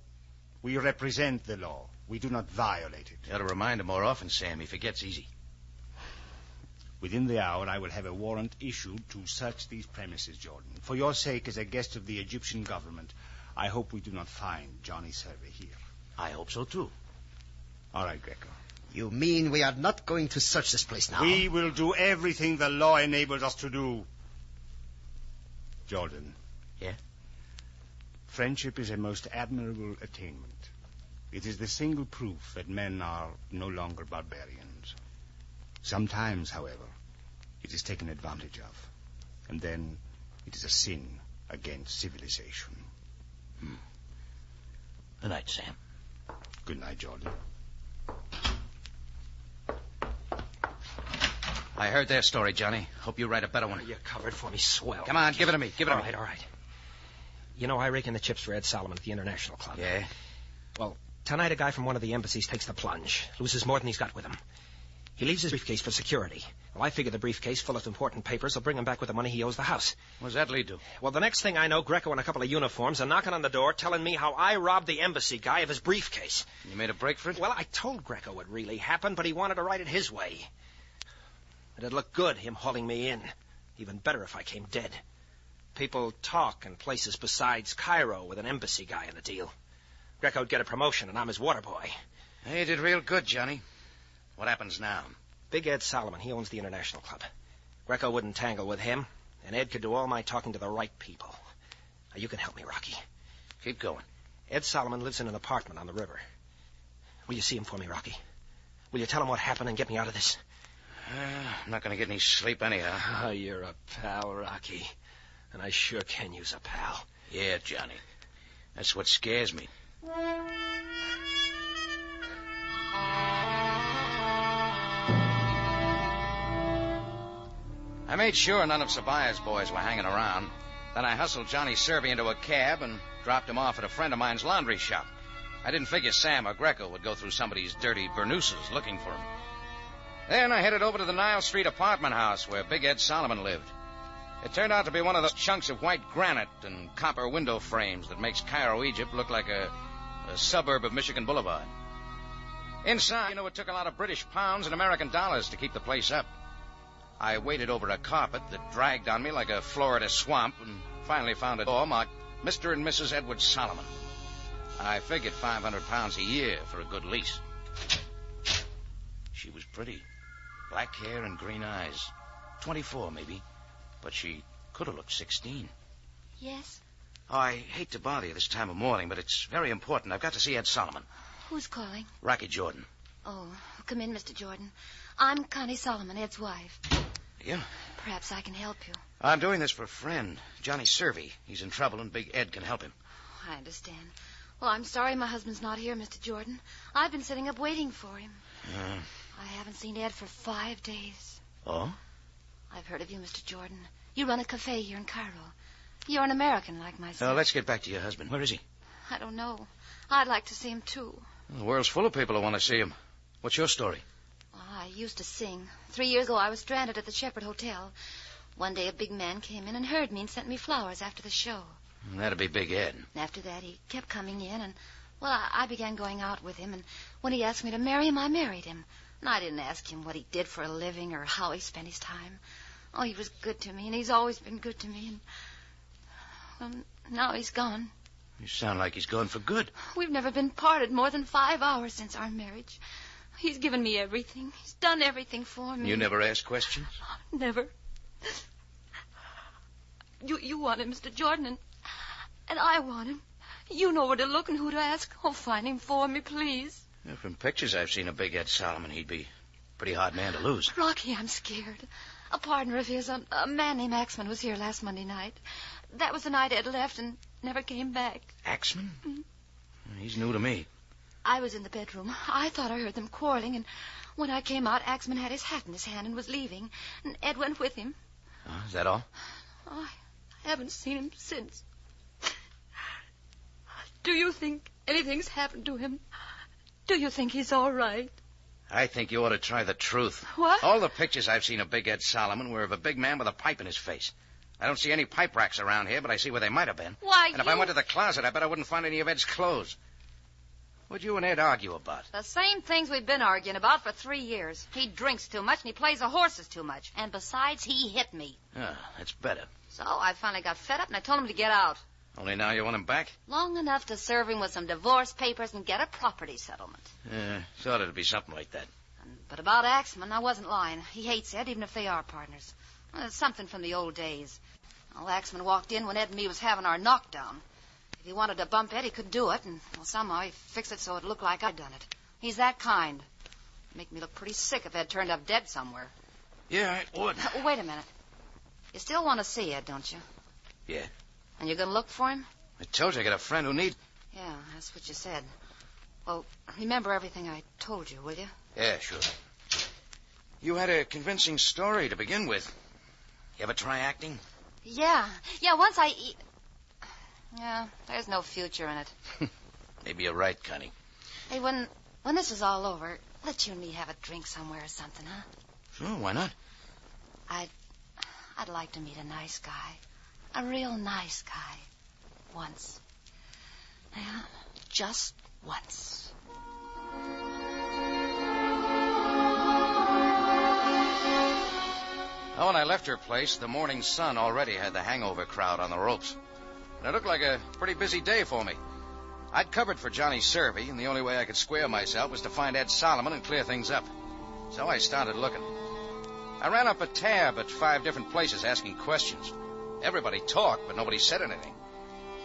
we represent the law. We do not violate it. You ought to remind him more often, Sam. He forgets easy. Within the hour, I will have a warrant issued to search these premises, Jordan. For your sake, as a guest of the Egyptian government, I hope we do not find Johnny Servey here. I hope so, too. All right, Greco. You mean we are not going to search this place now? We will do everything the law enables us to do. Jordan. Yeah? Friendship is a most admirable attainment. It is the single proof that men are no longer barbarians. Sometimes, however, it is taken advantage of. And then it is a sin against civilization. Good night, Sam. Good night, Jordan. I heard their story, Johnny. Hope you write a better one. You covered for me swell. Come on, give it to me. Give it to me. All right. You know, I rake in the chips for Ed Solomon at the International Club. Yeah? Well, tonight a guy from one of the embassies takes the plunge, loses more than he's got with him. He leaves his briefcase for security. Well, I figure the briefcase full of important papers will bring him back with the money he owes the house. What does that lead to? Well, the next thing I know, Greco and a couple of uniforms are knocking on the door telling me how I robbed the embassy guy of his briefcase. You made a break for it? Well, I told Greco it really happened, but he wanted to write it his way. It'd look good, him hauling me in. Even better if I came dead. People talk in places besides Cairo with an embassy guy in the deal. Greco'd get a promotion, and I'm his water boy. Hey, you did real good, Johnny. What happens now? Big Ed Solomon, he owns the International Club. Greco wouldn't tangle with him, and Ed could do all my talking to the right people. Now, you can help me, Rocky. Keep going. Ed Solomon lives in an apartment on the river. Will you see him for me, Rocky? Will you tell him what happened and get me out of this? I'm not going to get any sleep anyhow. Oh, you're a pal, Rocky. And I sure can use a pal. Yeah, Johnny. That's what scares me. I made sure none of Sabaya's boys were hanging around. Then I hustled Johnny Servey into a cab and dropped him off at a friend of mine's laundry shop. I didn't figure Sam or Greco would go through somebody's dirty burnouses looking for him. Then I headed over to the Nile Street apartment house where Big Ed Solomon lived. It turned out to be one of those chunks of white granite and copper window frames that makes Cairo, Egypt look like a suburb of Michigan Boulevard. Inside, it took a lot of British pounds and American dollars to keep the place up. I waded over a carpet that dragged on me like a Florida swamp and finally found a door marked Mr. and Mrs. Edward Solomon. I figured £500 a year for a good lease. She was pretty. Black hair and green eyes. 24, maybe. But she could have looked 16. Yes? Oh, I hate to bother you this time of morning, but it's very important. I've got to see Ed Solomon. Who's calling? Rocky Jordan. Oh, come in, Mr. Jordan. I'm Connie Solomon, Ed's wife. Yeah? Perhaps I can help you. I'm doing this for a friend, Johnny Servey. He's in trouble, and Big Ed can help him. I understand. Well, I'm sorry my husband's not here, Mr. Jordan. I've been sitting up waiting for him. I haven't seen Ed for 5 days. Oh? I've heard of you, Mr. Jordan. You run a cafe here in Cairo. You're an American like myself. Let's get back to your husband. Where is he? I don't know. I'd like to see him, too. The world's full of people who want to see him. What's your story? Well, I used to sing. 3 years ago, I was stranded at the Shepherd Hotel. One day, a big man came in and heard me and sent me flowers after the show. That'd be Big Ed. After that, he kept coming in, and, well, I began going out with him, and when he asked me to marry him, I married him. And I didn't ask him what he did for a living or how he spent his time. Oh, he was good to me, and he's always been good to me, and, well, now he's gone. You sound like he's gone for good. We've never been parted more than 5 hours since our marriage. He's given me everything. He's done everything for me. You never asked questions? Never. You want him, Mr. Jordan, and I want him. You know where to look and who to ask. Oh, find him for me, please. Yeah, from pictures I've seen of Big Ed Solomon, he'd be a pretty hard man to lose. Rocky, I'm scared. A partner of his, a man named Axman, was here last Monday night. That was the night Ed left and never came back. Axman? He's new to me. I was in the bedroom. I thought I heard them quarreling, and when I came out, Axman had his hat in his hand and was leaving, and Ed went with him. Is that all? Oh, I haven't seen him since. Do you think anything's happened to him? Do you think he's all right? I think you ought to try the truth. What? All the pictures I've seen of Big Ed Solomon were of a big man with a pipe in his face. I don't see any pipe racks around here, but I see where they might have been. Why, and if I went to the closet, I bet I wouldn't find any of Ed's clothes. What'd you and Ed argue about? The same things we've been arguing about for 3 years. He drinks too much and he plays the horses too much. And besides, he hit me. That's better. So I finally got fed up and I told him to get out. Only now you want him back? Long enough to serve him with some divorce papers and get a property settlement. Thought it'd be something like that. But about Axman, I wasn't lying. He hates Ed, even if they are partners. Well, it's something from the old days. Well, Axman walked in when Ed and me was having our knockdown. If he wanted to bump Ed, he could do it, and well, somehow he fixed it so it looked like I'd done it. He's that kind. It'd make me look pretty sick if Ed turned up dead somewhere. Yeah, it would. Wait a minute. You still want to see Ed, don't you? Yeah. And you're going to look for him? I told you I got a friend who needs... Yeah, that's what you said. Well, remember everything I told you, will you? Yeah, sure. You had a convincing story to begin with. You ever try acting? Yeah, once I... Yeah, there's no future in it. Maybe you're right, Connie. Hey, when this is all over, let you and me have a drink somewhere or something, huh? Sure, why not? I'd like to meet a nice guy. A real nice guy. Once. Yeah, just once. Oh, when I left her place, the morning sun already had the hangover crowd on the ropes. And it looked like a pretty busy day for me. I'd covered for Johnny Servey, and the only way I could square myself was to find Ed Solomon and clear things up. So I started looking. I ran up a tab at 5 different places asking questions. Everybody talked, but nobody said anything.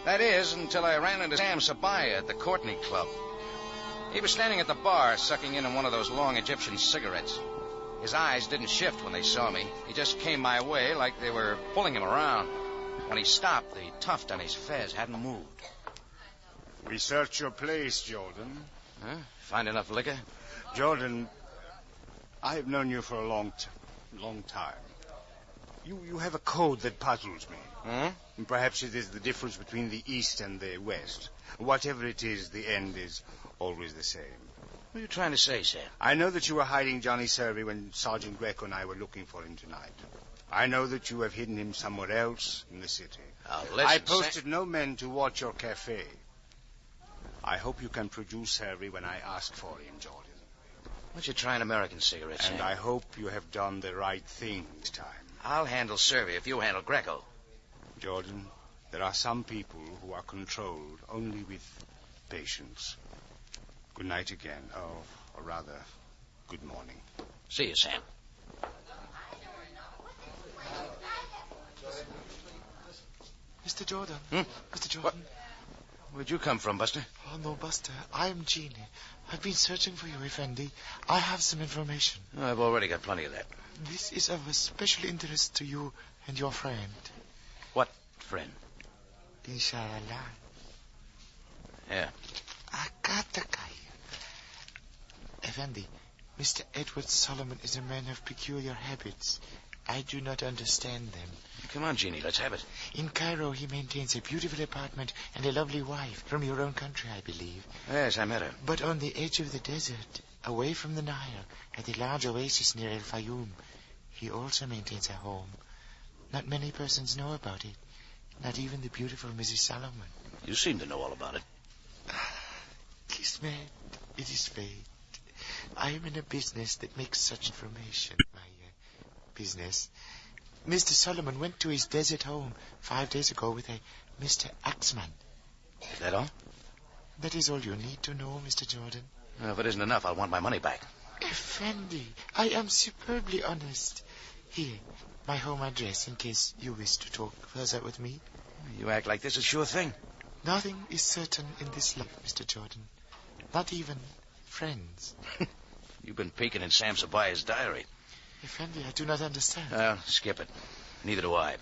That is, until I ran into Sam Sabaya at the Courtney Club. He was standing at the bar, sucking in on one of those long Egyptian cigarettes. His eyes didn't shift when they saw me. He just came my way like they were pulling him around. When he stopped, the tuft on his fez hadn't moved. We searched your place, Jordan. Huh? Find enough liquor? Jordan, I have known you for a long time. You have a code that puzzles me. Hmm? And perhaps it is the difference between the East and the West. Whatever it is, the end is always the same. What are you trying to say, Sam? I know that you were hiding Johnny Servey when Sergeant Greco and I were looking for him tonight. I know that you have hidden him somewhere else in the city. Listen, I posted no men to watch your cafe. I hope you can produce Servey when I ask for him, Jordan. Why don't you try an American cigarette, Sam? And I hope you have done the right thing this time. I'll handle Survey if you handle Greco. Jordan, there are some people who are controlled only with patience. Good night again. Or rather, good morning. See you, Sam. Mr. Jordan. Mr. Jordan. What? Where'd you come from, Buster? Oh, no, Buster. I'm Jeannie. I've been searching for you, Effendi. I have some information. Oh, I've already got plenty of that. This is of a special interest to you and your friend. What friend? Inshallah. Yeah. Akatakai. Effendi, Mr. Edward Solomon is a man of peculiar habits. I do not understand them. Come on, Jeannie, let's have it. In Cairo, he maintains a beautiful apartment and a lovely wife from your own country, I believe. Yes, I met her. But on the edge of the desert, away from the Nile, at a large oasis near El Fayoum, he also maintains a home. Not many persons know about it. Not even the beautiful Mrs. Solomon. You seem to know all about it. Kismet, it is fate. I am in a business that makes such information my business. Mr. Solomon went to his desert home 5 days ago with a Mr. Axman. Is that all? That is all you need to know, Mr. Jordan. If it isn't enough, I'll want my money back. Effendi, I am superbly honest. Here, my home address in case you wish to talk further with me. You act like this is a sure thing. Nothing is certain in this life, Mr. Jordan. Not even friends. You've been peeking in Sam Sabaya's diary. Effendi, I do not understand. Well, skip it. Neither do I.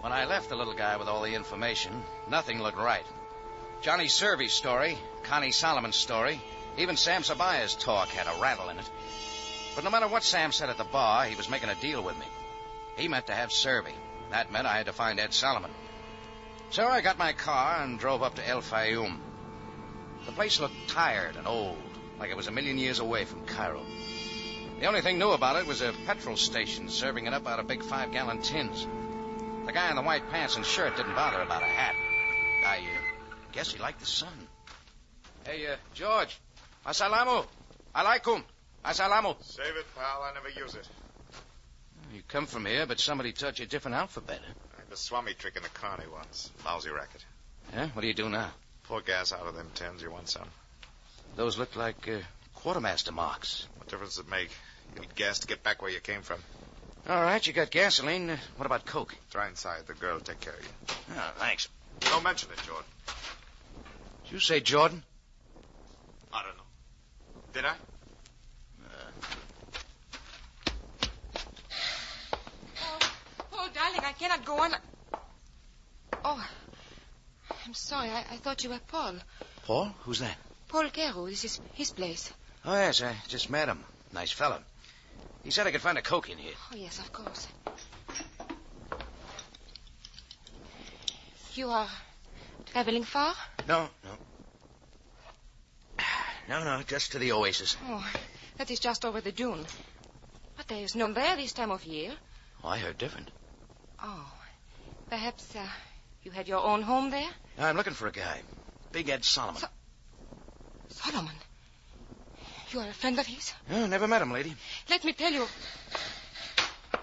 When I left the little guy with all the information, nothing looked right. Johnny Servy's story, Connie Solomon's story, even Sam Sabaya's talk had a rattle in it. But no matter what Sam said at the bar, he was making a deal with me. He meant to have Servy. That meant I had to find Ed Solomon. So I got my car and drove up to El Fayoum. The place looked tired and old, like it was a million years away from Cairo. The only thing new about it was a petrol station serving it up out of big 5-gallon tins. The guy in the white pants and shirt didn't bother about a hat. I guess he liked the sun. Hey, George. Assalamu. Alaikum. Assalamu. Save it, pal. I never use it. You come from here, but somebody taught you a different alphabet. I had the Swami trick in the carny once. Lousy racket. Yeah? What do you do now? Pour gas out of them tins. You want some? Those look like quartermaster marks. What difference does it make? You need gas to get back where you came from. All right, you got gasoline. What about coke? Try inside. The girl will take care of you. Oh, thanks. Don't mention it, Jordan. Did you say Jordan? I don't know. Did I? Oh, darling, I cannot go on. Oh, I'm sorry. I thought you were Paul. Paul? Who's that? Paul Carew. This is his place. Oh, yes, I just met him. Nice fellow. He said I could find a coke in here. Oh, yes, of course. You are traveling far? No. No, just to the oasis. Oh, that is just over the dune. But there is no there this time of year. Oh, I heard different. Oh, perhaps you had your own home there? I'm looking for a guy. Big Ed Solomon. Solomon? You are a friend of his? Oh, never met him, lady. Let me tell you.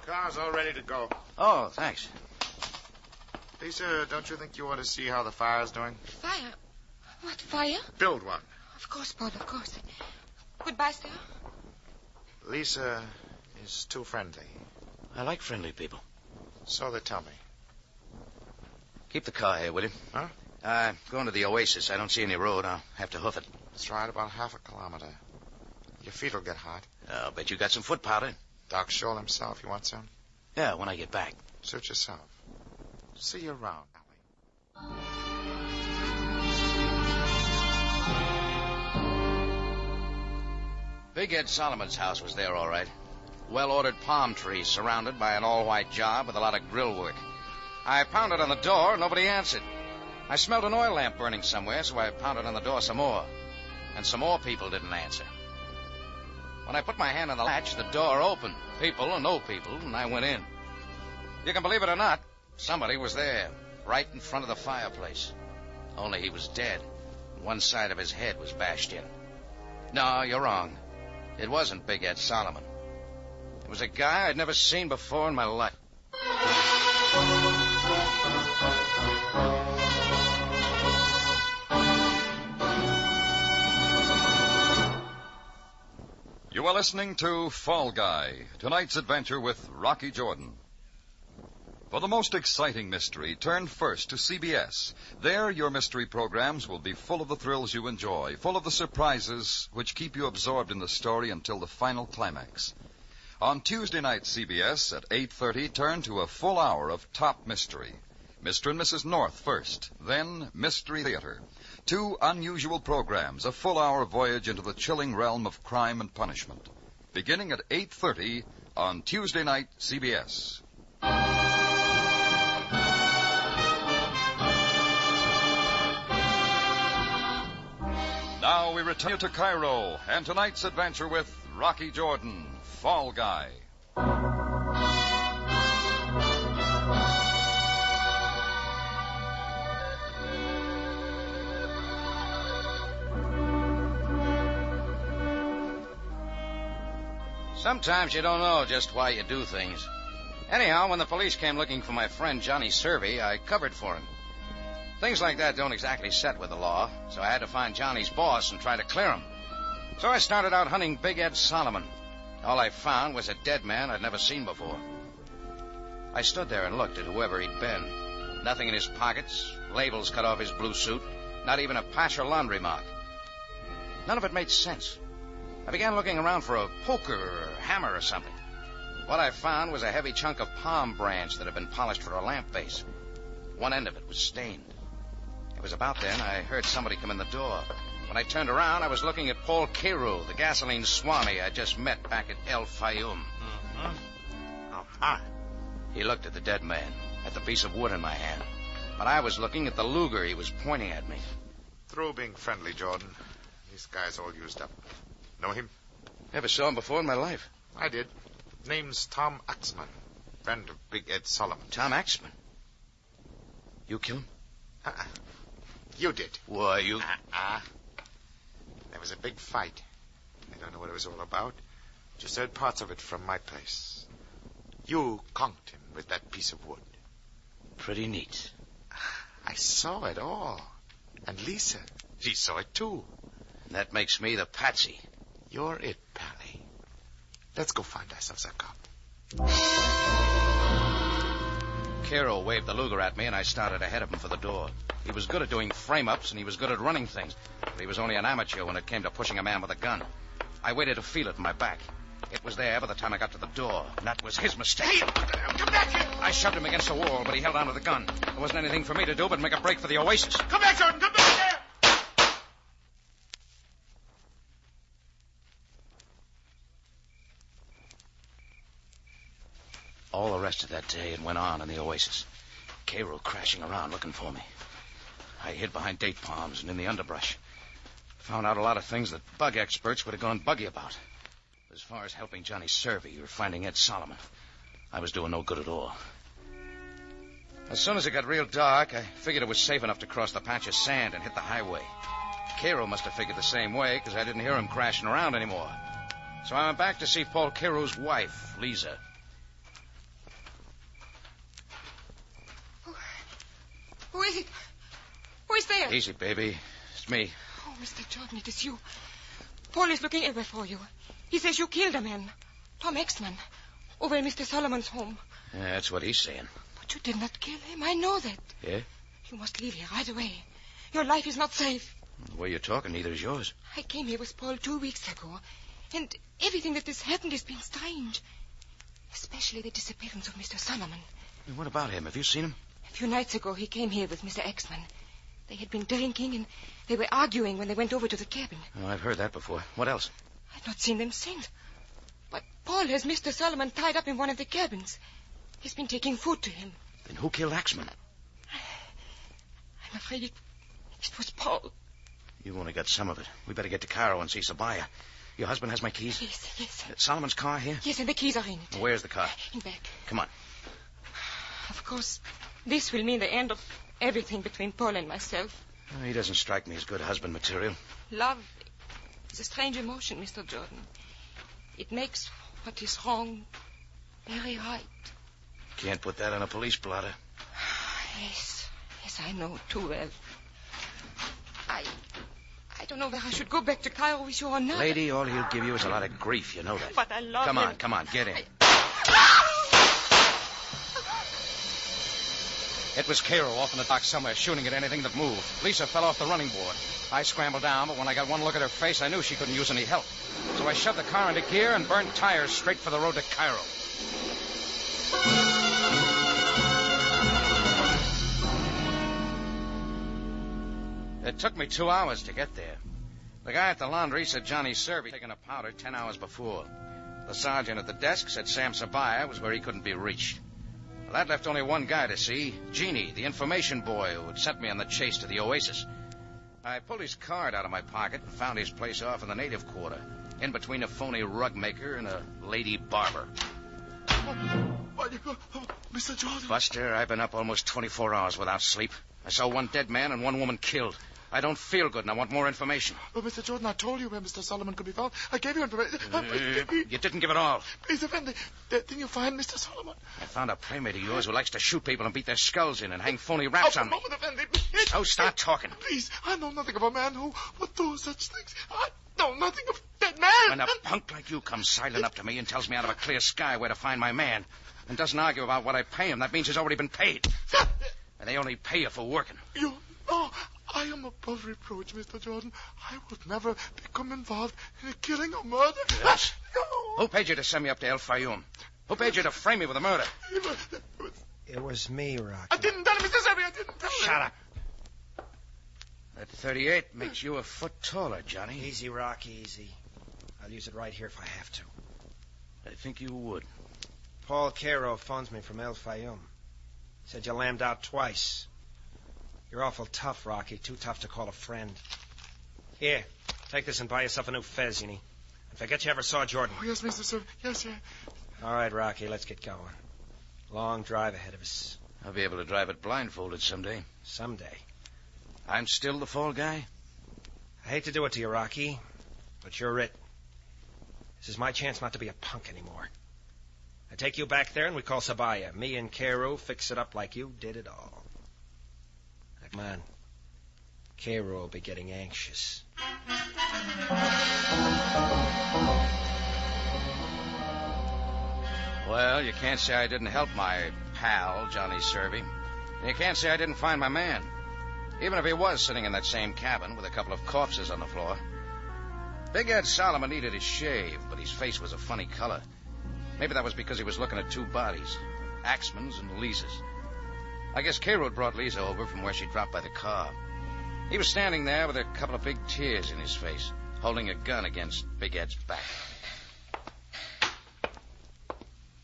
Car's all ready to go. Oh, thanks. Lisa, don't you think you ought to see how the fire's doing? Fire? What fire? Build one. Of course, Paul, of course. Goodbye, sir. Lisa is too friendly. I like friendly people. So they tell me. Keep the car here, will you? Huh? Going to the oasis. I don't see any road. I'll have to hoof it. Let's ride about half a kilometer. Your feet will get hot. I'll bet you got some foot powder. Doc Scholl himself. You want some? Yeah, when I get back. Suit yourself. See you around, Allie. Big Ed Solomon's house was there, all right. Well-ordered palm trees surrounded by an all-white job with a lot of grill work. I pounded on the door, and nobody answered. I smelled an oil lamp burning somewhere, so I pounded on the door some more. And some more people didn't answer. When I put my hand on the latch, the door opened. People or no people, and I went in. You can believe it or not, somebody was there. right in front of the fireplace. Only he was dead. One side of his head was bashed in. No, you're wrong. It wasn't Big Ed Solomon. It was a guy I'd never seen before in my life. You are listening to Fall Guy, tonight's adventure with Rocky Jordan. For the most exciting mystery, turn first to CBS. There, your mystery programs will be full of the thrills you enjoy, full of the surprises which keep you absorbed in the story until the final climax. On Tuesday night, CBS, at 8:30, turn to a full hour of top mystery. Mr. and Mrs. North first, then Mystery Theater. Two unusual programs, a full hour voyage into the chilling realm of crime and punishment. Beginning at 8:30 on Tuesday night, CBS. Now we return to Cairo and tonight's adventure with Rocky Jordan, Fall Guy. Sometimes you don't know just why you do things. Anyhow, when the police came looking for my friend Johnny Servey, I covered for him. Things like that don't exactly set with the law, so I had to find Johnny's boss and try to clear him. So I started out hunting Big Ed Solomon. All I found was a dead man I'd never seen before. I stood there and looked at whoever he'd been. Nothing in his pockets, labels cut off his blue suit, not even a patch or laundry mark. None of it made sense. I began looking around for a poker or a hammer or something. What I found was a heavy chunk of palm branch that had been polished for a lamp base. One end of it was stained. It was about then I heard somebody come in the door. When I turned around, I was looking at Paul Carew, the gasoline swami I just met back at El Fayoum. He looked at the dead man, at the piece of wood in my hand. But I was looking at the Luger he was pointing at me. Through being friendly, Jordan. This guy's all used up. Know him? Never saw him before in my life. I did. Name's Tom Axman. Friend of Big Ed Solomon. Tom Axman? You killed him? You did. Why, you... There was a big fight. I don't know what it was all about. Just heard parts of it from my place. You conked him with that piece of wood. Pretty neat. I saw it all. And Lisa, she saw it too. And that makes me the patsy. You're it, Pally. Let's go find ourselves a cop. Carew waved the Luger at me, and I started ahead of him for the door. He was good at doing frame-ups, and he was good at running things. But he was only an amateur when it came to pushing a man with a gun. I waited to feel it in my back. It was there by the time I got to the door, and that was his mistake. Hey, come back here! I shoved him against the wall, but he held onto the gun. There wasn't anything for me to do but make a break for the oasis. Come back, Jordan! Come back there! All the rest of that day it went on in the oasis. Carew crashing around looking for me. I hid behind date palms and in the underbrush. Found out a lot of things that bug experts would have gone buggy about. As far as helping Johnny Servey or finding Ed Solomon, I was doing no good at all. As soon as it got real dark, I figured it was safe enough to cross the patch of sand and hit the highway. Carew must have figured the same way, because I didn't hear him crashing around anymore. So I went back to see Paul Carew's wife, Lisa. Who is it? Who is there? Easy, baby. It's me. Oh, Mr. Jordan, it is you. Paul is looking everywhere for you. He says you killed a man, Tom Axman, over in Mr. Solomon's home. Yeah, that's what he's saying. But you did not kill him. I know that. Yeah? You must leave here right away. Your life is not safe. The way you're talking, neither is yours. I came here with Paul 2 weeks ago, and everything that has happened has been strange. Especially the disappearance of Mr. Solomon. What about him? Have you seen him? A few nights ago, he came here with Mr. Axman. They had been drinking, and they were arguing when they went over to the cabin. Oh, I've heard that before. What else? I've not seen them since. But Paul has Mr. Solomon tied up in one of the cabins. He's been taking food to him. Then who killed Axman? I'm afraid it was Paul. You've only got some of it. We better get to Cairo and see Sabaya. Your husband has my keys? Yes. Solomon's car here? Yes, and the keys are in it. Where's the car? In back. Come on. Of course, This will mean the end of everything between Paul and myself. He doesn't strike me as good husband material. Love is a strange emotion, Mr. Jordan. It makes what is wrong very right. Can't put that on a police blotter. Yes, I know too well. I don't know whether I should go back to Cairo with you or not. Lady, all he'll give you is a lot of grief, you know that. But I love him. Come on, get in. It was Cairo off in the dock somewhere, shooting at anything that moved. Lisa fell off the running board. I scrambled down, but when I got one look at her face, I knew she couldn't use any help. So I shoved the car into gear and burned tires straight for the road to Cairo. It took me 2 hours to get there. The guy at the laundry said Johnny Serby had taken a powder 10 hours before. The sergeant at the desk said Sam Sabaya was where he couldn't be reached. Well, that left only one guy to see, Jeannie, the information boy who had sent me on the chase to the Oasis. I pulled his card out of my pocket and found his place off in the native quarter, in between a phony rug maker and a lady barber. Mr. Jordan. Buster, I've been up almost 24 hours without sleep. I saw one dead man and one woman killed. I don't feel good, and I want more information. But, Mr. Jordan, I told you where Mr. Solomon could be found. I gave you information. You didn't give it all. Please, Effendi, didn't you find Mr. Solomon? I found a playmate of yours who likes to shoot people and beat their skulls in and hang phony raps on me. Effendi, So start talking. Please, I know nothing of a man who would do such things. I know nothing of that man. When a punk like you comes silent up to me and tells me out of a clear sky where to find my man and doesn't argue about what I pay him, that means he's already been paid. And they only pay you for working. You know, I am above reproach, Mr. Jordan. I would never become involved in a killing or murder. Yes. Who paid you to send me up to El Fayoum? Who paid you to frame me with a murder? It was me, Rocky. I didn't tell him, Mr. Serby. I didn't tell him. Shut up. That 38 makes you a foot taller, Johnny. Easy, Rocky, easy. I'll use it right here if I have to. I think you would. Paul Cairo phones me from El Fayoum. Said you lambed out twice. You're awful tough, Rocky. Too tough to call a friend. Here, take this and buy yourself a new fez, Yini. And forget you ever saw Jordan. Oh, yes, Mr. Serby. Yes, yeah. All right, Rocky, let's get going. Long drive ahead of us. I'll be able to drive it blindfolded someday. Someday. I'm still the fall guy? I hate to do it to you, Rocky, but you're it. This is my chance not to be a punk anymore. I take you back there and we call Sabaya. Me and Cairo fix it up like you did it all. Now, come on. Cairo will be getting anxious. Well, you can't say I didn't help my pal, Johnny Serby. And you can't say I didn't find my man. Even if he was sitting in that same cabin with a couple of corpses on the floor. Big Ed Solomon needed his shave, but his face was a funny color. Maybe that was because he was looking at two bodies, Axman's and Lisa's. I guess Cairo brought Lisa over from where she dropped by the car. He was standing there with a couple of big tears in his face, holding a gun against Big Ed's back.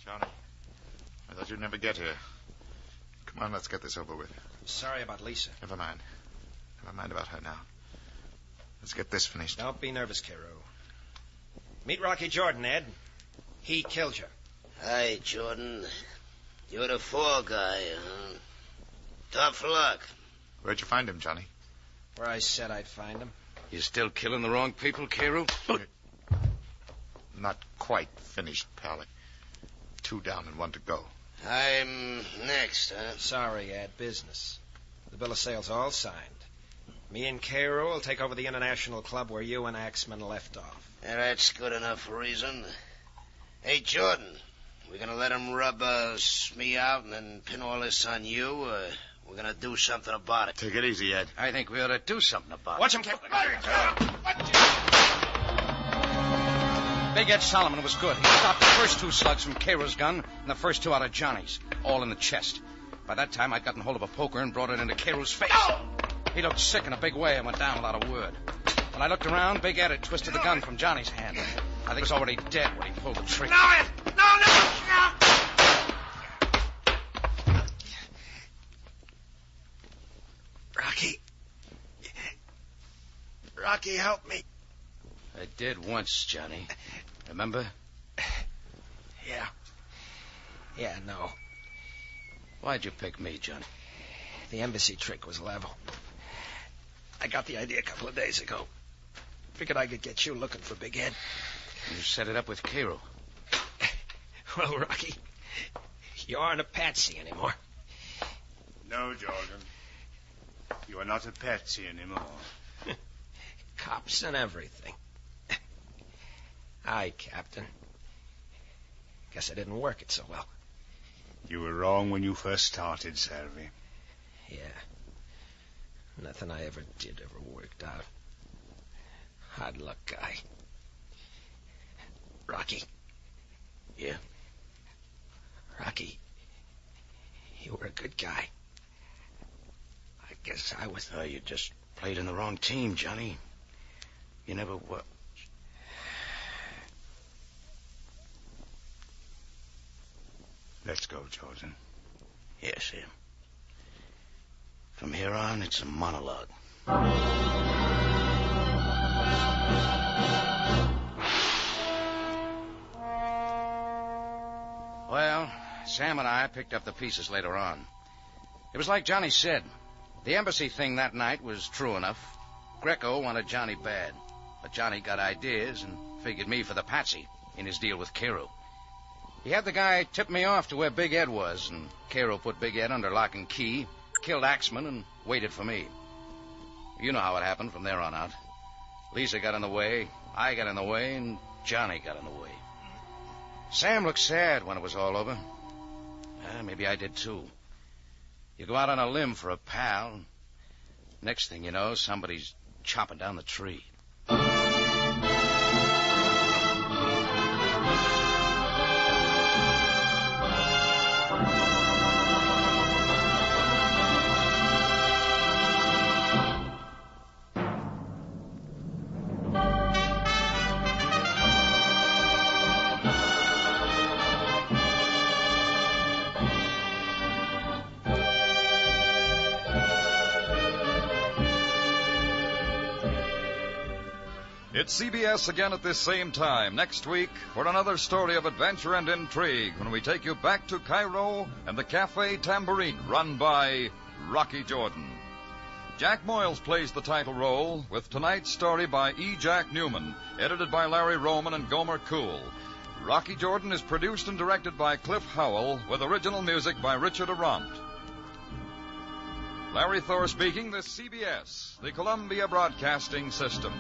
Johnny, I thought you'd never get here. Come on, let's get this over with. I'm sorry about Lisa. Never mind. Never mind about her now. Let's get this finished. Don't be nervous, Cairo. Meet Rocky Jordan, Ed. He killed you. Hi, Jordan. You're the fall guy, huh? Tough luck. Where'd you find him, Johnny? Where I said I'd find him. You still killing the wrong people, Cairo? Not quite finished, Pally. 2 down and 1 to go. I'm next, huh? Sorry, Ed. Business. The bill of sale's all signed. Me and Cairo will take over the International Club where you and Axman left off. Yeah, that's good enough reason. Hey, Jordan, we gonna let him rub me out and then pin all this on you? We're gonna do something about it. Take it easy, Ed. I think we ought to do something about Watch it. him, Cairo. Big Ed Solomon was good. He stopped the first 2 slugs from Cairo's gun and the first 2 out of Johnny's, all in the chest. By that time, I'd gotten hold of a poker and brought it into Cairo's face. He looked sick in a big way and went down without a word. When I looked around, Big Ed had twisted the gun from Johnny's hand. I think he was already dead when he pulled the trigger. No, Ed! No! Rocky, help me. I did once, Johnny. Remember? Yeah, no. Why'd you pick me, Johnny? The embassy trick was level. I got the idea a couple of days ago. Figured I could get you looking for Big Ed. You set it up with Cairo. Well, Rocky, you aren't a patsy anymore. No, Jordan. You are not a patsy anymore. Cops and everything. Aye, Captain. Guess I didn't work it so well. You were wrong when you first started, Selvey. Yeah. Nothing I ever did ever worked out. Hard luck guy. Rocky. Yeah? Rocky, you were a good guy. I guess I was... You just played in the wrong team, Johnny. You never were... Let's go, Jordan. Yes, Sam. From here on, it's a monologue. Well, Sam and I picked up the pieces later on. It was like Johnny said. The embassy thing that night was true enough. Greco wanted Johnny bad, but Johnny got ideas and figured me for the patsy in his deal with Cairo. He had the guy tip me off to where Big Ed was, and Cairo put Big Ed under lock and key, killed Axman, and waited for me. You know how it happened from there on out. Lisa got in the way, I got in the way, and Johnny got in the way. Sam looked sad when it was all over. Maybe I did, too. You go out on a limb for a pal. Next thing you know, somebody's chopping down the tree. It's CBS again at this same time next week for another story of adventure and intrigue when we take you back to Cairo and the Cafe Tambourine, run by Rocky Jordan. Jack Moyles plays the title role, with tonight's story by E. Jack Newman, edited by Larry Roman and Gomer Cool. Rocky Jordan is produced and directed by Cliff Howell, with original music by Richard Arant. Larry Thor speaking, this CBS, the Columbia Broadcasting System.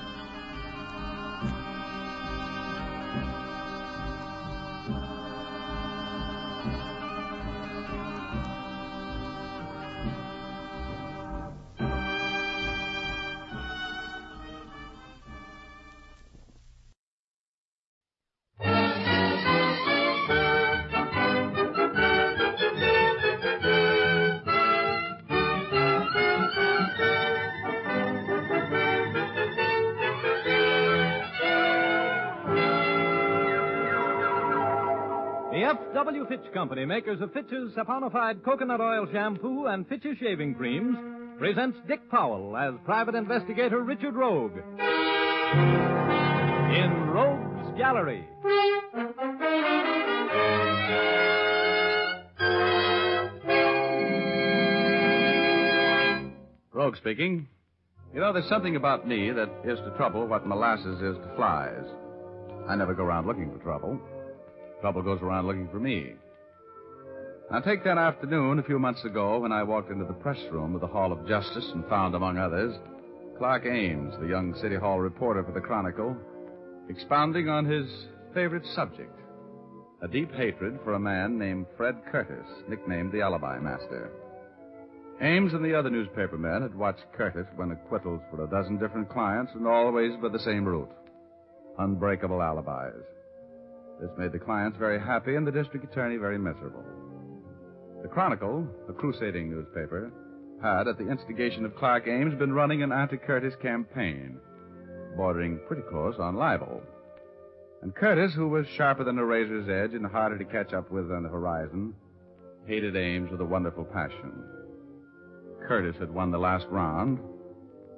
W. Fitch Company, makers of Fitch's saponified coconut oil shampoo and Fitch's shaving creams, presents Dick Powell as private investigator Richard Rogue in Rogue's Gallery. Rogue speaking. You know, there's something about me that is to trouble what molasses is to flies. I never go around looking for trouble. Trouble goes around looking for me. Now, take that afternoon a few months ago when I walked into the press room of the Hall of Justice and found, among others, Clark Ames, the young City Hall reporter for the Chronicle, expounding on his favorite subject, a deep hatred for a man named Fred Curtis, nicknamed the Alibi Master. Ames and the other newspaper men had watched Curtis win acquittals for a dozen different clients, and always by the same route: unbreakable alibis. This made the clients very happy and the district attorney very miserable. The Chronicle, a crusading newspaper, had, at the instigation of Clark Ames, been running an anti-Curtis campaign, bordering pretty close on libel. And Curtis, who was sharper than a razor's edge and harder to catch up with on the horizon, hated Ames with a wonderful passion. Curtis had won the last round,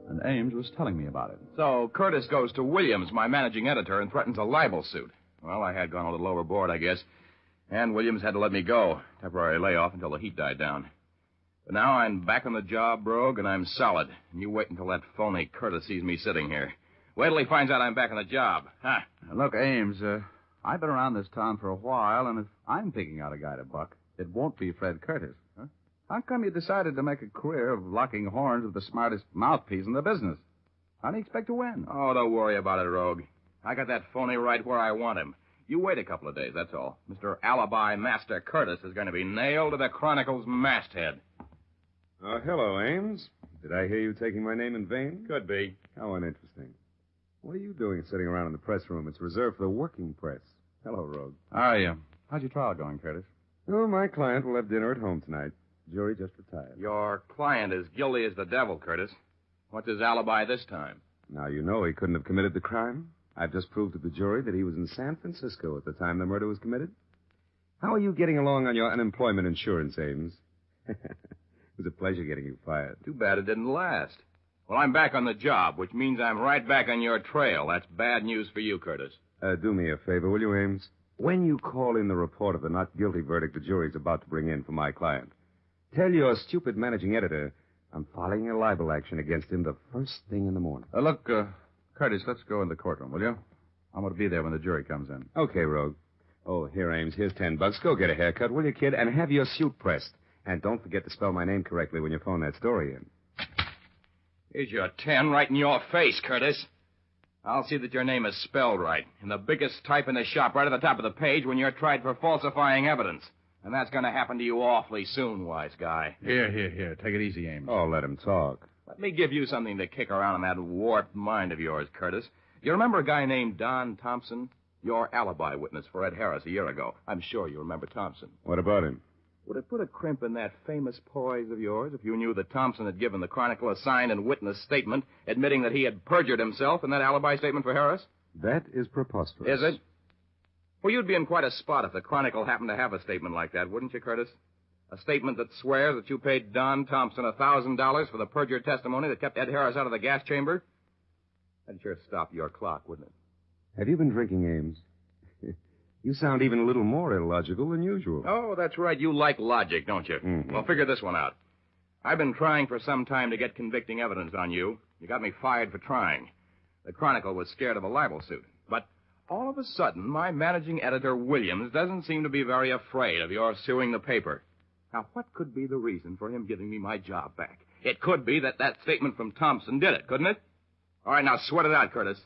and Ames was telling me about it. So Curtis goes to Williams, my managing editor, and threatens a libel suit. Well, I had gone a little overboard, I guess. And Williams had to let me go. Temporary layoff until the heat died down. But now I'm back on the job, Brogue, and I'm solid. And you wait until that phony Curtis sees me sitting here. Wait till he finds out I'm back on the job. Huh? Look, Ames, I've been around this town for a while, and if I'm picking out a guy to buck, it won't be Fred Curtis. Huh? How come you decided to make a career of locking horns with the smartest mouthpiece in the business? How do you expect to win? Oh, don't worry about it, Rogue. I got that phony right where I want him. You wait a couple of days, that's all. Mr. Alibi Master Curtis is going to be nailed to the Chronicle's masthead. Hello, Ames. Did I hear you taking my name in vain? Could be. How uninteresting. What are you doing sitting around in the press room? It's reserved for the working press. Hello, Rogue. How's your trial going, Curtis? Oh, my client will have dinner at home tonight. Jury just retired. Your client is guilty as the devil, Curtis. What's his alibi this time? Now you know he couldn't have committed the crime. I've just proved to the jury that he was in San Francisco at the time the murder was committed. How are you getting along on your unemployment insurance, Ames? It was a pleasure getting you fired. Too bad it didn't last. Well, I'm back on the job, which means I'm right back on your trail. That's bad news for you, Curtis. Do me a favor, will you, Ames? When you call in the report of the not guilty verdict the jury's about to bring in for my client, tell your stupid managing editor I'm filing a libel action against him the first thing in the morning. Look, Curtis, let's go in the courtroom, will you? I'm going to be there when the jury comes in. Okay, Rogue. Oh, here, Ames. Here's $10. Go get a haircut, will you, kid? And have your suit pressed. And don't forget to spell my name correctly when you phone that story in. Here's your 10 right in your face, Curtis. I'll see that your name is spelled right. In the biggest type in the shop, right at the top of the page when you're tried for falsifying evidence. And that's going to happen to you awfully soon, wise guy. Here. Take it easy, Ames. Oh, let him talk. Let me give you something to kick around in that warped mind of yours, Curtis. You remember a guy named Don Thompson? Your alibi witness for Ed Harris a year ago. I'm sure you remember Thompson. What about him? Would it put a crimp in that famous poise of yours if you knew that Thompson had given the Chronicle a signed and witness statement admitting that he had perjured himself in that alibi statement for Harris? That is preposterous. Is it? Well, you'd be in quite a spot if the Chronicle happened to have a statement like that, wouldn't you, Curtis? A statement that swears that you paid Don Thompson $1,000 for the perjured testimony that kept Ed Harris out of the gas chamber? That'd sure stop your clock, wouldn't it? Have you been drinking, Ames? You sound even a little more illogical than usual. Oh, that's right. You like logic, don't you? Mm-hmm. Well, figure this one out. I've been trying for some time to get convicting evidence on you. You got me fired for trying. The Chronicle was scared of a libel suit. But all of a sudden, my managing editor, Williams, doesn't seem to be very afraid of your suing the paper. Now, what could be the reason for him giving me my job back? It could be that statement from Thompson did it, couldn't it? All right, now sweat it out, Curtis.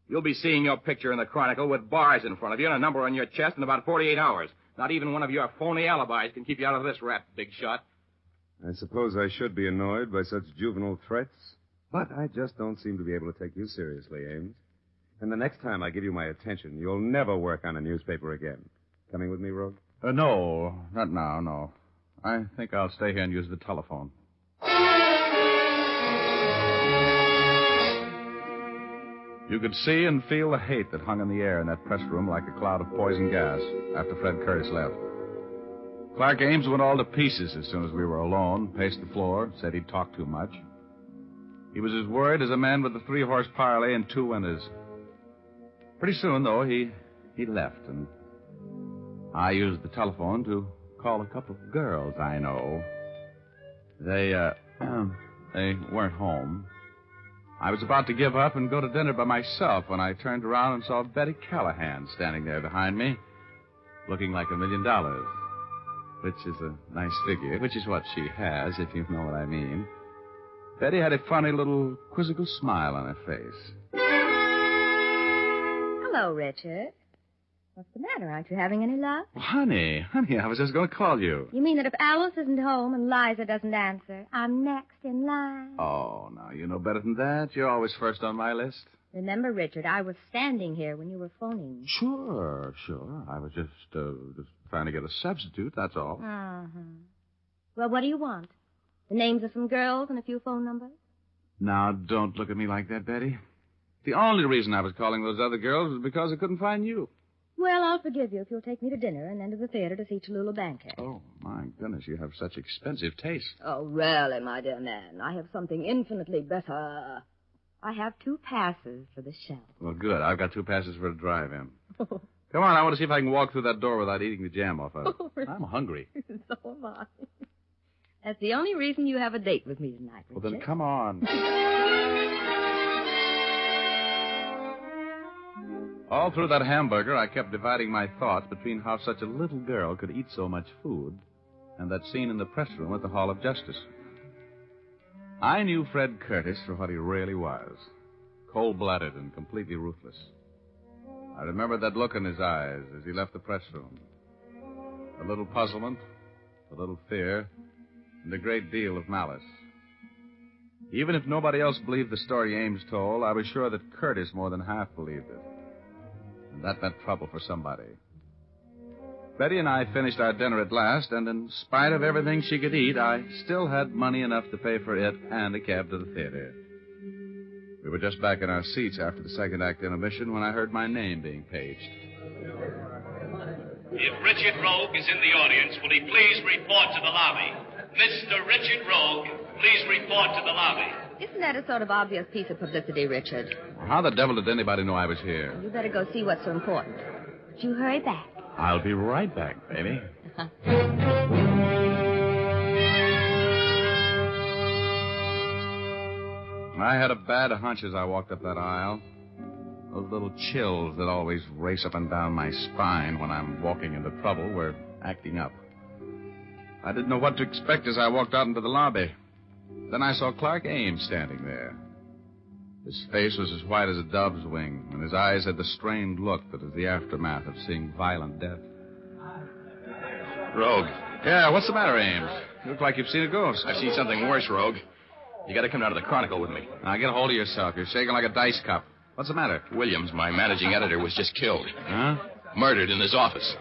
You'll be seeing your picture in the Chronicle with bars in front of you and a number on your chest in about 48 hours. Not even one of your phony alibis can keep you out of this rap, big shot. I suppose I should be annoyed by such juvenile threats, but I just don't seem to be able to take you seriously, Ames. And the next time I give you my attention, you'll never work on a newspaper again. Coming with me, Rogue? No, not now, no. I think I'll stay here and use the telephone. You could see and feel the hate that hung in the air in that press room like a cloud of poison gas after Fred Curtis left. Clark Ames went all to pieces as soon as we were alone, paced the floor, said he'd talk too much. He was as worried as a man with a 3-horse parlay and 2 winners. Pretty soon, though, he left, and I used the telephone to call a couple of girls I know. They weren't home. I was about to give up and go to dinner by myself when I turned around and saw Betty Callahan standing there behind me, looking like $1 million, which is a nice figure, which is what she has, if you know what I mean. Betty had a funny little quizzical smile on her face. Hello, Richard. What's the matter? Aren't you having any luck? Well, honey, I was just going to call you. You mean that if Alice isn't home and Liza doesn't answer, I'm next in line? Oh, now, you know better than that. You're always first on my list. Remember, Richard, I was standing here when you were phoning. Sure. I was just trying to get a substitute, that's all. Uh-huh. Well, what do you want? The names of some girls and a few phone numbers? Now, don't look at me like that, Betty. The only reason I was calling those other girls was because I couldn't find you. Well, I'll forgive you if you'll take me to dinner and then to the theater to see Tallulah Bankhead. Oh, my goodness, you have such expensive taste. Oh, really, my dear man. I have something infinitely better. I have 2 passes for the show. Well, good. I've got 2 passes for the drive-in. Come on, I want to see if I can walk through that door without eating the jam off of it. I'm hungry. So am I. That's the only reason you have a date with me tonight, Richard. Well, then come on. All through that hamburger, I kept dividing my thoughts between how such a little girl could eat so much food and that scene in the press room at the Hall of Justice. I knew Fred Curtis for what he really was, cold-blooded and completely ruthless. I remembered that look in his eyes as he left the press room. A little puzzlement, a little fear, and a great deal of malice. Even if nobody else believed the story Ames told, I was sure that Curtis more than half believed it. And that meant trouble for somebody. Betty and I finished our dinner at last, and in spite of everything she could eat, I still had money enough to pay for it and a cab to the theater. We were just back in our seats after the second act intermission when I heard my name being paged. If Richard Rogue is in the audience, will he please report to the lobby? Mr. Richard Rogue, please report to the lobby. Isn't that a sort of obvious piece of publicity, Richard? How the devil did anybody know I was here? You better go see what's so important. But you hurry back. I'll be right back, baby. I had a bad hunch as I walked up that aisle. Those little chills that always race up and down my spine when I'm walking into trouble were acting up. I didn't know what to expect as I walked out into the lobby. Then I saw Clark Ames standing there. His face was as white as a dove's wing, and his eyes had the strained look that is the aftermath of seeing violent death. Rogue. Yeah, what's the matter, Ames? You look like you've seen a ghost. I've seen something worse, Rogue. You got to come down to the Chronicle with me. Now, get a hold of yourself. You're shaking like a dice cup. What's the matter? Williams, my managing editor, was just killed. Huh? Murdered in his office.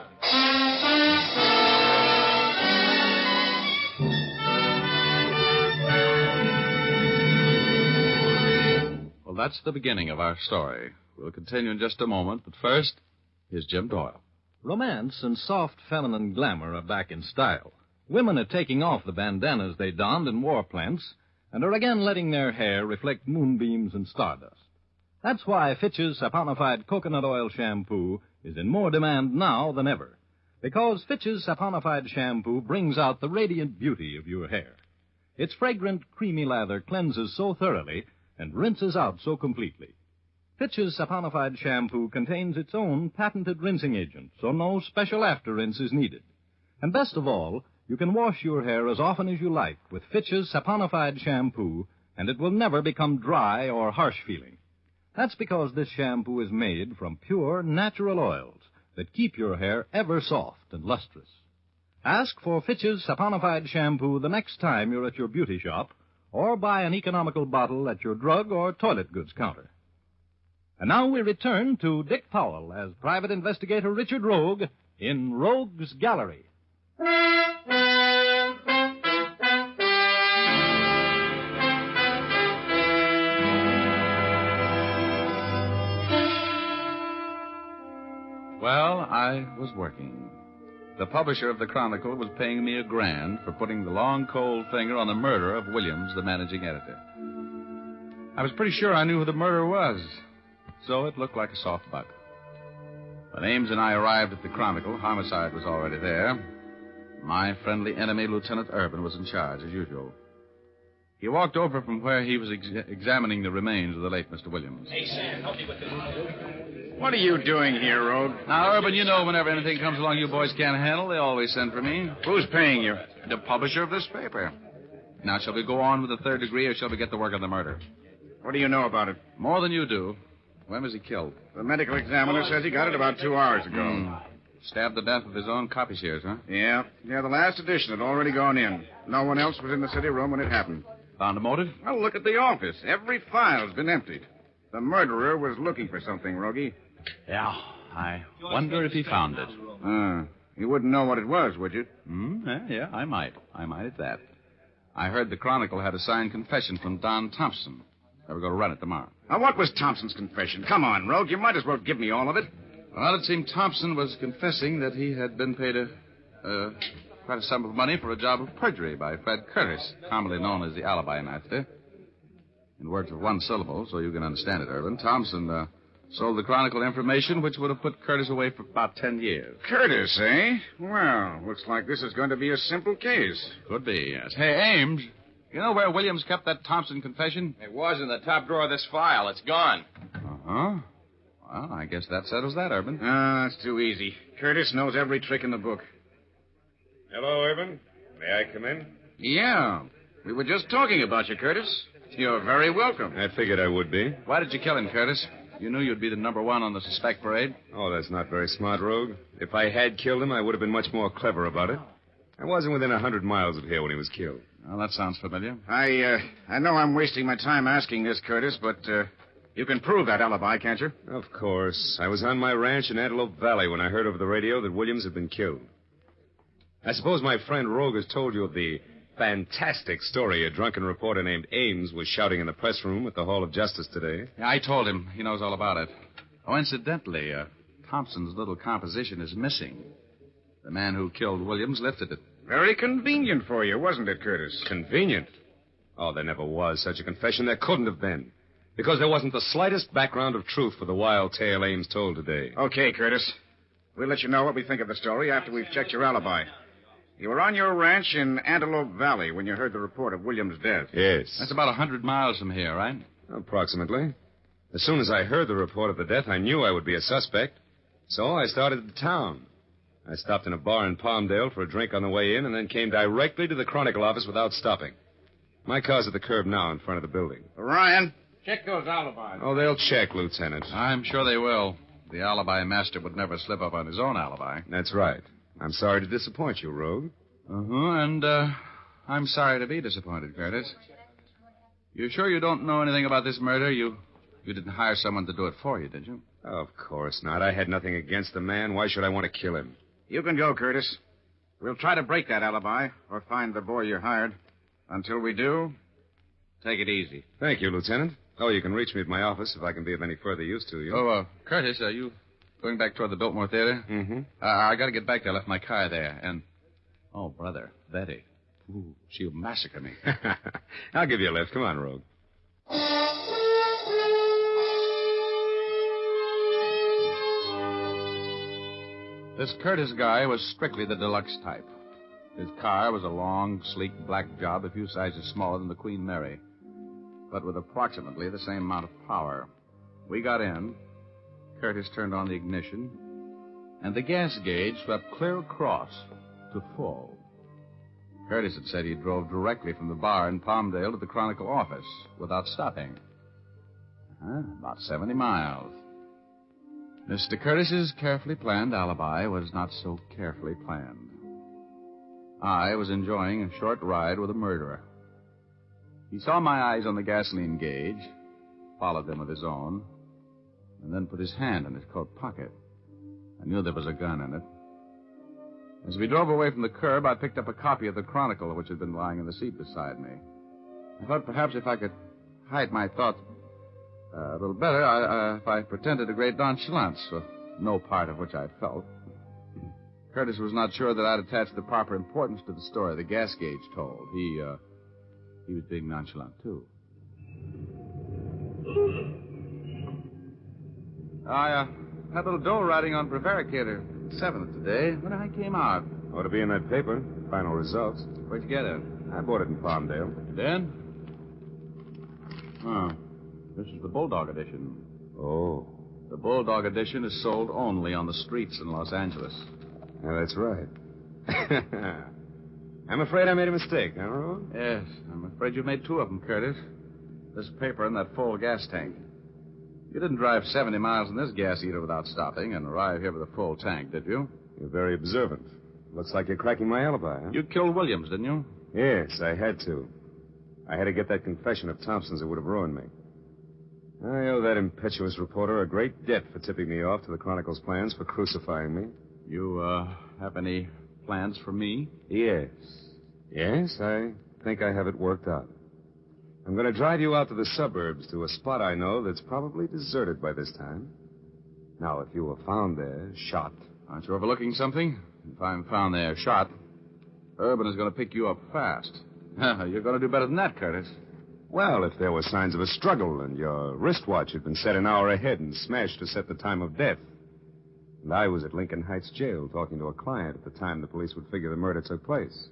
Well, that's the beginning of our story. We'll continue in just a moment, but first, here's Jim Doyle. Romance and soft feminine glamour are back in style. Women are taking off the bandanas they donned in war plants and are again letting their hair reflect moonbeams and stardust. That's why Fitch's saponified coconut oil shampoo is in more demand now than ever, because Fitch's saponified shampoo brings out the radiant beauty of your hair. Its fragrant, creamy lather cleanses so thoroughly and rinses out so completely. Fitch's saponified shampoo contains its own patented rinsing agent, so no special after-rinse is needed. And best of all, you can wash your hair as often as you like with Fitch's saponified shampoo, and it will never become dry or harsh-feeling. That's because this shampoo is made from pure, natural oils that keep your hair ever soft and lustrous. Ask for Fitch's saponified shampoo the next time you're at your beauty shop, or buy an economical bottle at your drug or toilet goods counter. And now we return to Dick Powell as Private Investigator Richard Rogue in Rogue's Gallery. Well, I was working. The publisher of the Chronicle was paying me $1,000 for putting the long, cold finger on the murder of Williams, the managing editor. I was pretty sure I knew who the murderer was, so it looked like a soft buck. When Ames and I arrived at the Chronicle, homicide was already there. My friendly enemy, Lieutenant Urban, was in charge, as usual. He walked over from where he was examining the remains of the late Mr. Williams. Hey, Sam, help me with this. What are you doing here, Rogue? Now, Urban, you know whenever anything comes along you boys can't handle, they always send for me. Who's paying you? The publisher of this paper. Now, shall we go on with the third degree, or shall we get to work on the murder? What do you know about it? More than you do. When was he killed? The medical examiner says he got it about 2 hours ago. Stabbed to death with his own copy shears, huh? Yeah, the last edition had already gone in. No one else was in the city room when it happened. Found a motive? Well, look at the office. Every file's been emptied. The murderer was looking for something, Rogie. Yeah, I wonder if he found it. You wouldn't know what it was, would you? Yeah, I might. I might at that. I heard the Chronicle had a signed confession from Don Thompson. We're going to run it tomorrow. Now, what was Thompson's confession? Come on, Rogue. You might as well give me all of it. Well, it seemed Thompson was confessing that he had been paid quite a sum of money for a job of perjury by Fred Curtis, commonly known as the alibi master. In words of one syllable, so you can understand it, Urban, Thompson Sold the Chronicle information, which would have put Curtis away for about 10 years. Curtis, eh? Well, looks like this is going to be a simple case. Could be, yes. Hey, Ames, you know where Williams kept that Thompson confession? It was in the top drawer of this file. It's gone. Uh-huh. Well, I guess that settles that, Urban. That's too easy. Curtis knows every trick in the book. Hello, Urban. May I come in? Yeah. We were just talking about you, Curtis. You're very welcome. I figured I would be. Why did you kill him, Curtis? You knew you'd be the number one on the suspect parade. Oh, that's not very smart, Rogue. If I had killed him, I would have been much more clever about it. I wasn't within 100 miles of here when he was killed. Well, that sounds familiar. I know I'm wasting my time asking this, Curtis, but you can prove that alibi, can't you? Of course. I was on my ranch in Antelope Valley when I heard over the radio that Williams had been killed. I suppose my friend Rogue has told you of the fantastic story a drunken reporter named Ames was shouting in the press room at the Hall of Justice today. Yeah, I told him. He knows all about it. Oh, incidentally, Thompson's little composition is missing. The man who killed Williams lifted it. Very convenient for you, wasn't it, Curtis? Convenient? Oh, there never was such a confession. There couldn't have been. Because there wasn't the slightest background of truth for the wild tale Ames told today. Okay, Curtis. We'll let you know what we think of the story after we've checked your alibi. You were on your ranch in Antelope Valley when you heard the report of Williams' death. Yes. That's about 100 miles from here, right? Approximately. As soon as I heard the report of the death, I knew I would be a suspect. So I started to town. I stopped in a bar in Palmdale for a drink on the way in and then came directly to the Chronicle office without stopping. My car's at the curb now in front of the building. Ryan, check those alibis. Oh, they'll check, Lieutenant. I'm sure they will. The alibi master would never slip up on his own alibi. That's right. I'm sorry to disappoint you, Rogue. And I'm sorry to be disappointed, Curtis. You sure you don't know anything about this murder? You didn't hire someone to do it for you, did you? Of course not. I had nothing against the man. Why should I want to kill him? You can go, Curtis. We'll try to break that alibi or find the boy you hired. Until we do, take it easy. Thank you, Lieutenant. Oh, you can reach me at my office if I can be of any further use to you. Oh, Curtis, are you going back toward the Biltmore Theater? Mm-hmm. I got to get back there. I left my car there. And, oh, brother, Betty. Ooh, she'll massacre me. I'll give you a lift. Come on, Rogue. This Curtis guy was strictly the deluxe type. His car was a long, sleek black job a few sizes smaller than the Queen Mary, but with approximately the same amount of power. We got in. Curtis turned on the ignition, and the gas gauge swept clear across to full. Curtis had said he drove directly from the bar in Palmdale to the Chronicle office without stopping. About 70 miles. Mr. Curtis's carefully planned alibi was not so carefully planned. I was enjoying a short ride with a murderer. He saw my eyes on the gasoline gauge, followed them with his own, and then put his hand in his coat pocket. I knew there was a gun in it. As we drove away from the curb, I picked up a copy of the Chronicle, which had been lying in the seat beside me. I thought perhaps if I could hide my thoughts a little better, if I pretended a great nonchalance, with no part of which I felt. Curtis was not sure that I'd attach the proper importance to the story the gas gauge told. He was being nonchalant, too. I had a little dough riding on prevaricator 7th today when I came out. Ought to be in that paper. Final results. Where'd you get it? I bought it in Palmdale. Then? Oh, this is the Bulldog edition. Oh. The Bulldog edition is sold only on the streets in Los Angeles. Yeah, that's right. I'm afraid I made a mistake, huh, Rowan? Yes, I'm afraid you made two of them, Curtis. This paper and that full gas tank. You didn't drive 70 miles in this gas eater without stopping and arrive here with a full tank, did you? You're very observant. Looks like you're cracking my alibi, huh? You killed Williams, didn't you? Yes, I had to. I had to get that confession of Thompson's that would have ruined me. I owe that impetuous reporter a great debt for tipping me off to the Chronicle's plans for crucifying me. You, have any plans for me? Yes. Yes, I think I have it worked out. I'm going to drive you out to the suburbs to a spot I know that's probably deserted by this time. Now, if you were found there, shot... Aren't you overlooking something? If I'm found there shot, Urban is going to pick you up fast. You're going to do better than that, Curtis. Well, if there were signs of a struggle and your wristwatch had been set an hour ahead and smashed to set the time of death, and I was at Lincoln Heights Jail talking to a client at the time the police would figure the murder took place,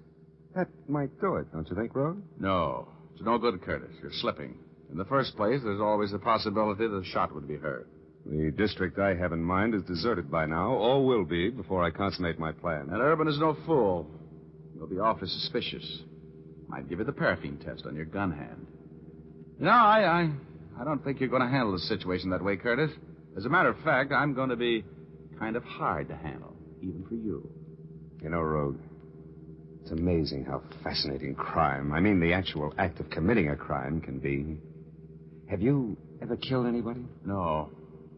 that might do it, don't you think, Rogue? No. It's no good, Curtis. You're slipping. In the first place, there's always the possibility that a shot would be heard. The district I have in mind is deserted by now, or will be before I consummate my plan. And Urban is no fool. He'll be awfully suspicious. Might give you the paraffin test on your gun hand. You know, I don't think you're going to handle the situation that way, Curtis. As a matter of fact, I'm going to be kind of hard to handle, even for you. You know, Rogue, it's amazing how fascinating crime, I mean the actual act of committing a crime, can be. Have you ever killed anybody? No.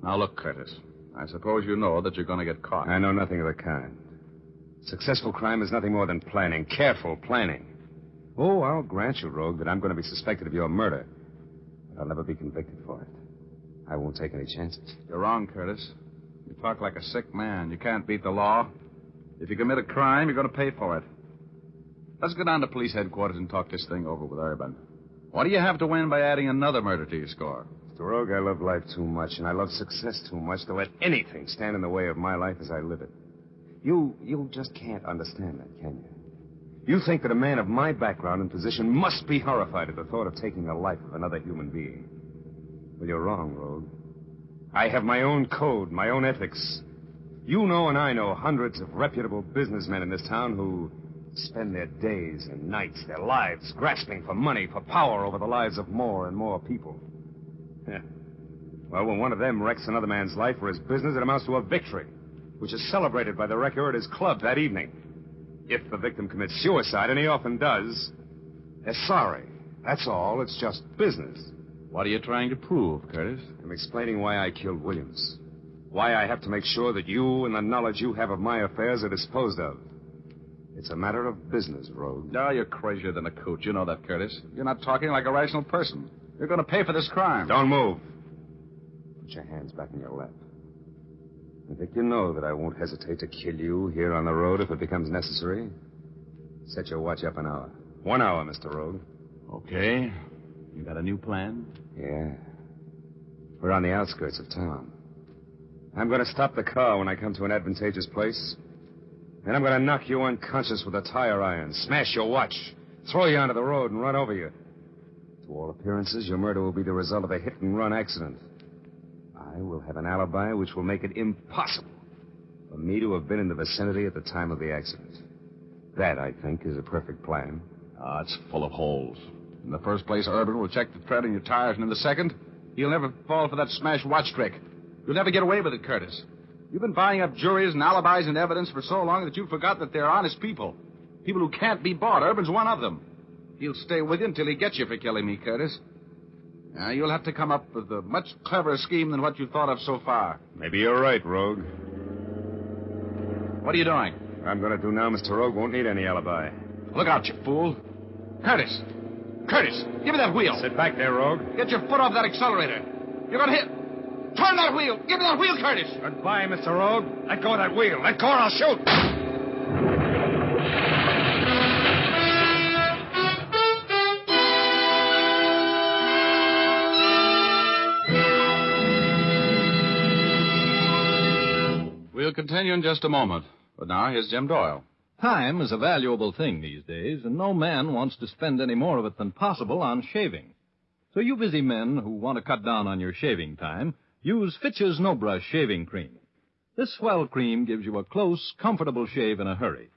Now, look, Curtis, I suppose you know that you're going to get caught. I know nothing of the kind. Successful crime is nothing more than planning, careful planning. Oh, I'll grant you, Rogue, that I'm going to be suspected of your murder. But I'll never be convicted for it. I won't take any chances. You're wrong, Curtis. You talk like a sick man. You can't beat the law. If you commit a crime, you're going to pay for it. Let's go down to police headquarters and talk this thing over with Urban. What do you have to win by adding another murder to your score? Mr. Rogue, I love life too much, and I love success too much to let anything stand in the way of my life as I live it. You just can't understand that, can you? You think that a man of my background and position must be horrified at the thought of taking the life of another human being. Well, you're wrong, Rogue. I have my own code, my own ethics. You know and I know hundreds of reputable businessmen in this town who spend their days and nights, their lives, grasping for money, for power over the lives of more and more people. Yeah. Well, when one of them wrecks another man's life for his business, it amounts to a victory, which is celebrated by the wrecker at his club that evening. If the victim commits suicide, and he often does, they're sorry. That's all. It's just business. What are you trying to prove, Curtis? I'm explaining why I killed Williams. Why I have to make sure that you and the knowledge you have of my affairs are disposed of. It's a matter of business, Rogue. No, you're crazier than a coot. You know that, Curtis. You're not talking like a rational person. You're going to pay for this crime. Don't move. Put your hands back in your lap. I think you know that I won't hesitate to kill you here on the road if it becomes necessary. Set your watch up an hour. 1 hour, Mr. Rogue. Okay. You got a new plan? Yeah. We're on the outskirts of town. I'm going to stop the car when I come to an advantageous place. Then I'm going to knock you unconscious with a tire iron, smash your watch, throw you onto the road and run over you. To all appearances, your murder will be the result of a hit-and-run accident. I will have an alibi which will make it impossible for me to have been in the vicinity at the time of the accident. That, I think, is a perfect plan. It's full of holes. In the first place, Urban will check the tread on your tires, and in the second, he'll never fall for that smashed watch trick. You'll never get away with it, Curtis. You've been buying up juries and alibis and evidence for so long that you forgot that they're honest people. People who can't be bought. Urban's one of them. He'll stay with you until he gets you for killing me, Curtis. Now, you'll have to come up with a much cleverer scheme than what you've thought of so far. Maybe you're right, Rogue. What are you doing? What I'm going to do now, Mr. Rogue, won't need any alibi. Look out, you fool. Curtis! Curtis, give me that wheel. Sit back there, Rogue. Get your foot off that accelerator. You're going to hit. Turn that wheel. Give me that wheel, Curtis. Goodbye, Mr. Rogue. Let go of that wheel. Let go or I'll shoot. We'll continue in just a moment. But now, here's Jim Doyle. Time is a valuable thing these days, and no man wants to spend any more of it than possible on shaving. So you busy men who want to cut down on your shaving time, use Fitch's No Brush Shaving Cream. This swell cream gives you a close, comfortable shave in a hurry.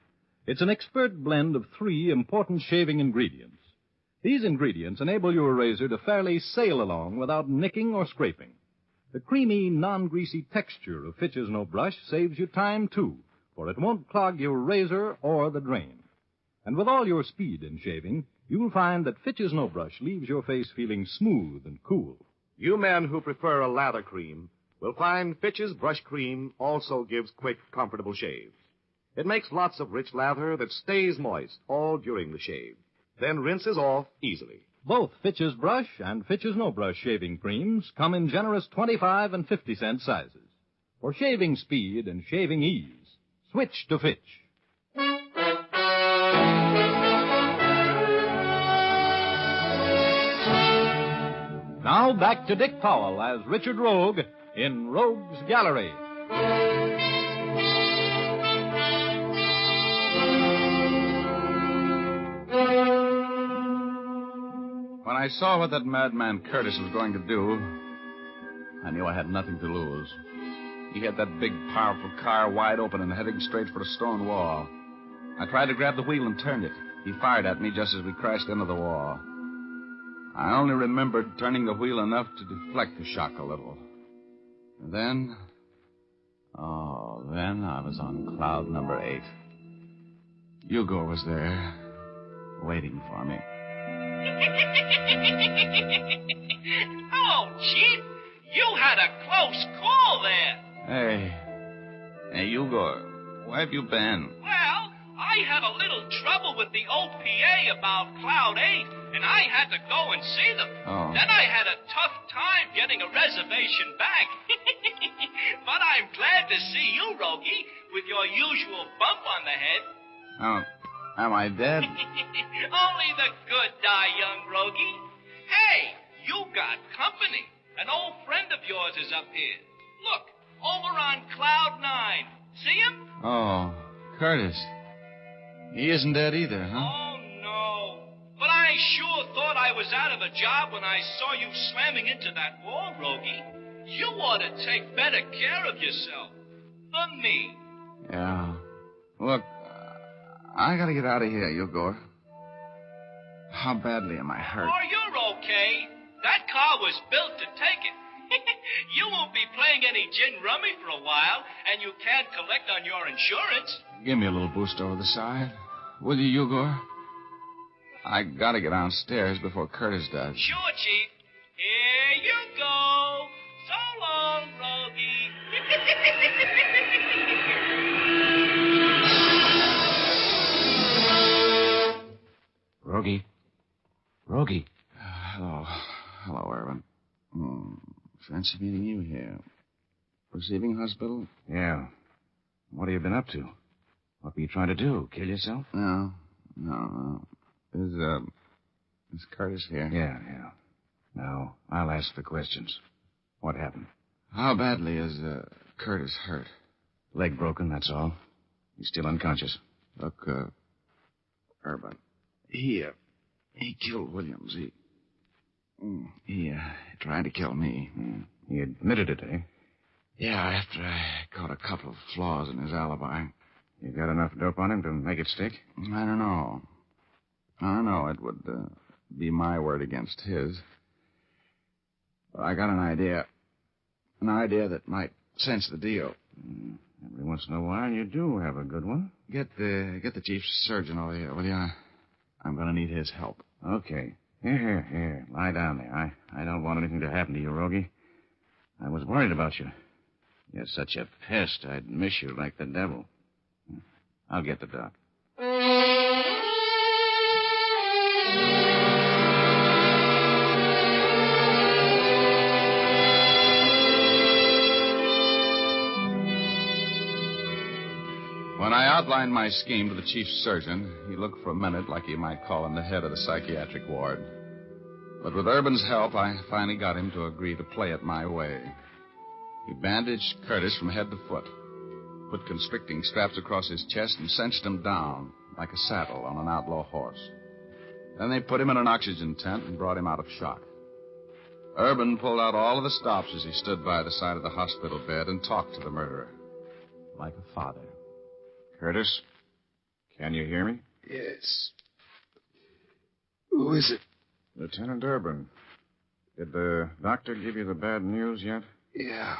It's an expert blend of 3 important shaving ingredients. These ingredients enable your razor to fairly sail along without nicking or scraping. The creamy, non-greasy texture of Fitch's No Brush saves you time, too, for it won't clog your razor or the drain. And with all your speed in shaving, you'll find that Fitch's No Brush leaves your face feeling smooth and cool. You men who prefer a lather cream will find Fitch's Brush Cream also gives quick, comfortable shaves. It makes lots of rich lather that stays moist all during the shave, then rinses off easily. Both Fitch's Brush and Fitch's No Brush shaving creams come in generous 25 and 50-cent sizes. For shaving speed and shaving ease, switch to Fitch. Now back to Dick Powell as Richard Rogue in Rogue's Gallery. When I saw what that madman Curtis was going to do, I knew I had nothing to lose. He had that big, powerful car wide open and heading straight for a stone wall. I tried to grab the wheel and turned it. He fired at me just as we crashed into the wall. I only remembered turning the wheel enough to deflect the shock a little. And then I was on cloud number 8. Hugo was there, waiting for me. Hello, Chief. You had a close call there. Hey, Hugo, where have you been? Well, I had a little trouble with the OPA about Cloud 8, and I had to go and see them. Oh. Then I had a tough time getting a reservation back. But I'm glad to see you, Rogie, with your usual bump on the head. Oh, am I dead? Only the good die young, Rogie. Hey, you got company. An old friend of yours is up here. Look, over on Cloud 9. See him? Oh, Curtis. He isn't dead either, huh? Oh, no. But I sure thought I was out of a job when I saw you slamming into that wall, Rogie. You ought to take better care of yourself. Than me. Yeah. Look, I gotta get out of here, Hugo. How badly am I hurt? Oh, you're okay. That car was built to take it. You won't be playing any gin rummy for a while, and you can't collect on your insurance. Give me a little boost over the side. Will you, Hugo? I gotta get downstairs before Curtis does. Sure, Chief. Here you go. So long, Rogie. Rogie. Hello, Irvin. Fancy meeting you here. Receiving hospital? Yeah. What have you been up to? What were you trying to do? Kill yourself? No. Is Curtis here? Yeah. Now, I'll ask the questions. What happened? How badly is Curtis hurt? Leg broken, that's all. He's still unconscious. Look, Irvin, he killed Williams. He tried to kill me. He admitted it, eh? Yeah, after I caught a couple of flaws in his alibi. You got enough dope on him to make it stick? I don't know. It would be my word against his. But I got an idea. An idea that might cinch the deal. Every once in a while, you do have a good one. Get the chief surgeon over here, will you? I'm going to need his help. Okay. Here. Lie down there. I don't want anything to happen to you, Rogie. I was worried about you. You're such a pest, I'd miss you like the devil. I'll get the doc. When I outlined my scheme to the chief surgeon, he looked for a minute like he might call him the head of the psychiatric ward. But with Urban's help, I finally got him to agree to play it my way. He bandaged Curtis from head to foot, put constricting straps across his chest, and cinched him down like a saddle on an outlaw horse. Then they put him in an oxygen tent and brought him out of shock. Urban pulled out all of the stops as he stood by the side of the hospital bed and talked to the murderer, like a father. Curtis, can you hear me? Yes. Who is it? Lieutenant Urban. Did the doctor give you the bad news yet? Yeah.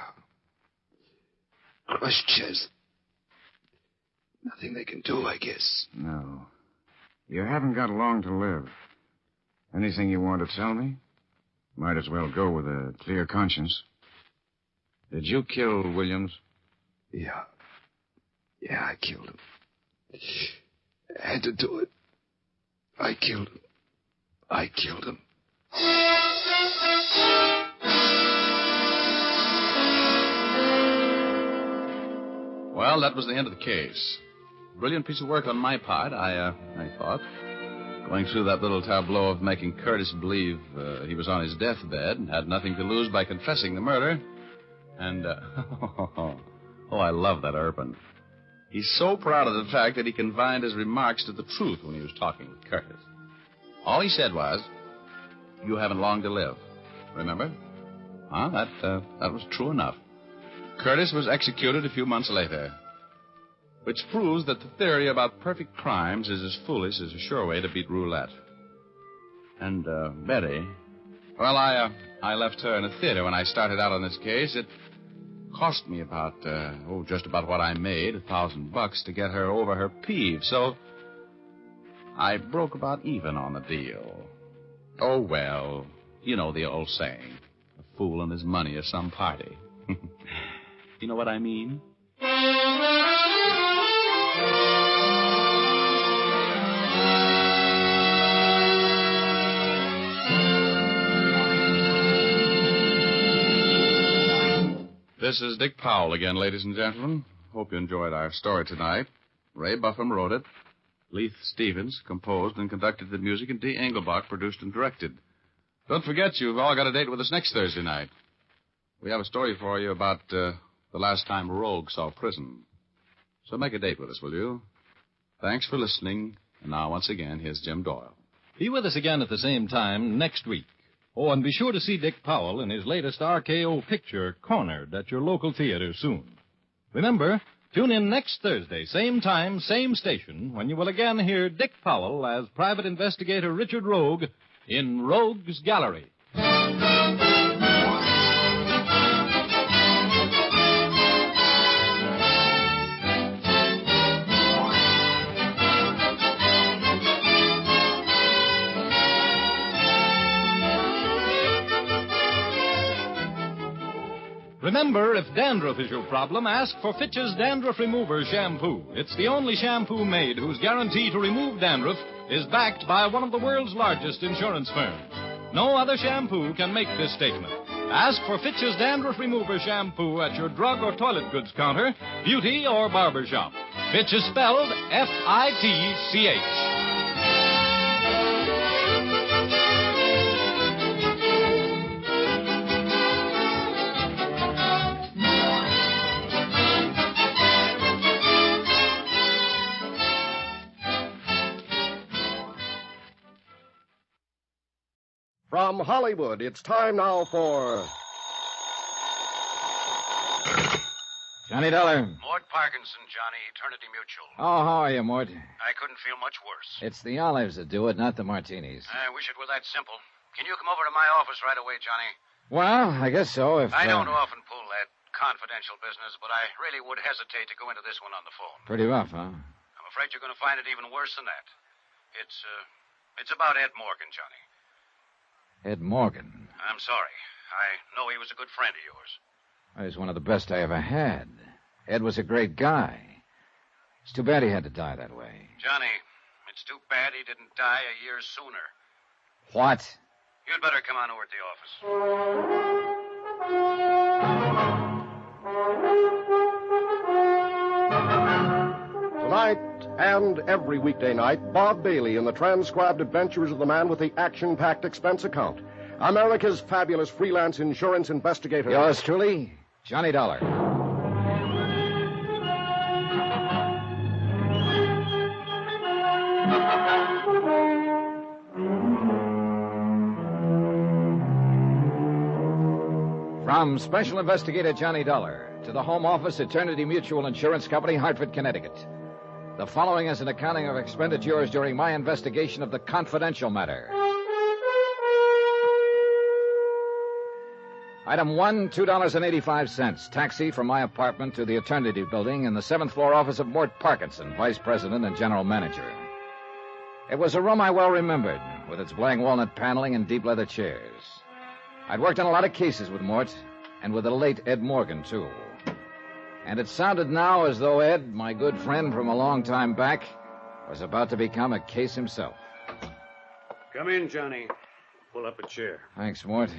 Crushed chest. Nothing they can do, I guess. No. You haven't got long to live. Anything you want to tell me? Might as well go with a clear conscience. Did you kill Williams? Yeah. Yeah, I killed him. I had to do it. I killed him. Well, that was the end of the case. Brilliant piece of work on my part, I thought. Going through that little tableau of making Curtis believe he was on his deathbed and had nothing to lose by confessing the murder. And, I love that Urban. He's so proud of the fact that he confined his remarks to the truth when he was talking with Curtis. All he said was, "You haven't long to live." Remember? That was true enough. Curtis was executed a few months later, which proves that the theory about perfect crimes is as foolish as a sure way to beat roulette. And, Betty, well, I left her in a theater when I started out on this case. It cost me about, just about what I made, $1,000 to get her over her peeve, so I broke about even on the deal. Oh, well, you know the old saying, a fool and his money is some party. You know what I mean? This is Dick Powell again, ladies and gentlemen. Hope you enjoyed our story tonight. Ray Buffum wrote it. Leith Stevens composed and conducted the music, and Dee Engelbach produced and directed. Don't forget, you've all got a date with us next Thursday night. We have a story for you about the last time Rogue saw prison. So make a date with us, will you? Thanks for listening. And now, once again, here's Jim Doyle. Be with us again at the same time next week. Oh, and be sure to see Dick Powell in his latest RKO picture, Cornered, at your local theater soon. Remember, tune in next Thursday, same time, same station, when you will again hear Dick Powell as Private Investigator Richard Rogue in Rogue's Gallery. Remember, if dandruff is your problem, ask for Fitch's Dandruff Remover Shampoo. It's the only shampoo made whose guarantee to remove dandruff is backed by one of the world's largest insurance firms. No other shampoo can make this statement. Ask for Fitch's Dandruff Remover Shampoo at your drug or toilet goods counter, beauty or barber shop. Fitch is spelled F-I-T-C-H. From Hollywood, it's time now for... Johnny Dollar. Mort Parkinson, Johnny, Eternity Mutual. Oh, how are you, Mort? I couldn't feel much worse. It's the olives that do it, not the martinis. I wish it were that simple. Can you come over to my office right away, Johnny? Well, I guess so, if... I don't often pull that confidential business, but I really would hesitate to go into this one on the phone. Pretty rough, huh? I'm afraid you're going to find it even worse than that. It's about Ed Morgan, Johnny. Ed Morgan. I'm sorry. I know he was a good friend of yours. He's one of the best I ever had. Ed was a great guy. It's too bad he had to die that way. Johnny, it's too bad he didn't die a year sooner. What? You'd better come on over to the office. Tonight and every weekday night, Bob Bailey in the transcribed adventures of the man with the action-packed expense account. America's fabulous freelance insurance investigator. Yours truly, Johnny Dollar. From Special Investigator Johnny Dollar to the Home Office, Eternity Mutual Insurance Company, Hartford, Connecticut. The following is an accounting of expenditures during my investigation of the confidential matter. Item 1, $2.85. Taxi from my apartment to the Eternity Building in the 7th floor office of Mort Parkinson, Vice President and General Manager. It was a room I well remembered, with its black walnut paneling and deep leather chairs. I'd worked on a lot of cases with Mort, and with the late Ed Morgan, too. And it sounded now as though Ed, my good friend from a long time back, was about to become a case himself. Come in, Johnny. Pull up a chair. Thanks, Mort.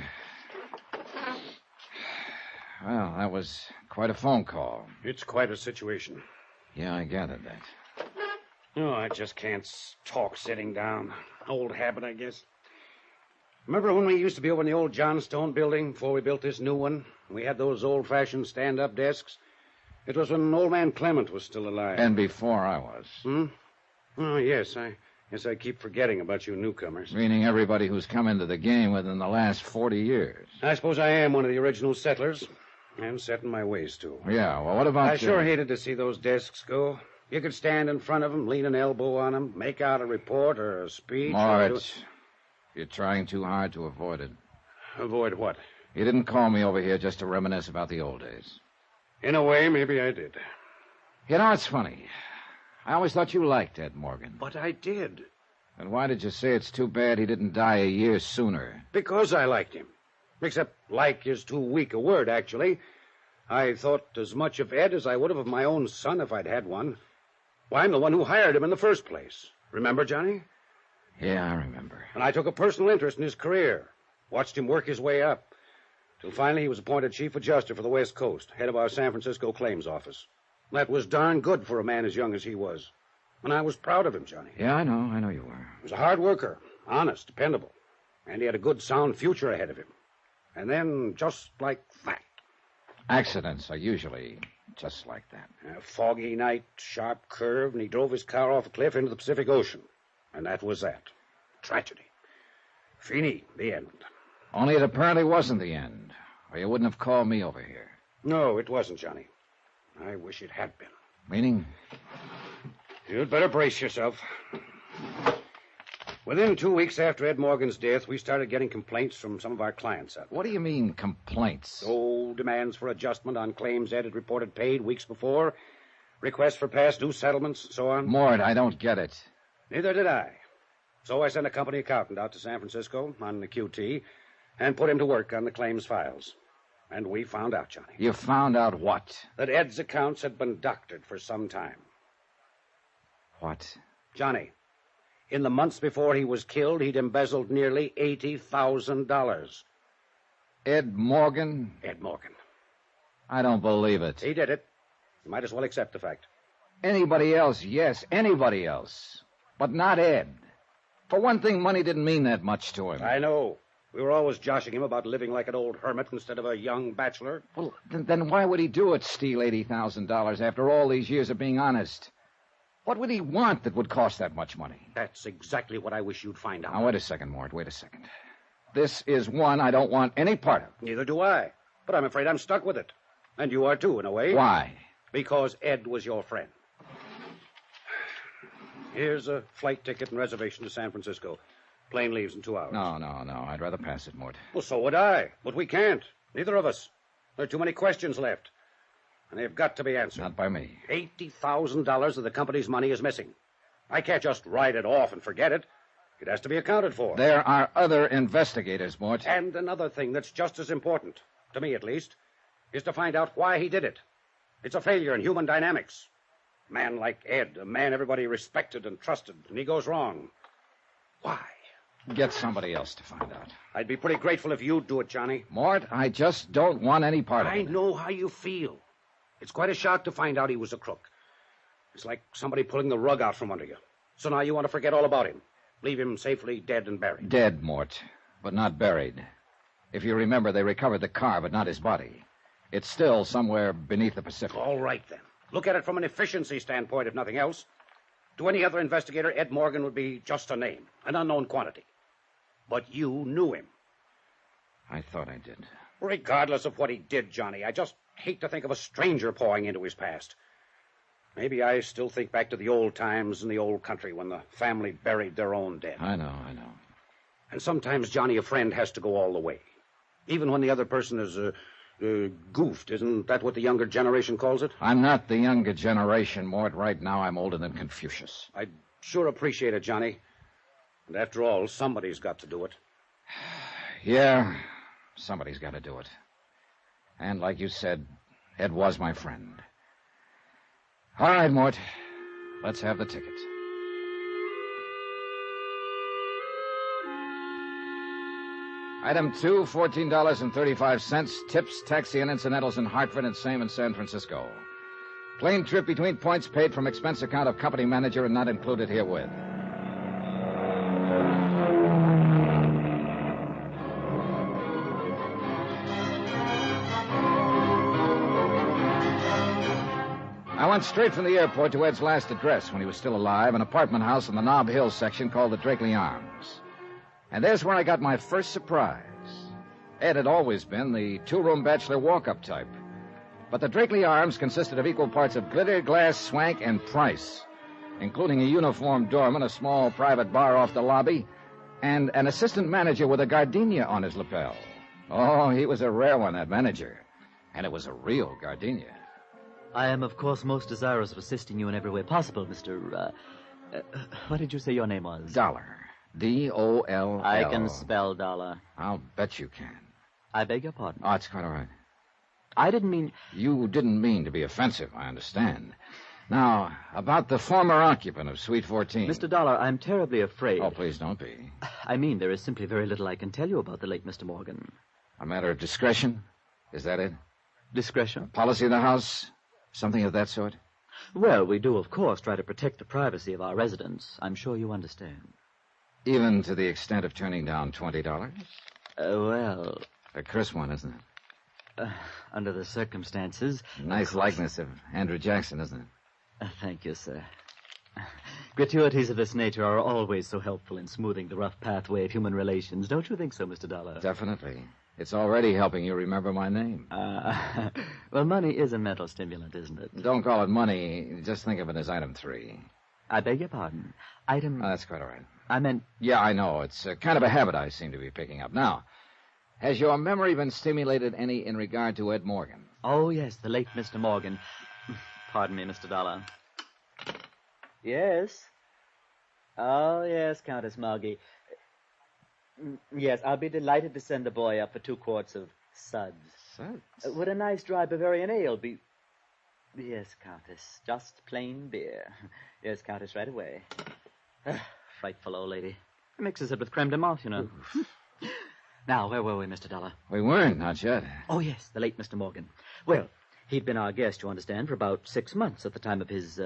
Well, that was quite a phone call. It's quite a situation. Yeah, I gathered that. Oh, I just can't talk sitting down. Old habit, I guess. Remember when we used to be over in the old Johnstone building before we built this new one? We had those old-fashioned stand-up desks. It was when old man Clement was still alive. And before I was. Oh, yes. I keep forgetting about you newcomers. Meaning everybody who's come into the game within the last 40 years. I suppose I am one of the original settlers. And set in my ways, too. Yeah, well, what about I sure hated to see those desks go. You could stand in front of them, lean an elbow on them, make out a report or a speech. Mort, you're trying too hard to avoid it. Avoid what? You didn't call me over here just to reminisce about the old days. In a way, maybe I did. You know, it's funny. I always thought you liked Ed Morgan. But I did. And why did you say it's too bad he didn't die a year sooner? Because I liked him. Except like is too weak a word, actually. I thought as much of Ed as I would have of my own son if I'd had one. Why, I'm the one who hired him in the first place. Remember, Johnny? Yeah, I remember. And I took a personal interest in his career. Watched him work his way up. Till finally he was appointed chief adjuster for the West Coast, head of our San Francisco claims office. That was darn good for a man as young as he was. And I was proud of him, Johnny. Yeah, I know you were. He was a hard worker, honest, dependable. And he had a good, sound future ahead of him. And then, just like that. Accidents are usually just like that. A foggy night, sharp curve, and he drove his car off a cliff into the Pacific Ocean. And that was that. Tragedy. Fini, the end. Only it apparently wasn't the end, or you wouldn't have called me over here. No, it wasn't, Johnny. I wish it had been. Meaning? You'd better brace yourself. Within 2 weeks after Ed Morgan's death, we started getting complaints from some of our clients. What do you mean, complaints? Oh, demands for adjustment on claims Ed had reported paid weeks before, requests for past due settlements, so on. Mort, I don't get it. Neither did I. So I sent a company accountant out to San Francisco on the QT and put him to work on the claims files. And we found out, Johnny. You found out what? That Ed's accounts had been doctored for some time. What? Johnny, in the months before he was killed, he'd embezzled nearly $80,000. Ed Morgan? Ed Morgan. I don't believe it. He did it. You might as well accept the fact. Anybody else, yes, anybody else. But not Ed. For one thing, money didn't mean that much to him. I know. We were always joshing him about living like an old hermit instead of a young bachelor. Well, then why would he do it, steal $80,000 after all these years of being honest? What would he want that would cost that much money? That's exactly what I wish you'd find out. Now, wait a second, Mort, wait a second. This is one I don't want any part of. Neither do I. But I'm afraid I'm stuck with it. And you are too, in a way. Why? Because Ed was your friend. Here's a flight ticket and reservation to San Francisco. Plane leaves in 2 hours. No. I'd rather pass it, Mort. Well, so would I. But we can't. Neither of us. There are too many questions left. And they've got to be answered. Not by me. $80,000 of the company's money is missing. I can't just write it off and forget it. It has to be accounted for. There are other investigators, Mort. And another thing that's just as important, to me at least, is to find out why he did it. It's a failure in human dynamics. A man like Ed, a man everybody respected and trusted, and he goes wrong. Why? Get somebody else to find out. I'd be pretty grateful if you'd do it, Johnny. Mort, I just don't want any part of it. I know how you feel. It's quite a shock to find out he was a crook. It's like somebody pulling the rug out from under you. So now you want to forget all about him. Leave him safely dead and buried. Dead, Mort, but not buried. If you remember, they recovered the car, but not his body. It's still somewhere beneath the Pacific. All right, then. Look at it from an efficiency standpoint, if nothing else. To any other investigator, Ed Morgan would be just a name, an unknown quantity. But you knew him. I thought I did. Regardless of what he did, Johnny, I just hate to think of a stranger pawing into his past. Maybe I still think back to the old times in the old country when the family buried their own dead. I know. And sometimes, Johnny, a friend has to go all the way. Even when the other person is goofed. Isn't that what the younger generation calls it? I'm not the younger generation, Mort. Right now, I'm older than Confucius. I'd sure appreciate it, Johnny. And after all, somebody's got to do it. Yeah, somebody's got to do it. And like you said, Ed was my friend. All right, Mort. Let's have the ticket. Item 2, $14.35. Tips, taxi, and incidentals in Hartford and same in San Francisco. Plane trip between points paid from expense account of company manager and not included herewith. I went straight from the airport to Ed's last address when he was still alive, an apartment house in the Nob Hill section called the Drakeley Arms. And there's where I got my first surprise. Ed had always been the two-room bachelor walk-up type. But the Drakeley Arms consisted of equal parts of glitter, glass, swank, and price, including a uniformed doorman, a small private bar off the lobby, and an assistant manager with a gardenia on his lapel. Oh, he was a rare one, that manager. And it was a real gardenia. I am, of course, most desirous of assisting you in every way possible, Mr. What did you say your name was? Dollar. D-O-L-L. I can spell dollar. I'll bet you can. I beg your pardon. Oh, it's quite all right. I didn't mean... You didn't mean to be offensive, I understand. Now, about the former occupant of Suite 14. Mr. Dollar, I'm terribly afraid... Oh, please don't be. I mean, there is simply very little I can tell you about the late Mr. Morgan. A matter of discretion? Is that it? Discretion? Policy of the house? Something of that sort? Well, we do, of course, try to protect the privacy of our residents. I'm sure you understand. Even to the extent of turning down $20? Well... A crisp one, isn't it? Under the circumstances... Nice likeness of Andrew Jackson, isn't it? Thank you, sir. Gratuities of this nature are always so helpful in smoothing the rough pathway of human relations. Don't you think so, Mr. Dollar? Definitely. It's already helping you remember my name. Well, money is a mental stimulant, isn't it? Don't call it money. Just think of it as item 3. I beg your pardon. Item... Oh, that's quite all right. I meant... Yeah, I know. It's kind of a habit I seem to be picking up. Now, has your memory been stimulated any in regard to Ed Morgan? Oh, yes, the late Mr. Morgan. Pardon me, Mr. Dollar. Yes? Oh, yes, Countess Margie. Yes, I'll be delighted to send the boy up for 2 quarts of suds. Suds? Would a nice dry Bavarian ale be... Yes, Countess, just plain beer. Yes, Countess, right away. Frightful old lady. Mixes it with creme de menthe, you know. Now, where were we, Mr. Dollar? We weren't, not yet. Oh, yes, the late Mr. Morgan. Well, he'd been our guest, you understand, for about 6 months at the time of his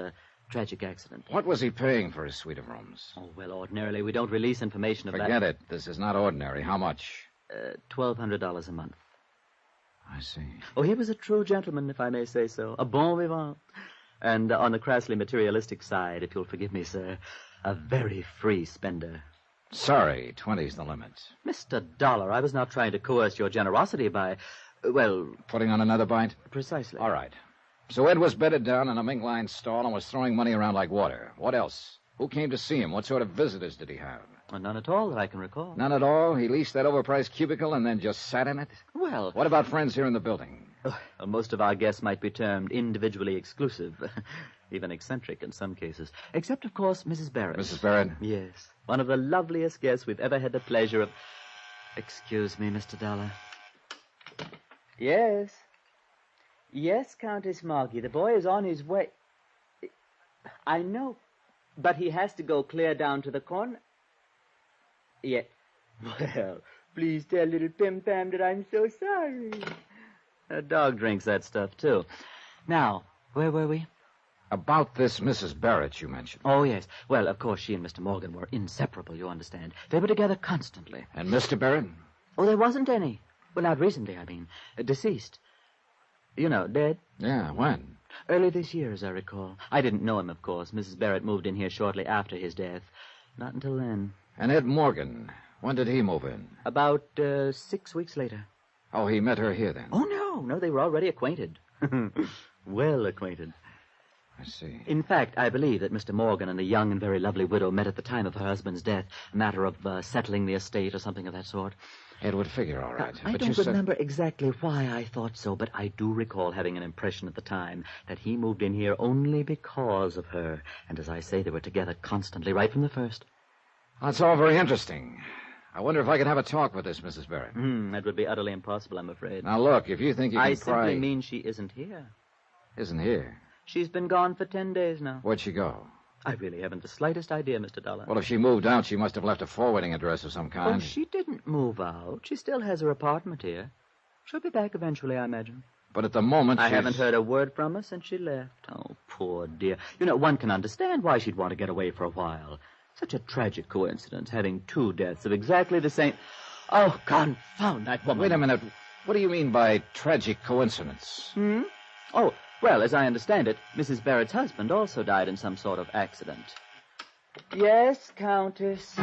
tragic accident. What was he paying for his suite of rooms? Oh, well, ordinarily we don't release information of that. Forget it. This is not ordinary. How much? $1,200 a month. I see. Oh, he was a true gentleman, if I may say so. A bon vivant. And on the crassly materialistic side, if you'll forgive me, sir, a very free spender. Sorry, 20's the limit. Mr. Dollar, I was not trying to coerce your generosity by, well... Putting on another bite? Precisely. All right. So Ed was bedded down in a mink-lined stall and was throwing money around like water. What else? Who came to see him? What sort of visitors did he have? None at all that I can recall. None at all? He leased that overpriced cubicle and then just sat in it? Well... What about friends here in the building? Well, most of our guests might be termed individually exclusive. Even eccentric in some cases. Except, of course, Mrs. Barrett. Mrs. Barrett? Yes. One of the loveliest guests we've ever had the pleasure of... Excuse me, Mr. Dollar. Yes. Yes, Countess Margie. The boy is on his way. I know. But he has to go clear down to the corner. Yes. Well, please tell little Pim Pam that I'm so sorry. A dog drinks that stuff, too. Now, where were we? About this Mrs. Barrett you mentioned. Oh, yes. Well, of course, she and Mr. Morgan were inseparable, you understand. They were together constantly. And Mr. Barrett? Oh, there wasn't any. Well, not recently, I mean. Deceased. You know, dead. Yeah, when? Early this year, as I recall. I didn't know him, of course. Mrs. Barrett moved in here shortly after his death. Not until then. And Ed Morgan, when did he move in? About 6 weeks later. Oh, he met her here then? Oh, no, they were already acquainted. Well acquainted. I see. In fact, I believe that Mr. Morgan and a young and very lovely widow met at the time of her husband's death. A matter of settling the estate or something of that sort. It would figure all right. I don't remember exactly why I thought so, but I do recall having an impression at the time that he moved in here only because of her. And as I say, they were together constantly, right from the first. That's all very interesting. I wonder if I could have a talk with this Mrs. Barrett. That would be utterly impossible, I'm afraid. Now, look, if you think you can I simply mean she isn't here. Isn't here? She's been gone for 10 days now. Where'd she go? I really haven't the slightest idea, Mr. Dollar. Well, if she moved out, she must have left a forwarding address of some kind. Oh, she didn't move out. She still has her apartment here. She'll be back eventually, I imagine. But at the moment, I she's... haven't heard a word from her since she left. Oh, poor dear. You know, one can understand why she'd want to get away for a while. Such a tragic coincidence, having 2 deaths of exactly the same... Oh, confound that woman. Wait a minute. What do you mean by tragic coincidence? Oh, well, as I understand it, Mrs. Barrett's husband also died in some sort of accident. Yes, Countess.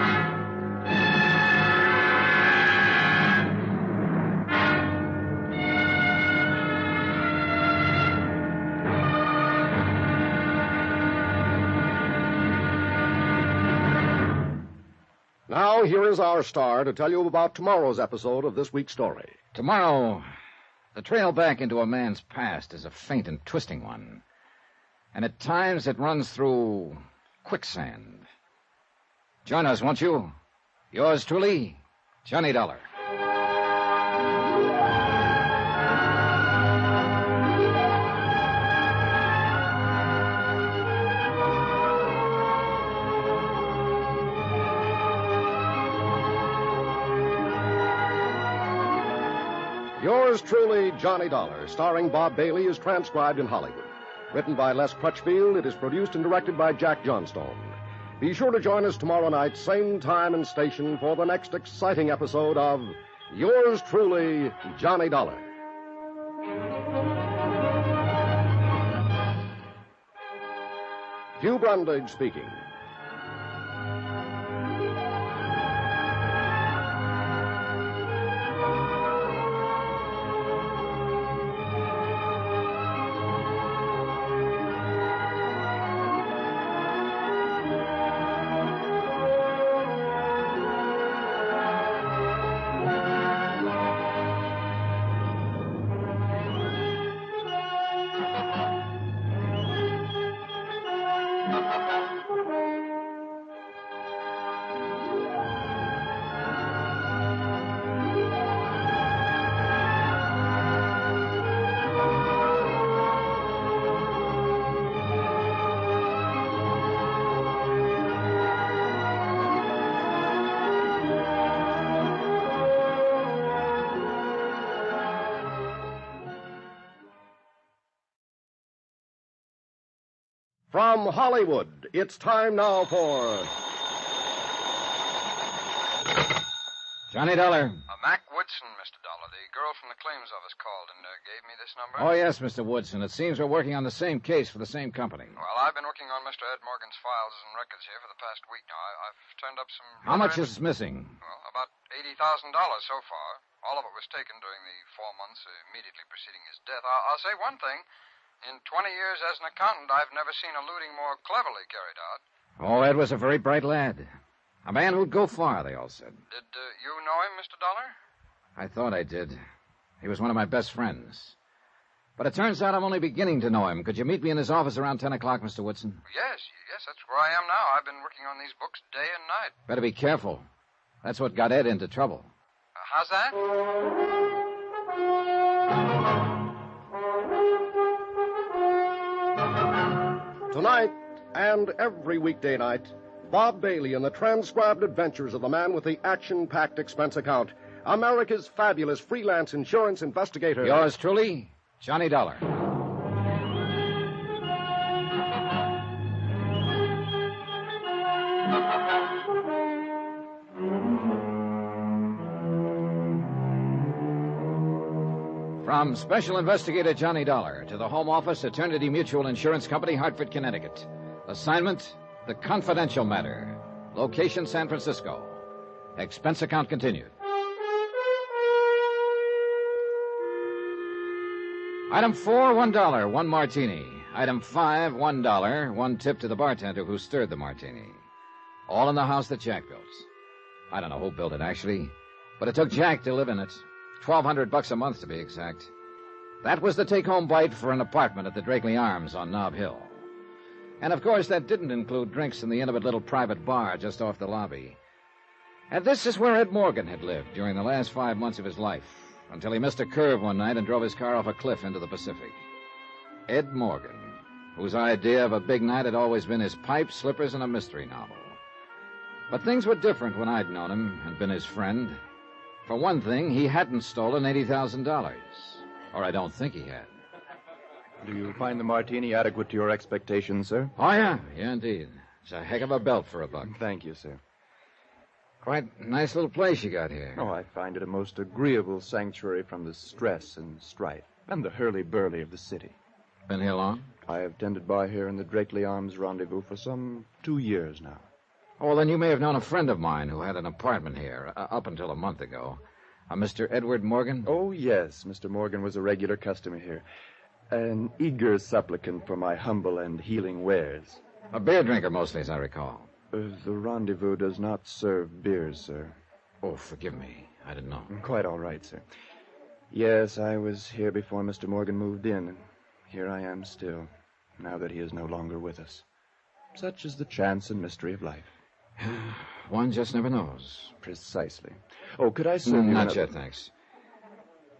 Now, here is our star to tell you about tomorrow's episode of this week's story. Tomorrow, the trail back into a man's past is a faint and twisting one. And at times it runs through quicksand. Join us, won't you? Yours truly, Johnny Dollar. Yours truly, Johnny Dollar, starring Bob Bailey, is transcribed in Hollywood. Written by Les Crutchfield, it is produced and directed by Jack Johnstone. Be sure to join us tomorrow night, same time and station, for the next exciting episode of Yours truly, Johnny Dollar. Hugh Brundage speaking. From Hollywood, it's time now for... Johnny Dollar. Mac Woodson, Mr. Dollar. The girl from the claims office called and gave me this number. Oh, yes, Mr. Woodson. It seems we're working on the same case for the same company. Well, I've been working on Mr. Ed Morgan's files and records here for the past week now. I've turned up some... How much is missing? Well, about $80,000 so far. All of it was taken during the 4 months immediately preceding his death. I'll say one thing. In 20 years as an accountant, I've never seen a looting more cleverly carried out. Oh, Ed was a very bright lad. A man who'd go far, they all said. Did you know him, Mr. Dollar? I thought I did. He was one of my best friends. But it turns out I'm only beginning to know him. Could you meet me in his office around 10 o'clock, Mr. Woodson? Yes, that's where I am now. I've been working on these books day and night. Better be careful. That's what got Ed into trouble. How's that? Tonight, and every weekday night, Bob Bailey in the transcribed adventures of the man with the action-packed expense account, America's fabulous freelance insurance investigator. Yours truly, Johnny Dollar. From Special Investigator Johnny Dollar to the Home Office, Eternity Mutual Insurance Company, Hartford, Connecticut. Assignment, the confidential matter. Location, San Francisco. Expense account continued. Item 4, $1, 1 martini. Item 5, $1, 1 tip to the bartender who stirred the martini. All in the house that Jack built. I don't know who built it, actually, but it took Jack to live in it. $1,200 a month, to be exact. That was the take-home bite for an apartment at the Drakeley Arms on Nob Hill. And, of course, that didn't include drinks in the intimate little private bar just off the lobby. And this is where Ed Morgan had lived during the last 5 months of his life, until he missed a curve one night and drove his car off a cliff into the Pacific. Ed Morgan, whose idea of a big night had always been his pipe, slippers, and a mystery novel. But things were different when I'd known him and been his friend. For one thing, he hadn't stolen $80,000. Or I don't think he had. Do you find the martini adequate to your expectations, sir? Oh, yeah. Yeah, indeed. It's a heck of a belt for a buck. Thank you, sir. Quite a nice little place you got here. Oh, I find it a most agreeable sanctuary from the stress and strife and the hurly-burly of the city. Been here long? I have tended bar here in the Drakeley Arms Rendezvous for some 2 years now. Oh, well, then you may have known a friend of mine who had an apartment here up until a month ago. Mr. Edward Morgan? Oh, yes. Mr. Morgan was a regular customer here. An eager supplicant for my humble and healing wares. A beer drinker mostly, as I recall. The Rendezvous does not serve beers, sir. Oh, forgive me. I didn't know. Quite all right, sir. Yes, I was here before Mr. Morgan moved in, and here I am still, now that he is no longer with us. Such is the chance and mystery of life. One just never knows. Precisely. Oh, could I serve you Not yet, thanks.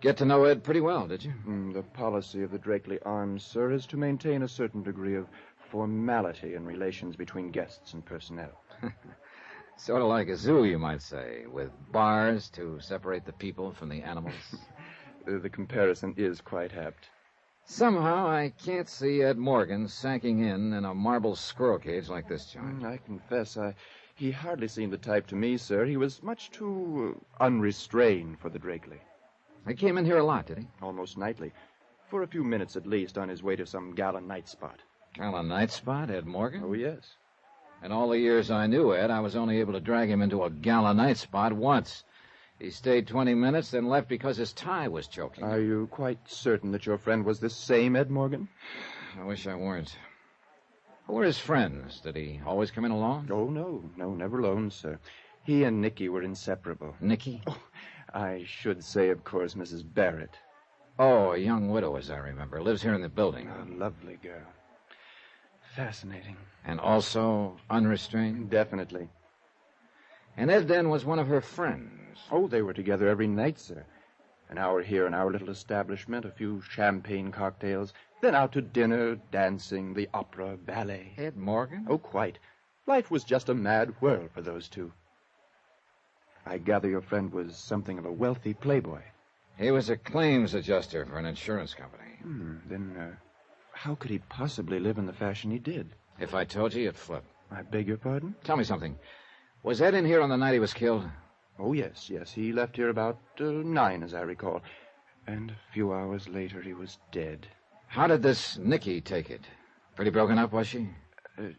Get to know Ed pretty well, did you? The policy of the Drakeley Arms, sir, is to maintain a certain degree of formality in relations between guests and personnel. Sort of like a zoo, you might say, with bars to separate the people from the animals. The comparison is quite apt. Somehow I can't see Ed Morgan sacking in a marble squirrel cage like this joint. I confess, he hardly seemed the type to me, sir. He was much too unrestrained for the Drakeley. He came in here a lot, did he? Almost nightly. For a few minutes at least, on his way to some gala night spot. Gala night spot, Ed Morgan? Oh, yes. In all the years I knew Ed, I was only able to drag him into a gala night spot once. He stayed 20 minutes, then left because his tie was choking. Are you quite certain that your friend was this same Ed Morgan? I wish I weren't. Who were his friends? Did he always come in alone? Oh, no, never alone, sir. He and Nicky were inseparable. Nicky? Oh, I should say, of course, Mrs. Barrett. Oh, a young widow, as I remember. Lives here in the building. A lovely girl. Fascinating. And also unrestrained? Definitely. And Ed, then, was one of her friends. Oh, they were together every night, sir. An hour here in our little establishment, a few champagne cocktails, then out to dinner, dancing, the opera, ballet. Ed Morgan? Oh, quite. Life was just a mad whirl for those two. I gather your friend was something of a wealthy playboy. He was a claims adjuster for an insurance company. Then, how could he possibly live in the fashion he did? If I told you, you'd flip. I beg your pardon? Tell me something. Was Ed in here on the night he was killed? Oh, yes. He left here about 9, as I recall. And a few hours later, he was dead. How did this Nicky take it? Pretty broken up, was she?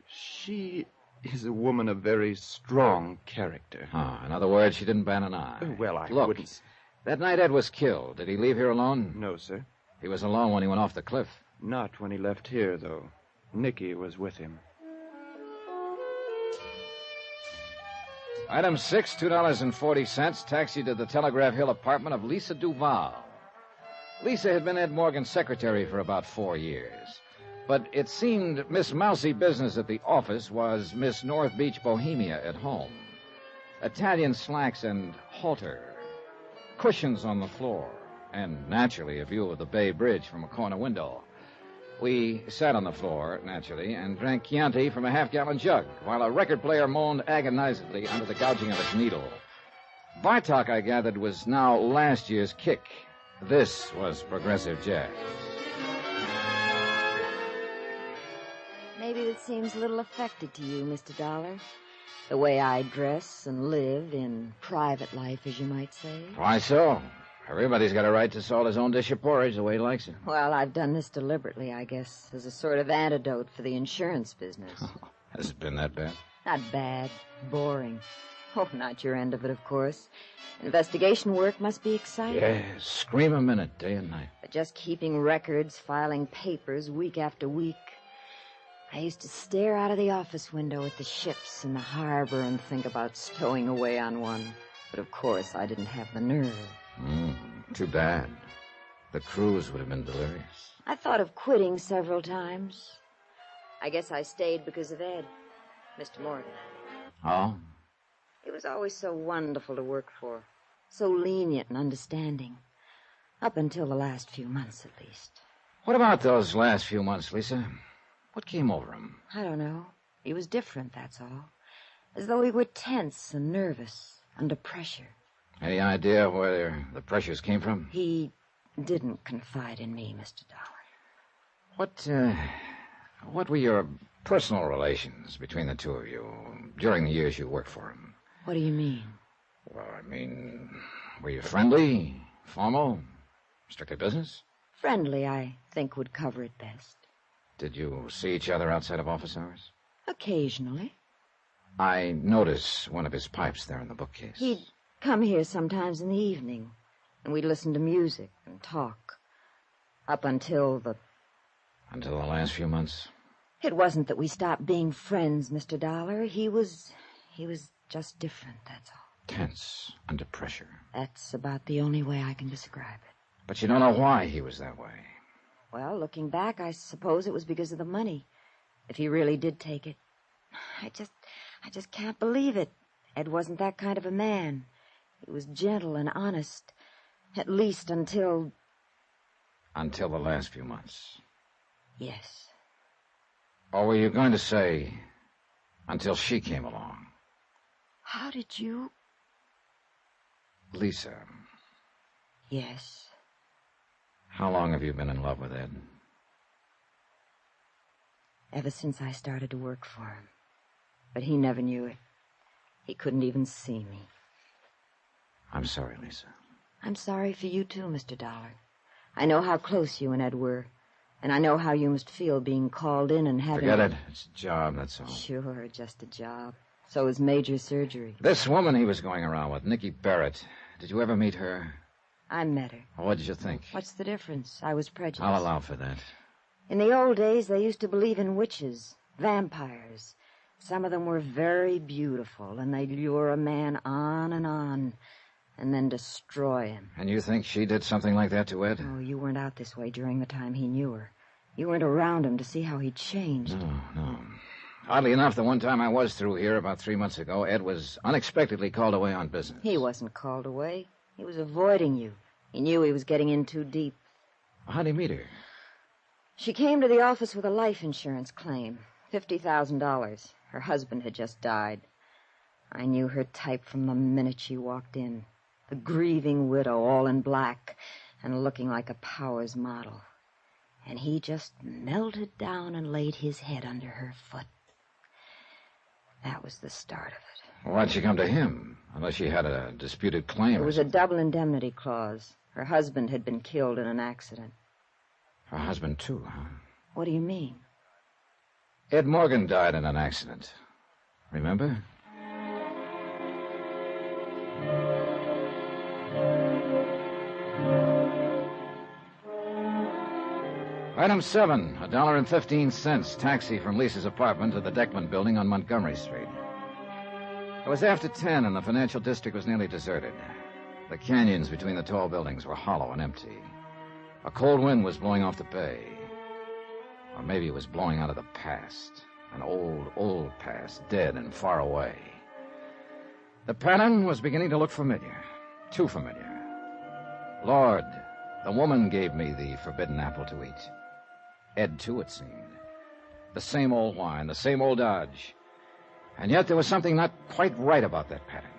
She is a woman of very strong character. Oh, in other words, she didn't bat an eye. Well, I Look, wouldn't... That night Ed was killed. Did he leave here alone? No, sir. He was alone when he went off the cliff. Not when he left here, though. Nicky was with him. Item 6, $2.40, taxi to the Telegraph Hill apartment of Lisa Duval. Lisa had been Ed Morgan's secretary for about 4 years. But it seemed Miss Mousy Business at the office was Miss North Beach Bohemia at home. Italian slacks and halter, cushions on the floor, and naturally a view of the Bay Bridge from a corner window. We sat on the floor, naturally, and drank Chianti from a half-gallon jug, while a record player moaned agonizedly under the gouging of its needle. Bartok, I gathered, was now last year's kick. This was progressive jazz. Maybe it seems a little affected to you, Mr. Dollar. The way I dress and live in private life, as you might say. Why so? Everybody's got a right to salt his own dish of porridge the way he likes it. Well, I've done this deliberately, I guess, as a sort of antidote for the insurance business. Has it been that bad? Not bad. Boring. Oh, not your end of it, of course. Investigation work must be exciting. Yeah, scream a minute, day and night. But just keeping records, filing papers week after week. I used to stare out of the office window at the ships in the harbor and think about stowing away on one. But of course, I didn't have the nerve. Too bad. The cruise would have been delirious. I thought of quitting several times. I guess I stayed because of Ed, Mr. Morgan. Oh? He was always so wonderful to work for. So lenient and understanding. Up until the last few months, at least. What about those last few months, Lisa? What came over him? I don't know. He was different, that's all. As though he were tense and nervous, under pressure. Any idea where the pressures came from? He didn't confide in me, Mr. What Dollar. were your personal relations between the two of you during the years you worked for him? What do you mean? Well, I mean, were you friendly, formal, strictly business? Friendly, I think, would cover it best. Did you see each other outside of office hours? Occasionally. I noticed one of his pipes there in the bookcase. He'd come here sometimes in the evening, and we'd listen to music and talk. Up until the... Until the last few months? It wasn't that we stopped being friends, Mr. Dollar. He was just different, that's all. Tense, under pressure. That's about the only way I can describe it. But you don't know why he was that way. Well, looking back, I suppose it was because of the money. If he really did take it. I just can't believe it. Ed wasn't that kind of a man. He was gentle and honest. At least until... Until the last few months. Yes. Or were you going to say, until she came along? How did you... Lisa. Yes. How long have you been in love with Ed? Ever since I started to work for him. But he never knew it. He couldn't even see me. I'm sorry, Lisa. I'm sorry for you, too, Mr. Dollar. I know how close you and Ed were. And I know how you must feel being called in and having... Forget it. It's a job, that's all. Sure, just a job. So is major surgery. This woman he was going around with, Nikki Barrett. Did you ever meet her? I met her. What did you think? What's the difference? I was prejudiced. I'll allow for that. In the old days, they used to believe in witches, vampires. Some of them were very beautiful, and they'd lure a man on, and then destroy him. And you think she did something like that to Ed? Oh, you weren't out this way during the time he knew her. You weren't around him to see how he'd changed. No. Oddly enough, the one time I was through here about 3 months ago, Ed was unexpectedly called away on business. He wasn't called away. He was avoiding you. He knew he was getting in too deep. How'd he meet her? She came to the office with a life insurance claim. $50,000. Her husband had just died. I knew her type from the minute she walked in. The grieving widow, all in black, and looking like a Powers model. And he just melted down and laid his head under her foot. That was the start of it. Why'd she come to him? Unless she had a disputed claim. There was a double indemnity clause. Her husband had been killed in an accident. Her husband, too, huh? What do you mean? Ed Morgan died in an accident. Remember? Item 7, $1.15, taxi from Lisa's apartment to the Deckman building on Montgomery Street. It was after 10 and the financial district was nearly deserted. The canyons between the tall buildings were hollow and empty. A cold wind was blowing off the bay. Or maybe it was blowing out of the past. An old past, dead and far away. The pattern was beginning to look familiar. Too familiar. Lord, the woman gave me the forbidden apple to eat. Ed, too, it seemed. The same old whine, the same old dodge. And yet there was something not quite right about that pattern.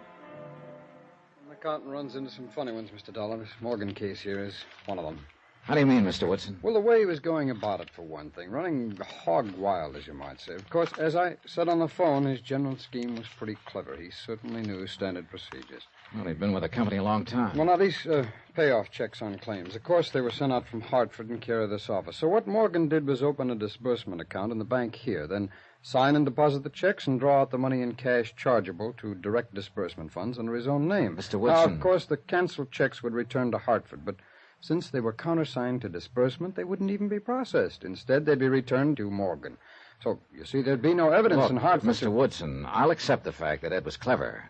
The accountant runs into some funny ones, Mr. Dollar. This Morgan case here is one of them. How do you mean, Mr. Woodson? Well, the way he was going about it, for one thing. Running hog wild, as you might say. Of course, as I said on the phone, his general scheme was pretty clever. He certainly knew standard procedures. Well, he'd been with the company a long time. Well, now, these payoff checks on claims. Of course, they were sent out from Hartford in care of this office. So what Morgan did was open a disbursement account in the bank here, then sign and deposit the checks and draw out the money in cash chargeable to direct disbursement funds under his own name. Mr. Woodson. Now, of course, the canceled checks would return to Hartford, but since they were countersigned to disbursement, they wouldn't even be processed. Instead, they'd be returned to Morgan. So, you see, there'd be no evidence in Hartford. Mr. Woodson, I'll accept the fact that Ed was clever.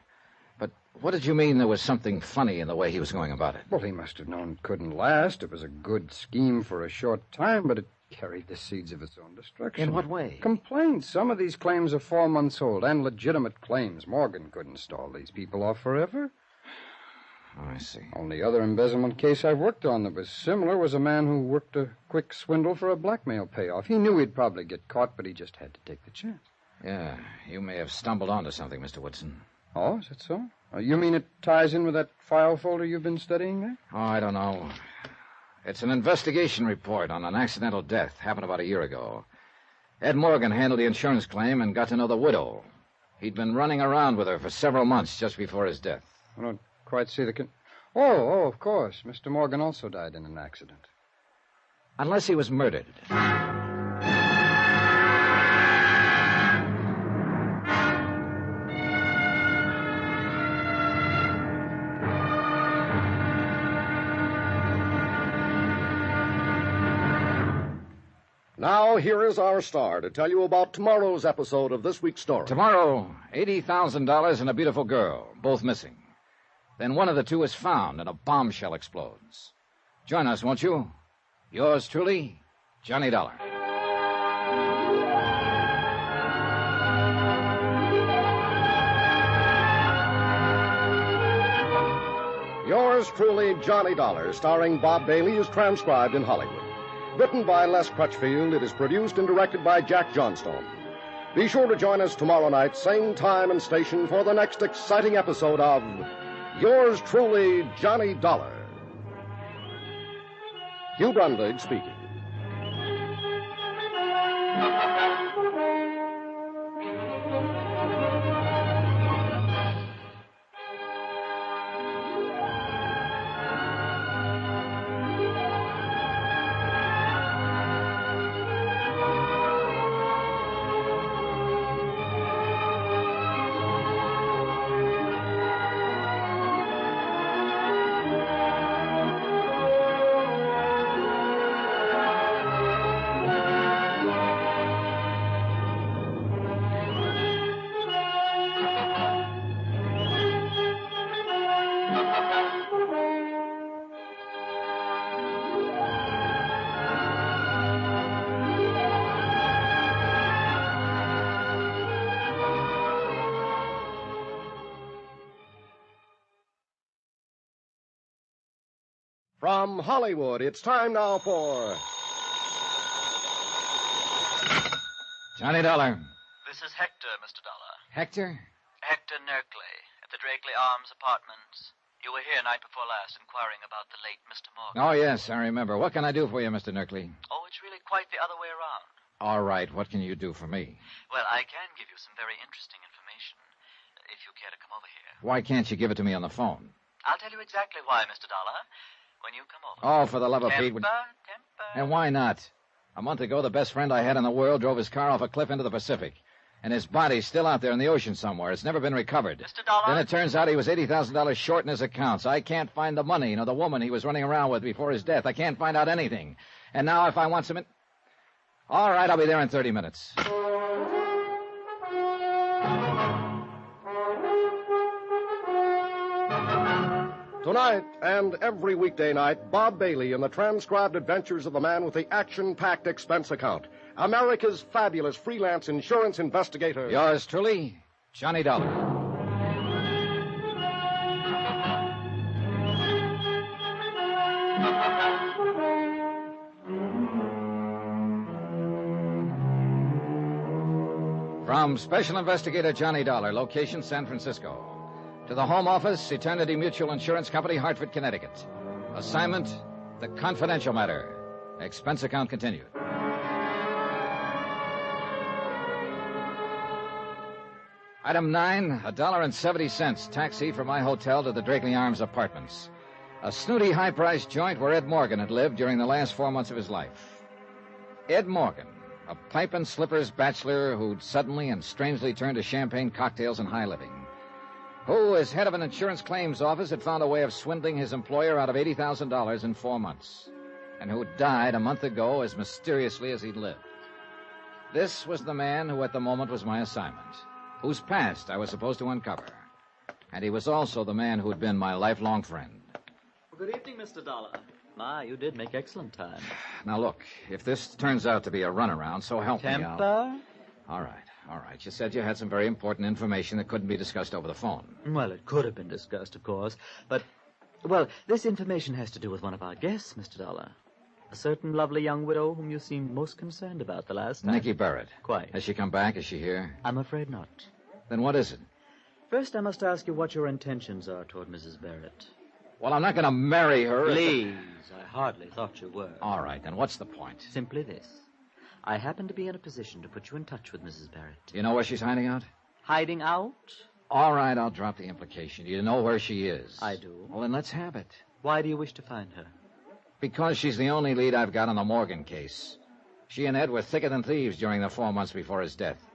But what did you mean there was something funny in the way he was going about it? Well, he must have known it couldn't last. It was a good scheme for a short time, but it carried the seeds of its own destruction. In what way? Complaints. Some of these claims are 4 months old, and legitimate claims. Morgan couldn't stall these people off forever. Oh, I see. Only other embezzlement case I've worked on that was similar was a man who worked a quick swindle for a blackmail payoff. He knew he'd probably get caught, but he just had to take the chance. Yeah, you may have stumbled onto something, Mr. Woodson. Oh, is that so? You mean it ties in with that file folder you've been studying there? Oh, I don't know. It's an investigation report on an accidental death. Happened about a year ago. Ed Morgan handled the insurance claim and got to know the widow. He'd been running around with her for several months just before his death. I don't quite see the... Oh, of course. Mr. Morgan also died in an accident. Unless he was murdered. Now, here is our star to tell you about tomorrow's episode of this week's story. Tomorrow, $80,000 and a beautiful girl, both missing. Then one of the two is found and a bombshell explodes. Join us, won't you? Yours truly, Johnny Dollar. Yours truly, Johnny Dollar, starring Bob Bailey, is transcribed in Hollywood. Written by Les Crutchfield, it is produced and directed by Jack Johnstone. Be sure to join us tomorrow night, same time and station, for the next exciting episode of Yours truly, Johnny Dollar. Hugh Brundage speaking. From Hollywood, it's time now for... Johnny Dollar. This is Hector, Mr. Dollar. Hector? Hector Nerkley, at the Drakeley Arms Apartments. You were here night before last inquiring about the late Mr. Morgan. Oh, yes, I remember. What can I do for you, Mr. Nerkley? Oh, it's really quite the other way around. All right, what can you do for me? Well, I can give you some very interesting information, if you care to come over here. Why can't you give it to me on the phone? I'll tell you exactly why, Mr. Dollar, when you come over. Oh, for the love of Pete. Temper. And why not? A month ago, the best friend I had in the world drove his car off a cliff into the Pacific. And his body's still out there in the ocean somewhere. It's never been recovered. Mr. Dollar? Then it turns out he was $80,000 short in his accounts. I can't find the money, nor the woman he was running around with before his death. I can't find out anything. And now if I want some... All right, I'll be there in 30 minutes. Tonight and every weekday night, Bob Bailey in the transcribed adventures of the man with the action-packed expense account. America's fabulous freelance insurance investigator. Yours truly, Johnny Dollar. From Special Investigator Johnny Dollar, location San Francisco. To the Home Office, Eternity Mutual Insurance Company, Hartford, Connecticut. Assignment, the confidential matter. Expense account continued. Item 9, $1.70 taxi from my hotel to the Drakeley Arms Apartments. A snooty, high-priced joint where Ed Morgan had lived during the last 4 months of his life. Ed Morgan, a pipe and slippers bachelor who'd suddenly and strangely turned to champagne cocktails and high living. Who, as head of an insurance claims office, had found a way of swindling his employer out of $80,000 in 4 months. And who died a month ago as mysteriously as he'd lived. This was the man who at the moment was my assignment, whose past I was supposed to uncover. And he was also the man who'd been my lifelong friend. Well, good evening, Mr. Dollar. My, you did make excellent time. Now, look, if this turns out to be a runaround, so help me, Temper? All right. You said you had some very important information that couldn't be discussed over the phone. Well, it could have been discussed, of course. But, well, this information has to do with one of our guests, Mr. Dollar. A certain lovely young widow whom you seemed most concerned about the last time. Nicky Barrett. Quite. Has she come back? Is she here? I'm afraid not. Then what is it? First, I must ask you what your intentions are toward Mrs. Barrett. Well, I'm not going to marry her. Please, I hardly thought you were. All right, then what's the point? Simply this. I happen to be in a position to put you in touch with Mrs. Barrett. Do you know where she's hiding out? Hiding out? All right, I'll drop the implication. You know where she is. I do. Well, then let's have it. Why do you wish to find her? Because she's the only lead I've got on the Morgan case. She and Ed were thicker than thieves during the 4 months before his death.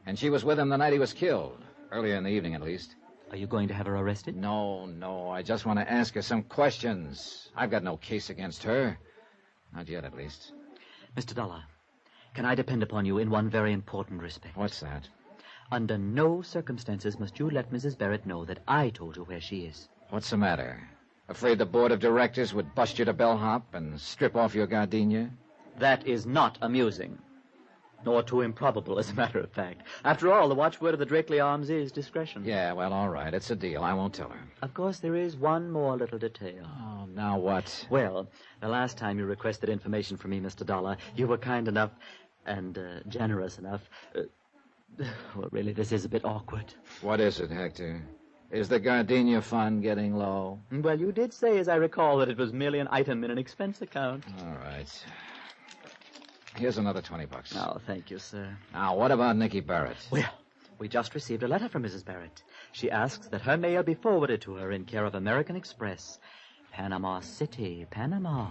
And she was with him the night he was killed. Earlier in the evening, at least. Are you going to have her arrested? No. I just want to ask her some questions. I've got no case against her. Not yet, at least. Mr. Dollar, can I depend upon you in one very important respect? What's that? Under no circumstances must you let Mrs. Barrett know that I told you where she is. What's the matter? Afraid the board of directors would bust you to bellhop and strip off your gardenia? That is not amusing. Nor too improbable, as a matter of fact. After all, the watchword of the Drakeley Arms is discretion. Yeah, well, all right. It's a deal. I won't tell her. Of course, there is one more little detail. Oh, now what? Well, the last time you requested information from me, Mr. Dollar, you were kind enough and generous enough. Well, really, this is a bit awkward. What is it, Hector? Is the gardenia fund getting low? Well, you did say, as I recall, that it was merely an item in an expense account. All right. Here's another $20. Oh, thank you, sir. Now, what about Nicky Barrett? Well, we just received a letter from Mrs. Barrett. She asks that her mail be forwarded to her in care of American Express, Panama City, Panama.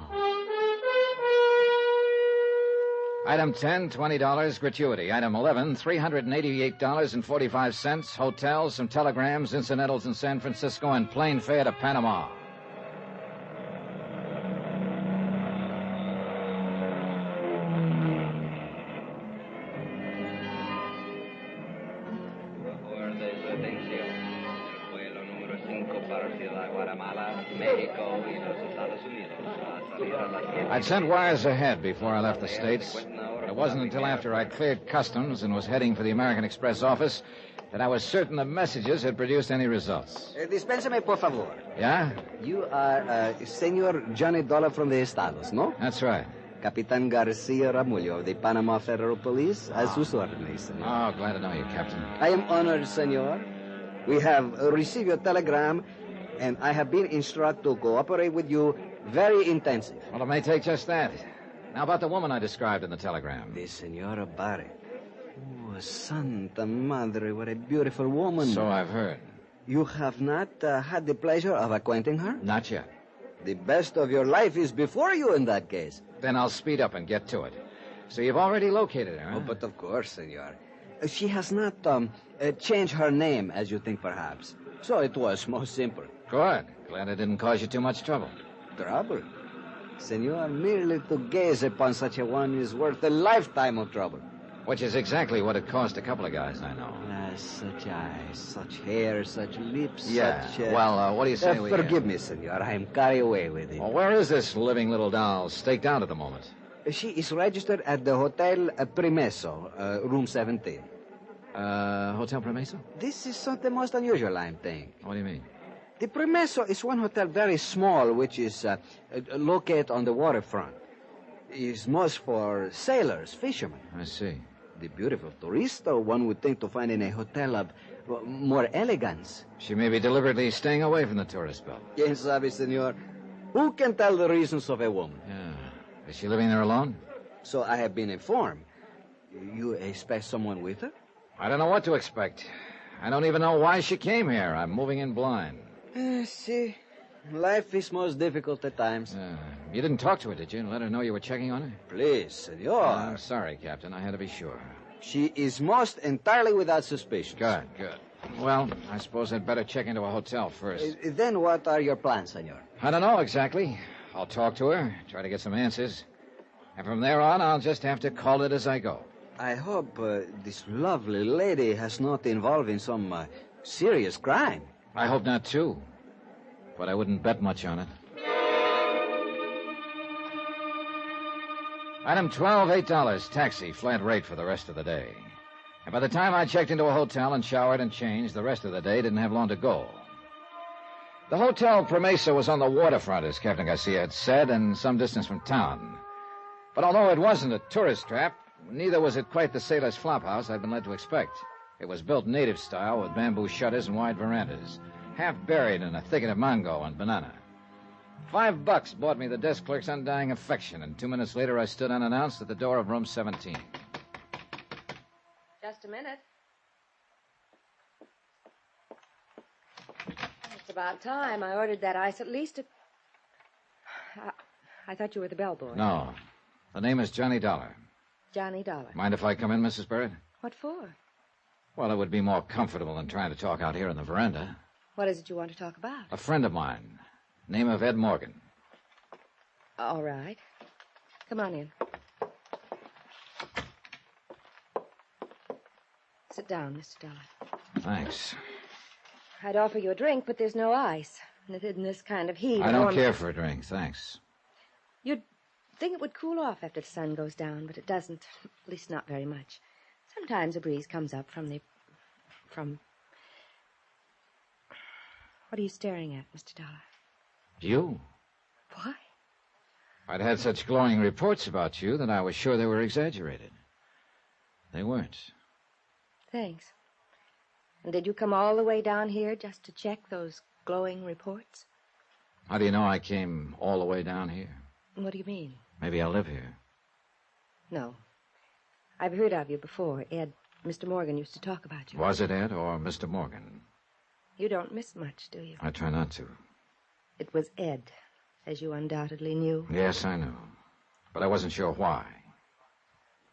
Item 10, $20, gratuity. Item 11, $388.45, hotels, some telegrams, incidentals in San Francisco, and plane fare to Panama. I'd sent wires ahead before I left the States. It wasn't until after I'd cleared customs and was heading for the American Express office that I was certain the messages had produced any results. Dispénsame, por favor. Yeah? You are Senor Johnny Dollar from the Estados, no? That's right. Capitan Garcia Ramullo of the Panama Federal Police, as sus órdenes, senor. Oh, glad to know you, Captain. I am honored, senor. We have received your telegram, and I have been instructed to cooperate with you very intensive. Well, it may take just that. Now, about the woman I described in the telegram. The Senora Barrett. Oh, Santa Madre, what a beautiful woman. So I've heard. You have not had the pleasure of acquainting her? Not yet. The best of your life is before you in that case. Then I'll speed up and get to it. So you've already located her, huh? Oh, but of course, senor. She has not changed her name, as you think, perhaps. So it was most simple. Good. Glad it didn't cause you too much trouble. Trouble? Senor, merely to gaze upon such a one is worth a lifetime of trouble. Which is exactly what it cost a couple of guys I know. Such eyes, such hair, such lips, yeah. such... Well, what do you say we... Forgive me, senor. I am carried away with it. Well, where is this living little doll staked out at the moment? She is registered at the Hotel Primeso, room 17. Hotel Primeso? This is something most unusual, I think. What do you mean? The Primeso is one hotel very small, which is located on the waterfront. It's most for sailors, fishermen. I see. The beautiful tourista one would think to find in a hotel of more elegance. She may be deliberately staying away from the tourist belt. Yes, sabe, senor. Who can tell the reasons of a woman? Yeah. Is she living there alone? So I have been informed. You expect someone with her? I don't know what to expect. I don't even know why she came here. I'm moving in blind. See, life is most difficult at times. You didn't talk to her, did you? And let her know you were checking on her? Please, senor. I'm sorry, Captain. I had to be sure. She is most entirely without suspicion. Good. Well, I suppose I'd better check into a hotel first. Then what are your plans, senor? I don't know exactly. I'll talk to her, try to get some answers. And from there on, I'll just have to call it as I go. I hope this lovely lady has not involved in some serious crime. I hope not, too. But I wouldn't bet much on it. Item 12, $8, taxi, flat rate for the rest of the day. And by the time I checked into a hotel and showered and changed, the rest of the day didn't have long to go. The Hotel Promesa was on the waterfront, as Captain Garcia had said, and some distance from town. But although it wasn't a tourist trap, neither was it quite the sailor's flophouse I'd been led to expect. It was built native style with bamboo shutters and wide verandas, half buried in a thicket of mango and banana. $5 bought me the desk clerk's undying affection, and 2 minutes later I stood unannounced at the door of room 17. Just a minute. It's about time. I ordered that ice at least a... I thought you were the bellboy. No. The name is Johnny Dollar. Johnny Dollar. Mind if I come in, Mrs. Barrett? What for? Well, it would be more comfortable than trying to talk out here in the veranda. What is it you want to talk about? A friend of mine. Name of Ed Morgan. All right. Come on in. Sit down, Mr. Dollar. Thanks. I'd offer you a drink, but there's no ice. And in this kind of heat... I don't care for a drink, thanks. You'd think it would cool off after the sun goes down, but it doesn't. At least not very much. Sometimes a breeze comes up from... What are you staring at, Mr. Dollar? You? Why? I'd had such glowing reports about you that I was sure they were exaggerated. They weren't. Thanks. And did you come all the way down here just to check those glowing reports? How do you know I came all the way down here? What do you mean? Maybe I live here. No. I've heard of you before. Ed, Mr. Morgan used to talk about you. Was it Ed or Mr. Morgan? You don't miss much, do you? I try not to. It was Ed, as you undoubtedly knew. Yes, I knew. But I wasn't sure why.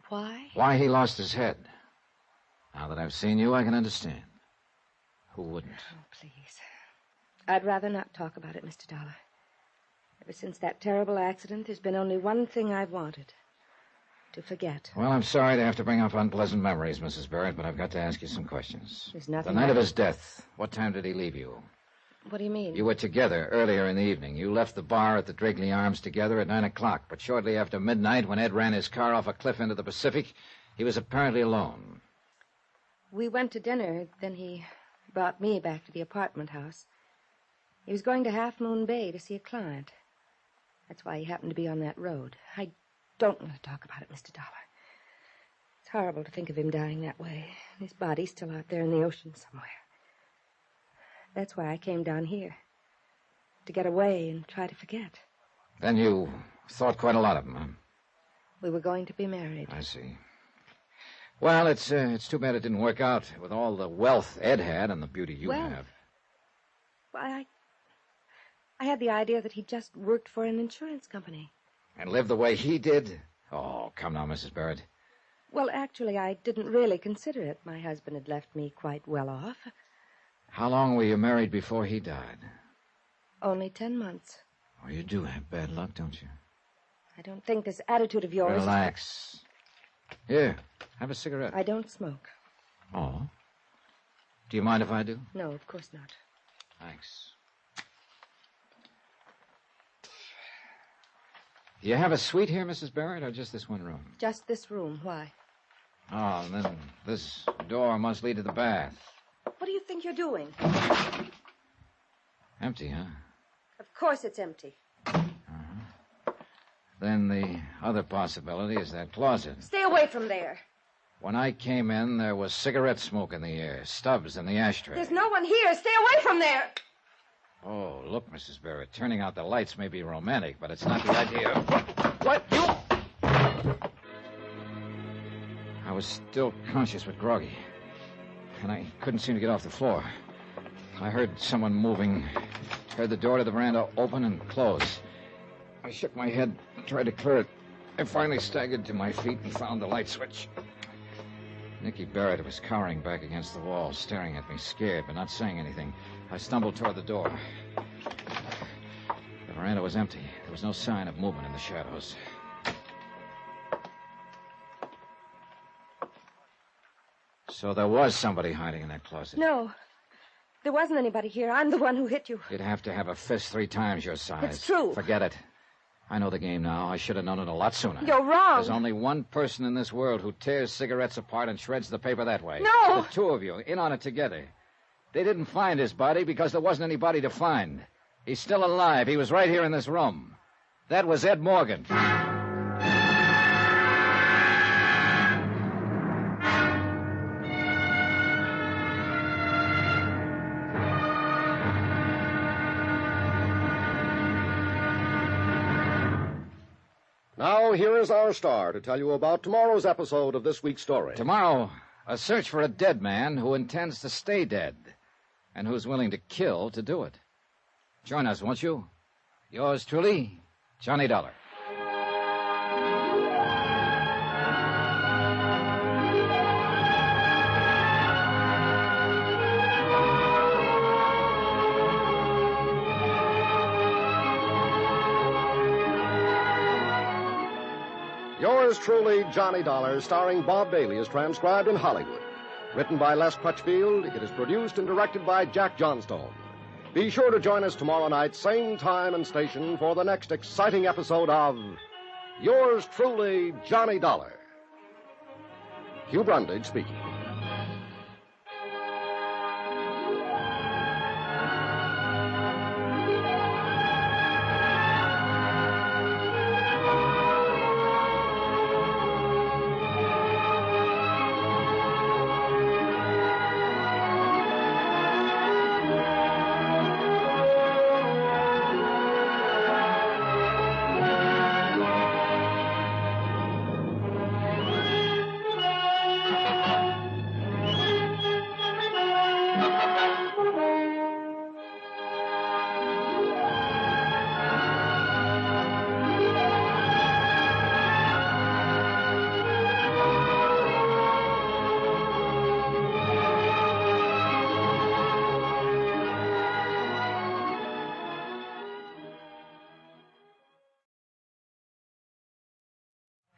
Why? Why he lost his head. Now that I've seen you, I can understand. Who wouldn't? Oh, please. I'd rather not talk about it, Mr. Dollar. Ever since that terrible accident, there's been only one thing I've wanted. To forget. Well, I'm sorry to have to bring up unpleasant memories, Mrs. Barrett, but I've got to ask you some questions. There's nothing... The night of his death, what time did he leave you? What do you mean? You were together earlier in the evening. You left the bar at the Drakeley Arms together at 9 o'clock, but shortly after midnight, when Ed ran his car off a cliff into the Pacific, he was apparently alone. We went to dinner, then he brought me back to the apartment house. He was going to Half Moon Bay to see a client. That's why he happened to be on that road. I don't want to talk about it, Mr. Dollar. It's horrible to think of him dying that way. His body's still out there in the ocean somewhere. That's why I came down here. To get away and try to forget. Then you thought quite a lot of him, huh? We were going to be married. I see. Well, it's too bad it didn't work out with all the wealth Ed had and the beauty you have. Why, I had the idea that he just worked for an insurance company. And lived the way he did? Oh, come now, Mrs. Barrett. Well, actually, I didn't really consider it. My husband had left me quite well off. How long were you married before he died? Only 10 months. Oh, you do have bad luck, don't you? I don't think this attitude of yours... Relax. Here, have a cigarette. I don't smoke. Oh? Do you mind if I do? No, of course not. Thanks. Do you have a suite here, Mrs. Barrett, or just this one room? Just this room. Why? Oh, and then this door must lead to the bath. What do you think you're doing? Empty, huh? Of course it's empty. Then the other possibility is that closet. Stay away from there. When I came in, there was cigarette smoke in the air, stubs in the ashtray. There's no one here. Stay away from there. Oh, look, Mrs. Barrett, turning out the lights may be romantic, but it's not the idea. What? You... I was still conscious but groggy, and I couldn't seem to get off the floor. I heard someone moving, heard the door to the veranda open and close. I shook my head, tried to clear it. I finally staggered to my feet and found the light switch. Nicky Barrett was cowering back against the wall, staring at me, scared, but not saying anything. I stumbled toward the door. The veranda was empty. There was no sign of movement in the shadows. So there was somebody hiding in that closet. No. There wasn't anybody here. I'm the one who hit you. You'd have to have a fist 3 times your size. It's true. Forget it. I know the game now. I should have known it a lot sooner. You're wrong. There's only one person in this world who tears cigarettes apart and shreds the paper that way. No! The 2 of you, in on it together. They didn't find his body because there wasn't anybody to find. He's still alive. He was right here in this room. That was Ed Morgan. now, here is our star to tell you about tomorrow's episode of this week's story. Tomorrow, a search for a dead man who intends to stay dead and who's willing to kill to do it. Join us, won't you? Yours truly, Johnny Dollar. Yours truly, Johnny Dollar, starring Bob Bailey, is transcribed in Hollywood. Written by Les Crutchfield, it is produced and directed by Jack Johnstone. Be sure to join us tomorrow night, same time and station, for the next exciting episode of Yours truly, Johnny Dollar. Hugh Brundage speaking.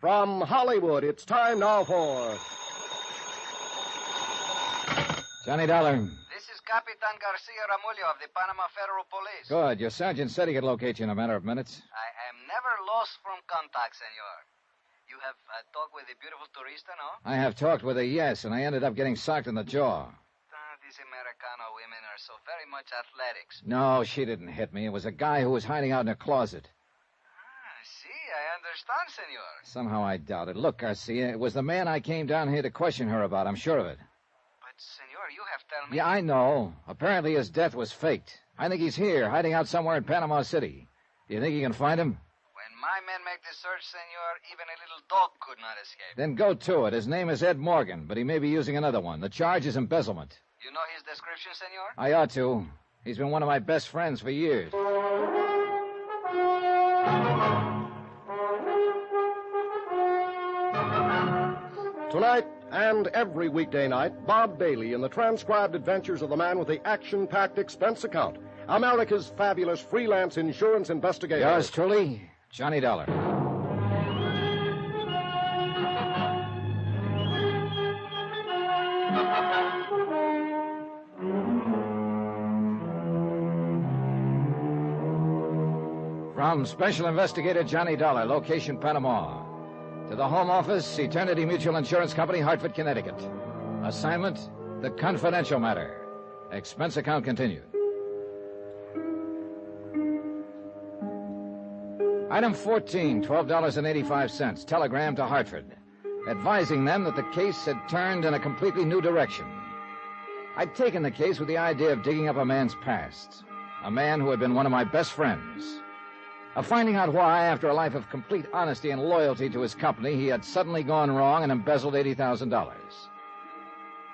From Hollywood, it's time now for... Johnny Dollar. This is Capitan Garcia Ramullo of the Panama Federal Police. Good. Your sergeant said he could locate you in a matter of minutes. I am never lost from contact, senor. You have talked with the beautiful turista, no? I have talked with her, yes, and I ended up getting socked in the jaw. These Americano women are so very much athletics. No, she didn't hit me. It was a guy who was hiding out in a closet. I understand, senor. Somehow I doubt it. Look, Garcia, it was the man I came down here to question her about. I'm sure of it. But, senor, you have told me... Yeah, I know. Apparently his death was faked. I think he's here, hiding out somewhere in Panama City. Do you think you can find him? When my men make the search, senor, even a little dog could not escape. Then go to it. His name is Ed Morgan, but he may be using another one. The charge is embezzlement. You know his description, senor? I ought to. He's been one of my best friends for years. Tonight and every weekday night, Bob Bailey in the transcribed adventures of the man with the action-packed expense account, America's fabulous freelance insurance investigator. Yours truly, Johnny Dollar. From Special Investigator Johnny Dollar, location Panama. To the Home Office, Eternity Mutual Insurance Company, Hartford, Connecticut. Assignment, the confidential matter. Expense account continued. Item 14, $12.85. Telegram to Hartford, advising them that the case had turned in a completely new direction. I'd taken the case with the idea of digging up a man's past. A man who had been one of my best friends. Of finding out why, after a life of complete honesty and loyalty to his company, he had suddenly gone wrong and embezzled $80,000.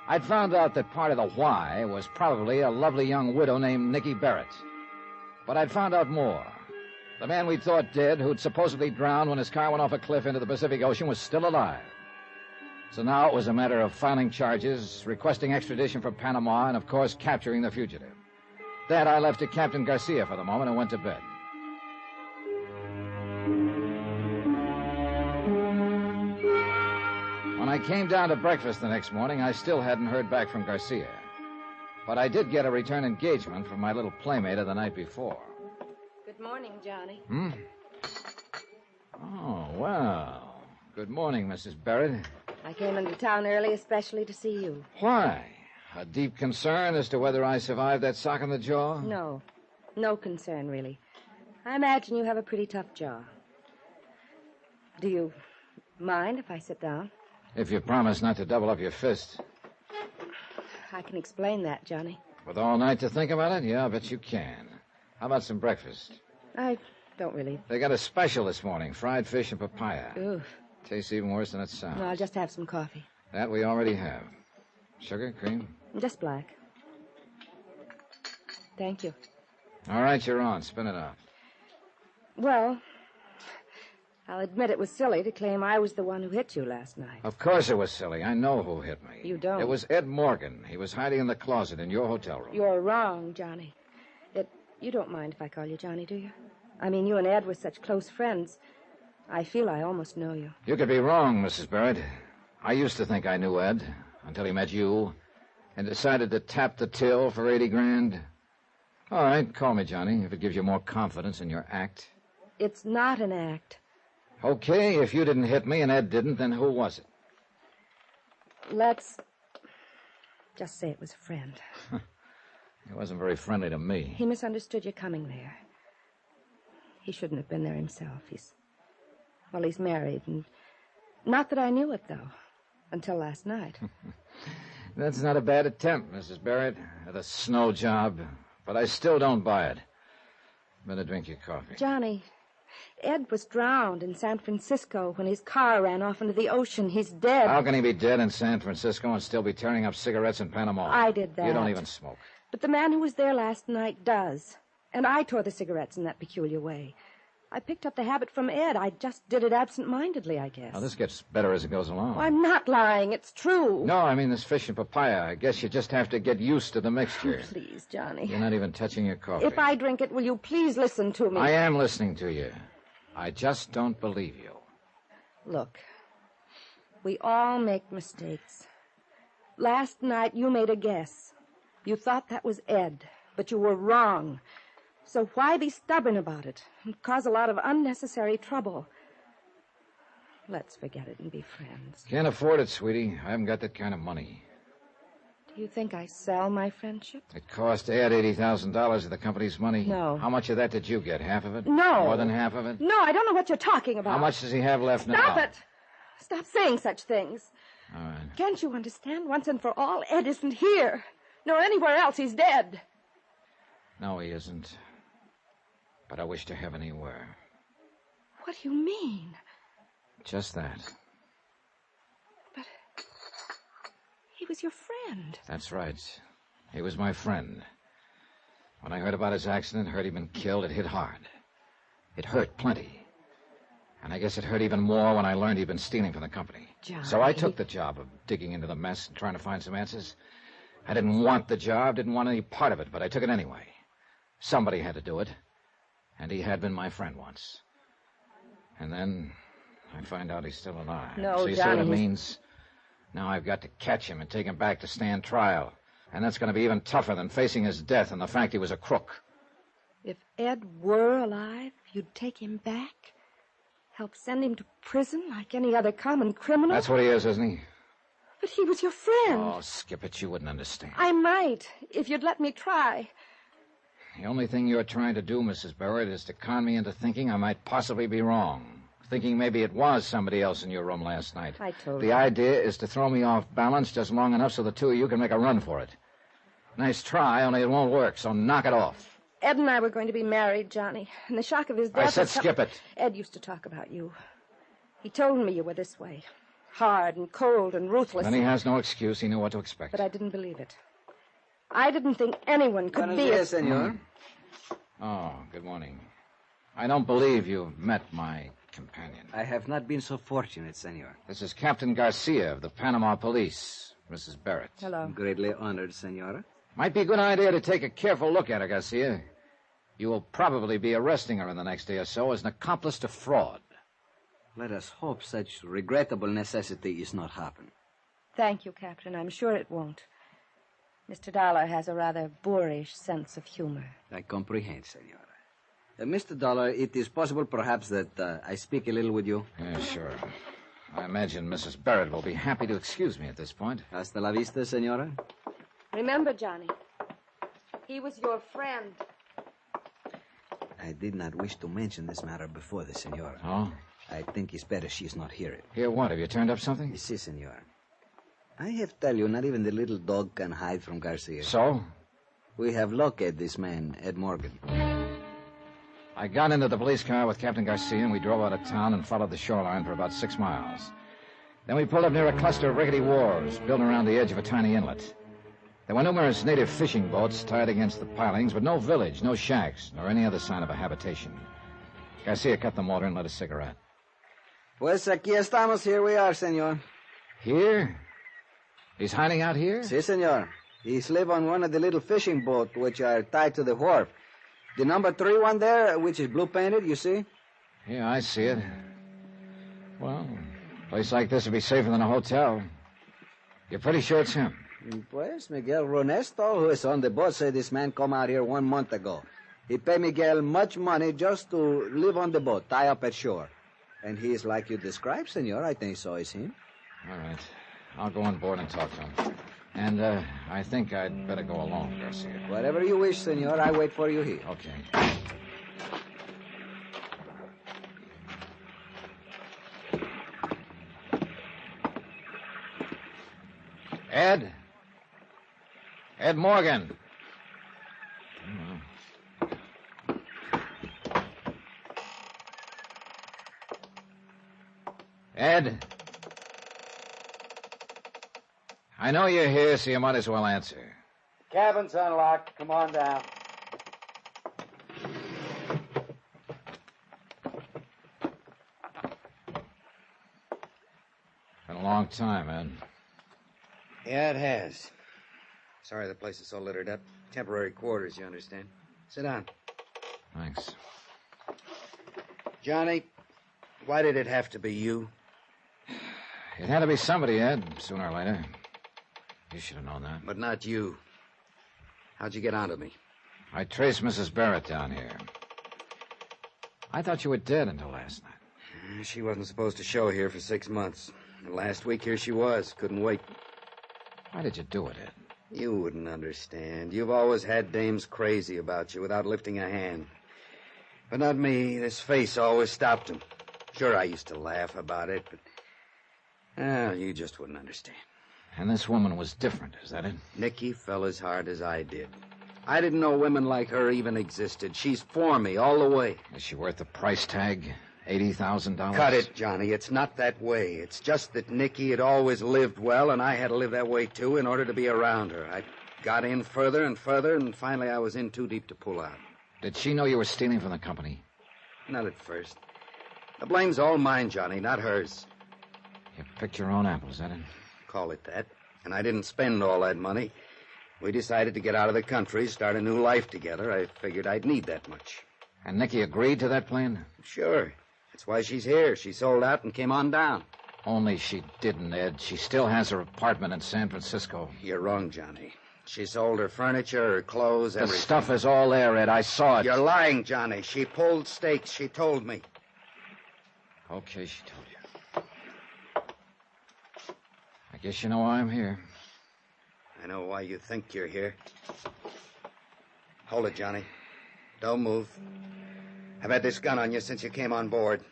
I'd found out that part of the why was probably a lovely young widow named Nicky Barrett. But I'd found out more. The man we thought dead, who'd supposedly drowned when his car went off a cliff into the Pacific Ocean, was still alive. So now it was a matter of filing charges, requesting extradition from Panama, and, of course, capturing the fugitive. That I left to Captain Garcia for the moment and went to bed. When I came down to breakfast the next morning, I still hadn't heard back from Garcia. But I did get a return engagement from my little playmate of the night before. Good morning, Johnny. Oh, well. Good morning, Mrs. Barrett. I came into town early especially to see you. Why? A deep concern as to whether I survived that sock in the jaw? No. No concern, really. I imagine you have a pretty tough jaw. Do you mind if I sit down? If you promise not to double up your fist. I can explain that, Johnny. With all night to think about it? Yeah, I bet you can. How about some breakfast? I Don't really. They got a special this morning, fried fish and papaya. Oof. Tastes even worse than it sounds. No, I'll just have some coffee. That we already have. Sugar, cream? Just black. Thank you. All right, you're on. Spin it out. Well, I'll admit it was silly to claim I was the one who hit you last night. Of course it was silly. I know who hit me. You don't. It was Ed Morgan. He was hiding in the closet in your hotel room. You're wrong, Johnny. You don't mind if I call you Johnny, do you? I mean, you and Ed were such close friends. I feel I almost know you. You could be wrong, Mrs. Barrett. I used to think I knew Ed until he met you and decided to tap the till for 80 grand. All right, call me Johnny if it gives you more confidence in your act. It's not an act. Okay, if you didn't hit me and Ed didn't, then who was it? Let's just say it was a friend. He wasn't very friendly to me. He misunderstood you coming there. He shouldn't have been there himself. He's married, and not that I knew it, though, until last night. That's not a bad attempt, Mrs. Barrett, at a snow job, but I still don't buy it. Better drink your coffee. Johnny, Ed was drowned in San Francisco when his car ran off into the ocean. He's dead. How can he be dead in San Francisco and still be tearing up cigarettes in Panama? I did that. You don't even smoke. But the man who was there last night does. And I tore the cigarettes in that peculiar way. I picked up the habit from Ed. I just did it absent-mindedly, I guess. Now, this gets better as it goes along. Oh, I'm not lying. It's true. No, I mean this fish and papaya. I guess you just have to get used to the mixture. Oh, please, Johnny. You're not even touching your coffee. If I drink it, will you please listen to me? I am listening to you. I just don't believe you. Look, we all make mistakes. Last night, you made a guess. You thought that was Ed, but you were wrong. So why be stubborn about it and cause a lot of unnecessary trouble? Let's forget it and be friends. Can't afford it, sweetie. I haven't got that kind of money. Do you think I sell my friendship? It cost Ed $80,000 of the company's money. No. How much of that did you get? Half of it? No. More than half of it? No, I don't know what you're talking about. How much does he have left now? Stop it! Stop saying such things. All right. Can't you understand once and for all? Ed isn't here. Nor anywhere else. He's dead. No, he isn't. But I wish to heaven he were. What do you mean? Just that. But he was your friend. That's right. He was my friend. When I heard about his accident, heard he'd been killed, it hit hard. It hurt plenty. And I guess it hurt even more when I learned he'd been stealing from the company. Johnny. So I took the job of digging into the mess and trying to find some answers. I didn't want the job, didn't want any part of it, but I took it anyway. Somebody had to do it. And he had been my friend once. And then I find out he's still alive. No, so you see Johnny, what it means? Now I've got to catch him and take him back to stand trial. And that's going to be even tougher than facing his death and the fact he was a crook. If Ed were alive, you'd take him back? Help send him to prison like any other common criminal? That's what he is, isn't he? But he was your friend. Oh, skip it. You wouldn't understand. I might, if you'd let me try. The only thing you're trying to do, Mrs. Barrett, is to con me into thinking I might possibly be wrong. Thinking maybe it was somebody else in your room last night. I told you. The idea is to throw me off balance just long enough so the two of you can make a run for it. Nice try, only it won't work, so knock it off. Ed and I were going to be married, Johnny, and the shock of his death... I said skip it. Ed used to talk about you. He told me you were this way. Hard and cold and ruthless. Then he has no excuse. He knew what to expect. But I didn't believe it. I didn't think anyone could be... Buenos dias, senor. Oh, good morning. I don't believe you've met my companion. I have not been so fortunate, senor. This is Captain Garcia of the Panama Police, Mrs. Barrett. Hello. Greatly honored, senora. Might be a good idea to take a careful look at her, Garcia. You will probably be arresting her in the next day or so as an accomplice to fraud. Let us hope such regrettable necessity is not happen. Thank you, Captain. I'm sure it won't. Mr. Dollar has a rather boorish sense of humor. I comprehend, senora. Mr. Dollar, it is possible perhaps that I speak a little with you? Yeah, sure. I imagine Mrs. Barrett will be happy to excuse me at this point. Hasta la vista, senora. Remember, Johnny, he was your friend. I did not wish to mention this matter before the senora. Oh? I think it's better she's not here. Hear what? Have you turned up something? Si, senor. I have to tell you, not even the little dog can hide from Garcia. So? We have located this man, Ed Morgan. I got into the police car with Captain Garcia, and we drove out of town and followed the shoreline for about 6 miles. Then we pulled up near a cluster of rickety wharves built around the edge of a tiny inlet. There were numerous native fishing boats tied against the pilings, but no village, no shacks, nor any other sign of a habitation. Garcia cut the motor and lit a cigarette. Pues aquí estamos. Here we are, senor. Here? He's hiding out here? Si, senor. He's live on one of the little fishing boats which are tied to the wharf. The number 3 one there, which is blue-painted, you see? Yeah, I see it. Well, a place like this would be safer than a hotel. You're pretty sure it's him? Pues, Miguel Ronesto, who is on the boat, said this man come out here 1 month ago. He paid Miguel much money just to live on the boat, tie up at shore. And he is like you described, senor. I think so is him. All right. I'll go on board and talk to him. And I think I'd better go along, Garcia. Whatever you wish, senor. I wait for you here. Okay. Ed? Ed Morgan. Ed? I know you're here, so you might as well answer. Cabin's unlocked. Come on down. Been a long time, Ed. Yeah, it has. Sorry the place is so littered up. Temporary quarters, you understand. Sit down. Thanks. Johnny, why did it have to be you? It had to be somebody, Ed, sooner or later. You should have known that. But not you. How'd you get onto me? I traced Mrs. Barrett down here. I thought you were dead until last night. She wasn't supposed to show here for 6 months. And last week, here she was. Couldn't wait. Why did you do it, Ed? You wouldn't understand. You've always had dames crazy about you without lifting a hand. But not me. This face always stopped them. Sure, I used to laugh about it, but... Well, you just wouldn't understand. And this woman was different, is that it? Nicky fell as hard as I did. I didn't know women like her even existed. She's for me all the way. Is she worth the price tag? $80,000? Cut it, Johnny. It's not that way. It's just that Nicky had always lived well, and I had to live that way, too, in order to be around her. I got in further and further, and finally I was in too deep to pull out. Did she know you were stealing from the company? Not at first. The blame's all mine, Johnny, not hers. You picked your own apples, is that it? Call it that. And I didn't spend all that money. We decided to get out of the country, start a new life together. I figured I'd need that much. And Nicky agreed to that plan? Sure. That's why she's here. She sold out and came on down. Only she didn't, Ed. She still has her apartment in San Francisco. You're wrong, Johnny. She sold her furniture, her clothes, everything. The stuff is all there, Ed. I saw it. You're lying, Johnny. She pulled stakes. She told me. Okay, she told you. I guess you know why I'm here. I know why you think you're here. Hold it, Johnny. Don't move. I've had this gun on you since you came on board.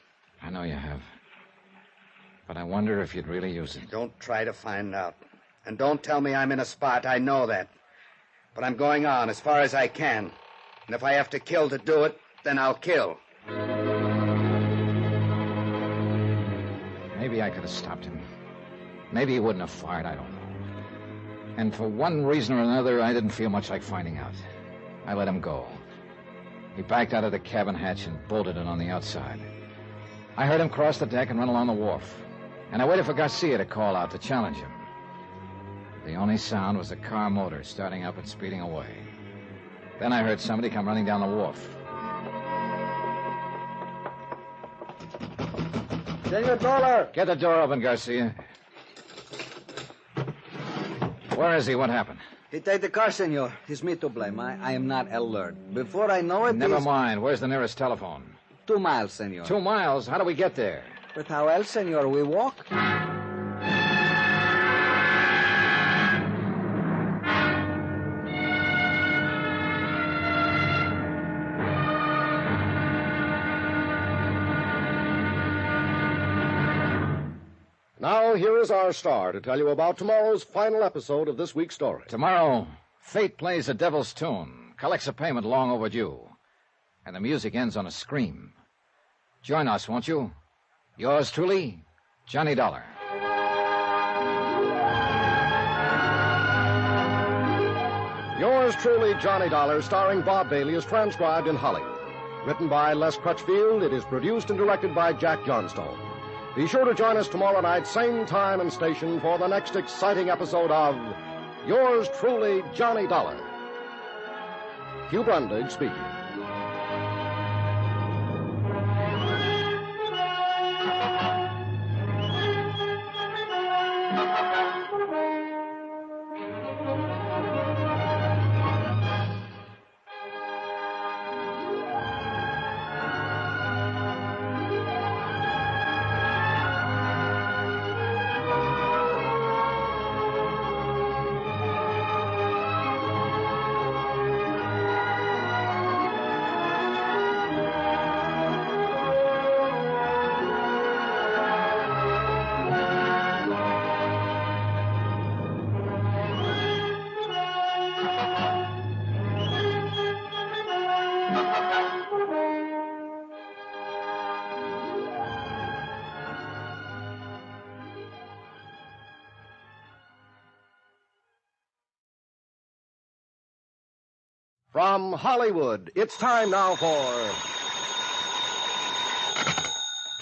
I know you have. But I wonder if you'd really use it. Don't try to find out. And don't tell me I'm in a spot. I know that. But I'm going on as far as I can. And if I have to kill to do it, then I'll kill. Maybe I could have stopped him. Maybe he wouldn't have fired, I don't know. And for one reason or another, I didn't feel much like finding out. I let him go. He backed out of the cabin hatch and bolted it on the outside. I heard him cross the deck and run along the wharf. And I waited for Garcia to call out to challenge him. The only sound was the car motor starting up and speeding away. Then I heard somebody come running down the wharf. Senor Dollar! Get the door open, Garcia. Where is he? What happened? He take the car, senor. It's me to blame. I am not alert. Before I know it... Never mind. Where's the nearest telephone? 2 miles, senor. 2 miles? How do we get there? But how else, senor? We walk? Now, here is our star to tell you about tomorrow's final episode of this week's story. Tomorrow, fate plays a devil's tune, collects a payment long overdue. and the music ends on a scream. Join us, won't you? Yours truly, Johnny Dollar. Yours truly, Johnny Dollar, starring Bob Bailey, is transcribed in Hollywood. Written by Les Crutchfield, it is produced and directed by Jack Johnstone. Be sure to join us tomorrow night, same time and station, for the next exciting episode of Yours truly, Johnny Dollar. Hugh Brundage speaking. From Hollywood, it's time now for...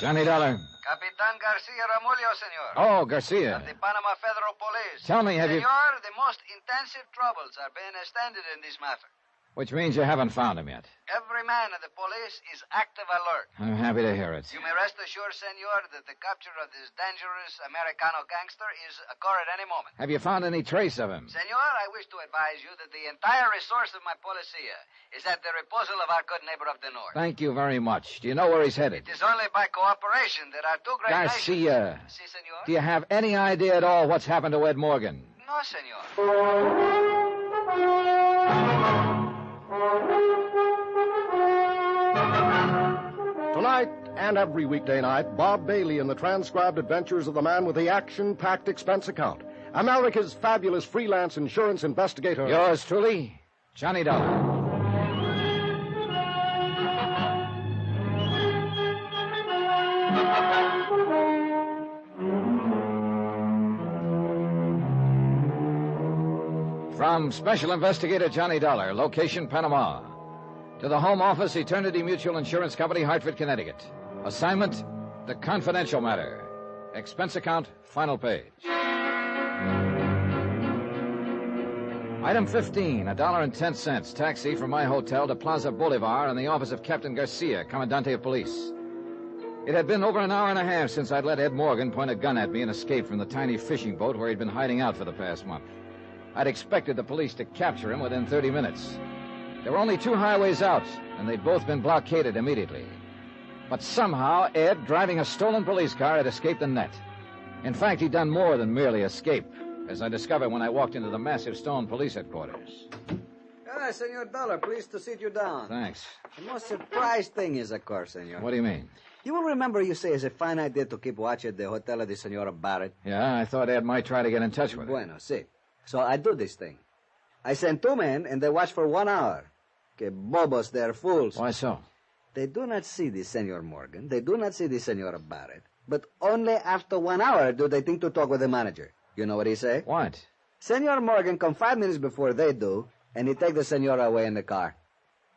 Johnny Dollar. Capitan Garcia Ramullo, senor. Oh, Garcia. Of the Panama Federal Police. Tell me, have you... Senor, the most intensive troubles are being extended in this matter. Which means you haven't found him yet. Every man of the police is active alert. I'm happy to hear it. You may rest assured, senor, that the capture of this dangerous Americano gangster is occur at any moment. Have you found any trace of him? Senor, I wish to advise you that the entire resource of my policia is at the disposal of our good neighbor of the north. Thank you very much. Do you know where he's headed? It is only by cooperation that our two great Garcia. nations... Si, senor? Do you have any idea at all what's happened to Ed Morgan? No, senor. Tonight and every weekday night, Bob Bailey in the transcribed adventures of the man with the action-packed expense account. America's fabulous freelance insurance investigator. Yours truly, Johnny Dollar. From Special Investigator Johnny Dollar, location Panama. To the Home Office, Eternity Mutual Insurance Company, Hartford, Connecticut. Assignment, the confidential matter. Expense account, final page. Item 15, $1.10, taxi from my hotel to Plaza Bolivar in the office of Captain Garcia, Commandante of Police. It had been over an hour and a half since I'd let Ed Morgan point a gun at me and escape from the tiny fishing boat where he'd been hiding out for the past month. I'd expected the police to capture him within 30 minutes. There were only two highways out, and they'd both been blockaded immediately. But somehow, Ed, driving a stolen police car, had escaped the net. In fact, he'd done more than merely escape, as I discovered when I walked into the massive stone police headquarters. Ah, Senor Dollar, pleased to sit you down. Thanks. The most surprised thing is, of course, senor. What do you mean? You will remember you say it's a fine idea to keep watch at the hotel of the Senora Barrett. Yeah, I thought Ed might try to get in touch with her. Bueno, si. So I do this thing. I send two men, and they watch for 1 hour. Que bobos, they're fools. Why so? They do not see the Senor Morgan. They do not see the Senora Barrett. But only after 1 hour do they think to talk with the manager. You know what he say? What? Senor Morgan come 5 minutes before they do, and he take the Senora away in the car.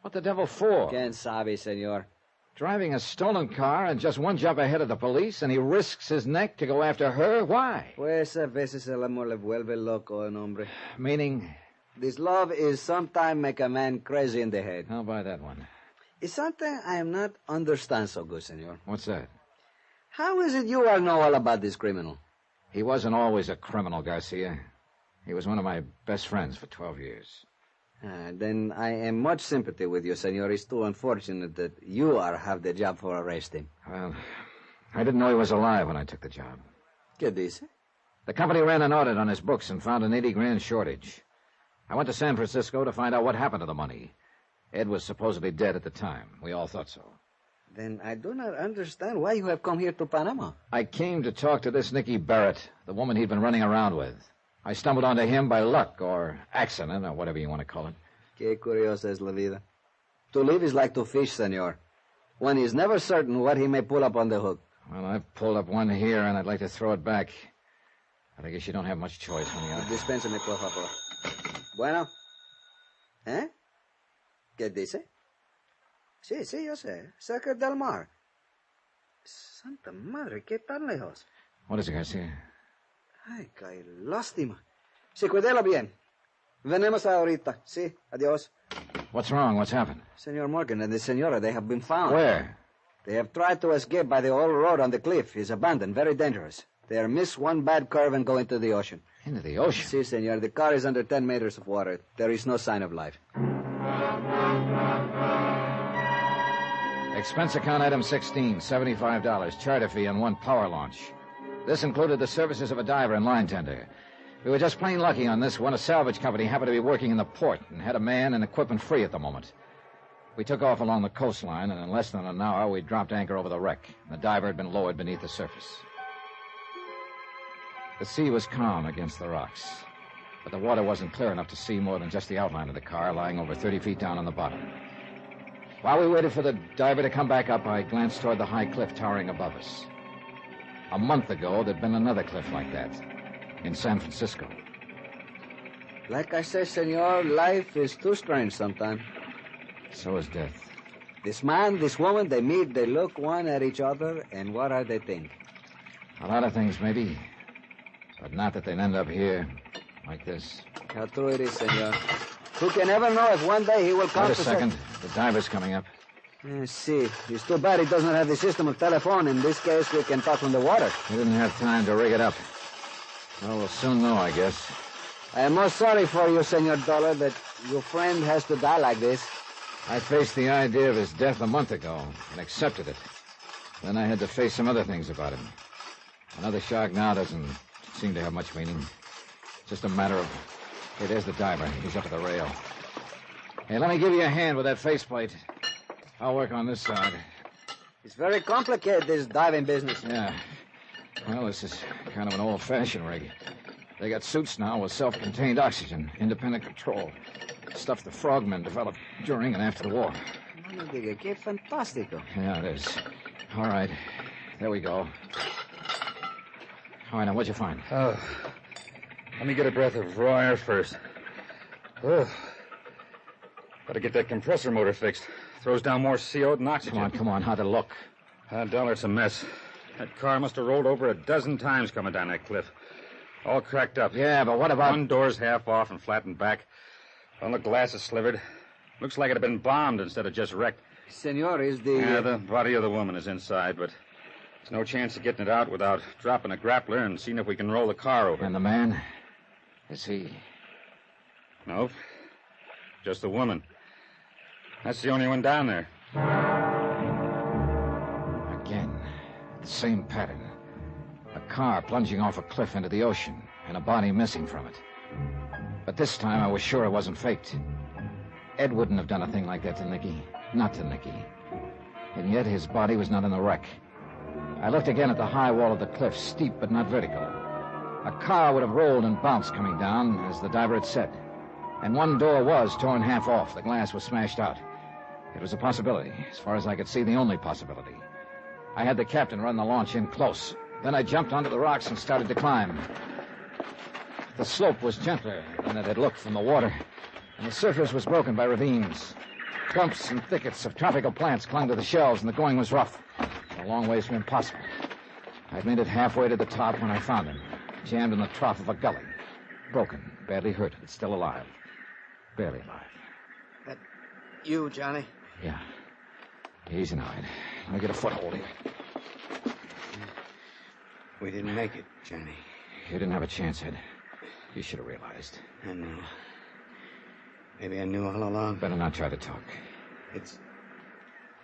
What the devil for? Quien sabe, senor. Driving a stolen car and just one jump ahead of the police, and he risks his neck to go after her? Why? Pues a veces el amor le vuelve loco, un hombre. Meaning? This love is sometimes make a man crazy in the head. I'll buy that one. It's something I am not understand so good, senor. What's that? How is it you all know all about this criminal? He wasn't always a criminal, Garcia. He was one of my best friends for 12 years. Then I am much sympathy with you, senor. It's too unfortunate that you have the job for arresting. Well, I didn't know he was alive when I took the job. ¿Qué dice? The company ran an audit on his books and found an $80,000 shortage. I went to San Francisco to find out what happened to the money. Ed was supposedly dead at the time. We all thought so. Then I do not understand why you have come here to Panama. I came to talk to this Nicky Barrett, the woman he'd been running around with. I stumbled onto him by luck or accident or whatever you want to call it. Qué curiosa es la vida. To live is like to fish, senor. One is never certain what he may pull up on the hook. Well, I've pulled up one here, and I'd like to throw it back. But I guess you don't have much choice when you are... Dispénseme, por favor. Bueno. ¿Eh? ¿Qué dice? Sí, yo sé. Cerca del mar. Santa madre, ¿qué tan lejos? What is it, Garcia? Ay, qué lástima. Sí, cuídelo bien. Venemos ahorita. Sí, adiós. What's wrong? What's happened? Senor Morgan and the senora, they have been found. Where? They have tried to escape by the old road on the cliff. It's abandoned, very dangerous. They are miss one bad curve and go into the ocean. Into the ocean? Si, senor. The car is under 10 meters of water. There is no sign of life. Expense account item 16, $75. Charter fee on one power launch. This included the services of a diver and line tender. We were just plain lucky on this one. A salvage company happened to be working in the port and had a man and equipment free at the moment. We took off along the coastline, and in less than an hour, we dropped anchor over the wreck. The diver had been lowered beneath the surface. The sea was calm against the rocks, but the water wasn't clear enough to see more than just the outline of the car lying over 30 feet down on the bottom. While we waited for the diver to come back up, I glanced toward the high cliff towering above us. A month ago, there'd been another cliff like that in San Francisco. Like I say, senor, life is too strange sometimes. So is death. This man, this woman, they meet, they look one at each other, and what are they think? A lot of things, maybe. But not that they'd end up here, like this. How true it is, senor. Who can ever know if one day he will come Wait a to... second. The diver's coming up. See. It's too bad he doesn't have the system of telephone. In this case, we can talk from the water. We didn't have time to rig it up. Well, we'll soon know, I guess. I am most sorry for you, Senor Dollar, that your friend has to die like this. I faced the idea of his death a month ago and accepted it. Then I had to face some other things about him. Another shark now doesn't seem to have much meaning. It's just a matter of... Hey, there's the diver. He's up at the rail. Hey, let me give you a hand with that faceplate. I'll work on this side. It's very complicated, this diving business. Yeah. Well, this is kind of an old-fashioned rig. They got suits now with self-contained oxygen, independent control. Stuff the frogmen developed during and after the war. No diga, qué fantástico. Yeah, it is. All right. There we go. All right, now, what'd you find? Let me get a breath of raw air first. Gotta get that compressor motor fixed. Throws down more CO than oxygen. Come on. How'd it look? Dollar, it's a mess. That car must have rolled over a dozen times coming down that cliff. All cracked up. Yeah, but what about... One door's half off and flattened back. All the glass is slivered. Looks like it had been bombed instead of just wrecked. Senor, is the... Yeah, the body of the woman is inside, but there's no chance of getting it out without dropping a grappler and seeing if we can roll the car over. And the man? Is he... Nope. Just the woman. That's the only one down there. Again, the same pattern. A car plunging off a cliff into the ocean, and a body missing from it. But this time I was sure it wasn't faked. Ed wouldn't have done a thing like that to Nicky. Not to Nicky. And yet his body was not in the wreck. I looked again at the high wall of the cliff, steep but not vertical. A car would have rolled and bounced coming down, as the diver had said. And one door was torn half off. The glass was smashed out. It was a possibility. As far as I could see, the only possibility. I had the captain run the launch in close. Then I jumped onto the rocks and started to climb. The slope was gentler than it had looked from the water, and the surface was broken by ravines. Clumps and thickets of tropical plants clung to the shelves, and the going was rough. A long ways from impossible. I'd made it halfway to the top when I found him, jammed in the trough of a gully. Broken, badly hurt, but still alive. Barely alive. That you, Johnny? Yeah. Easy now, Ed. Let me get a foothold here. We didn't make it, Johnny. You didn't have a chance, Ed. You should have realized. I know. Maybe I knew all along. Better not try to talk. It's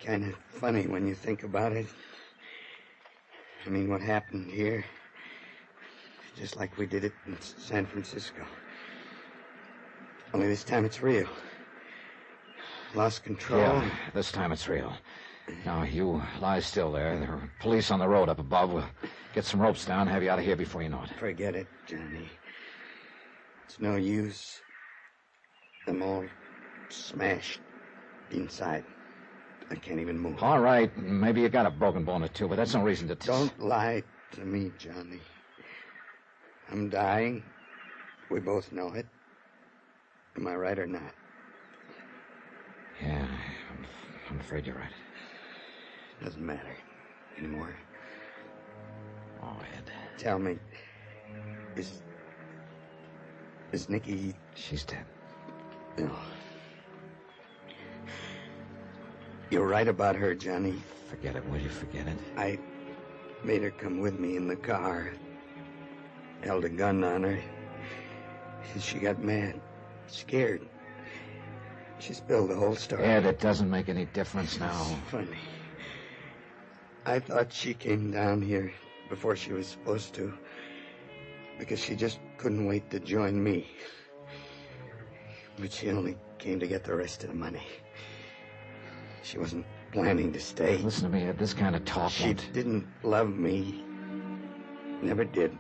kind of funny when you think about it. I mean, what happened here, just like we did it in San Francisco. Only this time it's real. Lost control. Yeah, this time it's real. Now, you lie still there. There are police on the road up above. We'll get some ropes down, have you out of here before you know it. Forget it, Johnny. It's no use. Them all smashed inside. I can't even move. All right, maybe you got a broken bone or two, but that's no reason to... Don't lie to me, Johnny. I'm dying. We both know it. Am I right or not? Yeah, I'm afraid you're right. Doesn't matter anymore. Oh, Ed. Tell me, is Nikki... She's dead. No. You're right about her, Johnny. Forget it, will you? Forget it. I made her come with me in the car. Held a gun on her. She got mad. Scared. She spilled the whole story. Ed, it doesn't make any difference now. It's funny. I thought she came down here before she was supposed to, because she just couldn't wait to join me. But she only came to get the rest of the money. She wasn't planning to stay. Listen to me, Ed, this kind of talk She didn't love me. Never did.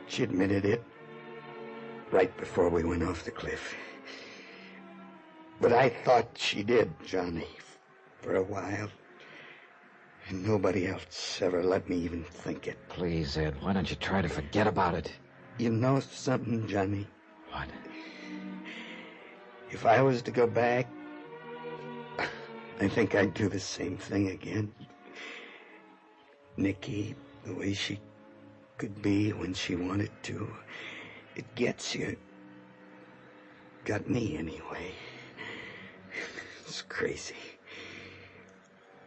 She admitted it right before we went off the cliff. But I thought she did, Johnny, for a while. And nobody else ever let me even think it. Please, Ed, why don't you try to forget about it? You know something, Johnny? What? If I was to go back, I think I'd do the same thing again. Nikki, the way she could be when she wanted to, it gets you. Got me, anyway. It's crazy.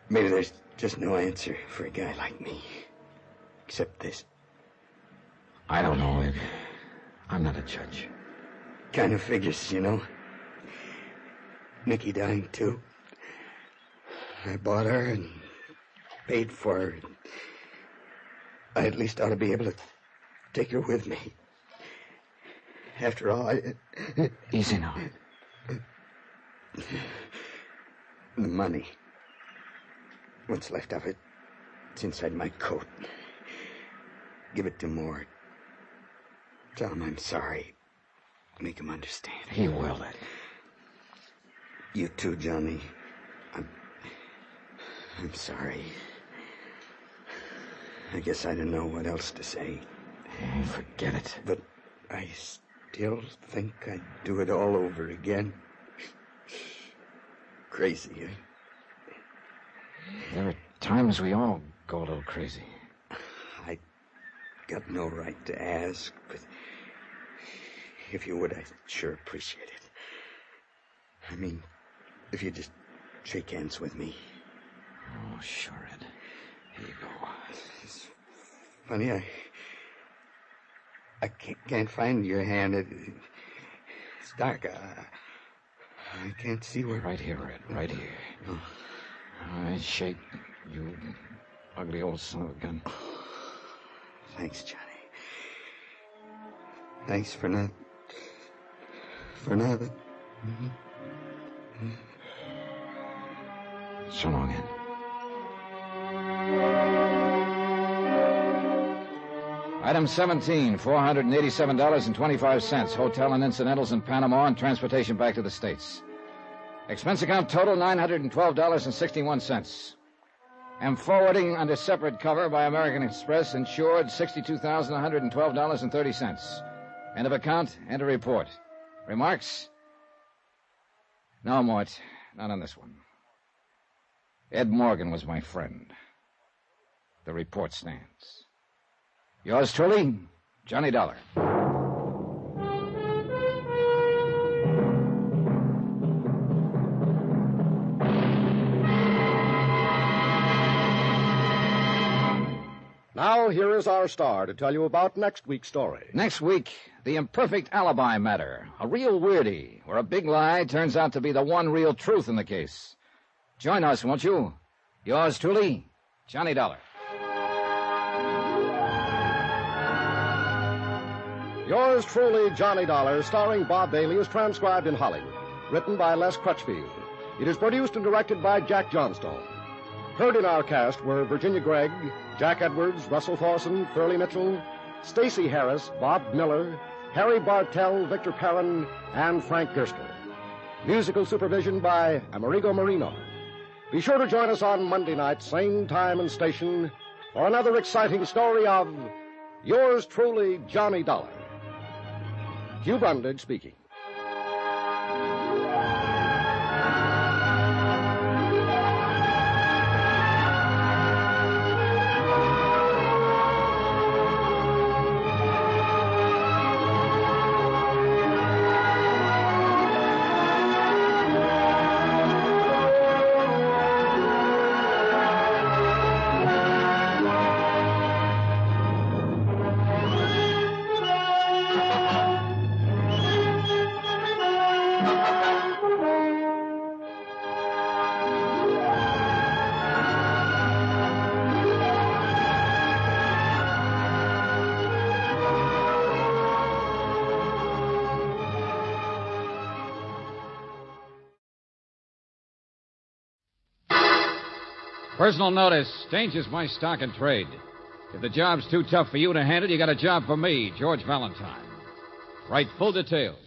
Maybe there's just no answer for a guy like me. Except this. I don't know, Ed. I'm not a judge. Kind of figures, you know. Nikki dying, too. I bought her and paid for her. I at least ought to be able to take her with me. After all, Easy now. The money. What's left of it? It's inside my coat. Give it to Mort. Tell him I'm sorry. Make him understand. He will, Ed. You too, Johnny. I'm sorry. I guess I don't know what else to say. Forget it. But I still think I'd do it all over again. Crazy, eh? There are times we all go a little crazy. I got no right to ask, but if you would, I'd sure appreciate it. I mean, if you'd just shake hands with me. Oh, sure, Ed. Here you go. It's funny, I can't find your hand. It's dark. I can't see where... Right here, Ed. Right here. Oh. I shake, you ugly old son of a gun. Thanks, Johnny. Thanks for not... So long, Ed. Item 17, $487.25. Hotel and incidentals in Panama and transportation back to the States. Expense account total, $912.61. Am forwarding under separate cover by American Express, insured $62,112.30. End of account, end of report. Remarks? No, Mort, not on this one. Ed Morgan was my friend. The report stands. Yours truly, Johnny Dollar. Now, here is our star to tell you about next week's story. Next week, the imperfect alibi matter. A real weirdie, where a big lie turns out to be the one real truth in the case. Join us, won't you? Yours truly, Johnny Dollar. Yours truly, Johnny Dollar, starring Bob Bailey, is transcribed in Hollywood. Written by Les Crutchfield. It is produced and directed by Jack Johnstone. Heard in our cast were Virginia Gregg, Jack Edwards, Russell Thorson, Furley Mitchell, Stacey Harris, Bob Miller, Harry Bartell, Victor Perrin, and Frank Gerstner. Musical supervision by Amerigo Marino. Be sure to join us on Monday night, same time and station, for another exciting story of yours truly, Johnny Dollar. Hugh Brundage speaking. Personal notice changes my stock and trade. If the job's too tough for you to handle, you got a job for me, George Valentine. Write full details.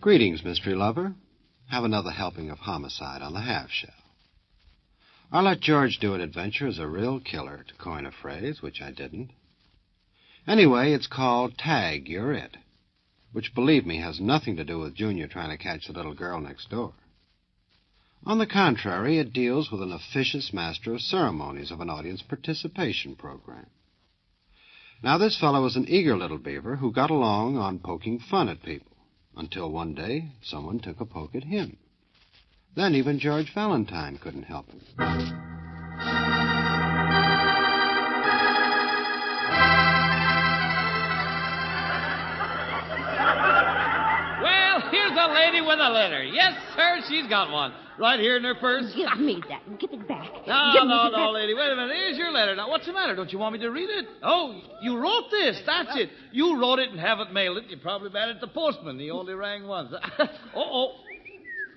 Greetings, mystery lover. Have another helping of homicide on the half shell. Our Let George Do It adventure is a real killer, to coin a phrase, which I didn't. Anyway, it's called Tag, You're It, which, believe me, has nothing to do with Junior trying to catch the little girl next door. On the contrary, it deals with an officious master of ceremonies of an audience participation program. Now, this fellow was an eager little beaver who got along on poking fun at people, until one day someone took a poke at him. Then even George Valentine couldn't help him. Well, here's a lady with a letter. Yes, sir, she's got one. Right here in her purse. Give me that. Give it back. No, lady. Wait a minute. Here's your letter. Now, what's the matter? Don't you want me to read it? Oh, you wrote this. That's it. You wrote it and haven't mailed it. You probably mad at the postman. He only rang once.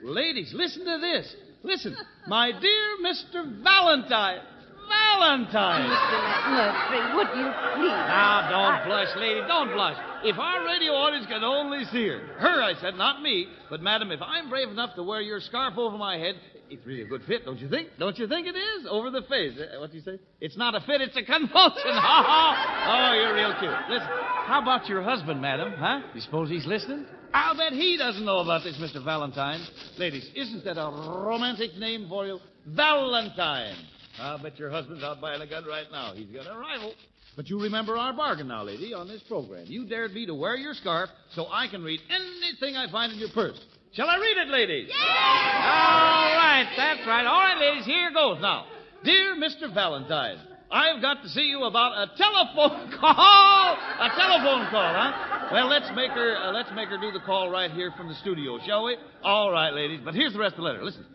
Ladies, listen to this. Listen. My dear Mr. Valentine. Valentine. Mr. McMurtry, would you please? Now, don't blush, lady. Don't blush. If our radio audience could only see her. Her, I said, not me. But, madam, if I'm brave enough to wear your scarf over my head, it's really a good fit, don't you think? Don't you think it is? Over the face. What do you say? It's not a fit, it's a convulsion. Oh, you're real cute. Listen, how about your husband, madam? Huh? You suppose he's listening? I'll bet he doesn't know about this, Mr. Valentine. Ladies, isn't that a romantic name for you? Valentine. I'll bet your husband's out buying a gun right now. He's got a rival. But you remember our bargain now, lady, on this program. You dared me to wear your scarf so I can read anything I find in your purse. Shall I read it, ladies? Yeah! All right, that's right. All right, ladies, here goes now. Dear Mr. Valentine, I've got to see you about a telephone call. A telephone call, huh? Well, let's make her do the call right here from the studio, shall we? All right, ladies, but here's the rest of the letter. Listen.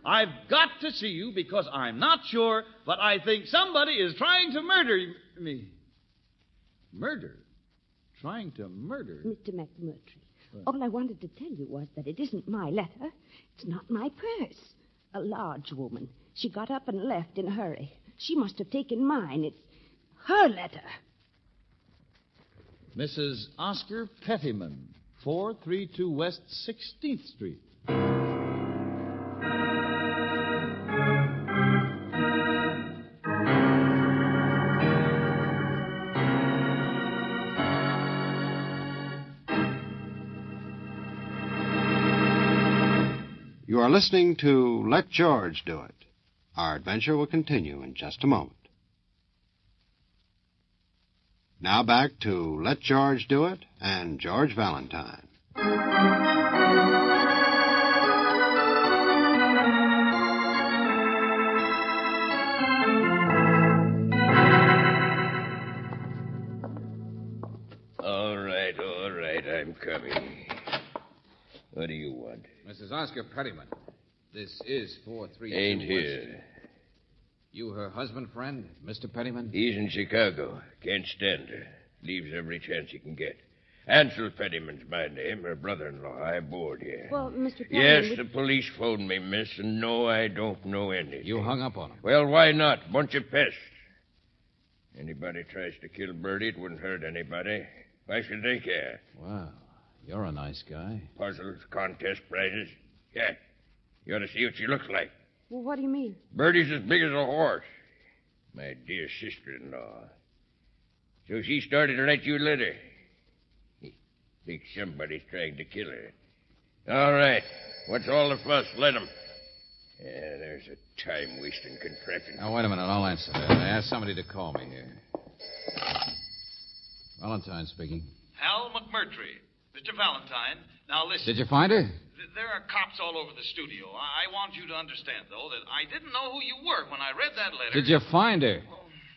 I've got to see you because I'm not sure, but I think somebody is trying to murder me. Murder? Trying to murder? Mr. McMurtry, all I wanted to tell you was that it isn't my letter. It's not my purse. A large woman. She got up and left in a hurry. She must have taken mine. It's her letter. Mrs. Oscar Pettyman, 432 West 16th Street. You are listening to Let George Do It. Our adventure will continue in just a moment. Now back to Let George Do It and George Valentine. All right, I'm coming. What do you want? Mrs. Oscar Pettyman, this is 432 Ain't West. here. You her husband, friend, Mr. Pettyman? He's in Chicago. Can't stand her. Leaves every chance he can get. Ansel Pettyman's my name, her brother-in-law. I board here. Well, Mr. Pettyman... Yes, the police phoned me, miss, and no, I don't know anything. You hung up on him. Well, why not? Bunch of pests. Anybody tries to kill Birdie, it wouldn't hurt anybody. Why should they care? Wow, you're a nice guy. Puzzles, contest prizes. Yeah, you ought to see what she looks like. Well, what do you mean? Birdie's as big as a horse. My dear sister-in-law. So she started to write you a letter. Think somebody's trying to kill her. All right. What's all the fuss? Let 'em. Yeah, there's a time-wasting contraption. Now, wait a minute. I'll answer that. I asked somebody to call me here. Valentine speaking. Hal McMurtry. Mr. Valentine, now listen. Did you find her? There are cops all over the studio. I want you to understand, though, that I didn't know who you were when I read that letter. Did you find her?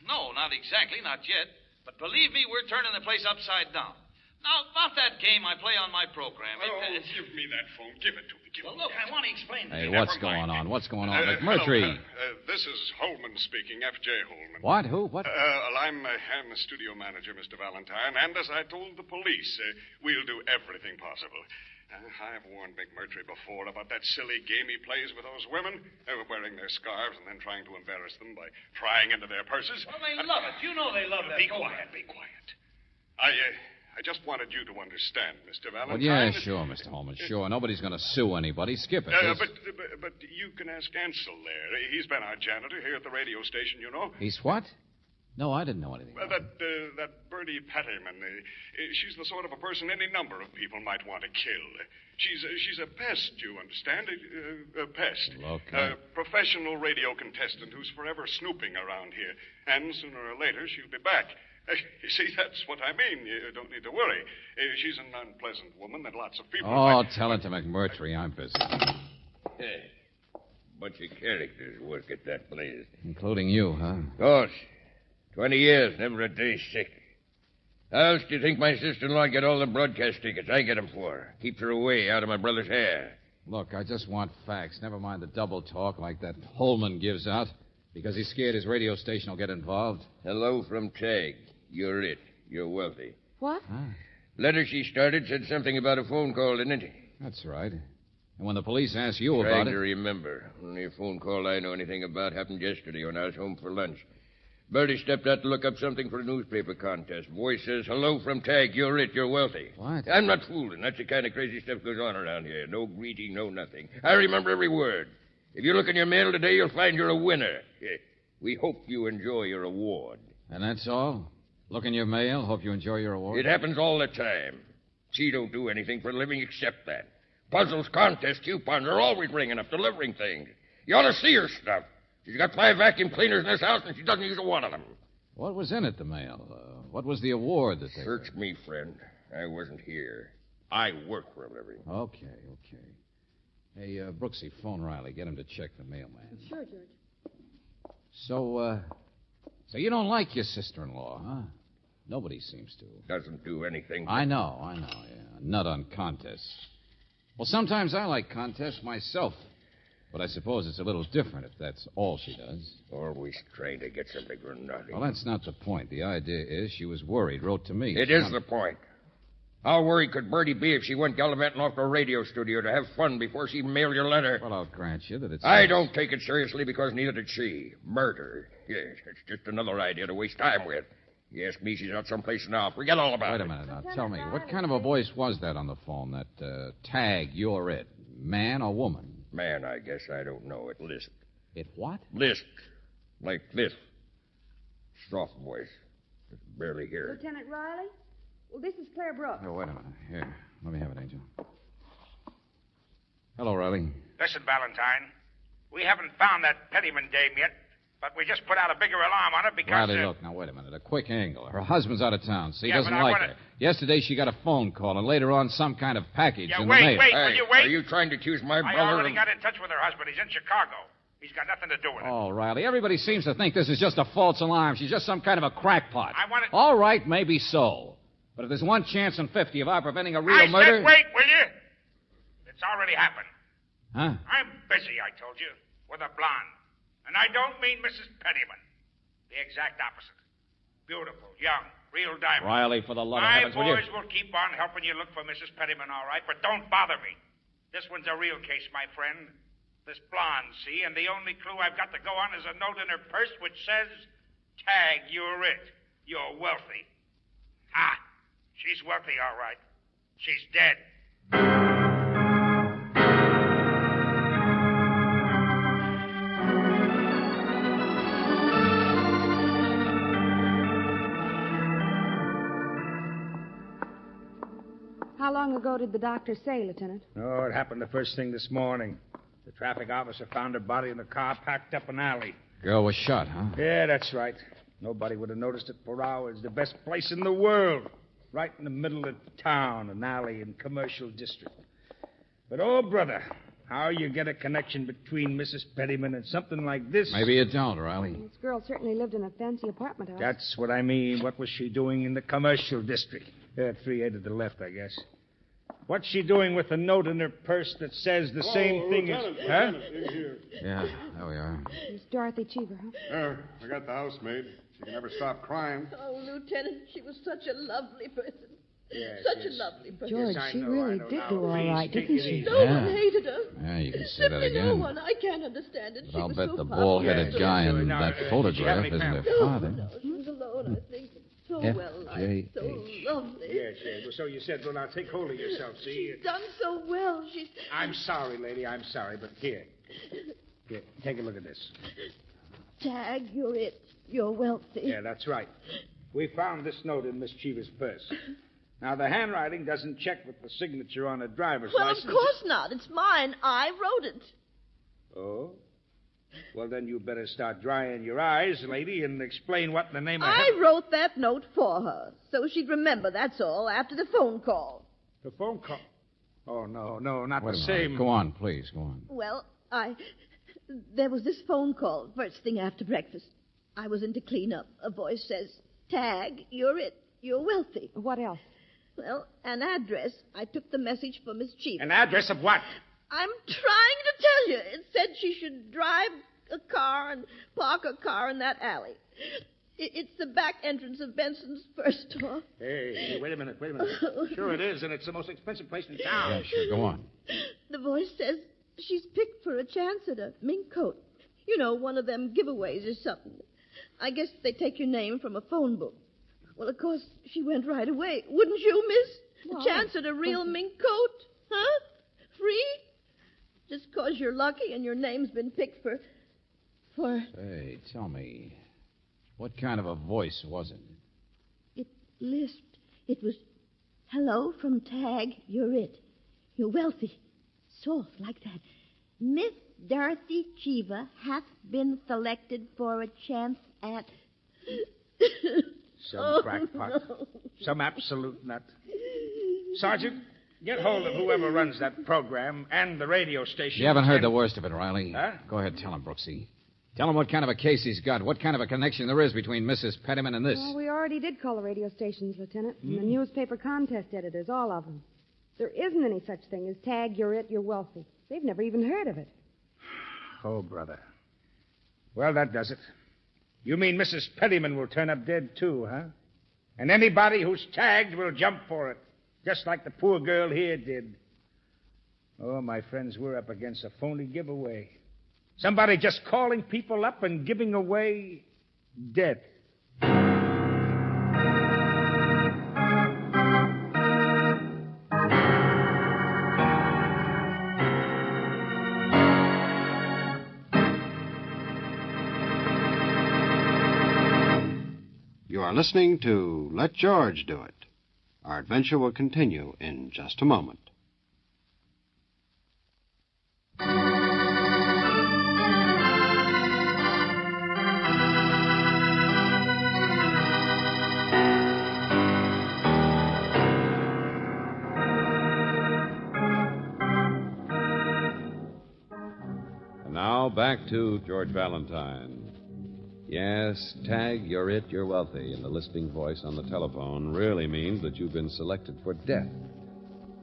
No, not exactly, not yet. But believe me, we're turning the place upside down. Now, about that game I play on my program. Give me that phone. Give it to me. Well, look, I want to explain. Hey, what's going on? What's going on? McMurtry. Hello, this is Holman speaking, F.J. Holman. What? Who? What? I'm the studio manager, Mr. Valentine, and as I told the police, we'll do everything possible. I've warned McMurtry before about that silly game he plays with those women, wearing their scarves and then trying to embarrass them by prying into their purses. Well, they love it. You know they love that. Be quiet. I just wanted you to understand, Mr. Valentine. Well, yeah, sure, Mr. Holmes, sure. Nobody's going to sue anybody. Skip it. But you can ask Ansel there. He's been our janitor here at the radio station, you know. He's what? No, I didn't know anything. That Birdie Pettyman. She's the sort of a person any number of people might want to kill. She's a pest, you understand? A pest. Okay. A professional radio contestant who's forever snooping around here. And sooner or later, she'll be back. You see, that's what I mean. You don't need to worry. She's an unpleasant woman that lots of people... Oh, tell it to McMurtry. I'm busy. Hey, bunch of characters work at that place. Including you, huh? Of course. 20 years, never a day sick. How else do you think my sister-in-law get all the broadcast tickets I get them for? Keeps her away out of my brother's hair. Look, I just want facts. Never mind the double talk like that Holman gives out. Because he's scared his radio station will get involved. Hello from Tag. You're it. You're wealthy. What? Letter she started said something about a phone call, didn't it? That's right. And when the police asked you about Trying it... to remember. Only a phone call I know anything about happened yesterday when I was home for lunch. Birdie stepped out to look up something for a newspaper contest. Voice says, hello from Tag. You're it. You're wealthy. What? I'm not fooling. That's the kind of crazy stuff goes on around here. No greeting, no nothing. I remember every word. If you look in your mail today, you'll find you're a winner. We hope you enjoy your award. And that's all? Look in your mail, hope you enjoy your award? It happens all the time. She don't do anything for a living except that. Puzzles, contests, coupons are always ringing up, delivering things. You ought to see her stuff. She's got 5 vacuum cleaners in this house, and she doesn't use one of them. What was in it, the mail? What was the award that they... Search me, friend. I wasn't here. I work for a living. Okay. Hey, Brooksy, phone Riley. Get him to check the mailman. Sure, George. So you don't like your sister-in-law, huh? Nobody seems to. Doesn't do anything. I know, yeah. Nut on contests. Well, sometimes I like contests myself. But I suppose it's a little different if that's all she does. Always trying to get something for nothing. Well, that's not the point. The idea is she was worried, wrote to me. It is the point. How worried could Birdie be if she went gallivanting off to a radio studio to have fun before she mailed your letter? Well, I'll grant you that it's... I don't take it seriously because neither did she. Murder. Yes, it's just another idea to waste time with. You ask me, she's out someplace now. Forget all about it. Wait a minute now. Tell me, what kind of a voice was that on the phone? That Tag, you're it. Man or woman? Man, I guess. I don't know. It lisped. It what? Lisped. Like this. Soft voice. Just barely hear it. Lieutenant Riley? Well, this is Claire Brooks. Oh, wait a minute. Here, let me have it, Angel. Hello, Riley. Listen, Valentine. We haven't found that Pettyman dame yet, but we just put out a bigger alarm on her because... Riley, look, now, wait a minute. A quick angle. Her husband's out of town, so he Yeah, doesn't but I like wanna- her. Yesterday, she got a phone call, and later on, some kind of package in the wait, mail. wait, will you wait? Are you trying to accuse my I brother already of... got in touch with her husband. He's in Chicago. He's got nothing to do with it. Oh, Riley, everybody seems to think this is just a false alarm. She's just some kind of a crackpot. I want it... All right, maybe so. But if there's 1 chance in 50 of our preventing a real murder... said wait, will you? It's already happened. Huh? I'm busy, I told you, with a blonde. And I don't mean Mrs. Pettyman. The exact opposite. Beautiful, young, real diamond. Riley, for the love of My heavens, will you? boys will keep on helping you look for Mrs. Pettyman, all right, but don't bother me. This one's a real case, my friend. This blonde, see, and the only clue I've got to go on is a note in her purse which says, "Tag, you're it. You're wealthy." Ha! She's wealthy, all right. She's dead. How long ago did the doctor say, Lieutenant? Oh, it happened the first thing this morning. The traffic officer found her body in the car packed up an alley. Girl was shot, huh? Yeah, that's right. Nobody would have noticed it for hours. The best place in the world. Right in the middle of town, an alley in commercial district. But, oh, brother, how you get a connection between Mrs. Pettyman and something like this? Maybe you don't, Riley. This girl certainly lived in a fancy apartment house. That's what I mean. What was she doing in the commercial district? 3A to the left, I guess. What's she doing with a note in her purse that says the same thing as... Huh? Yeah, there we are. Miss Dorothy Cheever, huh? I got the housemaid. She can never stop crying. Oh, Lieutenant, she was such a lovely person. Yes, such a lovely person. George, she really did do all right, didn't she? No one hated her. Yeah, you can say that No again. one. I can't understand it. But She I'll was bet so the popular. bald-headed guy in that photograph isn't her father. No, she was alone, I think. So F. well liked, J. so lovely. Yes, yes. Well, so you said. Well, now take hold of yourself, see? She's done so well. She's... I'm sorry, lady. I'm sorry, but here, take a look at this. Tag, you're it. You're wealthy. Yeah, that's right. We found this note in Miss Cheever's purse. Now, the handwriting doesn't check with the signature on a driver's Well, license. of course not. It's mine. I wrote it. Oh? Well, then you better start drying your eyes, lady, and explain what in the name of I wrote that note for her, so she'd remember, that's all, after the phone call. The phone call? Oh, no, not Wait the a minute. same. Go on, please, go on. Well, there was this phone call first thing after breakfast. I was in to clean up. A voice says, "Tag, you're it. You're wealthy." What else? Well, an address. I took the message for Miss Cheever. An address of what? I'm trying to tell you. It said she should drive a car and park a car in that alley. It's the back entrance of Benson's first store. Hey, wait a minute. Sure it is, and it's the most expensive place in town. Yeah, sure, go on. The voice says she's picked for a chance at a mink coat. You know, one of them giveaways or something. I guess they take your name from a phone book. Well, of course, she went right away. Wouldn't you, miss? Well, a chance at a real mink coat? Huh? Free? Just 'cause you're lucky and your name's been picked for... Hey, tell me, what kind of a voice was it? It lisped. It was, "Hello from Tag, you're it. You're wealthy." Soft, like that. "Miss Dorothy Cheever hath been selected for a chance at..." Some crackpot. No. Some absolute nut. Sergeant, get hold of whoever runs that program and the radio station. You haven't heard the worst of it, Riley. Huh? Go ahead, tell him, Brooksy. Tell him what kind of a case he's got, what kind of a connection there is between Mrs. Pettyman and this. Well, we already did call the radio stations, Lieutenant, and the newspaper contest editors, all of them. There isn't any such thing as Tag, you're it, you're wealthy. They've never even heard of it. Oh, brother. Well, that does it. You mean Mrs. Pettyman will turn up dead, too, huh? And anybody who's tagged will jump for it, just like the poor girl here did. Oh, my friends, we're up against a phony giveaway. Somebody just calling people up and giving away death. You are listening to Let George Do It. Our adventure will continue in just a moment. And now back to George Valentine. Yes, Tag, you're it, you're wealthy, and the lisping voice on the telephone really means that you've been selected for death.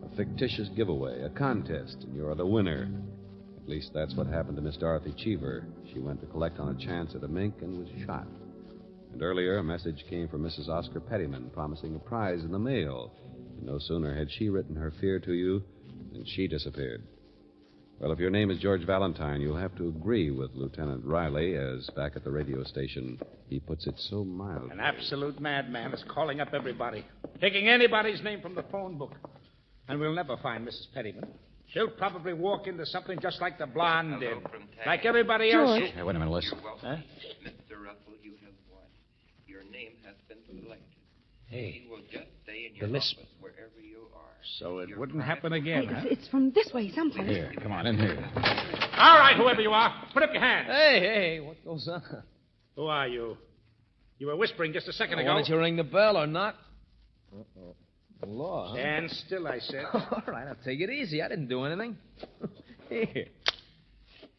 A fictitious giveaway, a contest, and you're the winner. At least that's what happened to Miss Dorothy Cheever. She went to collect on a chance at a mink and was shot. And earlier, a message came from Mrs. Oscar Pettyman promising a prize in the mail. And no sooner had she written her fear to you than she disappeared. Well, if your name is George Valentine, you'll have to agree with Lieutenant Riley, as back at the radio station, he puts it so mildly. An absolute madman is calling up everybody, taking anybody's name from the phone book. And we'll never find Mrs. Pettyman. She'll probably walk into something just like the blonde did. Like everybody else. Hey, wait a minute, listen. Huh? Mr. Russell, you have won. Your name has been selected. Hey, You will just stay in your the lisp. office wherever you are. So it wouldn't happen again, huh? It's from this way someplace. Here, come on, in here. All right, whoever you are, put up your hand. Hey, what goes on? Who are you? You were whispering just a second ago. Why don't you ring the bell or not? Uh-oh. The law, huh? Stand still, I said. All right, I'll take it easy. I didn't do anything. Here.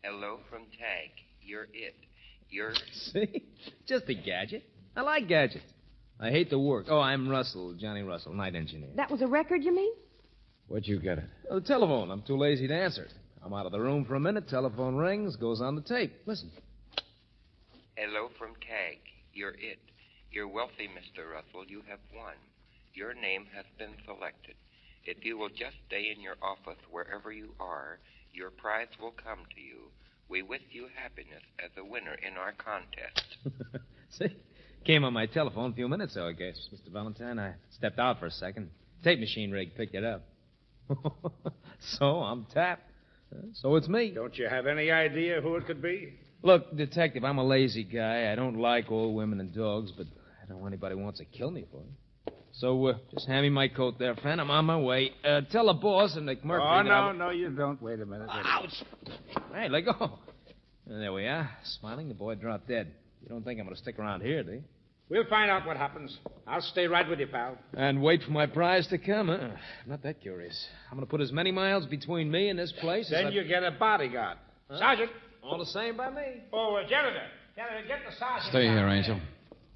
Hello from Tag. You're it. You're... See? Just a gadget. I like gadgets. I hate the work. Oh, I'm Russell, Johnny Russell, night engineer. That was a record, you mean? Where'd you get it? Oh, the telephone. I'm too lazy to answer it. I'm out of the room for a minute. Telephone rings, goes on the tape. Listen. Hello from Tag. You're it. You're wealthy, Mr. Russell. You have won. Your name has been selected. If you will just stay in your office wherever you are, your prize will come to you. We wish you happiness as a winner in our contest. See? Came on my telephone a few minutes ago, I guess. Mr. Valentine, I stepped out for a second. Tape machine rig picked it up. So I'm tapped. So it's me. Don't you have any idea who it could be? Look, Detective, I'm a lazy guy. I don't like old women and dogs, but I don't want anybody who wants to kill me for it. So just hand me my coat there, friend. I'm on my way. Tell the boss and McMurphy. No, you don't. Wait a minute. Ouch! Hey, let go. And there we are. Smiling, the boy dropped dead. You don't think I'm going to stick around here, do you? We'll find out what happens. I'll stay right with you, pal. And wait for my prize to come, huh? I'm not that curious. I'm going to put as many miles between me and this place Then as you get a bodyguard. Huh? Sergeant. All the same by me. Oh, janitor. Janitor, get the sergeant. Stay here, Angel.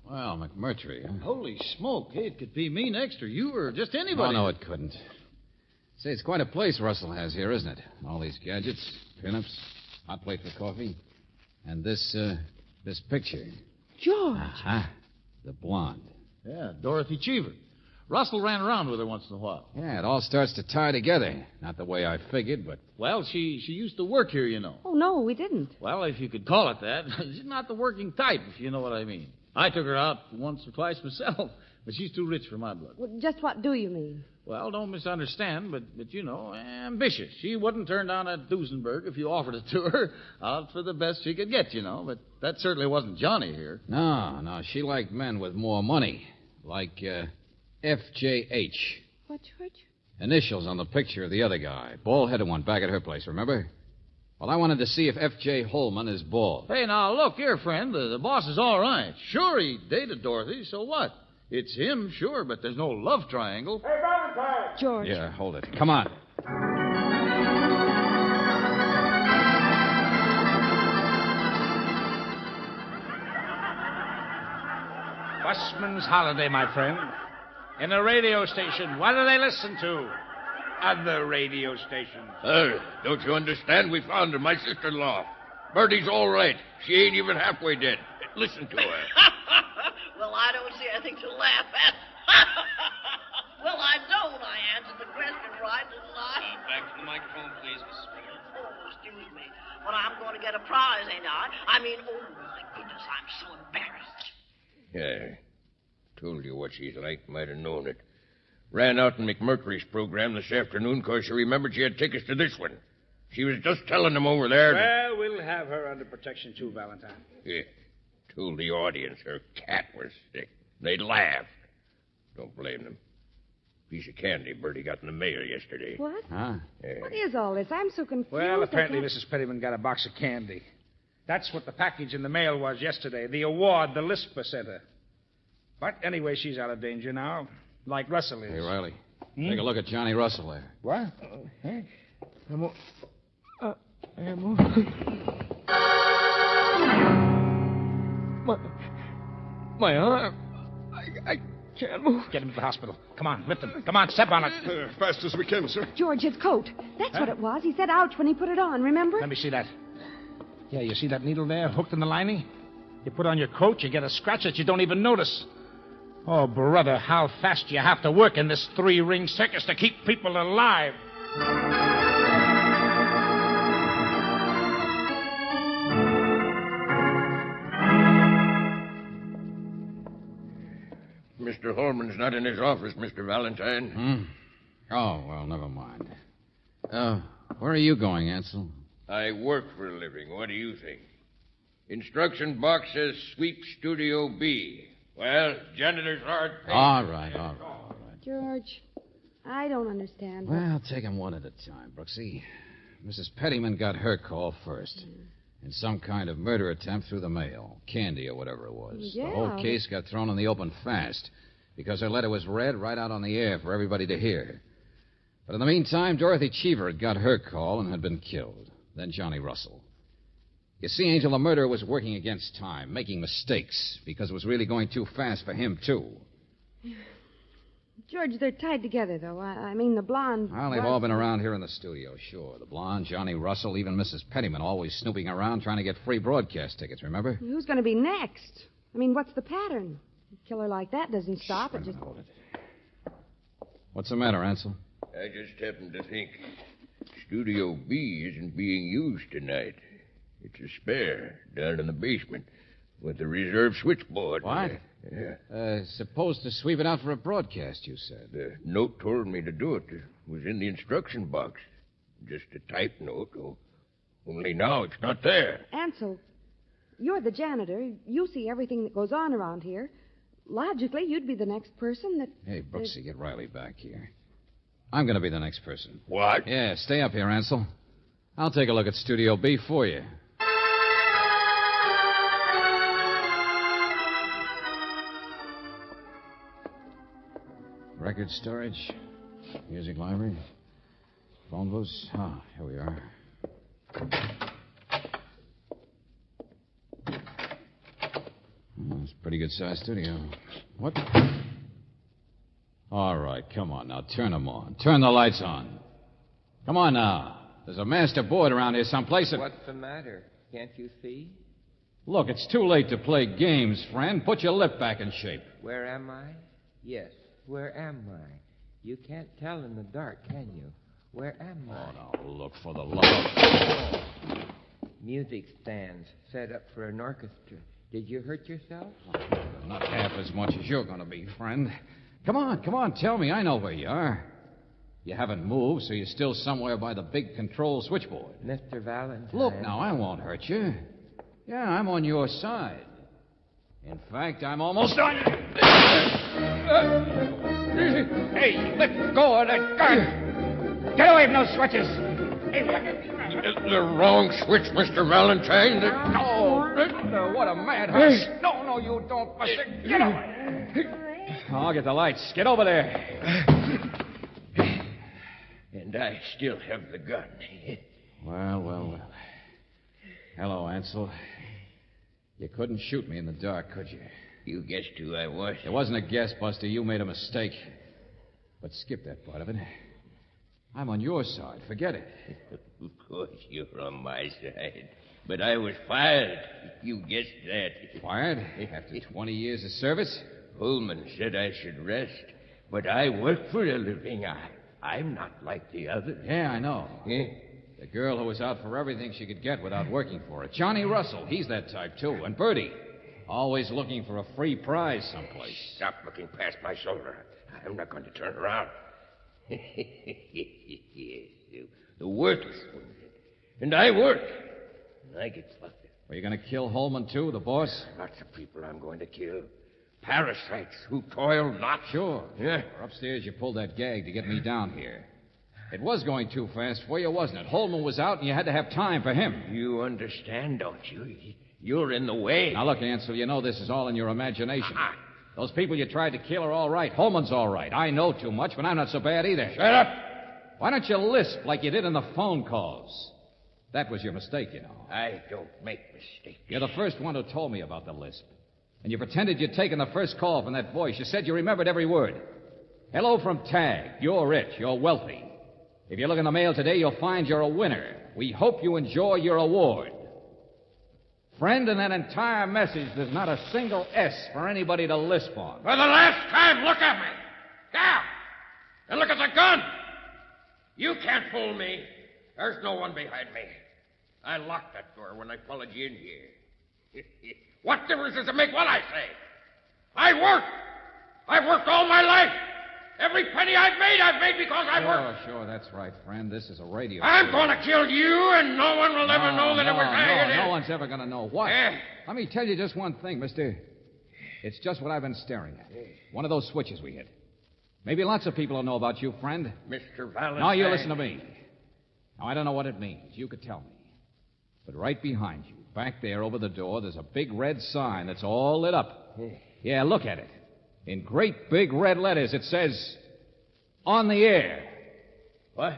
Well, McMurtry, huh? Holy smoke. Hey, it could be me next, or you, or just anybody. Oh, no, it couldn't. Say, it's quite a place Russell has here, isn't it? All these gadgets, pinups, hot plate for coffee, and this picture. George. Uh-huh. The blonde. Yeah, Dorothy Cheever. Russell ran around with her once in a while. Yeah, it all starts to tie together. Not the way I figured, but... Well, she used to work here, you know. Oh, no, we didn't. Well, if you could call it that. She's not the working type, if you know what I mean. I took her out once or twice myself, but she's too rich for my blood. Well, just what do you mean? Well, don't misunderstand, but you know, ambitious. She wouldn't turn down that Duesenberg if you offered it to her. Out for the best she could get, you know. But that certainly wasn't Johnny here. No, she liked men with more money. Like, FJH. What, George? Initials on the picture of the other guy. Bald-headed one back at her place, remember? Well, I wanted to see if F.J. Holman is bald. Hey, now, look here, friend. The boss is all right. Sure, he dated Dorothy, so what? It's him, sure, but there's no love triangle. Hey, Valentine! George. Yeah, hold it. Come on. Busman's holiday, my friend. In a radio station. What do they listen to? Other radio stations. Don't you understand? We found her, my sister-in-law. Bertie's all right. She ain't even halfway dead. Listen to her. Well, I don't see anything to laugh at. Well, I don't. I answered the question right, didn't I? Back to the microphone, please, Mrs. Springler. Oh, excuse me. But I'm going to get a prize, ain't I? I mean, oh, my goodness, I'm so embarrassed. Yeah. Told you what she's like. Might have known it. Ran out in McMurtry's program this afternoon because she remembered she had tickets to this one. She was just telling them over there. Well, we'll have her under protection, too, Valentine. Yeah. Told the audience her cat was sick. They laughed. Don't blame them. Piece of candy Bertie got in the mail yesterday. What? Huh? Yeah. What is all this? I'm so confused. Well, apparently Mrs. Pettyman got a box of candy. That's what the package in the mail was yesterday. The award the Lisper sent her. But anyway, she's out of danger now. Like Russell is. Hey, Riley. Take a look at Johnny Russell there. What? My arm. I can't move. Get him to the hospital. Come on, lift him. Come on, step on it. Fast as we can, sir. George, his coat. That's what it was. He said ouch when he put it on, remember? Let me see that. Yeah, you see that needle there hooked in the lining? You put on your coat, you get a scratch that you don't even notice. Oh, brother, how fast you have to work in this three-ring circus to keep people alive. Mr. Holman's not in his office, Mr. Valentine. Oh, well, never mind. Where are you going, Ansel? I work for a living. What do you think? Instruction box says sweep Studio B. Well, janitor's hard paid. All right. George, I don't understand. Well, take them one at a time, Brooksy. Mrs. Pettyman got her call first. In some kind of murder attempt through the mail. Candy or whatever it was. Yeah. The whole case got thrown in the open fast because her letter was read right out on the air for everybody to hear. But in the meantime, Dorothy Cheever had got her call and had been killed. Then Johnny Russell. You see, Angel, the murderer was working against time, making mistakes, because it was really going too fast for him, too. George, they're tied together, though. I mean, the blonde... Well, they've all been around here in the studio, sure. The blonde, Johnny Russell, even Mrs. Pettyman, always snooping around trying to get free broadcast tickets, remember? Who's going to be next? I mean, what's the pattern? A killer like that doesn't stop. It just... Hold it. What's the matter, Ansel? I just happened to think Studio B isn't being used tonight. It's a spare down in the basement with the reserve switchboard. What? Yeah. Supposed to sweep it out for a broadcast, you said. The note told me to do it. It was in the instruction box. Just a type note. Only now it's not there. Ansel, you're the janitor. You see everything that goes on around here. Logically, you'd be the next person that... Hey, Brooksy, get Riley back here. I'm going to be the next person. What? Yeah, stay up here, Ansel. I'll take a look at Studio B for you. Record storage, music library, phone booths. Ah, here we are. It's a pretty good-sized studio. What? All right, come on now. Turn them on. Turn the lights on. Come on now. There's a master board around here someplace. What's the matter? Can't you see? Look, it's too late to play games, friend. Put your lip back in shape. Where am I? Yes, where am I? You can't tell in the dark, can you? Where am I? Oh, now, look for the love. Music stands set up for an orchestra. Did you hurt yourself? Not half as much as you're going to be, friend. Come on, tell me. I know where you are. You haven't moved, so you're still somewhere by the big control switchboard. Mr. Valentine. Look, now, I won't hurt you. Yeah, I'm on your side. In fact, I'm almost on you. Hey, let go of that gun. Get away from those switches. The wrong switch, Mr. Valentine. No, what a madhouse. No, you don't, Buster. Get away. I'll get the lights. Get over there. And I still have the gun. Well. Hello, Ansel. You couldn't shoot me in the dark, could you? You guessed who I was. It wasn't a guess, Buster. You made a mistake. But skip that part of it. I'm on your side. Forget it. Of course you're on my side. But I was fired. You guessed that. Fired? After 20 years of service? Holmes said I should rest. But I work for a living. I'm not like the others. Yeah, I know. The girl who was out for everything she could get without working for it. Johnny Russell, he's that type, too. And Bertie, always looking for a free prize someplace. Stop looking past my shoulder. I'm not going to turn around. The worthless one. And I work. And I get flustered. Are you going to kill Holman, too, the boss? Lots of people I'm going to kill. Parasites who toil not. Sure. Yeah. Upstairs, you pulled that gag to get me down here. It was going too fast for you, wasn't it? Holman was out, and you had to have time for him. You understand, don't you? You're in the way. Now, look, Ansel, you know this is all in your imagination. Those people you tried to kill are all right. Holman's all right. I know too much, but I'm not so bad either. Shut up! Why don't you lisp like you did in the phone calls? That was your mistake, you know. I don't make mistakes. You're the first one who told me about the lisp. And you pretended you'd taken the first call from that voice. You said you remembered every word. Hello from Tag. You're rich. You're wealthy. If you look in the mail today, you'll find you're a winner. We hope you enjoy your award. Friend, in that entire message, there's not a single S for anybody to lisp on. For the last time, look at me. Now! And look at the gun! You can't fool me. There's no one behind me. I locked that door when I followed you in here. What difference does it make what I say? I've worked all my life. Every penny I've made because I worked. Sure, that's right, friend. This is a radio. I'm going to kill you, and no one will ever know that it was I. No one's ever going to know what. Let me tell you just one thing, mister. It's just what I've been staring at. One of those switches we hit. Maybe lots of people will know about you, friend. Mr. Valentine. Now, you listen to me. Now, I don't know what it means. You could tell me. But right behind you, back there over the door, there's a big red sign that's all lit up. Yeah, look at it. In great big red letters, it says, "On the air." What?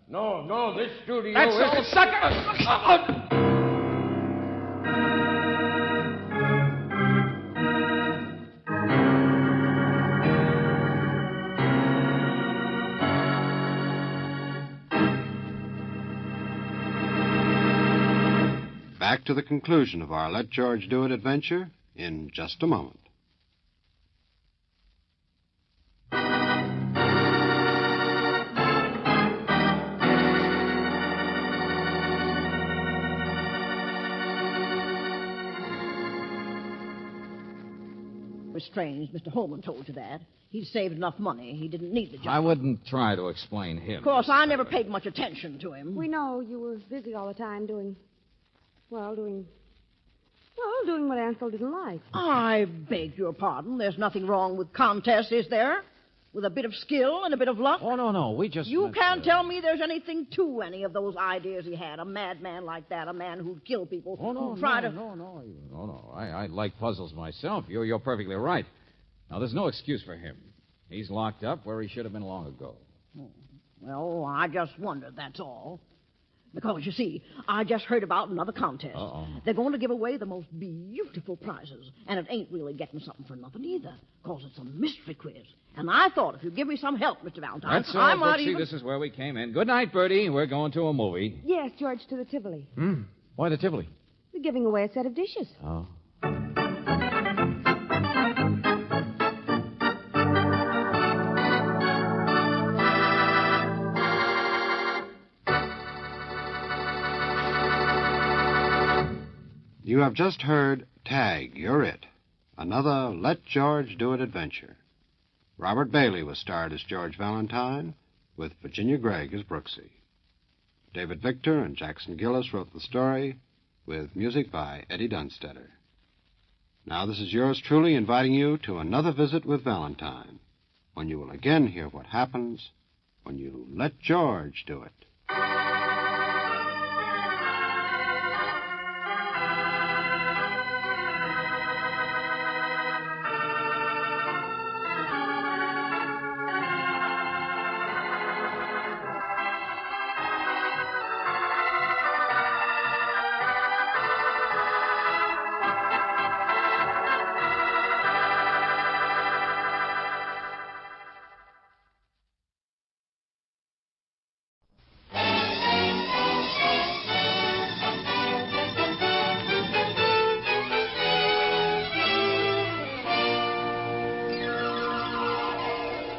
No, this studio That's is... all, sucker! Back to the conclusion of our Let George Do It adventure in just a moment. It was strange. Mr. Holman told you that. He'd saved enough money. He didn't need the job. I wouldn't try to explain him. Of course, I never paid much attention to him. We know you were busy all the time doing what Ansel didn't like. I beg your pardon. There's nothing wrong with contests, is there? With a bit of skill and a bit of luck? Oh, no. We just... You can't tell me there's anything to any of those ideas he had. A madman like that, a man who'd kill people. Oh, no, who'd try to... No. I like puzzles myself. You're perfectly right. Now, there's no excuse for him. He's locked up where he should have been long ago. Well, I just wondered, that's all. Because, you see, I just heard about another contest. Uh-oh. They're going to give away the most beautiful prizes. And it ain't really getting something for nothing either. Because it's a mystery quiz. And I thought if you'd give me some help, Mr. Valentine, That's all, I might Brooksy. even... This is where we came in. Good night, Bertie. We're going to a movie. Yes, George, to the Tivoli. Why the Tivoli? We're giving away a set of dishes. Oh. You have just heard Tag, You're It, another Let George Do It adventure. Robert Bailey was starred as George Valentine, with Virginia Gregg as Brooksy. David Victor and Jackson Gillis wrote the story, with music by Eddie Dunstetter. Now this is yours truly inviting you to another visit with Valentine, when you will again hear what happens when you let George do it.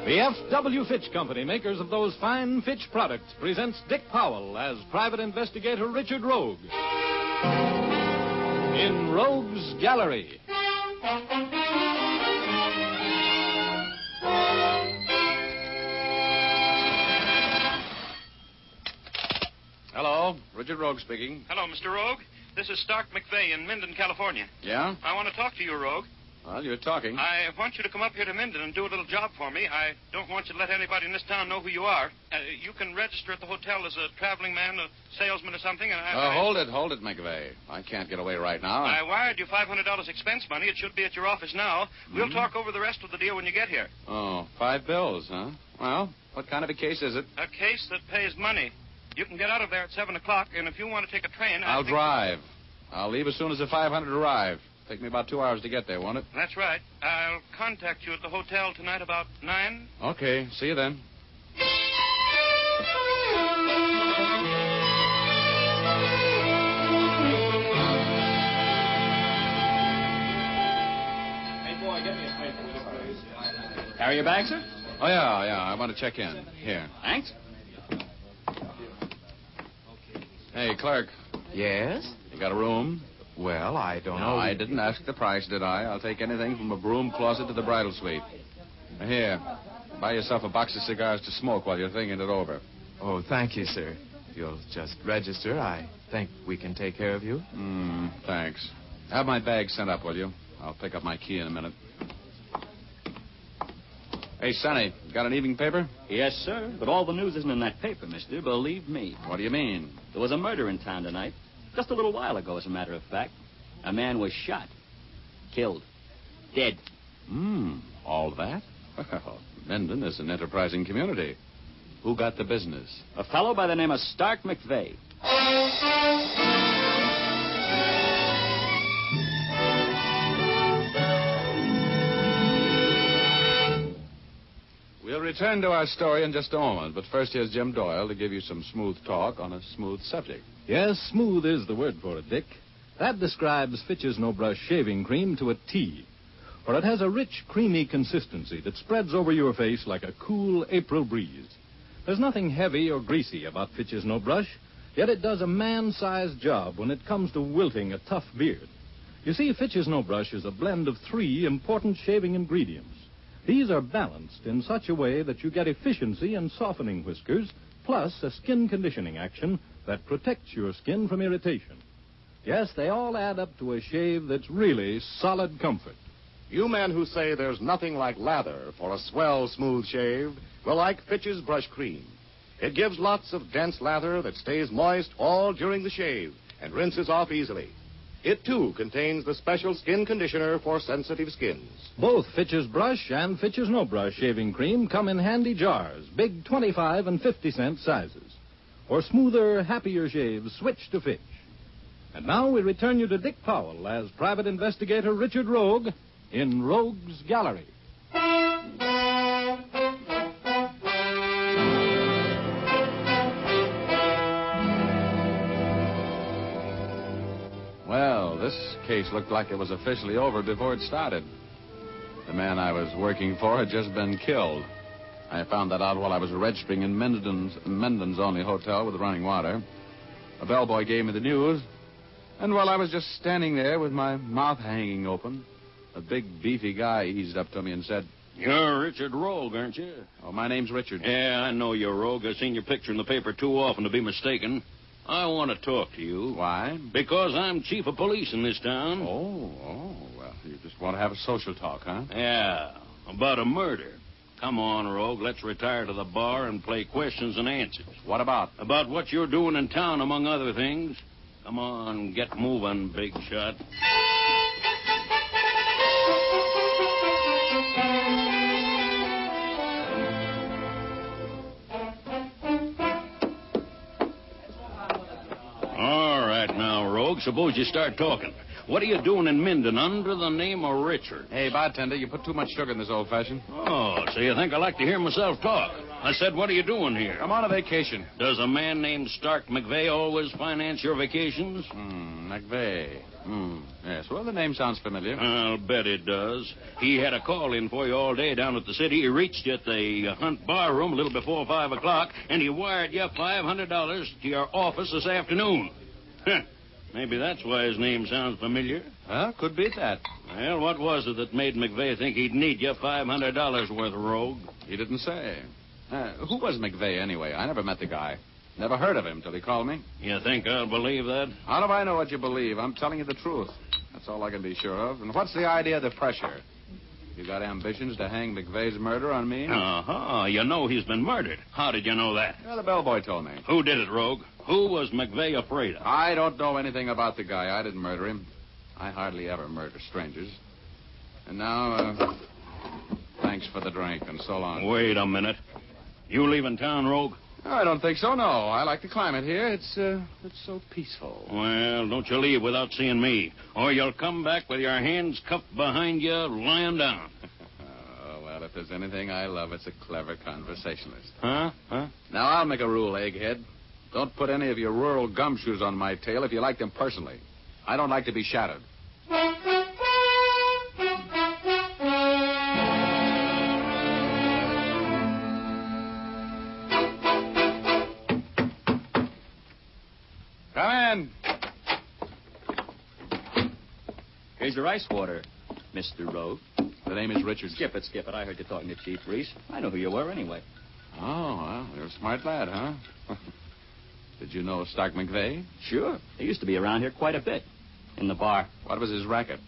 The F.W. Fitch Company, makers of those fine Fitch products, presents Dick Powell as Private Investigator Richard Rogue in Rogue's Gallery. Hello, Richard Rogue speaking. Hello, Mr. Rogue. This is Stark McVeigh in Minden, California. Yeah? I want to talk to you, Rogue. Well, you're talking. I want you to come up here to Minden and do a little job for me. I don't want you to let anybody in this town know who you are. You can register at the hotel as a traveling man, a salesman or something. And Hold it, McVeigh. I can't get away right now. I wired you $500 expense money. It should be at your office now. We'll talk over the rest of the deal when you get here. Oh, 5 bills, huh? Well, what kind of a case is it? A case that pays money. You can get out of there at 7 o'clock, and if you want to take a train... I'll drive. I'll leave as soon as the 500 arrive. Take me about 2 hours to get there, won't it? That's right. I'll contact you at the hotel tonight about 9. Okay, see you then. Carry your bag, sir? Oh, yeah. I want to check in. Here. Thanks. Hey, clerk. Yes? You got a room? Well, I don't know. No, I didn't ask the price, did I? I'll take anything from a broom closet to the bridal suite. Here. Buy yourself a box of cigars to smoke while you're thinking it over. Oh, thank you, sir. If you'll just register, I think we can take care of you. Thanks. Have my bag sent up, will you? I'll pick up my key in a minute. Hey, Sonny, got an evening paper? Yes, sir, but all the news isn't in that paper, mister. Believe me. What do you mean? There was a murder in town tonight. Just a little while ago, as a matter of fact. A man was shot. Killed. Dead. All that? Well, Minden is an enterprising community. Who got the business? A fellow by the name of Stark McVeigh. We'll return to our story in just a moment, but first here's Jim Doyle to give you some smooth talk on a smooth subject. Yes, smooth is the word for it, Dick. That describes Fitch's No Brush shaving cream to a T. For it has a rich, creamy consistency that spreads over your face like a cool April breeze. There's nothing heavy or greasy about Fitch's No Brush, yet it does a man-sized job when it comes to wilting a tough beard. You see, Fitch's No Brush is a blend of 3 important shaving ingredients. These are balanced in such a way that you get efficiency in softening whiskers, plus a skin conditioning action that protects your skin from irritation. Yes, they all add up to a shave that's really solid comfort. You men who say there's nothing like lather for a swell, smooth shave will like Fitch's Brush Cream. It gives lots of dense lather that stays moist all during the shave and rinses off easily. It, too, contains the special skin conditioner for sensitive skins. Both Fitch's Brush and Fitch's No Brush shaving cream come in handy jars, big 25 and 50-cent sizes. For smoother, happier shaves, switch to Fitch. And now we return you to Dick Powell as Private Investigator Richard Rogue in Rogue's Gallery. Well, this case looked like it was officially over before it started. The man I was working for had just been killed. I found that out while I was registering in Minden's only hotel with running water. A bellboy gave me the news, and while I was just standing there with my mouth hanging open, a big, beefy guy eased up to me and said, "You're Richard Rogue, aren't you?" "Oh, my name's Richard." "Yeah, I know you're Rogue. I've seen your picture in the paper too often to be mistaken. I want to talk to you." "Why?" "Because I'm chief of police in this town." Oh, well, you just want to have a social talk, huh?" "Yeah, about a murder. Come on, Rogue, let's retire to the bar and play questions and answers." "What about?" "About what you're doing in town, among other things. Come on, get moving, big shot." All right, now, Rogue, suppose you start talking. What are you doing in Minden under the name of Richard? "Hey, bartender, you put too much sugar in this old-fashioned." "Oh, so you think I like to hear myself talk? I said, what are you doing here?" "I'm on a vacation." "Does a man named Stark McVeigh always finance your vacations?" McVeigh. Yes, well, the name sounds familiar. "I'll bet it does. He had a call in for you all day down at the city. He reached you at the Hunt Bar Room a little before 5 o'clock, and he wired you $500 to your office this afternoon." Maybe that's why his name sounds familiar. Well, could be that. Well, what was it that made McVeigh think he'd need you $500 worth, Rogue? He didn't say. Who was McVeigh, anyway? I never met the guy. Never heard of him till he called me. You think I'll believe that? How do I know what you believe? I'm telling you the truth. That's all I can be sure of. And what's the idea of the pressure? You got ambitions to hang McVeigh's murder on me? Uh-huh. You know he's been murdered. How did you know that? Well, the bellboy told me. Who did it, Rogue? Who was McVeigh afraid of? I don't know anything about the guy. I didn't murder him. I hardly ever murder strangers. And now, thanks for the drink, and so long. Wait a minute. You leaving town, Rogue? I don't think so, no. I like the climate here. It's so peaceful. Well, don't you leave without seeing me, or you'll come back with your hands cuffed behind you, lying down. Oh, well, if there's anything I love, it's a clever conversationalist. Huh? Now, I'll make a rule, egghead. Don't put any of your rural gumshoes on my tail if you like them personally. I don't like to be shadowed. in. Here's your ice water, Mr. Rogue. The name is Richard. Skip it. I heard you talking to Chief Reese. I know who you were anyway. Oh, well, you're a smart lad, huh? Did you know Stark McVeigh? Sure. He used to be around here quite a bit. In the bar. What was his racket?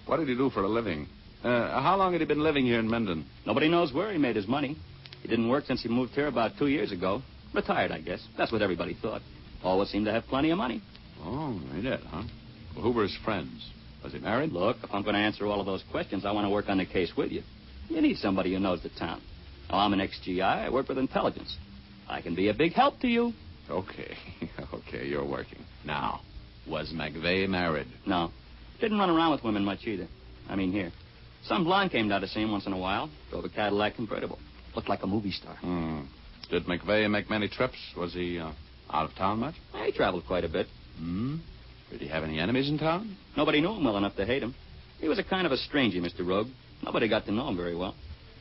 What did he do for a living? How long had he been living here in Minden? Nobody knows where he made his money. He didn't work since he moved here about 2 years ago. Retired, I guess. That's what everybody thought. Always seemed to have plenty of money. Oh, he did, huh? Well, who were his friends? Was he married? Look, if I'm going to answer all of those questions, I want to work on the case with you. You need somebody who knows the town. Now, I'm an ex-GI. I work with intelligence. I can be a big help to you. Okay. Okay, you're working. Now, was McVeigh married? No. Didn't run around with women much either. I mean, here. Some blonde came down to see him once in a while. Drove a Cadillac convertible. Looked like a movie star. Did McVeigh make many trips? Was he out of town much? He traveled quite a bit. Did he have any enemies in town? Nobody knew him well enough to hate him. He was a kind of a stranger, Mr. Rogue. Nobody got to know him very well.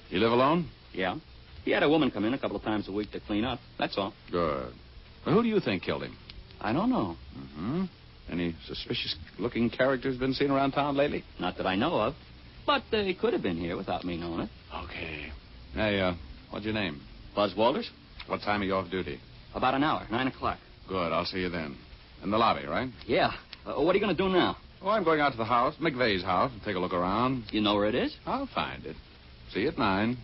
You live alone? Yeah. He had a woman come in a couple of times a week to clean up. That's all. Good. Well, who do you think killed him? I don't know. Any suspicious-looking characters been seen around town lately? Not that I know of. But they could have been here without me knowing it. Okay. Hey, what's your name? Buzz Walters. What time are you off duty? About an hour, 9 o'clock. Good, I'll see you then. In the lobby, right? Yeah. What are you going to do now? Oh, I'm going out to the house, McVeigh's house, and take a look around. You know where it is? I'll find it. See you at 9.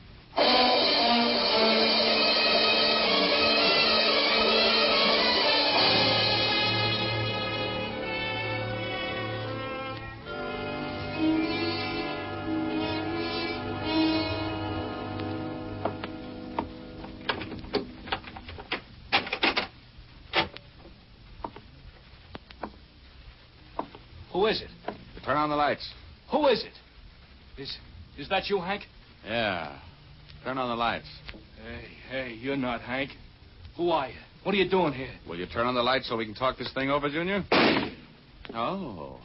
Who is it? Turn on the lights. Who is it? Is that you, Hank? Yeah. Turn on the lights. Hey, you're not Hank. Who are you? What are you doing here? Will you turn on the lights so we can talk this thing over, Junior? Oh,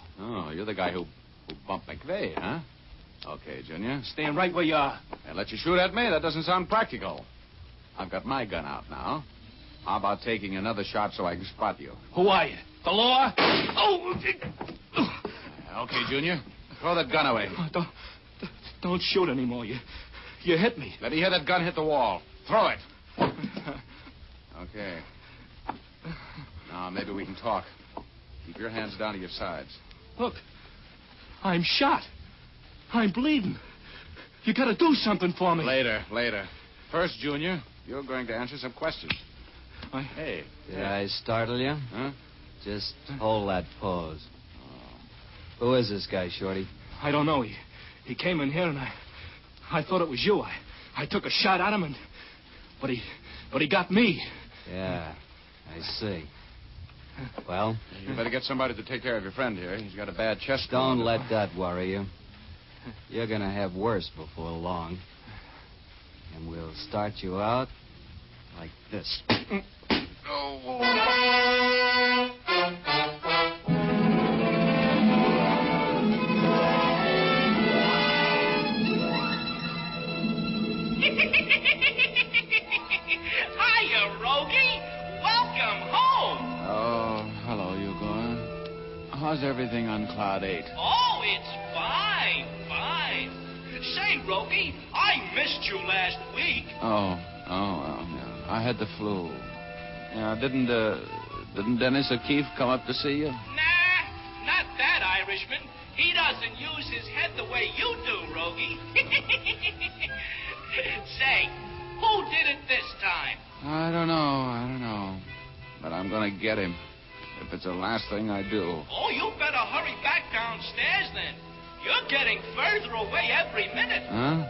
you're the guy who bumped McVeigh, huh? Okay, Junior. Stand right where you are. And let you shoot at me? That doesn't sound practical. I've got my gun out now. How about taking another shot so I can spot you? Who are you? The law? Oh! Okay, Junior. Throw that gun away. Don't shoot anymore. You hit me. Let me hear that gun hit the wall. Throw it. Okay. Now, maybe we can talk. Keep your hands down to your sides. Look, I'm shot. I'm bleeding. You gotta do something for me. Later. First, Junior, you're going to answer some questions. Hey. Did I startle you? Huh? Just hold that pose. Who is this guy, Shorty? I don't know. He came in here and I thought it was you. I took a shot at him but he got me. Yeah, I see. Well? You better get somebody to take care of your friend here. He's got a bad chest. Don't let that worry you. You're going to have worse before long. And we'll start you out like this. Hiya, Rogie. Welcome home. Oh, hello, Igor. How's everything on Cloud 8? Oh, it's fine. Say, Rogie, I missed you last week. Oh, well, yeah. I had the flu. Yeah, didn't Dennis O'Keefe come up to see you? Nah, not that Irishman. He doesn't use his head the way you do, Rogie. Say, who did it this time? I don't know. But I'm going to get him. If it's the last thing I do. Oh, you better hurry back downstairs then. You're getting further away every minute. Huh?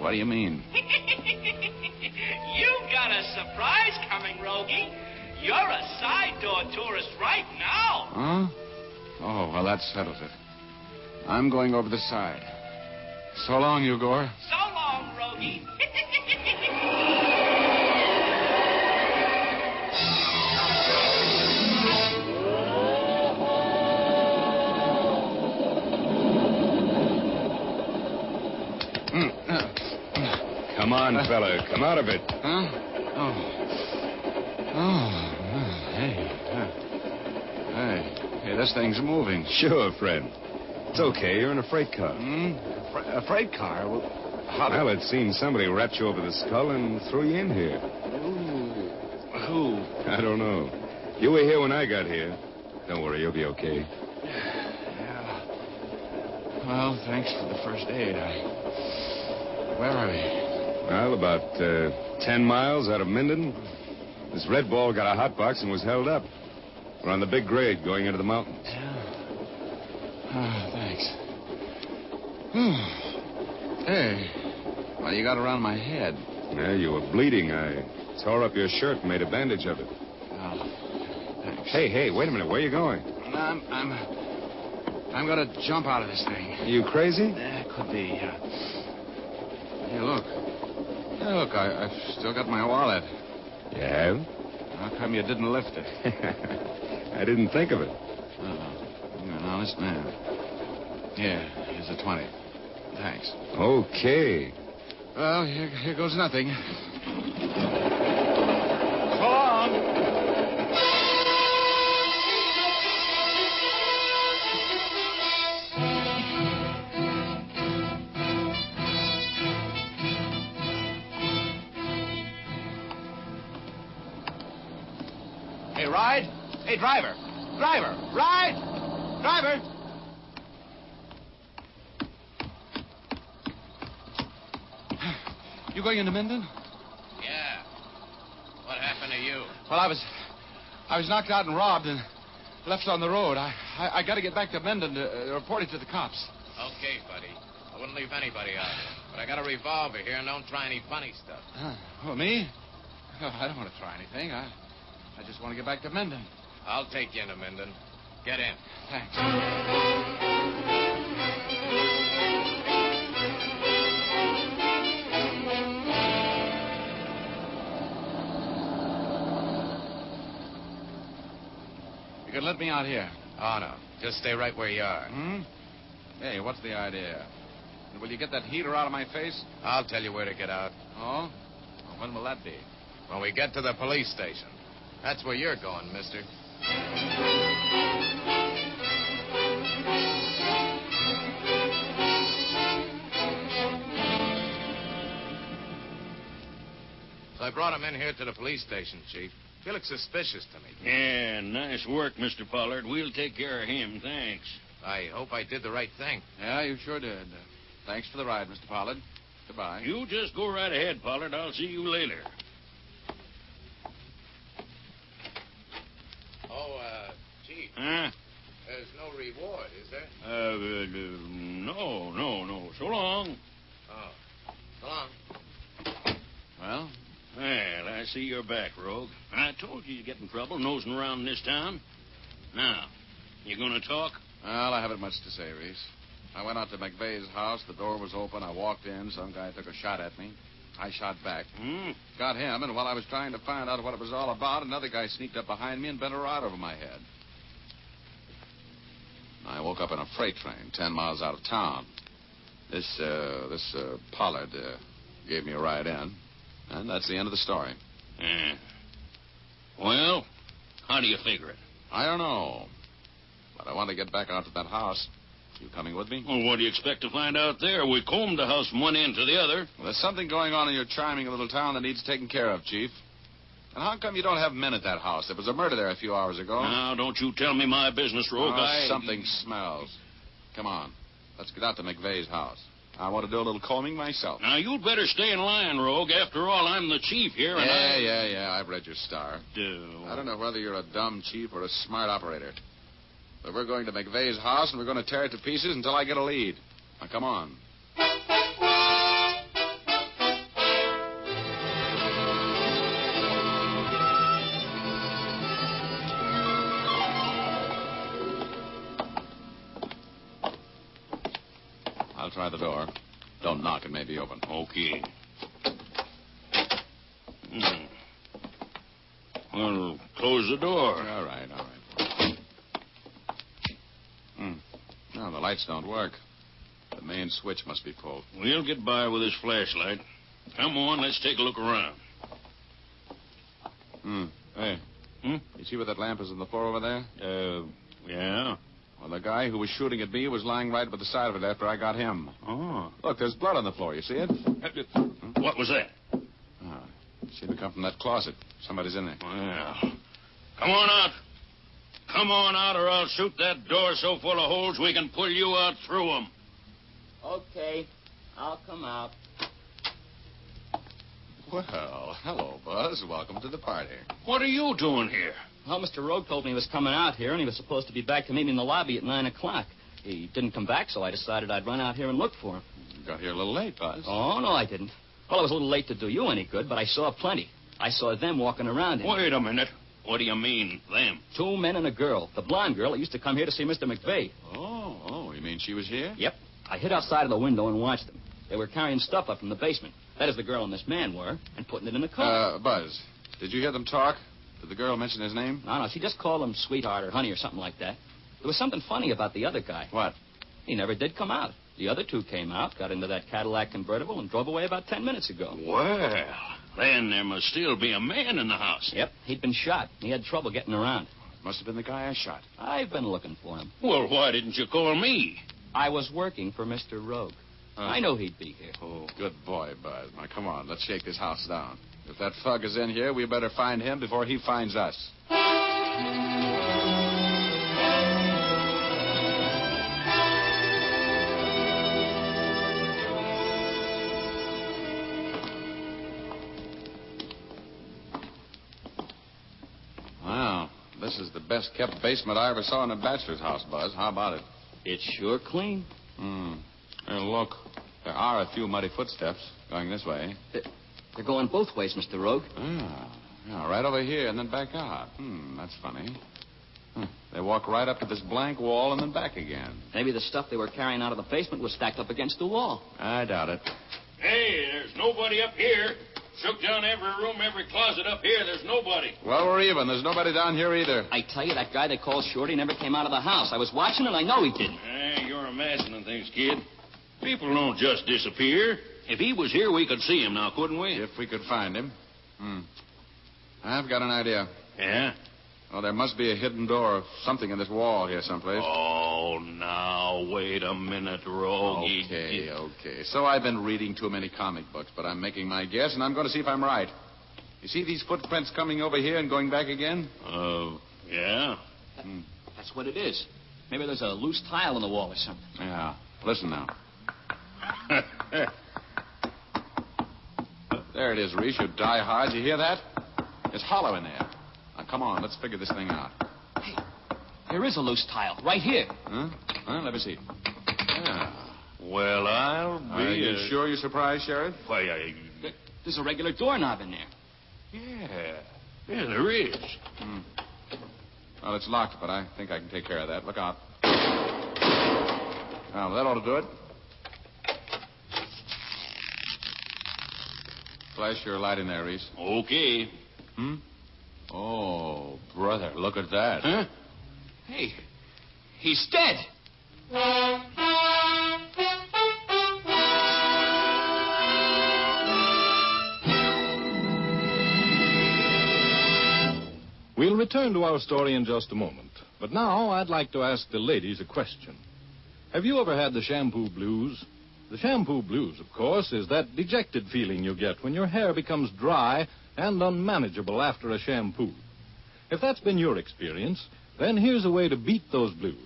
What do you mean? You got a surprise coming, Rogie. You're a side door tourist right now. Huh? Oh, well, that settles it. I'm going over the side. So long, Igor. So long, Rogie. Come on, fella. Come out of it. Huh? Oh, hey. Hey, this thing's moving. Sure, friend. It's okay. You're in a freight car. A freight car? Well, Well, it seems somebody wrapped you over the skull and threw you in here. Who? I don't know. You were here when I got here. Don't worry, you'll be okay. Well, thanks for the first aid. Where are we? Well, about 10 miles out of Minden. This red ball got a hot box and was held up. We're on the big grade going into the mountains. Thanks. Hey, what do you got around my head? Yeah, you were bleeding. I tore up your shirt and made a bandage of it. Oh, thanks. Hey, wait a minute. Where are you going? I'm going to jump out of this thing. Are you crazy? Could be. Hey, look. I've still got my wallet. You have? How come you didn't lift it? I didn't think of it. Oh, you're an honest man. Here, here's a 20. Thanks. Okay. Well, here goes nothing. So long. Hey, ride. Hey, driver. Ride. Driver. You going into Minden? Yeah. What happened to you? Well, I was knocked out and robbed and left on the road. I got to get back to Minden to report it to the cops. Okay, buddy. I wouldn't leave anybody out here. But I got a revolver here, and don't try any funny stuff. Oh, me? Oh, I don't want to try anything. I just want to get back to Minden. I'll take you into Minden. Get in. Thanks. You can let me out here. Oh, no. Just stay right where you are. Hey, what's the idea? Will you get that heater out of my face? I'll tell you where to get out. Oh? Well, when will that be? When we get to the police station. That's where you're going, mister. So I brought him in here to the police station, Chief. He looks suspicious to me. Yeah, nice work, Mr. Pollard. We'll take care of him, thanks. I hope I did the right thing. Yeah, you sure did. Thanks for the ride, Mr. Pollard. Goodbye. You just go right ahead, Pollard. I'll see you later. Oh, Chief. Huh? There's no reward, is there? No. So long. Oh. So long. Well, I see you're back, Rogue. I told you you'd get in trouble nosing around in this town. Now, you gonna talk? Well, I haven't much to say, Reese. I went out to McVeigh's house. The door was open. I walked in. Some guy took a shot at me. I shot back. Got him, and while I was trying to find out what it was all about, another guy sneaked up behind me and bent a rod over my head. I woke up in a freight train 10 miles out of town. This Pollard gave me a ride in, and that's the end of the story. Well, how do you figure it? I don't know, but I want to get back out to that house. You coming with me? Well, what do you expect to find out there? We combed the house from one end to the other. Well, there's something going on in your charming little town that needs taken care of, Chief. And how come you don't have men at that house? There was a murder there a few hours ago. Now, don't you tell me my business, Rogue. Something smells. Come on. Let's get out to McVeigh's house. I want to do a little combing myself. Now, you'd better stay in line, Rogue. After all, I'm the chief here, and Yeah. I've read your star. I don't know whether you're a dumb chief or a smart operator. But we're going to McVeigh's house, and we're going to tear it to pieces until I get a lead. Now, come on. I'll try the door. Don't knock, it may be open. Okay. Well, close the door. All right. No, the lights don't work. The main switch must be pulled. We'll get by with this flashlight. Come on, let's take a look around. Hey, You see where that lamp is on the floor over there? Yeah. Well, the guy who was shooting at me was lying right by the side of it after I got him. Oh. Look, there's blood on the floor. You see it? What was that? Seemed to come from that closet. Somebody's in there. Well, come on out. Come on out, or I'll shoot that door so full of holes we can pull you out through them. Okay, I'll come out. Well, hello, Buzz. Welcome to the party. What are you doing here? Well, Mr. Rogue told me he was coming out here, and he was supposed to be back to meet me in the lobby at 9 o'clock. He didn't come back, so I decided I'd run out here and look for him. You got here a little late, Buzz. Oh, no, I didn't. Well, I was a little late to do you any good, but I saw plenty. I saw them walking around in Wait a minute. What do you mean, them? 2 men and a girl. The blonde girl that used to come here to see Mr. McVeigh. Oh, you mean she was here? Yep. I hid outside of the window and watched them. They were carrying stuff up from the basement. That is, the girl and this man were, and putting it in the car. Buzz, did you hear them talk? Did the girl mention his name? No, she just called him sweetheart or honey or something like that. There was something funny about the other guy. What? He never did come out. The other two came out, got into that Cadillac convertible, and drove away about 10 minutes ago. Well, then there must still be a man in the house. Yep, he'd been shot. He had trouble getting around. Must have been the guy I shot. I've been looking for him. Well, why didn't you call me? I was working for Mr. Rogue. I know he'd be here. Oh, good boy, Buzz. Now, come on, let's shake this house down. If that thug is in here, we better find him before he finds us. Wow, this is the best-kept basement I ever saw in a bachelor's house, Buzz. How about it? It's sure clean. Hey, look, there are a few muddy footsteps going this way. They're going both ways, Mr. Rogue. Yeah, right over here and then back out. That's funny. They walk right up to this blank wall and then back again. Maybe the stuff they were carrying out of the basement was stacked up against the wall. I doubt it. Hey, there's nobody up here. Shook down every room, every closet up here. There's nobody. Well, we're even. There's nobody down here either. I tell you, that guy they called Shorty never came out of the house. I was watching and I know he didn't. Hey, you're imagining things, kid. People don't just disappear. If he was here, we could see him now, couldn't we? If we could find him. I've got an idea. Yeah? Oh, there must be a hidden door or something in this wall here someplace. Oh, now, wait a minute, Rogue. Okay. So I've been reading too many comic books, but I'm making my guess, and I'm going to see if I'm right. You see these footprints coming over here and going back again? Yeah. That's what it is. Maybe there's a loose tile in the wall or something. Yeah. Listen now. There it is, Reese. You die-hard. You hear that? It's hollow in there. Now, come on. Let's figure this thing out. Hey, there is a loose tile right here. Huh? Let me see. Yeah. Well, I'll be... Are you sure you're surprised, Sheriff? Why, There's a regular doorknob in there. Yeah, there is. Well, it's locked, but I think I can take care of that. Look out. Now, that ought to do it. Flash your light in there, Reese. Okay. Oh, brother, look at that. Huh? Hey, he's dead. We'll return to our story in just a moment. But now I'd like to ask the ladies a question. Have you ever had the shampoo blues? The shampoo blues, of course, is that dejected feeling you get when your hair becomes dry and unmanageable after a shampoo. If that's been your experience, then here's a way to beat those blues.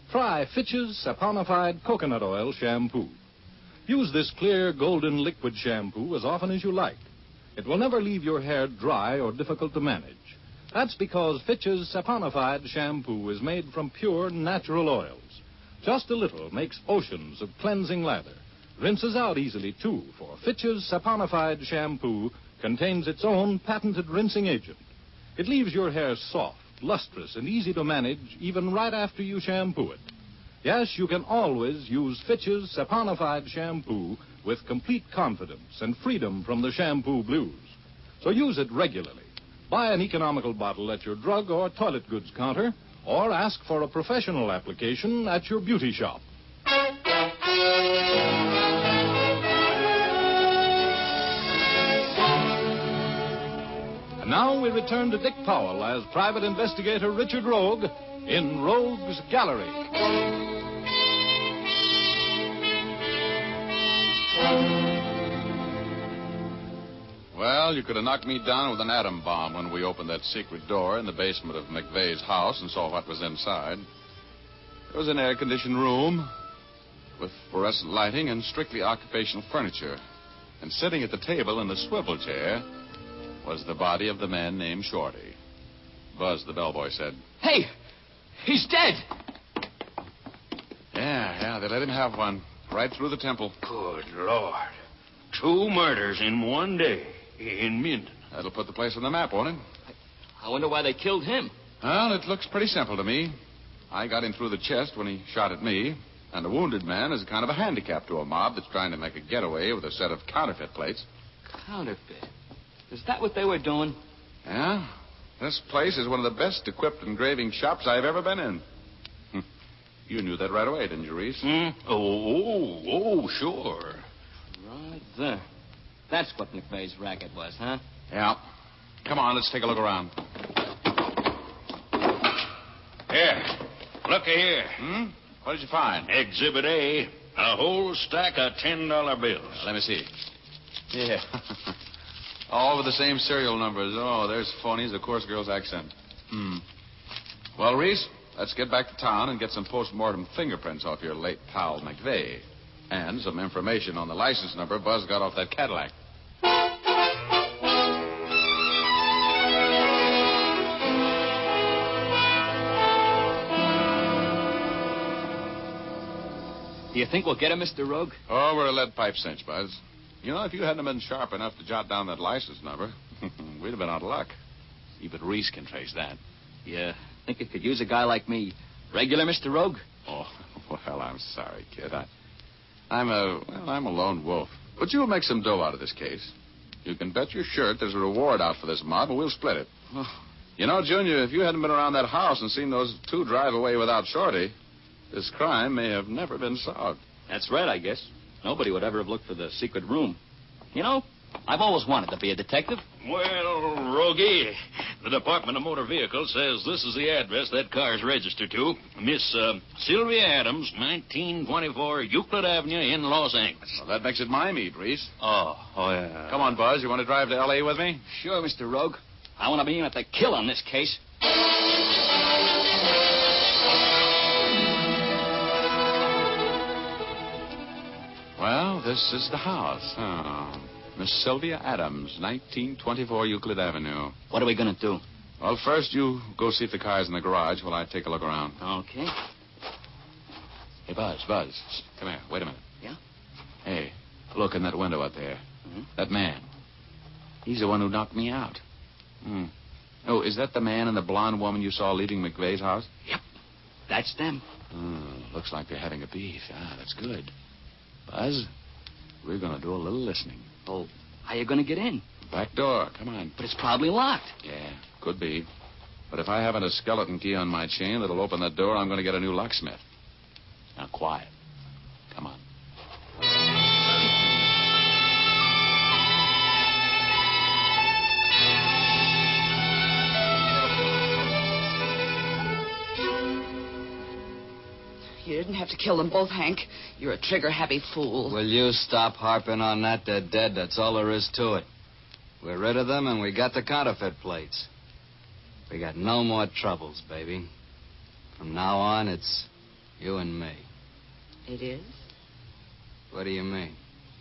Try Fitch's saponified coconut oil shampoo. Use this clear golden liquid shampoo as often as you like. It will never leave your hair dry or difficult to manage. That's because Fitch's saponified shampoo is made from pure natural oils. Just a little makes oceans of cleansing lather. Rinses out easily, too, for Fitch's saponified shampoo contains its own patented rinsing agent. It leaves your hair soft, lustrous, and easy to manage even right after you shampoo it. Yes, you can always use Fitch's saponified shampoo with complete confidence and freedom from the shampoo blues. So use it regularly. Buy an economical bottle at your drug or toilet goods counter, or ask for a professional application at your beauty shop. And now we return to Dick Powell as Private Investigator Richard Rogue in Rogue's Gallery. Well, you could have knocked me down with an atom bomb when we opened that secret door in the basement of McVeigh's house and saw what was inside. It was an air-conditioned room with fluorescent lighting and strictly occupational furniture. And sitting at the table in the swivel chair was the body of the man named Shorty. Buzz, the bellboy, said. Hey, he's dead. Yeah, they let him have one. Right through the temple. Good Lord. 2 murders in one day in Minden. That'll put the place on the map, won't it? I wonder why they killed him. Well, it looks pretty simple to me. I got him through the chest when he shot at me, and a wounded man is kind of a handicap to a mob that's trying to make a getaway with a set of counterfeit plates. Counterfeit? Is that what they were doing? Yeah. This place is one of the best equipped engraving shops I've ever been in. You knew that right away, didn't you, Reese? Oh, sure. Right there. That's what McVeigh's racket was, huh? Yeah. Come on, let's take a look around. Here. Looky here. What did you find? Exhibit A. A whole stack of $10 bills. Let me see. Yeah. All with the same serial numbers. Oh, there's phonies, the coarse girl's accent. Well, Reese, let's get back to town and get some post-mortem fingerprints off your late pal, McVeigh. And some information on the license number Buzz got off that Cadillac. Do you think we'll get him, Mr. Rogue? Oh, we're a lead pipe cinch, Buzz. You know, if you hadn't been sharp enough to jot down that license number, we'd have been out of luck. See, but Reese can trace that. Yeah, think it could use a guy like me. Regular, Mr. Rogue? Oh, well, I'm sorry, kid. I'm a lone wolf. But you'll make some dough out of this case. You can bet your shirt there's a reward out for this mob, and we'll split it. Oh. You know, Junior, if you hadn't been around that house and seen those 2 drive away without Shorty, this crime may have never been solved. That's right, I guess. Nobody would ever have looked for the secret room. You know, I've always wanted to be a detective. Well, Rogie, the Department of Motor Vehicles says this is the address that car's registered to. Miss Sylvia Adams, 1924 Euclid Avenue in Los Angeles. Well, that makes it my meat, Reese. Oh, yeah. Come on, Buzz. You want to drive to L.A. with me? Sure, Mr. Rogue. I want to be in at the kill on this case. Well, this is the house. Oh. Miss Sylvia Adams, 1924 Euclid Avenue. What are we going to do? Well, first you go see if the car's in the garage while I take a look around. Okay. Hey, Buzz. Come here. Wait a minute. Yeah? Hey, look in that window out there. That man. He's the one who knocked me out. Oh, is that the man and the blonde woman you saw leaving McVeigh's house? Yep. That's them. Looks like they're having a beef. That's good. Buzz, we're going to do a little listening. Oh, how you going to get in? Back door. Come on. But it's probably locked. Yeah, could be. But if I haven't a skeleton key on my chain that'll open that door, I'm going to get a new locksmith. Now, quiet. Come on. You didn't have to kill them both, Hank. You're a trigger-happy fool. Will you stop harping on that? They're dead. That's all there is to it. We're rid of them, and we got the counterfeit plates. We got no more troubles, baby. From now on, it's you and me. It is? What do you mean?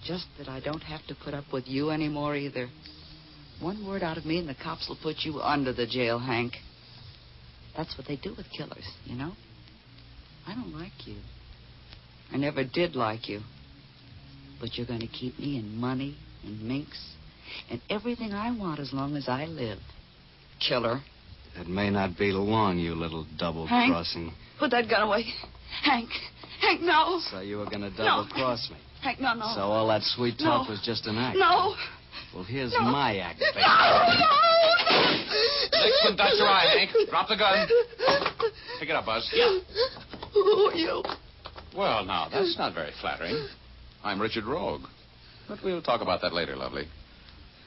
Just that I don't have to put up with you anymore either. One word out of me and the cops will put you under the jail, Hank. That's what they do with killers, you know? I don't like you. I never did like you. But you're going to keep me in money and minks and everything I want as long as I live. Killer. That may not be long, you little double-crossing. Hank, put that gun away. Hank, no. So you were going to double-cross me? Hank, no. So all that sweet talk was just an act? No. Well, here's my act, baby. Next one, dot your eye, Hank. Drop the gun. Pick it up, Buzz. Yeah. Who are you? Well, now, that's not very flattering. I'm Richard Rogue. But we'll talk about that later, lovely.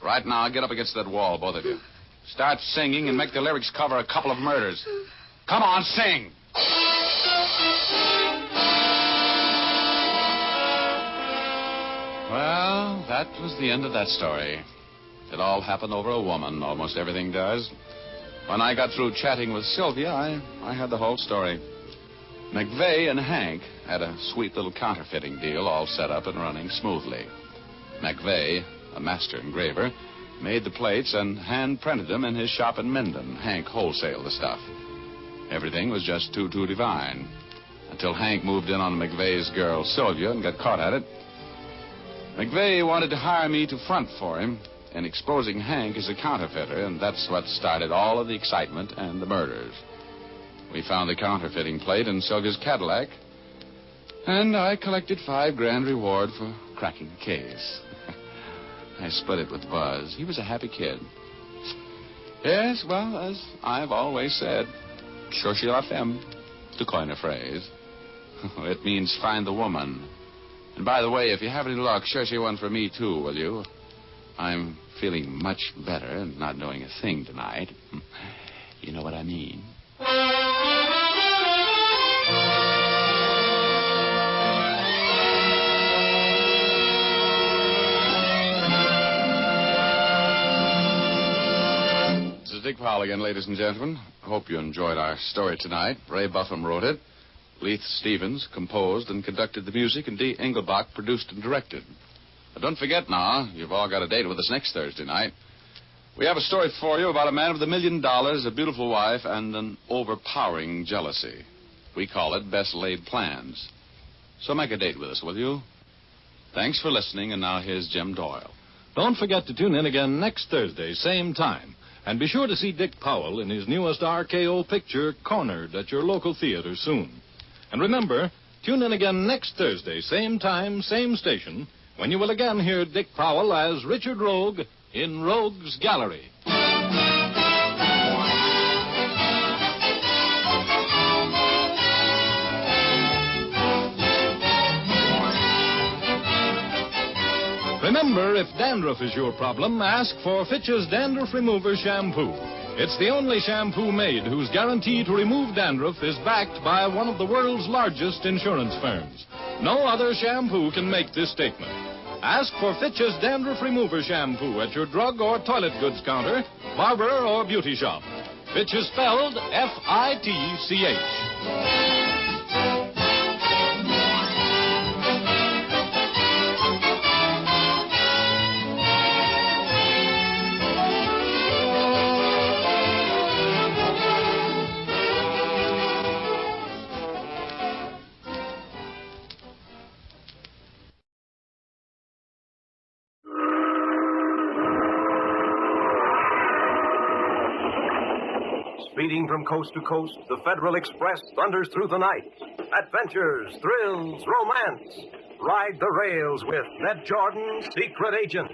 Right now, get up against that wall, both of you. Start singing and make the lyrics cover a couple of murders. Come on, sing. Well, that was the end of that story. It all happened over a woman. Almost everything does. When I got through chatting with Sylvia, I had the whole story. McVeigh and Hank had a sweet little counterfeiting deal all set up and running smoothly. McVeigh, a master engraver, made the plates and hand-printed them in his shop in Minden. Hank wholesaled the stuff. Everything was just too divine. Until Hank moved in on McVeigh's girl, Sylvia, and got caught at it. McVeigh wanted to hire me to front for him in exposing Hank as a counterfeiter, and that's what started all of the excitement and the murders. We found the counterfeiting plate in Sylvia's Cadillac, and I collected $5,000 reward for cracking the case. I split it with Buzz. He was a happy kid. Yes, well, as I've always said, cherchez la femme, to coin a phrase. It means find the woman. And by the way, if you have any luck, cherchez one for me, too, will you? I'm feeling much better and not doing a thing tonight. You know what I mean. This is Dick Powell again, ladies and gentlemen. I hope you enjoyed our story tonight. Ray Buffum wrote it. Leith Stevens composed and conducted the music, and Dee Engelbach produced and directed. But don't forget now, you've all got a date with us next Thursday night. We have a story for you about a man with $1 million, a beautiful wife, and an overpowering jealousy. We call it Best Laid Plans. So make a date with us, will you? Thanks for listening, and now here's Jim Doyle. Don't forget to tune in again next Thursday, same time. And be sure to see Dick Powell in his newest RKO picture, Cornered, at your local theater soon. And remember, tune in again next Thursday, same time, same station, when you will again hear Dick Powell as Richard Rogue in Rogue's Gallery. Remember, if dandruff is your problem, ask for Fitch's Dandruff Remover Shampoo. It's the only shampoo made whose guarantee to remove dandruff is backed by one of the world's largest insurance firms. No other shampoo can make this statement. Ask for Fitch's Dandruff Remover Shampoo at your drug or toilet goods counter, barber or beauty shop. Fitch is spelled F-I-T-C-H. Speeding from coast to coast, the Federal Express thunders through the night. Adventures, thrills, romance. Ride the rails with Ned Jordan, Secret Agent.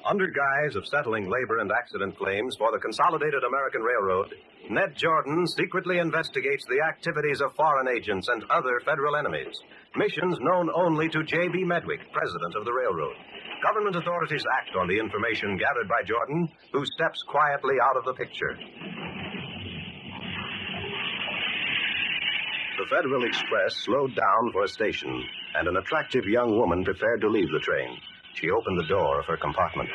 Under guise of settling labor and accident claims for the Consolidated American Railroad, Ned Jordan secretly investigates the activities of foreign agents and other federal enemies. Missions known only to J.B. Medwick, president of the railroad. Government authorities act on the information gathered by Jordan, who steps quietly out of the picture. The Federal Express slowed down for a station, and an attractive young woman prepared to leave the train. She opened the door of her compartment.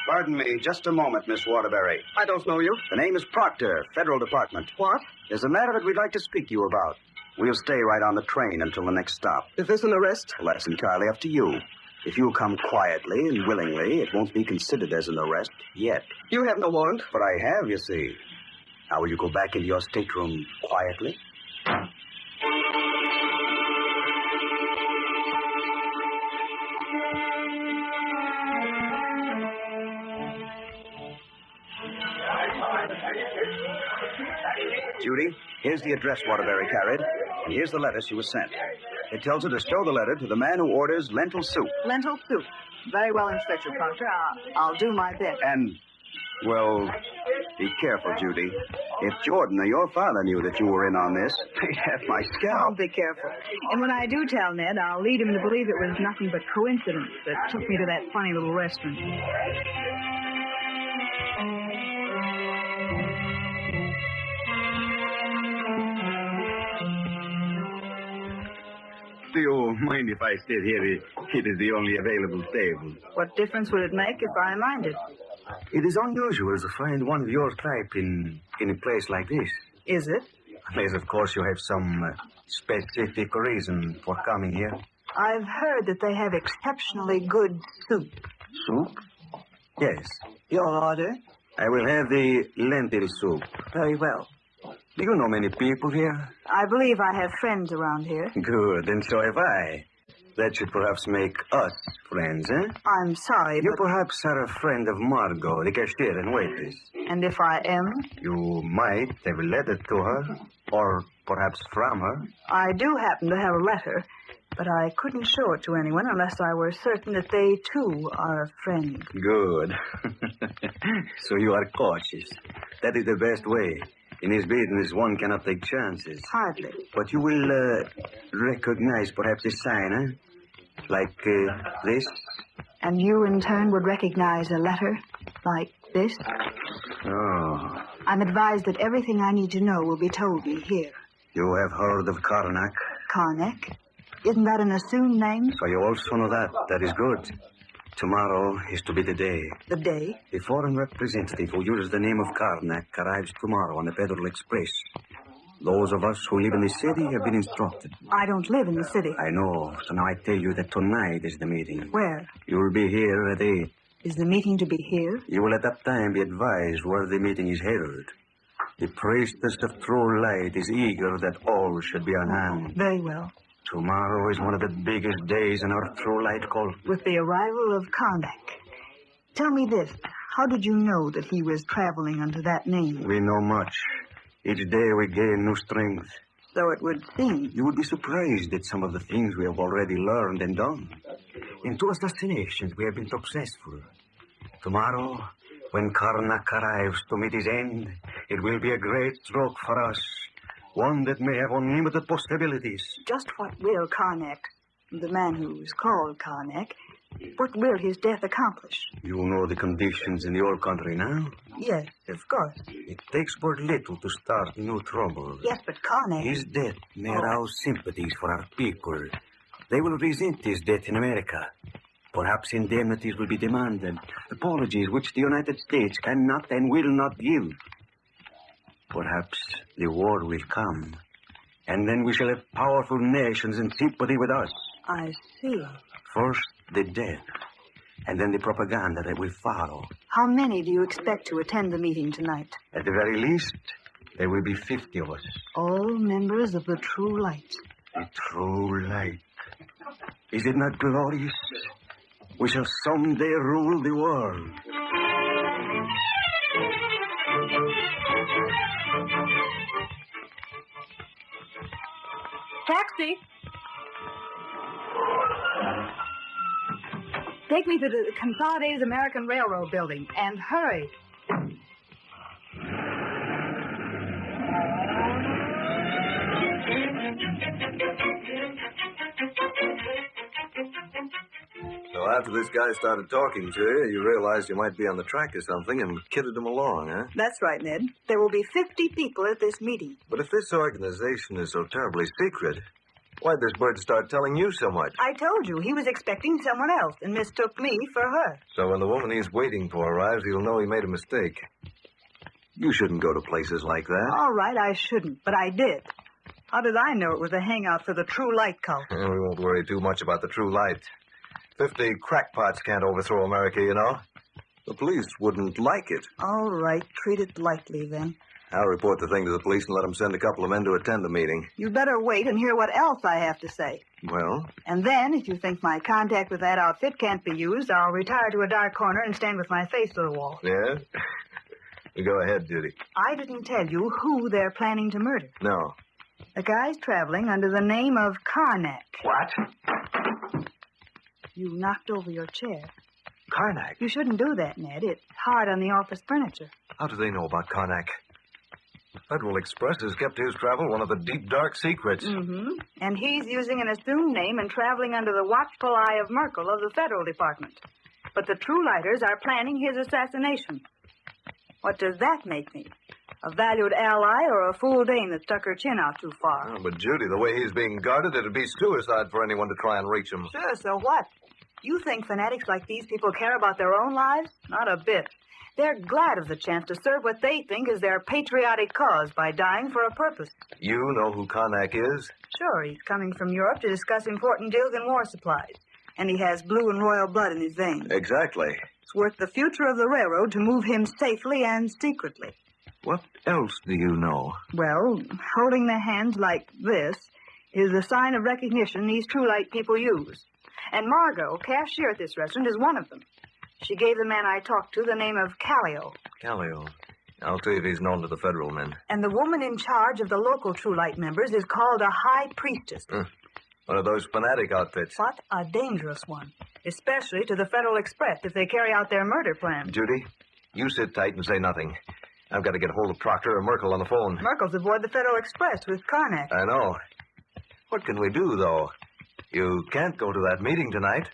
Pardon me, just a moment, Miss Waterbury. I don't know you. The name is Proctor, Federal Department. What? There's a matter that we'd like to speak to you about. We'll stay right on the train until the next stop. Is this an arrest? Well, that's entirely up to you. If you'll come quietly and willingly, it won't be considered as an arrest yet. You have no warrant. But I have, you see. Now, will you go back into your stateroom quietly? Judy, here's the address Waterbury carried, and here's the letter she was sent. It tells her to show the letter to the man who orders lentil soup. Lentil soup. Very well, Inspector Proctor. I'll do my best. And, well, Be careful, Judy. If Jordan or your father knew that you were in on this, they'd have my scalp. I'll be careful. And when I do tell Ned, I'll lead him to believe it was nothing but coincidence that took me to that funny little restaurant. Do you mind if I stay here? It is the only available table. What difference would it make if I minded? It is unusual to find one of your type in a place like this. Is it? Unless, of course, you have some specific reason for coming here. I've heard that they have exceptionally good soup. Soup? Yes. Your order? I will have the lentil soup. Very well. Do you know many people here? I believe I have friends around here. Good, and so have I. That should perhaps make us friends, eh? I'm sorry, You perhaps are a friend of Margot, the cashier and waitress. And if I am? You might have a letter to her, or perhaps from her. I do happen to have a letter, but I couldn't show it to anyone unless I were certain that they, too, are a friend. Good. So you are cautious. That is the best way. In this business, one cannot take chances. Hardly. But you will recognize perhaps a sign, eh? Like this? And you, in turn, would recognize a letter like this? Oh. I'm advised that everything I need to know will be told me here. You have heard of Karnak? Karnak? Isn't that an assumed name? So you also know that. That is good. Tomorrow is to be the day. The day? The foreign representative who uses the name of Karnak arrives tomorrow on the Federal Express. Those of us who live in the city have been instructed. I don't live in the city. I know. So now I tell you that tonight is the meeting. Where? You will be here at 8. Is the meeting to be here? You will at that time be advised where the meeting is held. The priestess of true light is eager that all should be on hand. Very well. Tomorrow is one of the biggest days in our true light cult. With the arrival of Karnak. Tell me this. How did you know that he was traveling under that name? We know much. Each day we gain new strength. So it would seem. You would be surprised at some of the things we have already learned and done. In 2 assassinations, we have been successful. Tomorrow, when Karnak arrives to meet his end, it will be a great stroke for us. One that may have unlimited possibilities. Just what will Karnak, the man who's called Karnak, what will his death accomplish? You know the conditions in the old country now? Yes, of course. It takes but little to start new trouble. Yes, but Karnak... His death may arouse sympathies for our people. They will resent his death in America. Perhaps indemnities will be demanded. Apologies which the United States cannot and will not give. Perhaps the war will come. And then we shall have powerful nations in sympathy with us. I see. First, the death. And then the propaganda that will follow. How many do you expect to attend the meeting tonight? At the very least, there will be 50 of us. All members of the True Light. The True Light. Is it not glorious? We shall someday rule the world. Taxi! Take me to the Consolidated American Railroad building, and hurry. So after this guy started talking to you, you realized you might be on the track or something and kidded him along, huh? That's right, Ned. There will be 50 people at this meeting. But if this organization is so terribly secret, why'd this bird start telling you so much? I told you he was expecting someone else and mistook me for her. So when the woman he's waiting for arrives, he'll know he made a mistake. You shouldn't go to places like that. All right, I shouldn't, but I did. How did I know it was a hangout for the True Light cult? We won't worry too much about the True Light. 50 crackpots can't overthrow America, you know. The police wouldn't like it. All right, treat it lightly, then. I'll report the thing to the police and let them send a couple of men to attend the meeting. You'd better wait and hear what else I have to say. Well? And then, if you think my contact with that outfit can't be used, I'll retire to a dark corner and stand with my face to the wall. Yeah? You go ahead, Judy. I didn't tell you who they're planning to murder. No. The guy's traveling under the name of Karnak. What? You knocked over your chair. Karnak? You shouldn't do that, Ned. It's hard on the office furniture. How do they know about Karnak? Federal Express has kept his travel one of the deep, dark secrets. Mm-hmm. And he's using an assumed name and traveling under the watchful eye of Merkel of the Federal Department. But the true lighters are planning his assassination. What does that make me? A valued ally or a fool dame that stuck her chin out too far? Oh, but, Judy, the way he's being guarded, it'd be suicide for anyone to try and reach him. Sure, so what? You think fanatics like these people care about their own lives? Not a bit. They're glad of the chance to serve what they think is their patriotic cause by dying for a purpose. You know who Karnak is? Sure, he's coming from Europe to discuss important deals in war supplies. And he has blue and royal blood in his veins. Exactly. It's worth the future of the railroad to move him safely and secretly. What else do you know? Well, holding their hands like this is the sign of recognition these True Light people use. And Margot, cashier at this restaurant, is one of them. She gave the man I talked to the name of Callio. Callio. I'll see if he's known to the federal men. And the woman in charge of the local True Light members is called a high priestess. One of those fanatic outfits. What a dangerous one. Especially to the Federal Express if they carry out their murder plan. Judy, you sit tight and say nothing. I've got to get hold of Proctor or Merkel on the phone. Merkel's aboard the Federal Express with Karnak. I know. What can we do, though? You can't go to that meeting tonight.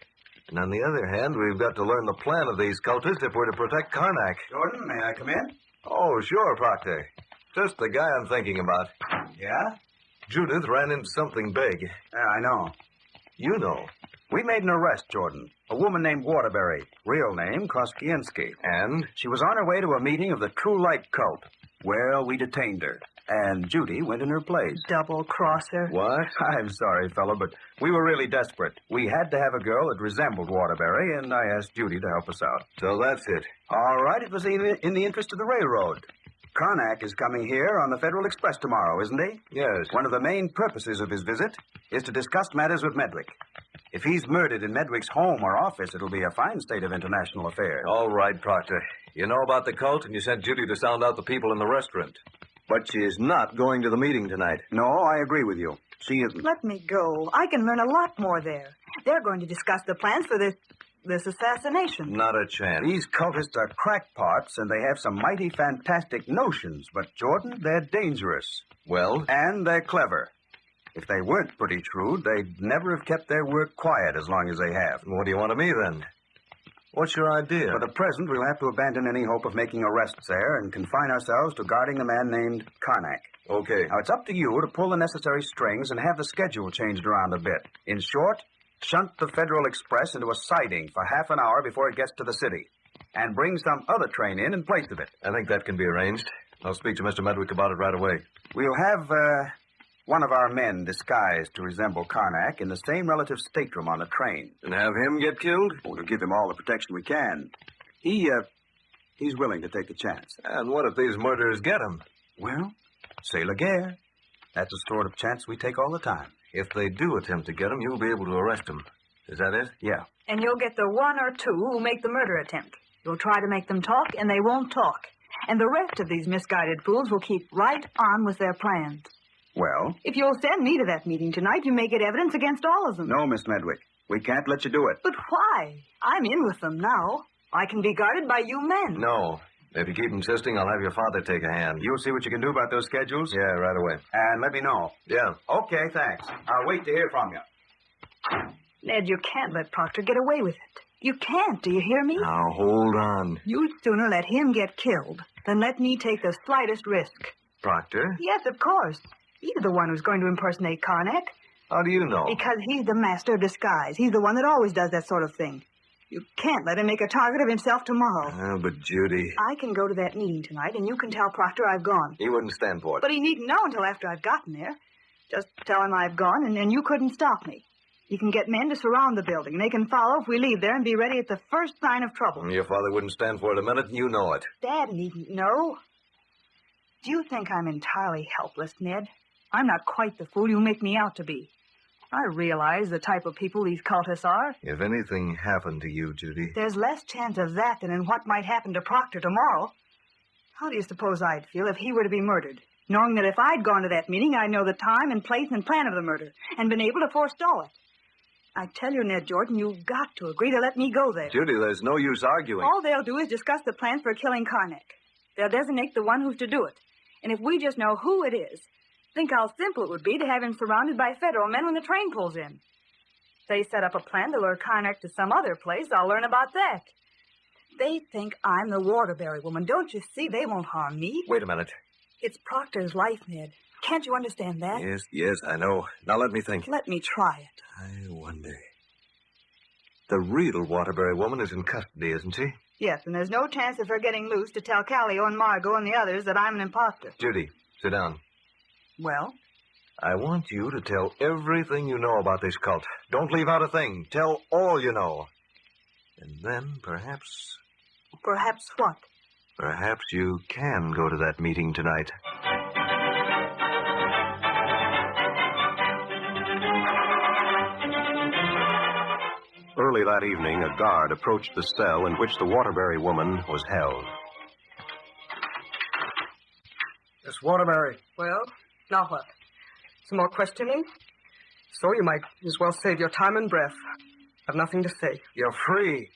And on the other hand, we've got to learn the plan of these cultists if we're to protect Karnak. Jordan, may I come in? Oh, sure, Proctor. Just the guy I'm thinking about. Yeah? Judith ran into something big. I know. You know. We made an arrest, Jordan. A woman named Waterbury. Real name, Koskinsky. And? She was on her way to a meeting of the True Light cult. Well, we detained her. And Judy went in her place. Double-crosser. What? I'm sorry, fella, but we were really desperate. We had to have a girl that resembled Waterbury, and I asked Judy to help us out. So that's it. All right, it was in the interest of the railroad. Karnak is coming here on the Federal Express tomorrow, isn't he? Yes. One of the main purposes of his visit is to discuss matters with Medwick. If he's murdered in Medwick's home or office, it'll be a fine state of international affairs. All right, Proctor. You know about the cult, and you sent Judy to sound out the people in the restaurant. But she is not going to the meeting tonight. No, I agree with you. She isn't. Let me go. I can learn a lot more there. They're going to discuss the plans for this assassination. Not a chance. These cultists are crackpots, and they have some mighty fantastic notions. But, Jordan, they're dangerous. Well? And they're clever. If they weren't pretty shrewd, they'd never have kept their work quiet as long as they have. What do you want of me, then? What's your idea? For the present, we'll have to abandon any hope of making arrests there and confine ourselves to guarding a man named Karnak. Okay. Now, it's up to you to pull the necessary strings and have the schedule changed around a bit. In short, shunt the Federal Express into a siding for half an hour before it gets to the city. And bring some other train in place of it. I think that can be arranged. I'll speak to Mr. Medwick about it right away. We'll have, one of our men disguised to resemble Karnak in the same relative stateroom on the train. And have him get killed? We'll give him all the protection we can. He's willing to take the chance. And what if these murderers get him? Well, c'est la guerre. That's the sort of chance we take all the time. If they do attempt to get him, you'll be able to arrest him. Is that it? Yeah. And you'll get the one or two who make the murder attempt. You'll try to make them talk, and they won't talk. And the rest of these misguided fools will keep right on with their plans. Well? If you'll send me to that meeting tonight, you may get evidence against all of them. No, Miss Medwick. We can't let you do it. But why? I'm in with them now. I can be guarded by you men. No. If you keep insisting, I'll have your father take a hand. You'll see what you can do about those schedules? Yeah, right away. And let me know. Yeah. Okay, thanks. I'll wait to hear from you. Ned, you can't let Proctor get away with it. You can't, do you hear me? Now, hold on. You'd sooner let him get killed than let me take the slightest risk. Proctor? Yes, of course. He's the one who's going to impersonate Karnak. How do you know? Because he's the master of disguise. He's the one that always does that sort of thing. You can't let him make a target of himself tomorrow. Oh, but Judy... I can go to that meeting tonight, and you can tell Proctor I've gone. He wouldn't stand for it. But he needn't know until after I've gotten there. Just tell him I've gone, and you couldn't stop me. He can get men to surround the building, and they can follow if we leave there and be ready at the first sign of trouble. Your father wouldn't stand for it a minute, and you know it. Dad needn't know. Do you think I'm entirely helpless, Ned? I'm not quite the fool you make me out to be. I realize the type of people these cultists are. If anything happened to you, Judy... There's less chance of that than in what might happen to Proctor tomorrow. How do you suppose I'd feel if he were to be murdered, knowing that if I'd gone to that meeting, I'd know the time and place and plan of the murder, and been able to forestall it? I tell you, Ned Jordan, you've got to agree to let me go there. Judy, there's no use arguing. All they'll do is discuss the plan for killing Karnak. They'll designate the one who's to do it. And if we just know who it is, think how simple it would be to have him surrounded by federal men when the train pulls in. If they set up a plan to lure Karnak to some other place, I'll learn about that. They think I'm the Waterbury woman. Don't you see? They won't harm me. Wait a minute. It's Proctor's life, Ned. Can't you understand that? Yes, I know. Now let me think. Let me try it. I wonder. The real Waterbury woman is in custody, isn't she? Yes, and there's no chance of her getting loose to tell Calio and Margot and the others that I'm an imposter. Judy, sit down. Well? I want you to tell everything you know about this cult. Don't leave out a thing. Tell all you know. And then perhaps... Perhaps what? Perhaps you can go to that meeting tonight. Early that evening, a guard approached the cell in which the Waterbury woman was held. Miss Waterbury. Well, now what? Some more questioning? So you might as well save your time and breath. I've nothing to say. You're free.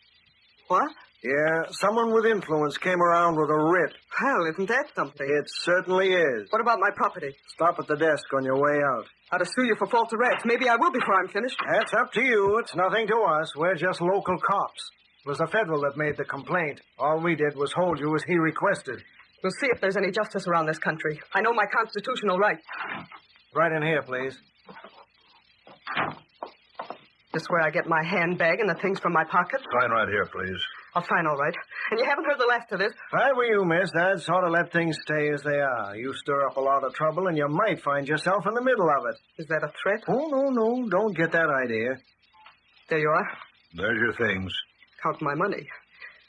What? Yeah, someone with influence came around with a writ. Hell, isn't that something? It certainly is. What about my property? Stop at the desk on your way out. I'll sue you for false arrest. Maybe I will before I'm finished. That's up to you. It's nothing to us. We're just local cops. It was the federal that made the complaint. All we did was hold you as he requested. We'll see if there's any justice around this country. I know my constitutional right. Right in here, please. This where I get my handbag and the things from my pocket? Sign right here, please. I'll sign all right. And you haven't heard the last of this? If I were you, miss, I'd sort of let things stay as they are. You stir up a lot of trouble, and you might find yourself in the middle of it. Is that a threat? Oh, no. Don't get that idea. There you are. There's your things. Count my money.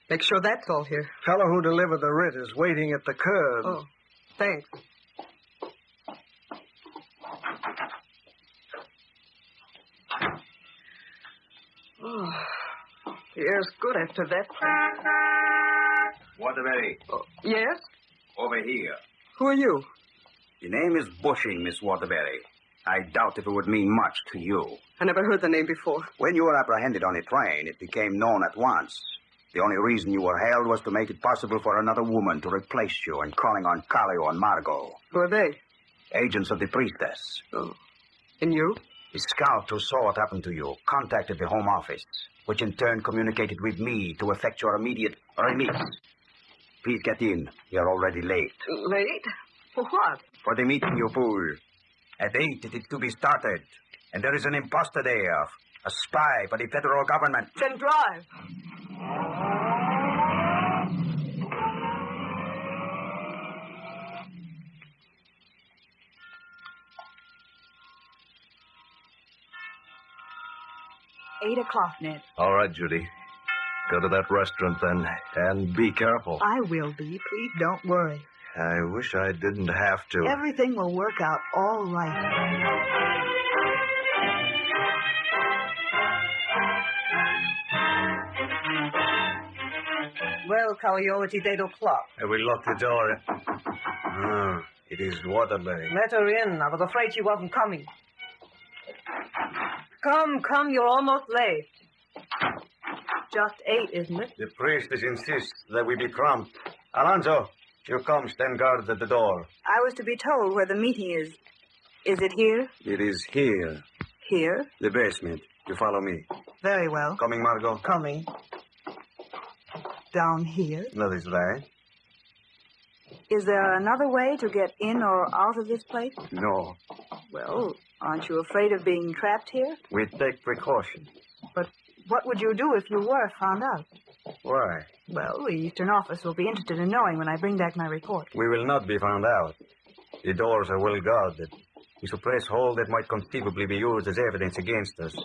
Make sure that's all here. Fellow who delivered the writ is waiting at the curb. Oh, thanks. Oh, the air's good after that. Waterbury. Yes? Over here. Who are you? The name is Bushing, Miss Waterbury. I doubt if it would mean much to you. I never heard the name before. When you were apprehended on a train, it became known at once. The only reason you were held was to make it possible for another woman to replace you in calling on Calio and Margot. Who are they? Agents of the priestess. Oh. And you? The scout who saw what happened to you contacted the Home Office, which in turn communicated with me to effect your immediate release. Please get in. You're already late. Late? For what? For the meeting you pull. At 8, it is to be started. And there is an imposter there, a spy for the federal government. Then drive. Eight o'clock, Ned. All right, Judy. Go to that restaurant then, and be careful. I will be. Please don't worry. I wish I didn't have to. Everything will work out all right. Well, Calio, it is 8 o'clock. I will lock the door. It is Waterbury. Let her in. I was afraid she wasn't coming. Come, you're almost late. Just 8, isn't it? The priestess insists that we be prompt. Alonzo, you come, stand guard at the door. I was to be told where the meeting is. Is it here? It is here. Here? The basement. You follow me. Very well. Coming, Margot? Coming. Down here? That is right. Is there another way to get in or out of this place? No. Well, aren't you afraid of being trapped here? We take precaution. But what would you do if you were found out? Why? Well, the Eastern Office will be interested in knowing when I bring back my report. We will not be found out. The doors are well guarded. We suppress all that might conceivably be used as evidence against us.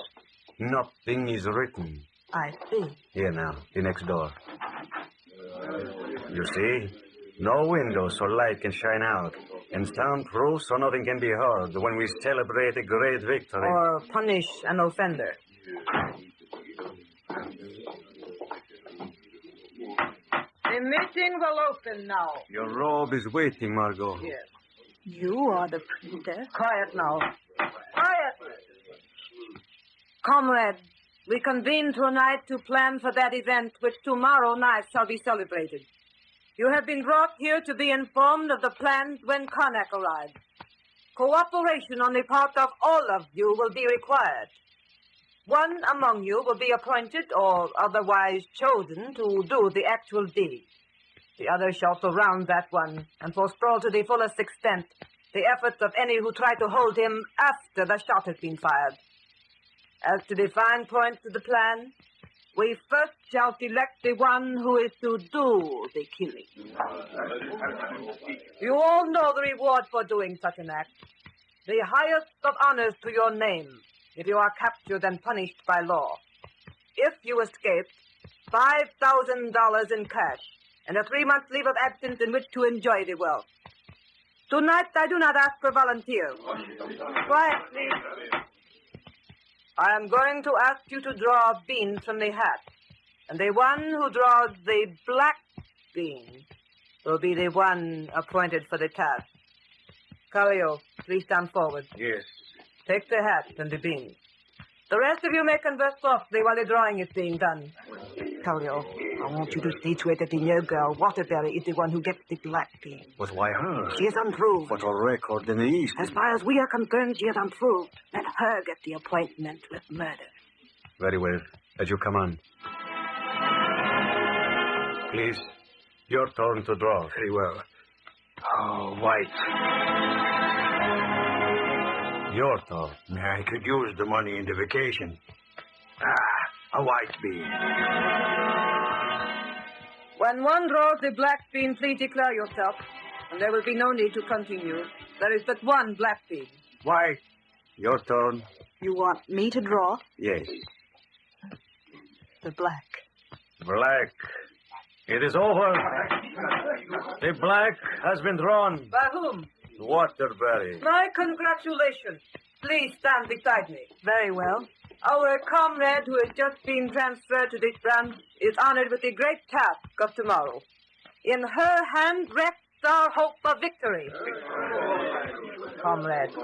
Nothing is written. I see. Here now, the next door. You see? No window so light can shine out. And soundproof so nothing can be heard when we celebrate a great victory. Or punish an offender. The meeting will open now. Your robe is waiting, Margot. Yes. You are the priestess? Quiet now. Quiet! Comrade, we convene tonight to plan for that event which tomorrow night shall be celebrated. You have been brought here to be informed of the plans when Karnak arrives. Cooperation on the part of all of you will be required. One among you will be appointed or otherwise chosen to do the actual deed. The other shall surround that one and forestall to the fullest extent the efforts of any who try to hold him after the shot has been fired. As to the fine points of the plan, we first shall select the one who is to do the killing. You all know the reward for doing such an act. The highest of honors to your name if you are captured and punished by law. If you escape, $5,000 in cash and a 3-month leave of absence in which to enjoy the wealth. Tonight, I do not ask for volunteers. Quiet, please. I am going to ask you to draw a bean from the hat, and the one who draws the black bean will be the one appointed for the task. Calio, please stand forward. Yes. Take the hat and the bean. The rest of you may converse softly while the drawing is being done. Calio, I want you to see to it that the new girl, Waterbury, is the one who gets the black bean. But why her? She is unproved. But a record in the East. As far as we are concerned, she is unproved. Let her get the appointment with murder. Very well. As you come on. Please, your turn to draw. Very well. Oh, white. Your turn. I could use the money in the vacation. A white bean. When one draws the black bean, please declare yourself, and there will be no need to continue. There is but one black bean. White. Your turn. You want me to draw? Yes. The black. Black. It is over. The black has been drawn. By whom? Waterbury. My congratulations. Please stand beside me. Very well. Our comrade who has just been transferred to this branch is honored with the great task of tomorrow. In her hand rests our hope of victory. Comrade,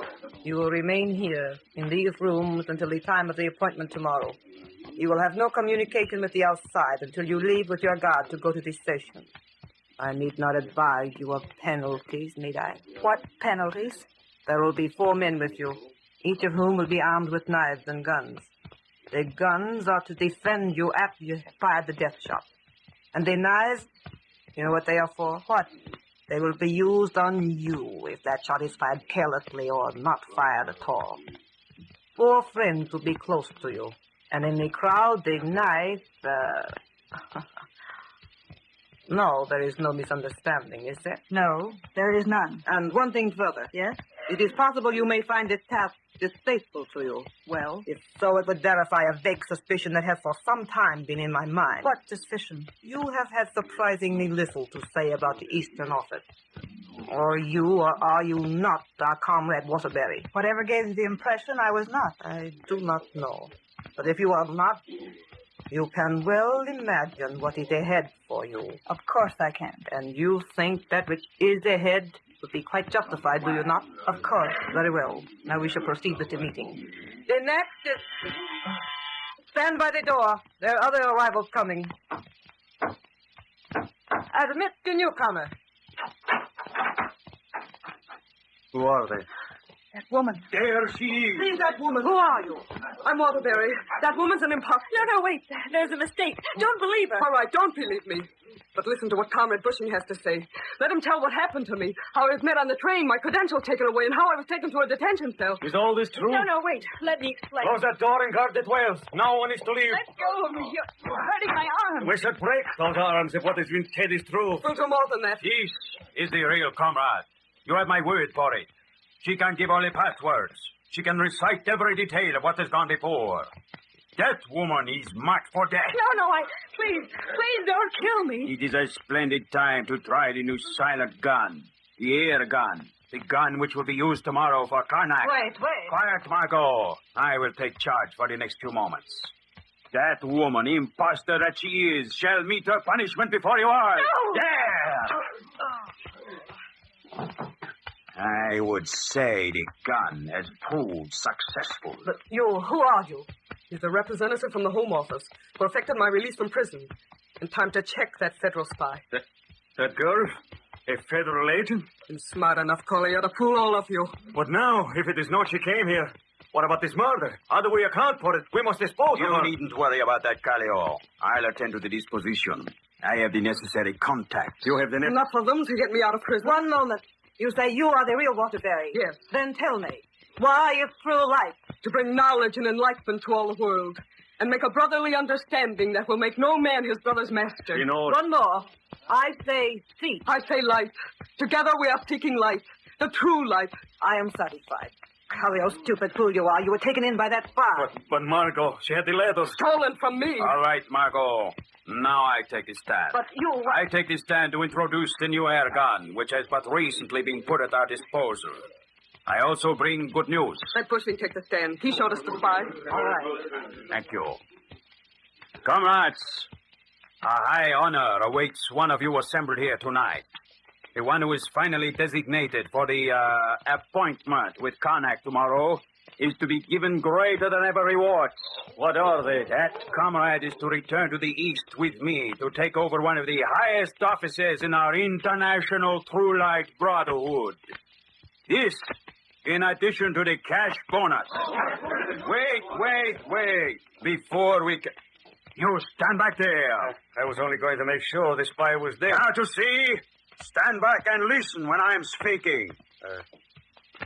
you will remain here in these rooms until the time of the appointment tomorrow. You will have no communication with the outside until you leave with your guard to go to the station. I need not advise you of penalties, need I? What penalties? There will be 4 men with you, each of whom will be armed with knives and guns. The guns are to defend you after you fired the death shot. And the knives, you know what they are for? What? They will be used on you if that shot is fired carelessly or not fired at all. 4 friends will be close to you. And in the crowd, the knife, No, there is no misunderstanding, is there? No, there is none. And one thing further. Yes? It is possible you may find this task distasteful to you. Well? If so, it would verify a vague suspicion that has for some time been in my mind. What suspicion? You have had surprisingly little to say about the Eastern Office. Or you, or are you not our comrade Waterbury? Whatever gave you the impression, I was not. I do not know. But if you are not, you can well imagine what is ahead for you. Of course I can. And you think that which is ahead would be quite justified, do you not? Of course. Very well. Now we shall proceed with the meeting. The next is... Stand by the door. There are other arrivals coming. Admit the newcomer. Who are they? That woman. There she is. Leave that woman. Who are you? I'm Waterbury. That woman's an impostor. No, wait. There's a mistake. Don't believe her. All right, don't believe me. But listen to what Comrade Bushing has to say. Let him tell what happened to me, how I was met on the train, my credentials taken away, and how I was taken to a detention cell. Is all this true? No, wait. Let me explain. Close that door and guard the 12. No one is to leave. Let go of me. You're hurting my arm. We should break those arms if what has been said is true. We'll do more than that. This is the real comrade. You have my word for it. She can give only passwords. She can recite every detail of what has gone before. That woman is marked for death. No, please don't kill me. It is a splendid time to try the new silent gun, the air gun, the gun which will be used tomorrow for Karnak. Wait. Quiet, Margot. I will take charge for the next few moments. That woman, imposter that she is, shall meet her punishment before you are. No! There! I would say the gun has proved successful. But who are you? He's a representative from the Home Office who effected my release from prison. In time to check that federal spy. That girl? A federal agent? Been smart enough, Collier, to fool all of you. But now, if it is not she came here, what about this murder? How do we account for it? We must dispose of her. You needn't worry about that, Calio. I'll attend to the disposition. I have the necessary contacts. You have the Enough of them to get me out of prison. One moment. You say you are the real Waterbury? Yes. Then tell me, why is true light? To bring knowledge and enlightenment to all the world. And make a brotherly understanding that will make no man his brother's master. You know... One more. I say seek. I say light. Together we are seeking light. The true light. I am satisfied. Calio, stupid fool you are. You were taken in by that spy. But Margot, she had the letters. Stolen from me. All right, Margot. Now I take the stand. But you... I take the stand to introduce the new air gun, which has but recently been put at our disposal. I also bring good news. Let Bushing take the stand. He showed us the spy. All right. Thank you. Comrades, a high honor awaits one of you assembled here tonight. The one who is finally designated for the appointment with Karnak tomorrow is to be given greater than ever rewards. What are they? That comrade is to return to the East with me to take over one of the highest offices in our international True Light Brotherhood. This, in addition to the cash bonus. Wait. Before we... You stand back there. I was only going to make sure the spy was there. Now to see. Stand back and listen when I am speaking.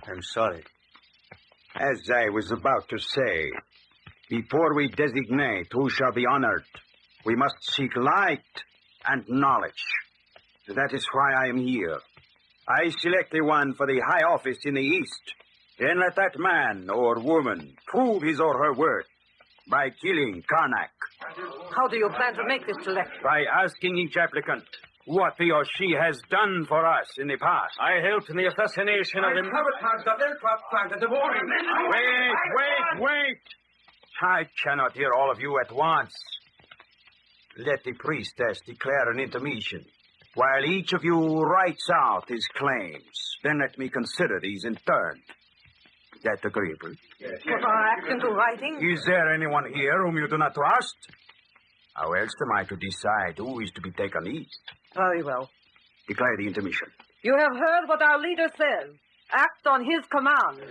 I'm sorry. As I was about to say, before we designate who shall be honored, we must seek light and knowledge. That is why I am here. I select the one for the high office in the East. Then let that man or woman prove his or her worth by killing Karnak. How do you plan to make this selection? By asking each applicant what he or she has done for us in the past. I helped in the assassination of the... Wait! I cannot hear all of you at once. Let the priestess declare an intermission, while each of you writes out his claims. Then let me consider these in turn. Is that agreeable? Yes. Put our act into writing? Is there anyone here whom you do not trust? How else am I to decide who is to be taken east? Very well. Declare the intermission. You have heard what our leader says. Act on his command.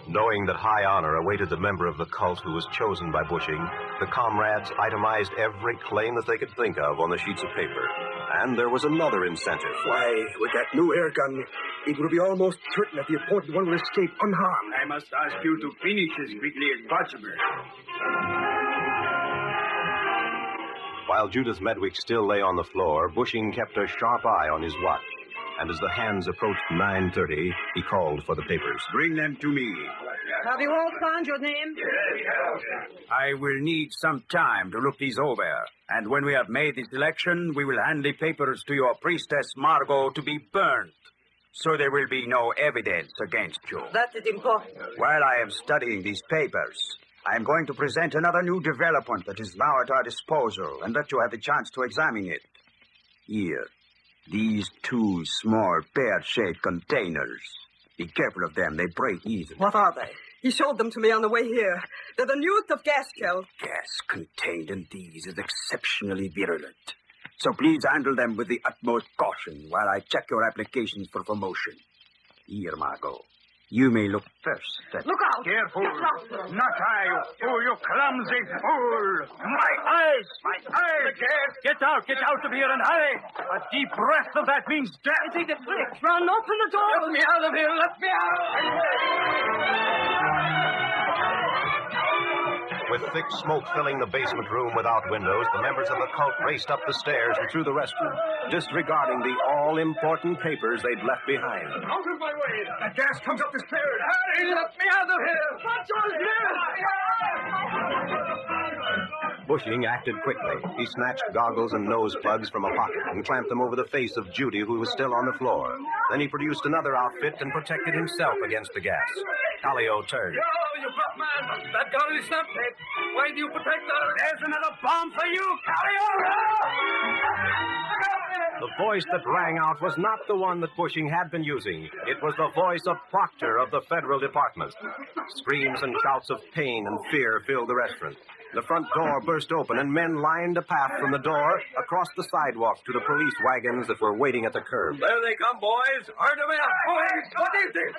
Knowing that high honor awaited the member of the cult who was chosen by Bushing, the comrades itemized every claim that they could think of on the sheets of paper. And there was another incentive. Why, with that new air gun, it will be almost certain that the appointed one will escape unharmed. I must ask you to finish as quickly as possible. While Judith Medwick still lay on the floor, Bushing kept a sharp eye on his watch. And as the hands approached 9:30, he called for the papers. Bring them to me. Have you all signed your name? I will need some time to look these over. And when we have made the selection, we will hand the papers to your priestess Margot to be burned. So there will be no evidence against you. That is important. While I am studying these papers, I am going to present another new development that is now at our disposal and let you have the chance to examine it. Here. These two small pear-shaped containers. Be careful of them. They break easily. What are they? He showed them to me on the way here. They're the newest of gas shells. Gas contained in these is exceptionally virulent. So please handle them with the utmost caution while I check your applications for promotion. Here, Margot. You may look first. Look out! Careful! Not I! Oh, you clumsy fool! My eyes! The gas! Get out of here and hurry! A deep breath of that means death! I think it's Rick. Run, open the door! Let me out of here! Let me out! With thick smoke filling the basement room without windows, the members of the cult raced up the stairs and through the restroom, disregarding the all-important papers they'd left behind. Out of my way! That gas comes up the stairs! Hurry! Let me out of here! What's on here? Bushing acted quickly. He snatched goggles and nose plugs from a pocket and clamped them over the face of Judy, who was still on the floor. Then he produced another outfit and protected himself against the gas. Calio turned. Yo, you buff man! That gun is something. Why do you protect us? There's another bomb for you, Calio! The voice that rang out was not the one that Bushing had been using. It was the voice of Proctor of the Federal Department. Screams and shouts of pain and fear filled the restaurant. The front door burst open, and men lined a path from the door across the sidewalk to the police wagons that were waiting at the curb. There they come, boys. Hard them in. Boys, what is this?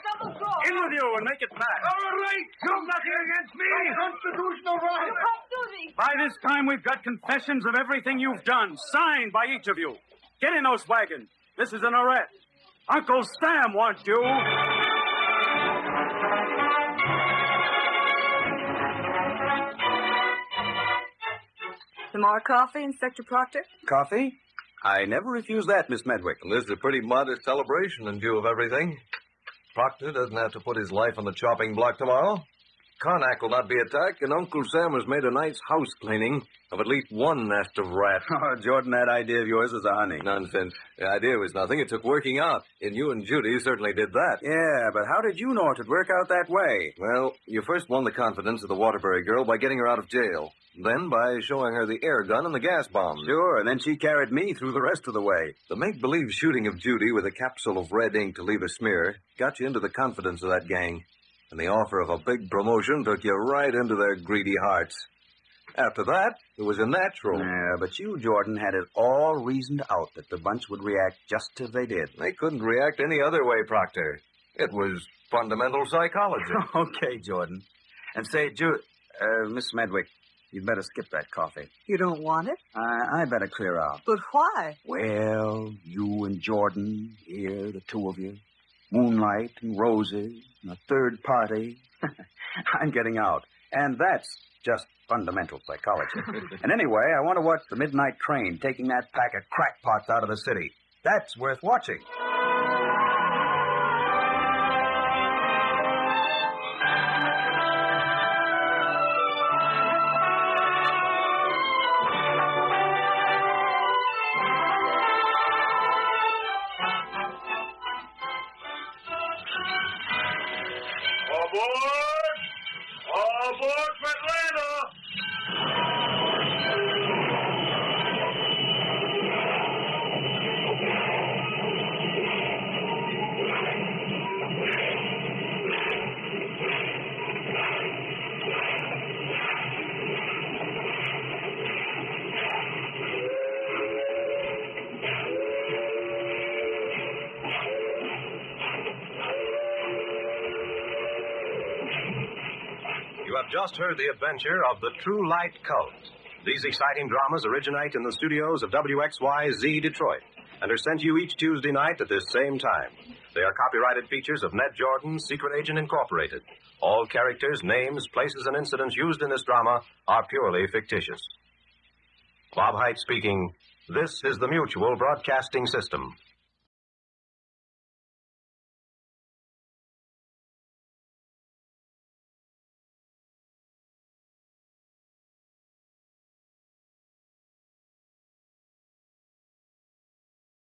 In with you and make it fast. All right. You're nothing against me. Constitutional right. By this time, we've got confessions of everything you've done, signed by each of you. Get in those wagons. This is an arrest. Uncle Sam wants you. Some more coffee, Inspector Proctor? Coffee? I never refuse that, Miss Medwick. This is a pretty modest celebration in view of everything. Proctor doesn't have to put his life on the chopping block tomorrow. Karnak will not be attacked, and Uncle Sam has made a nice house cleaning of at least one nest of rats. Oh, Jordan, that idea of yours is a honey. Nonsense. The idea was nothing. It took working out. And you and Judy certainly did that. Yeah, but how did you know it would work out that way? Well, you first won the confidence of the Waterbury girl by getting her out of jail. Then by showing her the air gun and the gas bomb. Sure, and then she carried me through the rest of the way. The make-believe shooting of Judy with a capsule of red ink to leave a smear got you into the confidence of that gang. And the offer of a big promotion took you right into their greedy hearts. After that, it was a natural. Yeah, but you, Jordan, had it all reasoned out that the bunch would react just as they did. They couldn't react any other way, Proctor. It was fundamental psychology. Okay, Jordan. And say, Miss Medwick, you'd better skip that coffee. You don't want it? I better clear out. But why? Well, you and Jordan, here, the two of you. Moonlight and roses and a third party. I'm getting out. And that's just fundamental psychology. And anyway, I want to watch the midnight train taking that pack of crackpots out of the city. That's worth watching. Aboard for Atlanta! You have just heard the adventure of the True Light Cult. These exciting dramas originate in the studios of WXYZ Detroit and are sent you each Tuesday night at this same time. They are copyrighted features of Ned Jordan, Secret Agent Incorporated. All characters, names, places, and incidents used in this drama are purely fictitious. Bob Height speaking. This is the Mutual Broadcasting System.